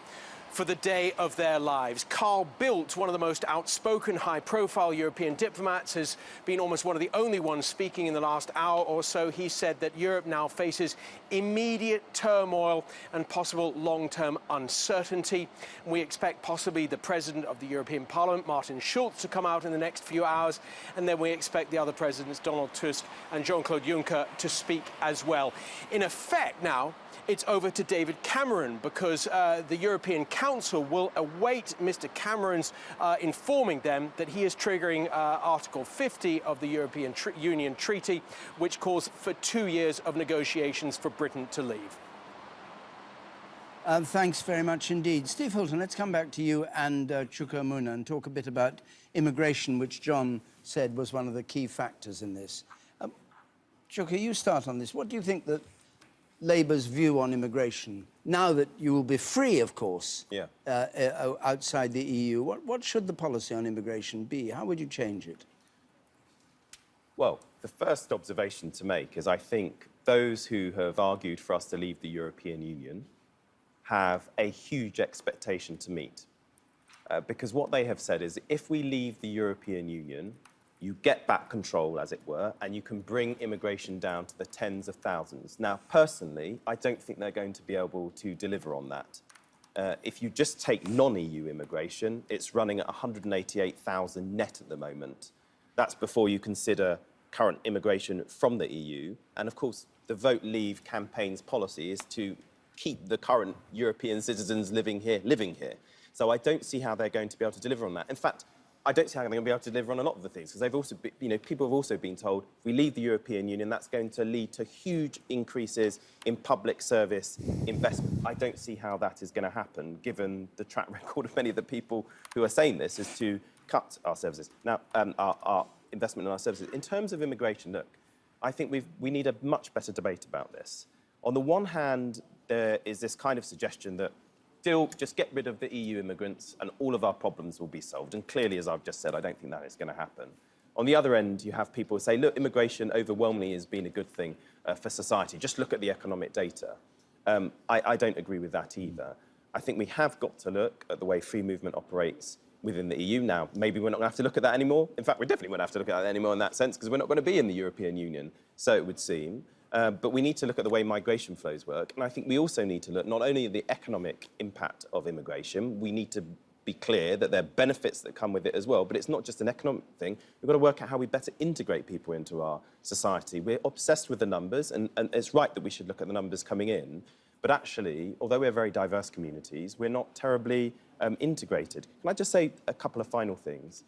Speaker 15: for the day of their lives. Carl Bildt, one of the most outspoken, high-profile European diplomats, has been almost one of the only ones speaking in the last hour or so. He said that Europe now faces immediate turmoil and possible long-term uncertainty. We expect possibly the President of the European Parliament, Martin Schulz, to come out in the next few hours, and then we expect the other presidents, Donald Tusk and Jean-Claude Juncker, to speak as well. In effect now, it's over to David Cameron, because the European Council will await Mr. Cameron's informing them that he is triggering Article 50 of the European Union Treaty, which calls for 2 years of negotiations for Britain to leave.
Speaker 1: Thanks very much indeed. Steve Hilton, let's come back to you and Chuka Umunna and talk a bit about immigration, which John said was one of the key factors in this. Chuka, you start on this. What do you think that Labour's view on immigration, now that you will be free, of course, outside the EU, what should the policy on immigration be? How would you change it?
Speaker 20: Well, the first observation to make is I think those who have argued for us to leave the European Union have a huge expectation to meet. Because what they have said is if we leave the European Union, you get back control, as it were, and you can bring immigration down to the tens of thousands. Now, personally, I don't think they're going to be able to deliver on that. If you just take non-EU immigration, it's running at 188,000 net at the moment. That's before you consider current immigration from the EU. And of course, the Vote Leave campaign's policy is to keep the current European citizens living here. So I don't see how they're going to be able to deliver on that. In fact, I don't see how they're going to be able to deliver on a lot of the things, because they've also, people have also been told, if we leave the European Union, that's going to lead to huge increases in public service investment. I don't see how that is going to happen, given the track record of many of the people who are saying this, is to cut our services. Now, our investment in our services. In terms of immigration, look, I think we need a much better debate about this. On the one hand, there is this kind of suggestion that still just get rid of the EU immigrants and all of our problems will be solved. And clearly, as I've just said, I don't think that is going to happen. On the other end, you have people who say, look, immigration overwhelmingly has been a good thing for society. Just look at the economic data. I don't agree with that either. I think we have got to look at the way free movement operates within the EU. Now, maybe we're not going to have to look at that anymore. In fact, we definitely won't have to look at that anymore in that sense, because we're not going to be in the European Union, so it would seem. But we need to look at the way migration flows work. And I think we also need to look not only at the economic impact of immigration, we need to be clear that there are benefits that come with it as well. But it's not just an economic thing. We've got to work out how we better integrate people into our society. We're obsessed with the numbers, and it's right that we should look at the numbers coming in. But actually, although we're very diverse communities, we're not terribly integrated. Can I just say a couple of final things?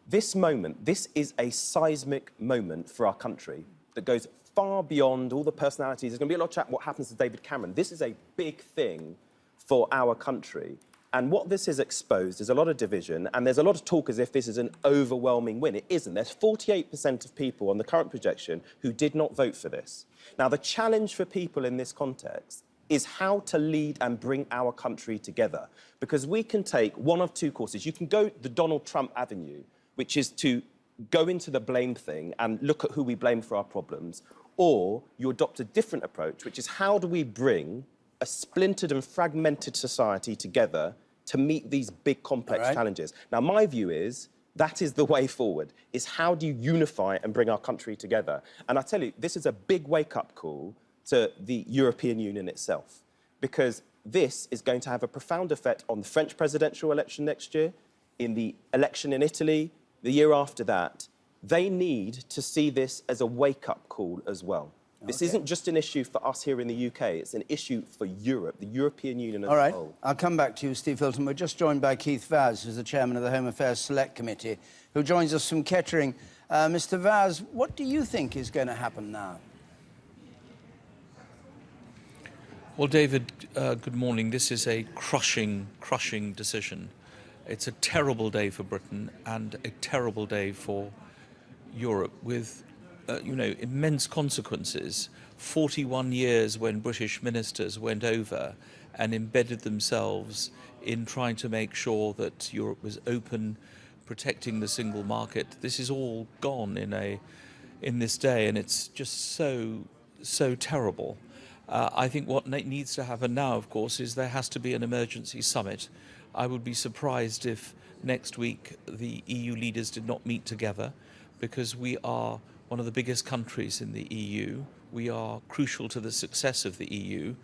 Speaker 20: This moment, this is a seismic moment for our country that goes far beyond all the personalities. There's going to be a lot of chat what happens to David Cameron. This is a big thing for our country. And what this has exposed is a lot of division, and there's a lot of talk as if this is an overwhelming win. It isn't. There's 48% of people on the current projection who did not vote for this. Now, the challenge for people in this context is how to lead and bring our country together. Because we can take one of two courses. You can go the Donald Trump avenue, which is to go into the blame thing and look at who we blame for our problems, or you adopt a different approach, which is how do we bring a splintered and fragmented society together to meet these big, complex challenges. Now, my view is that is the way forward, is how do you unify and bring our country together? And I tell you, this is a big wake-up call to the European Union itself, because this is going to have a profound effect on the French presidential election next year, in the election in Italy, the year after that. They need to see this as a wake-up call as well. This isn't just an issue for us here in the UK, it's an issue for Europe, the European Union as a whole.
Speaker 1: I'll come back to you, Steve Hilton. We're just joined by Keith Vaz, who's the chairman of the Home Affairs Select Committee, who joins us from Kettering. Mr. Vaz, what do you think is going to happen now?
Speaker 13: Well, David, good morning. This is a crushing decision. It's a terrible day for Britain and a terrible day for Europe, with immense consequences. 41 years when British ministers went over and embedded themselves in trying to make sure that Europe was open protecting the single market. This is all gone in this day, and it's just so terrible. I think what needs to happen now, of course, is there has to be an emergency summit. I would be surprised if next week the EU leaders did not meet together, because we are one of the biggest countries in the EU. We are crucial to the success of the EU,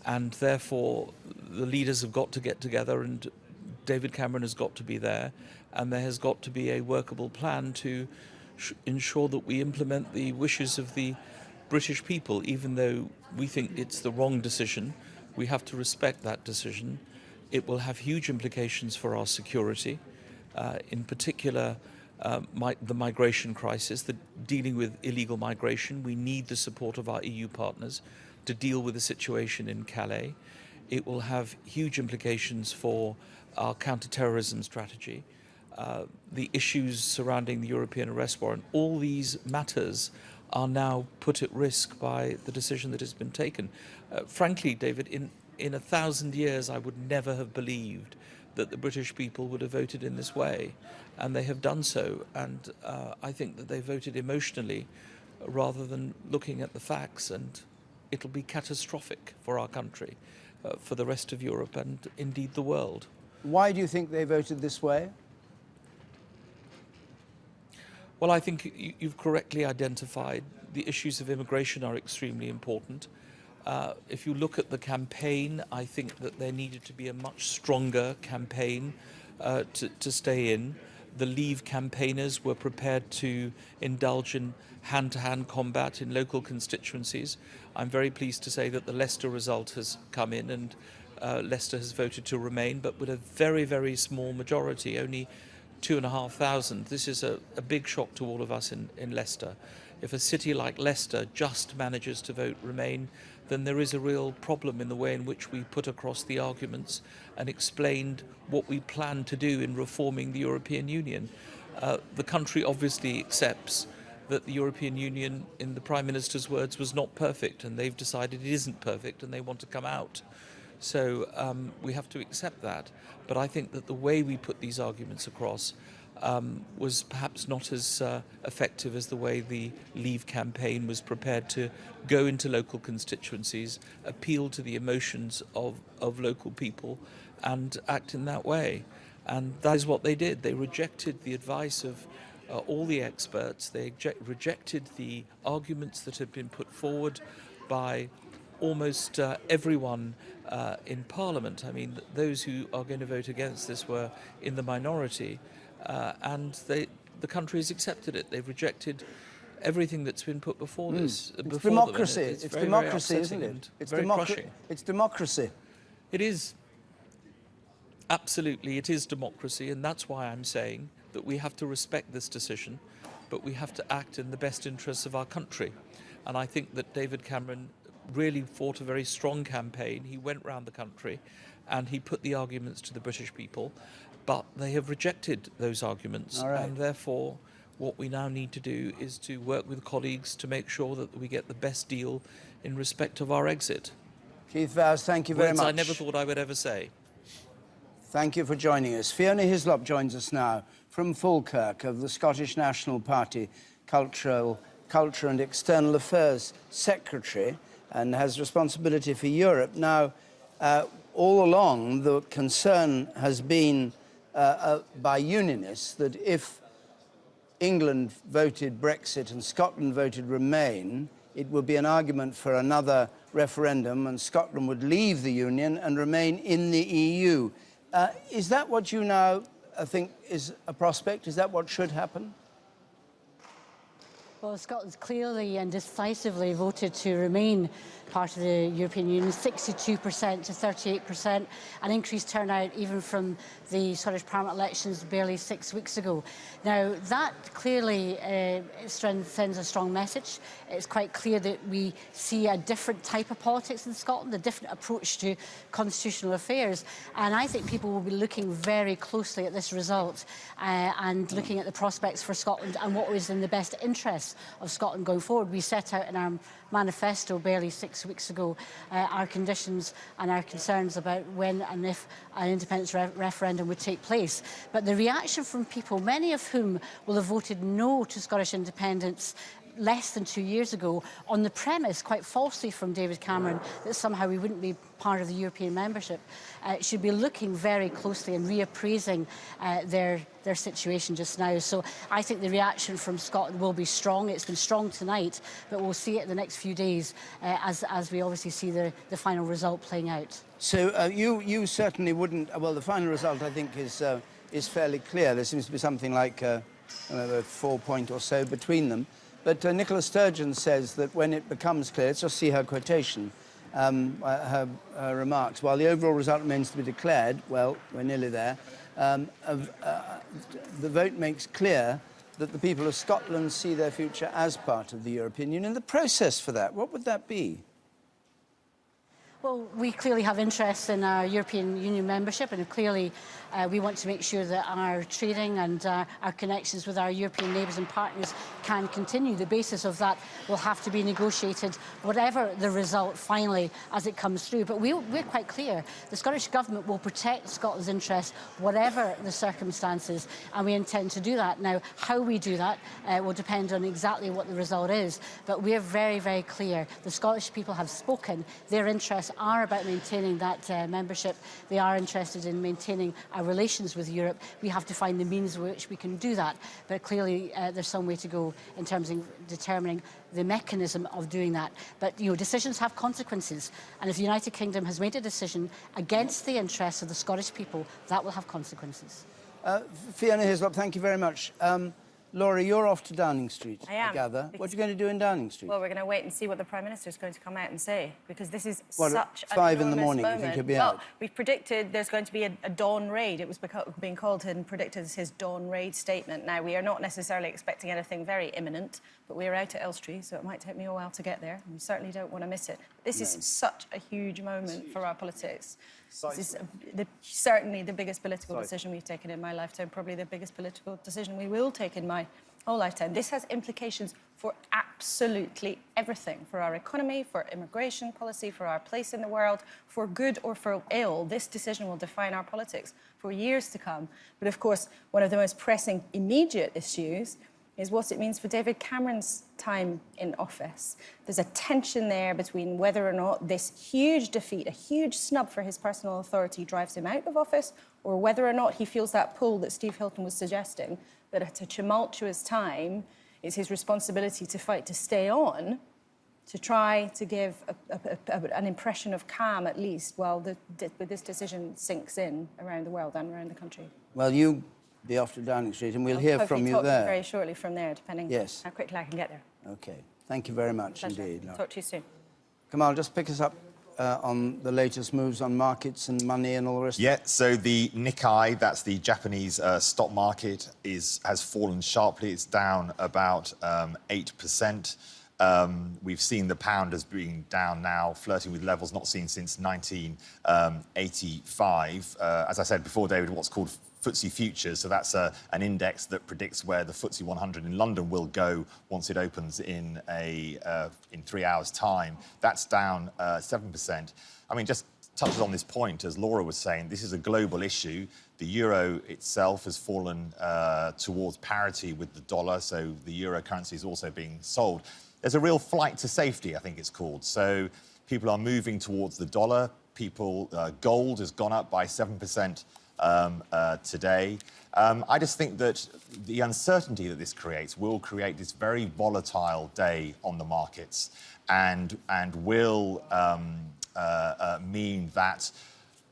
Speaker 13: and therefore the leaders have got to get together, and David Cameron has got to be there, and there has got to be a workable plan to ensure that we implement the wishes of the British people. Even though we think it's the wrong decision, we have to respect that decision. It will have huge implications for our security, in particular the migration crisis, dealing with illegal migration. We need the support of our EU partners to deal with the situation in Calais. It will have huge implications for our counter-terrorism strategy, the issues surrounding the European arrest warrant. All these matters are now put at risk by the decision that has been taken. Frankly, David, in 1,000 years, I would never have believed that the British people would have voted in this way, and they have done so. And I think that they voted emotionally rather than looking at the facts, and it'll be catastrophic for our country, for the rest of Europe, and indeed the world.
Speaker 1: Why do you think they voted this way?
Speaker 13: Well, I think you've correctly identified the issues of immigration are extremely important. If you look at the campaign, I think that there needed to be a much stronger campaign to stay in. The Leave campaigners were prepared to indulge in hand-to-hand combat in local constituencies. I'm very pleased to say that the Leicester result has come in, and Leicester has voted to remain, but with a very, very small majority, only 2,500. This is a big shock to all of us in Leicester. If a city like Leicester just manages to vote Remain, then there is a real problem in the way in which we put across the arguments and explained what we plan to do in reforming the European Union. The country obviously accepts that the European Union, in the Prime Minister's words, was not perfect, and they've decided it isn't perfect and they want to come out. So we have to accept that. But I think that the way we put these arguments across was perhaps not as effective as the way the Leave campaign was prepared to go into local constituencies, appeal to the emotions of local people and act in that way. And that is what they did. They rejected the advice of all the experts. They rejected the arguments that had been put forward by almost everyone in Parliament. I mean, those who are going to vote against this were in the minority, and the country has accepted it. They've rejected everything that's been put before this.
Speaker 1: It's democracy. It's
Speaker 13: very,
Speaker 1: democracy,
Speaker 13: very
Speaker 1: isn't it? It's
Speaker 13: crushing.
Speaker 1: It's democracy.
Speaker 13: It is. Absolutely, it is democracy, and that's why I'm saying that we have to respect this decision, but we have to act in the best interests of our country. And I think that David Cameron really fought a very strong campaign. He went round the country and he put the arguments to the British people, but they have rejected those arguments.
Speaker 1: All right.
Speaker 13: And therefore, what we now need to do is to work with colleagues to make sure that we get the best deal in respect of our exit.
Speaker 1: Keith Vowes, thank you very
Speaker 13: Words
Speaker 1: much.
Speaker 13: I never thought I would ever say.
Speaker 1: Thank you for joining us. Fiona Hislop joins us now from Falkirk of the Scottish National Party Culture and External Affairs Secretary, and has responsibility for Europe. Now, all along, the concern has been by unionists that if England voted Brexit and Scotland voted Remain, it would be an argument for another referendum and Scotland would leave the Union and remain in the EU. Is that what you now think is a prospect? Is that what should happen?
Speaker 16: Well, Scotland's clearly and decisively voted to remain part of the European Union, 62% to 38%, an increased turnout even from the Scottish Parliament elections barely 6 weeks ago. Now, that clearly sends a strong message. It's quite clear that we see a different type of politics in Scotland, a different approach to constitutional affairs, and I think people will be looking very closely at this result and looking at the prospects for Scotland and what was in the best interest interests of Scotland going forward. We set out in our manifesto barely 6 weeks ago our conditions and our concerns about when and if an independence referendum would take place. But the reaction from people, many of whom will have voted no to Scottish independence less than 2 years ago, on the premise, quite falsely from David Cameron, that somehow we wouldn't be part of the European membership, should be looking very closely and reappraising their situation just now. So I think the reaction from Scotland will be strong. It's been strong tonight, but we'll see it in the next few days as we obviously see the final result playing out.
Speaker 1: So you certainly wouldn't... Well, the final result, I think, is fairly clear. There seems to be something like a 4-point or so between them. But Nicola Sturgeon says that when it becomes clear, let's just see her quotation, her remarks, while the overall result remains to be declared, well, we're nearly there, the vote makes clear that the people of Scotland see their future as part of the European Union. The process for that, what would that be?
Speaker 16: Well, we clearly have interests in our European Union membership, and clearly we want to make sure that our trading and our connections with our European neighbours and partners can continue. The basis of that will have to be negotiated, whatever the result finally as it comes through. But we're quite clear. The Scottish Government will protect Scotland's interests, whatever the circumstances, and we intend to do that. Now, how we do that will depend on exactly what the result is, but we're very, very clear. The Scottish people have spoken. Their interests are about maintaining that membership. They are interested in maintaining our relations with Europe. We have to find the means with which we can do that. But clearly, there's some way to go in terms of determining the mechanism of doing that. But, you know, decisions have consequences. And if the United Kingdom has made a decision against the interests of the Scottish people, that will have consequences.
Speaker 1: Fiona Hislop, thank you very much. Laura, you're off to Downing Street,
Speaker 5: I
Speaker 1: gather. What are you going to do in Downing Street?
Speaker 5: Well, we're going to wait and see what the Prime Minister is going to come out and say, because this is
Speaker 1: What,
Speaker 5: such
Speaker 1: at 5
Speaker 5: an
Speaker 1: in the morning,
Speaker 5: moment.
Speaker 1: you think he'll be
Speaker 5: well,
Speaker 1: out?
Speaker 5: we've predicted there's going to be a dawn raid. It was being called and predicted as his dawn raid statement. Now, we are not necessarily expecting anything very imminent, but we're out at Elstree, so it might take me a while to get there. And we certainly don't want to miss it. This is such a huge moment for our politics. This is certainly the biggest political decision we've taken in my lifetime, probably the biggest political decision we will take in my whole lifetime. This has implications for absolutely everything, for our economy, for immigration policy, for our place in the world, for good or for ill. This decision will define our politics for years to come. But of course, one of the most pressing immediate issues is what it means for David Cameron's time in office. There's a tension there between whether or not this huge defeat, a huge snub for his personal authority, drives him out of office, or whether or not he feels that pull that Steve Hilton was suggesting, that at a tumultuous time, it's his responsibility to fight to stay on, to try to give an impression of calm, at least, while this decision sinks in around the world and around the country.
Speaker 1: Well, you be off to Downing Street, and we'll hear from you
Speaker 5: talk
Speaker 1: there.
Speaker 5: very shortly from there, depending
Speaker 1: Yes.
Speaker 5: how quickly I can get there.
Speaker 1: OK. Thank you very much
Speaker 5: Pleasure.
Speaker 1: indeed. Laura.
Speaker 5: Talk to you soon.
Speaker 1: Kamal, just pick us up on the latest moves on markets and money and all the rest of it.
Speaker 12: Yeah, so the Nikkei, that's the Japanese stock market, has fallen sharply. It's down about 8%. We've seen the pound as being down now, flirting with levels not seen since 1985. As I said before, David, what's called FTSE Futures, so that's an index that predicts where the FTSE 100 in London will go once it opens in 3 hours' time. That's down 7%. I mean, just touches on this point, as Laura was saying, this is a global issue. The euro itself has fallen towards parity with the dollar, so the euro currency is also being sold. There's a real flight to safety, I think it's called. So people are moving towards the dollar. Gold has gone up by 7% today. I just think that the uncertainty that this creates will create this very volatile day on the markets and will mean that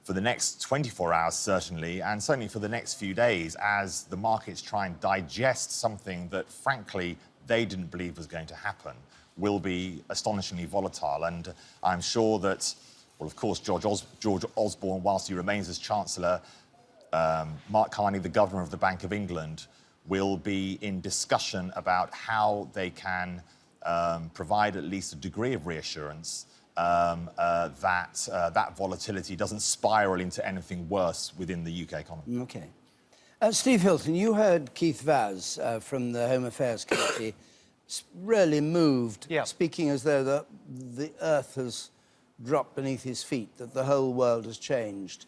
Speaker 12: for the next 24 hours, certainly, and certainly for the next few days, as the markets try and digest something that, frankly, they didn't believe was going to happen, will be astonishingly volatile. And I'm sure that, well, of course, George Osborne, whilst he remains as Chancellor, Mark Carney, the Governor of the Bank of England, will be in discussion about how they can provide at least a degree of reassurance that volatility doesn't spiral into anything worse within the UK economy.
Speaker 1: OK. Steve Hilton, you heard Keith Vaz from the Home Affairs Committee really moved,
Speaker 11: Yeah.
Speaker 1: speaking as though the earth has dropped beneath his feet, that the whole world has changed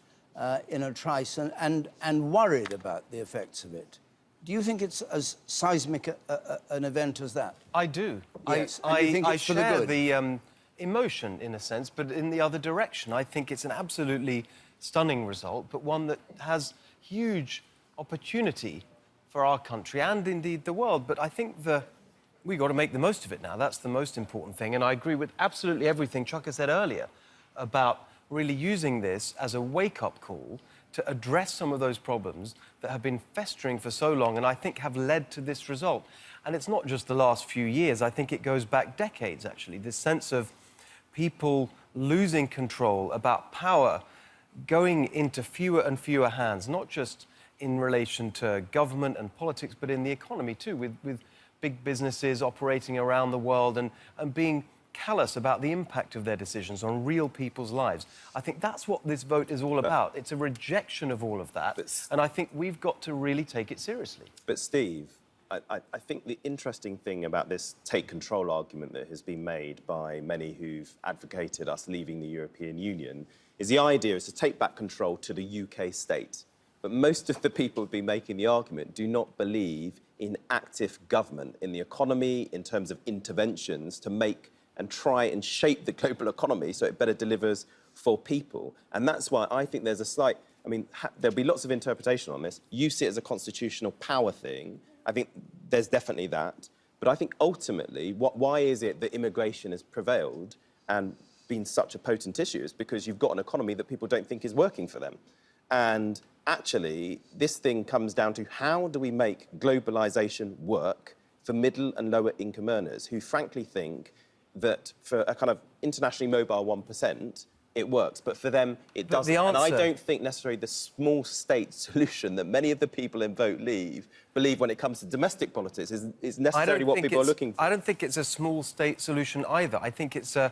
Speaker 1: in a trice, and worried about the effects of it. Do you think it's as seismic an event as that?
Speaker 11: I do.
Speaker 1: Yes. And you think
Speaker 11: I
Speaker 1: it's for the
Speaker 11: share
Speaker 1: good?
Speaker 11: the emotion, in a sense, but in the other direction. I think it's an absolutely stunning result, but one that has huge opportunity for our country and indeed the world. But I think we've got to make the most of it now. That's the most important thing. And I agree with absolutely everything Chuck said earlier about really using this as a wake-up call to address some of those problems that have been festering for so long and I think have led to this result. And it's not just the last few years. I think it goes back decades, actually. This sense of people losing control, about power going into fewer and fewer hands, not just in relation to government and politics, but in the economy too, with big businesses operating around the world and being callous about the impact of their decisions on real people's lives. I think that's what this vote is all about. It's a rejection of all of that, and I think we've got to really take it seriously.
Speaker 20: But Steve, I think the interesting thing about this take control argument that has been made by many who've advocated us leaving the European Union is the idea is to take back control to the UK state. But most of the people who've been making the argument do not believe in active government, in the economy, in terms of interventions to make and try and shape the global economy so it better delivers for people. And that's why I think there's a slight, I mean, there'll be lots of interpretation on this. You see it as a constitutional power thing. I think there's definitely that. But I think ultimately, why is it that immigration has prevailed and been such a potent issue? Is because you've got an economy that people don't think is working for them. And actually, this thing comes down to how do we make globalisation work for middle and lower income earners who frankly think that for a kind of internationally mobile 1%, it works, but for them, it doesn't. And I don't think necessarily the small state solution that many of the people in Vote Leave believe when it comes to domestic politics is necessarily what people are looking for.
Speaker 11: I don't think it's a small state solution either. I think it's a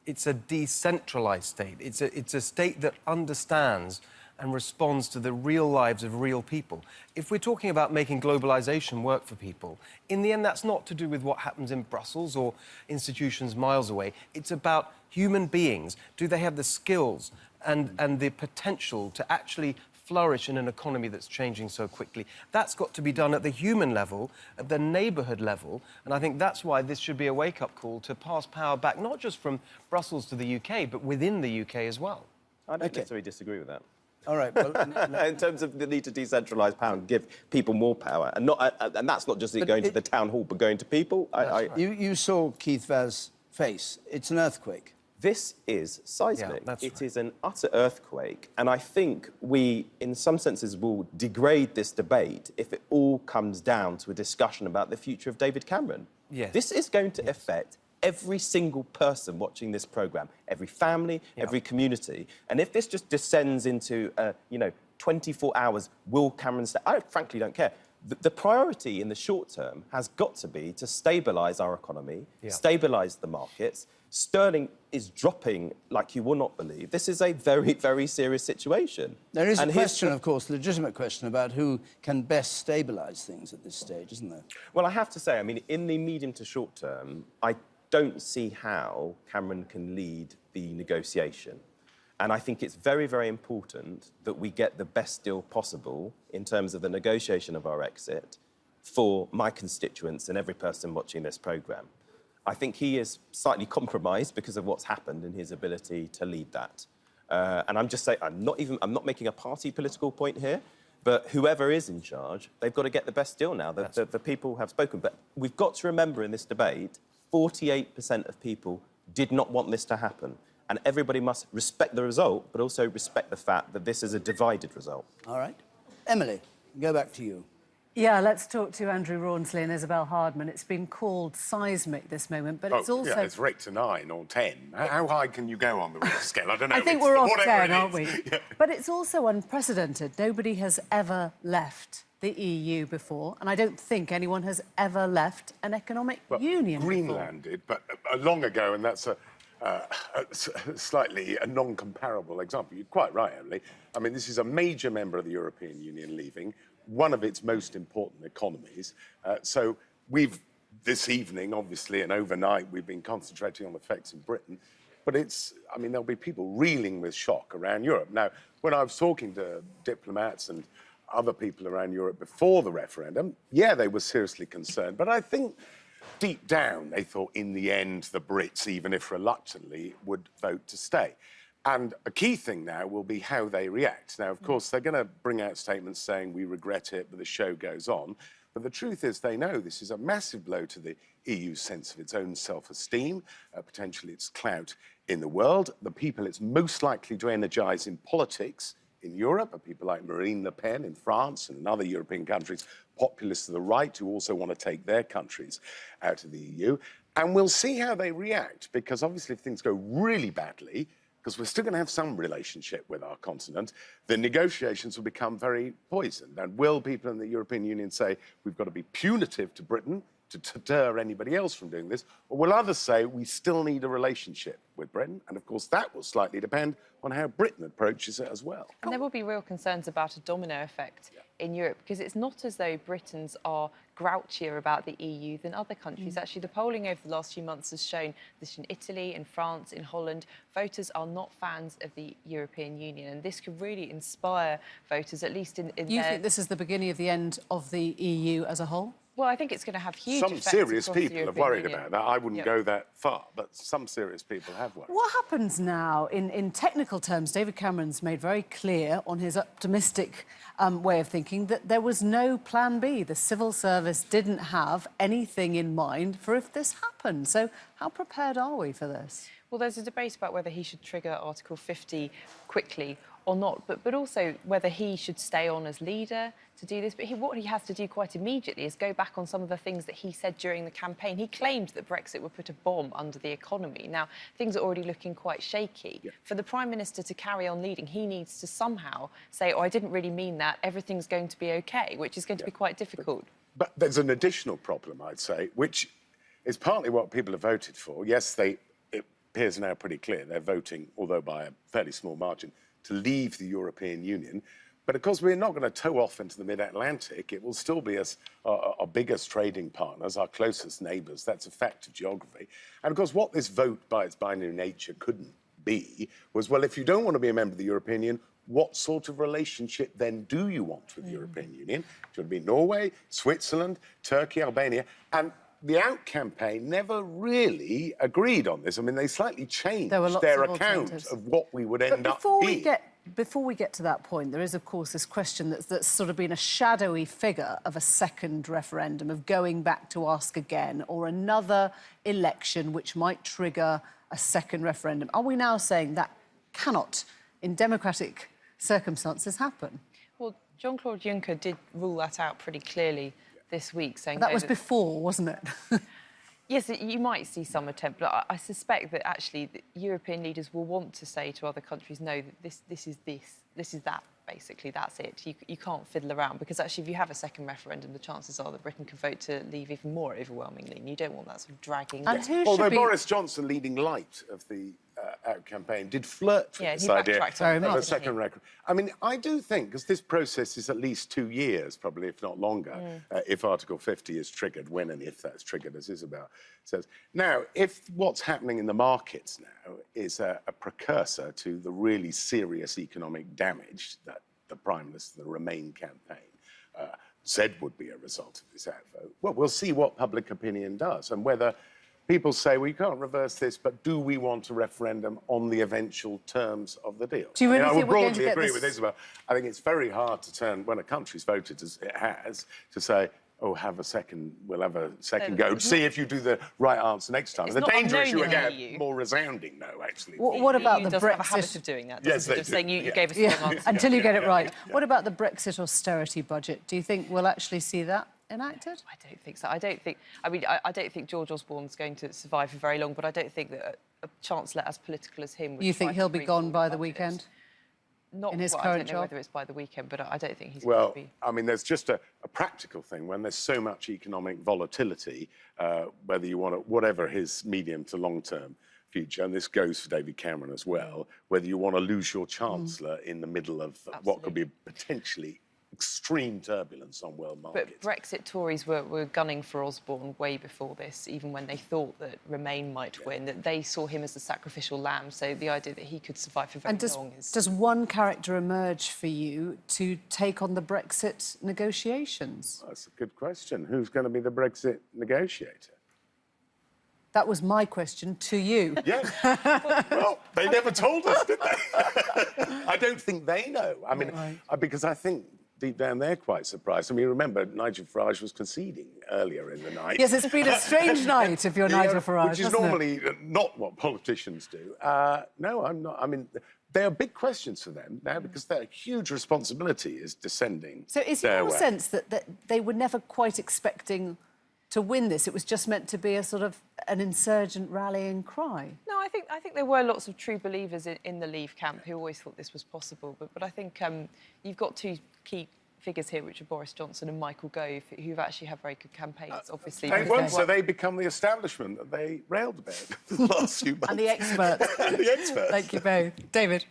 Speaker 11: decentralised state. It's a state that understands and responds to the real lives of real people. If we're talking about making globalisation work for people, in the end, that's not to do with what happens in Brussels or institutions miles away. It's about human beings. Do they have the skills and the potential to actually flourish in an economy that's changing so quickly? That's got to be done at the human level, at the neighbourhood level, and I think that's why this should be a wake-up call to pass power back, not just from Brussels to the UK, but within the UK as well.
Speaker 20: I don't necessarily disagree with that.
Speaker 1: All right. Well,
Speaker 20: in terms of the need to decentralise power and give people more power, and that's not just going to the town hall, but going to people.
Speaker 1: You saw Keith Vaz's face. It's an earthquake.
Speaker 20: This is seismic.
Speaker 11: Yeah,
Speaker 20: it is an utter earthquake, and I think we, in some senses, will degrade this debate if it all comes down to a discussion about the future of David Cameron.
Speaker 11: Yes.
Speaker 20: This is going to affect every single person watching this programme, every family, every community. And if this just descends into, 24 hours, will Cameron stay? I frankly don't care. The priority in the short term has got to be to stabilise our economy, stabilise the markets. Sterling is dropping like you will not believe. This is a very, very serious situation.
Speaker 1: There is a question, of course, legitimate question about who can best stabilise things at this stage, isn't there?
Speaker 20: Well, I have to say, I mean, in the medium to short term, I don't see how Cameron can lead the negotiation. And I think it's very, very important that we get the best deal possible in terms of the negotiation of our exit for my constituents and every person watching this programme. I think he is slightly compromised because of what's happened in his ability to lead that. And I'm just saying, I'm not making a party political point here, but whoever is in charge, they've got to get the best deal now. The people have spoken. But we've got to remember in this debate, 48% of people did not want this to happen. And everybody must respect the result, but also respect the fact that this is a divided result.
Speaker 1: All right. Emily, go back to you.
Speaker 18: Yeah, let's talk to Andrew Rawnsley and Isabel Hardman. It's been called seismic, this moment, but it's also...
Speaker 3: Yeah, it's Richter 9 or 10. How high can you go on the Richter scale? I don't know.
Speaker 18: I think we're off 10, aren't we? Yeah. But it's also unprecedented. Nobody has ever left the EU before, and I don't think anyone has ever left an economic union
Speaker 3: Greenland
Speaker 18: before.
Speaker 3: did, but long ago, and that's a slightly non-comparable example. You're quite right, Emily. I mean, this is a major member of the European Union leaving, one of its most important economies. So we've this evening, obviously, and overnight, we've been concentrating on effects in Britain. But I mean, there'll be people reeling with shock around Europe. Now, when I was talking to diplomats and other people around Europe before the referendum, yeah, they were seriously concerned. But I think deep down, they thought in the end, the Brits, even if reluctantly, would vote to stay. And a key thing now will be how they react. Now, of course, they're going to bring out statements saying we regret it, but the show goes on. But the truth is they know this is a massive blow to the EU's sense of its own self-esteem, potentially its clout in the world. The people it's most likely to energise in politics in Europe are people like Marine Le Pen in France and in other European countries, populists to the right who also want to take their countries out of the EU. And we'll see how they react, because obviously if things go really badly, because we're still going to have some relationship with our continent, the negotiations will become very poisoned. And will people in the European Union say, we've got to be punitive to Britain to deter anybody else from doing this? Or will others say, we still need a relationship with Britain? And of course, that will slightly depend on how Britain approaches it as well.
Speaker 4: And there will be real concerns about a domino effect in Europe, because it's not as though Britons are grouchier about the EU than other countries. Actually, the polling over the last few months has shown this in Italy, in France, in Holland. Voters are not fans of the European Union, and this could really inspire voters, at least in
Speaker 18: You think this is the beginning of the end of the EU as a whole?
Speaker 4: Well, I think it's going to have huge
Speaker 3: Some
Speaker 4: effects
Speaker 3: serious
Speaker 4: across the
Speaker 3: people have
Speaker 4: European
Speaker 3: worried
Speaker 4: Union.
Speaker 3: about that. I wouldn't go that far, but some serious people have worried.
Speaker 18: What happens now, in technical terms, David Cameron's made very clear on his optimistic way of thinking that there was no plan B. The civil service didn't have anything in mind for if this happened. So how prepared are we for this?
Speaker 4: Well, there's a debate about whether he should trigger Article 50 quickly or not, but also whether he should stay on as leader to do this. But what he has to do quite immediately is go back on some of the things that he said during the campaign. He claimed that Brexit would put a bomb under the economy. Now, things are already looking quite shaky. Yeah. For the Prime Minister to carry on leading, he needs to somehow say, oh, I didn't really mean that, everything's going to be OK, which is going to be quite difficult.
Speaker 3: But there's an additional problem, I'd say, which is partly what people have voted for. Yes, it appears now pretty clear they're voting, although by a fairly small margin, to leave the European Union. But of course, we're not going to tow off into the mid-Atlantic. It will still be our biggest trading partners, our closest neighbours. That's a fact of geography. And of course, what this vote, by its binary nature, couldn't be was, well, if you don't want to be a member of the European Union, what sort of relationship then do you want with the European Union? Do you want to be Norway, Switzerland, Turkey, Albania? And the Out campaign never really agreed on this. I mean, they slightly changed their account of what we would end up being.
Speaker 18: Before we get to that point, there is, of course, this question that's sort of been a shadowy figure of a second referendum, of going back to ask again, or another election which might trigger a second referendum. Are we now saying that cannot, in democratic circumstances, happen?
Speaker 4: Well, Jean-Claude Juncker did rule that out pretty clearly this week, saying...
Speaker 18: That was before, wasn't it?
Speaker 4: Yes, you might see some attempt, but I suspect that actually the European leaders will want to say to other countries, no, this is that, basically, that's it. You can't fiddle around, because actually if you have a second referendum, the chances are that Britain can vote to leave even more overwhelmingly, and you don't want that sort of dragging.
Speaker 3: Although Boris Johnson, leading light of the Out campaign, did flirt with this idea of a second record. I mean, I do think, because this process is at least 2 years, probably, if not longer, if Article 50 is triggered, when and if that's triggered, as Isabel says. Now, if what's happening in the markets now is a precursor to the really serious economic damage that the Prime Minister, the Remain campaign, said would be a result of this outvote, well, we'll see what public opinion does, and whether people say, we can't reverse this, but do we want a referendum on the eventual terms of the deal?
Speaker 18: Do you really
Speaker 3: I
Speaker 18: think
Speaker 3: would
Speaker 18: we're going to
Speaker 3: broadly
Speaker 18: get
Speaker 3: agree
Speaker 18: this...
Speaker 3: with Isabel. I think it's very hard to turn, when a country's voted as it has, to say, oh, we'll have a second go, to see if you do the right answer next time. The danger is you would get more resounding no, actually.
Speaker 18: What about the Brexit?
Speaker 4: Have a habit of doing that.
Speaker 3: Yes, they do.
Speaker 4: Saying you gave us the wrong answer.
Speaker 18: Until you get it right. What about the Brexit austerity budget? Do you think we'll actually see that enacted?
Speaker 4: I don't think so. I don't think George Osborne's going to survive for very long, but I don't think that a chancellor as political as him would...
Speaker 18: You think he'll be gone by the weekend?
Speaker 4: Not
Speaker 18: in his
Speaker 4: current
Speaker 18: job?
Speaker 4: I don't know whether it's by the weekend, but I don't think he's
Speaker 3: Well,
Speaker 4: going to be...
Speaker 3: I mean, there's just a practical thing. When there's so much economic volatility, whether you want to, whatever his medium to long-term future, and this goes for David Cameron as well, whether you want to lose your chancellor in the middle of what could be potentially extreme turbulence on world markets.
Speaker 4: But Brexit Tories were gunning for Osborne way before this, even when they thought that Remain might win, that they saw him as the sacrificial lamb. So the idea that he could survive for very long is...
Speaker 18: Does one character emerge for you to take on the Brexit negotiations?
Speaker 3: That's a good question. Who's going to be the Brexit negotiator?
Speaker 18: That was my question to you.
Speaker 3: Yes. Well, they never told us, did they? I don't think they know. I mean, because I think deep down they're quite surprised. I mean, remember, Nigel Farage was conceding earlier in the night.
Speaker 18: Yes, it's been a strange night if you're Nigel Farage,
Speaker 3: which is normally not what politicians do. No, I'm not. I mean, there are big questions for them now because their huge responsibility is descending.
Speaker 18: So is it your sense that they were never quite expecting to win this? It was just meant to be a sort of an insurgent rallying cry?
Speaker 4: No, I think there were lots of true believers in the Leave camp who always thought this was possible. But I think you've got two key figures here, which are Boris Johnson and Michael Gove, who've actually had very good campaigns, obviously.
Speaker 3: So they become the establishment that they railed about the last few months.
Speaker 18: And the experts.
Speaker 3: The experts.
Speaker 18: Thank you both. David.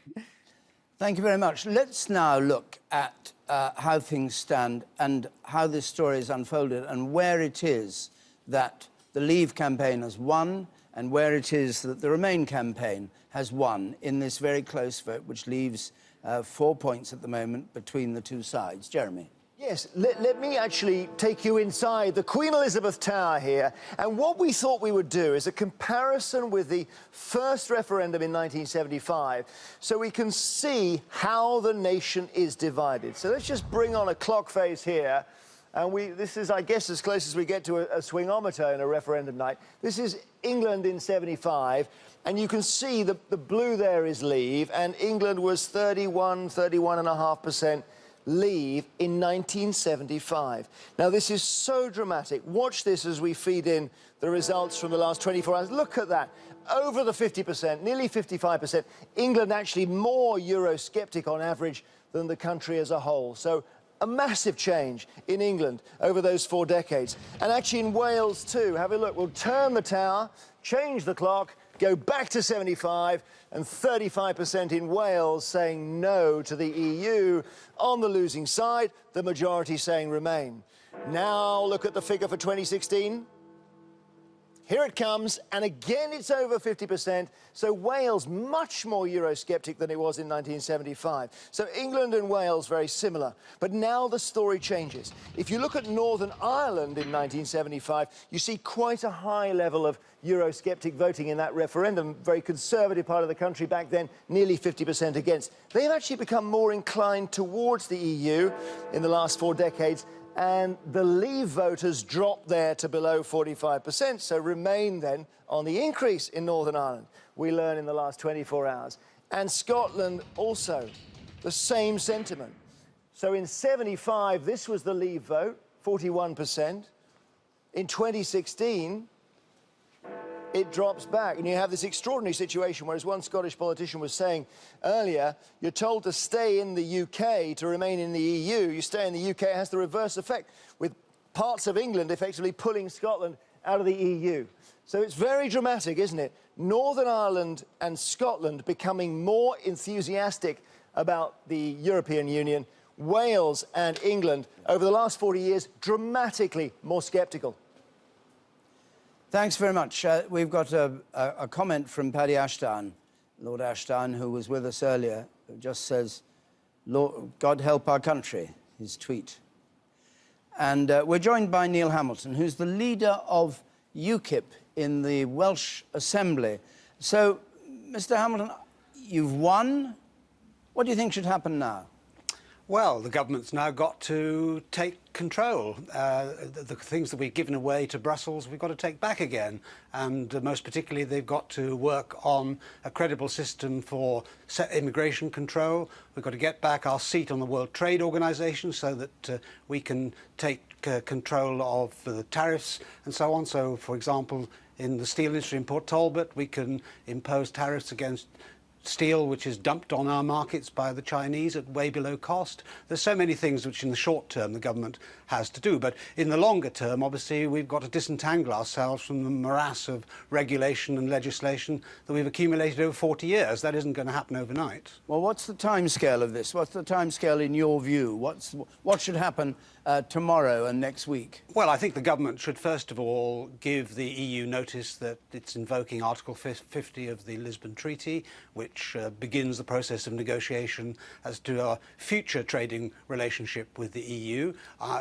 Speaker 1: Thank you very much. Let's now look at how things stand and how this story is unfolded and where it is that the Leave campaign has won and where it is that the Remain campaign has won in this very close vote, which leaves 4 points at the moment between the two sides. Jeremy.
Speaker 17: Yes, let me actually take you inside the Queen Elizabeth Tower here. And what we thought we would do is a comparison with the first referendum in 1975, so we can see how the nation is divided. So let's just bring on a clock face here. And this is, I guess, as close as we get to a swingometer in a referendum night. This is England in 75. And you can see the blue there is Leave, and England was 31.5% Leave in 1975. Now, this is so dramatic. Watch this as we feed in the results from the last 24 hours. Look at that. Over the 50%, nearly 55%. England actually more Eurosceptic on average than the country as a whole. So a massive change in England over those 4 decades. And actually in Wales, too. Have a look. We'll turn the tower, change the clock, go back to 75, and 35% in Wales saying no to the EU. On the losing side, the majority saying Remain. Now look at the figure for 2016. Here it comes, and again it's over 50%, so Wales much more Eurosceptic than it was in 1975. So England and Wales very similar. But now the story changes. If you look at Northern Ireland in 1975, you see quite a high level of Eurosceptic voting in that referendum. Very conservative part of the country back then, nearly 50% against. They've actually become more inclined towards the EU in the last 4 decades, and the Leave voters dropped there to below 45%, so Remain then on the increase in Northern Ireland, we learn in the last 24 hours. And Scotland also, the same sentiment. So in 75, this was the Leave vote, 41%. In 2016, it drops back. And you have this extraordinary situation where, as one Scottish politician was saying earlier, you're told to stay in the UK to remain in the EU. You stay in the UK, it has the reverse effect, with parts of England effectively pulling Scotland out of the EU. So it's very dramatic, isn't it? Northern Ireland and Scotland becoming more enthusiastic about the European Union. Wales and England, over the last 40 years, dramatically more sceptical.
Speaker 1: Thanks very much. We've got a comment from Paddy Ashdown, Lord Ashdown, who was with us earlier, who just says, Lord, God help our country, his tweet. And we're joined by Neil Hamilton, who's the leader of UKIP in the Welsh Assembly. So, Mr. Hamilton, you've won. What do you think should happen now?
Speaker 19: Well, the government's now got to take control. The things that we've given away to Brussels, we've got to take back again. And most particularly, they've got to work on a credible system for immigration control. We've got to get back our seat on the World Trade Organization so that we can take control of the tariffs and so on. So, for example, in the steel industry in Port Talbot, we can impose tariffs against steel which is dumped on our markets by the Chinese at way below cost. There's so many things which in the short term the government has to do. But in the longer term, obviously, we've got to disentangle ourselves from the morass of regulation and legislation that we've accumulated over 40 years. That isn't going to happen overnight.
Speaker 1: Well, what's the timescale of this? What's the timescale in your view? What should happen tomorrow and next week?
Speaker 19: Well, I think the government should first of all give the EU notice that it's invoking Article 50 of the Lisbon Treaty, which begins the process of negotiation as to our future trading relationship with the EU.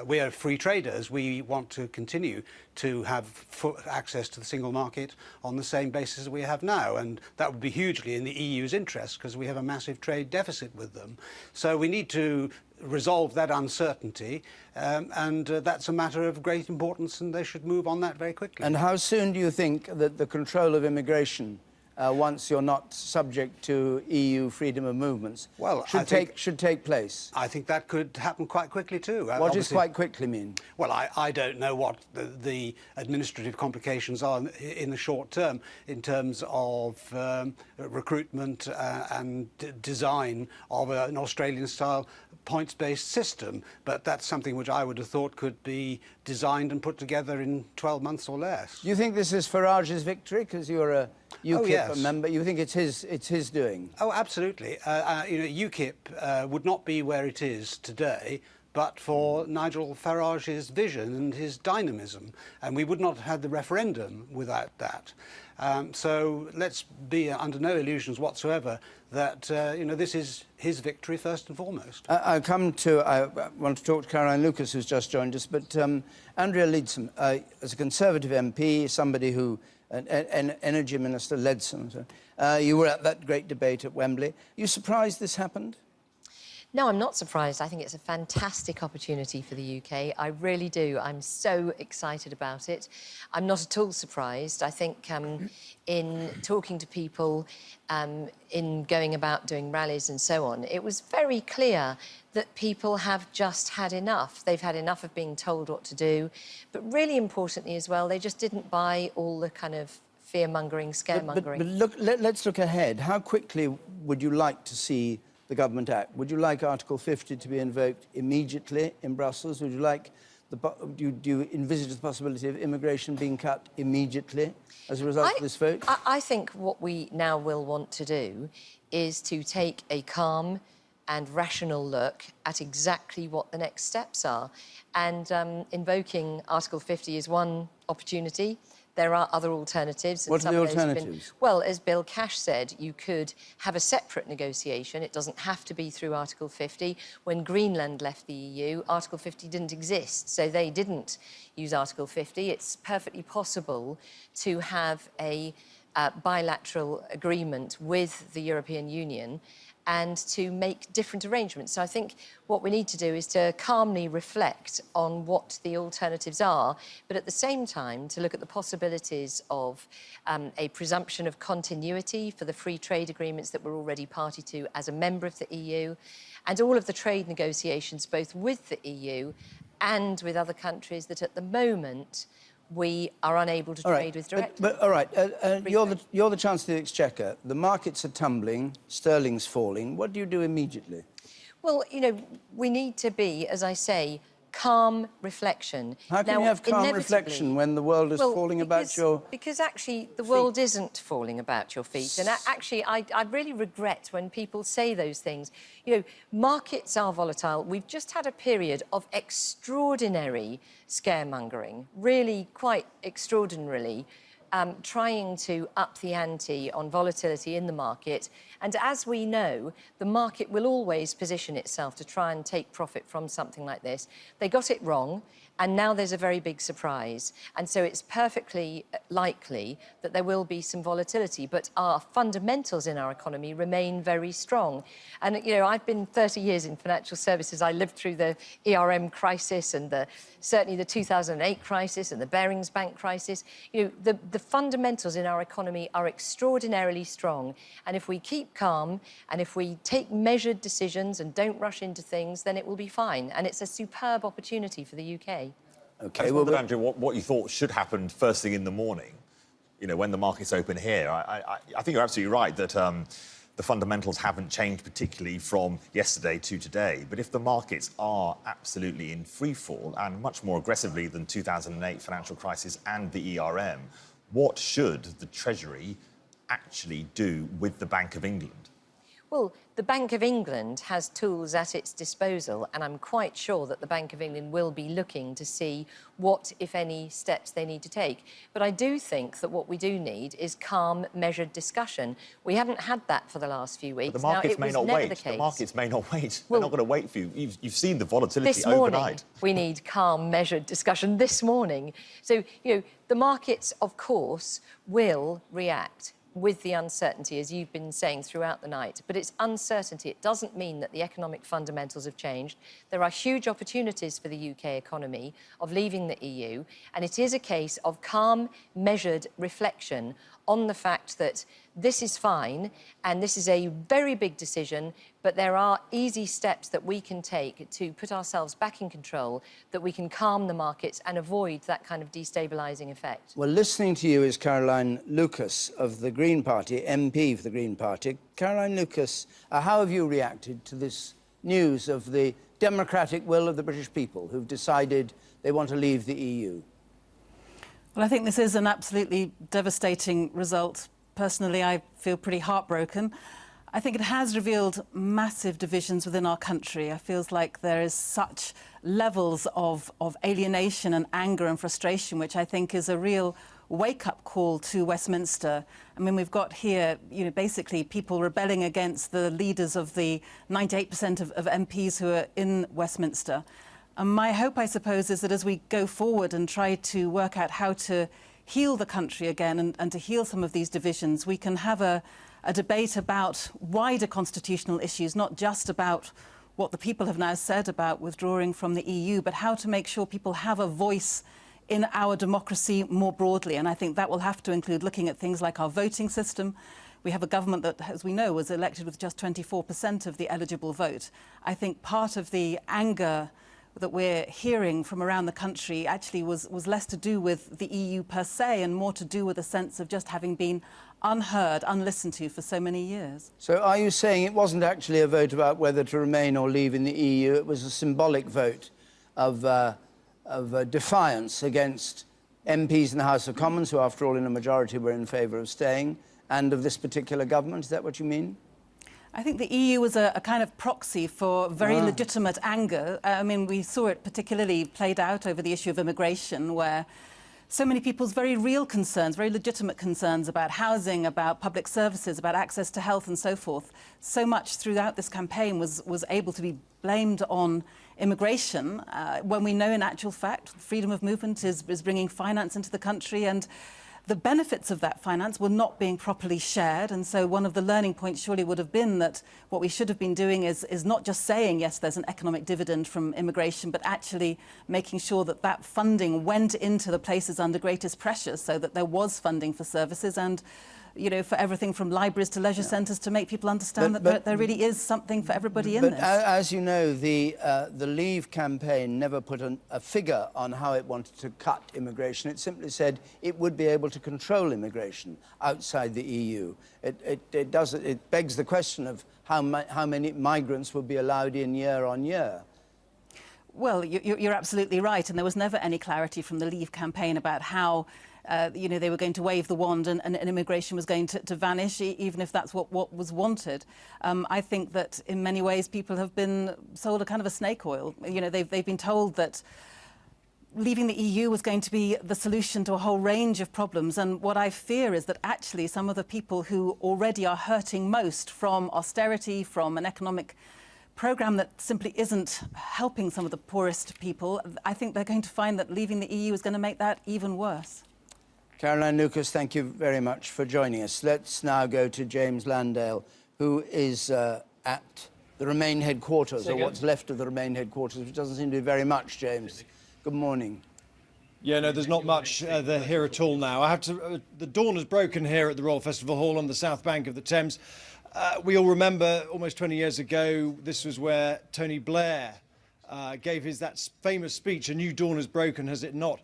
Speaker 19: We are free traders. We want to continue to have access to the single market on the same basis as we have now, and that would be hugely in the EU's interest because we have a massive trade deficit with them. So we need to resolve that uncertainty, and that's a matter of great importance, and they should move on that very quickly.
Speaker 1: And how soon do you think that the control of immigration, once you're not subject to EU freedom of movements, should take place?
Speaker 19: I think that could happen quite quickly too.
Speaker 1: What does quite quickly mean?
Speaker 19: Well, I don't know what the administrative complications are in the short term in terms of recruitment and design of an Australian-style points-based system, but that's something which I would have thought could be designed and put together in 12 months or less.
Speaker 1: Do you think this is Farage's victory because you're a UKIP member? You think it's his doing?
Speaker 19: Oh, absolutely. UKIP would not be where it is today but for Nigel Farage's vision and his dynamism, and we would not have had the referendum without that. So let's be under no illusions whatsoever that this is his victory first and foremost.
Speaker 1: I want to talk to Caroline Lucas, who's just joined us, but Andrea Leadsom, as a Conservative MP, somebody who, an Energy Minister, Leadsom, you were at that great debate at Wembley. Are you surprised this happened?
Speaker 6: No, I'm not surprised. I think it's a fantastic opportunity for the UK. I really do. I'm so excited about it. I'm not at all surprised. I think in talking to people, in going about doing rallies and so on, it was very clear that people have just had enough. They've had enough of being told what to do. But really importantly as well, they just didn't buy all the kind of fear-mongering, scaremongering.
Speaker 1: But let's look ahead. How quickly would you like to see the government act? Would you like Article 50 to be invoked immediately in Brussels? Would you like do you envisage the possibility of immigration being cut immediately as a result of this vote?
Speaker 6: I think what we now will want to do is to take a calm and rational look at exactly what the next steps are. And invoking Article 50 is one opportunity. There are other alternatives.
Speaker 1: What are the alternatives?
Speaker 6: Well, as Bill Cash said, you could have a separate negotiation. It doesn't have to be through Article 50. When Greenland left the EU, Article 50 didn't exist, so they didn't use Article 50. It's perfectly possible to have a bilateral agreement with the European Union and to make different arrangements. So I think what we need to do is to calmly reflect on what the alternatives are, but at the same time to look at the possibilities of a presumption of continuity for the free trade agreements that we're already party to as a member of the EU, and all of the trade negotiations both with the EU and with other countries that at the moment we are unable to trade with directly.
Speaker 1: But all right, you're the Chancellor of the Exchequer. The markets are tumbling, sterling's falling. What do you do immediately?
Speaker 6: Well, we need to be, as I say, calm reflection.
Speaker 1: How can you have calm reflection when the world is falling about your...
Speaker 6: Because actually the world isn't falling about your feet. And actually, I really regret when people say those things. Markets are volatile. We've just had a period of extraordinary scaremongering, really quite extraordinarily, trying to up the ante on volatility in the market. And as we know, the market will always position itself to try and take profit from something like this. They got it wrong, and now there's a very big surprise. And so it's perfectly likely that there will be some volatility, but our fundamentals in our economy remain very strong. And, I've been 30 years in financial services. I lived through the ERM crisis and certainly the 2008 crisis and the Barings Bank crisis. The fundamentals in our economy are extraordinarily strong. And if we keep calm and if we take measured decisions and don't rush into things, then it will be fine. And it's a superb opportunity for the UK.
Speaker 12: Okay, well, Andrew, what you thought should happen first thing in the morning, when the markets open here. I think you're absolutely right that the fundamentals haven't changed particularly from yesterday to today. But if the markets are absolutely in free fall and much more aggressively than 2008 financial crisis and the ERM, what should the Treasury actually do with the Bank of England?
Speaker 6: Well, the Bank of England has tools at its disposal, and I'm quite sure that the Bank of England will be looking to see what, if any, steps they need to take. But I do think that what we do need is calm, measured discussion. We haven't had that for the last few weeks.
Speaker 12: But the markets may not wait.
Speaker 6: The
Speaker 12: markets may not wait.
Speaker 6: Well,
Speaker 12: they're not going to wait for you. You've seen the volatility
Speaker 6: this morning,
Speaker 12: overnight.
Speaker 6: We need calm, measured discussion this morning. So, the markets, of course, will react with the uncertainty, as you've been saying throughout the night. But it's uncertainty. It doesn't mean that the economic fundamentals have changed. There are huge opportunities for the UK economy of leaving the EU, and it is a case of calm, measured reflection on the fact that this is fine and this is a very big decision, but there are easy steps that we can take to put ourselves back in control, that we can calm the markets and avoid that kind of destabilising effect.
Speaker 1: Well, listening to you is Caroline Lucas of the Green Party, MP for the Green Party. Caroline Lucas, how have you reacted to this news of the democratic will of the British people who've decided they want to leave the EU?
Speaker 8: Well, I think this is an absolutely devastating result. Personally, I feel pretty heartbroken. I think it has revealed massive divisions within our country. I feel like there is such levels of alienation and anger and frustration, which I think is a real wake-up call to Westminster. I mean, we've got here, basically people rebelling against the leaders of the 98% of MPs who are in Westminster. And my hope, I suppose, is that as we go forward and try to work out how to heal the country again and to heal some of these divisions, we can have a debate about wider constitutional issues, not just about what the people have now said about withdrawing from the EU, but how to make sure people have a voice in our democracy more broadly. And I think that will have to include looking at things like our voting system. We have a government that, as we know, was elected with just 24% of the eligible vote. I think part of the anger that we're hearing from around the country actually was less to do with the EU per se and more to do with a sense of just having been unheard, unlistened to for so many years.
Speaker 1: So are you saying it wasn't actually a vote about whether to remain or leave in the EU? It was a symbolic vote of defiance against MPs in the House of Commons, who, after all, in a majority were in favour of staying, and of this particular government? Is that what you mean?
Speaker 8: I think the EU was a kind of proxy for very legitimate anger. I mean, we saw it particularly played out over the issue of immigration, where so many people's very real concerns, very legitimate concerns about housing, about public services, about access to health and so forth, so much throughout this campaign was able to be blamed on immigration, when we know in actual fact freedom of movement is bringing finance into the country, and the benefits of that finance were not being properly shared. And so one of the learning points surely would have been that what we should have been doing is not just saying, yes, there's an economic dividend from immigration, but actually making sure that that funding went into the places under greatest pressure so that there was funding for services and, for everything from libraries to leisure centres to make people understand that there really is something for everybody in this.
Speaker 1: But as you know, the Leave campaign never put a figure on how it wanted to cut immigration. It simply said it would be able to control immigration outside the EU. It begs the question of how many migrants would be allowed in year on year.
Speaker 8: Well, you're absolutely right, and there was never any clarity from the Leave campaign about how they were going to wave the wand and immigration was going to vanish, even if that's what was wanted. I think that in many ways people have been sold a kind of a snake oil. They've been told that leaving the EU was going to be the solution to a whole range of problems. And what I fear is that actually some of the people who already are hurting most from austerity, from an economic programme that simply isn't helping some of the poorest people, I think they're going to find that leaving the EU is going to make that even worse.
Speaker 1: Caroline Lucas, thank you very much for joining us. Let's now go to James Landale, who is at the Remain headquarters, or what's left of the Remain headquarters, which doesn't seem to be very much, James. Good morning.
Speaker 22: Yeah, no, there's not much here at all now. I have to. The dawn has broken here at the Royal Festival Hall on the south bank of the Thames. We all remember almost 20 years ago, this was where Tony Blair gave that famous speech, "A new dawn has broken, has it not?"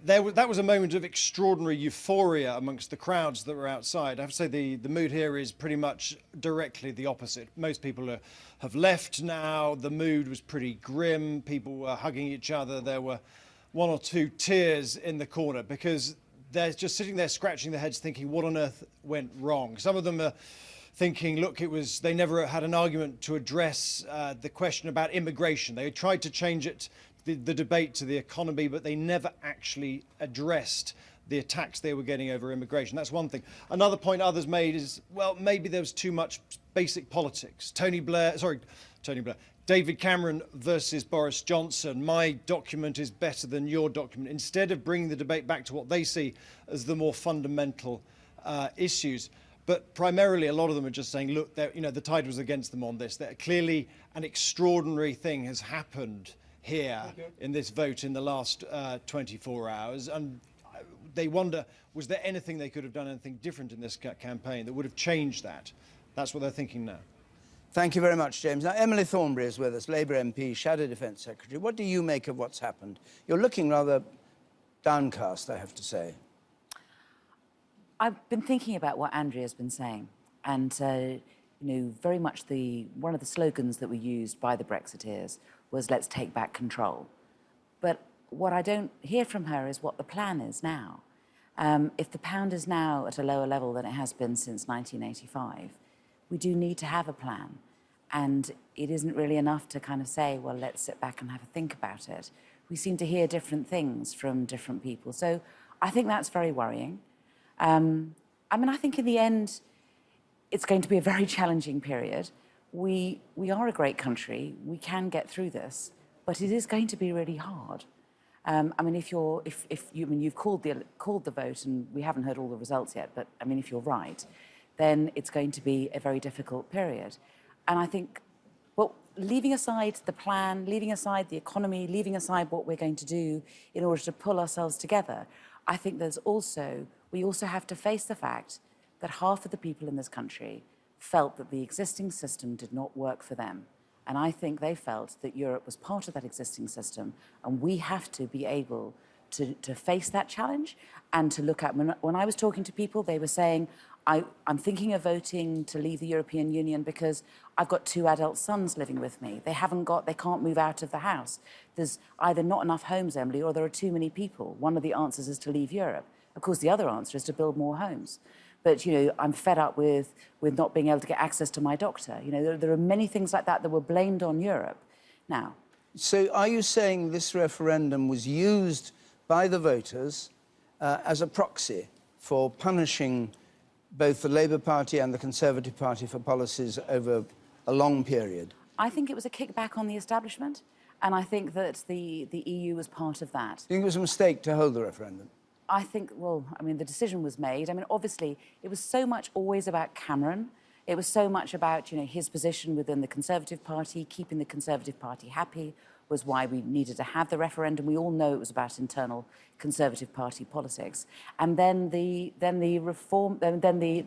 Speaker 22: that was a moment of extraordinary euphoria amongst the crowds that were outside. I have to say the mood here is pretty much directly the opposite. Most people have left now. The mood was pretty grim. People were hugging each other. There were one or two tears in the corner because they're just sitting there scratching their heads thinking, what on earth went wrong? Some of them are thinking, look, they never had an argument to address the question about immigration. They tried to change it, the debate to the economy, but they never actually addressed the attacks they were getting over immigration. That's one thing. Another point others made is, well, maybe there was too much basic politics. David Cameron versus Boris Johnson. My document is better than your document. Instead of bringing the debate back to what they see as the more fundamental issues. But primarily, a lot of them are just saying, look, the tide was against them on this. That clearly an extraordinary thing has happened here in this vote in the last 24 hours. And they wonder, was there anything they could have done, anything different in this campaign that would have changed that? That's what they're thinking now.
Speaker 1: Thank you very much, James. Now, Emily Thornberry is with us, Labour MP, Shadow Defence Secretary. What do you make of what's happened? You're looking rather downcast, I have to say.
Speaker 10: I've been thinking about what Andrea's been saying, and very much one of the slogans that were used by the Brexiteers was "Let's take back control." But what I don't hear from her is what the plan is now. If the pound is now at a lower level than it has been since 1985, we do need to have a plan, and it isn't really enough to kind of say, well, let's sit back and have a think about it. We seem to hear different things from different people, so I think that's very worrying. I think in the end, it's going to be a very challenging period. We are a great country. We can get through this, but it is going to be really hard. You've called the vote, and we haven't heard all the results yet, but if you're right, then it's going to be a very difficult period. And I think, well, leaving aside the plan, leaving aside the economy, leaving aside what we're going to do in order to pull ourselves together, I think we also have to face the fact that half of the people in this country felt that the existing system did not work for them. And I think they felt that Europe was part of that existing system, and we have to be able to face that challenge and to look at, when I was talking to people, they were saying, I'm thinking of voting to leave the European Union because I've got 2 adult sons living with me. They can't move out of the house. There's either not enough homes, Emily, or there are too many people. One of the answers is to leave Europe. Of course, the other answer is to build more homes. But, I'm fed up with not being able to get access to my doctor. There are many things like that were blamed on Europe. Now.
Speaker 1: So are you saying this referendum was used by the voters as a proxy for punishing both the Labour Party and the Conservative Party for policies over a long period?
Speaker 10: I think it was a kickback on the establishment, and I think that the EU was part of that.
Speaker 1: Do you think it was a mistake to hold the referendum?
Speaker 10: I think, the decision was made. Obviously, it was so much always about Cameron. It was so much about, his position within the Conservative Party, keeping the Conservative Party happy was why we needed to have the referendum. We all know it was about internal Conservative Party politics. And then the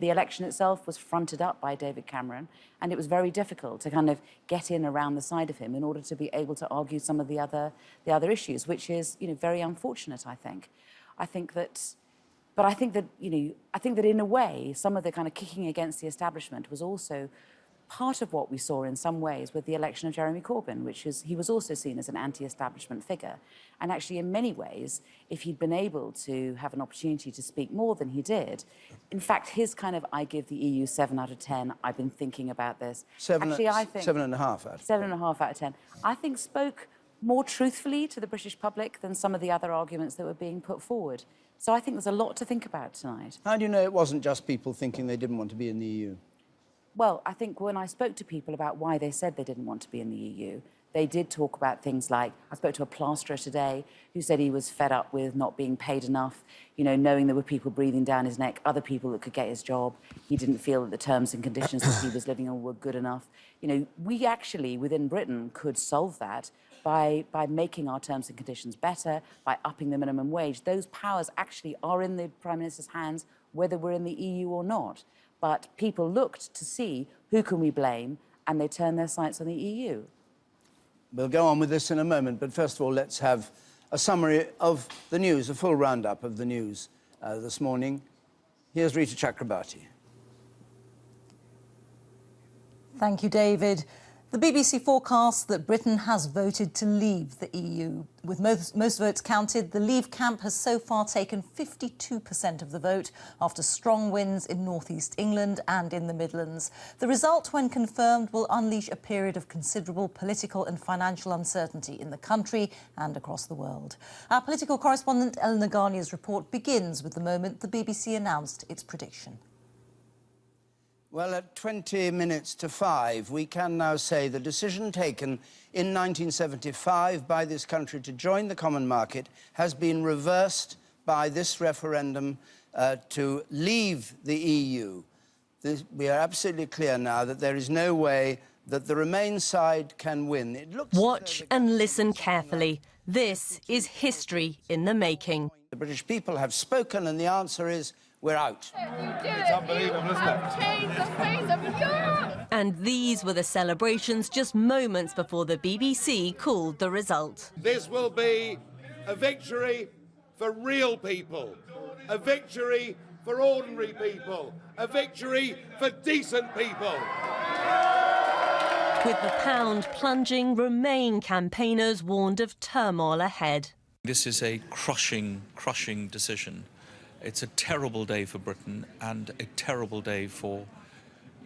Speaker 10: election itself was fronted up by David Cameron, and it was very difficult to kind of get in around the side of him in order to be able to argue some of the other issues, which is, very unfortunate, I think. I think that in a way, some of the kind of kicking against the establishment was also part of what we saw in some ways with the election of Jeremy Corbyn, which is he was also seen as an anti-establishment figure. And actually, in many ways, if he'd been able to have an opportunity to speak more than he did, in fact, his kind of, I give the EU 7 out of 10, I've been thinking about this.
Speaker 1: I think 7.5 out of 10.
Speaker 10: 7.5 out of 10. I think spoke more truthfully to the British public than some of the other arguments that were being put forward. So I think there's a lot to think about tonight.
Speaker 1: How do you know it wasn't just people thinking they didn't want to be in the EU?
Speaker 10: Well, I think when I spoke to people about why they said they didn't want to be in the EU, they did talk about things like, I spoke to a plasterer today who said he was fed up with not being paid enough, knowing there were people breathing down his neck, other people that could get his job. He didn't feel that the terms and conditions that he was living on were good enough. We actually, within Britain, could solve that by making our terms and conditions better, by upping the minimum wage. Those powers actually are in the Prime Minister's hands, whether we're in the EU or not. But people looked to see who can we blame, and they turned their sights on the EU.
Speaker 1: We'll go on with this in a moment, but first of all, let's have a summary of the news, a full roundup of the news this morning. Here's Rita Chakrabarti.
Speaker 7: Thank you, David. The BBC forecasts that Britain has voted to leave the EU. With most votes counted, the Leave camp has so far taken 52% of the vote after strong wins in North East England and in the Midlands. The result, when confirmed, will unleash a period of considerable political and financial uncertainty in the country and across the world. Our political correspondent Eleanor Garnier's report begins with the moment the BBC announced its prediction.
Speaker 1: Well, at 20 minutes to 5, we can now say the decision taken in 1975 by this country to join the common market has been reversed by this referendum to leave the EU. We are absolutely clear now that there is no way that the Remain side can win. It looks
Speaker 2: Watch and listen carefully. This is history in the making.
Speaker 1: The British people have spoken, and the answer is we're out.
Speaker 2: It's unbelievable, isn't it? Changed the face of Europe! And these were the celebrations just moments before the BBC called the result.
Speaker 21: This will be a victory for real people, a victory for ordinary people, a victory for decent people.
Speaker 2: With the pound plunging, Remain campaigners warned of turmoil ahead.
Speaker 13: This is a crushing decision. It's a terrible day for Britain and a terrible day for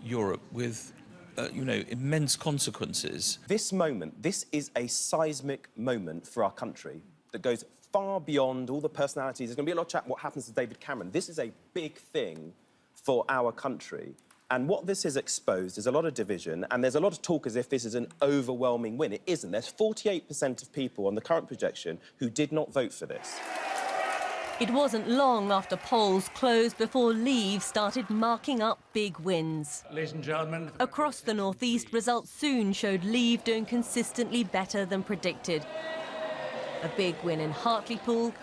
Speaker 13: Europe with, immense consequences.
Speaker 20: This moment, this is a seismic moment for our country that goes far beyond all the personalities. There's going to be a lot of chat what happens to David Cameron. This is a big thing for our country. And what this has exposed is a lot of division, and there's a lot of talk as if this is an overwhelming win. It isn't. There's 48% of people on the current projection who did not vote for this.
Speaker 2: It wasn't long after polls closed before Leave started marking up big wins.
Speaker 23: Ladies and gentlemen.
Speaker 2: Across the northeast, results soon showed Leave doing consistently better than predicted. A big win in Hartlepool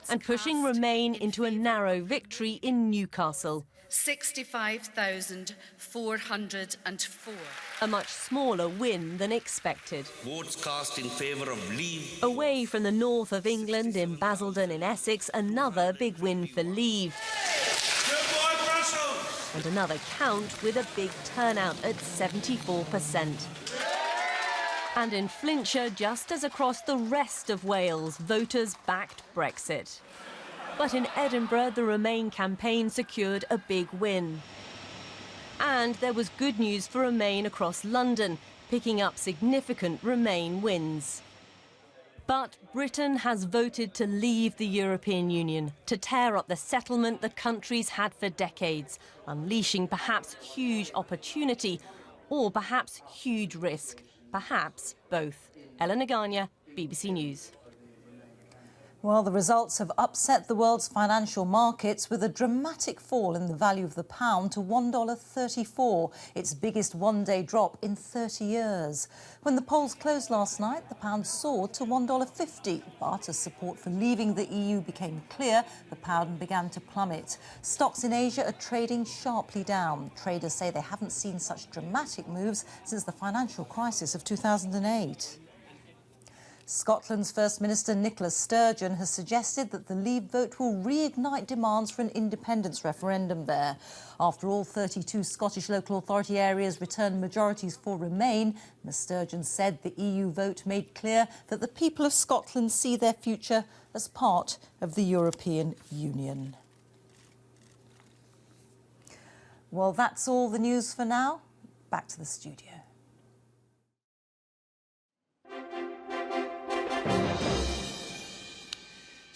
Speaker 2: and pushing Remain into a narrow victory in Newcastle.
Speaker 24: 65,404.
Speaker 2: A much smaller win than expected.
Speaker 23: Votes cast in favour of Leave.
Speaker 2: Away from the north of England, in Basildon in Essex, another big win for Leave. And another count with a big turnout at 74%. And in Flintshire, just as across the rest of Wales, voters backed Brexit. But in Edinburgh, the Remain campaign secured a big win. And there was good news for Remain across London, picking up significant Remain wins. But Britain has voted to leave the European Union, to tear up the settlement the country's had for decades, unleashing perhaps huge opportunity or perhaps huge risk, perhaps both. Eleanor Garnier, BBC News.
Speaker 7: Well, the results have upset the world's financial markets with a dramatic fall in the value of the pound to $1.34, its biggest one-day drop in 30 years. When the polls closed last night, the pound soared to $1.50, but as support for leaving the EU became clear, the pound began to plummet. Stocks in Asia are trading sharply down. Traders say they haven't seen such dramatic moves since the financial crisis of 2008. Scotland's First Minister Nicola Sturgeon has suggested that the Leave vote will reignite demands for an independence referendum there. After all 32 Scottish local authority areas returned majorities for Remain, Ms Sturgeon said the EU vote made clear that the people of Scotland see their future as part of the European Union. Well, that's all the news for now. Back to the studio.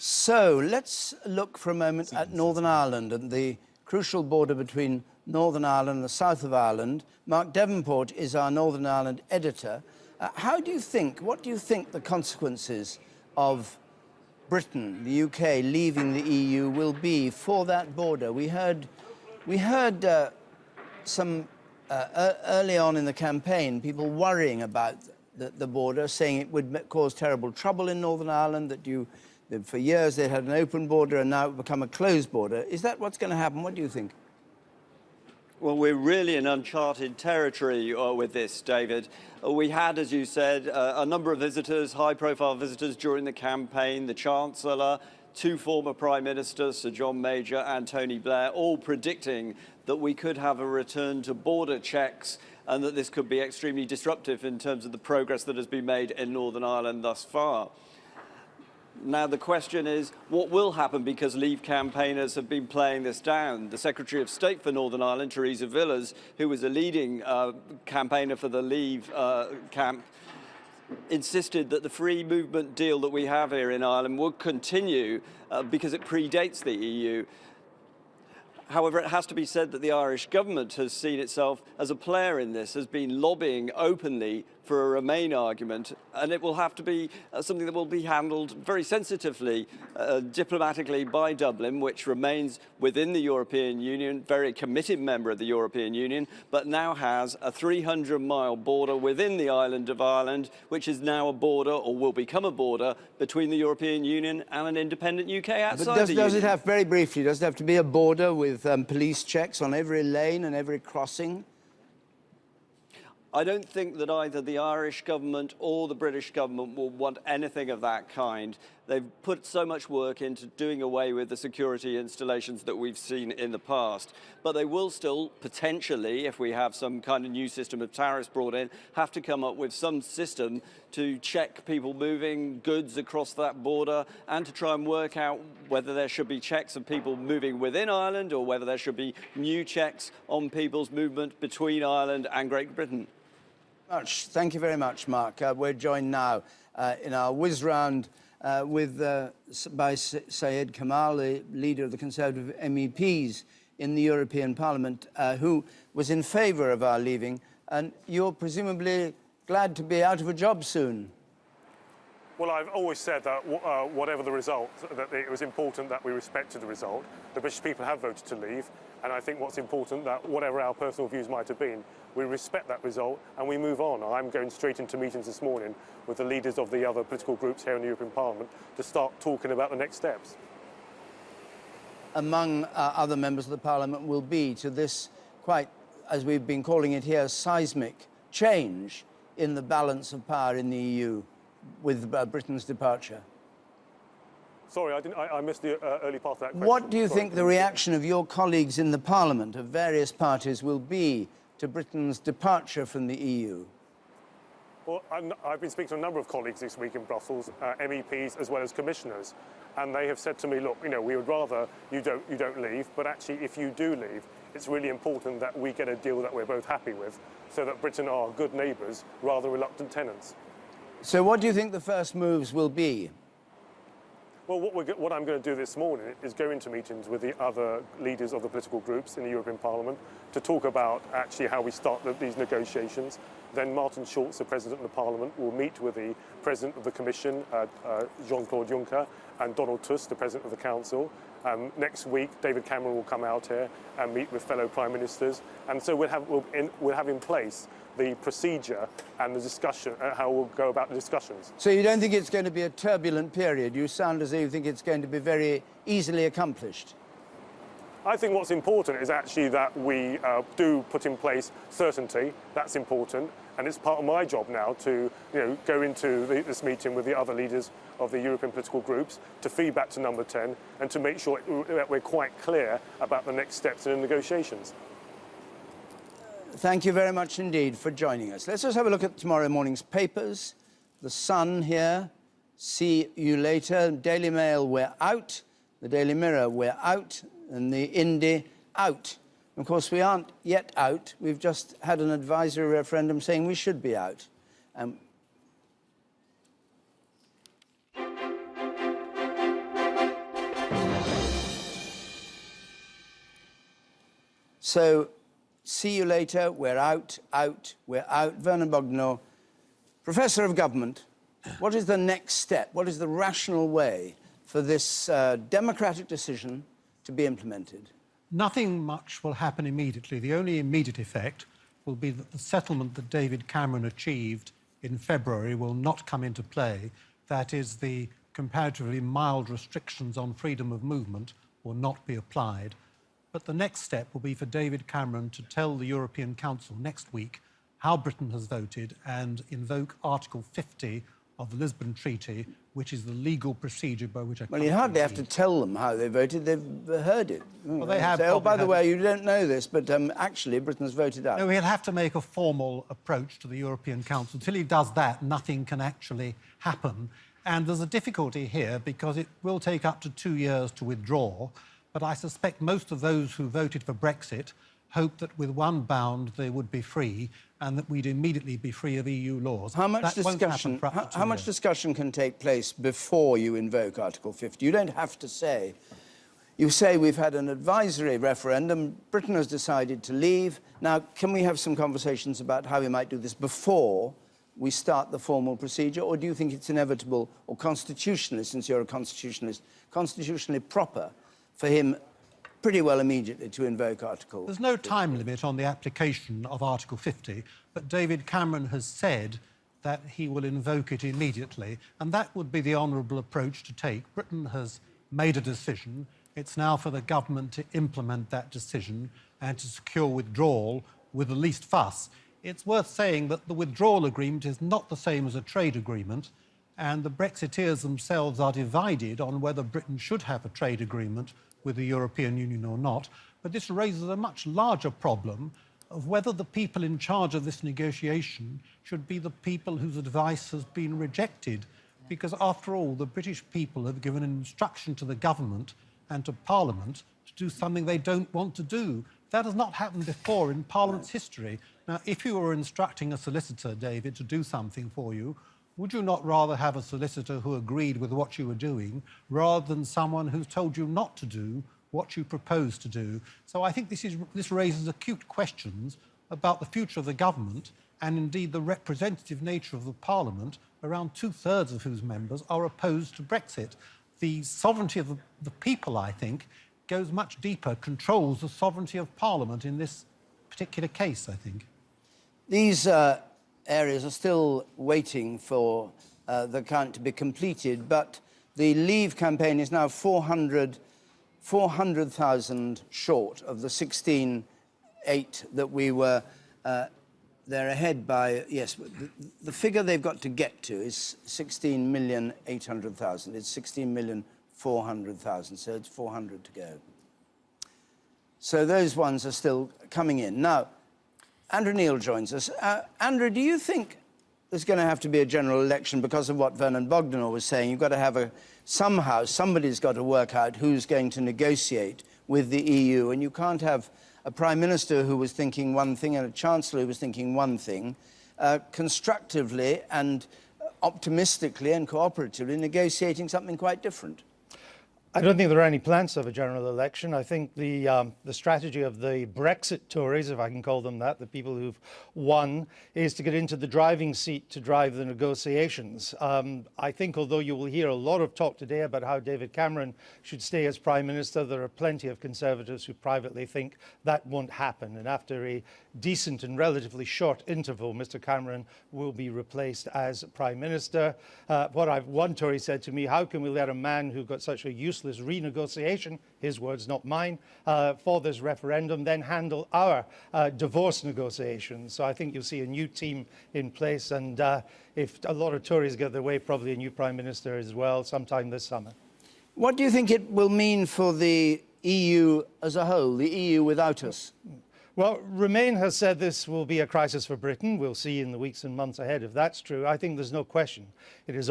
Speaker 1: So let's look for a moment at Northern Ireland and the crucial border between Northern Ireland and the south of Ireland. Mark Devonport is our Northern Ireland editor. What do you think the consequences of Britain, the UK, leaving the EU will be for that border? We heard some early on in the campaign, people worrying about the border, saying it would cause terrible trouble in Northern Ireland, that for years they had an open border and now it would become a closed border. Is that what's going to happen? What do you think?
Speaker 9: Well, we're really in uncharted territory with this, David. We had, as you said, a number of visitors, high-profile visitors during the campaign, the Chancellor, two former Prime Ministers, Sir John Major and Tony Blair, all predicting that we could have a return to border checks and that this could be extremely disruptive in terms of the progress that has been made in Northern Ireland thus far. Now, the question is, what will happen, because Leave campaigners have been playing this down? The Secretary of State for Northern Ireland, Theresa Villas, who was a leading campaigner for the Leave camp, insisted that the free movement deal that we have here in Ireland would continue because it predates the EU. However, it has to be said that the Irish government has seen itself as a player in this, has been lobbying openly for a Remain argument, and it will have to be something that will be handled very sensitively, diplomatically by Dublin, which remains within the European Union, very committed member of the European Union, but now has a 300-mile border within the island of Ireland, which is now a border, or will become a border, between the European Union and an independent UK outside the Union.
Speaker 1: Does it have, very briefly, does it have to be a border with police checks on every lane and every crossing?
Speaker 9: I don't think that either the Irish government or the British government will want anything of that kind. They've put so much work into doing away with the security installations that we've seen in the past. But they will still, potentially, if we have some kind of new system of tariffs brought in, have to come up with some system to check people moving goods across that border and to try and work out whether there should be checks of people moving within Ireland or whether there should be new checks on people's movement between Ireland and Great Britain.
Speaker 1: Thank you very much, Mark. We're joined now in our whiz round by Syed Kamal, the leader of the Conservative MEPs in the European Parliament, who was in favour of our leaving. And you're presumably glad to be out of a job soon.
Speaker 14: Well, I've always said that whatever the result, that it was important that we respected the result. The British people have voted to leave, and I think what's important that whatever our personal views might have been, we respect that result and we move on. I'm going straight into meetings this morning with the leaders of the other political groups here in the European Parliament to start talking about the next steps.
Speaker 1: Among other members of the Parliament will be to this quite, as we've been calling it here, seismic change in the balance of power in the EU with Britain's departure.
Speaker 14: Sorry, I missed the early part of that question.
Speaker 1: What do you think the reaction of your colleagues in the Parliament of various parties will be to Britain's departure from the EU?
Speaker 14: Well, I've been speaking to a number of colleagues this week in Brussels, MEPs as well as commissioners, and they have said to me, look, you know, we would rather you don't leave, but actually if you do leave, it's really important that we get a deal that we're both happy with, so that Britain are good neighbours rather reluctant tenants.
Speaker 1: So what do you think the first moves will be?
Speaker 14: Well, what I'm going to do this morning is go into meetings with the other leaders of the political groups in the European Parliament to talk about actually how we start these negotiations. Then Martin Schulz, the President of the Parliament, will meet with the President of the Commission, Jean-Claude Juncker, and Donald Tusk, the President of the Council. Next week, David Cameron will come out here and meet with fellow Prime Ministers. And so we'll have in place the procedure and the discussion, how we'll go about the discussions.
Speaker 1: So you don't think it's going to be a turbulent period? You sound as though you think it's going to be very easily accomplished.
Speaker 14: I think what's important is actually that we do put in place certainty. That's important, and it's part of my job now to go into this meeting with the other leaders of the European political groups to feed back to Number 10 and to make sure that we're quite clear about the next steps in the negotiations.
Speaker 1: Thank you very much indeed for joining us. Let's just have a look at tomorrow morning's papers. The Sun here, see you later. Daily Mail, we're out. The Daily Mirror, we're out. And the Indie, out. Of course, we aren't yet out. We've just had an advisory referendum saying we should be out. So, see you later, we're out, we're out. Vernon Bogdanor, Professor of Government, what is the next step? What is the rational way for this democratic decision to be implemented?
Speaker 15: Nothing much will happen immediately. The only immediate effect will be that the settlement that David Cameron achieved in February will not come into play. That is, the comparatively mild restrictions on freedom of movement will not be applied. But the next step will be for David Cameron to tell the European Council next week how Britain has voted and invoke Article 50 of the Lisbon Treaty, which is the legal procedure by which...
Speaker 1: Well, you hardly have to tell them how they voted. They've heard it.
Speaker 15: Well, they have...
Speaker 1: Say, oh, by the way, you don't know this, but actually, Britain's voted out.
Speaker 15: No, he'll have to make a formal approach to the European Council. Until he does that, nothing can actually happen. And there's a difficulty here because it will take up to 2 years to withdraw, but I suspect most of those who voted for Brexit hoped that with one bound they would be free and that we'd immediately be free of EU laws.
Speaker 1: How much discussion? How much discussion can take place before you invoke Article 50? You don't have to say. You say we've had an advisory referendum. Britain has decided to leave. Now, can we have some conversations about how we might do this before we start the formal procedure, or do you think it's inevitable or constitutionally, since you're a constitutionalist, constitutionally proper for him pretty well immediately to invoke Article 50?
Speaker 15: There's no time limit on the application of Article 50, but David Cameron has said that he will invoke it immediately, and that would be the honourable approach to take. Britain has made a decision. It's now for the government to implement that decision and to secure withdrawal with the least fuss. It's worth saying that the withdrawal agreement is not the same as a trade agreement, and the Brexiteers themselves are divided on whether Britain should have a trade agreement with the European Union or not. But this raises a much larger problem of whether the people in charge of this negotiation should be the people whose advice has been rejected. Because, after all, the British people have given an instruction to the government and to Parliament to do something they don't want to do. That has not happened before in Parliament's history. Now, if you were instructing a solicitor, David, to do something for you, would you not rather have a solicitor who agreed with what you were doing rather than someone who's told you not to do what you propose to do? So I think this raises acute questions about the future of the government and indeed the representative nature of the Parliament, around 2/3 of whose members are opposed to Brexit. The sovereignty of the people, I think, goes much deeper, controls the sovereignty of Parliament in this particular case, I think.
Speaker 1: These areas are still waiting for the count to be completed, but the Leave campaign is now 400,000 short of the 16.8 that we were. They're ahead by, yes, the figure they've got to get to is 16,800,000. It's 16,400,000, so it's 400 to go. So those ones are still coming in. Now, Andrew Neil joins us. Andrew, do you think there's going to have to be a general election because of what Vernon Bogdanor was saying? You've got to have somehow, somebody's got to work out who's going to negotiate with the EU, and you can't have a Prime Minister who was thinking one thing and a Chancellor who was thinking one thing, constructively and optimistically and cooperatively negotiating something quite different.
Speaker 4: I don't think there are any plans to have a general election. I think the strategy of the Brexit Tories, if I can call them that, the people who've won, is to get into the driving seat to drive the negotiations. I think although you will hear a lot of talk today about how David Cameron should stay as Prime Minister, there are plenty of Conservatives who privately think that won't happen. And after a decent and relatively short interval, Mr. Cameron will be replaced as Prime Minister. One Tory said to me, how can we let a man who got such a useless renegotiation, his words, not mine, for this referendum, then handle our divorce negotiations? So I think you'll see a new team in place, and if a lot of Tories get their way, probably a new Prime Minister as well, sometime this summer.
Speaker 1: What do you think it will mean for the EU as a whole, the EU without us?
Speaker 4: Well, Remain has said this will be a crisis for Britain. We'll see in the weeks and months ahead if that's true. I think there's no question. It is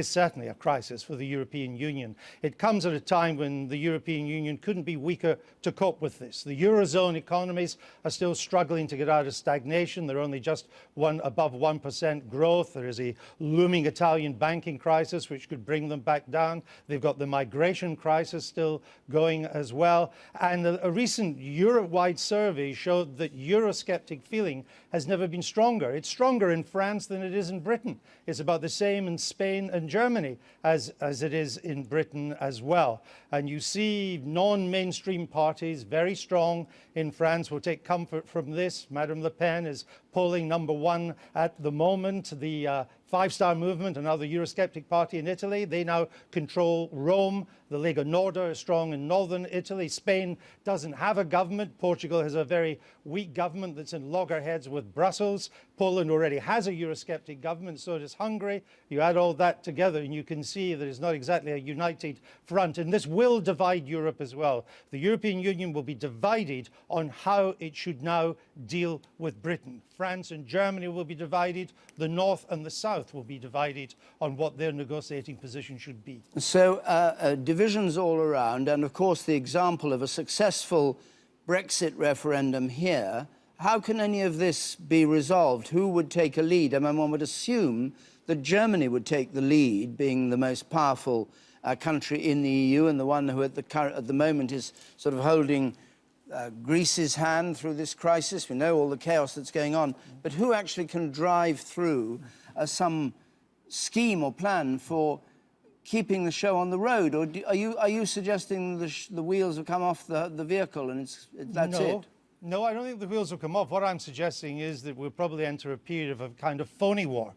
Speaker 4: certainly a crisis for the European Union. It comes at a time when the European Union couldn't be weaker to cope with this. The Eurozone economies are still struggling to get out of stagnation. They're only just above 1% growth. There is a looming Italian banking crisis which could bring them back down. They've got the migration crisis still going as well. And a recent Europe-wide survey showed that Eurosceptic feeling has never been stronger. It's stronger in France than it is in Britain. It's about the same in Spain and Germany as it is in Britain as well. And you see non-mainstream parties very strong in France. We'll take comfort from this. Madame Le Pen is polling #1 at the moment. The Five-Star Movement, another Eurosceptic party in Italy, they now control Rome. The Lega Norda is strong in northern Italy. Spain doesn't have a government. Portugal has a very weak government that's in loggerheads with Brussels. Poland already has a Eurosceptic government, so does Hungary. You add all that together and you can see that it's not exactly a united front. And this will divide Europe as well. The European Union will be divided on how it should now deal with Britain. France and Germany will be divided. The North and the South will be divided on what their negotiating position should be.
Speaker 1: So divisions all around, and of course the example of a successful Brexit referendum here. How can any of this be resolved? Who would take a lead? I mean, one would assume that Germany would take the lead, being the most powerful country in the EU and the one who at the moment is sort of holding Greece's hand through this crisis. We know all the chaos that's going on. But who actually can drive through some scheme or plan for keeping the show on the road? Or are you suggesting the wheels have come off the vehicle and that's it?
Speaker 4: No, I don't think the wheels will come off. What I'm suggesting is that we'll probably enter a period of a kind of phony war.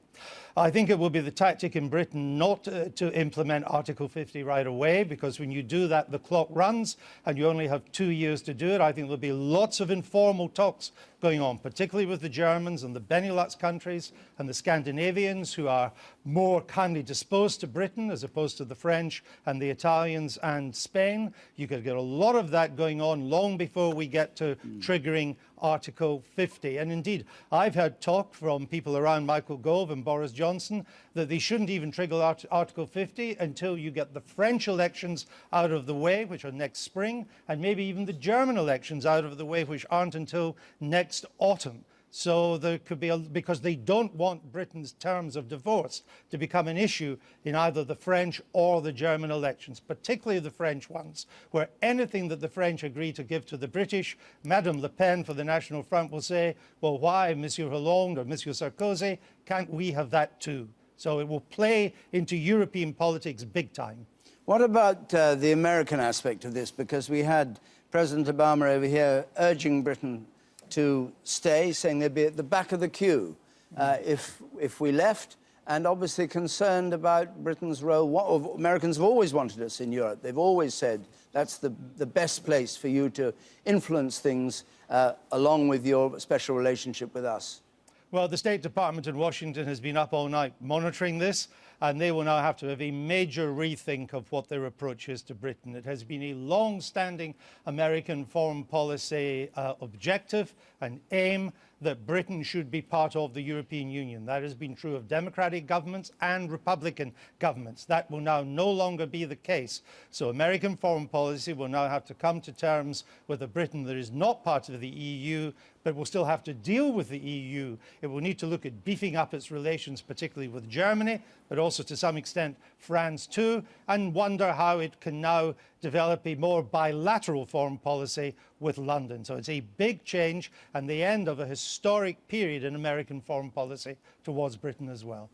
Speaker 4: I think it will be the tactic in Britain not to implement Article 50 right away, because when you do that, the clock runs and you only have 2 years to do it. I think there'll be lots of informal talks going on, particularly with the Germans and the Benelux countries and the Scandinavians, who are more kindly disposed to Britain as opposed to the French and the Italians and Spain. You could get a lot of that going on long before we get to triggering Article 50. And indeed, I've heard talk from people around Michael Gove and Boris Johnson that they shouldn't even trigger Article 50 until you get the French elections out of the way, which are next spring, and maybe even the German elections out of the way, which aren't until next autumn. So there could be, because they don't want Britain's terms of divorce to become an issue in either the French or the German elections, particularly the French ones, where anything that the French agree to give to the British, Madame Le Pen for the National Front will say, well, why, Monsieur Hollande or Monsieur Sarkozy, can't we have that too? So it will play into European politics big time.
Speaker 1: What about the American aspect of this? Because we had President Obama over here urging Britain to stay, saying they'd be at the back of the queue if we left, and obviously concerned about Britain's role. Americans have always wanted us in Europe. They've always said that's the best place for you to influence things along with your special relationship with us.
Speaker 4: Well, the State Department in Washington has been up all night monitoring this, and they will now have to have a major rethink of what their approach is to Britain. It has been a long-standing American foreign policy objective and aim that Britain should be part of the European Union. That has been true of Democratic governments and Republican governments. That will now no longer be the case. So American foreign policy will now have to come to terms with a Britain that is not part of the EU, but will still have to deal with the EU. It will need to look at beefing up its relations, particularly with Germany, but also to some extent France too, and wonder how it can now develop a more bilateral foreign policy with London. So it's a big change and the end of a historic period in American foreign policy towards Britain as well.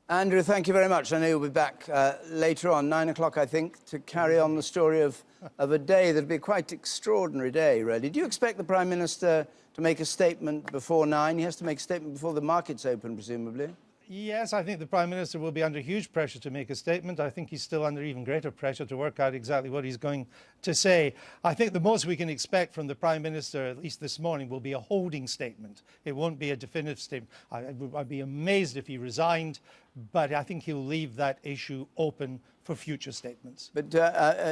Speaker 1: Andrew, thank you very much. I know you'll be back later on, 9 o'clock, I think, to carry on the story of a day that'll be quite extraordinary day, really. Do you expect the Prime Minister to make a statement before 9? He has to make a statement before the markets open, presumably.
Speaker 4: Yes, I think the Prime Minister will be under huge pressure to make a statement. I think he's still under even greater pressure to work out exactly what he's going to say. I think the most we can expect from the Prime Minister, at least this morning, will be a holding statement. It won't be a definitive statement. I'd be amazed if he resigned, but I think he'll leave that issue open for future statements.
Speaker 1: But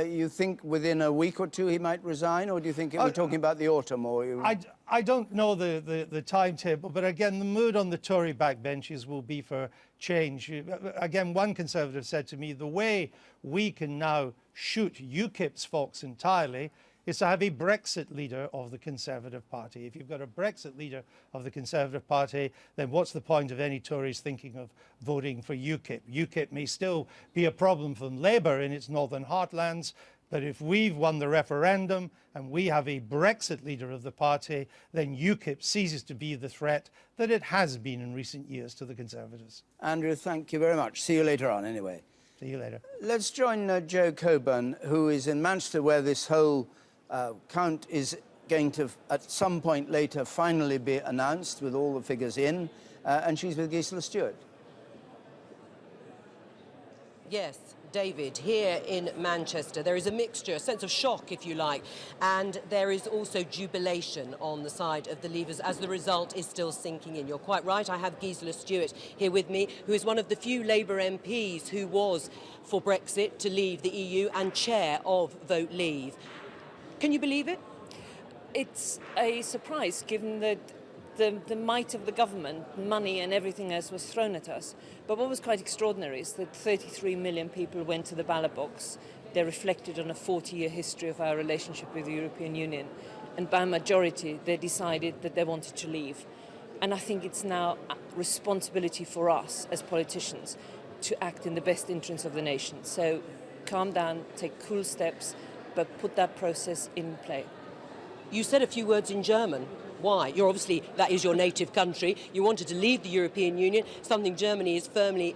Speaker 1: you think within a week or two he might resign, or do you think we're talking about the autumn? Or
Speaker 4: I don't know the timetable, but again, the mood on the Tory backbenches will be for change. Again, one Conservative said to me, the way we can now shoot UKIP's fox entirely is to have a Brexit leader of the Conservative Party. If you've got a Brexit leader of the Conservative Party, then what's the point of any Tories thinking of voting for UKIP? UKIP may still be a problem for Labour in its northern heartlands, but if we've won the referendum and we have a Brexit leader of the party, then UKIP ceases to be the threat that it has been in recent years to the Conservatives.
Speaker 1: Andrew, thank you very much. See you later on, anyway.
Speaker 4: See you later.
Speaker 1: Let's join Joe Coburn, who is in Manchester, where this whole count is going to, at some point later, finally be announced with all the figures in. And she's with Gisela Stewart.
Speaker 3: Yes, David, here in Manchester, there is a mixture, a sense of shock, if you like, and there is also jubilation on the side of the Leavers as the result is still sinking in. You're quite right, I have Gisela Stewart here with me, who is one of the few Labour MPs who was for Brexit to leave the EU and chair of Vote Leave. Can you believe it?
Speaker 5: It's a surprise, given that the might of the government, money and everything else was thrown at us. But what was quite extraordinary is that 33 million people went to the ballot box. They reflected on a 40-year history of our relationship with the European Union. And by majority, they decided that they wanted to leave. And I think it's now a responsibility for us as politicians to act in the best interest of the nation. So calm down, take cool steps, but put that process in play.
Speaker 3: You said a few words in German. Why? You're obviously, that is your native country. You wanted to leave the European Union, something Germany is firmly,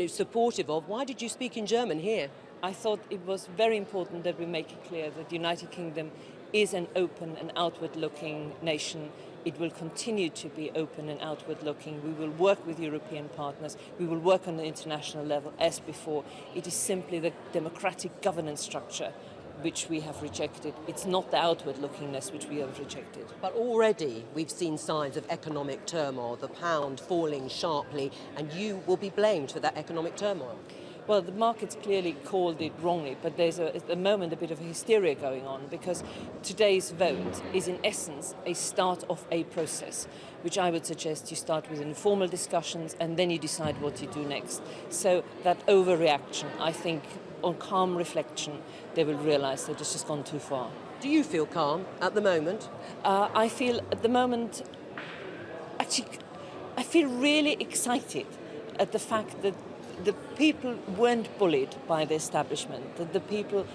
Speaker 3: supportive of. Why did you speak in German here?
Speaker 5: I thought it was very important that we make it clear that the United Kingdom is an open and outward-looking nation. It will continue to be open and outward-looking. We will work with European partners. We will work on the international level as before. It is simply the democratic governance structure which we have rejected. It's not the outward-lookingness which we have rejected.
Speaker 3: But already we've seen signs of economic turmoil, the pound falling sharply, and you will be blamed for that economic turmoil.
Speaker 5: Well, the markets clearly called it wrongly, but there's at the moment a bit of a hysteria going on because today's vote is in essence a start of a process, which I would suggest you start with informal discussions and then you decide what you do next. So that overreaction, I think, on calm reflection, they will realise that it's just gone too far.
Speaker 3: Do you feel calm at the moment?
Speaker 5: I feel at the moment, actually, I feel really excited at the fact that the people weren't bullied by the establishment, that the people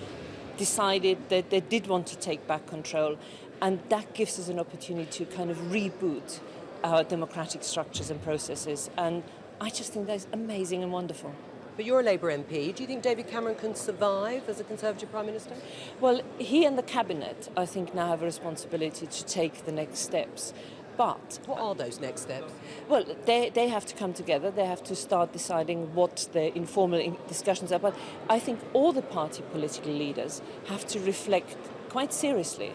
Speaker 5: decided that they did want to take back control, and that gives us an opportunity to kind of reboot our democratic structures and processes, and I just think that's amazing and wonderful.
Speaker 3: But you're a Labour MP. Do you think David Cameron can survive as a Conservative Prime Minister?
Speaker 5: Well, he and the Cabinet, I think, now have a responsibility to take the next steps. But
Speaker 3: what are those next steps?
Speaker 5: Well, they have to come together. They have to start deciding what the informal discussions are. But I think all the party political leaders have to reflect quite seriously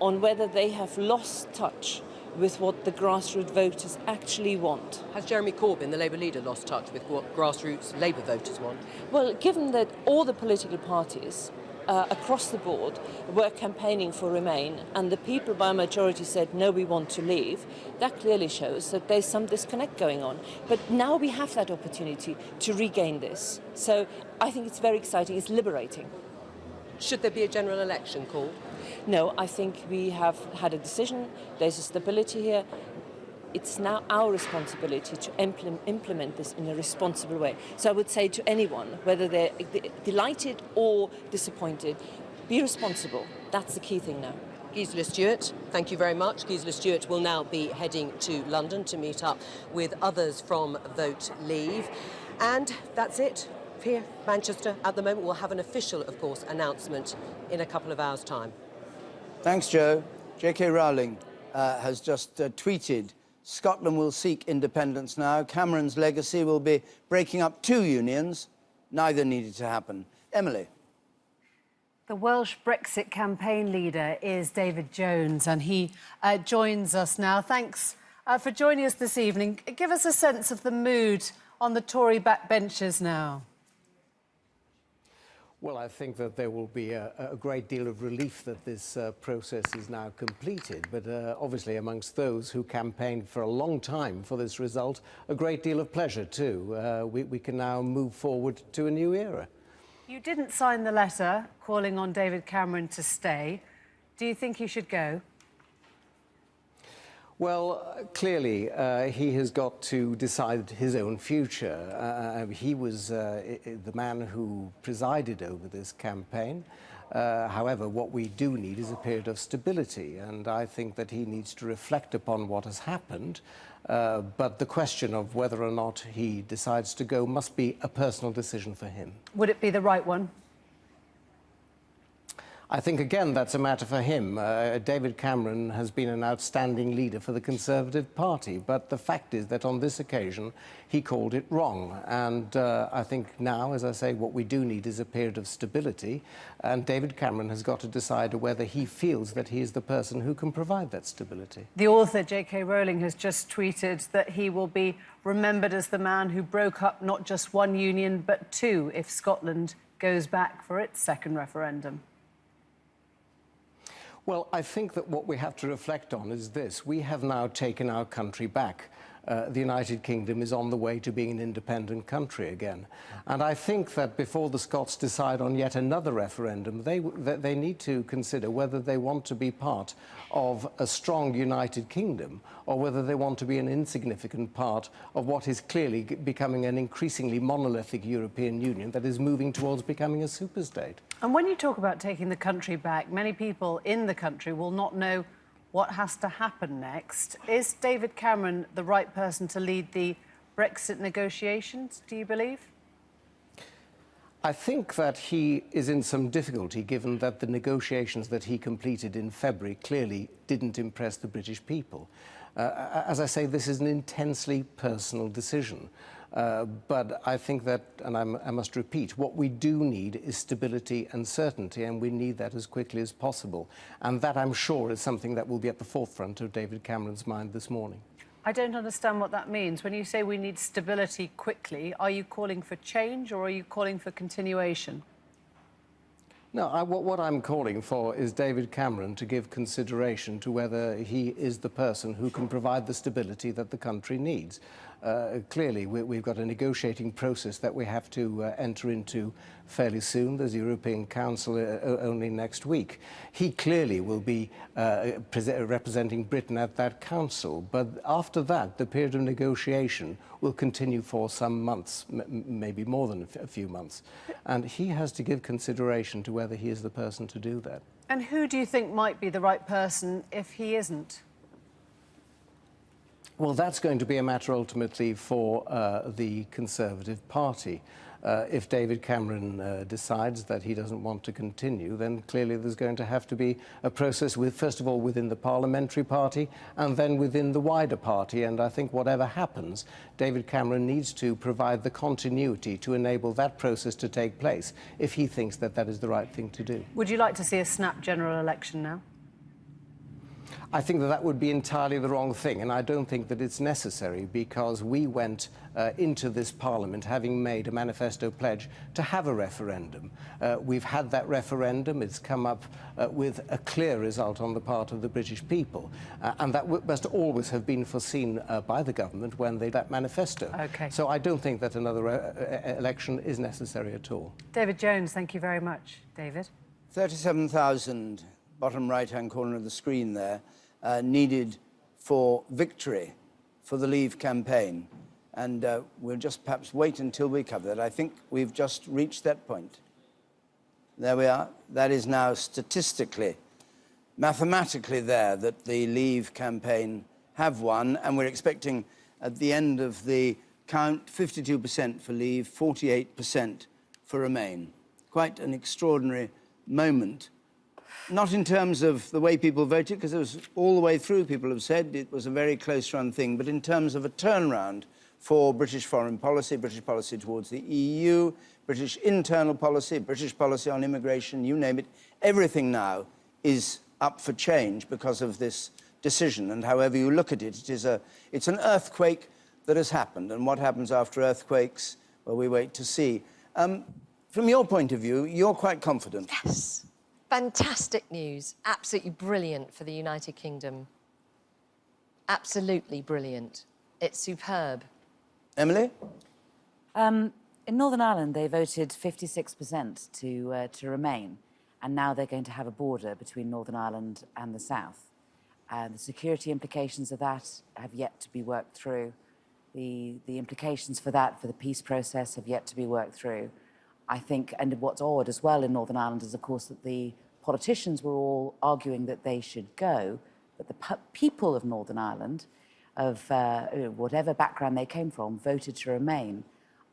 Speaker 5: on whether they have lost touch with what the grassroots voters actually want.
Speaker 3: Has Jeremy Corbyn, the Labour leader, lost touch with what grassroots Labour voters want?
Speaker 5: Well, given that all the political parties across the board were campaigning for Remain and the people by majority said, no, we want to leave, that clearly shows that there's some disconnect going on. But now we have that opportunity to regain this. So I think it's very exciting, it's liberating.
Speaker 3: Should there be a general election called?
Speaker 5: No, I think we have had a decision, there's a stability here. It's now our responsibility to implement this in a responsible way. So I would say to anyone, whether they're delighted or disappointed, be responsible. That's the key thing now.
Speaker 3: Gisela Stewart, thank you very much. Gisela Stewart will now be heading to London to meet up with others from Vote Leave. And that's it. Here, Manchester, at the moment, we'll have an official, of course, announcement in a couple of hours' time.
Speaker 1: Thanks, Joe. J.K. Rowling has just tweeted, Scotland will seek independence now. Cameron's legacy will be breaking up two unions. Neither needed to happen. Emily.
Speaker 18: The Welsh Brexit campaign leader is David Jones, and he joins us now. Thanks for joining us this evening. Give us a sense of the mood on the Tory backbenches now.
Speaker 11: Well, I think that there will be a great deal of relief that this process is now completed, but obviously amongst those who campaigned for a long time for this result, a great deal of pleasure too. We can now move forward to a new era.
Speaker 18: You didn't sign the letter calling on David Cameron to stay. Do you think he should go?
Speaker 11: Well, clearly, he has got to decide his own future. He was the man who presided over this campaign. However, what we do need is a period of stability, and I think that he needs to reflect upon what has happened. But the question of whether or not he decides to go must be a personal decision for him.
Speaker 18: Would it be the right one?
Speaker 11: I think, again, that's a matter for him. David Cameron has been an outstanding leader for the Conservative Party, but the fact is that on this occasion he called it wrong. And I think now, as I say, what we do need is a period of stability, and David Cameron has got to decide whether he feels that he is the person who can provide that stability.
Speaker 18: The author, J.K. Rowling, has just tweeted that he will be remembered as the man who broke up not just one union, but two, if Scotland goes back for its second referendum.
Speaker 11: Well, I think that what we have to reflect on is this. We have now taken our country back. The United Kingdom is on the way to being an independent country again. And I think that before the Scots decide on yet another referendum, they need to consider whether they want to be part of a strong United Kingdom or whether they want to be an insignificant part of what is clearly becoming an increasingly monolithic European Union that is moving towards becoming a superstate.
Speaker 18: And when you talk about taking the country back, many people in the country will not know what has to happen next. Is David Cameron the right person to lead the Brexit negotiations, do you believe?
Speaker 11: I think that he is in some difficulty, given that the negotiations that he completed in February clearly didn't impress the British people. As I say, this is an intensely personal decision. But I think that, and I must repeat, what we do need is stability and certainty, and we need that as quickly as possible. And that, I'm sure, is something that will be at the forefront of David Cameron's mind this morning.
Speaker 18: I don't understand what that means. When you say we need stability quickly, are you calling for change or are you calling for continuation?
Speaker 11: No, what I'm calling for is David Cameron to give consideration to whether he is the person who can provide the stability that the country needs. Clearly, we've got a negotiating process that we have to enter into fairly soon. There's the European Council only next week. He clearly will be representing Britain at that council. But after that, the period of negotiation will continue for some months, maybe more than a few months. And he has to give consideration to whether he is the person to do that.
Speaker 18: And who do you think might be the right person if he isn't?
Speaker 11: Well, that's going to be a matter ultimately for the Conservative Party. If David Cameron decides that he doesn't want to continue, then clearly there's going to have to be a process, first of all, within the parliamentary party and then within the wider party. And I think whatever happens, David Cameron needs to provide the continuity to enable that process to take place if he thinks that that is the right thing to do.
Speaker 18: Would you like to see a snap general election now?
Speaker 11: I think that that would be entirely the wrong thing, and I don't think that it's necessary, because we went into this Parliament having made a manifesto pledge to have a referendum. We've had that referendum. It's come up with a clear result on the part of the British people, and that must always have been foreseen by the government when they that manifesto.
Speaker 18: Okay.
Speaker 11: So I don't think that another election is necessary at all.
Speaker 18: David Jones, thank you very much. David?
Speaker 1: 37,000, bottom right-hand corner of the screen there, needed for victory for the Leave campaign. And we'll just perhaps wait until we cover that. I think we've just reached that point. There we are. That is now statistically, mathematically there, that the Leave campaign have won. And we're expecting at the end of the count 52% for Leave, 48% for Remain. Quite an extraordinary moment. Not in terms of the way people voted, because it was all the way through, people have said it was a very close-run thing, but in terms of a turnaround for British foreign policy, British policy towards the EU, British internal policy, British policy on immigration, you name it, everything now is up for change because of this decision. And however you look at it, it's an earthquake that has happened. And what happens after earthquakes, well, we wait to see. From your point of view, you're quite confident.
Speaker 6: Yes. Fantastic news. Absolutely brilliant for the United Kingdom. Absolutely brilliant. It's superb.
Speaker 1: Emily?
Speaker 10: In Northern Ireland, they voted 56% to remain, and now they're going to have a border between Northern Ireland and the south. The security implications of that have yet to be worked through. The implications for that, for the peace process, have yet to be worked through. I think, and what's odd as well in Northern Ireland is, of course, that the politicians were all arguing that they should go, but the people of Northern Ireland, of whatever background they came from, voted to remain.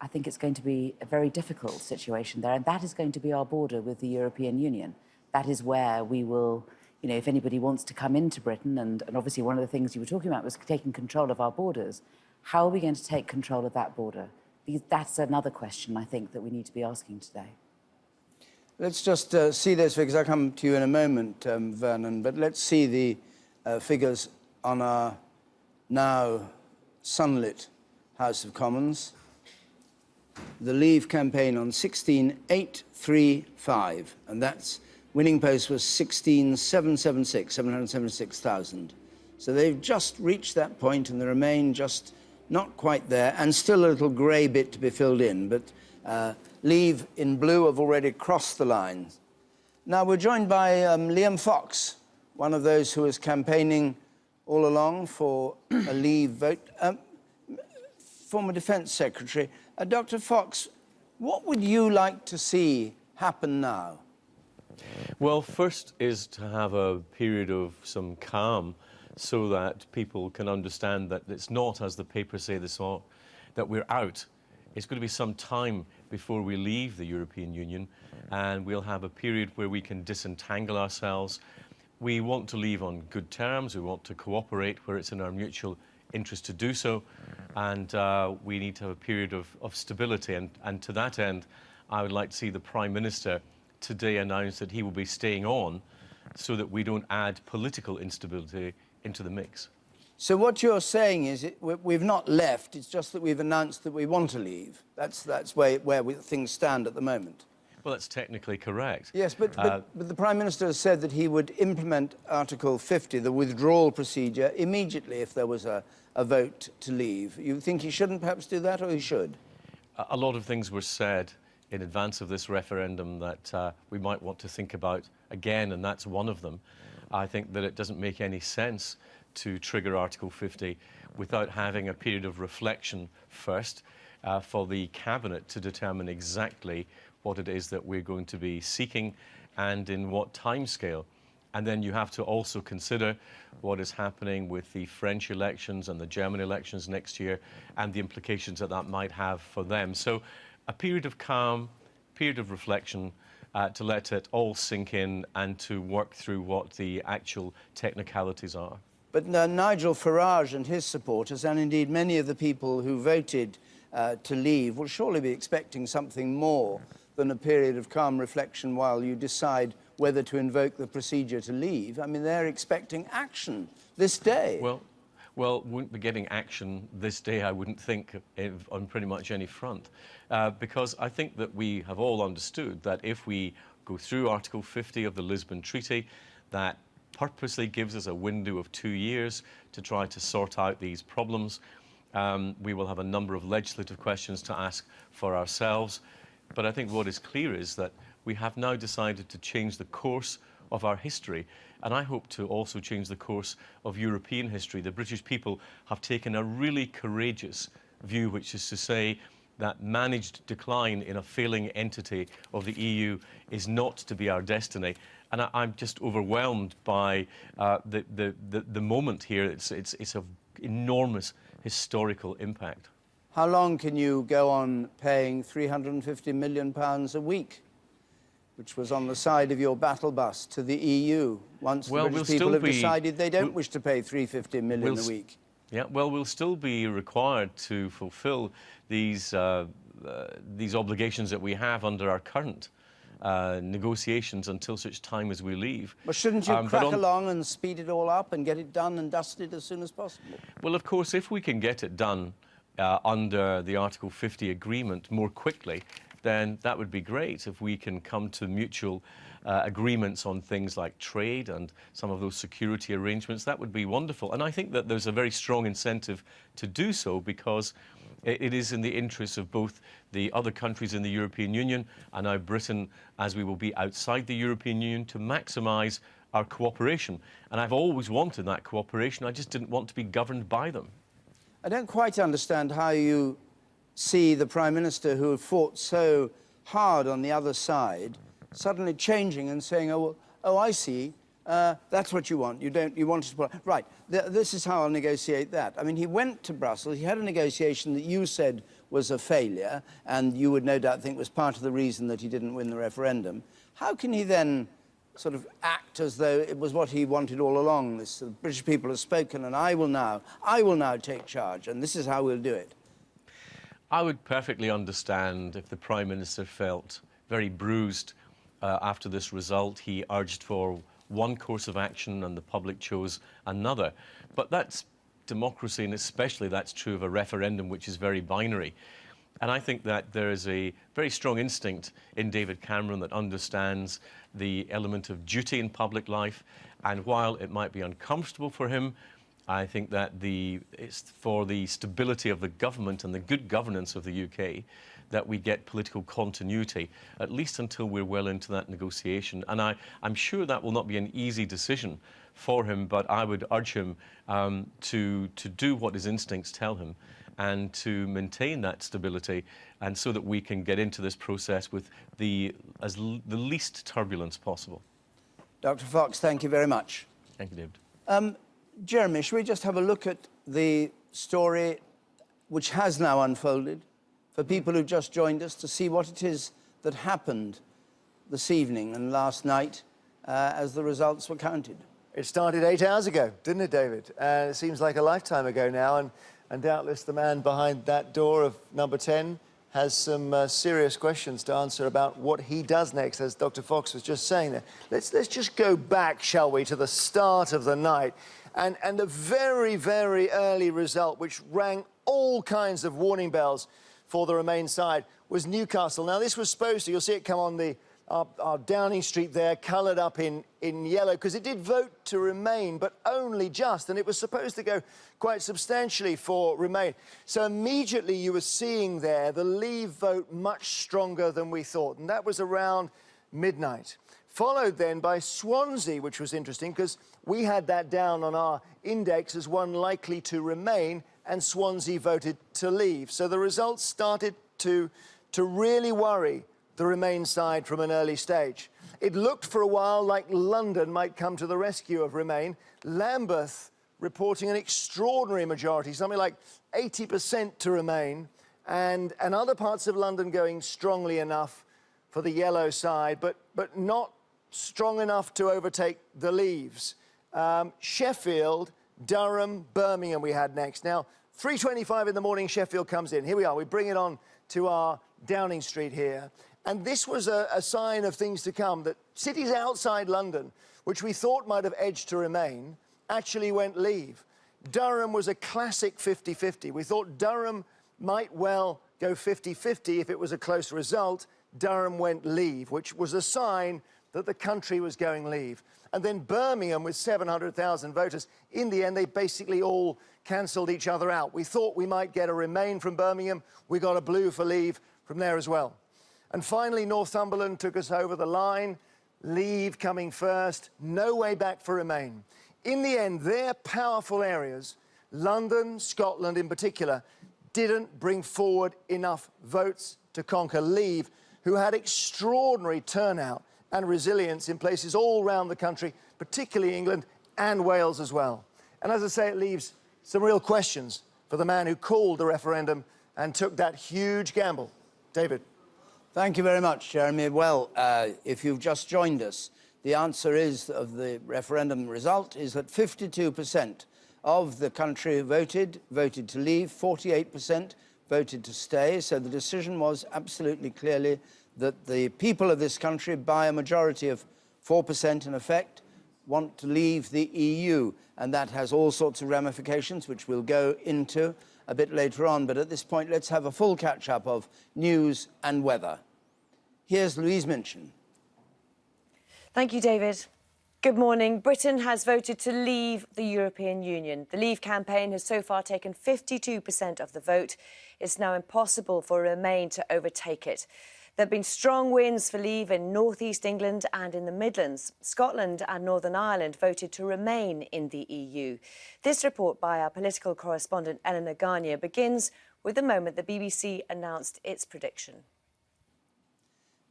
Speaker 10: I think it's going to be a very difficult situation there, and that is going to be our border with the European Union. that is where we will, you know, if anybody wants to come into Britain, and obviously one of the things you were talking about was taking control of our borders, how are we going to take control of that border? That's another question, I think, that we need to be asking today.
Speaker 1: Let's just see those figures. I'll come to you in a moment, Vernon, but let's see the figures on our now sunlit House of Commons. The Leave campaign on 16,835, and that's winning post was 16,776, 776,000. So they've just reached that point, and they remain just not quite there, and still a little grey bit to be filled in, but Leave in blue have already crossed the line. Now we're joined by Liam Fox, one of those who is campaigning all along for a Leave vote. Former Defence Secretary. Dr. Fox, what would you like to see happen now?
Speaker 12: Well, first is to have a period of some calm so that people can understand that it's not, as the papers say, that we're out. It's going to be some time before we leave the European Union, and we'll have a period where we can disentangle ourselves. We want to leave on good terms. We want to cooperate where it's in our mutual interest to do so, and we need to have a period of stability. And to that end, I would like to see the Prime Minister today announce that he will be staying on so that we don't add political instability into the mix.
Speaker 1: So what you're saying is we've not left, it's just that we've announced that we want to leave. That's where things stand at the moment.
Speaker 12: Well, that's technically correct.
Speaker 1: Yes, but the Prime Minister has said that he would implement Article 50, the withdrawal procedure, immediately if there was a vote to leave. You think he shouldn't perhaps do that, or he should?
Speaker 12: A lot of things were said in advance of this referendum that we might want to think about again, and that's one of them. I think that it doesn't make any sense to trigger Article 50 without having a period of reflection first for the Cabinet to determine exactly what it is that we're going to be seeking and in what timescale. And then you have to also consider what is happening with the French elections and the German elections next year and the implications that that might have for them. So a period of calm, period of reflection, to let it all sink in and to work through what the actual technicalities are.
Speaker 1: But Nigel Farage and his supporters, and indeed many of the people who voted to leave, will surely be expecting something more than a period of calm reflection while you decide whether to invoke the procedure to leave. I mean, they're expecting action this day.
Speaker 12: Well, won't be getting action this day, I wouldn't think, on pretty much any front. Because I think that we have all understood that if we go through Article 50 of the Lisbon Treaty, that purposely gives us a window of 2 years to try to sort out these problems. We will have a number of legislative questions to ask for ourselves. But I think what is clear is that we have now decided to change the course of our history, and I hope to also change the course of European history. The British people have taken a really courageous view, which is to say that managed decline in a failing entity of the EU is not to be our destiny. And I'm just overwhelmed by the moment here. It's of enormous historical impact.
Speaker 1: How long can you go on paying £350 million a week, which was on the side of your battle bus, to the EU, once the British people have decided they don't wish to pay £350 million a week?
Speaker 12: Yeah, well, we'll still be required to fulfil these obligations that we have under our current negotiations until such time as we leave.
Speaker 1: Well, shouldn't you crack along and speed it all up and get it done and dusted as soon as possible?
Speaker 12: Well, of course, if we can get it done under the Article 50 agreement more quickly, then that would be great. If we can come to mutual agreements on things like trade and some of those security arrangements, that would be wonderful. And I think that there's a very strong incentive to do so, because it is in the interests of both the other countries in the European Union and now Britain, as we will be outside the European Union, to maximise our cooperation. And I've always wanted that cooperation. I just didn't want to be governed by them.
Speaker 1: I don't quite understand how you see the Prime Minister, who fought so hard on the other side, suddenly changing and saying, oh, I see, that's what you want. You want to... Right, this is how I'll negotiate that. I mean, he went to Brussels, he had a negotiation that you said was a failure, and you would no doubt think was part of the reason that he didn't win the referendum. How can he then sort of act as though it was what he wanted all along. The British people have spoken, and I will now take charge, and this is how we'll do it.
Speaker 12: I would perfectly understand if the Prime Minister felt very bruised after this result. He urged for one course of action and the public chose another. But that's democracy, and especially that's true of a referendum, which is very binary. And I think that there is a very strong instinct in David Cameron that understands the element of duty in public life. And while it might be uncomfortable for him, I think that it's for the stability of the government and the good governance of the UK that we get political continuity, at least until we're well into that negotiation. And I'm sure that will not be an easy decision for him, but I would urge him to do what his instincts tell him and to maintain that stability, and so that we can get into this process with the least turbulence possible.
Speaker 1: Dr. Fox, thank you very much.
Speaker 12: Thank you, David.
Speaker 1: Jeremy, shall we just have a look at the story which has now unfolded for people who've just joined us to see what it is that happened this evening and last night as the results were counted?
Speaker 8: It started 8 hours ago, didn't it, David? It seems like a lifetime ago now, and doubtless the man behind that door of number 10 has some serious questions to answer about what he does next, as Dr. Fox was just saying there. Let's just go back, shall we, to the start of the night and the very, very early result, which rang all kinds of warning bells for the Remain side, was Newcastle. Now, this was supposed to, you'll see it come on our Downing Street there, coloured up in yellow, because it did vote to Remain, but only just, and it was supposed to go quite substantially for Remain. So immediately you were seeing there the Leave vote much stronger than we thought, and that was around midnight. Followed then by Swansea, which was interesting, because we had that down on our index as one likely to Remain, and Swansea voted to Leave. So the results started to really worry the Remain side from an early stage. It looked for a while like London might come to the rescue of Remain. Lambeth reporting an extraordinary majority, something like 80% to Remain, and other parts of London going strongly enough for the yellow side, but not strong enough to overtake the Leaves. Sheffield, Durham, Birmingham we had next. Now, 3:25 in the morning, Sheffield comes in. Here we are. We bring it on to our Downing Street here. And this was a sign of things to come, that cities outside London, which we thought might have edged to Remain, actually went Leave. Durham was a classic 50-50. We thought Durham might well go 50-50 if it was a close result. Durham went Leave, which was a sign that the country was going Leave. And then Birmingham with 700,000 voters. In the end, they basically all cancelled each other out. We thought we might get a Remain from Birmingham. We got a blue for Leave from there as well. And finally, Northumberland took us over the line. Leave coming first. No way back for Remain. In the end, their powerful areas, London, Scotland in particular, didn't bring forward enough votes to conquer Leave, who had extraordinary turnout and resilience in places all around the country, particularly England and Wales as well. And as I say, it leaves some real questions for the man who called the referendum and took that huge gamble. David.
Speaker 1: Thank you very much, Jeremy. Well, if you've just joined us, the answer is, of the referendum result, is that 52% of the country voted to leave, 48% voted to stay. So the decision was absolutely clearly that the people of this country, by a majority of 4% in effect, want to leave the EU. And that has all sorts of ramifications, which we'll go into a bit later on. But at this point, let's have a full catch-up of news and weather. Here's Louise Minchin.
Speaker 16: Thank you, David. Good morning. Britain has voted to leave the European Union. The Leave campaign has so far taken 52% of the vote. It's now impossible for Remain to overtake it. There have been strong wins for Leave in North East England and in the Midlands. Scotland and Northern Ireland voted to remain in the EU. This report by our political correspondent Eleanor Garnier begins with the moment the BBC announced its prediction.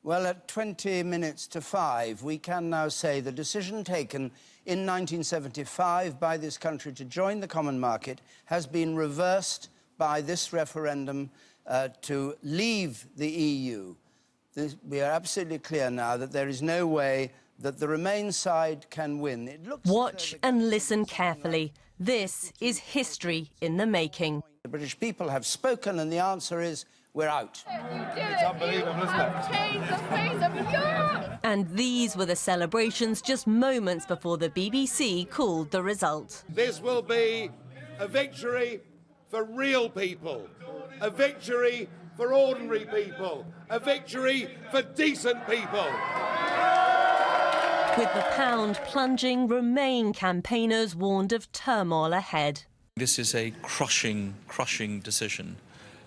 Speaker 1: Well, at 20 minutes to 5, we can now say the decision taken in 1975 by this country to join the common market has been reversed by this referendum to leave the EU. We are absolutely clear now that there is no way that the Remain side can win. It looks
Speaker 2: Watch and listen carefully. This is history in the making.
Speaker 1: The British people have spoken, and the answer is we're out.
Speaker 17: It's unbelievable, isn't it? Change the face of Europe!
Speaker 2: And these were the celebrations just moments before the BBC called the result.
Speaker 19: This will be a victory for real people, a victory for ordinary people, a victory for decent people.
Speaker 2: With the pound plunging, Remain campaigners warned of turmoil ahead.
Speaker 13: This is a crushing decision.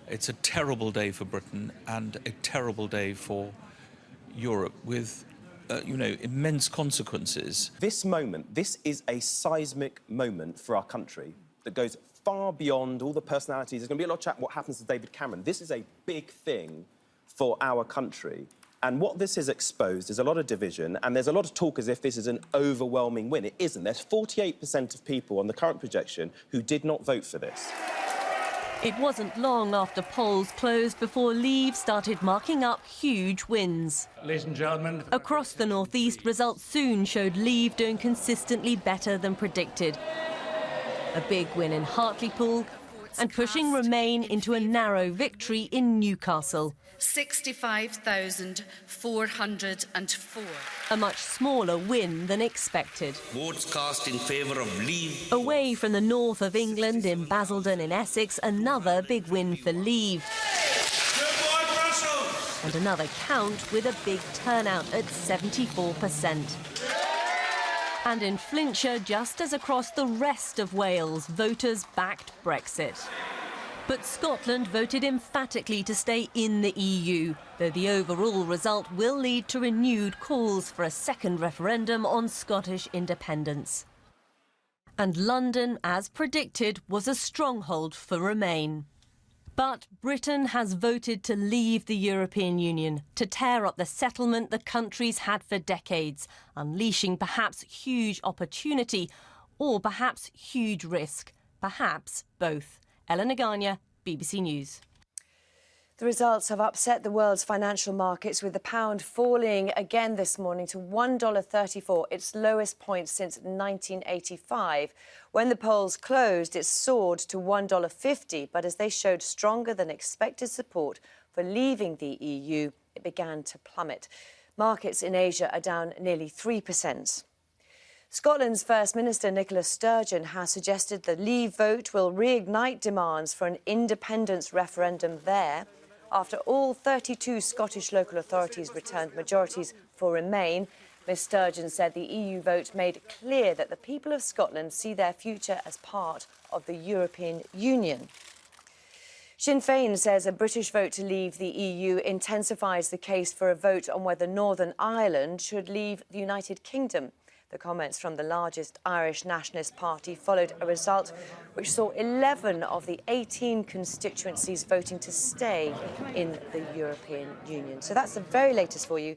Speaker 13: It's a terrible day for Britain and a terrible day for Europe with, immense consequences.
Speaker 20: This moment, this is a seismic moment for our country that goes far beyond all the personalities. There's going to be a lot of chat what happens to David Cameron. This is a big thing for our country. And what this has exposed is a lot of division, and there's a lot of talk as if this is an overwhelming win. It isn't. There's 48% of people on the current projection who did not vote for this.
Speaker 2: It wasn't long after polls closed before Leave started marking up huge wins.
Speaker 23: Ladies and gentlemen.
Speaker 2: Across the northeast, results soon showed Leave doing consistently better than predicted. A big win in Hartlepool and pushing Remain into a narrow victory in Newcastle.
Speaker 23: 65,404.
Speaker 2: A much smaller win than expected.
Speaker 23: Votes cast in favour of Leave.
Speaker 2: Away from the north of England, in Basildon in Essex, another big win for Leave. And another count with a big turnout at 74%. And in Flintshire, just as across the rest of Wales, voters backed Brexit. But Scotland voted emphatically to stay in the EU, though the overall result will lead to renewed calls for a second referendum on Scottish independence. And London, as predicted, was a stronghold for Remain. But Britain has voted to leave the European Union, to tear up the settlement the country's had for decades, unleashing perhaps huge opportunity or perhaps huge risk, perhaps both. Ellen Naganya, BBC News.
Speaker 16: The results have upset the world's financial markets, with the pound falling again this morning to $1.34, its lowest point since 1985. When the polls closed, it soared to $1.50, but as they showed stronger than expected support for leaving the EU, it began to plummet. Markets in Asia are down nearly 3%. Scotland's First Minister Nicola Sturgeon has suggested the Leave vote will reignite demands for an independence referendum there. After all 32 Scottish local authorities returned majorities for Remain, Ms Sturgeon said the EU vote made clear that the people of Scotland see their future as part of the European Union. Sinn Féin says a British vote to leave the EU intensifies the case for a vote on whether Northern Ireland should leave the United Kingdom. The comments from the largest Irish nationalist party followed a result which saw 11 of the 18 constituencies voting to stay in the European Union. So that's the very latest for you.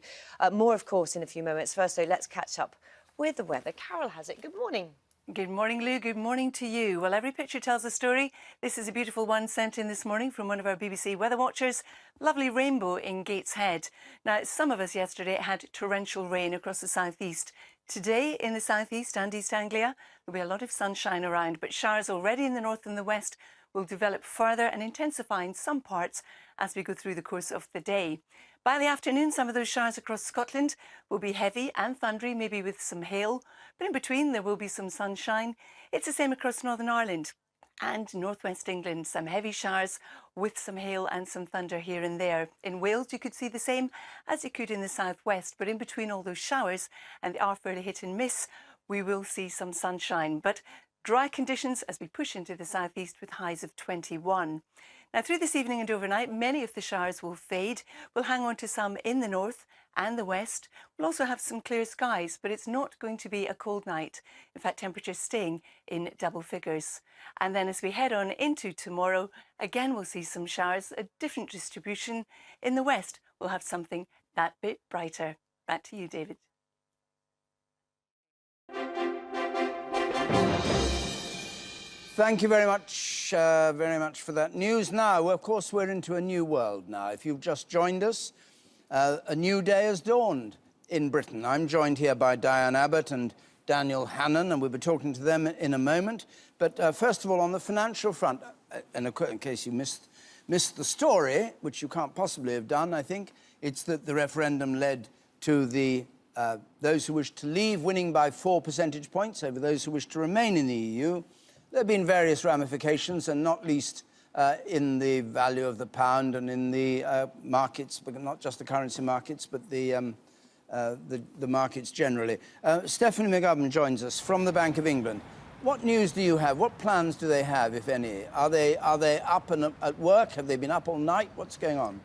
Speaker 16: More, of course, in a few moments. First, though, let's catch up with the weather. Carol has it. Good morning.
Speaker 21: Good morning, Lou. Good morning to you. Well, every picture tells a story. This is a beautiful one sent in this morning from one of our BBC weather watchers. Lovely rainbow in Gateshead. Now, some of us yesterday had torrential rain across the southeast. Today, in the southeast and East Anglia, there'll be a lot of sunshine around, but showers already in the north and the west will develop further and intensify in some parts as we go through the course of the day. By the afternoon, some of those showers across Scotland will be heavy and thundery, maybe with some hail, but in between there will be some sunshine. It's the same across Northern Ireland and northwest England, some heavy showers with some hail and some thunder here and there. In Wales, you could see the same as you could in the southwest, but in between all those showers, and they are fairly hit and miss, we will see some sunshine. But dry conditions as we push into the southeast with highs of 21. Now, through this evening and overnight, many of the showers will fade. We'll hang on to some in the north and the west. We'll also have some clear skies, but it's not going to be a cold night. In fact, temperatures staying in double figures. And then as we head on into tomorrow, again, we'll see some showers, a different distribution. In the west, we'll have something that bit brighter. Back to you, David.
Speaker 1: Thank you very much for that news. Now, of course, we're into a new world now. If you've just joined us, a new day has dawned. in Britain. I'm joined here by Diane Abbott and Daniel Hannan, and we'll be talking to them in a moment. But first of all, on the financial front, and in case you missed the story, which you can't possibly have done, I think, it's that the referendum led to those who wish to leave winning by 4 percentage points over those who wish to remain in the EU. There have been various ramifications, and not least in the value of the pound and in the markets, but not just the currency markets, but the markets generally. Stephanie McGovern joins us from the Bank of England. What news do you have? What plans do they have, if any? Are they up and at work? Have they been up all night? What's going on?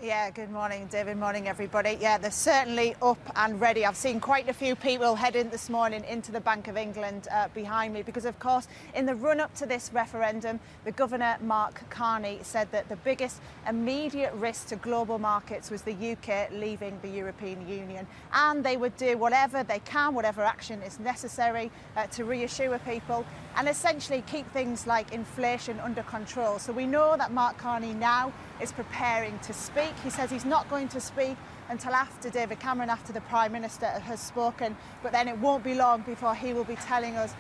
Speaker 7: Yeah, good morning, David. Morning, everybody. Yeah, they're certainly up and ready. I've seen quite a few people head in this morning into the Bank of England behind me because, of course, in the run-up to this referendum, the Governor, Mark Carney, said that the biggest immediate risk to global markets was the UK leaving the European Union. And they would do whatever they can, whatever action is necessary to reassure people and essentially keep things like inflation under control. So we know that Mark Carney now is preparing to speak. He says he's not going to speak until after David Cameron, after the Prime Minister has spoken, but then it won't be long before he will be telling us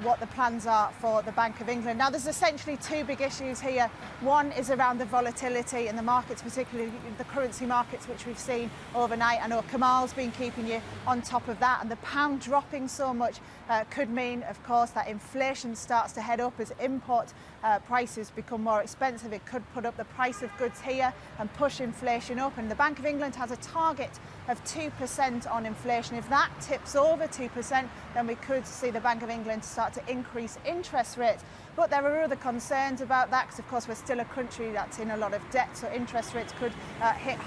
Speaker 7: what the plans are for the Bank of England. Now, there's essentially two big issues here. One is around the volatility in the markets, particularly the currency markets, which we've seen overnight. I know Kamal's been keeping you on top of that, and the pound dropping so much could mean, of course, that inflation starts to head up as import prices become more expensive. It could put up the price of goods here and push inflation up. And the Bank of England has a target of 2% on inflation. If that tips over 2%, then we could see the Bank of England start to increase interest rates. But there are other concerns about that because, of course, we're still a country that's in a lot of debt, so interest rates could hit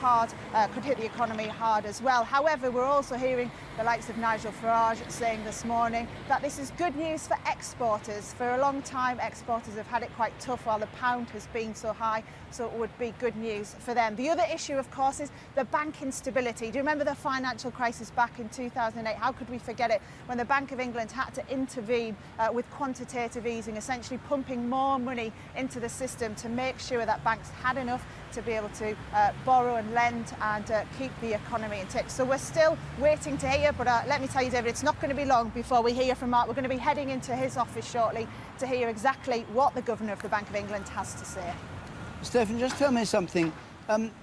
Speaker 7: the economy hard as well. However, we're also hearing the likes of Nigel Farage saying this morning that this is good news for exporters. For a long time, exporters have had it quite tough while the pound has been so high, so it would be good news for them. The other issue, of course, is the banking stability. Do you remember the financial crisis back in 2008? How could we forget it, when the Bank of England had to intervene with quantitative easing, essentially pumping more money into the system to make sure that banks had enough to be able to borrow and lend and keep the economy in tick. So we're still waiting to hear, but let me tell you, David, it's not going to be long before we hear from Mark. We're going to be heading into his office shortly to hear exactly what the Governor of the Bank of England has to say.
Speaker 1: Stephen, just tell me something.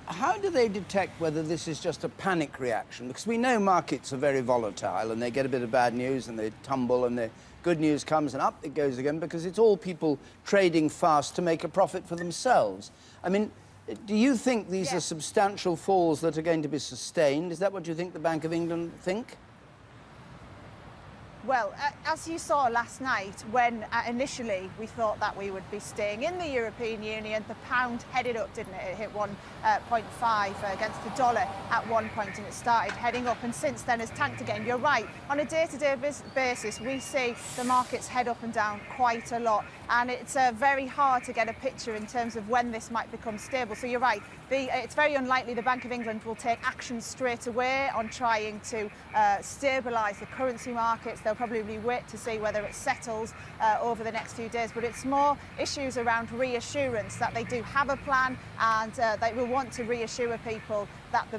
Speaker 1: How do they detect whether this is just a panic reaction? Because we know markets are very volatile and they get a bit of bad news and they tumble and the good news comes and up it goes again because it's all people trading fast to make a profit for themselves. I mean, do you think these are substantial falls that are going to be sustained? Is that what you think the Bank of England think?
Speaker 7: Well, as you saw last night, when initially we thought that we would be staying in the European Union, the pound headed up, didn't it? It hit 1.5 against the dollar at one point, and it started heading up, and since then has tanked again. You're right. On a day-to-day basis, we see the markets head up and down quite a lot, and it's very hard to get a picture in terms of when this might become stable. So you're right. It's very unlikely the Bank of England will take action straight away on trying to stabilise the currency markets. They'll probably wait to see whether it settles over the next few days. But it's more issues around reassurance that they do have a plan, and they will want to reassure people that the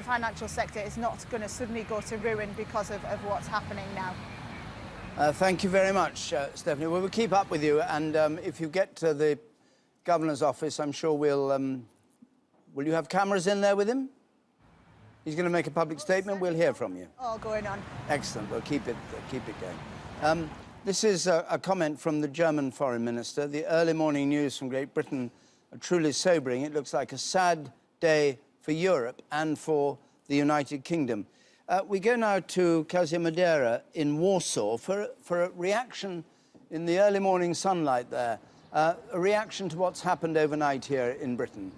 Speaker 7: financial sector is not going to suddenly go to ruin because of what's happening now.
Speaker 1: Thank you very much, Stephanie. We'll keep up with you, and if you get to the Governor's office, I'm sure we'll... Will you have cameras in there with him? He's going to make a public statement. We'll hear from you.
Speaker 7: All going on.
Speaker 1: Excellent. We'll keep it going. This is a comment from the German Foreign Minister. The early morning news from Great Britain are truly sobering. It looks like a sad day for Europe and for the United Kingdom. We go now to Kasia Madeira in Warsaw for a reaction in the early morning sunlight there, a reaction to what's happened overnight here in Britain.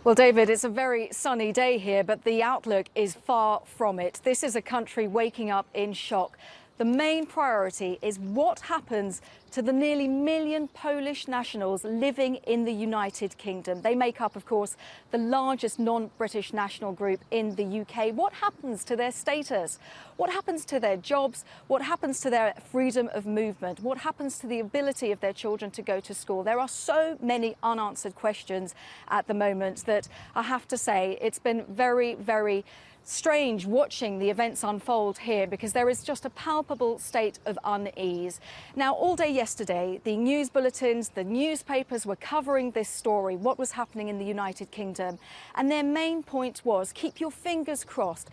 Speaker 9: Well, David, it's a very sunny day here, but the outlook is far from it. This is a country waking up in shock. the main priority is what happens to the nearly 1 million Polish nationals living in the United Kingdom. They make up, of course, the largest non-British national group in the UK. What happens to their status? What happens to their jobs? What happens to their freedom of movement? What happens to the ability of their children to go to school? There are so many unanswered questions at the moment that I have to say it's been very, very strange watching the events unfold here, because there is just a palpable state of unease. Now, all day yesterday, the news bulletins, the newspapers were covering this story, what was happening in the United Kingdom. And their main point was, keep your fingers crossed.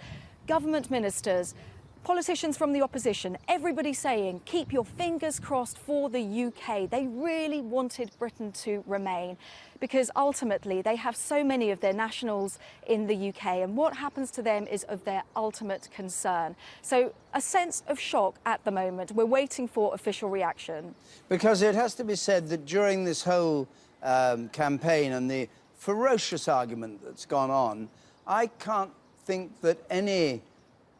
Speaker 9: Government ministers, politicians from the opposition, everybody saying, keep your fingers crossed for the UK. They really wanted Britain to remain, because ultimately they have so many of their nationals in the UK, and what happens to them is of their ultimate concern. So a sense of shock at the moment. We're waiting for official reaction.
Speaker 1: Because it has to be said that during this whole campaign and the ferocious argument that's gone on, I can't think that any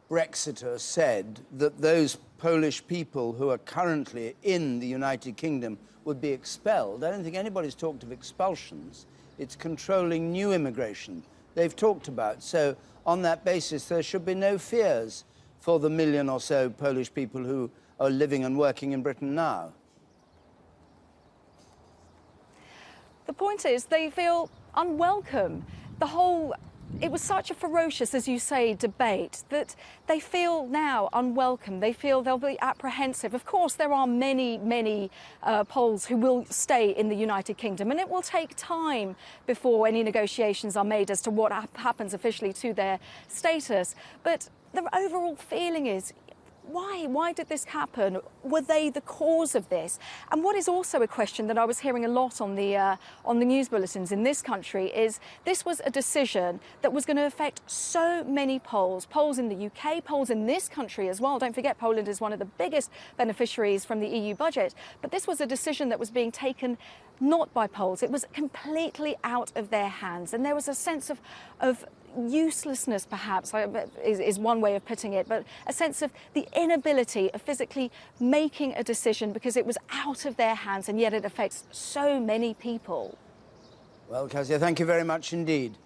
Speaker 1: Brexiter said that those Polish people who are currently in the United Kingdom would be expelled. I don't think anybody's talked of expulsions. It's controlling new immigration they've talked about. So on that basis, there should be no fears for the 1 million or so Polish people who are living and working in Britain now.
Speaker 9: The point is, they feel unwelcome. It was such a ferocious, as you say, debate that they feel now unwelcome. They feel they'll be apprehensive. Of course, there are many, many Poles who will stay in the United Kingdom, and it will take time before any negotiations are made as to what happens officially to their status. But the overall feeling is, why did this happen? Were they the cause of this? And what is also a question that I was hearing a lot on the news bulletins in this country is, this was a decision that was going to affect so many Poles in the UK, Poles in this country as well. Don't forget, Poland is one of the biggest beneficiaries from the EU budget. But this was a decision that was being taken not by Poles. It was completely out of their hands. And there was a sense of uselessness, perhaps, is one way of putting it, but a sense of the inability of physically making a decision because it was out of their hands, and yet it affects so many people.
Speaker 1: Well, Kezia, thank you very much indeed.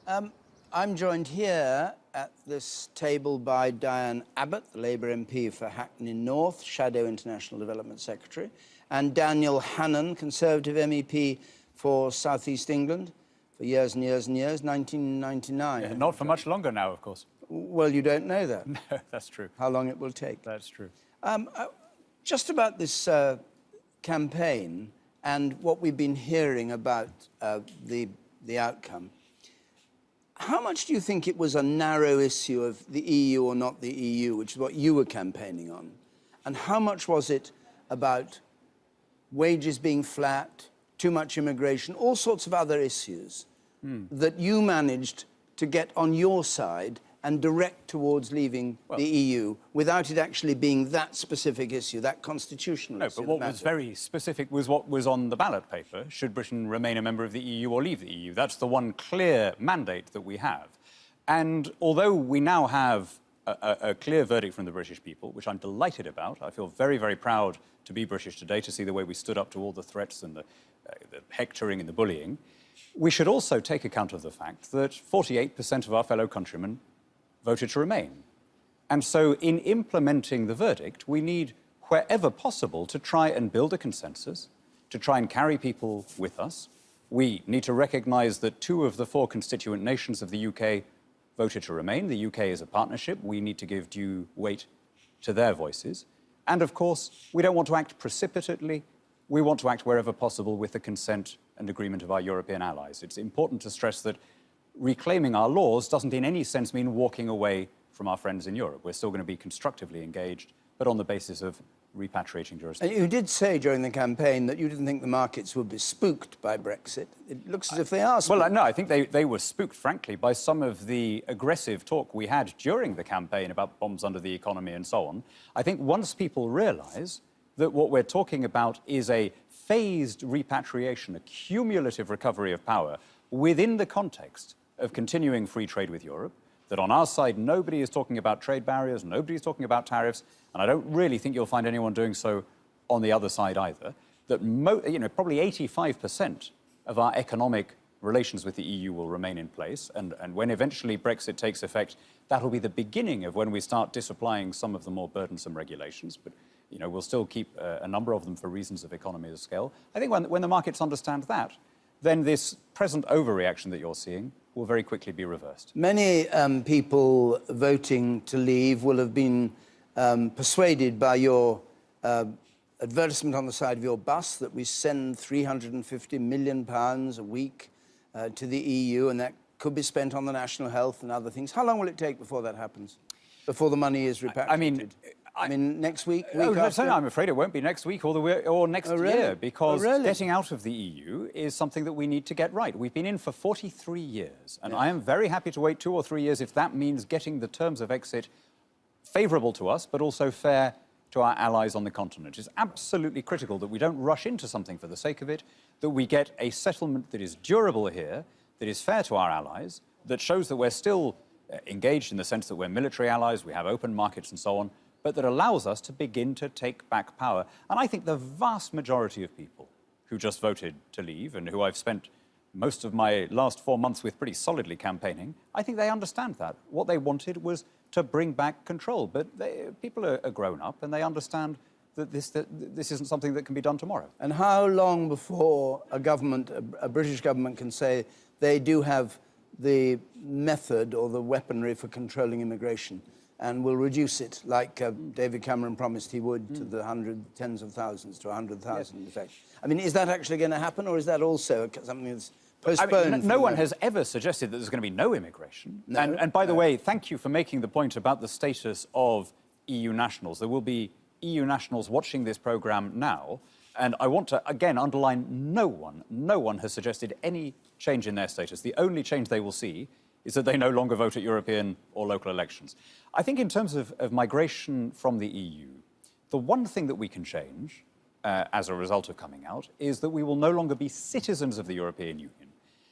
Speaker 1: I'm joined here at this table by Diane Abbott, the Labour MP for Hackney North, Shadow International Development Secretary, and Daniel Hannan, Conservative MEP for South East England, for years and years and years, 1999.
Speaker 14: Yeah, not for much longer now, of course.
Speaker 1: Well, you don't know that.
Speaker 14: No, that's true.
Speaker 1: How long it will take.
Speaker 14: That's true.
Speaker 1: Just about this campaign and what we've been hearing about the outcome, how much do you think it was a narrow issue of the EU or not the EU, which is what you were campaigning on? And how much was it about wages being flat, too much immigration, all sorts of other issues that you managed to get on your side and direct towards leaving the EU without it actually being that specific issue, that constitutional issue?
Speaker 14: No, but what was very specific was what was on the ballot paper. Should Britain remain a member of the EU or leave the EU? That's the one clear mandate that we have. And although we now have a clear verdict from the British people, which I'm delighted about, I feel very, very proud to be British today, to see the way we stood up to all the threats and the hectoring and the bullying, we should also take account of the fact that 48% of our fellow countrymen voted to remain. And so in implementing the verdict, we need, wherever possible, to try and build a consensus, to try and carry people with us. We need to recognise that 2 of the 4 constituent nations of the UK voted to remain. The UK is a partnership. We need to give due weight to their voices. And, of course, we don't want to act precipitately. We want to act wherever possible with the consent and agreement of our European allies. It's important to stress that reclaiming our laws doesn't in any sense mean walking away from our friends in Europe. We're still going to be constructively engaged, but on the basis of repatriating jurisdiction.
Speaker 1: You did say during the campaign that you didn't think the markets would be spooked by Brexit. It looks as if they are spooked.
Speaker 14: Well, no, I think they were spooked, frankly, by some of the aggressive talk we had during the campaign about bombs under the economy and so on. I think once people realise that what we're talking about is a phased repatriation, a cumulative recovery of power within the context of continuing free trade with Europe, that on our side nobody is talking about trade barriers, nobody is talking about tariffs, and I don't really think you'll find anyone doing so on the other side either, that probably 85% of our economic relations with the EU will remain in place, and when eventually Brexit takes effect, that'll be the beginning of when we start disapplying some of the more burdensome regulations, but we'll still keep a number of them for reasons of economy of scale. I think when the markets understand that, then this present overreaction that you're seeing will very quickly be reversed.
Speaker 1: Many people voting to leave will have been persuaded by your advertisement on the side of your bus that we send £350 million a week to the EU, and that could be spent on the national health and other things. How long will it take before that happens? Before the money is repatriated? I mean, next week, week after?
Speaker 14: I'm afraid it won't be next week or next year, because getting out of the EU is something that we need to get right. We've been in for 43 years, and I am very happy to wait 2 or 3 years if that means getting the terms of exit favourable to us, but also fair to our allies on the continent. It's absolutely critical that we don't rush into something for the sake of it, that we get a settlement that is durable here, that is fair to our allies, that shows that we're still engaged in the sense that we're military allies, we have open markets and so on, but that allows us to begin to take back power. And I think the vast majority of people who just voted to leave and who I've spent most of my last 4 months with pretty solidly campaigning, I think they understand that. What they wanted was to bring back control. But people are grown up and they understand that this isn't something that can be done tomorrow.
Speaker 1: And how long before a British government can say they do have the method or the weaponry for controlling immigration and will reduce it, like David Cameron promised he would, to the tens of thousands, to 100,000 in effect? I mean, is that actually going to happen, or is that also something that's postponed?
Speaker 14: I mean, no one has ever suggested that there's going to be no immigration. No. And by the way, thank you for making the point about the status of EU nationals. There will be EU nationals watching this programme now, and I want to, again, underline no one has suggested any change in their status. The only change they will see is that they no longer vote at European or local elections. I think in terms of migration from the EU, the one thing that we can change as a result of coming out is that we will no longer be citizens of the European Union.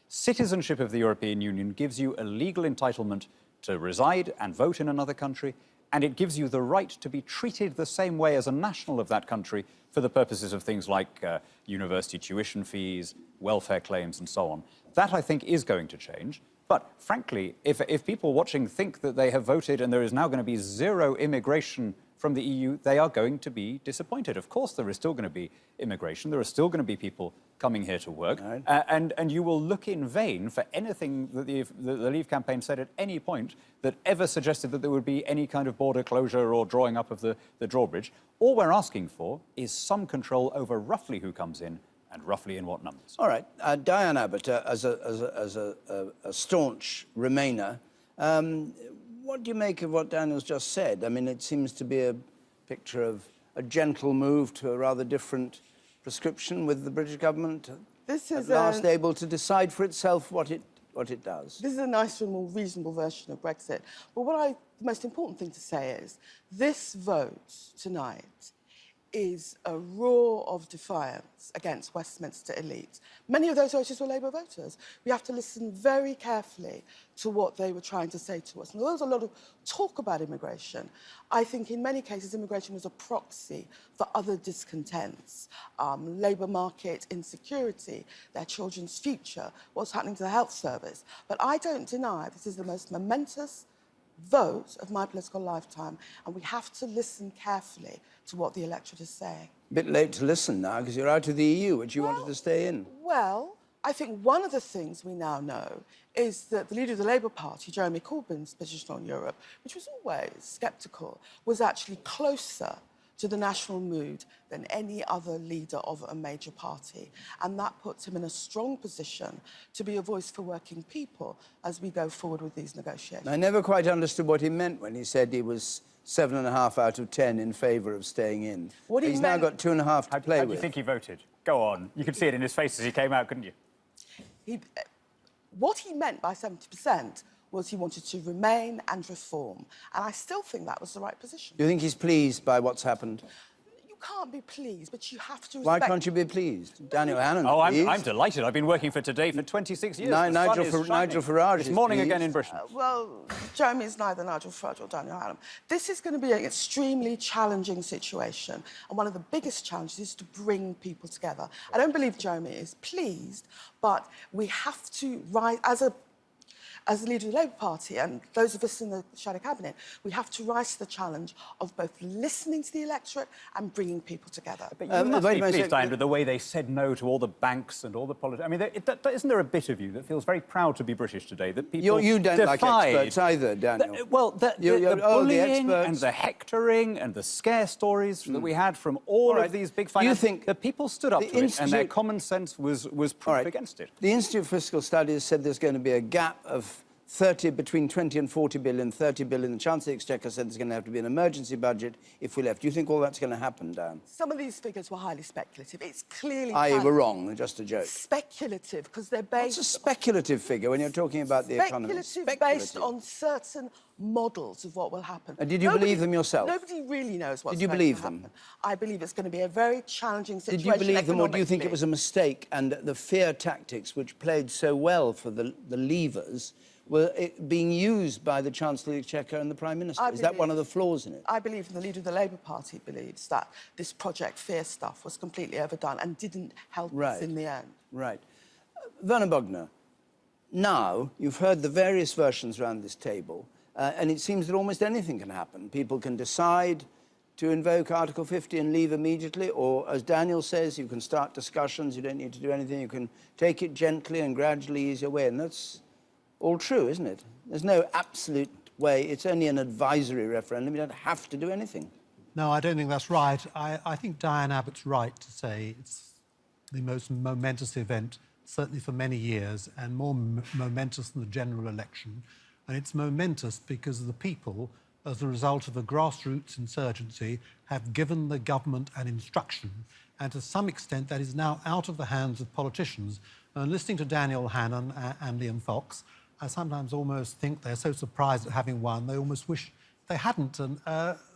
Speaker 14: Citizenship of the European Union gives you a legal entitlement to reside and vote in another country, and it gives you the right to be treated the same way as a national of that country for the purposes of things like university tuition fees, welfare claims, and so on. That, I think, is going to change. But frankly, if people watching think that they have voted and there is now going to be zero immigration from the EU, they are going to be disappointed. Of course, there is still going to be immigration. There are still going to be people coming here to work. Right. And you will look in vain for anything that the Leave campaign said at any point that ever suggested that there would be any kind of border closure or drawing up of the drawbridge. All we're asking for is some control over roughly who comes in and roughly in what numbers.
Speaker 1: All right. Diane Abbott, as a staunch Remainer, what do you make of what Daniel's just said? I mean, it seems to be a picture of a gentle move to a rather different prescription with the British government at last able to decide for itself what it does.
Speaker 4: This is a nicer, more reasonable version of Brexit. But the most important thing to say is this vote tonight is a roar of defiance against Westminster elites. Many of those voters were Labour voters. We have to listen very carefully to what they were trying to say to us. And there was a lot of talk about immigration. I think in many cases immigration was a proxy for other discontents. Labour market insecurity, their children's future, what's happening to the health service. But I don't deny this is the most momentous vote of my political lifetime, and we have to listen carefully to what the electorate is saying.
Speaker 1: A bit late to listen now, because you're out of the EU, which you wanted to stay in.
Speaker 4: Well, I think one of the things we now know is that the leader of the Labour Party, Jeremy Corbyn's position on Europe, which was always sceptical, was actually closer to the national mood than any other leader of a major party. And that puts him in a strong position to be a voice for working people as we go forward with these negotiations.
Speaker 1: I never quite understood what he meant when he said he was 7.5 out of 10 in favour of staying in. He's now got 2.5 to play with.
Speaker 14: How do you think he voted? Go on. You could see it in his face as he came out, couldn't you?
Speaker 4: What he meant by 70% was he wanted to remain and reform. And I still think that was the right position.
Speaker 1: Do you think he's pleased by what's happened?
Speaker 4: You can't be pleased, but you have to
Speaker 1: Why
Speaker 4: respect...
Speaker 1: can't you be pleased? Daniel Hannan,
Speaker 14: Oh,
Speaker 1: pleased.
Speaker 14: I'm delighted. I've been working for Today for 26 years.
Speaker 1: Nigel Farage
Speaker 14: It's
Speaker 1: is
Speaker 14: morning
Speaker 1: pleased.
Speaker 14: again in Britain.
Speaker 4: Well, Jeremy is neither Nigel Farage or Daniel Hannan. This is going to be an extremely challenging situation, and one of the biggest challenges is to bring people together. I don't believe Jeremy is pleased, but we have to rise as the leader of the Labour Party and those of us in the shadow cabinet, we have to rise to the challenge of both listening to the electorate and bringing people together.
Speaker 14: But you must be pleased, Diane, with the way they said no to all the banks and all the politics. I mean, isn't there a bit of you that feels very proud to be British today, that people
Speaker 1: You don't
Speaker 14: defied...
Speaker 1: like experts either, Daniel.
Speaker 14: The bullying and the hectoring and the scare stories that we had from all of these big finance... You think that people stood up to it and their common sense was proof against it?
Speaker 1: The Institute for Fiscal Studies said there's going to be a gap of between 20 and 40 billion, 30 billion. The Chancellor of the Exchequer said there's going to have to be an emergency budget if we left. Do you think all that's going to happen, Dan?
Speaker 4: Some of these figures were highly speculative. It's clearly...
Speaker 1: We're wrong, they're just a joke.
Speaker 4: Speculative, because they're based...
Speaker 1: What's a speculative figure when you're talking about the economy?
Speaker 4: Speculative, based on certain models of what will happen.
Speaker 1: And did you believe them yourself?
Speaker 4: Nobody really knows what's
Speaker 1: Did you
Speaker 4: going
Speaker 1: believe
Speaker 4: to
Speaker 1: them?
Speaker 4: happen. I believe it's going to be a very challenging situation.
Speaker 1: Did you believe them, or do you think it was a mistake and the fear tactics, which played so well for the levers, were being used by the Chancellor of the Exchequer and the Prime Minister? Is that one of the flaws in it?
Speaker 4: I believe, and the leader of the Labour Party believes, that this Project Fear stuff was completely overdone and didn't help us in the end.
Speaker 1: Right. Werner Bogner, now you've heard the various versions around this table, and it seems that almost anything can happen. People can decide to invoke Article 50 and leave immediately, or, as Daniel says, you can start discussions, you don't need to do anything, you can take it gently and gradually ease your way, and that's all true, isn't it? There's no absolute way. It's only an advisory referendum. You don't have to do anything.
Speaker 5: No, I don't think that's right. I think Diane Abbott's right to say it's the most momentous event, certainly for many years, and more momentous than the general election. And it's momentous because the people, as a result of a grassroots insurgency, have given the government an instruction. And to some extent, that is now out of the hands of politicians. And listening to Daniel Hannan and Liam Fox, I sometimes almost think they're so surprised at having won, they almost wish they hadn't, and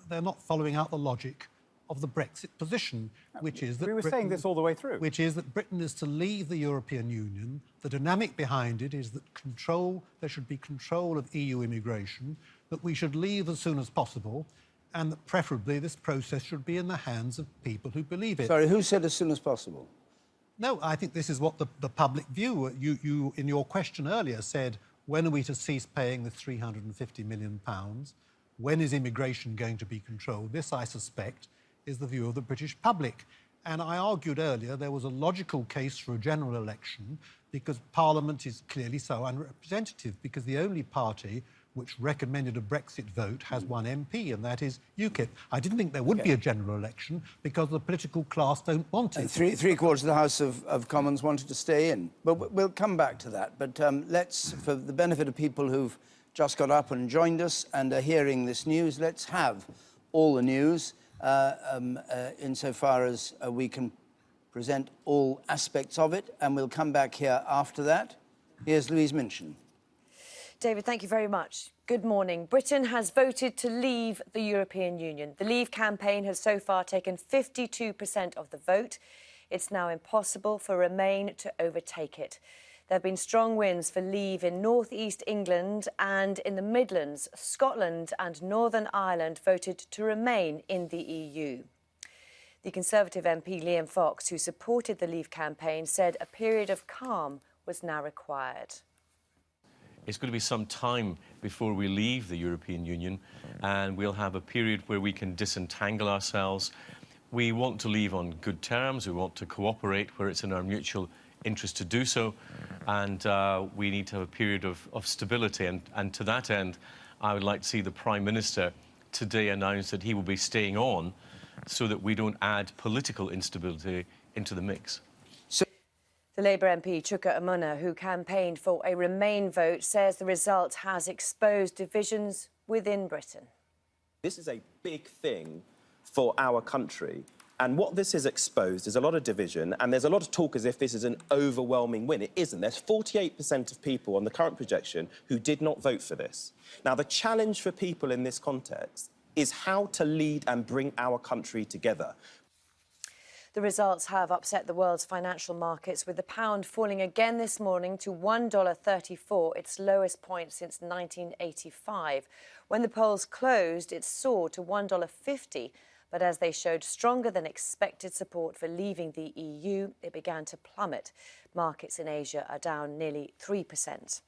Speaker 5: they're not following out the logic of the Brexit position, which is that...
Speaker 14: We were saying this all the way through.
Speaker 5: Which is that Britain is to leave the European Union. The dynamic behind it is that there should be control of EU immigration, that we should leave as soon as possible, and that preferably this process should be in the hands of people who believe it.
Speaker 1: Sorry, who said as soon as possible?
Speaker 5: No, I think this is what the public view. You, in your question earlier, said, when are we to cease paying the £350 million? When is immigration going to be controlled? This, I suspect, is the view of the British public. And I argued earlier there was a logical case for a general election because Parliament is clearly so unrepresentative, because the only party which recommended a Brexit vote has one MP, and that is UKIP. I didn't think there would be a general election because the political class don't want it.
Speaker 1: Three-quarters of the House of Commons wanted to stay in. But we'll come back to that. But let's, for the benefit of people who've just got up and joined us and are hearing this news, let's have all the news insofar as we can present all aspects of it, and we'll come back here after that. Here's Louise Minchin.
Speaker 16: David, thank you very much. Good morning. Britain has voted to leave the European Union. The Leave campaign has so far taken 52% of the vote. It's now impossible for Remain to overtake it. There have been strong wins for Leave in North East England and in the Midlands. Scotland and Northern Ireland voted to remain in the EU. The Conservative MP Liam Fox, who supported the Leave campaign, said a period of calm was now required.
Speaker 12: It's going to be some time before we leave the European Union, and we'll have a period where we can disentangle ourselves. We want to leave on good terms. We want to cooperate where it's in our mutual interest to do so, and we need to have a period of stability. And to that end, I would like to see the Prime Minister today announce that he will be staying on so that we don't add political instability into the mix.
Speaker 16: The Labour MP Chuka Umunna, who campaigned for a Remain vote, says the result has exposed divisions within Britain.
Speaker 20: This is a big thing for our country. And what this has exposed is a lot of division, and there's a lot of talk as if this is an overwhelming win. It isn't. There's 48% of people on the current projection who did not vote for this. Now, the challenge for people in this context is how to lead and bring our country together.
Speaker 16: The results have upset the world's financial markets, with the pound falling again this morning to $1.34, its lowest point since 1985. When the polls closed, it soared to $1.50, but as they showed stronger than expected support for leaving the EU, it began to plummet. Markets in Asia are down nearly 3%.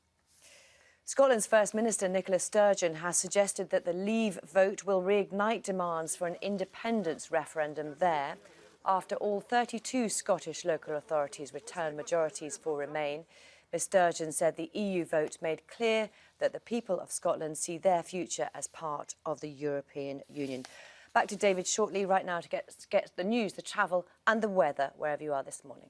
Speaker 16: Scotland's First Minister Nicola Sturgeon has suggested that the Leave vote will reignite demands for an independence referendum there, after all 32 Scottish local authorities returned majorities for Remain. Ms Sturgeon said the EU vote made clear that the people of Scotland see their future as part of the European Union. Back to David shortly, right now, to get the news, the travel and the weather wherever you are this morning.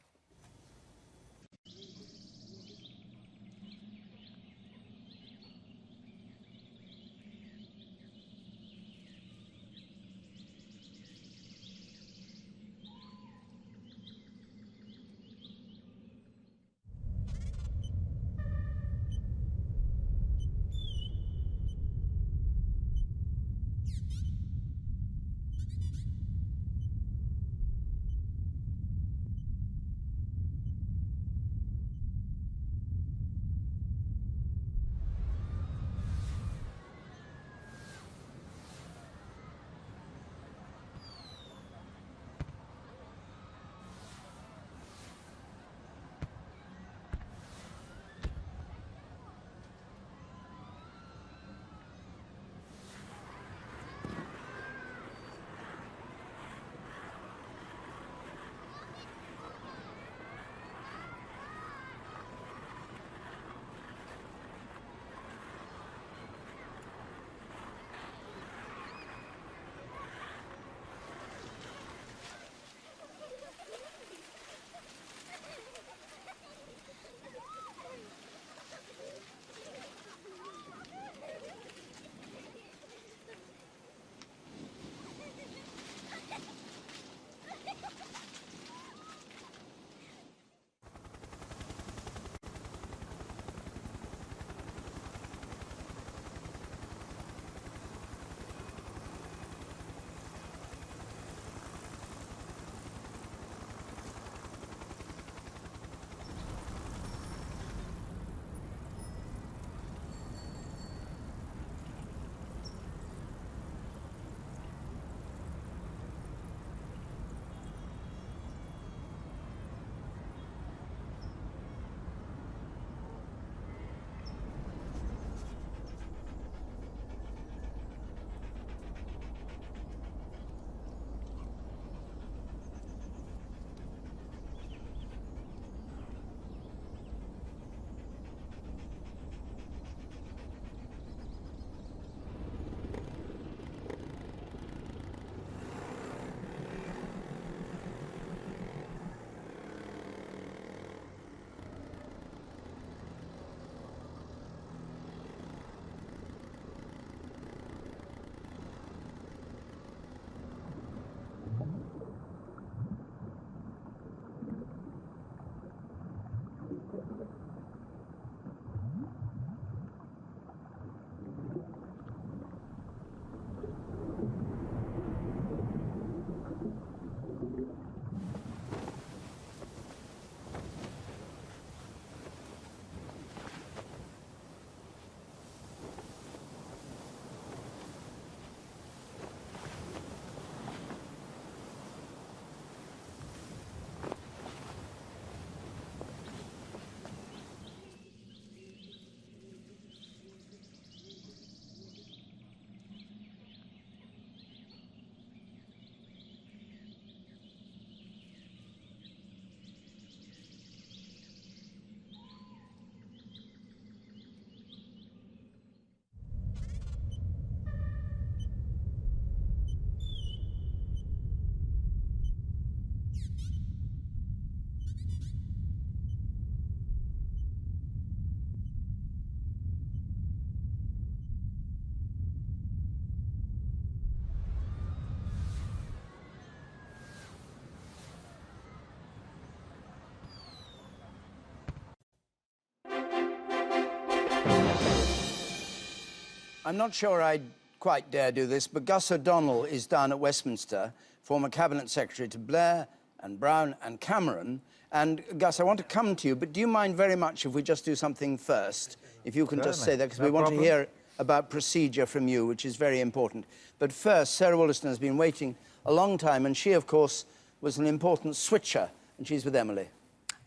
Speaker 1: I'm not sure I'd quite dare do this, but Gus O'Donnell is down at Westminster, former Cabinet Secretary to Blair and Brown and Cameron. And Gus, I want to come to you, but do you mind very much if we just do something first? If you can just say that, because we want to hear about procedure from you, which is very important. But first, Sarah Wollaston has been waiting a long time, and she, of course, was an important switcher, and she's with Emily.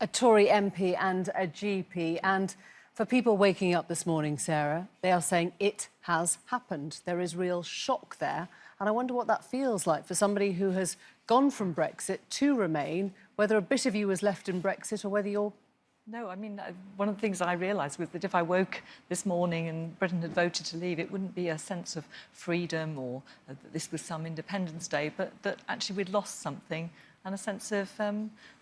Speaker 18: A Tory MP and a GP, and for people waking up this morning, Sarah, they are saying it has happened. There is real shock there, and I wonder what that feels like for somebody who has gone from Brexit to Remain, whether a bit of you was left in Brexit or whether you're...
Speaker 3: No, I mean, one of the things I realised was that if I woke this morning and Britain had voted to leave, it wouldn't be a sense of freedom or that this was some Independence Day, but that actually we'd lost something and a sense of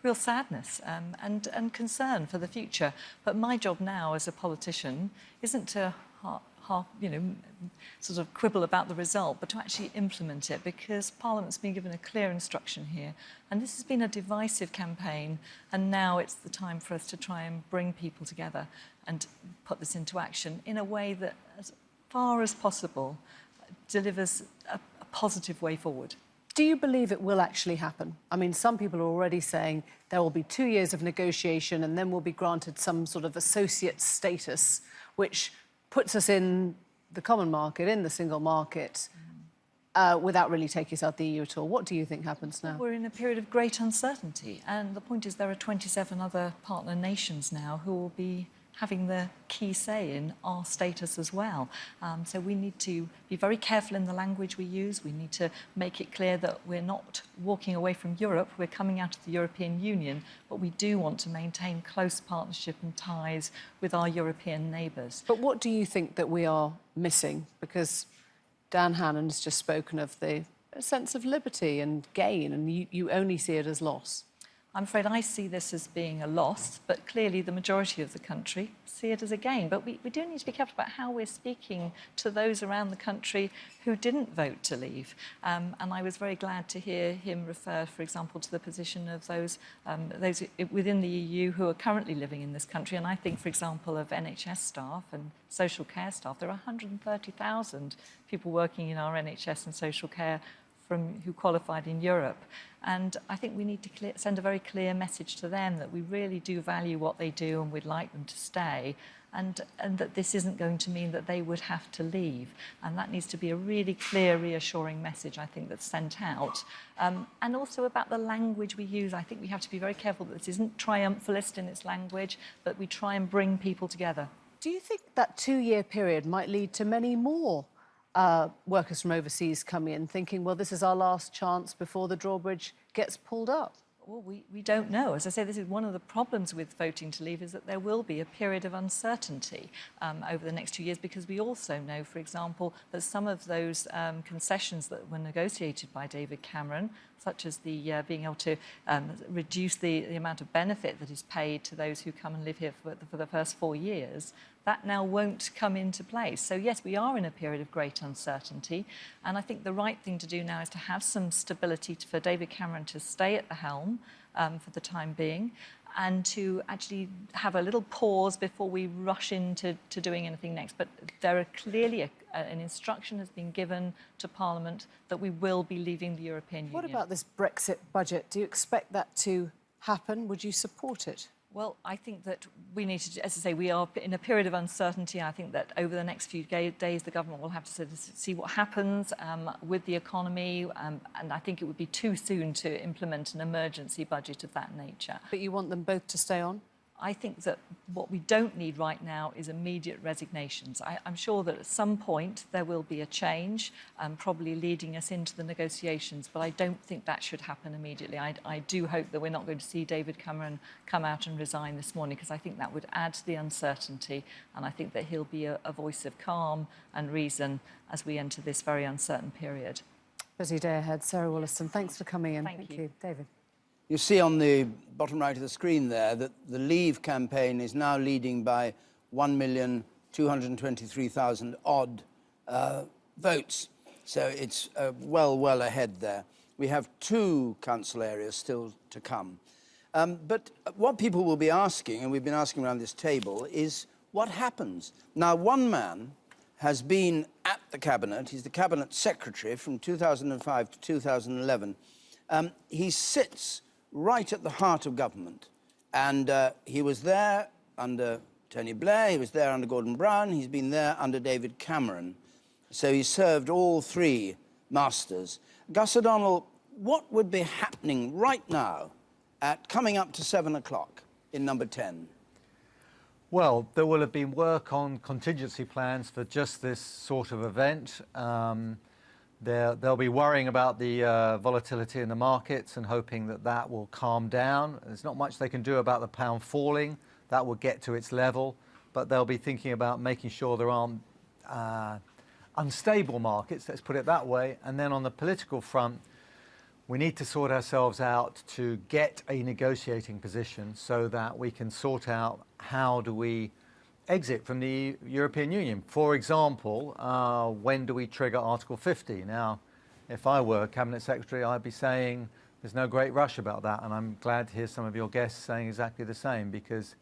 Speaker 3: real sadness and concern for the future. But my job now as a politician isn't to sort of quibble about the result, but to actually implement it, because Parliament's been given a clear instruction here. And this has been a divisive campaign, and now it's the time for us to try and bring people together and put this into action in a way that, as far as possible, delivers a positive way forward.
Speaker 18: Do you believe it will actually happen? I mean, some people are already saying there will be 2 years of negotiation and then we'll be granted some sort of associate status, which puts us in the common market, in the single market, without really taking us out the EU at all. What do you think happens now?
Speaker 3: We're in a period of great uncertainty, and the point is there are 27 other partner nations now who will be having the key say in our status as well. So we need to be very careful in the language we use. We need to make it clear that we're not walking away from Europe, we're coming out of the European Union, but we do want to maintain close partnership and ties with our European neighbours.
Speaker 18: But what do you think that we are missing? Because Dan Hannon's just spoken of the sense of liberty and gain, and you only see it as loss.
Speaker 3: I'm afraid I see this as being a loss, but clearly the majority of the country see it as a gain. But we do need to be careful about how we're speaking to those around the country who didn't vote to leave. And I was very glad to hear him refer, for example, to the position of those within the EU who are currently living in this country. And I think, for example, of NHS staff and social care staff. There are 130,000 people working in our NHS and social care who qualified in Europe. And I think we need to send a very clear message to them that we really do value what they do and we'd like them to stay, and that this isn't going to mean that they would have to leave. And that needs to be a really clear, reassuring message, I think, that's sent out. And also about the language we use. I think we have to be very careful that this isn't triumphalist in its language, but we try and bring people together.
Speaker 18: Do you think that 2-year period might lead to many more workers from overseas come in thinking, well, this is our last chance before the drawbridge gets pulled up?
Speaker 3: Well, we don't know. As I say, this is one of the problems with voting to leave, is that there will be a period of uncertainty over the next 2 years, because we also know, for example, that some of those concessions that were negotiated by David Cameron, such as the being able to reduce the amount of benefit that is paid to those who come and live here for the first 4 years, that now won't come into place. So yes, we are in a period of great uncertainty, and I think the right thing to do now is to have some stability for David Cameron to stay at the helm for the time being, and to actually have a little pause before we rush into doing anything next. But there are clearly an instruction has been given to Parliament that we will be leaving the European Union.
Speaker 18: What about this Brexit budget? Do you expect that to happen? Would you support it?
Speaker 3: Well, I think that we need to, as I say, we are in a period of uncertainty. I think that over the next few days, the government will have to sort of see what happens with the economy, and I think it would be too soon to implement an emergency budget of that nature.
Speaker 18: But you want them both to stay on?
Speaker 3: I think that what we don't need right now is immediate resignations. I'm sure that at some point there will be a change, probably leading us into the negotiations, but I don't think that should happen immediately. I do hope that we're not going to see David Cameron come out and resign this morning, because I think that would add to the uncertainty, and I think that he'll be a voice of calm and reason as we enter this very uncertain period.
Speaker 18: Busy day ahead. Sarah Wollaston, thanks for coming in.
Speaker 3: Thank you.
Speaker 18: David.
Speaker 1: You see on the bottom right of the screen there that the Leave campaign is now leading by 1,223,000 odd votes. So it's well ahead there. We have 2 council areas still to come. But what people will be asking, and we've been asking around this table, is what happens? Now, one man has been at the Cabinet. He's the Cabinet Secretary from 2005 to 2011. He sits right at the heart of government. And he was there under Tony Blair, he was there under Gordon Brown, he's been there under David Cameron. So he served all three masters. Gus O'Donnell, what would be happening right now at coming up to 7 o'clock in number 10?
Speaker 11: Well, there will have been work on contingency plans for just this sort of event. They'll be worrying about the volatility in the markets and hoping that that will calm down. There's not much they can do about the pound falling. That will get to its level. But they'll be thinking about making sure there aren't unstable markets, let's put it that way. And then on the political front, we need to sort ourselves out to get a negotiating position so that we can sort out how do we exit from the European Union. For example, when do we trigger Article 50? Now, if I were Cabinet Secretary, I'd be saying there's no great rush about that, and I'm glad to hear some of your guests saying exactly the same, because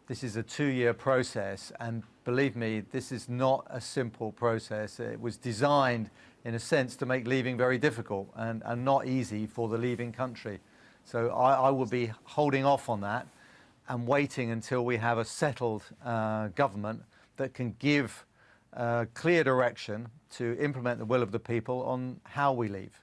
Speaker 11: this is a 2-year process, and believe me, this is not a simple process. It was designed, in a sense, to make leaving very difficult and not easy for the leaving country. So I will be holding off on that and waiting until we have a settled government that can give clear direction to implement the will of the people on how we leave.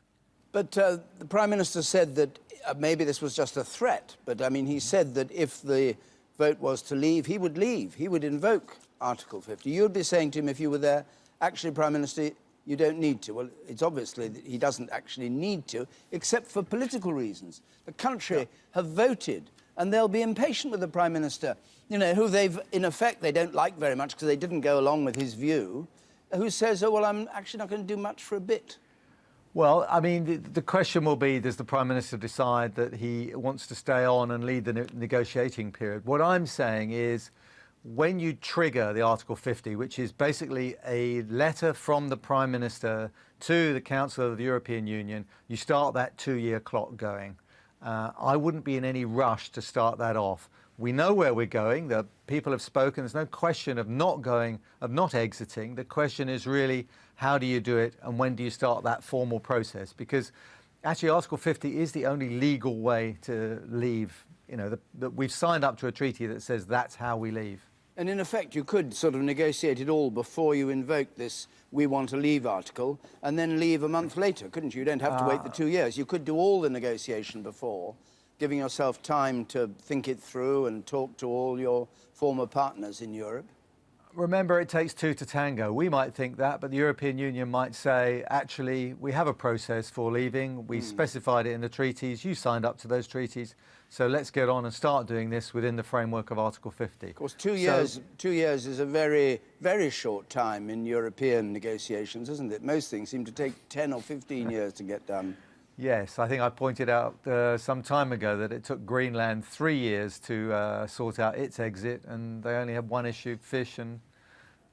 Speaker 1: But the Prime Minister said that maybe this was just a threat, but I mean, he said that if the vote was to leave, he would leave. He would invoke Article 50. You'd be saying to him if you were there, actually, Prime Minister, you don't need to. Well, it's obviously that he doesn't actually need to, except for political reasons. The country have voted, and they'll be impatient with the Prime Minister, you know, who they've, in effect, they don't like very much because they didn't go along with his view, who says, oh, well, I'm actually not going to do much for a bit.
Speaker 11: Well, I mean, the question will be, does the Prime Minister decide that he wants to stay on and lead the negotiating period? What I'm saying is, when you trigger the Article 50, which is basically a letter from the Prime Minister to the Council of the European Union, you start that 2-year clock going. I wouldn't be in any rush to start that off. We know where we're going. The people have spoken. There's no question of not going, of not exiting. The question is really, how do you do it and when do you start that formal process? Because actually Article 50 is the only legal way to leave. You know, we've signed up to a treaty that says that's how we leave.
Speaker 1: And in effect, you could sort of negotiate it all before you invoke this "we want to leave" article, and then leave a month later, couldn't you? You don't have to wait the 2 years. You could do all the negotiation before, giving yourself time to think it through and talk to all your former partners in Europe.
Speaker 11: Remember, it takes two to tango. We might think that, but the European Union might say, actually, we have a process for leaving. We specified it in the treaties. You signed up to those treaties. So let's get on and start doing this within the framework of Article 50.
Speaker 1: Of course, 2 years, 2 years is a very, very short time in European negotiations, isn't it? Most things seem to take 10 or 15 years to get done.
Speaker 11: Yes, I think I pointed out some time ago that it took Greenland 3 years to sort out its exit, and they only had one issue, fish, and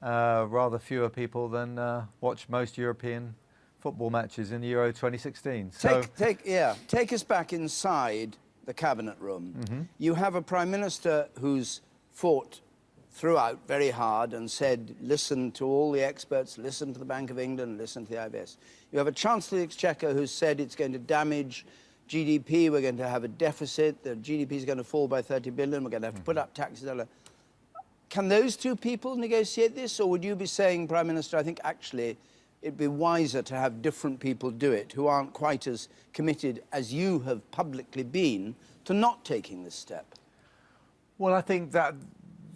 Speaker 11: rather fewer people than watch most European football matches in the Euro 2016. So
Speaker 1: take us back inside the cabinet room. You have a Prime Minister who's fought throughout very hard and said, listen to all the experts, listen to the Bank of England, listen to the IBS. You have a Chancellor of the Exchequer who's said it's going to damage GDP, we're going to have a deficit, the GDP is going to fall by 30 billion, we're going to have to put up taxes. Can those two people negotiate this, or would you be saying, Prime Minister, I think actually it'd be wiser to have different people do it who aren't quite as committed as you have publicly been to not taking this step?
Speaker 11: Well, I think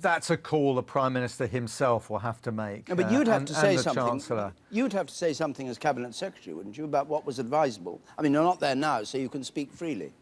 Speaker 11: that's a call the Prime Minister himself will have to make.
Speaker 1: No, but you'd have to say something.
Speaker 11: Chancellor.
Speaker 1: You'd have to say something as Cabinet Secretary, wouldn't you, about what was advisable? I mean, you're not there now, so you can speak freely.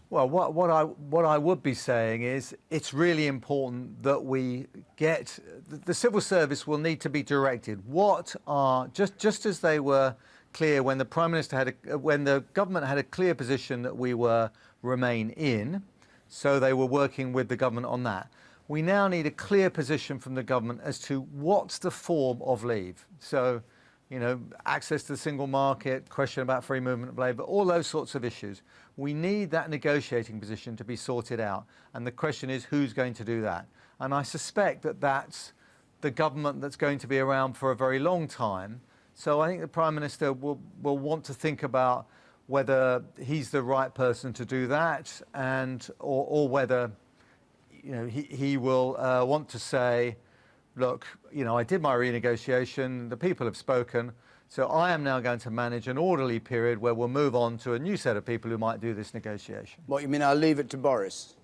Speaker 11: Well, what I would be saying is it's really important that we get the civil service will need to be directed. What are just as they were clear when the Prime Minister when the government had a clear position that we were remain in, so they were working with the government on that. We now need a clear position from the government as to what's the form of leave. So, you know, access to the single market, question about free movement of labour, all those sorts of issues. We need that negotiating position to be sorted out. And the question is, who's going to do that? And I suspect that that's the government that's going to be around for a very long time. So I think the Prime Minister will want to think about whether he's the right person to do that, or whether he will want to say, look, I did my renegotiation, the people have spoken, so I am now going to manage an orderly period where we'll move on to a new set of people who might do this negotiation.
Speaker 1: What, you mean I'll leave it to Boris?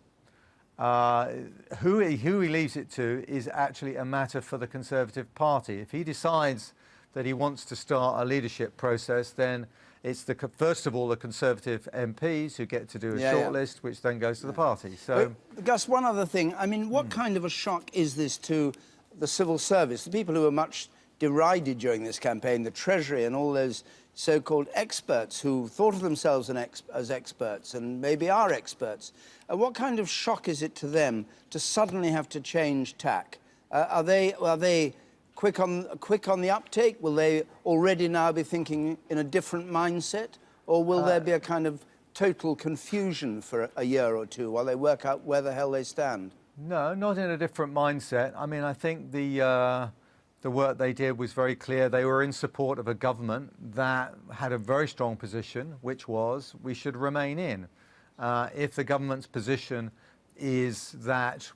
Speaker 11: Who he leaves it to is actually a matter for the Conservative Party. If he decides that he wants to start a leadership process, then it's first of all the Conservative MPs who get to do a shortlist, which then goes to the party. So,
Speaker 1: Gus, one other thing. I mean, what kind of a shock is this to the civil service, the people who were much derided during this campaign, the Treasury and all those so-called experts who thought of themselves as experts and maybe are experts? What kind of shock is it to them to suddenly have to change tack? Are they quick on the uptake? Will they already now be thinking in a different mindset? Or will there be a kind of total confusion for a year or two while they work out where the hell they stand?
Speaker 11: No, not in a different mindset. I mean, I think the work they did was very clear. They were in support of a government that had a very strong position, which was we should remain in. If the government's position is that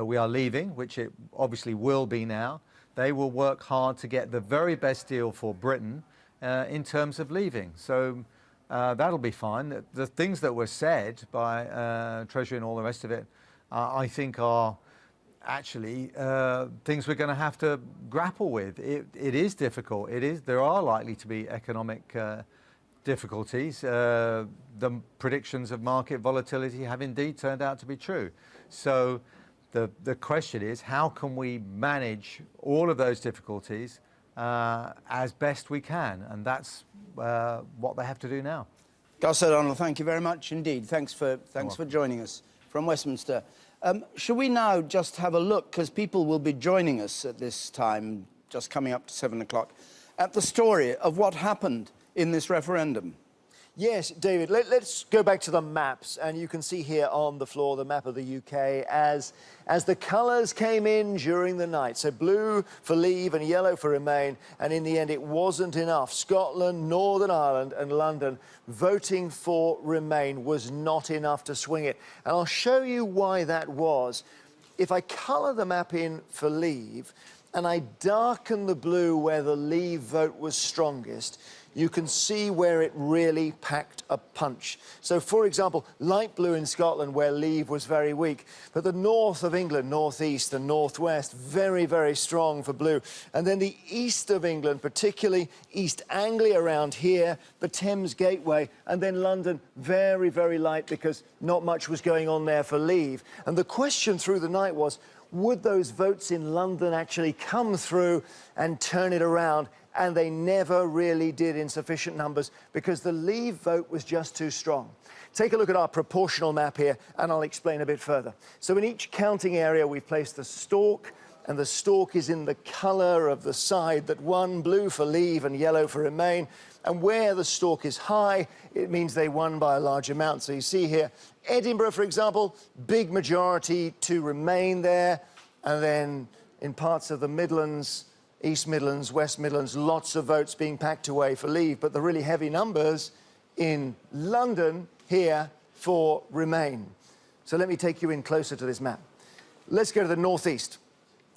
Speaker 11: we are leaving, which it obviously will be now, they will work hard to get the very best deal for Britain in terms of leaving. So that'll be fine. The things that were said by Treasury and all the rest of it, I think are actually things we're going to have to grapple with. It is difficult. There are likely to be economic difficulties. The predictions of market volatility have indeed turned out to be true. So the question is, how can we manage all of those difficulties as best we can? And that's what they have to do now.
Speaker 1: Gus O'Donnell, thank you very much indeed. Thanks for joining us from Westminster. Shall we now just have a look, because people will be joining us at this time, just coming up to 7 o'clock, at the story of what happened in this referendum?
Speaker 8: Yes, David, let's go back to the maps, and you can see here on the floor the map of the UK as the colours came in during the night. So blue for leave and yellow for remain, and in the end it wasn't enough. Scotland, Northern Ireland and London voting for remain was not enough to swing it. And I'll show you why that was. If I colour the map in for leave, and I darken the blue where the leave vote was strongest, you can see where it really packed a punch. So, for example, light blue in Scotland, where leave was very weak. But the north of England, northeast and northwest, very, very strong for blue. And then the east of England, particularly East Anglia around here, the Thames Gateway, and then London, very, very light because not much was going on there for leave. And the question through the night was, would those votes in London actually come through and turn it around? And they never really did in sufficient numbers because the leave vote was just too strong. Take a look at our proportional map here, and I'll explain a bit further. So in each counting area, we've placed the stork, and the stork is in the colour of the side that won, blue for leave and yellow for remain. And where the stork is high, it means they won by a large amount. So you see here, Edinburgh, for example, big majority to remain there. And then in parts of the Midlands, East Midlands, West Midlands, lots of votes being packed away for leave. But the really heavy numbers in London here for remain. So let me take you in closer to this map. Let's go to the northeast.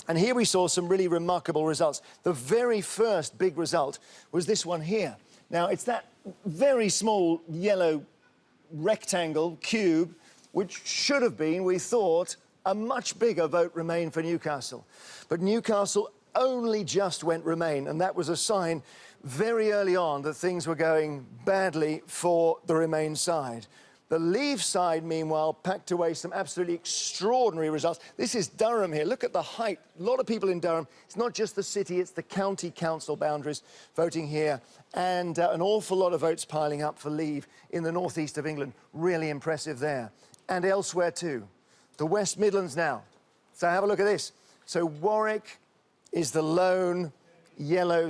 Speaker 8: And here we saw some really remarkable results. The very first big result was this one here. Now, it's that very small yellow rectangle, cube, which should have been, we thought, a much bigger vote remain for Newcastle. But Newcastle only just went remain, and that was a sign very early on that things were going badly for the remain side. The leave side, meanwhile, packed away some absolutely extraordinary results. This is Durham here. Look at the height. A lot of people in Durham. It's not just the city, it's the county council boundaries voting here. And an awful lot of votes piling up for leave in the northeast of England. Really impressive there. And elsewhere too. The West Midlands now. So have a look at this. So Warwick is the lone yellow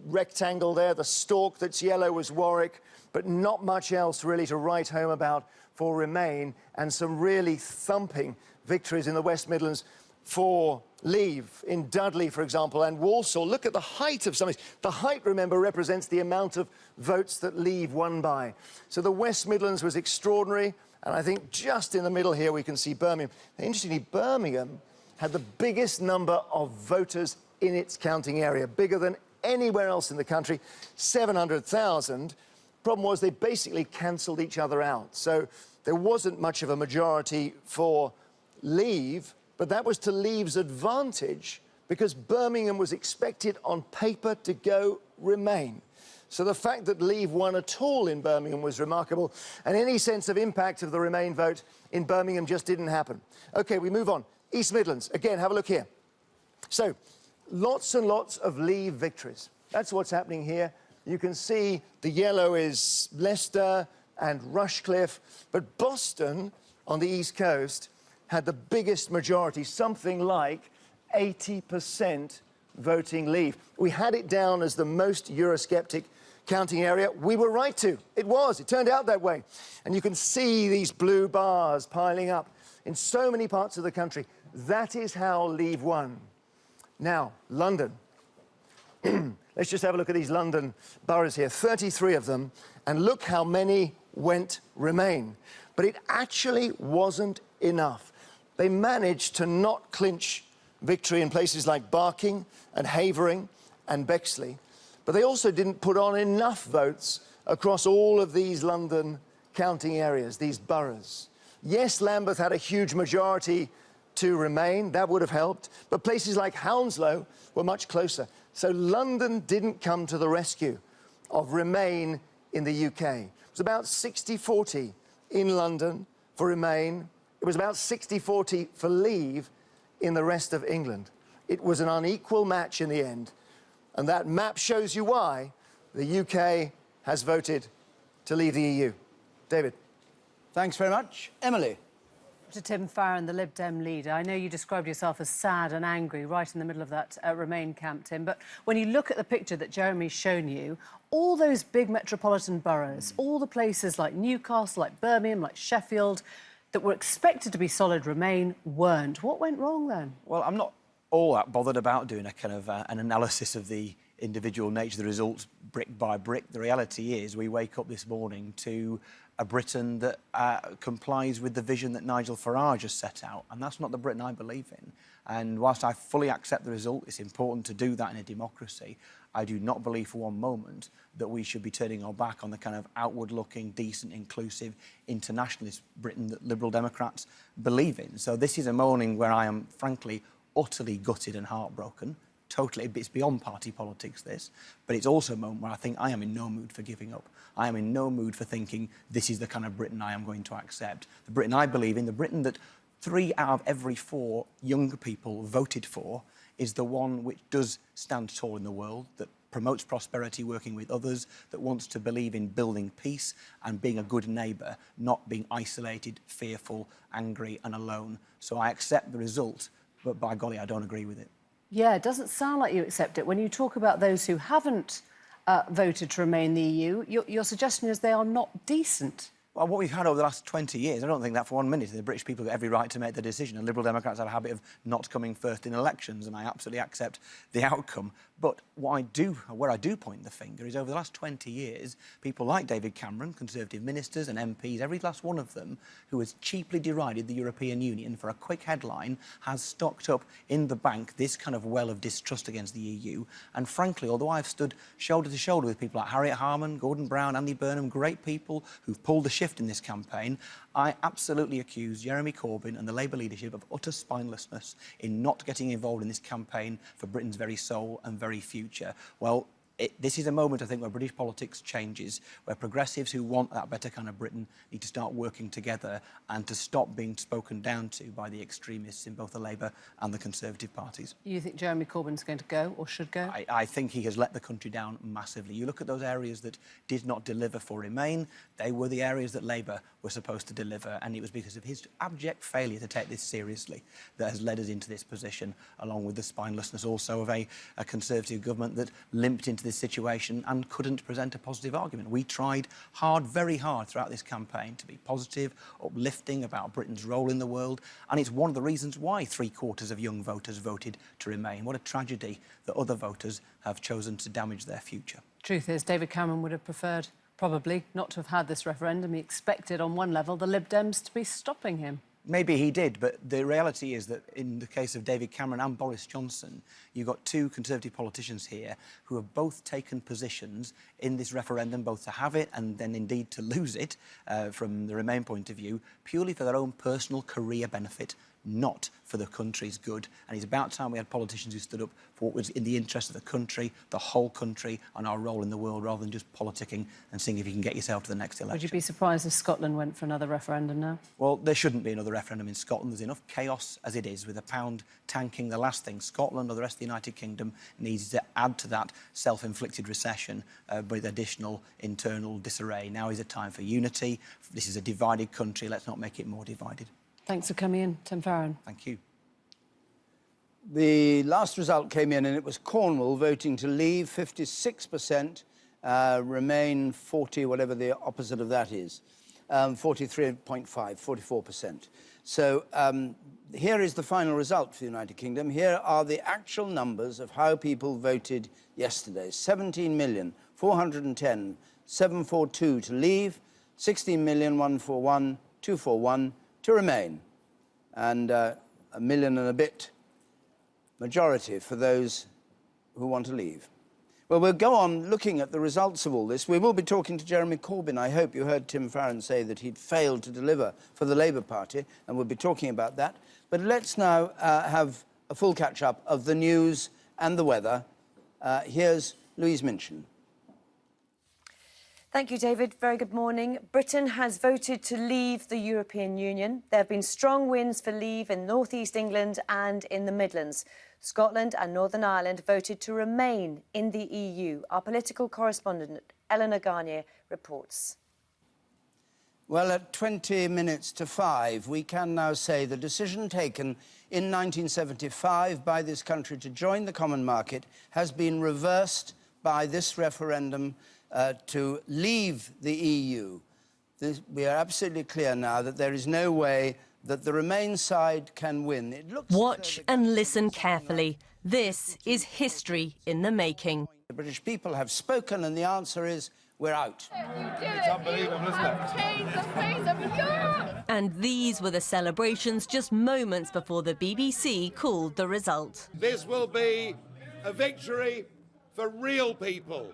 Speaker 8: rectangle there. The stalk that's yellow was Warwick, but not much else really to write home about for remain, and some really thumping victories in the West Midlands for Leave in Dudley, for example, and Walsall. Look at the height of some of these. The height, remember, represents the amount of votes that Leave won by. So the West Midlands was extraordinary, and I think just in the middle here we can see Birmingham. Interestingly, Birmingham had the biggest number of voters in its counting area, bigger than anywhere else in the country, 700,000. Problem was they basically cancelled each other out. So there wasn't much of a majority for Leave, but that was to Leave's advantage because Birmingham was expected on paper to go Remain. So the fact that Leave won at all in Birmingham was remarkable, and any sense of impact of the Remain vote in Birmingham just didn't happen. OK, we move on. East Midlands. Again, have a look here. So lots and lots of Leave victories. That's what's happening here. You can see the yellow is Leicester and Rushcliffe, but Boston on the East Coast had the biggest majority, something like 80% voting Leave. We had it down as the most Eurosceptic counting area. We were right to. It was. It turned out that way. And you can see these blue bars piling up in so many parts of the country. That is how Leave won. Now, London. Let's just have a look at these London boroughs here. 33 of them. And look how many went Remain. But it actually wasn't enough. They managed to not clinch victory in places like Barking and Havering and Bexley, but they also didn't put on enough votes across all of these London counting areas, these boroughs. Yes, Lambeth had a huge majority to Remain, that would have helped, but places like Hounslow were much closer. So London didn't come to the rescue of Remain in the UK. It was about 60-40 in London for Remain. It was about 60-40 for Leave in the rest of England. It was an unequal match in the end. And that map shows you why the UK has voted to leave the EU. David.
Speaker 1: Thanks very much. Emily.
Speaker 18: To Tim Farron, the Lib Dem leader. I know you described yourself as sad and angry right in the middle of that Remain camp, Tim, but when you look at the picture that Jeremy's shown you, all those big metropolitan boroughs, all the places like Newcastle, like Birmingham, like Sheffield, that were expected to be solid Remain weren't. What went wrong then?
Speaker 6: Well, I'm not all that bothered about doing a kind of an analysis of the individual nature of the results brick by brick. The reality is we wake up this morning to a Britain that complies with the vision that Nigel Farage has set out, and that's not the Britain I believe in. And whilst I fully accept the result, it's important to do that in a democracy, I do not believe for one moment that we should be turning our back on the kind of outward-looking, decent, inclusive, internationalist Britain that Liberal Democrats believe in. So this is a morning where I am, frankly, utterly gutted and heartbroken. Totally, it's beyond party politics, this. But it's also a moment where I think I am in no mood for giving up. I am in no mood for thinking this is the kind of Britain I am going to accept. The Britain I believe in, the Britain that 3 out of every 4 young people voted for, is the one which does stand tall in the world, that promotes prosperity, working with others, that wants to believe in building peace and being a good neighbour, not being isolated, fearful, angry and alone. So I accept the result, but by golly, I don't agree with it.
Speaker 18: Yeah, it doesn't sound like you accept it. When you talk about those who haven't voted to remain in the EU, your suggestion is they are not decent.
Speaker 6: Well, what we've had over the last 20 years, I don't think that for 1 minute. The British people have every right to make the decision, and Liberal Democrats have a habit of not coming first in elections, and I absolutely accept the outcome. But where I do point the finger is over the last 20 years, people like David Cameron, Conservative ministers and MPs, every last one of them, who has cheaply derided the European Union for a quick headline, has stocked up in the bank this kind of well of distrust against the EU. And frankly, although I've stood shoulder to shoulder with people like Harriet Harman, Gordon Brown, Andy Burnham, great people who've pulled the shift in this campaign, I absolutely accuse Jeremy Corbyn and the Labour leadership of utter spinelessness in not getting involved in this campaign for Britain's very soul and very future. Well, this is a moment, I think, where British politics changes, where progressives who want that better kind of Britain need to start working together and to stop being spoken down to by the extremists in both the Labour and the Conservative parties.
Speaker 18: You think Jeremy Corbyn's going to go or should go?
Speaker 6: I think he has let the country down massively. You look at those areas that did not deliver for Remain, they were the areas that Labour were supposed to deliver, and it was because of his abject failure to take this seriously that has led us into this position, along with the spinelessness also of a Conservative government that limped into this situation and couldn't present a positive argument. We tried hard, very hard throughout this campaign to be positive, uplifting about Britain's role in the world, and it's one of the reasons why 3/4 of young voters voted to remain. What a tragedy that other voters have chosen to damage their future.
Speaker 18: Truth is, David Cameron would have preferred, probably, not to have had this referendum. He expected, on one level, the Lib Dems to be stopping him.
Speaker 6: Maybe he did, but the reality is that in the case of David Cameron and Boris Johnson, you've got two Conservative politicians here who have both taken positions in this referendum, both to have it and then indeed to lose it, from the Remain point of view, purely for their own personal career benefit, not for the country's good. And it's about time we had politicians who stood up for what was in the interest of the country, the whole country, and our role in the world, rather than just politicking and seeing if you can get yourself to the next election.
Speaker 18: Would you be surprised if Scotland went for another referendum now?
Speaker 6: Well, there shouldn't be another referendum in Scotland. There's enough chaos as it is, with the pound tanking. The last thing Scotland or the rest of the United Kingdom needs to add to that self-inflicted recession with additional internal disarray. Now is a time for unity. This is a divided country. Let's not make it more divided.
Speaker 18: Thanks for coming in, Tim Farron.
Speaker 6: Thank you.
Speaker 1: The last result came in and it was Cornwall voting to leave, 56%, Remain 40, whatever the opposite of that is, 43.5, 44%. So here is the final result for the United Kingdom. Here are the actual numbers of how people voted yesterday. 17,410,742 to leave, 16,141,241 to remain, and a million and a bit majority for those who want to leave. Well, we'll go on looking at the results of all this. We will be talking to Jeremy Corbyn. I hope you heard Tim Farron say that he'd failed to deliver for the Labour Party, and we'll be talking about that. But let's now have a full catch-up of the news and the weather. Here's Louise Minchin.
Speaker 16: Thank you, David. Very good morning. Britain has voted to leave the European Union. There have been strong winds for leave in North East England and in the Midlands. Scotland and Northern Ireland voted to remain in the EU. Our political correspondent, Eleanor Garnier, reports.
Speaker 1: Well, at 20 minutes to 5, we can now say the decision taken in 1975 by this country to join the common market has been reversed by this referendum to leave the EU. We are absolutely clear now that there is no way that the Remain side can win. It looks
Speaker 2: Watch and listen carefully. This is history in the making.
Speaker 1: The British people have spoken, and the answer is we're out.
Speaker 17: It's unbelievable, isn't it? Change the face of Europe!
Speaker 2: And these were the celebrations just moments before the BBC called the result.
Speaker 19: This will be a victory for real people,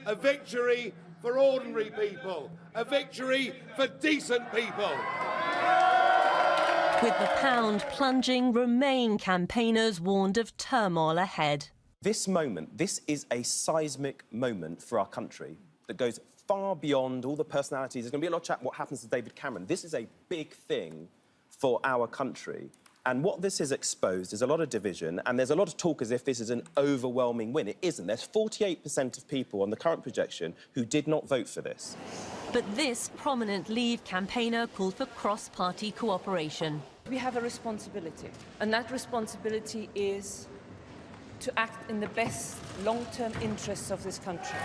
Speaker 19: a victory for ordinary people, a victory for decent people.
Speaker 2: With the pound plunging, Remain campaigners warned of turmoil ahead.
Speaker 20: This moment, this is a seismic moment for our country that goes far beyond all the personalities. There's going to be a lot of chat what happens to David Cameron. This is a big thing for our country. And what this has exposed is a lot of division, and there's a lot of talk as if this is an overwhelming win. It isn't. There's 48% of people on the current projection who did not vote for this.
Speaker 2: But this prominent Leave campaigner called for cross-party cooperation.
Speaker 10: We have a responsibility, and that responsibility is to act in the best long-term interests of this country.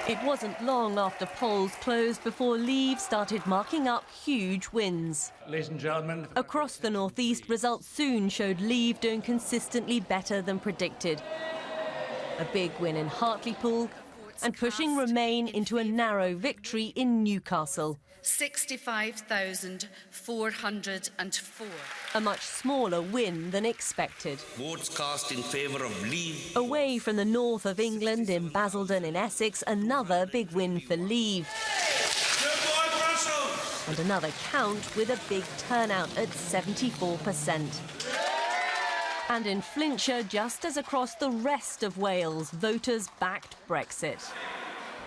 Speaker 2: It wasn't long after polls closed before Leave started marking up huge wins.
Speaker 15: Ladies and gentlemen.
Speaker 2: Across the northeast, results soon showed Leave doing consistently better than predicted. A big win in Hartlepool and pushing Remain into a narrow victory in Newcastle.
Speaker 23: 65,404.
Speaker 2: A much smaller win than expected.
Speaker 23: Votes cast in favour of Leave.
Speaker 2: Away from the north of England, in Basildon in Essex, another big win for Leave. And another count with a big turnout at 74%. And in Flintshire, just as across the rest of Wales, voters backed Brexit.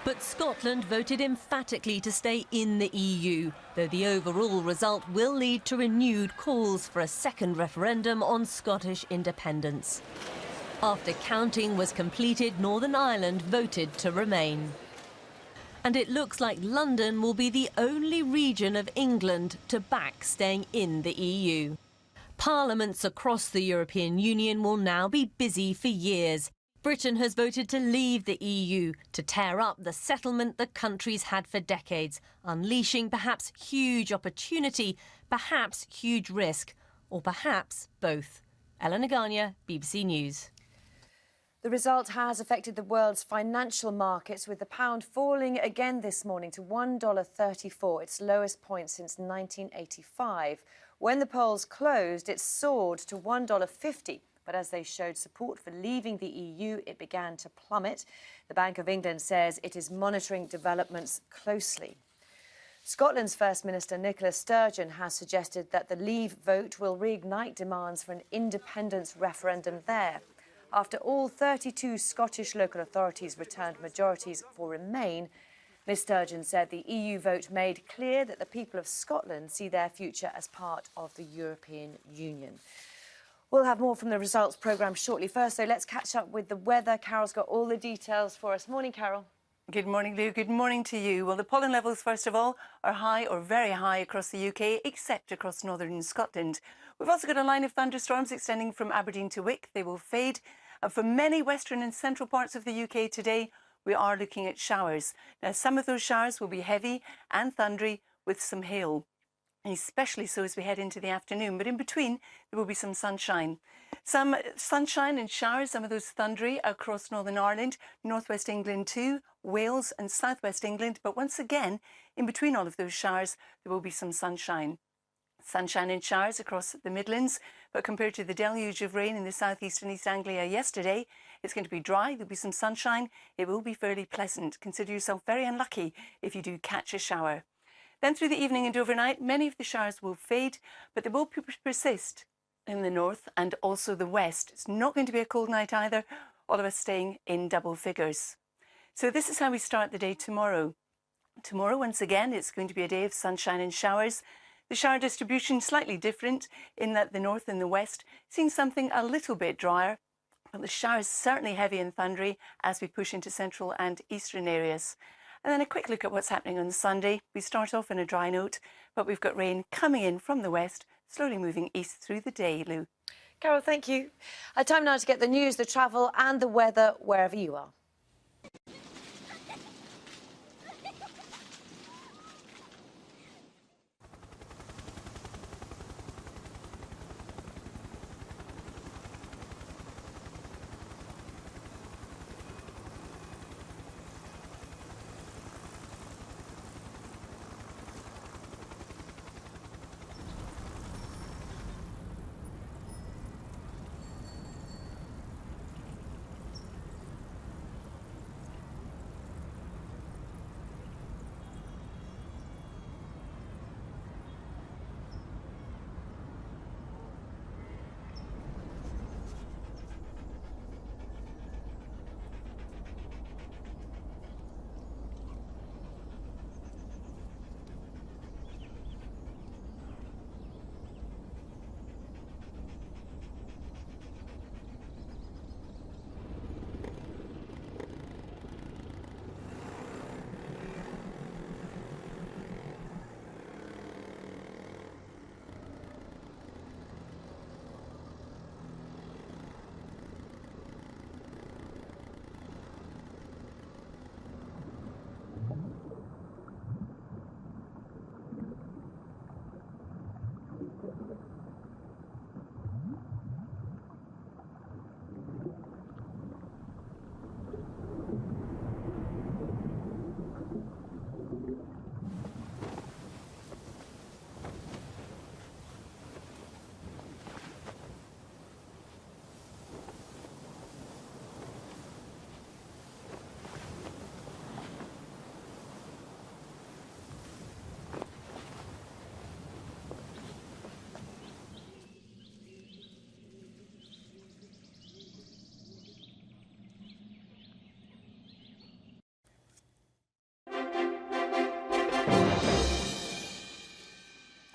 Speaker 2: But Scotland voted emphatically to stay in the EU, though the overall result will lead to renewed calls for a second referendum on Scottish independence. After counting was completed, Northern Ireland voted to remain. And it looks like London will be the only region of England to back staying in the EU. Parliaments across the European Union will now be busy for years, Britain has voted to leave the EU, to tear up the settlement the country's had for decades, unleashing perhaps huge opportunity, perhaps huge risk, or perhaps both. Ellen Naganya, BBC News.
Speaker 16: The result has affected the world's financial markets, with the pound falling again this morning to $1.34, its lowest point since 1985. When the polls closed, it soared to $1.50. But as they showed support for leaving the EU, it began to plummet. The Bank of England says it is monitoring developments closely. Scotland's First Minister Nicola Sturgeon has suggested that the Leave vote will reignite demands for an independence referendum there. After all 32 Scottish local authorities returned majorities for Remain, Ms Sturgeon said the EU vote made clear that the people of Scotland see their future as part of the European Union. We'll have more from the results programme shortly. First, though, let's catch up with the weather. Carol's got all the details for us. Morning, Carol.
Speaker 21: Good morning, Lou. Good morning to you. Well, the pollen levels, first of all, are high or very high across the UK, except across northern Scotland. We've also got a line of thunderstorms extending from Aberdeen to Wick. They will fade. And for many western and central parts of the UK today, we are looking at showers. Now, some of those showers will be heavy and thundery with some hail, especially so as we head into the afternoon. But in between, there will be some sunshine. Some sunshine and showers, some of those thundery across Northern Ireland, northwest England too, Wales and southwest England. But once again, in between all of those showers, there will be some sunshine. Sunshine and showers across the Midlands, but compared to the deluge of rain in the southeast and East Anglia yesterday, it's going to be dry. There'll be some sunshine. It will be fairly pleasant. Consider yourself very unlucky if you do catch a shower. Then through the evening and overnight, many of the showers will fade, but they will persist in the north and also the west. It's not going to be a cold night either, all of us staying in double figures. So this is how we start the day tomorrow. Tomorrow, once again, it's going to be a day of sunshine and showers. The shower distribution slightly different in that the north and the west seeing something a little bit drier, but the showers certainly heavy and thundery as we push into central and eastern areas. And then a quick look at what's happening on Sunday. We start off on a dry note, but we've got rain coming in from the west, slowly moving east through the day, Lou.
Speaker 16: Carol, thank you. Time now to get the news, the travel and the weather wherever you are.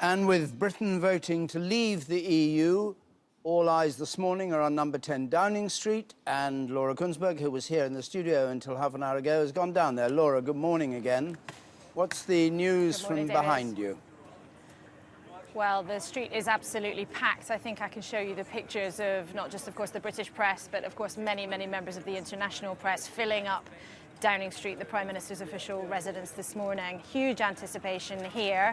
Speaker 1: And with Britain voting to leave the EU, all eyes this morning are on number 10 Downing Street, and Laura Kunzberg, who was here in the studio until half an hour ago, has gone down there. Laura, good morning again. What's the news from behind you?
Speaker 7: Well, the street is absolutely packed. I think I can show you the pictures of not just, of course, the British press, but of course many, many members of the international press filling up Downing Street, the Prime Minister's official residence this morning. Huge anticipation here.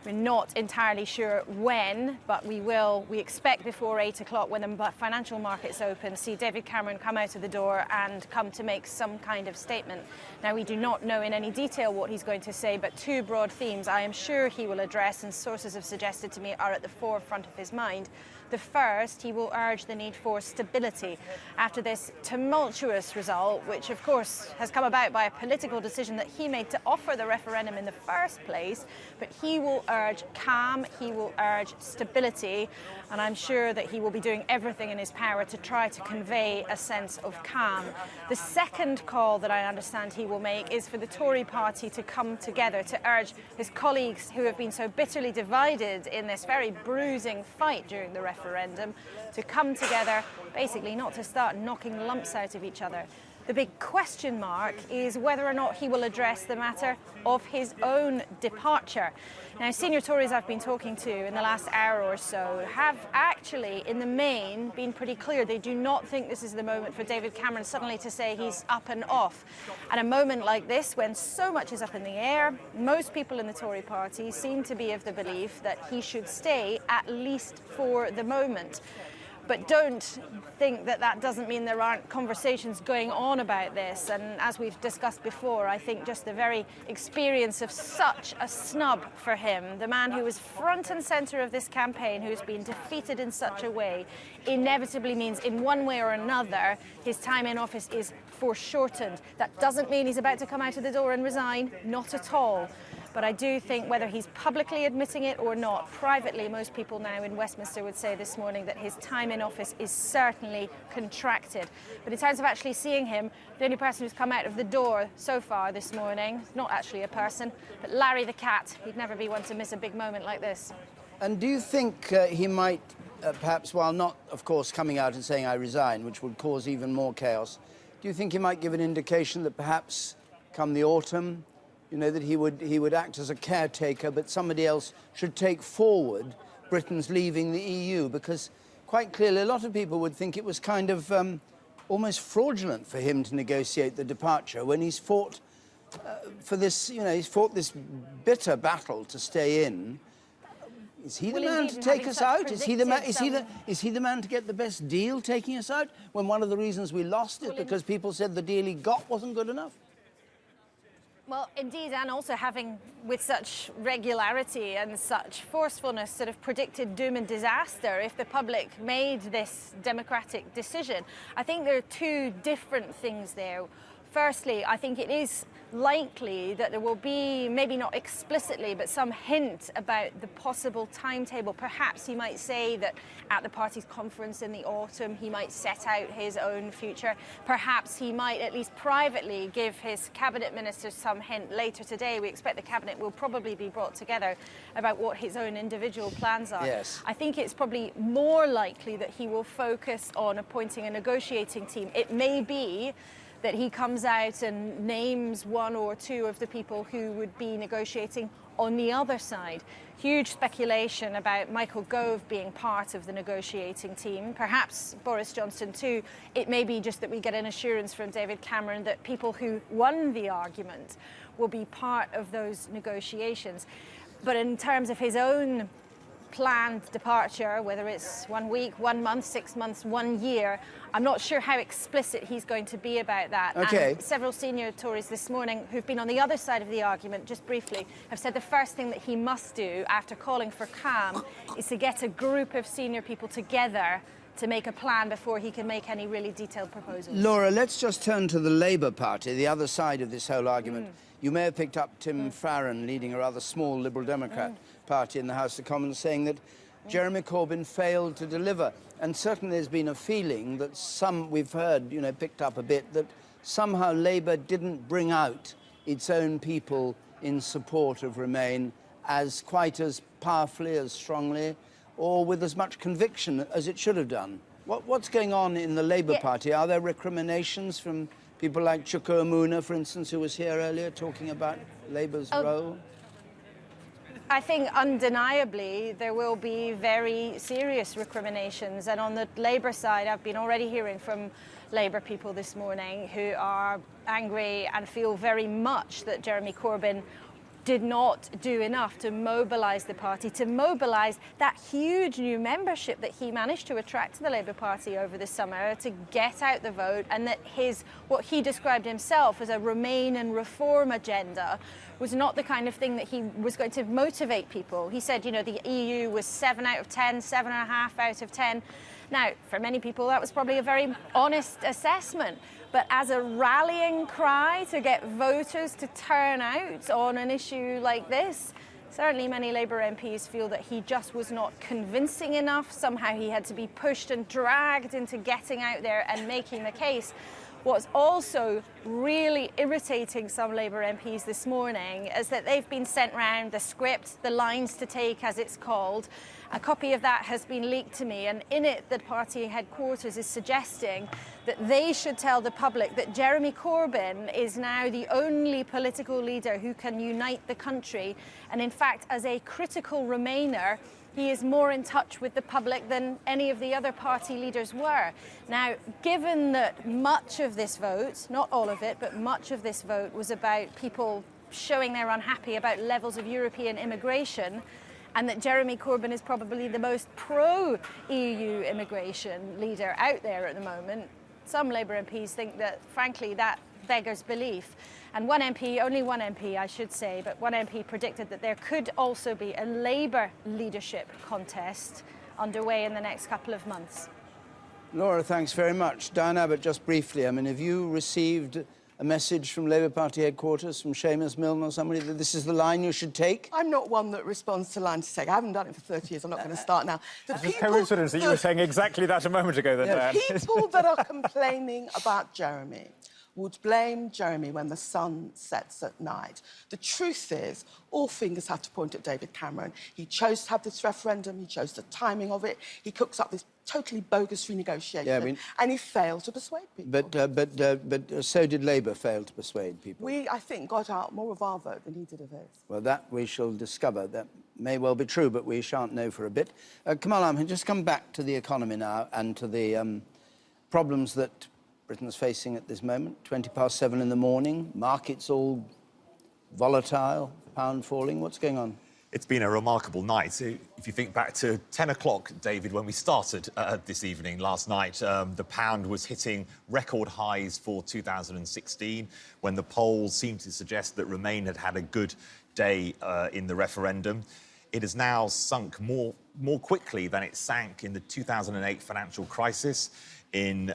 Speaker 7: We're not entirely sure when, but we expect before 8 o'clock, when the financial markets open, see David Cameron come out of the door and come to make some kind of statement. Now, we do not know in any detail what he's going to say, but two broad themes I am sure he will address, and sources have suggested to me are at the forefront of his mind. The first, he will urge the need for stability after this tumultuous result, which of course has come about by a political decision that he made to offer the referendum in the first place. But he will urge calm, he will urge stability, and I'm sure that he will be doing everything in his power to try to convey a sense of calm. The second call that I understand he will make is for the Tory party to come together, to urge his colleagues who have been so bitterly divided in this very bruising fight during the referendum, to come together, basically not to start knocking lumps out of each other. The big question mark is whether or not he will address the matter of his own departure. Now, senior Tories I've been talking to in the last hour or so have actually, in the main, been pretty clear. They do not think this is the moment for David Cameron suddenly to say he's up and off. At a moment like this, when so much is up in the air, most people in the Tory party seem to be of the belief that he should stay, at least for the moment. But don't think that that doesn't mean there aren't conversations going on about this. And as we've discussed before, I think just the very experience of such a snub for him, the man who was front and centre of this campaign, who's been defeated in such a way, inevitably means in one way or another, his time in office is foreshortened. That doesn't mean he's about to come out of the door and resign, not at all. But I do think whether he's publicly admitting it or not, privately, most people now in Westminster would say this morning that his time in office is certainly contracted. But in terms of actually seeing him, the only person who's come out of the door so far this morning, not actually a person, but Larry the cat. He'd never be one to miss a big moment like this.
Speaker 1: And do you think he might, perhaps, while not, of course, coming out and saying I resign, which would cause even more chaos, do you think he might give an indication that perhaps come the autumn, you know, that he would act as a caretaker, but somebody else should take forward Britain's leaving the EU? Because quite clearly a lot of people would think it was kind of almost fraudulent for him to negotiate the departure when he's fought for this, you know, he's fought this bitter battle to stay in. Is he the man to take us out? Is he the man to get the best deal taking us out, when one of the reasons we lost is because people said the deal he got wasn't good enough?
Speaker 7: Well, indeed, and also having, with such regularity and such forcefulness, sort of predicted doom and disaster if the public made this democratic decision. I think there are two different things there. Firstly, I think it is likely that there will be, maybe not explicitly, but some hint about the possible timetable. Perhaps he might say that at the party's conference in the autumn, he might set out his own future. Perhaps he might, at least privately, give his cabinet ministers some hint later today. We expect the cabinet will probably be brought together about what his own individual plans are.
Speaker 1: Yes.
Speaker 7: I think it's probably more likely that he will focus on appointing a negotiating team. It may be that he comes out and names one or two of the people who would be negotiating on the other side. Huge speculation about Michael Gove being part of the negotiating team, perhaps Boris Johnson too. It may be just that we get an assurance from David Cameron that people who won the argument will be part of those negotiations. But in terms of his own planned departure, whether it's 1 week, 1 month, 6 months, 1 year, I'm not sure how explicit he's going to be about that.
Speaker 1: Okay.
Speaker 7: And several senior Tories this morning who've been on the other side of the argument, just briefly, have said the first thing that he must do after calling for calm is to get a group of senior people together to make a plan before he can make any really detailed proposals.
Speaker 1: Laura, let's just turn to the Labour Party, the other side of this whole argument. You may have picked up Tim Farron leading a rather small Liberal Democrat party in the House of Commons saying that Jeremy Corbyn failed to deliver. And certainly there's been a feeling that we've heard, you know, picked up a bit, that somehow Labour didn't bring out its own people in support of Remain quite as powerfully, as strongly, or with as much conviction as it should have done. What's going on in the Labour Party? Are there recriminations from people like Chuka Umunna, for instance, who was here earlier talking about Labour's role?
Speaker 7: I think undeniably there will be very serious recriminations. And on the Labour side, I've been already hearing from Labour people this morning who are angry and feel very much that Jeremy Corbyn did not do enough to mobilise the party, to mobilise that huge new membership that he managed to attract to the Labour Party over the summer, to get out the vote, and that what he described himself as a Remain and Reform agenda was not the kind of thing that he was going to motivate people. He said, you know, the EU was 7 out of 10, 7.5 out of 10. Now, for many people, that was probably a very honest assessment. But as a rallying cry to get voters to turn out on an issue like this, certainly many Labour MPs feel that he just was not convincing enough. Somehow he had to be pushed and dragged into getting out there and making the case. What's also really irritating some Labour MPs this morning is that they've been sent round the script, the lines to take as it's called. A copy of that has been leaked to me, and in it the party headquarters is suggesting that they should tell the public that Jeremy Corbyn is now the only political leader who can unite the country, and in fact, as a critical Remainer, he is more in touch with the public than any of the other party leaders were. Now, given that much of this vote, not all of it, but much of this vote was about people showing they're unhappy about levels of European immigration, and that Jeremy Corbyn is probably the most pro-EU immigration leader out there at the moment, some Labour MPs think that, frankly, that beggars belief. And only one MP, I should say, but one MP predicted that there could also be a Labour leadership contest underway in the next couple of months.
Speaker 1: Laura, thanks very much. Diane Abbott, just briefly, I mean, have you received a message from Labour Party headquarters, from Seamus Milne or somebody, that this is the line you should take?
Speaker 4: I'm not one that responds to line to take. I haven't done it for 30 years. I'm not going to start now.
Speaker 14: It's a coincidence that you were saying exactly that a moment ago, then, Diane.
Speaker 4: People that are complaining about Jeremy would blame Jeremy when the sun sets at night. The truth is, all fingers have to point at David Cameron. He chose to have this referendum, he chose the timing of it, he cooks up this totally bogus renegotiation, and he failed to persuade people.
Speaker 1: But so did Labour fail to persuade people.
Speaker 4: We, I think, got out more of our vote than he did of his.
Speaker 1: Well, that we shall discover. That may well be true, but we shan't know for a bit. Kamal, I'm just come back to the economy now and to the problems that Britain's facing at this moment. 7:20 in the morning, markets all volatile, pound falling. What's going on?
Speaker 13: It's been a remarkable night. So if you think back to 10 o'clock, David, when we started this evening, last night, the pound was hitting record highs for 2016, when the polls seemed to suggest that Remain had had a good day in the referendum. It has now sunk more quickly than it sank in the 2008 financial crisis. In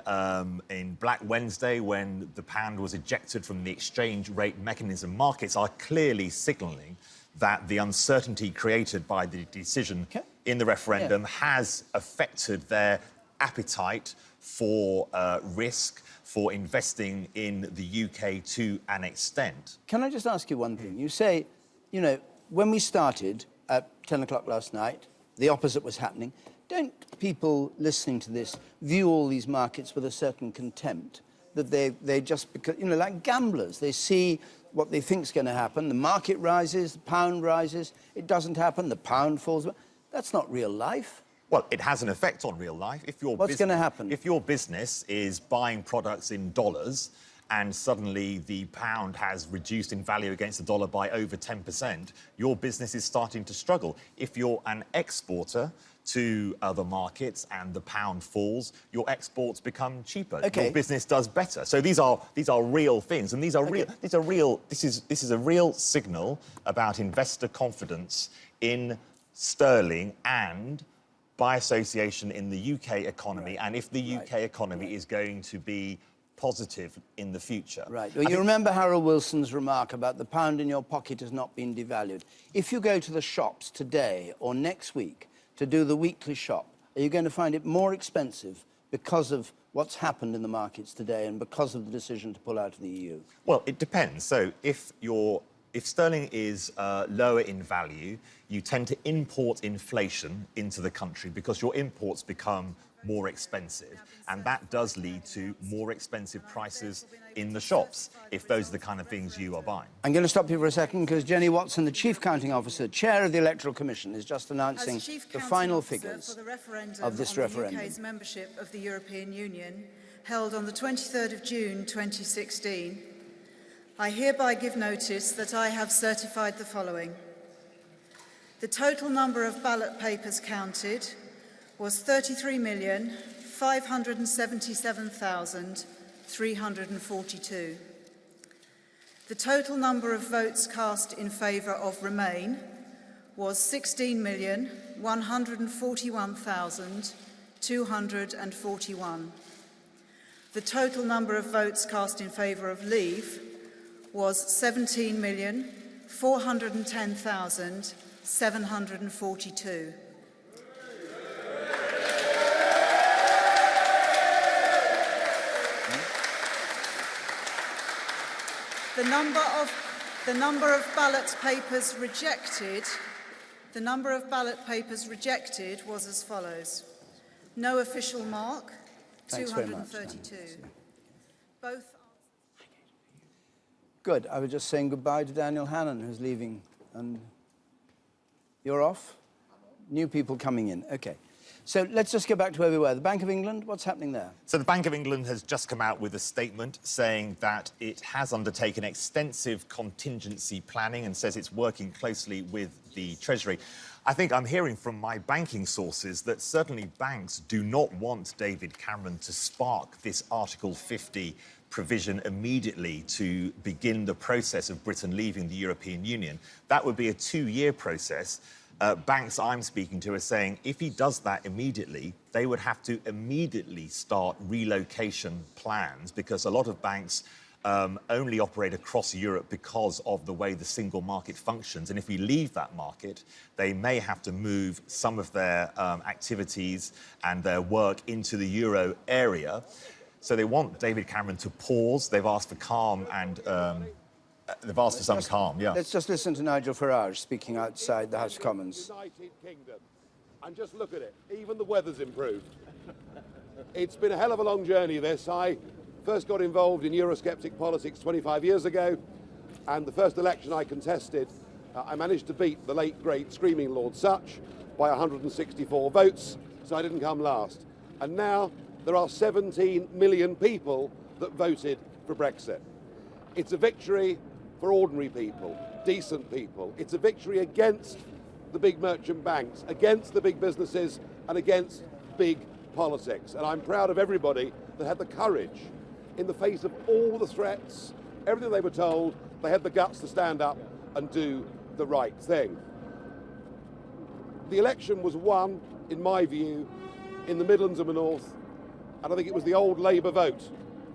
Speaker 13: Black Wednesday, when the pound was ejected from the exchange rate mechanism, markets are clearly signalling that the uncertainty created by the decision in the referendum has affected their appetite for risk, for investing in the UK to an extent.
Speaker 1: Can I just ask you one thing? You say, you know, when we started at 10 o'clock last night, the opposite was happening. Don't people listening to this view all these markets with a certain contempt? That they just, because, you know, like gamblers, they see what they think is going to happen. The market rises, the pound rises. It doesn't happen, the pound falls. That's not real life.
Speaker 13: Well, it has an effect on real life.
Speaker 1: What's going to happen?
Speaker 13: If your business is buying products in dollars and suddenly the pound has reduced in value against the dollar by over 10%, your business is starting to struggle. If you're an exporter to other markets and the pound falls, your exports become cheaper. Your business does better. So these are real things, and this is a real signal about investor confidence in sterling and by association in the UK economy, and if the UK economy is going to be positive in the future.
Speaker 1: Right. Well, you remember Harold Wilson's remark about the pound in your pocket has not been devalued. If you go to the shops today or next week to do the weekly shop, are you going to find it more expensive because of what's happened in the markets today and because of the decision to pull out of the EU?
Speaker 13: Well, it depends. So if you're If sterling is lower in value, you tend to import inflation into the country because your imports become more expensive. And that does lead to more expensive prices in the shops, if those are the kind of things you are buying.
Speaker 1: I'm going to stop you for a second because Jenny Watson, the Chief Counting Officer, Chair of the Electoral Commission, is just announcing the final figures of this referendum.
Speaker 9: The UK's membership of the European Union, held on the 23rd of June 2016, I hereby give notice that I have certified the following. The total number of ballot papers counted was 33,577,342. The total number of votes cast in favour of Remain was 16,141,241. The total number of votes cast in favour of Leave was 17,410,742. The number of ballot papers rejected was as follows. No official mark, 232. Both.
Speaker 1: Good. I was just saying goodbye to Daniel Hannan, who's leaving. And you're off? New people coming in. OK. So let's just go back to where we were. The Bank of England, what's happening there?
Speaker 13: So the Bank of England has just come out with a statement saying that it has undertaken extensive contingency planning and says it's working closely with the Treasury. I think I'm hearing from my banking sources that certainly banks do not want David Cameron to spark this Article 50 provision immediately to begin the process of Britain leaving the European Union. That would be a 2-year process. Banks I'm speaking to are saying if he does that immediately, they would have to immediately start relocation plans because a lot of banks only operate across Europe because of the way the single market functions. And if we leave that market, they may have to move some of their activities and their work into the euro area. So they want David Cameron to pause. They've asked for calm and they've asked for some calm, yeah.
Speaker 1: Let's just listen to Nigel Farage speaking outside the House of Commons.
Speaker 19: United Kingdom. And just look at it. Even the weather's improved. It's been a hell of a long journey, this. I first got involved in Eurosceptic politics 25 years ago, and the first election I contested, I managed to beat the late, great, screaming Lord Such by 164 votes, so I didn't come last. And now there are 17 million people that voted for Brexit. It's a victory for ordinary people, decent people. It's a victory against the big merchant banks, against the big businesses, and against big politics. And I'm proud of everybody that had the courage, in the face of all the threats, everything they were told, they had the guts to stand up and do the right thing. The election was won, in my view, in the Midlands and the North, and I think it was the old Labour vote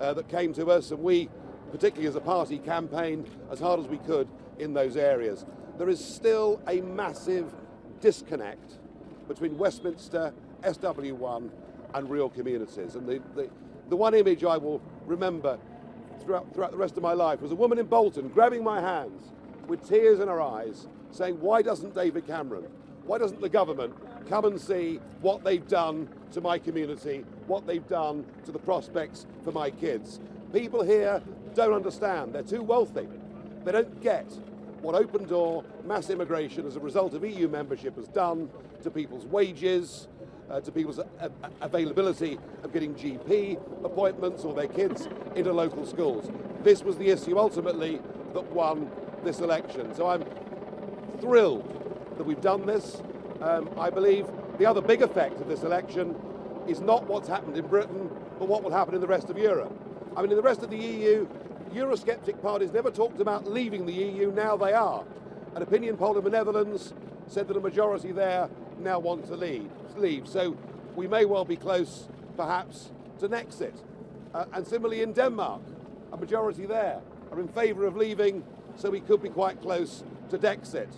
Speaker 19: that came to us, and we, particularly as a party, campaigned as hard as we could in those areas. There is still a massive disconnect between Westminster, SW1 and real communities. And the one image I will remember throughout the rest of my life was a woman in Bolton grabbing my hands with tears in her eyes saying, why doesn't David Cameron, why doesn't the government come and see what they've done to my community, what they've done to the prospects for my kids? People here don't understand. They're too wealthy. They don't get what open door mass immigration as a result of EU membership has done to people's wages, to people's availability of getting GP appointments or their kids into local schools. This was the issue ultimately that won this election. So I'm thrilled that we've done this. I believe the other big effect of this election is not what's happened in Britain, but what will happen in the rest of Europe. I mean, in the rest of the EU, Eurosceptic parties never talked about leaving the EU, now they are. An opinion poll in the Netherlands said that a majority there now want to leave. So we may well be close, perhaps, to Nexit. And similarly in Denmark, a majority there are in favour of leaving, so we could be quite close to Dexit.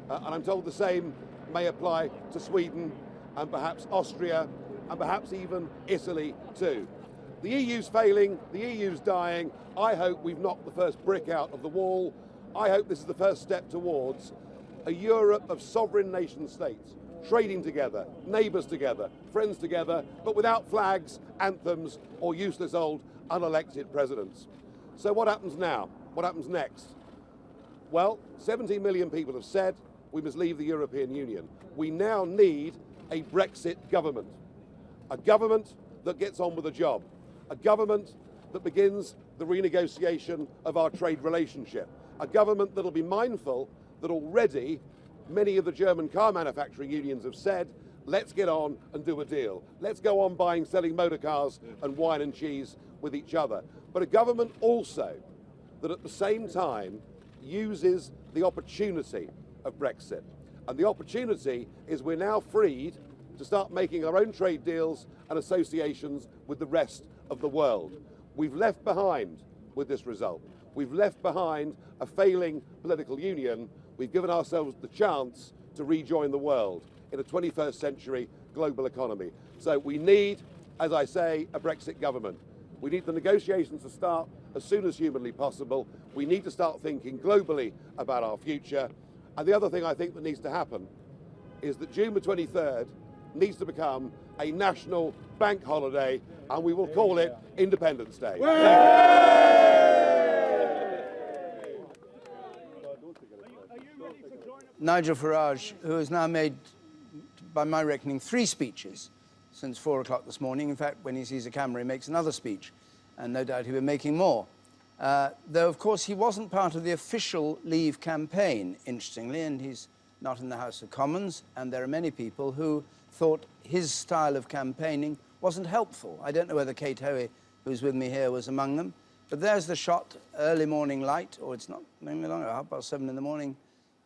Speaker 19: And I'm told the same may apply to Sweden and perhaps Austria and perhaps even Italy too. The EU's failing, the EU's dying. I hope we've knocked the first brick out of the wall. I hope this is the first step towards a Europe of sovereign nation states, trading together, neighbours together, friends together, but without flags, anthems, or useless old unelected presidents. So what happens now? What happens next? Well, 17 million people have said we must leave the European Union. We now need a Brexit government. A government that gets on with the job. A government that begins the renegotiation of our trade relationship. A government that will be mindful that already many of the German car manufacturing unions have said, let's get on and do a deal. Let's go on buying, selling motor cars and wine and cheese with each other. But a government also that at the same time uses the opportunity of Brexit. And the opportunity is we're now freed to start making our own trade deals and associations with the rest of the world. We've left behind, with this result, we've left behind a failing political union. We've given ourselves the chance to rejoin the world in a 21st century global economy. So we need, as I say, a Brexit government. We need the negotiations to start as soon as humanly possible. We need to start thinking globally about our future. And the other thing I think that needs to happen is that June the 23rd needs to become a national bank holiday, and we will call it Independence Day.
Speaker 1: Nigel Farage, who has now made, by my reckoning, 3 speeches since 4 o'clock this morning. In fact, when he sees a camera, he makes another speech, and no doubt he'll be making more. Though, of course, he wasn't part of the official Leave campaign, interestingly, and he's not in the House of Commons, and there are many people who thought his style of campaigning wasn't helpful. I don't know whether Kate Hoey, who's with me here, was among them, but there's the shot, early morning light, or it's not any longer, 7:30 in the morning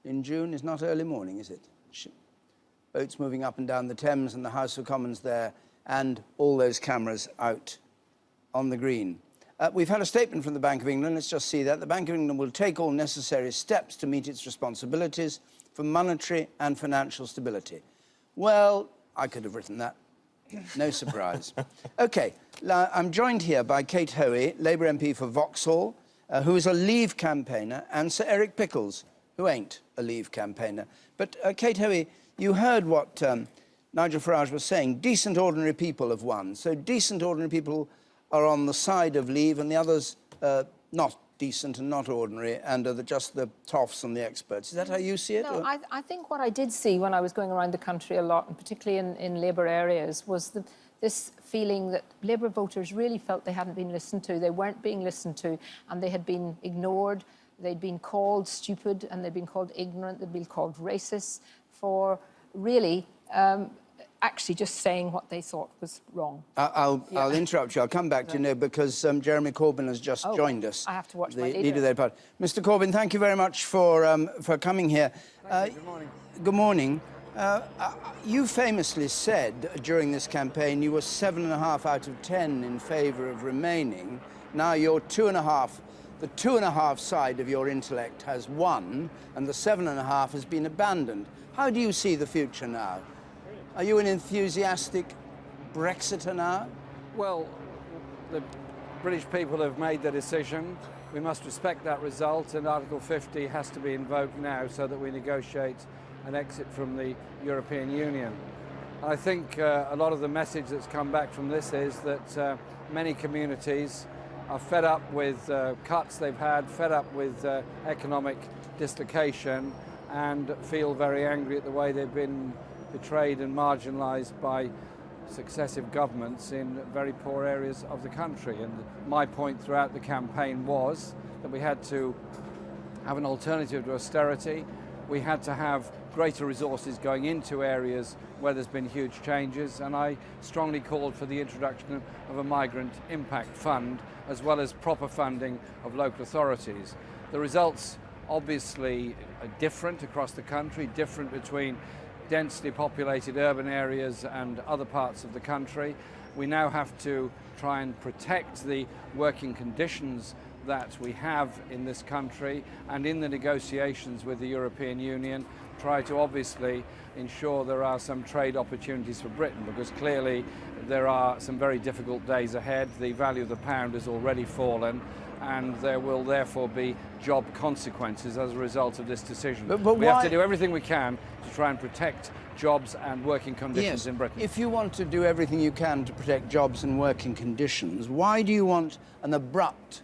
Speaker 1: in June is not early morning, is it? Boats moving up and down the Thames and the House of Commons there, and all those cameras out on the green. We've had a statement from the Bank of England. Let's just see that. The Bank of England will take all necessary steps to meet its responsibilities for monetary and financial stability. Well, I could have written that. No surprise. OK, I'm joined here by Kate Hoey, Labour MP for Vauxhall, who is a Leave campaigner, and Sir Eric Pickles, who ain't a Leave campaigner. But, Kate Hoey, you heard what Nigel Farage was saying. Decent, ordinary people have won. So decent, ordinary people are on the side of Leave, and the others not decent and not ordinary, and are just the toffs and the experts. Is that how you see it?
Speaker 5: No, I think what I did see when I was going around the country a lot, and particularly in Labour areas, was this feeling that Labour voters really felt they hadn't been listened to. They weren't being listened to, and they had been ignored. They'd been called stupid, and they'd been called ignorant. They'd been called racist for really actually just saying what they thought was wrong.
Speaker 1: I'll interrupt you. I'll come back to you, because Jeremy Corbyn has just joined us.
Speaker 5: I have to watch
Speaker 1: the
Speaker 5: my
Speaker 1: leader of their party. Mr. Corbyn, thank you very much for coming here.
Speaker 15: Good morning.
Speaker 1: Good morning. You famously said during this campaign you were 7.5 out of 10 in favour of remaining. Now you're 2.5. The 2.5 side of your intellect has won, and the 7.5 has been abandoned. How do you see the future now? Are you an enthusiastic Brexiter now?
Speaker 15: Well, the British people have made their decision. We must respect that result, and Article 50 has to be invoked now so that we negotiate an exit from the European Union. I think a lot of the message that's come back from this is that many communities are fed up with cuts they've had, fed up with economic dislocation, and feel very angry at the way they've been betrayed and marginalised by successive governments in very poor areas of the country. And my point throughout the campaign was that we had to have an alternative to austerity. We had to have greater resources going into areas where there's been huge changes, and I strongly called for the introduction of a migrant impact fund, as well as proper funding of local authorities. The results obviously are different across the country, different between densely populated urban areas and other parts of the country. We now have to try and protect the working conditions that we have in this country, and in the negotiations with the European Union try to obviously ensure there are some trade opportunities for Britain, because clearly there are some very difficult days ahead. The value of the pound has already fallen, and there will therefore be job consequences as a result of this decision.
Speaker 1: But
Speaker 15: we have to
Speaker 1: why-
Speaker 15: do everything we can to try and protect jobs and working conditions
Speaker 1: Yes,
Speaker 15: in Britain.
Speaker 1: if you want to do everything you can to protect jobs and working conditions, why do you want an abrupt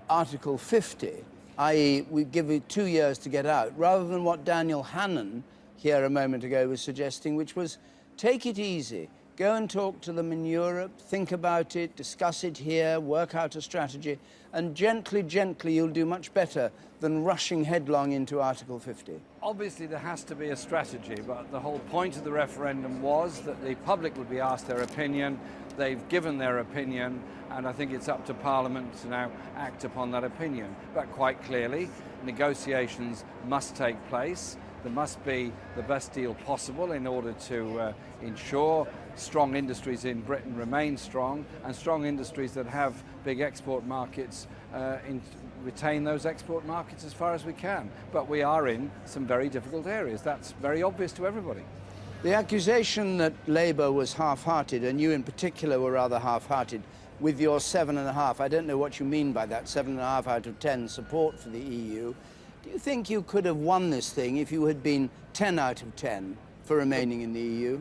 Speaker 1: Article 50, i.e. we give you 2 years to get out, rather than what Daniel Hannan here a moment ago was suggesting, which was take it easy, go and talk to them in Europe, think about it, discuss it here, work out a strategy, and gently, gently you'll do much better than rushing headlong into Article 50.
Speaker 15: Obviously there has to be a strategy, but the whole point of the referendum was that the public would be asked their opinion. They've given their opinion, and I think it's up to Parliament to now act upon that opinion. But quite clearly, negotiations must take place. There must be the best deal possible in order to ensure strong industries in Britain remain strong, and strong industries that have big export markets retain those export markets as far as we can. But we are in some very difficult areas. That's very obvious to everybody.
Speaker 1: The accusation that Labour was half-hearted, and you in particular were rather half-hearted, with your 7.5, I don't know what you mean by that, 7.5 out of 10 support for the EU. Do you think you could have won this thing if you had been 10 out of 10 for remaining in the EU?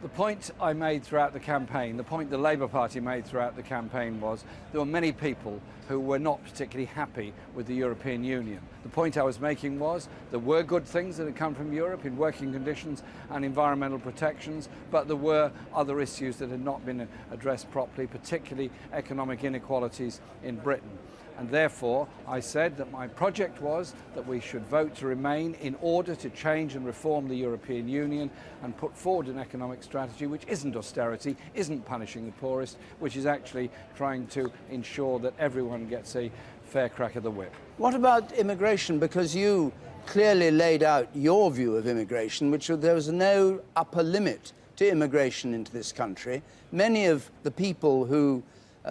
Speaker 15: The point I made throughout the campaign, the point the Labour Party made throughout the campaign was there were many people who were not particularly happy with the European Union. The point I was making was there were good things that had come from Europe in working conditions and environmental protections, but there were other issues that had not been addressed properly, particularly economic inequalities in Britain. And therefore, I said that my project was that we should vote to remain in order to change and reform the European Union and put forward an economic strategy which isn't austerity, isn't punishing the poorest, which is actually trying to ensure that everyone gets a fair crack of the whip.
Speaker 1: What about immigration? Because you clearly laid out your view of immigration, which was there was no upper limit to immigration into this country. Many of the people who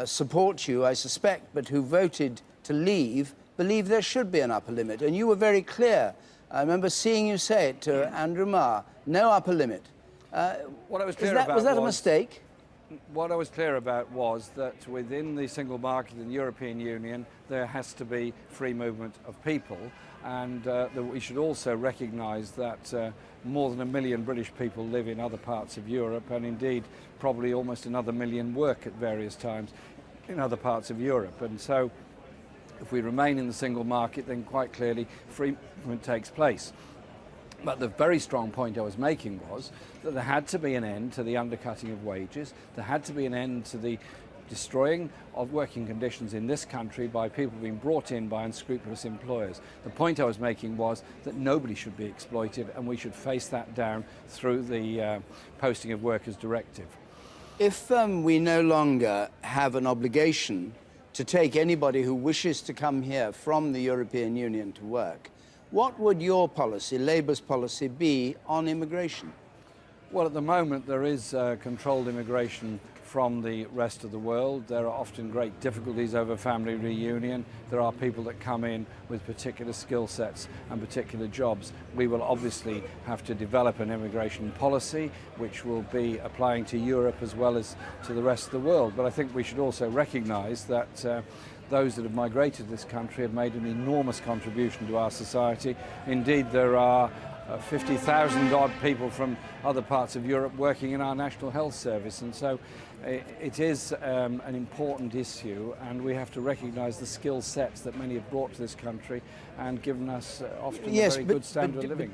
Speaker 1: support you, I suspect, but who voted to leave, believe there should be an upper limit. And you were very clear. I remember seeing you say it to Andrew Marr, no upper limit.
Speaker 15: What I was clear about
Speaker 1: was that a mistake?
Speaker 15: What I was clear about was that within the single market in the European Union, there has to be free movement of people, and that we should also recognise that more than 1 million British people live in other parts of Europe, and indeed probably almost another million work at various times in other parts of Europe. And so if we remain in the single market, then quite clearly free movement takes place. But the very strong point I was making was that there had to be an end to the undercutting of wages, there had to be an end to the destroying of working conditions in this country by people being brought in by unscrupulous employers. The point I was making was that nobody should be exploited, and we should face that down through the Posting of Workers Directive.
Speaker 1: If we no longer have an obligation to take anybody who wishes to come here from the European Union to work, what would your policy, Labour's policy, be on immigration?
Speaker 15: Well, at the moment there is controlled immigration from the rest of the world. There are often great difficulties over family reunion. There are people that come in with particular skill sets and particular jobs. We will obviously have to develop an immigration policy which will be applying to Europe as well as to the rest of the world. But I think we should also recognise that those that have migrated to this country have made an enormous contribution to our society. Indeed, there are 50,000 odd people from other parts of Europe working in our National Health Service, and so it is an important issue, and we have to recognise the skill sets that many have brought to this country and given us often a very good standard of living.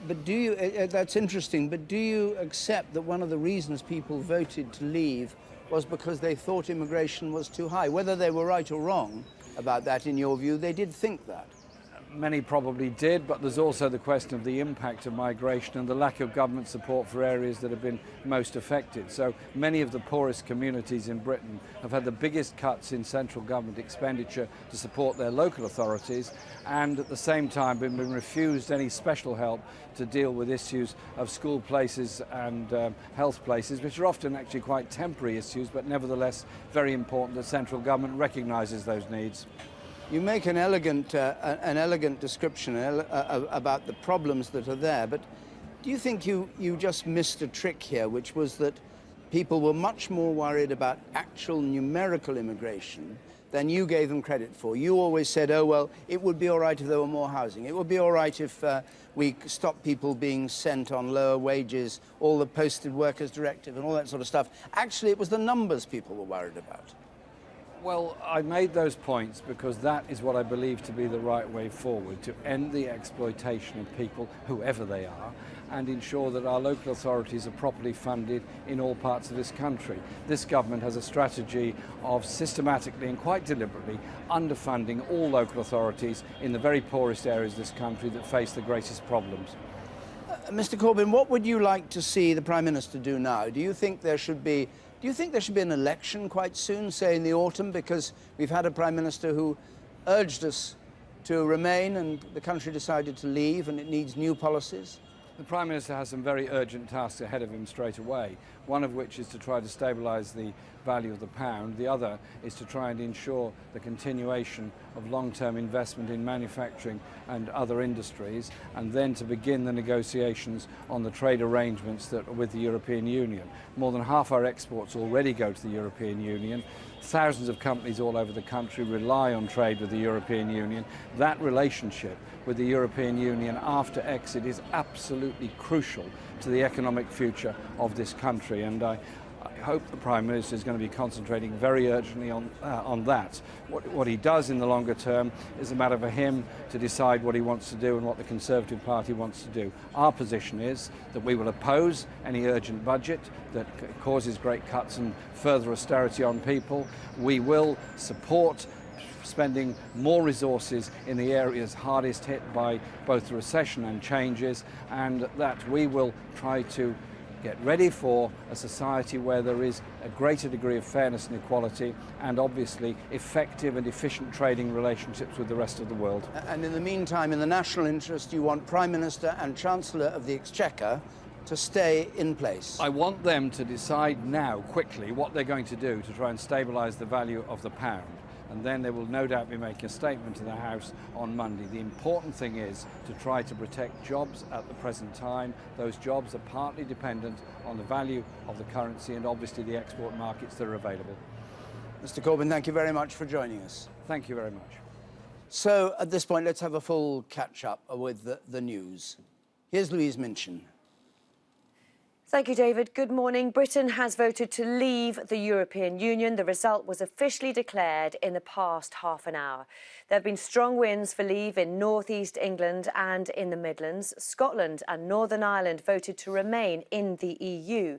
Speaker 1: But do you, that's interesting, but do you accept that one of the reasons people voted to leave was because they thought immigration was too high? Whether they were right or wrong about that, in your view, they did think that.
Speaker 15: Many probably did, but there's also the question of the impact of migration and the lack of government support for areas that have been most affected. So many of the poorest communities in Britain have had the biggest cuts in central government expenditure to support their local authorities, and at the same time been refused any special help to deal with issues of school places and health places, which are often actually quite temporary issues, but nevertheless very important that central government recognises those needs.
Speaker 1: You make an elegant description about the problems that are there, but do you think you just missed a trick here, which was that people were much more worried about actual numerical immigration than you gave them credit for. You always said, oh, well, it would be all right if there were more housing. It would be all right if we stopped people being sent on lower wages, all the posted workers directive and all that sort of stuff. Actually, it was the numbers people were worried about.
Speaker 15: Well, I made those points because that is what I believe to be the right way forward, to end the exploitation of people, whoever they are, and ensure that our local authorities are properly funded in all parts of this country. This government has a strategy of systematically and quite deliberately underfunding all local authorities in the very poorest areas of this country that face the greatest problems.
Speaker 1: Mr. Corbyn, what would you like to see the Prime Minister do now? Do you think there should be an election quite soon, say in the autumn, because we've had a Prime Minister who urged us to remain and the country decided to leave and it needs new policies?
Speaker 15: The Prime Minister has some very urgent tasks ahead of him straight away, one of which is to try to stabilise the value of the pound. The other is to try and ensure the continuation of long-term investment in manufacturing and other industries, and then to begin the negotiations on the trade arrangements that are with the European Union. More than half our exports already go to the European Union. Thousands of companies all over the country rely on trade with the European Union. That relationship with the European Union after exit is absolutely crucial to the economic future of this country, and I hope the Prime Minister is going to be concentrating very urgently on that. What he does in the longer term is a matter for him to decide what he wants to do and what the Conservative Party wants to do. Our position is that we will oppose any urgent budget that causes great cuts and further austerity on people. We will support spending more resources in the areas hardest hit by both the recession and changes, and that we will try to get ready for a society where there is a greater degree of fairness and equality and obviously effective and efficient trading relationships with the rest of the world.
Speaker 1: And in the meantime, in the national interest, you want Prime Minister and Chancellor of the Exchequer to stay in place.
Speaker 15: I want them to decide now, quickly, what they're going to do to try and stabilise the value of the pound. And then they will no doubt be making a statement to the House on Monday. The important thing is to try to protect jobs at the present time. Those jobs are partly dependent on the value of the currency and obviously the export markets that are available.
Speaker 1: Mr. Corbyn, thank you very much for joining us.
Speaker 15: Thank you very much.
Speaker 1: So at this point, let's have a full catch-up with the news. Here's Louise Minchin.
Speaker 16: Thank you, David. Good morning. Britain has voted to leave the European Union. The result was officially declared in the past half an hour. There have been strong winds for leave in North East England and in the Midlands. Scotland and Northern Ireland voted to remain in the EU.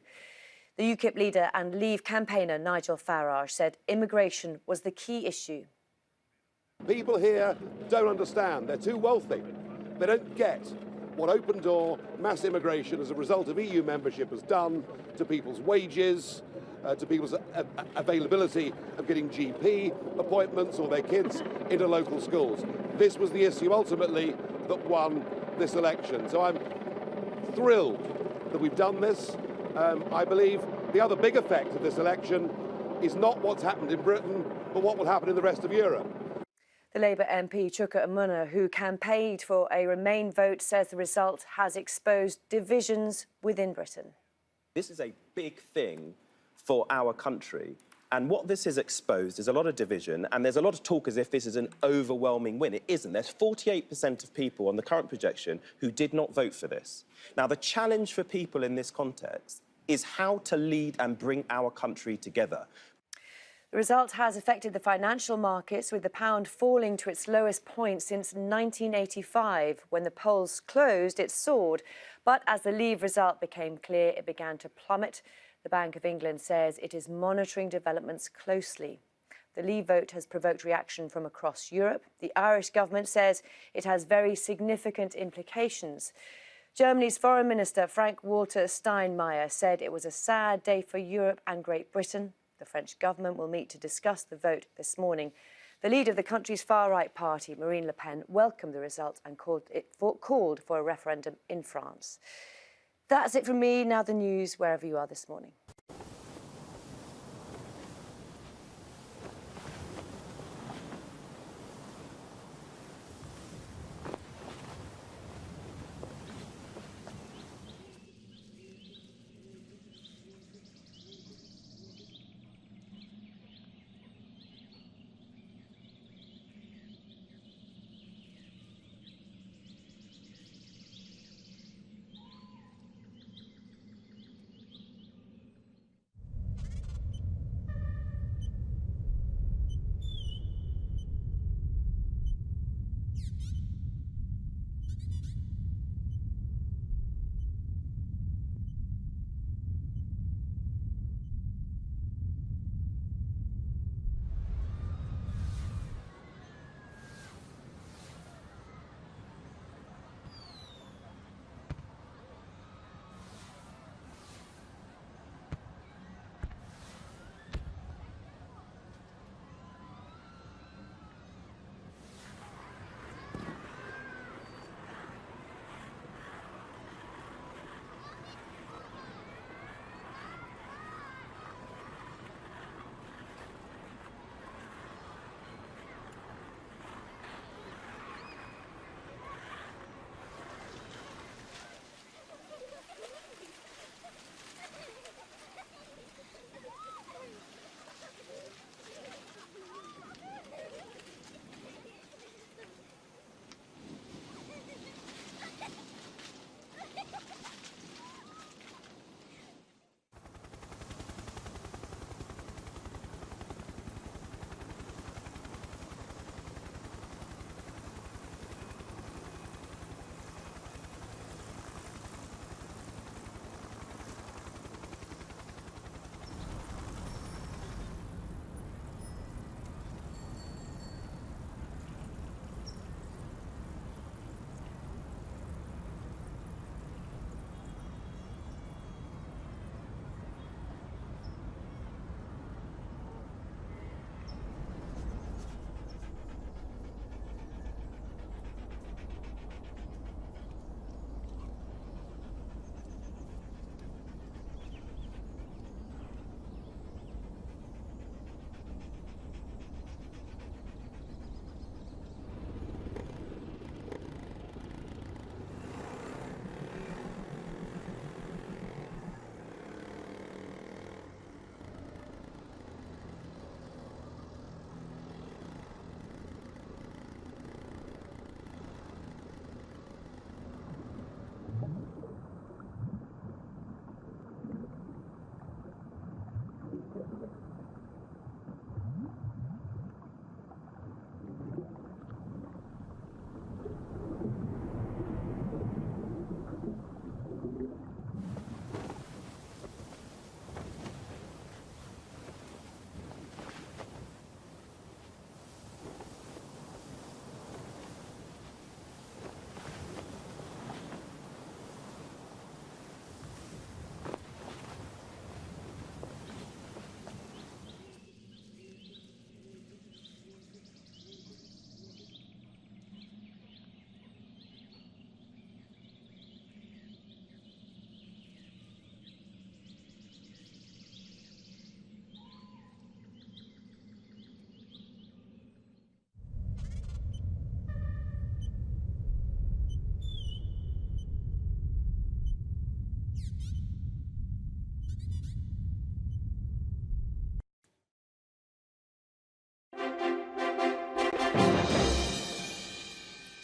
Speaker 16: The UKIP leader and Leave campaigner Nigel Farage said immigration was the key issue.
Speaker 19: People here don't understand. They're too wealthy. They don't get what open door mass immigration as a result of EU membership has done to people's wages, to people's availability of getting GP appointments or their kids into local schools. This was the issue ultimately that won this election. So I'm thrilled that we've done this. I believe the other big effect of this election is not what's happened in Britain, but what will happen in the rest of Europe.
Speaker 16: The Labour MP Chuka Umunna, who campaigned for a Remain vote, says the result has exposed divisions within Britain.
Speaker 20: This is a big thing for our country. And what this has exposed is a lot of division, and there's a lot of talk as if this is an overwhelming win. It isn't. There's 48% of people on the current projection who did not vote for this. Now, the challenge for people in this context is how to lead and bring our country together.
Speaker 16: The result has affected the financial markets, with the pound falling to its lowest point since 1985. When the polls closed, it soared. But as the Leave result became clear, it began to plummet. The Bank of England says it is monitoring developments closely. The Leave vote has provoked reaction from across Europe. The Irish government says it has very significant implications. Germany's Foreign Minister Frank-Walter Steinmeier said it was a sad day for Europe and Great Britain. The French government will meet to discuss the vote this morning. The leader of the country's far-right party, Marine Le Pen, welcomed the result and called for a referendum in France. That's it from me. Now the news wherever you are this morning.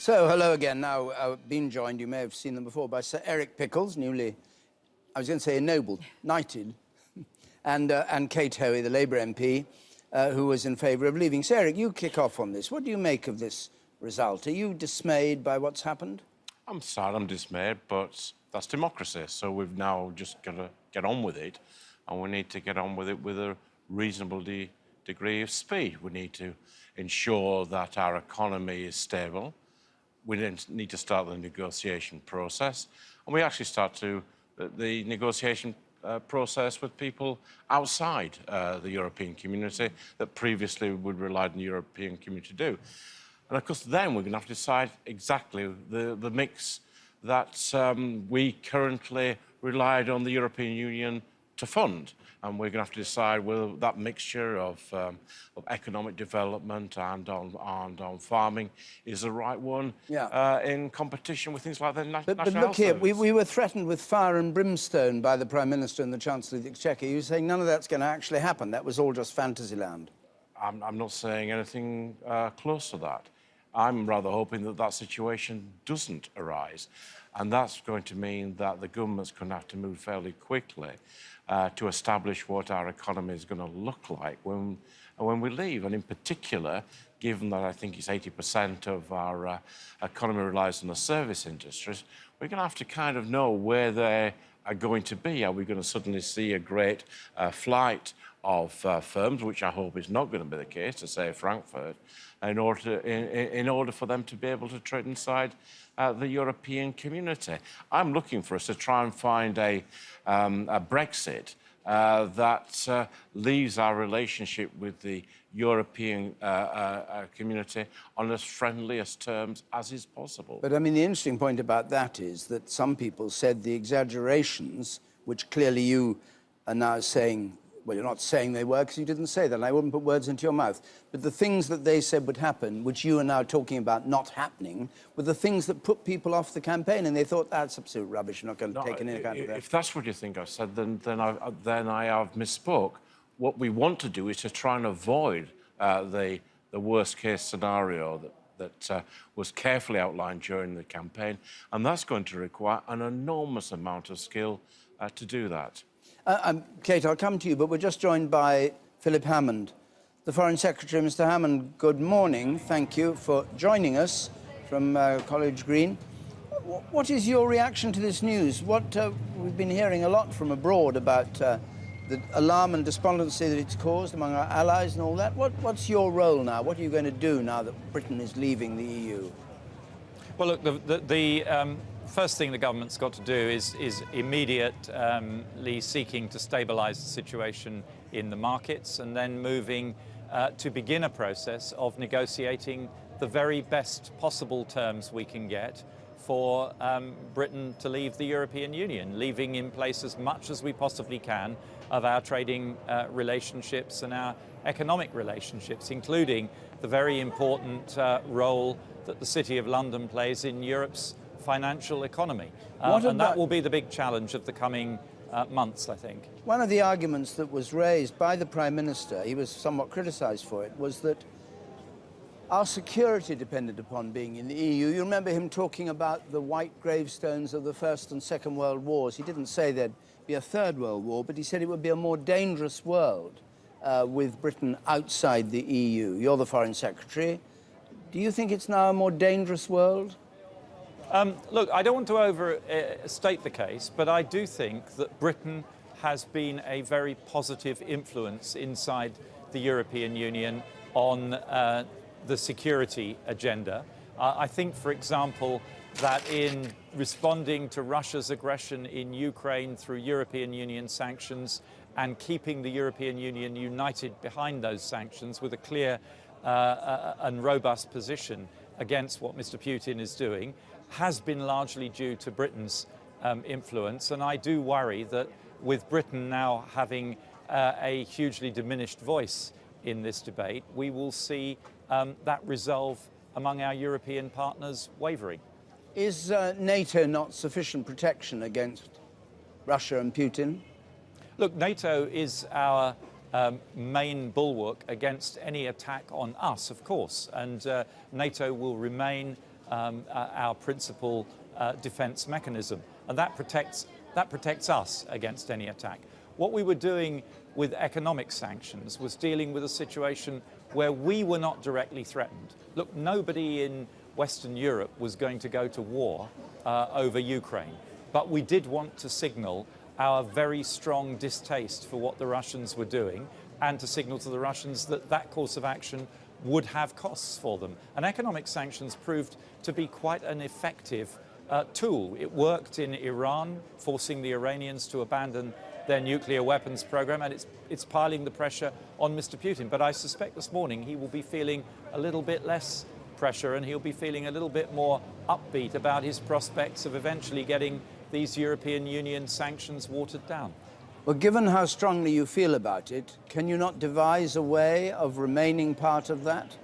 Speaker 1: So, hello again. Now, I've been joined, you may have seen them before, by Sir Eric Pickles, newly, I was going to say ennobled, knighted, and Kate Hoey, the Labour MP, who was in favour of leaving. Sir Eric, you kick off on this. What do you make of this result? Are you dismayed by what's happened?
Speaker 3: I'm sad, I'm dismayed, but that's democracy. So we've now just got to get on with it, and we need to get on with it with a reasonable degree of speed. We need to ensure that our economy is stable. We then need to start the negotiation process, and we actually start the negotiation process with people outside the European community that previously would relied on the European community to do. And of course, then we're going to have to decide exactly the mix that we currently relied on the European Union to fund. And we're going to have to decide whether that mixture of economic development and on farming is the right one in competition with things like the National
Speaker 1: But look here, we were threatened with fire and brimstone by the Prime Minister and the Chancellor of the Exchequer. You're saying none of that's going to actually happen. That was all just fantasy land.
Speaker 3: I'm not saying anything close to that. I'm rather hoping that that situation doesn't arise. And that's going to mean that the government's going to have to move fairly quickly to establish what our economy is going to look like when we leave. And in particular, given that I think it's 80% of our economy relies on the service industries, we're going to have to kind of know where they are going to be. Are we going to suddenly see a great flight of firms, which I hope is not going to be the case, to say Frankfurt, in order for them to be able to trade inside the European community? I'm looking for us to try and find a Brexit that leaves our relationship with the European community on as friendliest terms as is possible.
Speaker 1: But, I mean, the interesting point about that is that some people said the exaggerations, which clearly you are now saying, well, you're not saying they were because you didn't say that, and I wouldn't put words into your mouth. But the things that they said would happen, which you are now talking about not happening, were the things that put people off the campaign, and they thought, that's absolute rubbish, you're not going to take any account of that.
Speaker 3: If that's what you think I've said, then I have misspoke. What we want to do is to try and avoid the worst-case scenario that was carefully outlined during the campaign, and that's going to require an enormous amount of skill to do that.
Speaker 1: Kate, I'll come to you, but we're just joined by Philip Hammond, the Foreign Secretary. Mr. Hammond, good morning. Thank you for joining us from College Green. What is your reaction to this news? We've been hearing a lot from abroad about the alarm and despondency that it's caused among our allies and all that. What's your role now? What are you going to do now that Britain is leaving the EU?
Speaker 12: Well, look, the first thing the government's got to do is immediately seeking to stabilise the situation in the markets, and then moving to begin a process of negotiating the very best possible terms we can get for Britain to leave the European Union, leaving in place as much as we possibly can of our trading relationships and our economic relationships, including the very important role that the City of London plays in Europe's financial economy. And that will be the big challenge of the coming months, I think.
Speaker 1: One of the arguments that was raised by the Prime Minister, he was somewhat criticised for it, was that our security depended upon being in the EU. You remember him talking about the white gravestones of the First and Second World Wars. He didn't say there'd be a Third World War, but he said it would be a more dangerous world with Britain outside the EU. You're the Foreign Secretary. Do you think it's now a more dangerous world?
Speaker 12: Look, I don't want to overstate the case, but I do think that Britain has been a very positive influence inside the European Union on the security agenda. I think, for example, that in responding to Russia's aggression in Ukraine through European Union sanctions and keeping the European Union united behind those sanctions with a clear and robust position against what Mr. Putin is doing, has been largely due to Britain's influence. And I do worry that with Britain now having a hugely diminished voice in this debate, we will see that resolve among our European partners wavering.
Speaker 1: Is NATO not sufficient protection against Russia and Putin?
Speaker 12: Look, NATO is our main bulwark against any attack on us, of course, and NATO will remain our principal defence mechanism, and that protects us against any attack. What we were doing with economic sanctions was dealing with a situation where we were not directly threatened. Look, nobody in Western Europe was going to go to war over Ukraine, but we did want to signal our very strong distaste for what the Russians were doing, and to signal to the Russians that that course of action would have costs for them. And economic sanctions proved to be quite an effective tool. It worked in Iran, forcing the Iranians to abandon their nuclear weapons program, and it's piling the pressure on Mr. Putin. But I suspect this morning he will be feeling a little bit less pressure, and he'll be feeling a little bit more upbeat about his prospects of eventually getting these European Union sanctions watered down.
Speaker 1: Well, given how strongly you feel about it, can you not devise a way of remaining part of that?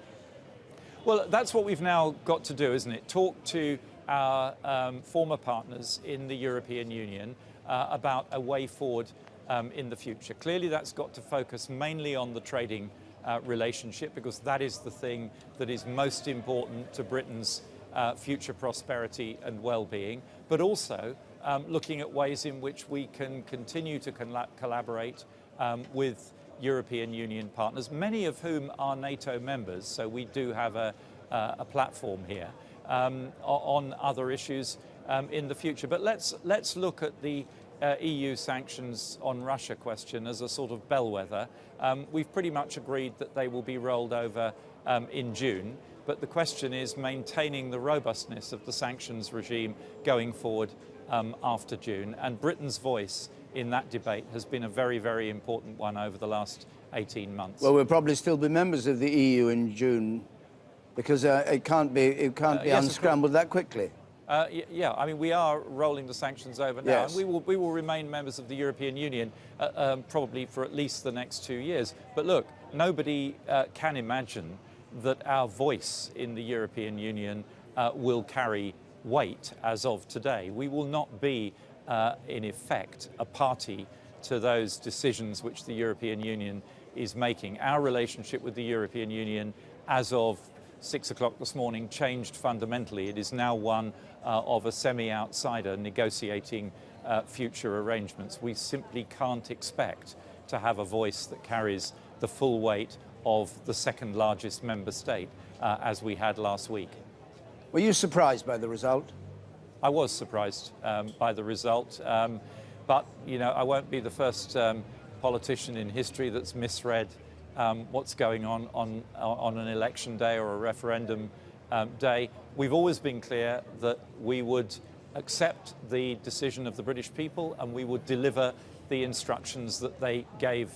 Speaker 12: Well, that's what we've now got to do, isn't it? Talk to our former partners in the European Union about a way forward in the future. Clearly, that's got to focus mainly on the trading relationship, because that is the thing that is most important to Britain's future prosperity and well-being, but also looking at ways in which we can continue to collaborate with European Union partners, many of whom are NATO members, so we do have a platform here on other issues in the future. But let's look at the EU sanctions on Russia question as a sort of bellwether. We've pretty much agreed that they will be rolled over in June, but the question is maintaining the robustness of the sanctions regime going forward after June, and Britain's voice in that debate has been a very, very important one over the last 18 months.
Speaker 1: Well, we'll probably still be members of the EU in June, because it can't be yes, unscrambled that quickly.
Speaker 12: Yeah, I mean, we are rolling the sanctions over now,
Speaker 1: Yes.
Speaker 12: and we will remain members of the European Union probably for at least the next 2 years. But look, nobody can imagine that our voice in the European Union will carry weight as of today. We will not be, in effect, a party to those decisions which the European Union is making. Our relationship with the European Union as of 6 o'clock this morning changed fundamentally. It is now one of a semi-outsider negotiating future arrangements. We simply can't expect to have a voice that carries the full weight of the second largest member state, as we had last week.
Speaker 1: Were you surprised by the result?
Speaker 12: I was surprised by the result, but you know, I won't be the first politician in history that's misread what's going on an election day or a referendum day. We've always been clear that we would accept the decision of the British people, and we would deliver the instructions that they gave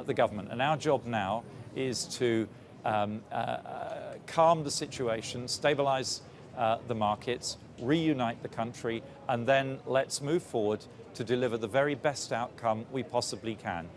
Speaker 12: the government. And our job now is to calm the situation, stabilise the markets, reunite the country, and then let's move forward to deliver the very best outcome we possibly can.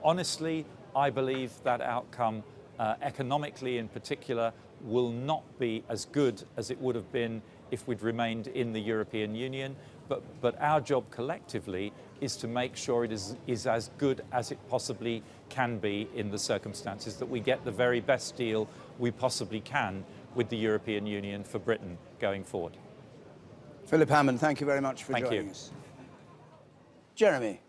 Speaker 12: Honestly, I believe that outcome, economically in particular, will not be as good as it would have been if we'd remained in the European Union. But our job collectively is to make sure it is as good as it possibly can be in the circumstances, that we get the very best deal we possibly can with the European Union for Britain going forward.
Speaker 1: Philip Hammond, thank you very much for joining us. Jeremy.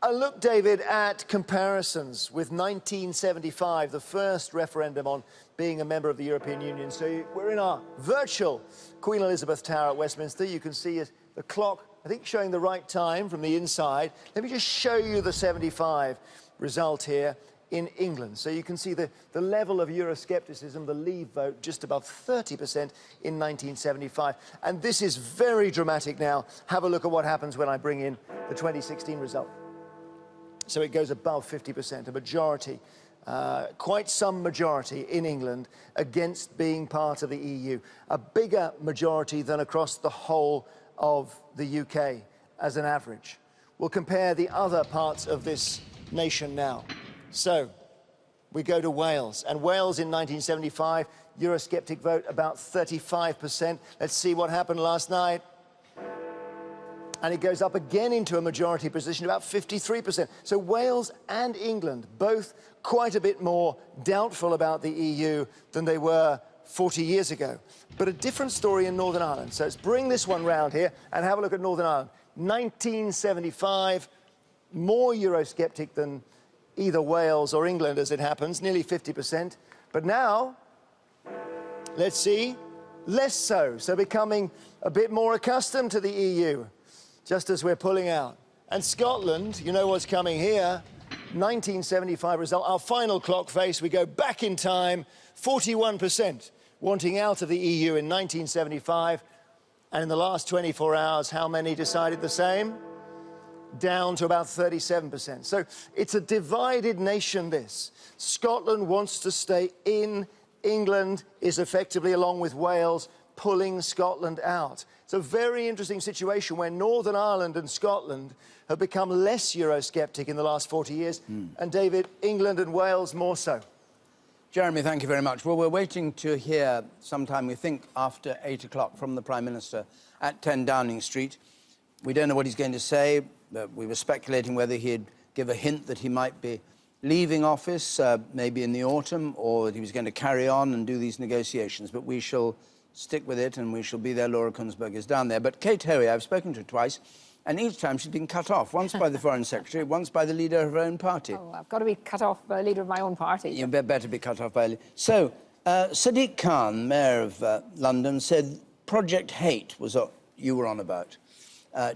Speaker 8: A look, David, at comparisons with 1975, the first referendum on being a member of the European Union. So we're in our virtual Queen Elizabeth Tower at Westminster. You can see the clock, I think, showing the right time from the inside. Let me just show you the 75 result here in England. So you can see the level of Euroscepticism, the Leave vote, just above 30% in 1975. And this is very dramatic now. Have a look at what happens when I bring in the 2016 result. So it goes above 50%, a majority, quite some majority in England against being part of the EU. A bigger majority than across the whole of the UK as an average. We'll compare the other parts of this nation now. So we go to Wales, and Wales in 1975, Eurosceptic vote about 35%. Let's see what happened last night. And it goes up again into a majority position, about 53%. So Wales and England, both quite a bit more doubtful about the EU than they were 40 years ago. But a different story in Northern Ireland. So let's bring this one round here and have a look at Northern Ireland. 1975, more Eurosceptic than either Wales or England, as it happens, nearly 50%. But now, let's see, less so. So becoming a bit more accustomed to the EU, just as we're pulling out. And Scotland, you know what's coming here. 1975 result, our final clock face, we go back in time, 41% wanting out of the EU in 1975. And in the last 24 hours, how many decided the same? Down to about 37%. So it's a divided nation, this. Scotland wants to stay in. England is effectively, along with Wales, pulling Scotland out. It's a very interesting situation where Northern Ireland and Scotland have become less Eurosceptic in the last 40 years. And David, England and Wales more so.
Speaker 1: Jeremy, thank you very much. Well, we're waiting to hear sometime, we think, after 8 o'clock from the Prime Minister at 10 Downing Street. We don't know what he's going to say. We were speculating whether he'd give a hint that he might be leaving office, maybe in the autumn, or that he was going to carry on and do these negotiations. But we shall stick with it, and we shall be there. Laura Kunsberg is down there. But Kate Hoey, I've spoken to her twice, and each time she's been cut off, once by the Foreign Secretary, once by the leader of her own party.
Speaker 5: Oh, I've got to be cut off by the leader of my own party.
Speaker 1: You better be cut off by a leader. So, Sadiq Khan, Mayor of London, said Project Hate was what you were on about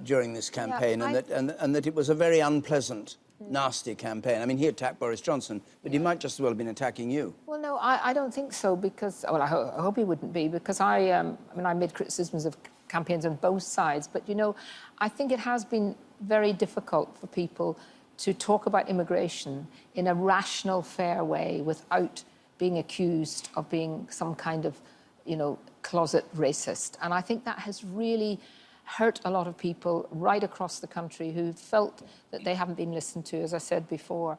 Speaker 1: during this campaign, and that it was a very unpleasant, nasty campaign. I mean, he attacked Boris Johnson, but he might just as well have been attacking you.
Speaker 5: Well, no, I don't think so, because, well, I hope he wouldn't be, because I mean, I made criticisms of campaigns on both sides, but, you know, I think it has been very difficult for people to talk about immigration in a rational, fair way without being accused of being some kind of, you know, closet racist. And I think that has really hurt a lot of people right across the country who felt that they haven't been listened to, as I said before.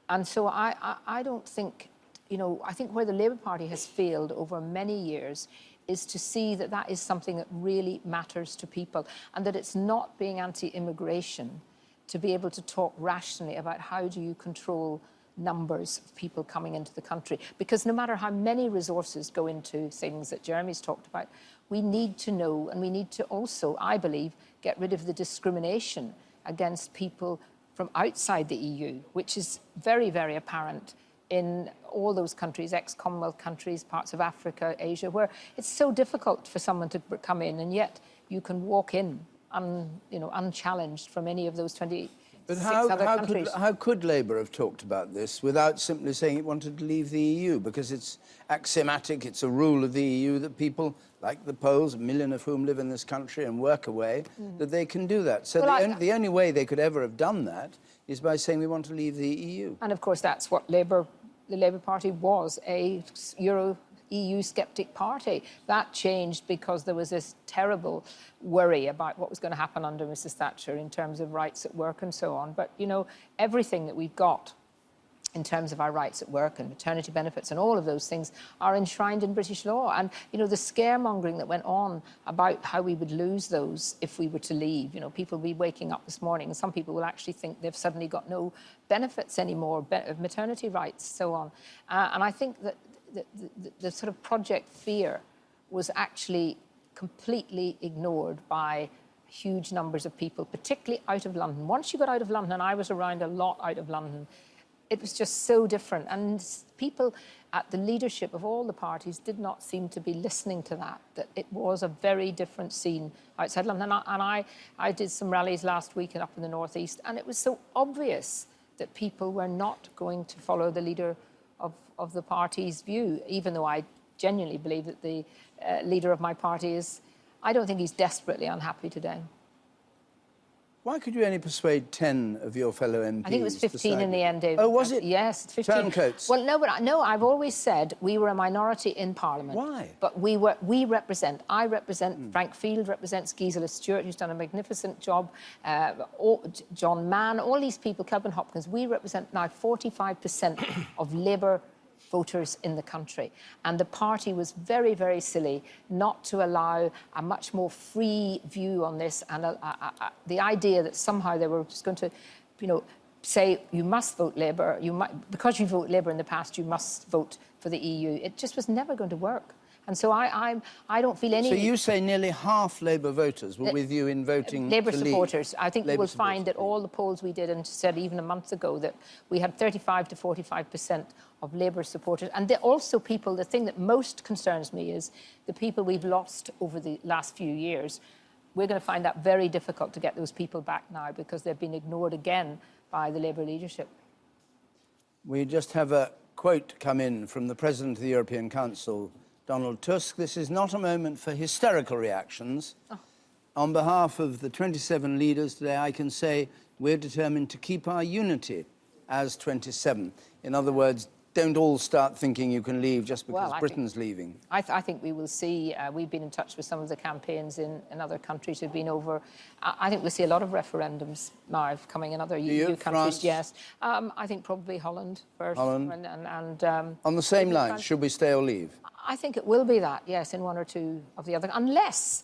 Speaker 5: And so I don't think, you know, I think where the Labour Party has failed over many years is to see that that is something that really matters to people, and that it's not being anti-immigration to be able to talk rationally about how do you control numbers of people coming into the country. Because no matter how many resources go into things that Jeremy's talked about, we need to know, and we need to also, I believe, get rid of the discrimination against people from outside the EU, which is very, very apparent in all those countries, ex-Commonwealth countries, parts of Africa, Asia, where it's so difficult for someone to come in, and yet you can walk in unchallenged from any of those 26 other countries.
Speaker 1: How could Labour have talked about this without simply saying it wanted to leave the EU? Because it's axiomatic, it's a rule of the EU that people, like the Poles, 1 million of whom live in this country and work away, that they can do that. So the only way they could ever have done that is by saying we want to leave the EU.
Speaker 5: And of course, that's what the Labour Party was, a EU sceptic party. That changed because there was this terrible worry about what was going to happen under Mrs. Thatcher in terms of rights at work and so on. But, you know, everything that we've got in terms of our rights at work and maternity benefits and all of those things are enshrined in British law. And, you know, the scaremongering that went on about how we would lose those if we were to leave, you know, people will be waking up this morning and some people will actually think they've suddenly got no benefits anymore, maternity rights, so on. And I think that the sort of Project Fear was actually completely ignored by huge numbers of people, particularly out of London. Once you got out of London, and I was around a lot out of London, it was just so different. And people at the leadership of all the parties did not seem to be listening to that it was a very different scene outside London. And I did some rallies last week up in the northeast, and it was so obvious that people were not going to follow the leader of the party's view, even though I genuinely believe that the leader of my party is, I don't think he's desperately unhappy today.
Speaker 1: Why could you only persuade 10 of your fellow MPs?
Speaker 5: I think it was 15 in the end, David.
Speaker 1: Oh, was it?
Speaker 5: Yes, it's 15.
Speaker 1: Turncoats.
Speaker 5: Well, no, I've always said we were a minority in Parliament.
Speaker 1: Why?
Speaker 5: But I represent, Frank Field represents Gisela Stewart, who's done a magnificent job, John Mann, all these people, Kelvin Hopkins, we represent now 45% of Labour voters in the country. And the party was very, very silly not to allow a much more free view on this, and the idea that somehow they were just going to, you know, say you must vote Labour, because you vote Labour in the past, you must vote for the EU. It just was never going to work. And so I don't feel any...
Speaker 1: So you say nearly half Labour voters were with you in voting
Speaker 5: Labour
Speaker 1: to
Speaker 5: supporters.
Speaker 1: leave.
Speaker 5: I think you will find that all the polls we did, and said even a month ago, that we had 35 to 45% of Labour supporters. And also people, the thing that most concerns me is the people we've lost over the last few years. We're going to find that very difficult to get those people back now because they've been ignored again by the Labour leadership.
Speaker 1: We just have a quote come in from the President of the European Council, Donald Tusk. This is not a moment for hysterical reactions. Oh. On behalf of the 27 leaders today, I can say we're determined to keep our unity as 27. In other words, don't all start thinking you can leave just because Britain's leaving.
Speaker 5: I think we will see. We've been in touch with some of the campaigns in other countries who've been over. I think we'll see a lot of referendums now coming in other EU countries.
Speaker 1: France?
Speaker 5: Yes. I think probably Holland first.
Speaker 1: Holland.
Speaker 5: And
Speaker 1: on the same lines, should we stay or leave?
Speaker 5: I think it will be that, yes, in one or two of the other, unless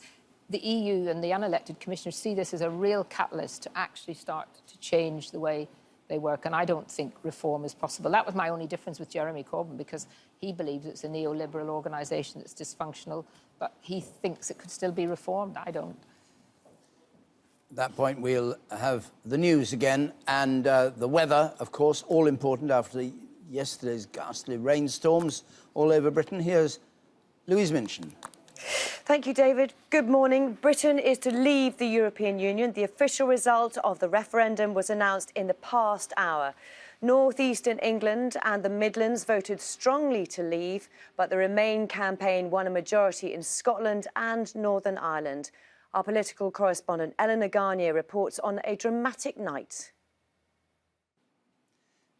Speaker 5: the EU and the unelected commissioners see this as a real catalyst to actually start to change the way they work, and I don't think reform is possible. That was my only difference with Jeremy Corbyn, because he believes it's a neoliberal organisation that's dysfunctional, but he thinks it could still be reformed. I don't.
Speaker 1: At that point, we'll have the news again, and the weather, of course, all important after yesterday's ghastly rainstorms all over Britain. Here's Louise Minchin.
Speaker 16: Thank you, David. Good morning. Britain is to leave the European Union. The official result of the referendum was announced in the past hour. North Eastern England and the Midlands voted strongly to leave, but the Remain campaign won a majority in Scotland and Northern Ireland. Our political correspondent Eleanor Garnier reports on a dramatic night.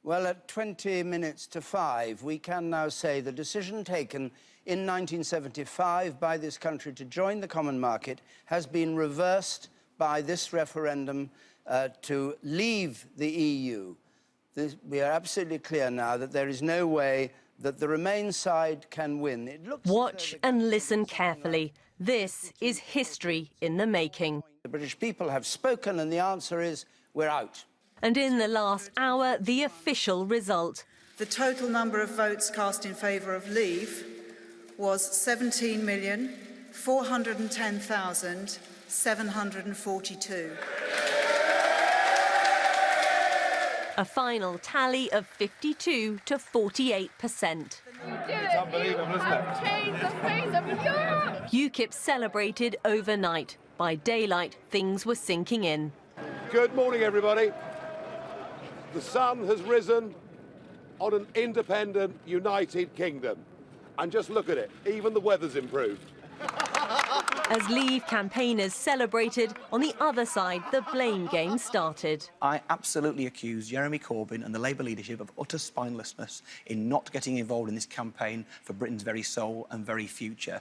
Speaker 1: Well, at 20 minutes to 5, we can now say the decision taken in 1975 by this country to join the common market has been reversed by this referendum to leave the EU. We are absolutely clear now that there is no way that the Remain side can win.
Speaker 2: Watch and listen carefully. This is history in the making.
Speaker 1: The British people have spoken, and the answer is we're out.
Speaker 2: And in the last hour, the official result.
Speaker 9: The total number of votes cast in favour of leave was 17,410,742.
Speaker 2: A final tally of 52 to 48%.
Speaker 17: It's unbelievable, isn't it? Change the face of Europe!
Speaker 2: UKIP celebrated overnight. By daylight, things were sinking in.
Speaker 19: Good morning, everybody. The sun has risen on an independent, united kingdom. And just look at it, even the weather's improved.
Speaker 2: As Leave campaigners celebrated, on the other side, the blame game started.
Speaker 6: I absolutely accuse Jeremy Corbyn and the Labour leadership of utter spinelessness in not getting involved in this campaign for Britain's very soul and very future.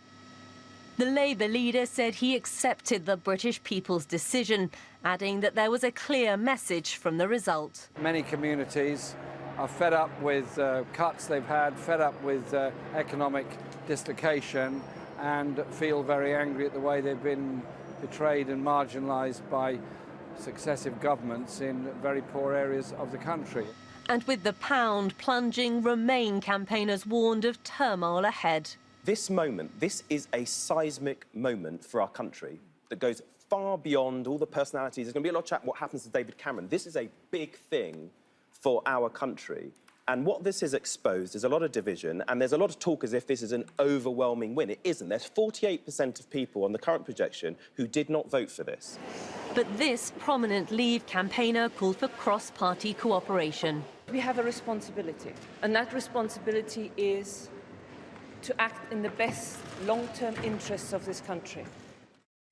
Speaker 2: The Labour leader said he accepted the British people's decision, adding that there was a clear message from the result.
Speaker 15: Many communities are fed up with cuts they've had, fed up with economic dislocation, and feel very angry at the way they've been betrayed and marginalised by successive governments in very poor areas of the country.
Speaker 2: And with the pound plunging, Remain campaigners warned of turmoil ahead.
Speaker 20: This moment, this is a seismic moment for our country that goes far beyond all the personalities. There's going to be a lot of chat what happens to David Cameron. This is a big thing for our country. And what this has exposed is a lot of division, and there's a lot of talk as if this is an overwhelming win. It isn't. There's 48% of people on the current projection who did not vote for this.
Speaker 2: But this prominent Leave campaigner called for cross-party cooperation.
Speaker 10: We have a responsibility, and that responsibility is to act in the best long-term interests of this country.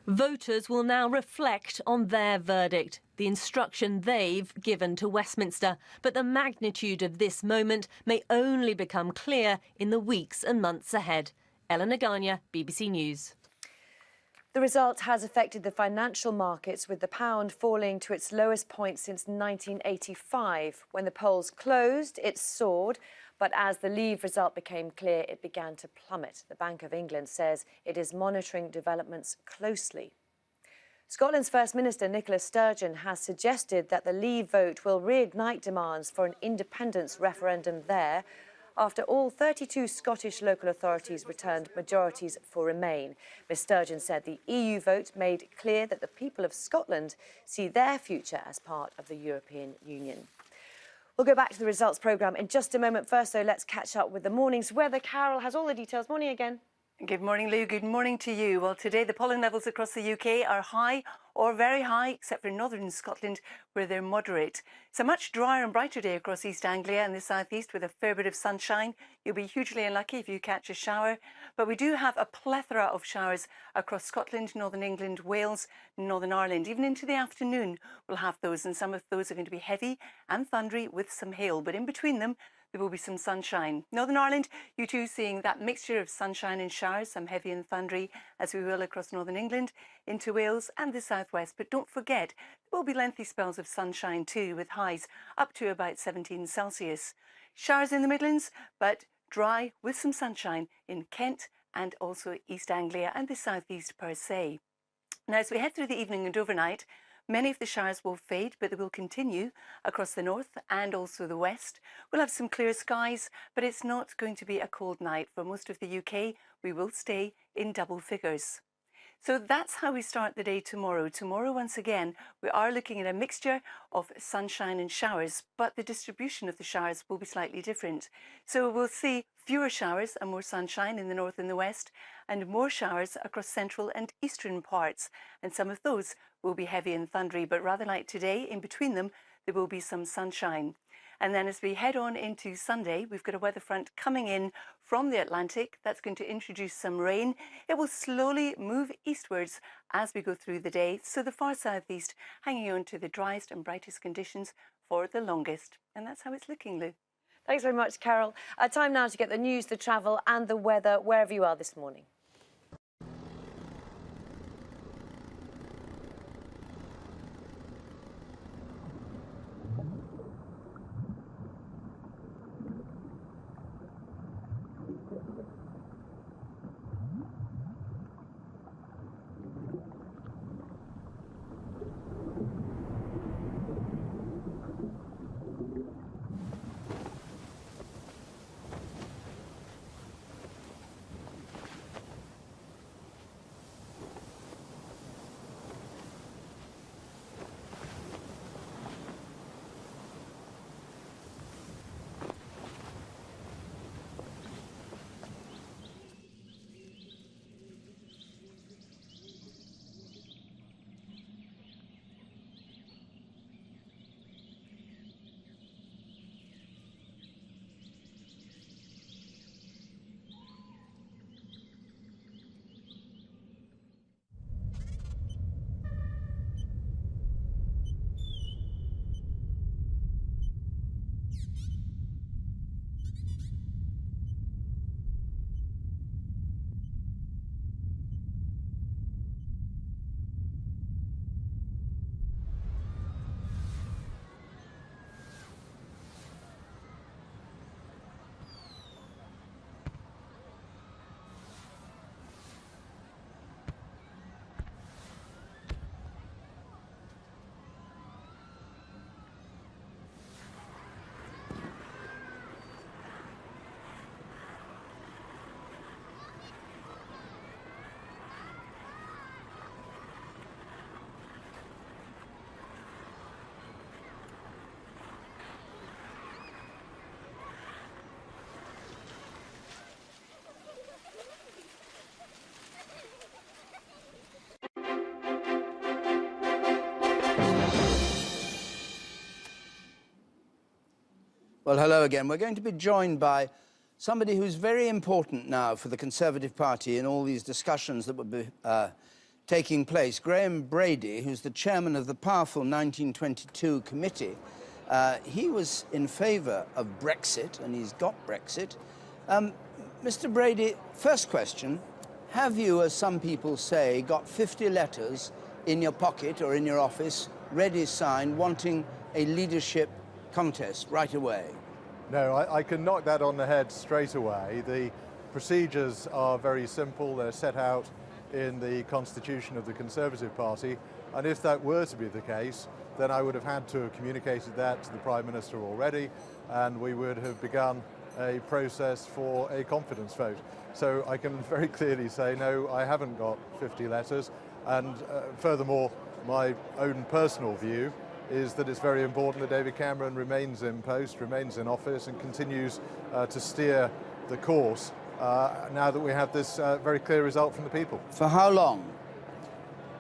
Speaker 2: Voters will now reflect on their verdict, the instruction they've given to Westminster. But the magnitude of this moment may only become clear in the weeks and months ahead. Eleanor Garnier, BBC News.
Speaker 16: The result has affected the financial markets, with the pound falling to its lowest point since 1985. When the polls closed, it soared. But as the Leave result became clear, it began to plummet. The Bank of England says it is monitoring developments closely. Scotland's First Minister Nicola Sturgeon has suggested that the Leave vote will reignite demands for an independence referendum there. after all 32 Scottish local authorities returned majorities for Remain. Ms Sturgeon said the EU vote made clear that the people of Scotland see their future as part of the European Union. We'll go back to the results programme in just a moment. First, though, let's catch up with the morning's weather. Carol has all the details. Morning again.
Speaker 21: Good morning, Lou. Good morning to you. Well, today the pollen levels across the UK are high or very high, except for northern Scotland, where they're moderate. It's a much drier and brighter day across East Anglia and the southeast with a fair bit of sunshine. You'll be hugely unlucky if you catch a shower. But we do have a plethora of showers across Scotland, Northern England, Wales, Northern Ireland. Even into the afternoon, we'll have those, and some of those are going to be heavy and thundery with some hail. But in between them, there will be some sunshine. Northern Ireland, you too seeing that mixture of sunshine and showers, some heavy and thundery, as we will across Northern England, into Wales and the southwest. But don't forget, there will be lengthy spells of sunshine too, with highs up to about 17 Celsius. Showers in the Midlands, but dry with some sunshine in Kent and also East Anglia and the southeast per se. Now, as we head through the evening and overnight, many of the showers will fade, but they will continue across the north and also the west. We'll have some clear skies, but it's not going to be a cold night. For most of the UK, we will stay in double figures. So that's how we start the day tomorrow. Tomorrow, once again, we are looking at a mixture of sunshine and showers, but the distribution of the showers will be slightly different. So we'll see fewer showers and more sunshine in the north and the west, and more showers across central and eastern parts. And some of those will be heavy and thundery, but rather like today, in between them, there will be some sunshine. And then as we head on into Sunday, we've got a weather front coming in from the Atlantic that's going to introduce some rain. It will slowly move eastwards as we go through the day, so the far southeast hanging on to the driest and brightest conditions for the longest. And that's how it's looking, Lou.
Speaker 16: Thanks very much, Carol. Time now to get the news, the travel and the weather wherever you are this morning.
Speaker 1: Well, hello again. We're going to be joined by somebody who's very important now for the Conservative Party in all these discussions that will be taking place. Graham Brady, who's the chairman of the powerful 1922 committee. He was in favour of Brexit, and he's got Brexit. Mr. Brady, first question, have you, as some people say, got 50 letters in your pocket or in your office, ready signed, wanting a leadership contest right away?
Speaker 11: No, I can knock that on the head straight away. The procedures are very simple. They're set out in the constitution of the Conservative Party, and if that were to be the case, then I would have had to have communicated that to the Prime Minister already, and we would have begun a process for a confidence vote. So I can very clearly say, no, I haven't got 50 letters. And furthermore, my own personal view is that it's very important that David Cameron remains in post, remains in office, and continues to steer the course now that we have this very clear result from the people.
Speaker 1: For how long?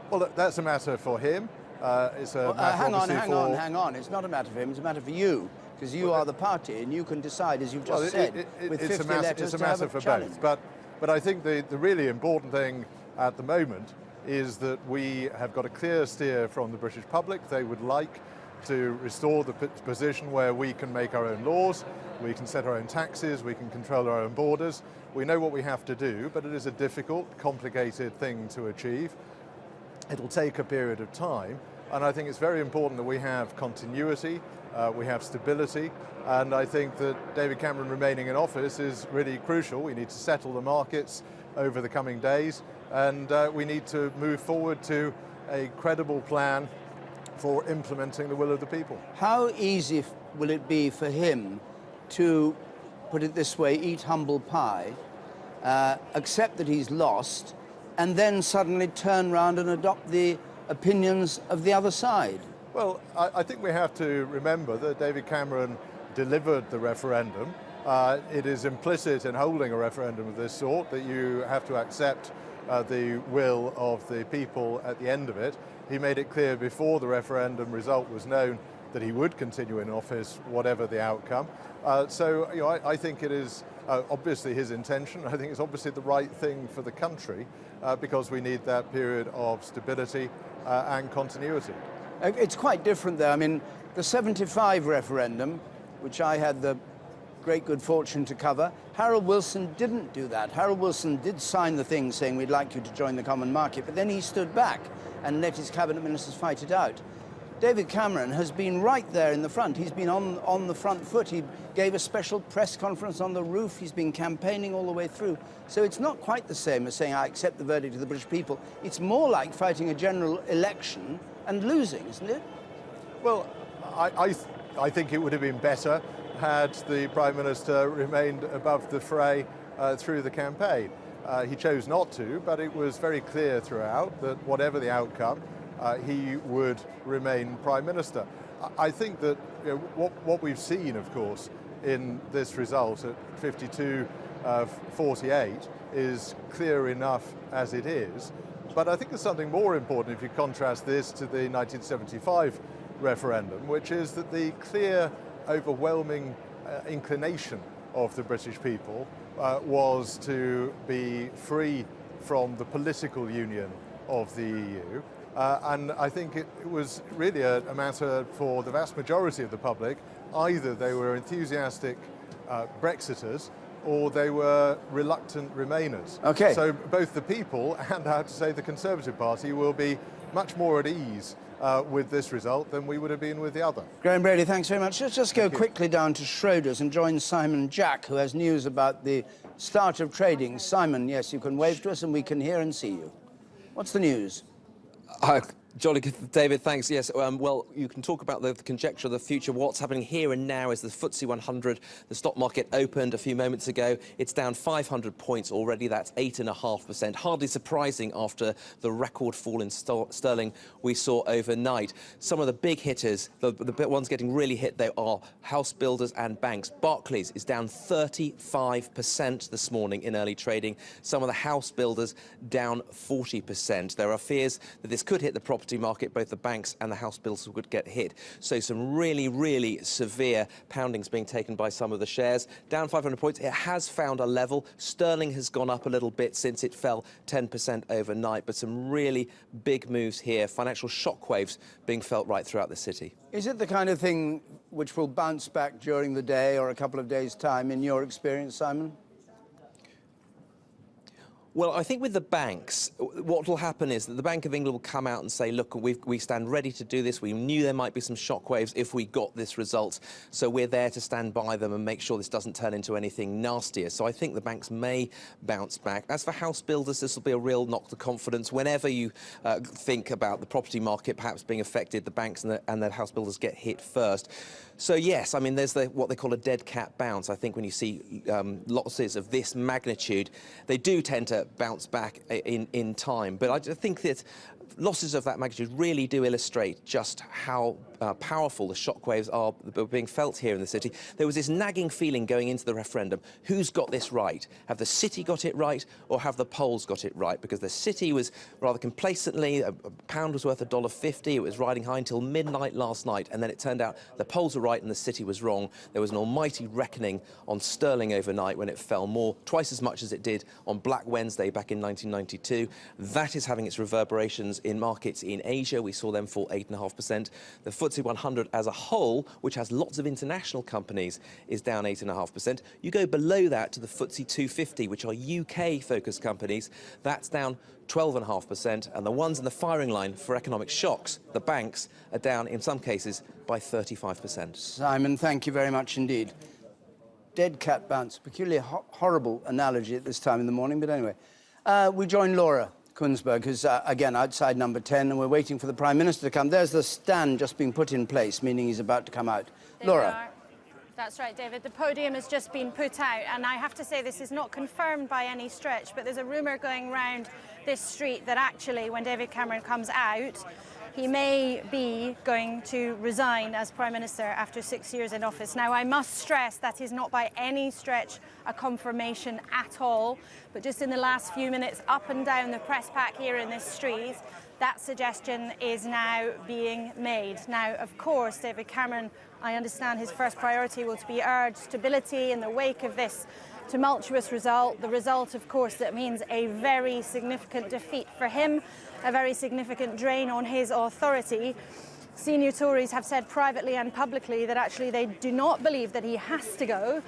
Speaker 11: Well, that's a matter for him. It's a matter
Speaker 1: hang on.
Speaker 11: for...
Speaker 1: It's not a matter for him, it's a matter for you, because you are the party and you can decide, as you've just said, with 50 letters
Speaker 11: it's a matter for both. But I think the really important thing at the moment is that we have got a clear steer from the British public. They would like to restore the position where we can make our own laws, we can set our own taxes, we can control our own borders. We know what we have to do, but it is a difficult, complicated thing to achieve. It'll take a period of time, and I think it's very important that we have continuity, we have stability, and I think that David Cameron remaining in office is really crucial. We need to settle the markets over the coming days, and we need to move forward to a credible plan for implementing the will of the people.
Speaker 1: How easy will it be for him to, put it this way, eat humble pie, accept that he's lost, and then suddenly turn round and adopt the opinions of the other side?
Speaker 11: Well, I think we have to remember that David Cameron delivered the referendum. It is implicit in holding a referendum of this sort that you have to accept the will of the people at the end of it. He made it clear before the referendum result was known that he would continue in office whatever the outcome. So you know, I think it is obviously his intention. I think it's obviously the right thing for the country because we need that period of stability and continuity.
Speaker 1: It's quite different there. I mean, the 75 referendum, which I had the great good fortune to cover, Harold Wilson didn't do that. Harold Wilson did sign the thing saying we'd like you to join the common market, but then he stood back and let his cabinet ministers fight it out. David Cameron has been right there in the front. He's been on the front foot. He gave a special press conference on the roof. He's been campaigning all the way through. So it's not quite the same as saying I accept the verdict of the British people. It's more like fighting a general election and losing, isn't it?
Speaker 11: Well, I think it would have been better had the Prime Minister remained above the fray through the campaign. He chose not to, but it was very clear throughout that whatever the outcome, he would remain Prime Minister. I think that what we've seen, of course, in this result at 52-48 is clear enough as it is. But I think there's something more important if you contrast this to the 1975 referendum, which is that the clear, overwhelming inclination of the British people was to be free from the political union of the EU. And I think it was really a matter for the vast majority of the public. Either they were enthusiastic Brexiters or they were reluctant Remainers.
Speaker 1: Okay.
Speaker 11: So both the people and, I have to say, the Conservative Party will be much more at ease with this result than we would have been with the other.
Speaker 1: Graham Brady, thanks very much. Let's just go quickly down to Schroders and join Simon Jack, who has news about the start of trading. Simon, yes, you can wave to us and we can hear and see you. What's the news?
Speaker 18: Jolly good, David, thanks. Yes, well, you can talk about the conjecture of the future. What's happening here and now is the FTSE 100. The stock market opened a few moments ago. It's down 500 points already. That's 8.5%. Hardly surprising after the record fall in sterling we saw overnight. Some of the big hitters, the ones getting really hit, though, are house builders and banks. Barclays is down 35% this morning in early trading. Some of the house builders down 40%. There are fears that this could hit the property market, both the banks and the house builders would get hit. So some really, really severe poundings being taken by some of the shares. Down 500 points. It has found a level. Sterling has gone up a little bit since it fell 10% overnight, but some really big moves here. Financial shockwaves being felt right throughout the city.
Speaker 1: Is it the kind of thing which will bounce back during the day or a couple of days' time, in your experience, Simon?
Speaker 18: Well, I think with the banks, what will happen is that the Bank of England will come out and say, look, we stand ready to do this. We knew there might be some shockwaves if we got this result. So we're there to stand by them and make sure this doesn't turn into anything nastier. So I think the banks may bounce back. As for house builders, this will be a real knock to confidence. Whenever you think about the property market perhaps being affected, the banks and the house builders get hit first. So yes, I mean, there's what they call a dead cat bounce. I think when you see losses of this magnitude, they do tend to bounce back in time. But I think that losses of that magnitude really do illustrate just how powerful the shockwaves are that are being felt here in the city. There was this nagging feeling going into the referendum: who's got this right? Have the city got it right, or have the polls got it right? Because the city was rather complacently, a pound was worth $1.50. It was riding high until midnight last night, and then it turned out the polls were right and the city was wrong. There was an almighty reckoning on sterling overnight when it fell twice as much as it did on Black Wednesday back in 1992. That is having its reverberations in markets in Asia. We saw them fall 8.5%. The FTSE 100 as a whole, which has lots of international companies, is down 8.5%. You go below that to the FTSE 250, which are UK-focused companies. That's down 12.5%, and the ones in the firing line for economic shocks, the banks, are down in some cases by 35%.
Speaker 1: Simon, thank you very much indeed. Dead cat bounce, peculiarly horrible analogy at this time in the morning, but anyway. We join Laura Kunsberg, who's, again, outside number 10, and we're waiting for the Prime Minister to come. There's the stand just being put in place, meaning he's about to come out. Laura.
Speaker 7: That's right, David. The podium has just been put out, and I have to say this is not confirmed by any stretch, but there's a rumour going round this street that actually, when David Cameron comes out, he may be going to resign as Prime Minister after 6 years in office. Now, I must stress that is not by any stretch a confirmation at all, but just in the last few minutes, up and down the press pack here in this street, that suggestion is now being made. Now, of course, David Cameron, I understand his first priority will be urge stability in the wake of this tumultuous result. The result, of course, that means a very significant defeat for him, a very significant drain on his authority. Senior Tories have said privately and publicly that actually they do not believe that he has to go,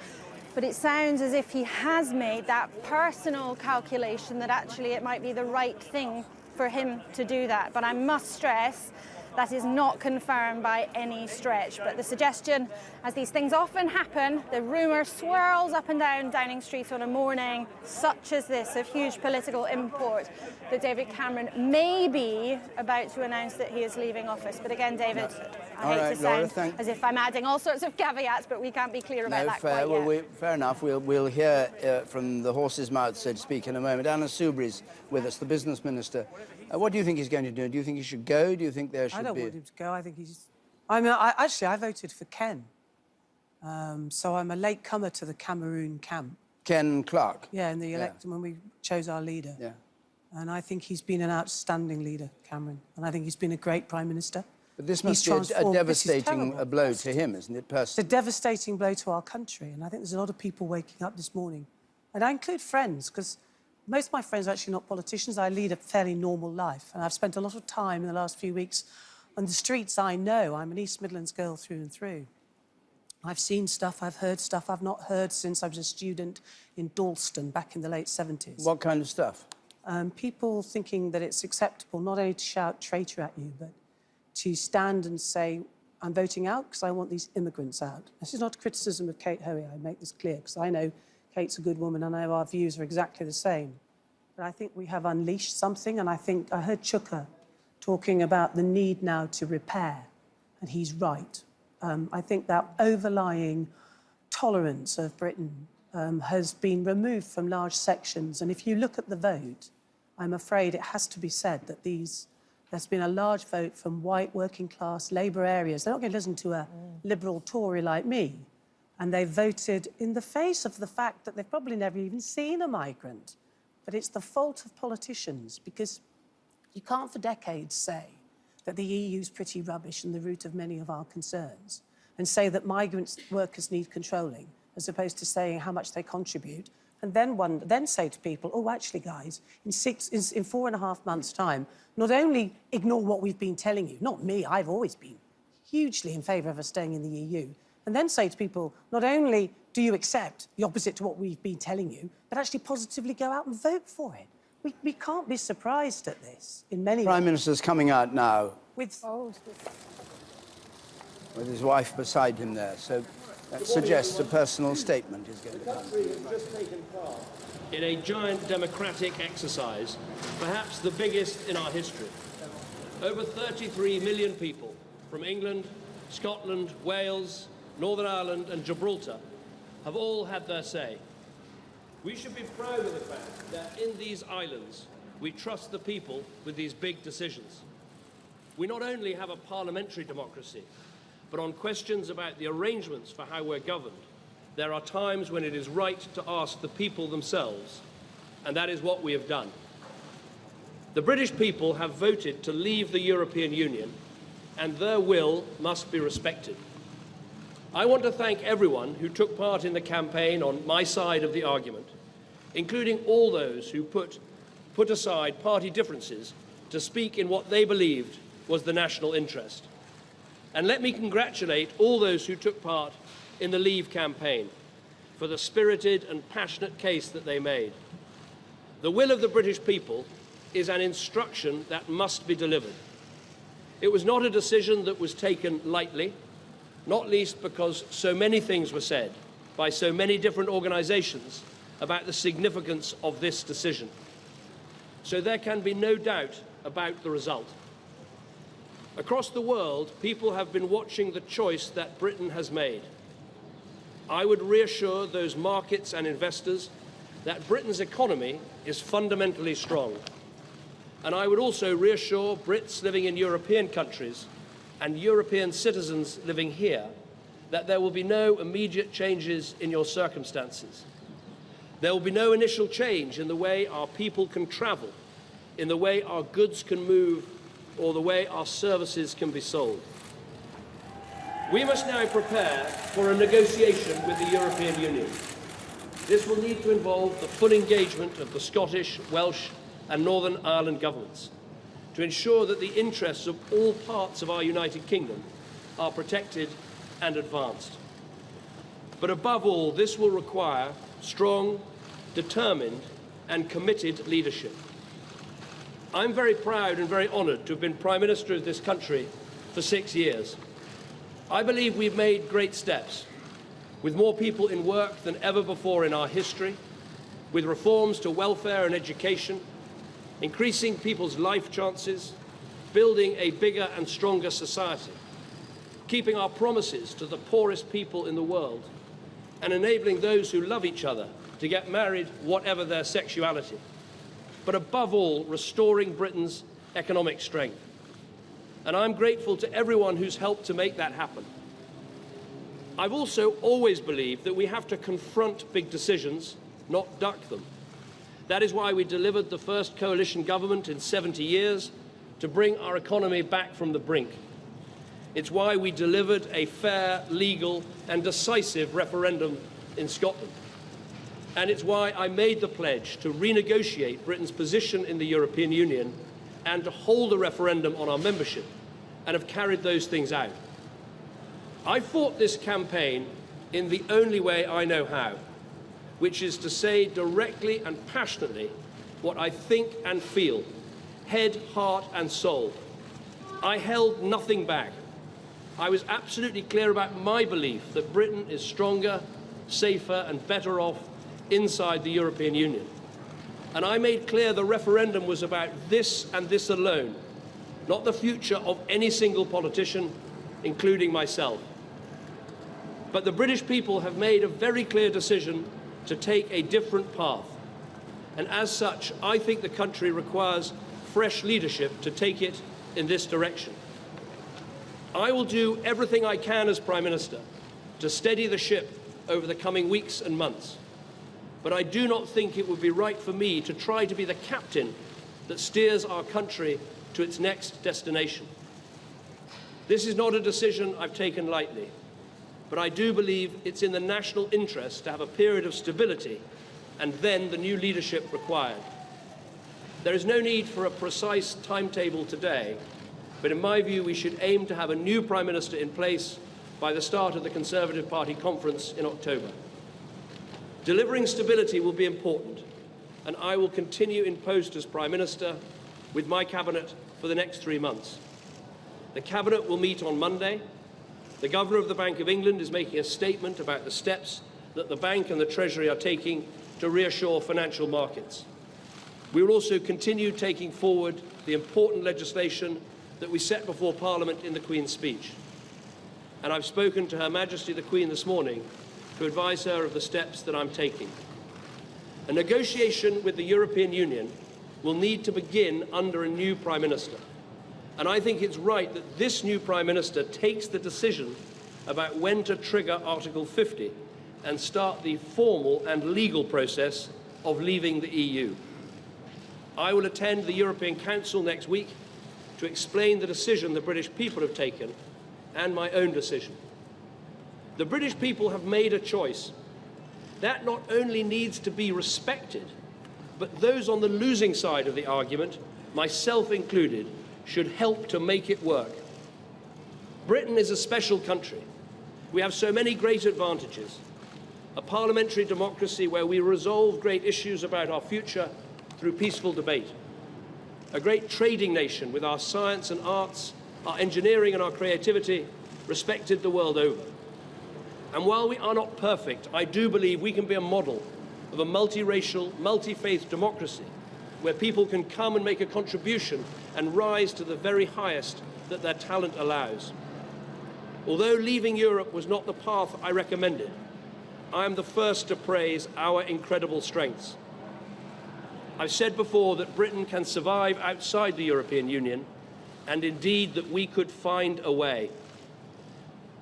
Speaker 7: but it sounds as if he has made that personal calculation that actually it might be the right thing for him to do that. But I must stress that is not confirmed by any stretch. But the suggestion, as these things often happen, the rumour swirls up and down Downing Street on a morning such as this, of huge political import, that David Cameron may be about to announce that he is leaving office. But again, David, I hate to sound as if I'm adding all sorts of caveats, but we can't be clear about that quite yet.
Speaker 1: Fair enough. We'll hear from the horse's mouth, so to speak, in a moment. Anna Soubry's with us, the business minister. What do you think he's going to do? Do you think he should go? Do you think there should be...
Speaker 22: I don't want him to go. I think he's... I voted for Ken. So I'm a late comer to the Cameroon camp.
Speaker 1: Ken Clarke?
Speaker 22: Yeah, in the election when we chose our leader.
Speaker 1: Yeah.
Speaker 22: And I think he's been an outstanding leader, Cameron. And I think he's been a great Prime Minister.
Speaker 1: But this must be a devastating blow to him, isn't it, personally?
Speaker 22: It's a devastating blow to our country. And I think there's a lot of people waking up this morning. And I include friends, because most of my friends are actually not politicians. I lead a fairly normal life. And I've spent a lot of time in the last few weeks on the streets I know. I'm an East Midlands girl through and through. I've seen stuff, I've heard stuff I've not heard since I was a student in Dalston back in the late 70s.
Speaker 1: What kind of stuff?
Speaker 22: People thinking that it's acceptable not only to shout traitor at you, but to stand and say, I'm voting out because I want these immigrants out. This is not a criticism of Kate Hoey, I make this clear, because I know Kate's a good woman and I know our views are exactly the same. But I think we have unleashed something, and I think I heard Chuka talking about the need now to repair, and he's right. I think that overlying tolerance of Britain has been removed from large sections, and if you look at the vote, I'm afraid it has to be said that there's been a large vote from white, working-class, Labour areas. They're not going to listen to a liberal Tory like me. And they voted in the face of the fact that they've probably never even seen a migrant. But it's the fault of politicians, because you can't for decades say that the EU's pretty rubbish and the root of many of our concerns, and say that migrant workers need controlling, as opposed to saying how much they contribute, and then say to people, oh, actually, guys, in 4.5 months' time, not only ignore what we've been telling you, not me, I've always been hugely in favour of us staying in the EU, and then say to people, not only do you accept the opposite to what we've been telling you, but actually positively go out and vote for it. We can't be surprised at this in many ways.
Speaker 1: Prime Minister's coming out now
Speaker 22: with
Speaker 1: his wife beside him there, so that suggests a personal statement is going to come.
Speaker 23: In a giant democratic exercise, perhaps the biggest in our history. Over 33 million people from England, Scotland, Wales, Northern Ireland and Gibraltar have all had their say. We should be proud of the fact that in these islands we trust the people with these big decisions. We not only have a parliamentary democracy, but on questions about the arrangements for how we're governed, there are times when it is right to ask the people themselves, and that is what we have done. The British people have voted to leave the European Union, and their will must be respected. I want to thank everyone who took part in the campaign on my side of the argument, including all those who put aside party differences to speak in what they believed was the national interest. And let me congratulate all those who took part in the Leave campaign for the spirited and passionate case that they made. The will of the British people is an instruction that must be delivered. It was not a decision that was taken lightly, not least because so many things were said by so many different organisations about the significance of this decision. So there can be no doubt about the result. Across the world, people have been watching the choice that Britain has made. I would reassure those markets and investors that Britain's economy is fundamentally strong. And I would also reassure Brits living in European countries and European citizens living here that there will be no immediate changes in your circumstances. There will be no initial change in the way our people can travel, in the way our goods can move, or the way our services can be sold. We must now prepare for a negotiation with the European Union. This will need to involve the full engagement of the Scottish, Welsh and Northern Ireland governments to ensure that the interests of all parts of our United Kingdom are protected and advanced. But above all, this will require strong, determined and committed leadership. I'm very proud and very honoured to have been Prime Minister of this country for 6 years. I believe we've made great steps, with more people in work than ever before in our history, with reforms to welfare and education, increasing people's life chances, building a bigger and stronger society, keeping our promises to the poorest people in the world, and enabling those who love each other to get married whatever their sexuality. But above all, restoring Britain's economic strength. And I'm grateful to everyone who's helped to make that happen. I've also always believed that we have to confront big decisions, not duck them. That is why we delivered the first coalition government in 70 years to bring our economy back from the brink. It's why we delivered a fair, legal and decisive referendum in Scotland. And it's why I made the pledge to renegotiate Britain's position in the European Union and to hold a referendum on our membership, and have carried those things out. I fought this campaign in the only way I know how, which is to say directly and passionately what I think and feel, head, heart and soul. I held nothing back. I was absolutely clear about my belief that Britain is stronger, safer and better off inside the European Union. And I made clear the referendum was about this and this alone, not the future of any single politician, including myself. But the British people have made a very clear decision to take a different path. And as such, I think the country requires fresh leadership to take it in this direction. I will do everything I can as Prime Minister to steady the ship over the coming weeks and months. But I do not think it would be right for me to try to be the captain that steers our country to its next destination. This is not a decision I've taken lightly, but I do believe it's in the national interest to have a period of stability and then the new leadership required. There is no need for a precise timetable today, but in my view we should aim to have a new Prime Minister in place by the start of the Conservative Party conference in October. Delivering stability will be important, and I will continue in post as Prime Minister with my Cabinet for the next 3 months. The Cabinet will meet on Monday. The Governor of the Bank of England is making a statement about the steps that the Bank and the Treasury are taking to reassure financial markets. We will also continue taking forward the important legislation that we set before Parliament in the Queen's speech. and I've spoken to Her Majesty the Queen this morning to advise her of the steps that I'm taking. A negotiation with the European Union will need to begin under a new Prime Minister. And I think it's right that this new Prime Minister takes the decision about when to trigger Article 50 and start the formal and legal process of leaving the EU. I will attend the European Council next week to explain the decision the British people have taken and my own decision. The British people have made a choice. That not only needs to be respected, but those on the losing side of the argument, myself included, should help to make it work. Britain is a special country. We have so many great advantages. A parliamentary democracy where we resolve great issues about our future through peaceful debate. A great trading nation with our science and arts, our engineering and our creativity respected the world over. And while we are not perfect, I do believe we can be a model of a multiracial, multi-faith democracy where people can come and make a contribution and rise to the very highest that their talent allows. Although leaving Europe was not the path I recommended, I am the first to praise our incredible strengths. I've said before that Britain can survive outside the European Union, and indeed that we could find a way.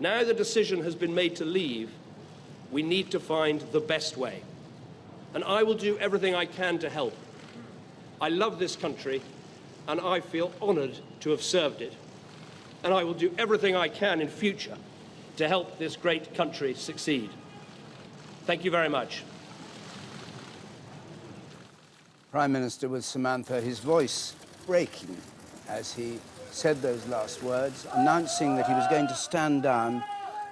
Speaker 23: Now the decision has been made to leave, we need to find the best way. And I will do everything I can to help. I love this country, and I feel honoured to have served it. And I will do everything I can in future to help this great country succeed. Thank you very much.
Speaker 1: Prime Minister with Samantha, his voice breaking as he said those last words, announcing that he was going to stand down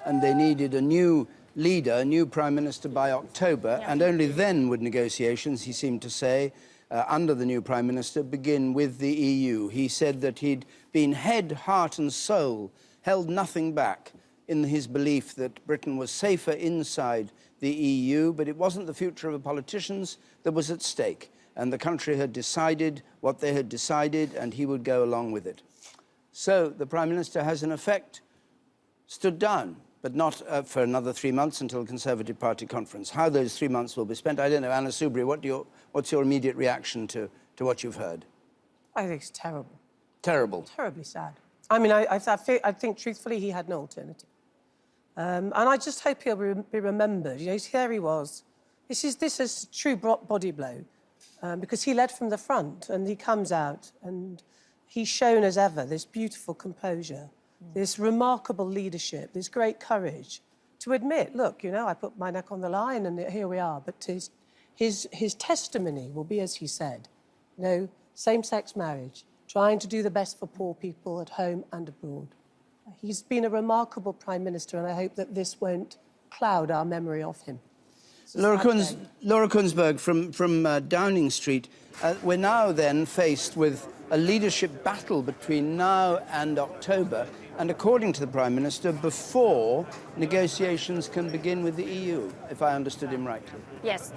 Speaker 1: and they needed a new leader, a new Prime Minister by October, and only then would negotiations, he seemed to say, under the new Prime Minister, begin with the EU. He said that he'd been head, heart and soul, held nothing back in his belief that Britain was safer inside the EU, but it wasn't the future of the politicians that was at stake. And the country had decided what they had decided, and he would go along with it. So the Prime Minister has, in effect, stood down, but not for another 3 months until the Conservative Party conference. How those 3 months will be spent, I don't know. Anna Soubry, what's your immediate reaction to what you've heard?
Speaker 22: I think it's terrible.
Speaker 1: Terrible?
Speaker 22: Terribly sad. I mean, I think, truthfully, he had no alternative. And I just hope he'll be remembered. You know, here he was. This is a true body blow. Because he led from the front, and he comes out, and he's shown as ever this beautiful composure, this remarkable leadership, this great courage to admit, look, you know, I put my neck on the line, and here we are. But his testimony will be, as he said, you know, same-sex marriage, trying to do the best for poor people at home and abroad. He's been a remarkable Prime Minister, and I hope that this won't cloud our memory of him. Laura
Speaker 1: Kunsberg from Downing Street. We're now then faced with a leadership battle between now and October, and according to the Prime Minister, before negotiations can begin with the EU, if I understood him rightly.
Speaker 7: Yes.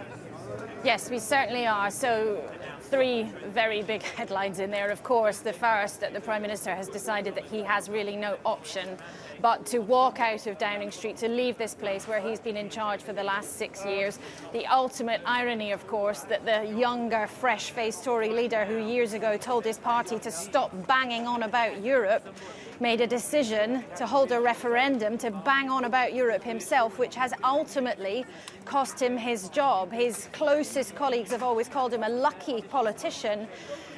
Speaker 7: Yes, we certainly are. So, three very big headlines in there. Of course, the first, that the Prime Minister has decided that he has really no option but to walk out of Downing Street, to leave this place where he's been in charge for the last 6 years. The ultimate irony, of course, that the younger, fresh-faced Tory leader who years ago told his party to stop banging on about Europe made a decision to hold a referendum to bang on about Europe himself, which has ultimately cost him his job. His closest colleagues have always called him a lucky politician.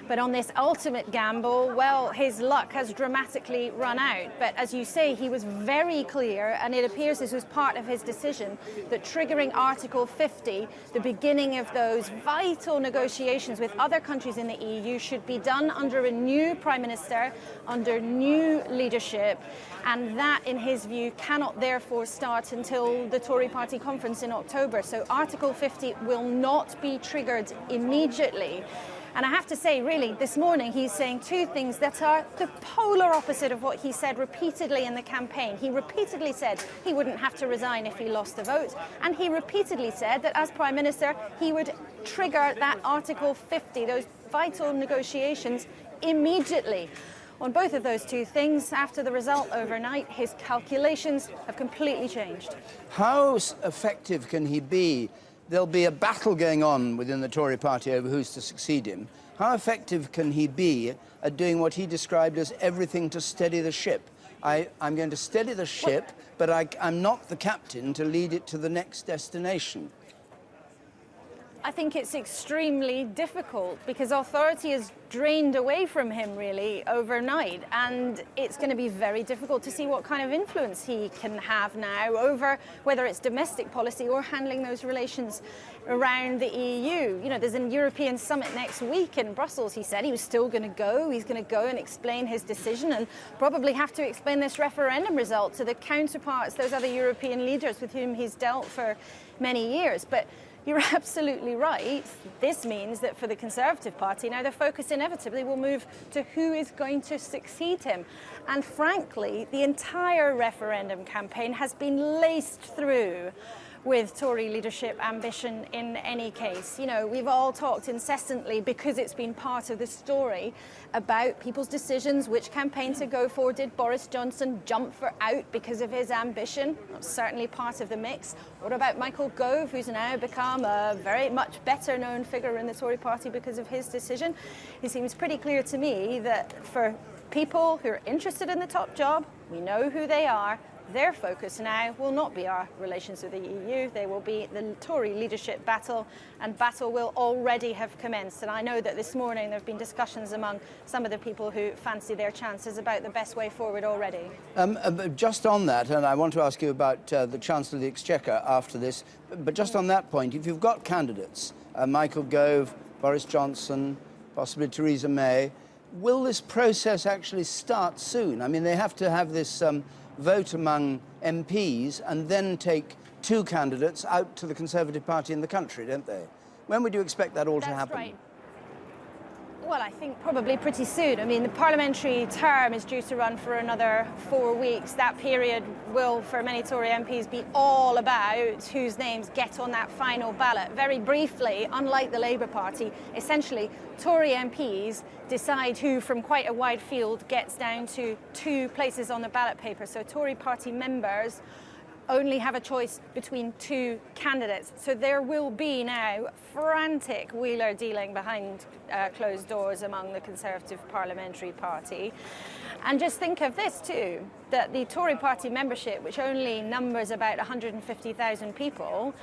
Speaker 7: But on this ultimate gamble, well, his luck has dramatically run out. But as you say, he was very clear, and it appears this was part of his decision, that triggering Article 50, the beginning of those vital negotiations with other countries in the EU, should be done under a new Prime Minister, under new leadership. And that, in his view, cannot therefore start until the Tory party conference in October. So Article 50 will not be triggered immediately. And I have to say, really, this morning he's saying two things that are the polar opposite of what he said repeatedly in the campaign. He repeatedly said he wouldn't have to resign if he lost the vote. And he repeatedly said that as Prime Minister, he would trigger that Article 50, those vital negotiations, immediately. on both of those two things, after the result overnight, his calculations have completely changed.
Speaker 1: How effective can he be? There'll be a battle going on within the Tory party over who's to succeed him. How effective can he be at doing what he described as everything to steady the ship? I'm going to steady the ship, but I'm not the captain to lead it to the next destination.
Speaker 7: I think it's extremely difficult because authority is drained away from him really overnight, and it's going to be very difficult to see what kind of influence he can have now over whether it's domestic policy or handling those relations around the EU. You know, there's a European summit next week in Brussels. He said he was still going to go. He's going to go and explain his decision and probably have to explain this referendum result to the counterparts, those other European leaders with whom he's dealt for many years. But you're absolutely right. This means that for the Conservative Party, now their focus inevitably will move to who is going to succeed him. And frankly, the entire referendum campaign has been laced through with Tory leadership ambition in any case. You know, we've all talked incessantly, because it's been part of the story, about people's decisions, which campaign to go for. Did Boris Johnson jump for out because of his ambition? That's certainly part of the mix. What about Michael Gove, who's now become a very much better known figure in the Tory party because of his decision? It seems pretty clear to me that for people who are interested in the top job, we know who they are. Their focus now will not be our relations with the EU, they will be the Tory leadership battle, and battle will already have commenced. And I know that this morning there have been discussions among some of the people who fancy their chances about the best way forward already.
Speaker 1: Just on that, and I want to ask you about the Chancellor of the Exchequer after this, but just on that point, if you've got candidates, Michael Gove, Boris Johnson, possibly Theresa May, will this process actually start soon? I mean, they have to have this vote among MPs and then take two candidates out to the Conservative Party in the country, don't they? When would you expect that all to happen?
Speaker 7: Right. Well, I think probably pretty soon. I mean, the parliamentary term is due to run for another 4 weeks. That period will, for many Tory MPs, be all about whose names get on that final ballot. Very briefly, unlike the Labour Party, essentially, Tory MPs decide who, from quite a wide field, gets down to 2 places on the ballot paper. So Tory party members only have a choice between 2 candidates. So there will be now frantic wheeler dealing behind closed doors among the Conservative Parliamentary Party. And just think of this too, that the Tory party membership, which only numbers about 150,000 people,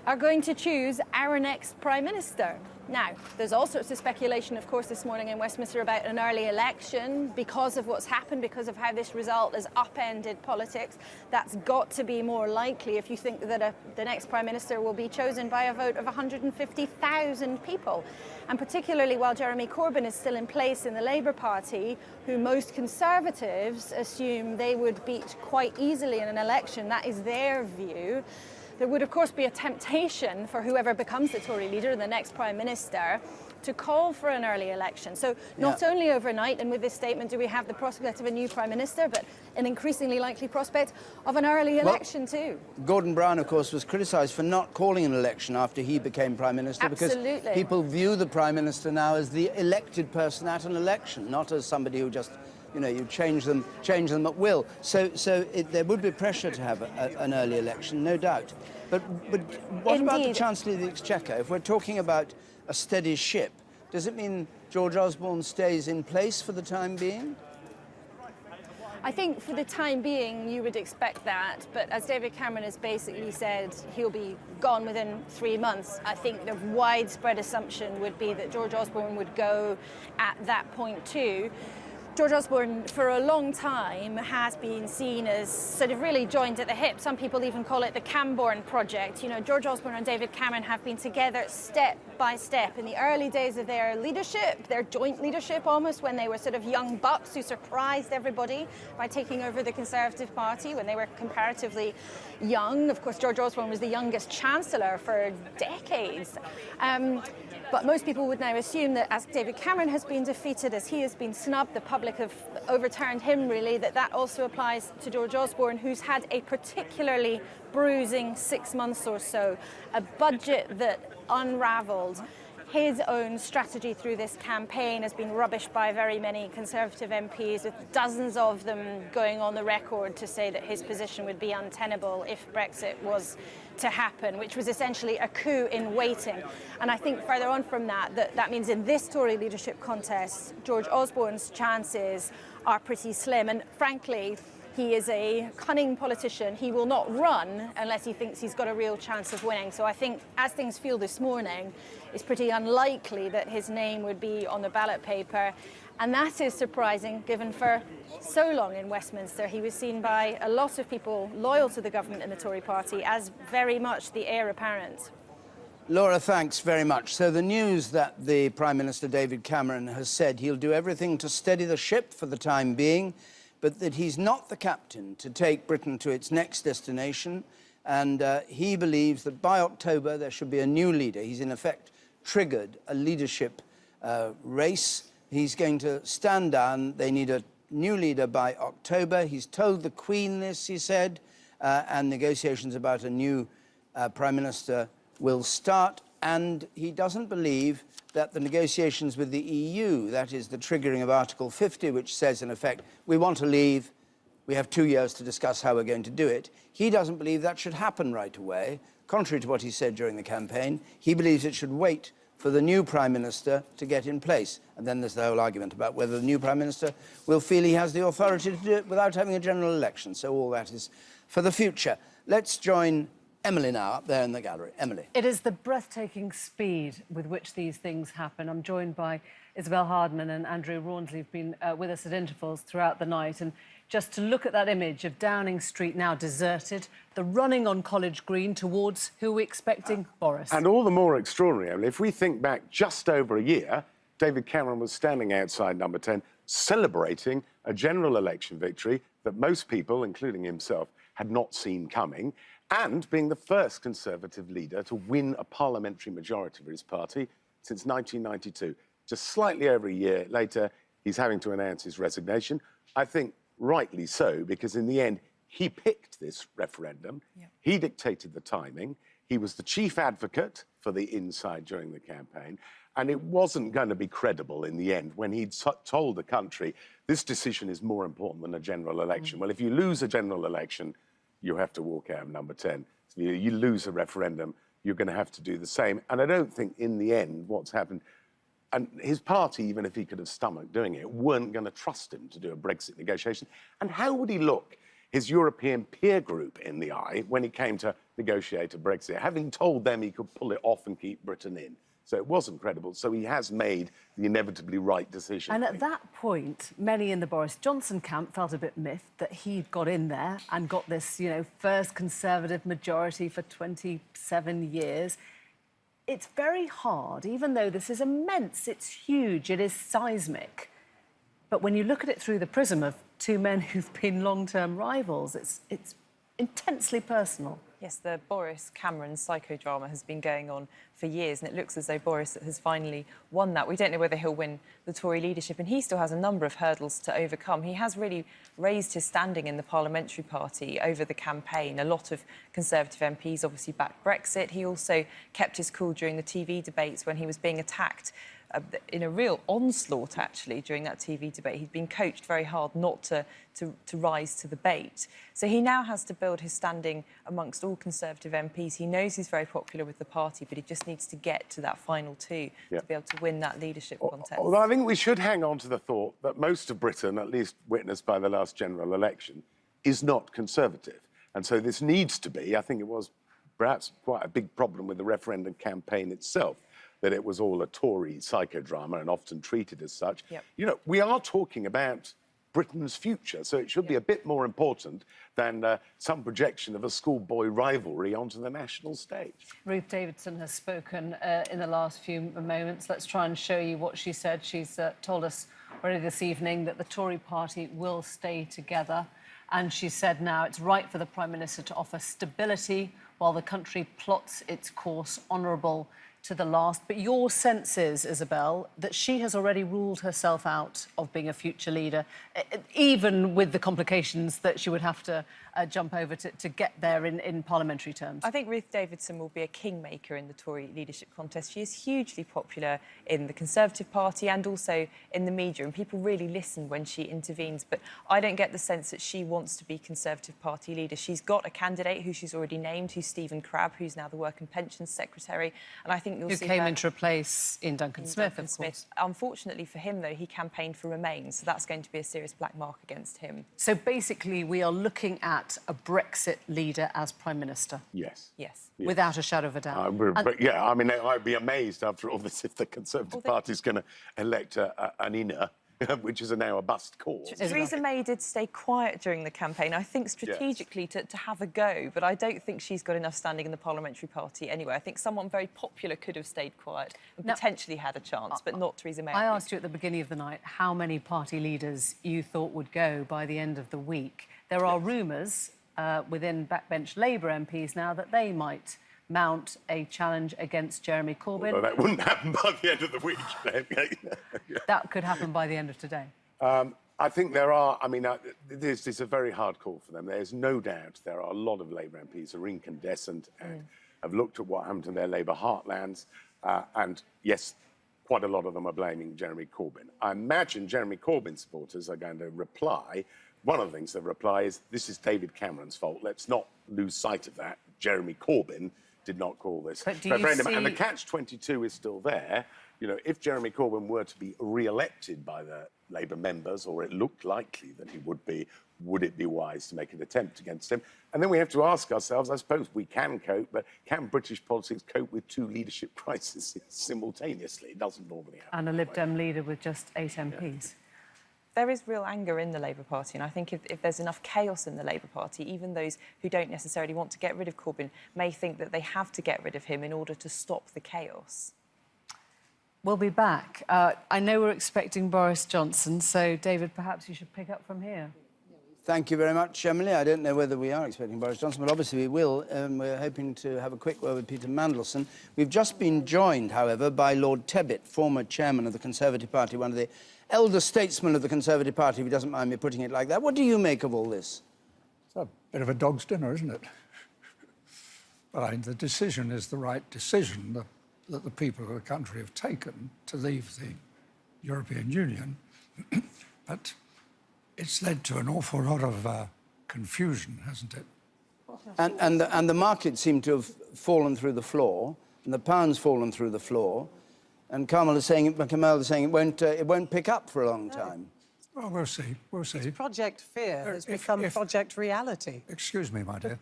Speaker 7: are going to choose our next Prime Minister. Now, there's all sorts of speculation, of course, this morning in Westminster about an early election because of what's happened, because of how this result has upended politics. That's got to be more likely if you think that the next Prime Minister will be chosen by a vote of 150,000 people. And particularly while Jeremy Corbyn is still in place in the Labour Party, who most Conservatives assume they would beat quite easily in an election, that is their view. There would, of course, be a temptation for whoever becomes the Tory leader, the next Prime Minister, to call for an early election. So not only overnight, and with this statement, do we have the prospect of a new Prime Minister, but an increasingly likely prospect of an early election too.
Speaker 1: Gordon Brown, of course, was criticised for not calling an election after he became Prime Minister.
Speaker 7: Absolutely.
Speaker 1: Because people view the Prime Minister now as the elected person at an election, not as somebody who just, you know, you change them at will. So there would be pressure to have an early election, no doubt. But what about the Chancellor of the Exchequer? If we're talking about a steady ship, does it mean George Osborne stays in place for the time being?
Speaker 7: I think for the time being you would expect that, but as David Cameron has basically said, he'll be gone within 3 months. I think the widespread assumption would be that George Osborne would go at that point too. George Osborne, for a long time, has been seen as sort of really joined at the hip. Some people even call it the Camborne project. You know, George Osborne and David Cameron have been together step by step in the early days of their leadership, their joint leadership almost, when they were sort of young bucks who surprised everybody by taking over the Conservative Party when they were comparatively young. Of course, George Osborne was the youngest Chancellor for decades. But most people would now assume that as David Cameron has been defeated, as he has been snubbed, the public have overturned him really, that also applies to George Osborne, who's had a particularly bruising 6 months or so, a budget that unravelled, his own strategy through this campaign has been rubbished by very many Conservative MPs, with dozens of them going on the record to say that his position would be untenable if Brexit was to happen, which was essentially a coup in waiting. And I think further on from that, that means in this Tory leadership contest, George Osborne's chances are pretty slim. And frankly, he is a cunning politician. He will not run unless he thinks he's got a real chance of winning. So I think, as things feel this morning, it's pretty unlikely that his name would be on the ballot paper. And that is surprising, given for so long in Westminster he was seen by a lot of people loyal to the government and the Tory party as very much the heir apparent.
Speaker 1: Laura, thanks very much. So the news that the Prime Minister David Cameron has said he'll do everything to steady the ship for the time being, but that he's not the captain to take Britain to its next destination, and he believes that by October there should be a new leader. He's in effect triggered a leadership race. He's going to stand down. They need a new leader by October. He's told the Queen this, he said, and negotiations about a new Prime Minister will start, and he doesn't believe that the negotiations with the EU, that is the triggering of Article 50, which says, in effect, we want to leave, we have 2 years to discuss how we're going to do it. He doesn't believe that should happen right away, contrary to what he said during the campaign. He believes it should wait for the new Prime Minister to get in place. And then there's the whole argument about whether the new Prime Minister will feel he has the authority to do it without having a general election. So all that is for the future. Let's join Emily now, up there in the gallery. Emily.
Speaker 4: It is the breathtaking speed with which these things happen. I'm joined by Isabel Hardman and Andrew Rawnsley, who've been with us at intervals throughout the night. And just to look at that image of Downing Street now deserted, the running on College Green towards who we're expecting, Boris.
Speaker 13: And all the more extraordinary, Emily, if we think back just over a year, David Cameron was standing outside Number 10 celebrating a general election victory that most people, including himself, had not seen coming, and being the first Conservative leader to win a parliamentary majority for his party since 1992. Just slightly over a year later, he's having to announce his resignation. I think rightly so, because in the end, he picked this referendum. Yeah. He dictated the timing. He was the chief advocate for the inside during the campaign. And it wasn't going to be credible in the end when he'd told the country, this decision is more important than a general election. Well, if you lose a general election, you have to walk out of Number 10. So you lose a referendum, you're going to have to do the same. And I don't think in the end what's happened, and his party, even if he could have stomached doing it, weren't going to trust him to do a Brexit negotiation. And how would he look his European peer group in the eye when he came to negotiate a Brexit, having told them he could pull it off and keep Britain in? So it wasn't credible. So he has made the inevitably right decision.
Speaker 4: And at that point, many in the Boris Johnson camp felt a bit miffed that he'd got in there and got this, you know, first Conservative majority for 27 years. It's very hard, even though this is immense, it's huge, it is seismic. But when you look at it through the prism of two men who've been long-term rivals, it's intensely personal.
Speaker 14: Yes, the Boris Cameron psychodrama has been going on for years, and it looks as though Boris has finally won that. We don't know whether he'll win the Tory leadership, and he still has a number of hurdles to overcome. He has really raised his standing in the parliamentary party over the campaign. A lot of Conservative MPs obviously backed Brexit. He also kept his cool during the TV debates when he was being attacked in a real onslaught, actually, during that TV debate. He'd been coached very hard not to rise to the bait. So he now has to build his standing amongst all Conservative MPs. He knows he's very popular with the party, but he just needs to get to that final two to be able to win that leadership contest.
Speaker 13: Although I think we should hang on to the thought that most of Britain, at least witnessed by the last general election, is not Conservative. And so this needs to be, I think it was perhaps quite a big problem with the referendum campaign itself, that it was all a Tory psychodrama and often treated as such. Yep. You know, we are talking about Britain's future, so it should be a bit more important than some projection of a schoolboy rivalry onto the national stage.
Speaker 4: Ruth Davidson has spoken in the last few moments. Let's try and show you what she said. She's told us already this evening that the Tory party will stay together. And she said now it's right for the Prime Minister to offer stability while the country plots its course honourable to the last. But your sense is, Isabel, that she has already ruled herself out of being a future leader, even with the complications that she would have to jump over to get there in parliamentary terms?
Speaker 14: I think Ruth Davidson will be a kingmaker in the Tory leadership contest. She is hugely popular in the Conservative Party and also in the media, and people really listen when she intervenes. But I don't get the sense that she wants to be Conservative Party leader. She's got a candidate who she's already named, who's Stephen Crabb, who's now the Work and Pensions Secretary. And I think you'll see
Speaker 4: who came in to replace Ian Duncan Smith, of course.
Speaker 14: Unfortunately for him, though, he campaigned for Remain, so that's going to be a serious black mark against him.
Speaker 4: So basically, we are looking at a Brexit leader as Prime Minister?
Speaker 13: Yes.
Speaker 14: Yes.
Speaker 4: Without a shadow of a doubt.
Speaker 13: Yeah, I mean, I'd be amazed after all this if the Conservative Party's going to elect an inner, which is now a bust cause.
Speaker 14: Theresa May did stay quiet during the campaign, I think strategically to have a go, but I don't think she's got enough standing in the parliamentary party anyway. I think someone very popular could have stayed quiet and potentially had a chance, but not Theresa May.
Speaker 4: I asked you at the beginning of the night how many party leaders you thought would go by the end of the week. There are rumours within backbench Labour MPs now that they might mount a challenge against Jeremy Corbyn.
Speaker 13: Although that wouldn't happen by the end of the week.
Speaker 4: That could happen by the end of today.
Speaker 13: I think there are, I mean, this is a very hard call for them. There's no doubt there are a lot of Labour MPs who are incandescent and have looked at what happened to their Labour heartlands. And yes, quite a lot of them are blaming Jeremy Corbyn. I imagine Jeremy Corbyn supporters are going to reply. One of the things they'll reply is, this is David Cameron's fault. Let's not lose sight of that. Jeremy Corbyn did not call this referendum. And the catch-22 is still there. You know, if Jeremy Corbyn were to be re-elected by the Labour members, or it looked likely that he would it be wise to make an attempt against him? And then we have to ask ourselves, I suppose we can cope, but can British politics cope with two leadership crises simultaneously? It doesn't normally happen.
Speaker 4: And a Lib Dem leader with just 8 MPs.
Speaker 14: There is real anger in the Labour Party, and I think if there's enough chaos in the Labour Party, even those who don't necessarily want to get rid of Corbyn may think that they have to get rid of him in order to stop the chaos.
Speaker 4: We'll be back. I know we're expecting Boris Johnson, so, David, perhaps you should pick up from here.
Speaker 1: Thank you very much, Emily. I don't know whether we are expecting Boris Johnson, but obviously we will. We're hoping to have a quick word with Peter Mandelson. We've just been joined, however, by Lord Tebbit, former chairman of the Conservative Party, one of the elder statesmen of the Conservative Party, if he doesn't mind me putting it like that. What do you make of all this?
Speaker 3: It's a bit of a dog's dinner, isn't it? But the decision is the right decision that the people of the country have taken to leave the European Union. But it's led to an awful lot of confusion, hasn't it?
Speaker 1: And the markets seem to have fallen through the floor, and the pound's fallen through the floor. And Kamal is saying it won't pick up for a long time.
Speaker 3: Well, we'll see. We'll see.
Speaker 22: It's Project Fear has become Project Reality.
Speaker 3: Excuse me, my dear.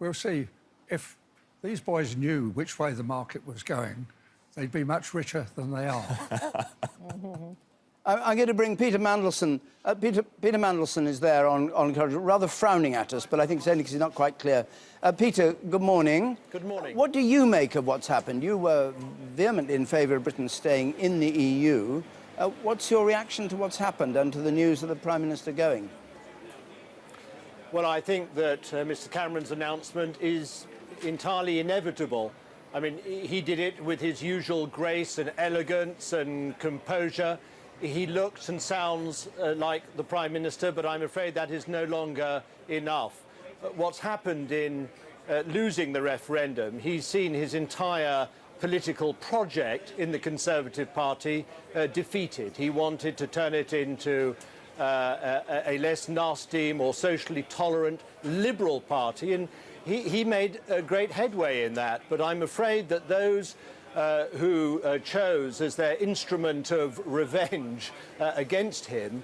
Speaker 3: We'll see. If these boys knew which way the market was going, they'd be much richer than they are.
Speaker 1: I'm going to bring Peter Mandelson. Peter Mandelson is there on rather frowning at us, but I think it's only because he's not quite clear. Peter, good morning.
Speaker 8: Good morning.
Speaker 1: What do you make of what's happened? You were vehemently in favour of Britain staying in the EU. What's your reaction to what's happened and to the news of the Prime Minister going?
Speaker 8: Well, I think that Mr. Cameron's announcement is entirely inevitable. I mean, he did it with his usual grace and elegance and composure. He looks and sounds like the Prime Minister, but I'm afraid that is no longer enough. What's happened in losing the referendum, he's seen his entire political project in the Conservative Party defeated. He wanted to turn it into a less nasty, more socially tolerant, liberal party, and he made a great headway in that. But I'm afraid that those who chose as their instrument of revenge against him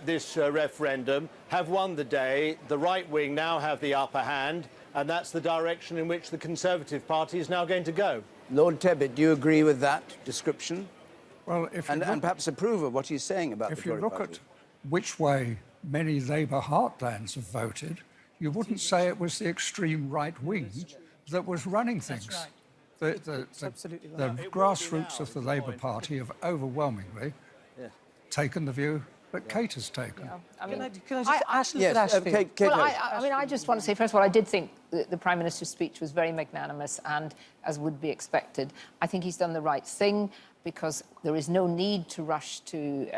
Speaker 8: this referendum have won the day. The right wing now have the upper hand, and that's the direction in which the Conservative Party is now going to go.
Speaker 1: Lord Tebbit, do you agree with that description?
Speaker 3: Well, and
Speaker 1: perhaps approve of what he's saying about the Tory
Speaker 3: If you look
Speaker 1: party.
Speaker 3: at which way many Labour heartlands have voted, you wouldn't say it was the extreme right wing that was running things.
Speaker 22: That's right.
Speaker 3: The grassroots of the Labour Party have overwhelmingly taken the view that Kate has taken.
Speaker 5: Yeah. I mean,
Speaker 22: can I just ask you
Speaker 1: Kate,
Speaker 5: well, I mean, I just want to say, first of all, I did think the Prime Minister's speech was very magnanimous and, as would be expected, I think he's done the right thing because there is no need to rush to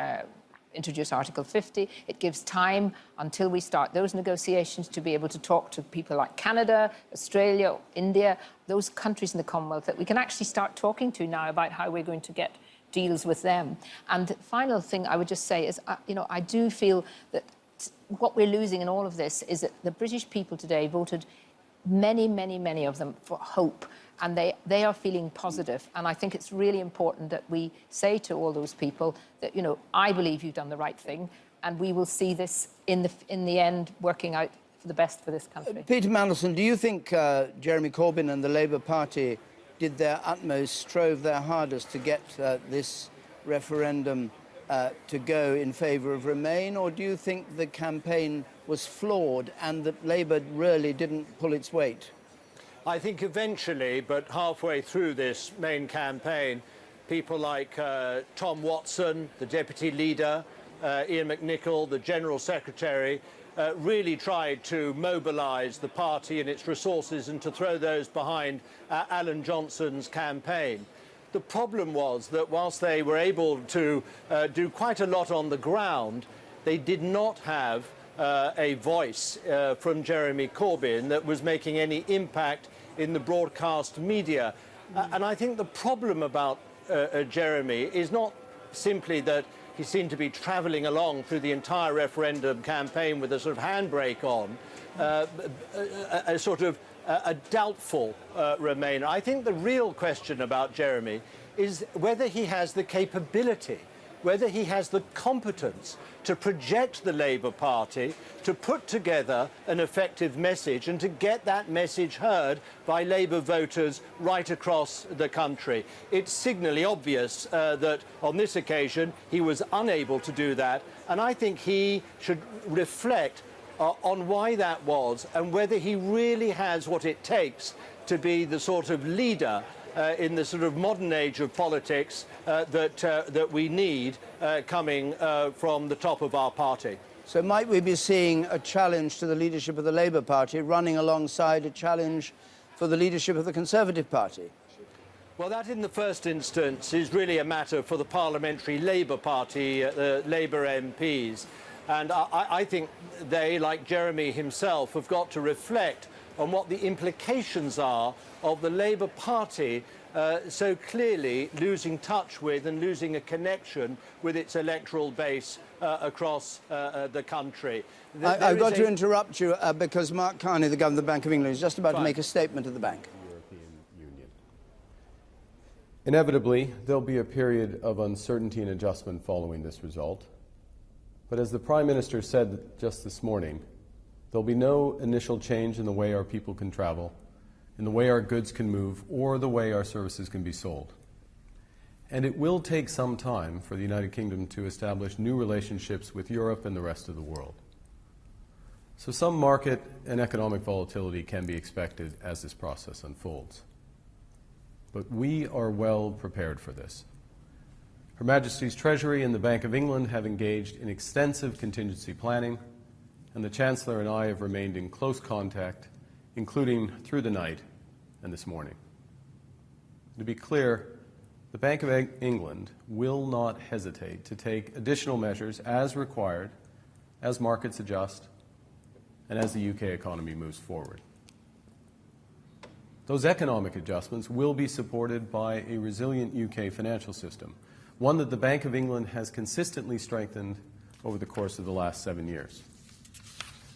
Speaker 5: introduce Article 50. It gives time until we start those negotiations to be able to talk to people like Canada, Australia, India, those countries in the Commonwealth that we can actually start talking to now about how we're going to get deals with them. And the final thing I would just say is, I do feel that what we're losing in all of this is that the British people today voted, many of them, for hope. And they are feeling positive. And I think it's really important that we say to all those people that, I believe you've done the right thing, and we will see this in the end working out for the best for this country.
Speaker 1: Peter Mandelson, do you think Jeremy Corbyn and the Labour Party did their utmost, strove their hardest to get this referendum to go in favour of Remain, or do you think the campaign was flawed and that Labour really didn't pull its weight?
Speaker 8: I think eventually, but halfway through this main campaign, people like Tom Watson, the deputy leader, Ian McNicol, the general secretary, really tried to mobilise the party and its resources and to throw those behind Alan Johnson's campaign. The problem was that whilst they were able to do quite a lot on the ground, they did not have a voice from Jeremy Corbyn that was making any impact in the broadcast media. And I think the problem about Jeremy is not simply that he seemed to be travelling along through the entire referendum campaign with a sort of handbrake on, a sort of a doubtful Remainer. I think the real question about Jeremy is whether he has the capability, whether he has the competence to project the Labour Party, to put together an effective message and to get that message heard by Labour voters right across the country. It's signally obvious that on this occasion he was unable to do that, and I think he should reflect on why that was and whether he really has what it takes to be the sort of leader in the sort of modern age of politics that we need coming from the top of our party.
Speaker 1: So might we be seeing a challenge to the leadership of the Labour Party running alongside a challenge for the leadership of the Conservative Party?
Speaker 8: Well, that in the first instance is really a matter for the Parliamentary Labour Party, Labour MPs. And I think they, like Jeremy himself, have got to reflect on what the implications are of the Labour Party so clearly losing touch with and losing a connection with its electoral base across the country.
Speaker 1: I've got to interrupt you because Mark Carney, the Governor of the Bank of England, is just about to make a statement to the bank.
Speaker 9: Inevitably, there'll be a period of uncertainty and adjustment following this result. But as the Prime Minister said just this morning, there'll be no initial change in the way our people can travel, in the way our goods can move, or the way our services can be sold. And it will take some time for the United Kingdom to establish new relationships with Europe and the rest of the world. So some market and economic volatility can be expected as this process unfolds. But we are well prepared for this. Her Majesty's Treasury and the Bank of England have engaged in extensive contingency planning, and the Chancellor and I have remained in close contact, including through the night and this morning. To be clear, the Bank of England will not hesitate to take additional measures as required, as markets adjust, and as the UK economy moves forward. Those economic adjustments will be supported by a resilient UK financial system, one that the Bank of England has consistently strengthened over the course of the last 7 years.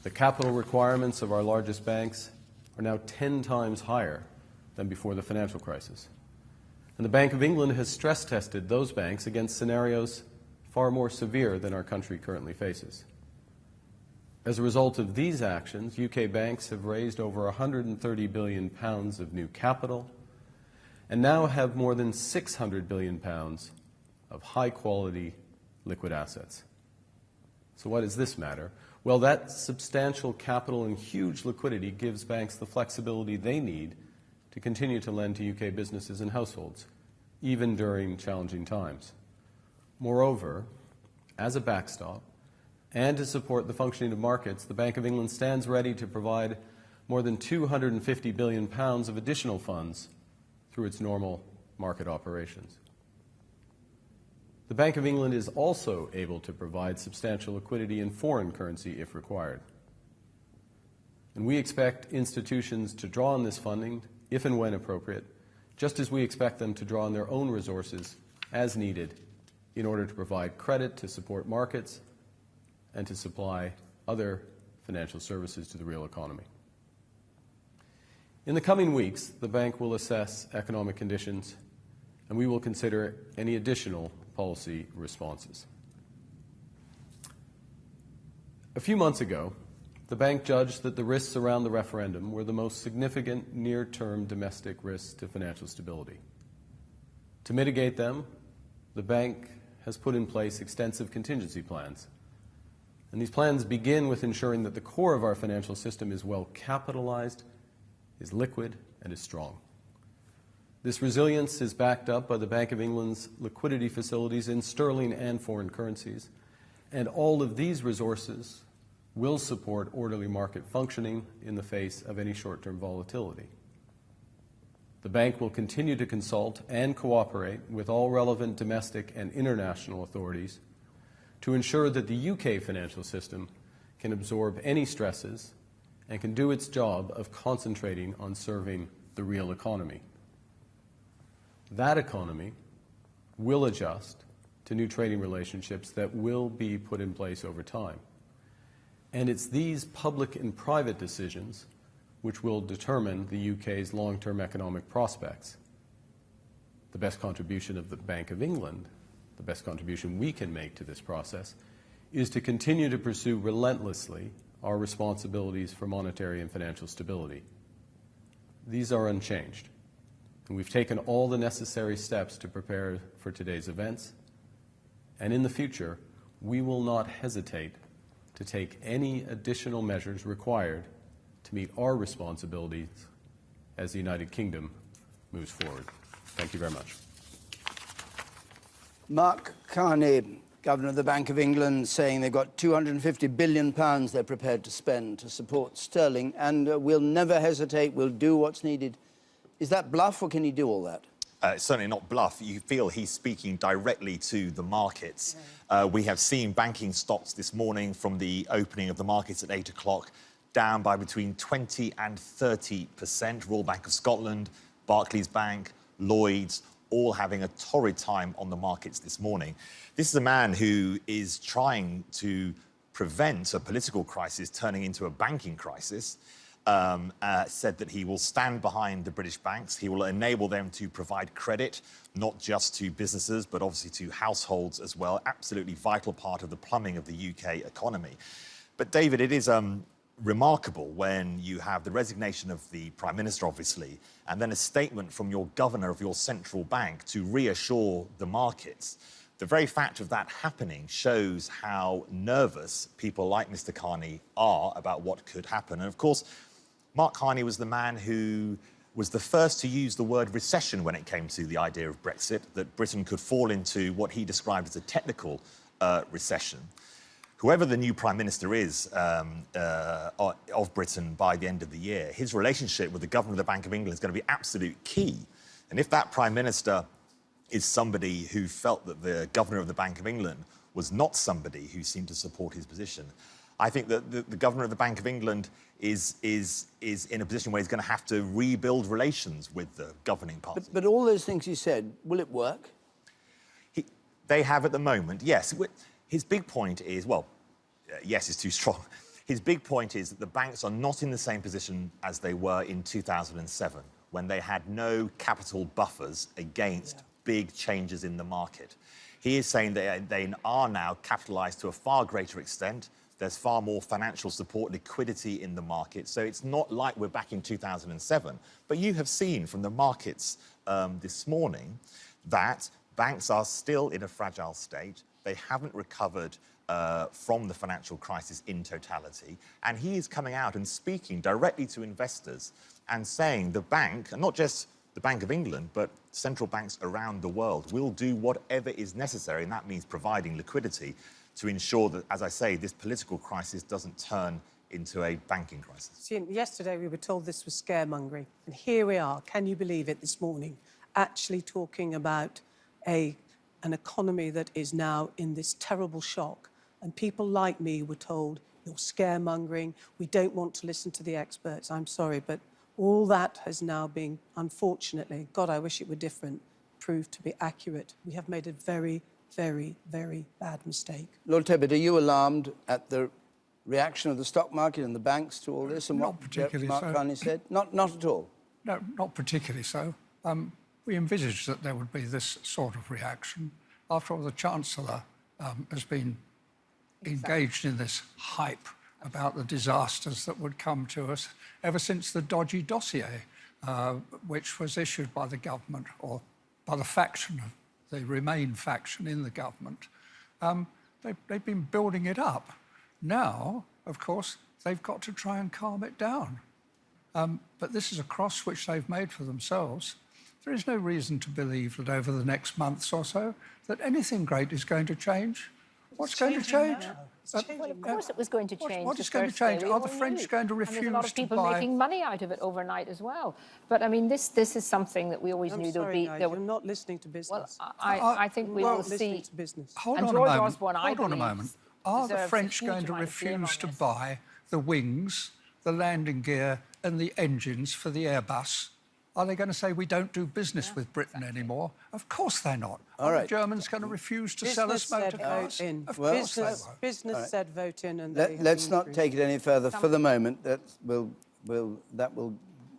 Speaker 9: The capital requirements of our largest banks are now 10 times higher than before the financial crisis. And the Bank of England has stress-tested those banks against scenarios far more severe than our country currently faces. As a result of these actions, UK banks have raised over £130 billion of new capital and now have more than £600 billion of high-quality liquid assets. So why does this matter? Well, that substantial capital and huge liquidity gives banks the flexibility they need to continue to lend to UK businesses and households, even during challenging times. Moreover, as a backstop, and to support the functioning of markets, the Bank of England stands ready to provide more than £250 billion of additional funds through its normal market operations. The Bank of England is also able to provide substantial liquidity in foreign currency if required. And we expect institutions to draw on this funding if and when appropriate, just as we expect them to draw on their own resources as needed in order to provide credit to support markets and to supply other financial services to the real economy. In the coming weeks, the bank will assess economic conditions and we will consider any additional policy responses. A few months ago, the bank judged that the risks around the referendum were the most significant near-term domestic risks to financial stability. To mitigate them, the bank has put in place extensive contingency plans. And these plans begin with ensuring that the core of our financial system is well capitalized, is liquid, and is strong. This resilience is backed up by the Bank of England's liquidity facilities in sterling and foreign currencies, and all of these resources will support orderly market functioning in the face of any short-term volatility. The bank will continue to consult and cooperate with all relevant domestic and international authorities to ensure that the UK financial system can absorb any stresses and can do its job of concentrating on serving the real economy. That economy will adjust to new trading relationships that will be put in place over time. And it's these public and private decisions which will determine the UK's long-term economic prospects. The best contribution of the Bank of England, the best contribution we can make to this process, is to continue to pursue relentlessly our responsibilities for monetary and financial stability. These are unchanged, and we've taken all the necessary steps to prepare for today's events, and in the future, we will not hesitate to take any additional measures required to meet our responsibilities as the United Kingdom moves forward. Thank you very much.
Speaker 1: Mark Carney, Governor of the Bank of England, saying they've got £250 billion they're prepared to spend to support sterling, and we'll never hesitate, we'll do what's needed. Is that bluff, or can he do all that?
Speaker 12: It's certainly not bluff. You feel he's speaking directly to the markets. We have seen banking stocks this morning from the opening of the markets at 8 o'clock down by between 20 and 30%. Royal Bank of Scotland, Barclays Bank, Lloyds, all having a torrid time on the markets this morning. This is a man who is trying to prevent a political crisis turning into a banking crisis. Said that he will stand behind the British banks. He will enable them to provide credit, not just to businesses, but obviously to households as well. Absolutely vital part of the plumbing of the UK economy. But David, it is remarkable when you have the resignation of the Prime Minister, obviously, and then a statement from your governor of your central bank to reassure the markets. The very fact of that happening shows how nervous people like Mr. Carney are about what could happen. And of course, Mark Carney was the man who was the first to use the word recession when it came to the idea of Brexit, that Britain could fall into what he described as a technical recession. Whoever the new Prime Minister is of Britain by the end of the year, his relationship with the Governor of the Bank of England is going to be absolute key. And if that Prime Minister is somebody who felt that the Governor of the Bank of England was not somebody who seemed to support his position, I think that the Governor of the Bank of England is in a position where he's going to have to rebuild relations with the governing party.
Speaker 1: But all those things you said, will it work?
Speaker 12: They have at the moment, yes. His big point is, well, yes is too strong. His big point is that the banks are not in the same position as they were in 2007, when they had no capital buffers against big changes in the market. He is saying that they are now capitalised to a far greater extent. There's far more financial support, liquidity in the market. So it's not like we're back in 2007. But you have seen from the markets this morning that banks are still in a fragile state. They haven't recovered from the financial crisis in totality. And he is coming out and speaking directly to investors and saying the bank, and not just the Bank of England, but central banks around the world will do whatever is necessary, and that means providing liquidity to ensure that, as I say, this political crisis doesn't turn into a banking crisis.
Speaker 22: See, yesterday we were told this was scaremongering, and here we are, can you believe it, this morning, actually talking about a an economy that is now in this terrible shock. And people like me were told, you're scaremongering, we don't want to listen to the experts. I'm sorry, but all that has now been, unfortunately, God, I wish it were different, proved to be accurate. We have made a very, very, very bad mistake.
Speaker 1: Lord Tebbit, are you alarmed at the reaction of the stock market and the banks to all this and
Speaker 3: Not
Speaker 1: what
Speaker 3: particularly
Speaker 1: Mark
Speaker 3: so.
Speaker 1: Carney said? Not at all?
Speaker 3: No, not particularly so. We envisaged that there would be this sort of reaction. After all, the Chancellor has been engaged in this hype about the disasters that would come to us ever since the dodgy dossier, which was issued by the government or by the faction, the Remain faction in the government. They've been building it up. Now, of course, they've got to try and calm it down. But this is a cross which they've made for themselves. There is no reason to believe that over the next months or so that anything great is going to change. What's going to change?
Speaker 5: Well, of course it was going to change.
Speaker 3: What is going to change? Are the French going to refuse to buy?
Speaker 5: And there's a lot of people making money out of it overnight as well. But I mean, this is something that we always knew there would be.
Speaker 22: You're not listening to business.
Speaker 5: Well, I think we will see.
Speaker 22: To business.
Speaker 3: Hold on a moment. Are the French going to refuse to buy the wings, the landing gear, and the engines for the Airbus? Are they going to say we don't do business with Britain anymore? Of course they're not. Are the Germans going to refuse to sell us motor cars? Of course they won't.
Speaker 22: Business said vote in, and
Speaker 1: let's not take it any further for the moment. That will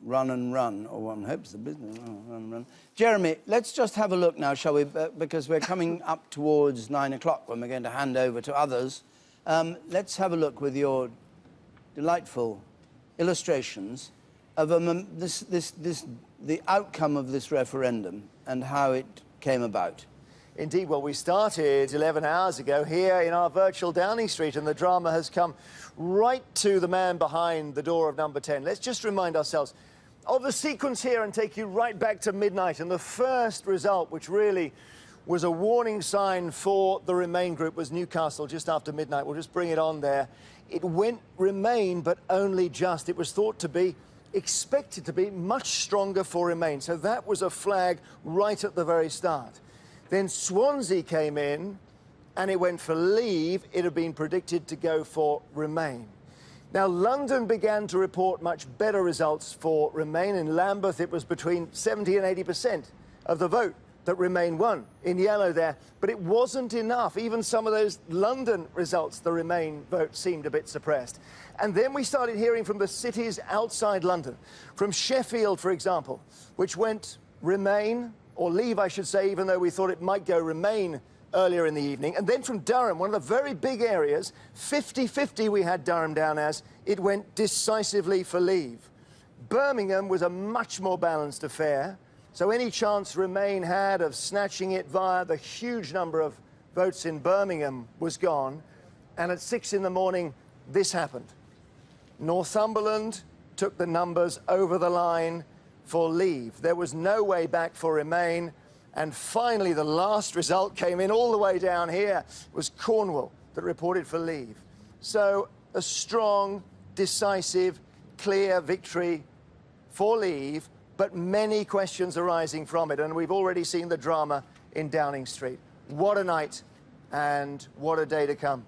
Speaker 1: run and run, or one hopes the business will run and run. Jeremy, let's just have a look now, shall we? Because we're coming up towards 9 o'clock when we're going to hand over to others. Let's have a look with your delightful illustrations of the outcome of this referendum and how it came about.
Speaker 6: Indeed, well, we started 11 hours ago here in our virtual Downing Street, and the drama has come right to the man behind the door of number 10. Let's just remind ourselves of the sequence here and take you right back to midnight. And the first result, which really was a warning sign for the Remain group, was Newcastle just after midnight. We'll just bring it on there. It went Remain, but only just. It was thought to be, expected to be, much stronger for Remain. So that was a flag right at the very start. Then Swansea came in, and it went for Leave. It had been predicted to go for Remain. Now, London began to report much better results for Remain. In Lambeth, it was between 70 and 80% of the vote that Remain won, in yellow there. But it wasn't enough. Even some of those London results, the Remain vote seemed a bit suppressed. And then we started hearing from the cities outside London, from Sheffield, for example, which went Remain, or Leave, I should say, even though we thought it might go Remain earlier in the evening. And then from Durham, one of the very big areas, 50-50 we had Durham down as, it went decisively for Leave. Birmingham was a much more balanced affair. So any chance Remain had of snatching it via the huge number of votes in Birmingham was gone. And at 6 in the morning, this happened. Northumberland took the numbers over the line for Leave. There was no way back for Remain. And finally, the last result came in all the way down here. It was Cornwall that reported for Leave. So a strong, decisive, clear victory for Leave, but many questions arising from it. And we've already seen the drama in Downing Street. What a night and what a day to come.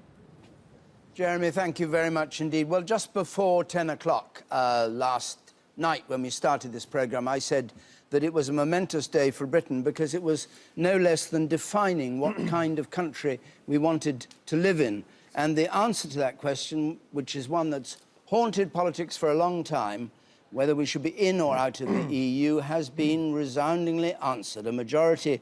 Speaker 1: Jeremy, thank you very much indeed. Well, just before 10 o'clock last night when we started this programme, I said that it was a momentous day for Britain because it was no less than defining what kind of country we wanted to live in. And the answer to that question, which is one that's haunted politics for a long time, whether we should be in or out of the EU, has been resoundingly answered. A majority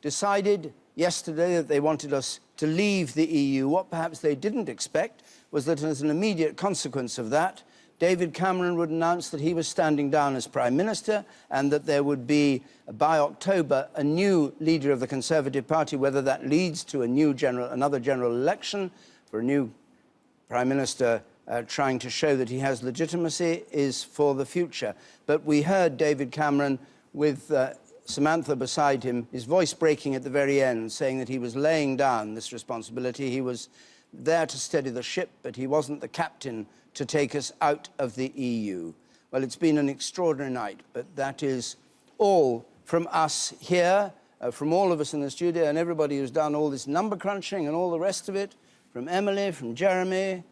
Speaker 1: decided yesterday that they wanted us to leave the EU. What perhaps they didn't expect was that as an immediate consequence of that, David Cameron would announce that he was standing down as Prime Minister and that there would be, by October, a new leader of the Conservative Party. Whether that leads to another general election for a new Prime Minister trying to show that he has legitimacy is for the future. But we heard David Cameron with Samantha beside him, his voice breaking at the very end, saying that he was laying down this responsibility. He was there to steady the ship, but he wasn't the captain to take us out of the EU. Well, it's been an extraordinary night, but that is all from us here from all of us in the studio and everybody who's done all this number crunching and all the rest of it, from Emily, from Jeremy,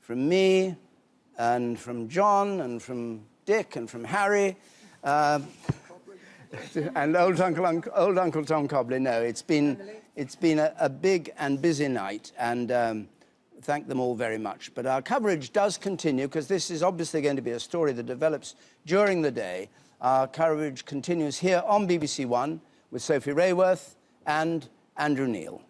Speaker 1: from me, and from John, and from Dick, and from Harry, and old Uncle Tom Cobley. No, it's been a big and busy night, and thank them all very much. But our coverage does continue, because this is obviously going to be a story that develops during the day. Our coverage continues here on BBC One with Sophie Rayworth and Andrew Neil.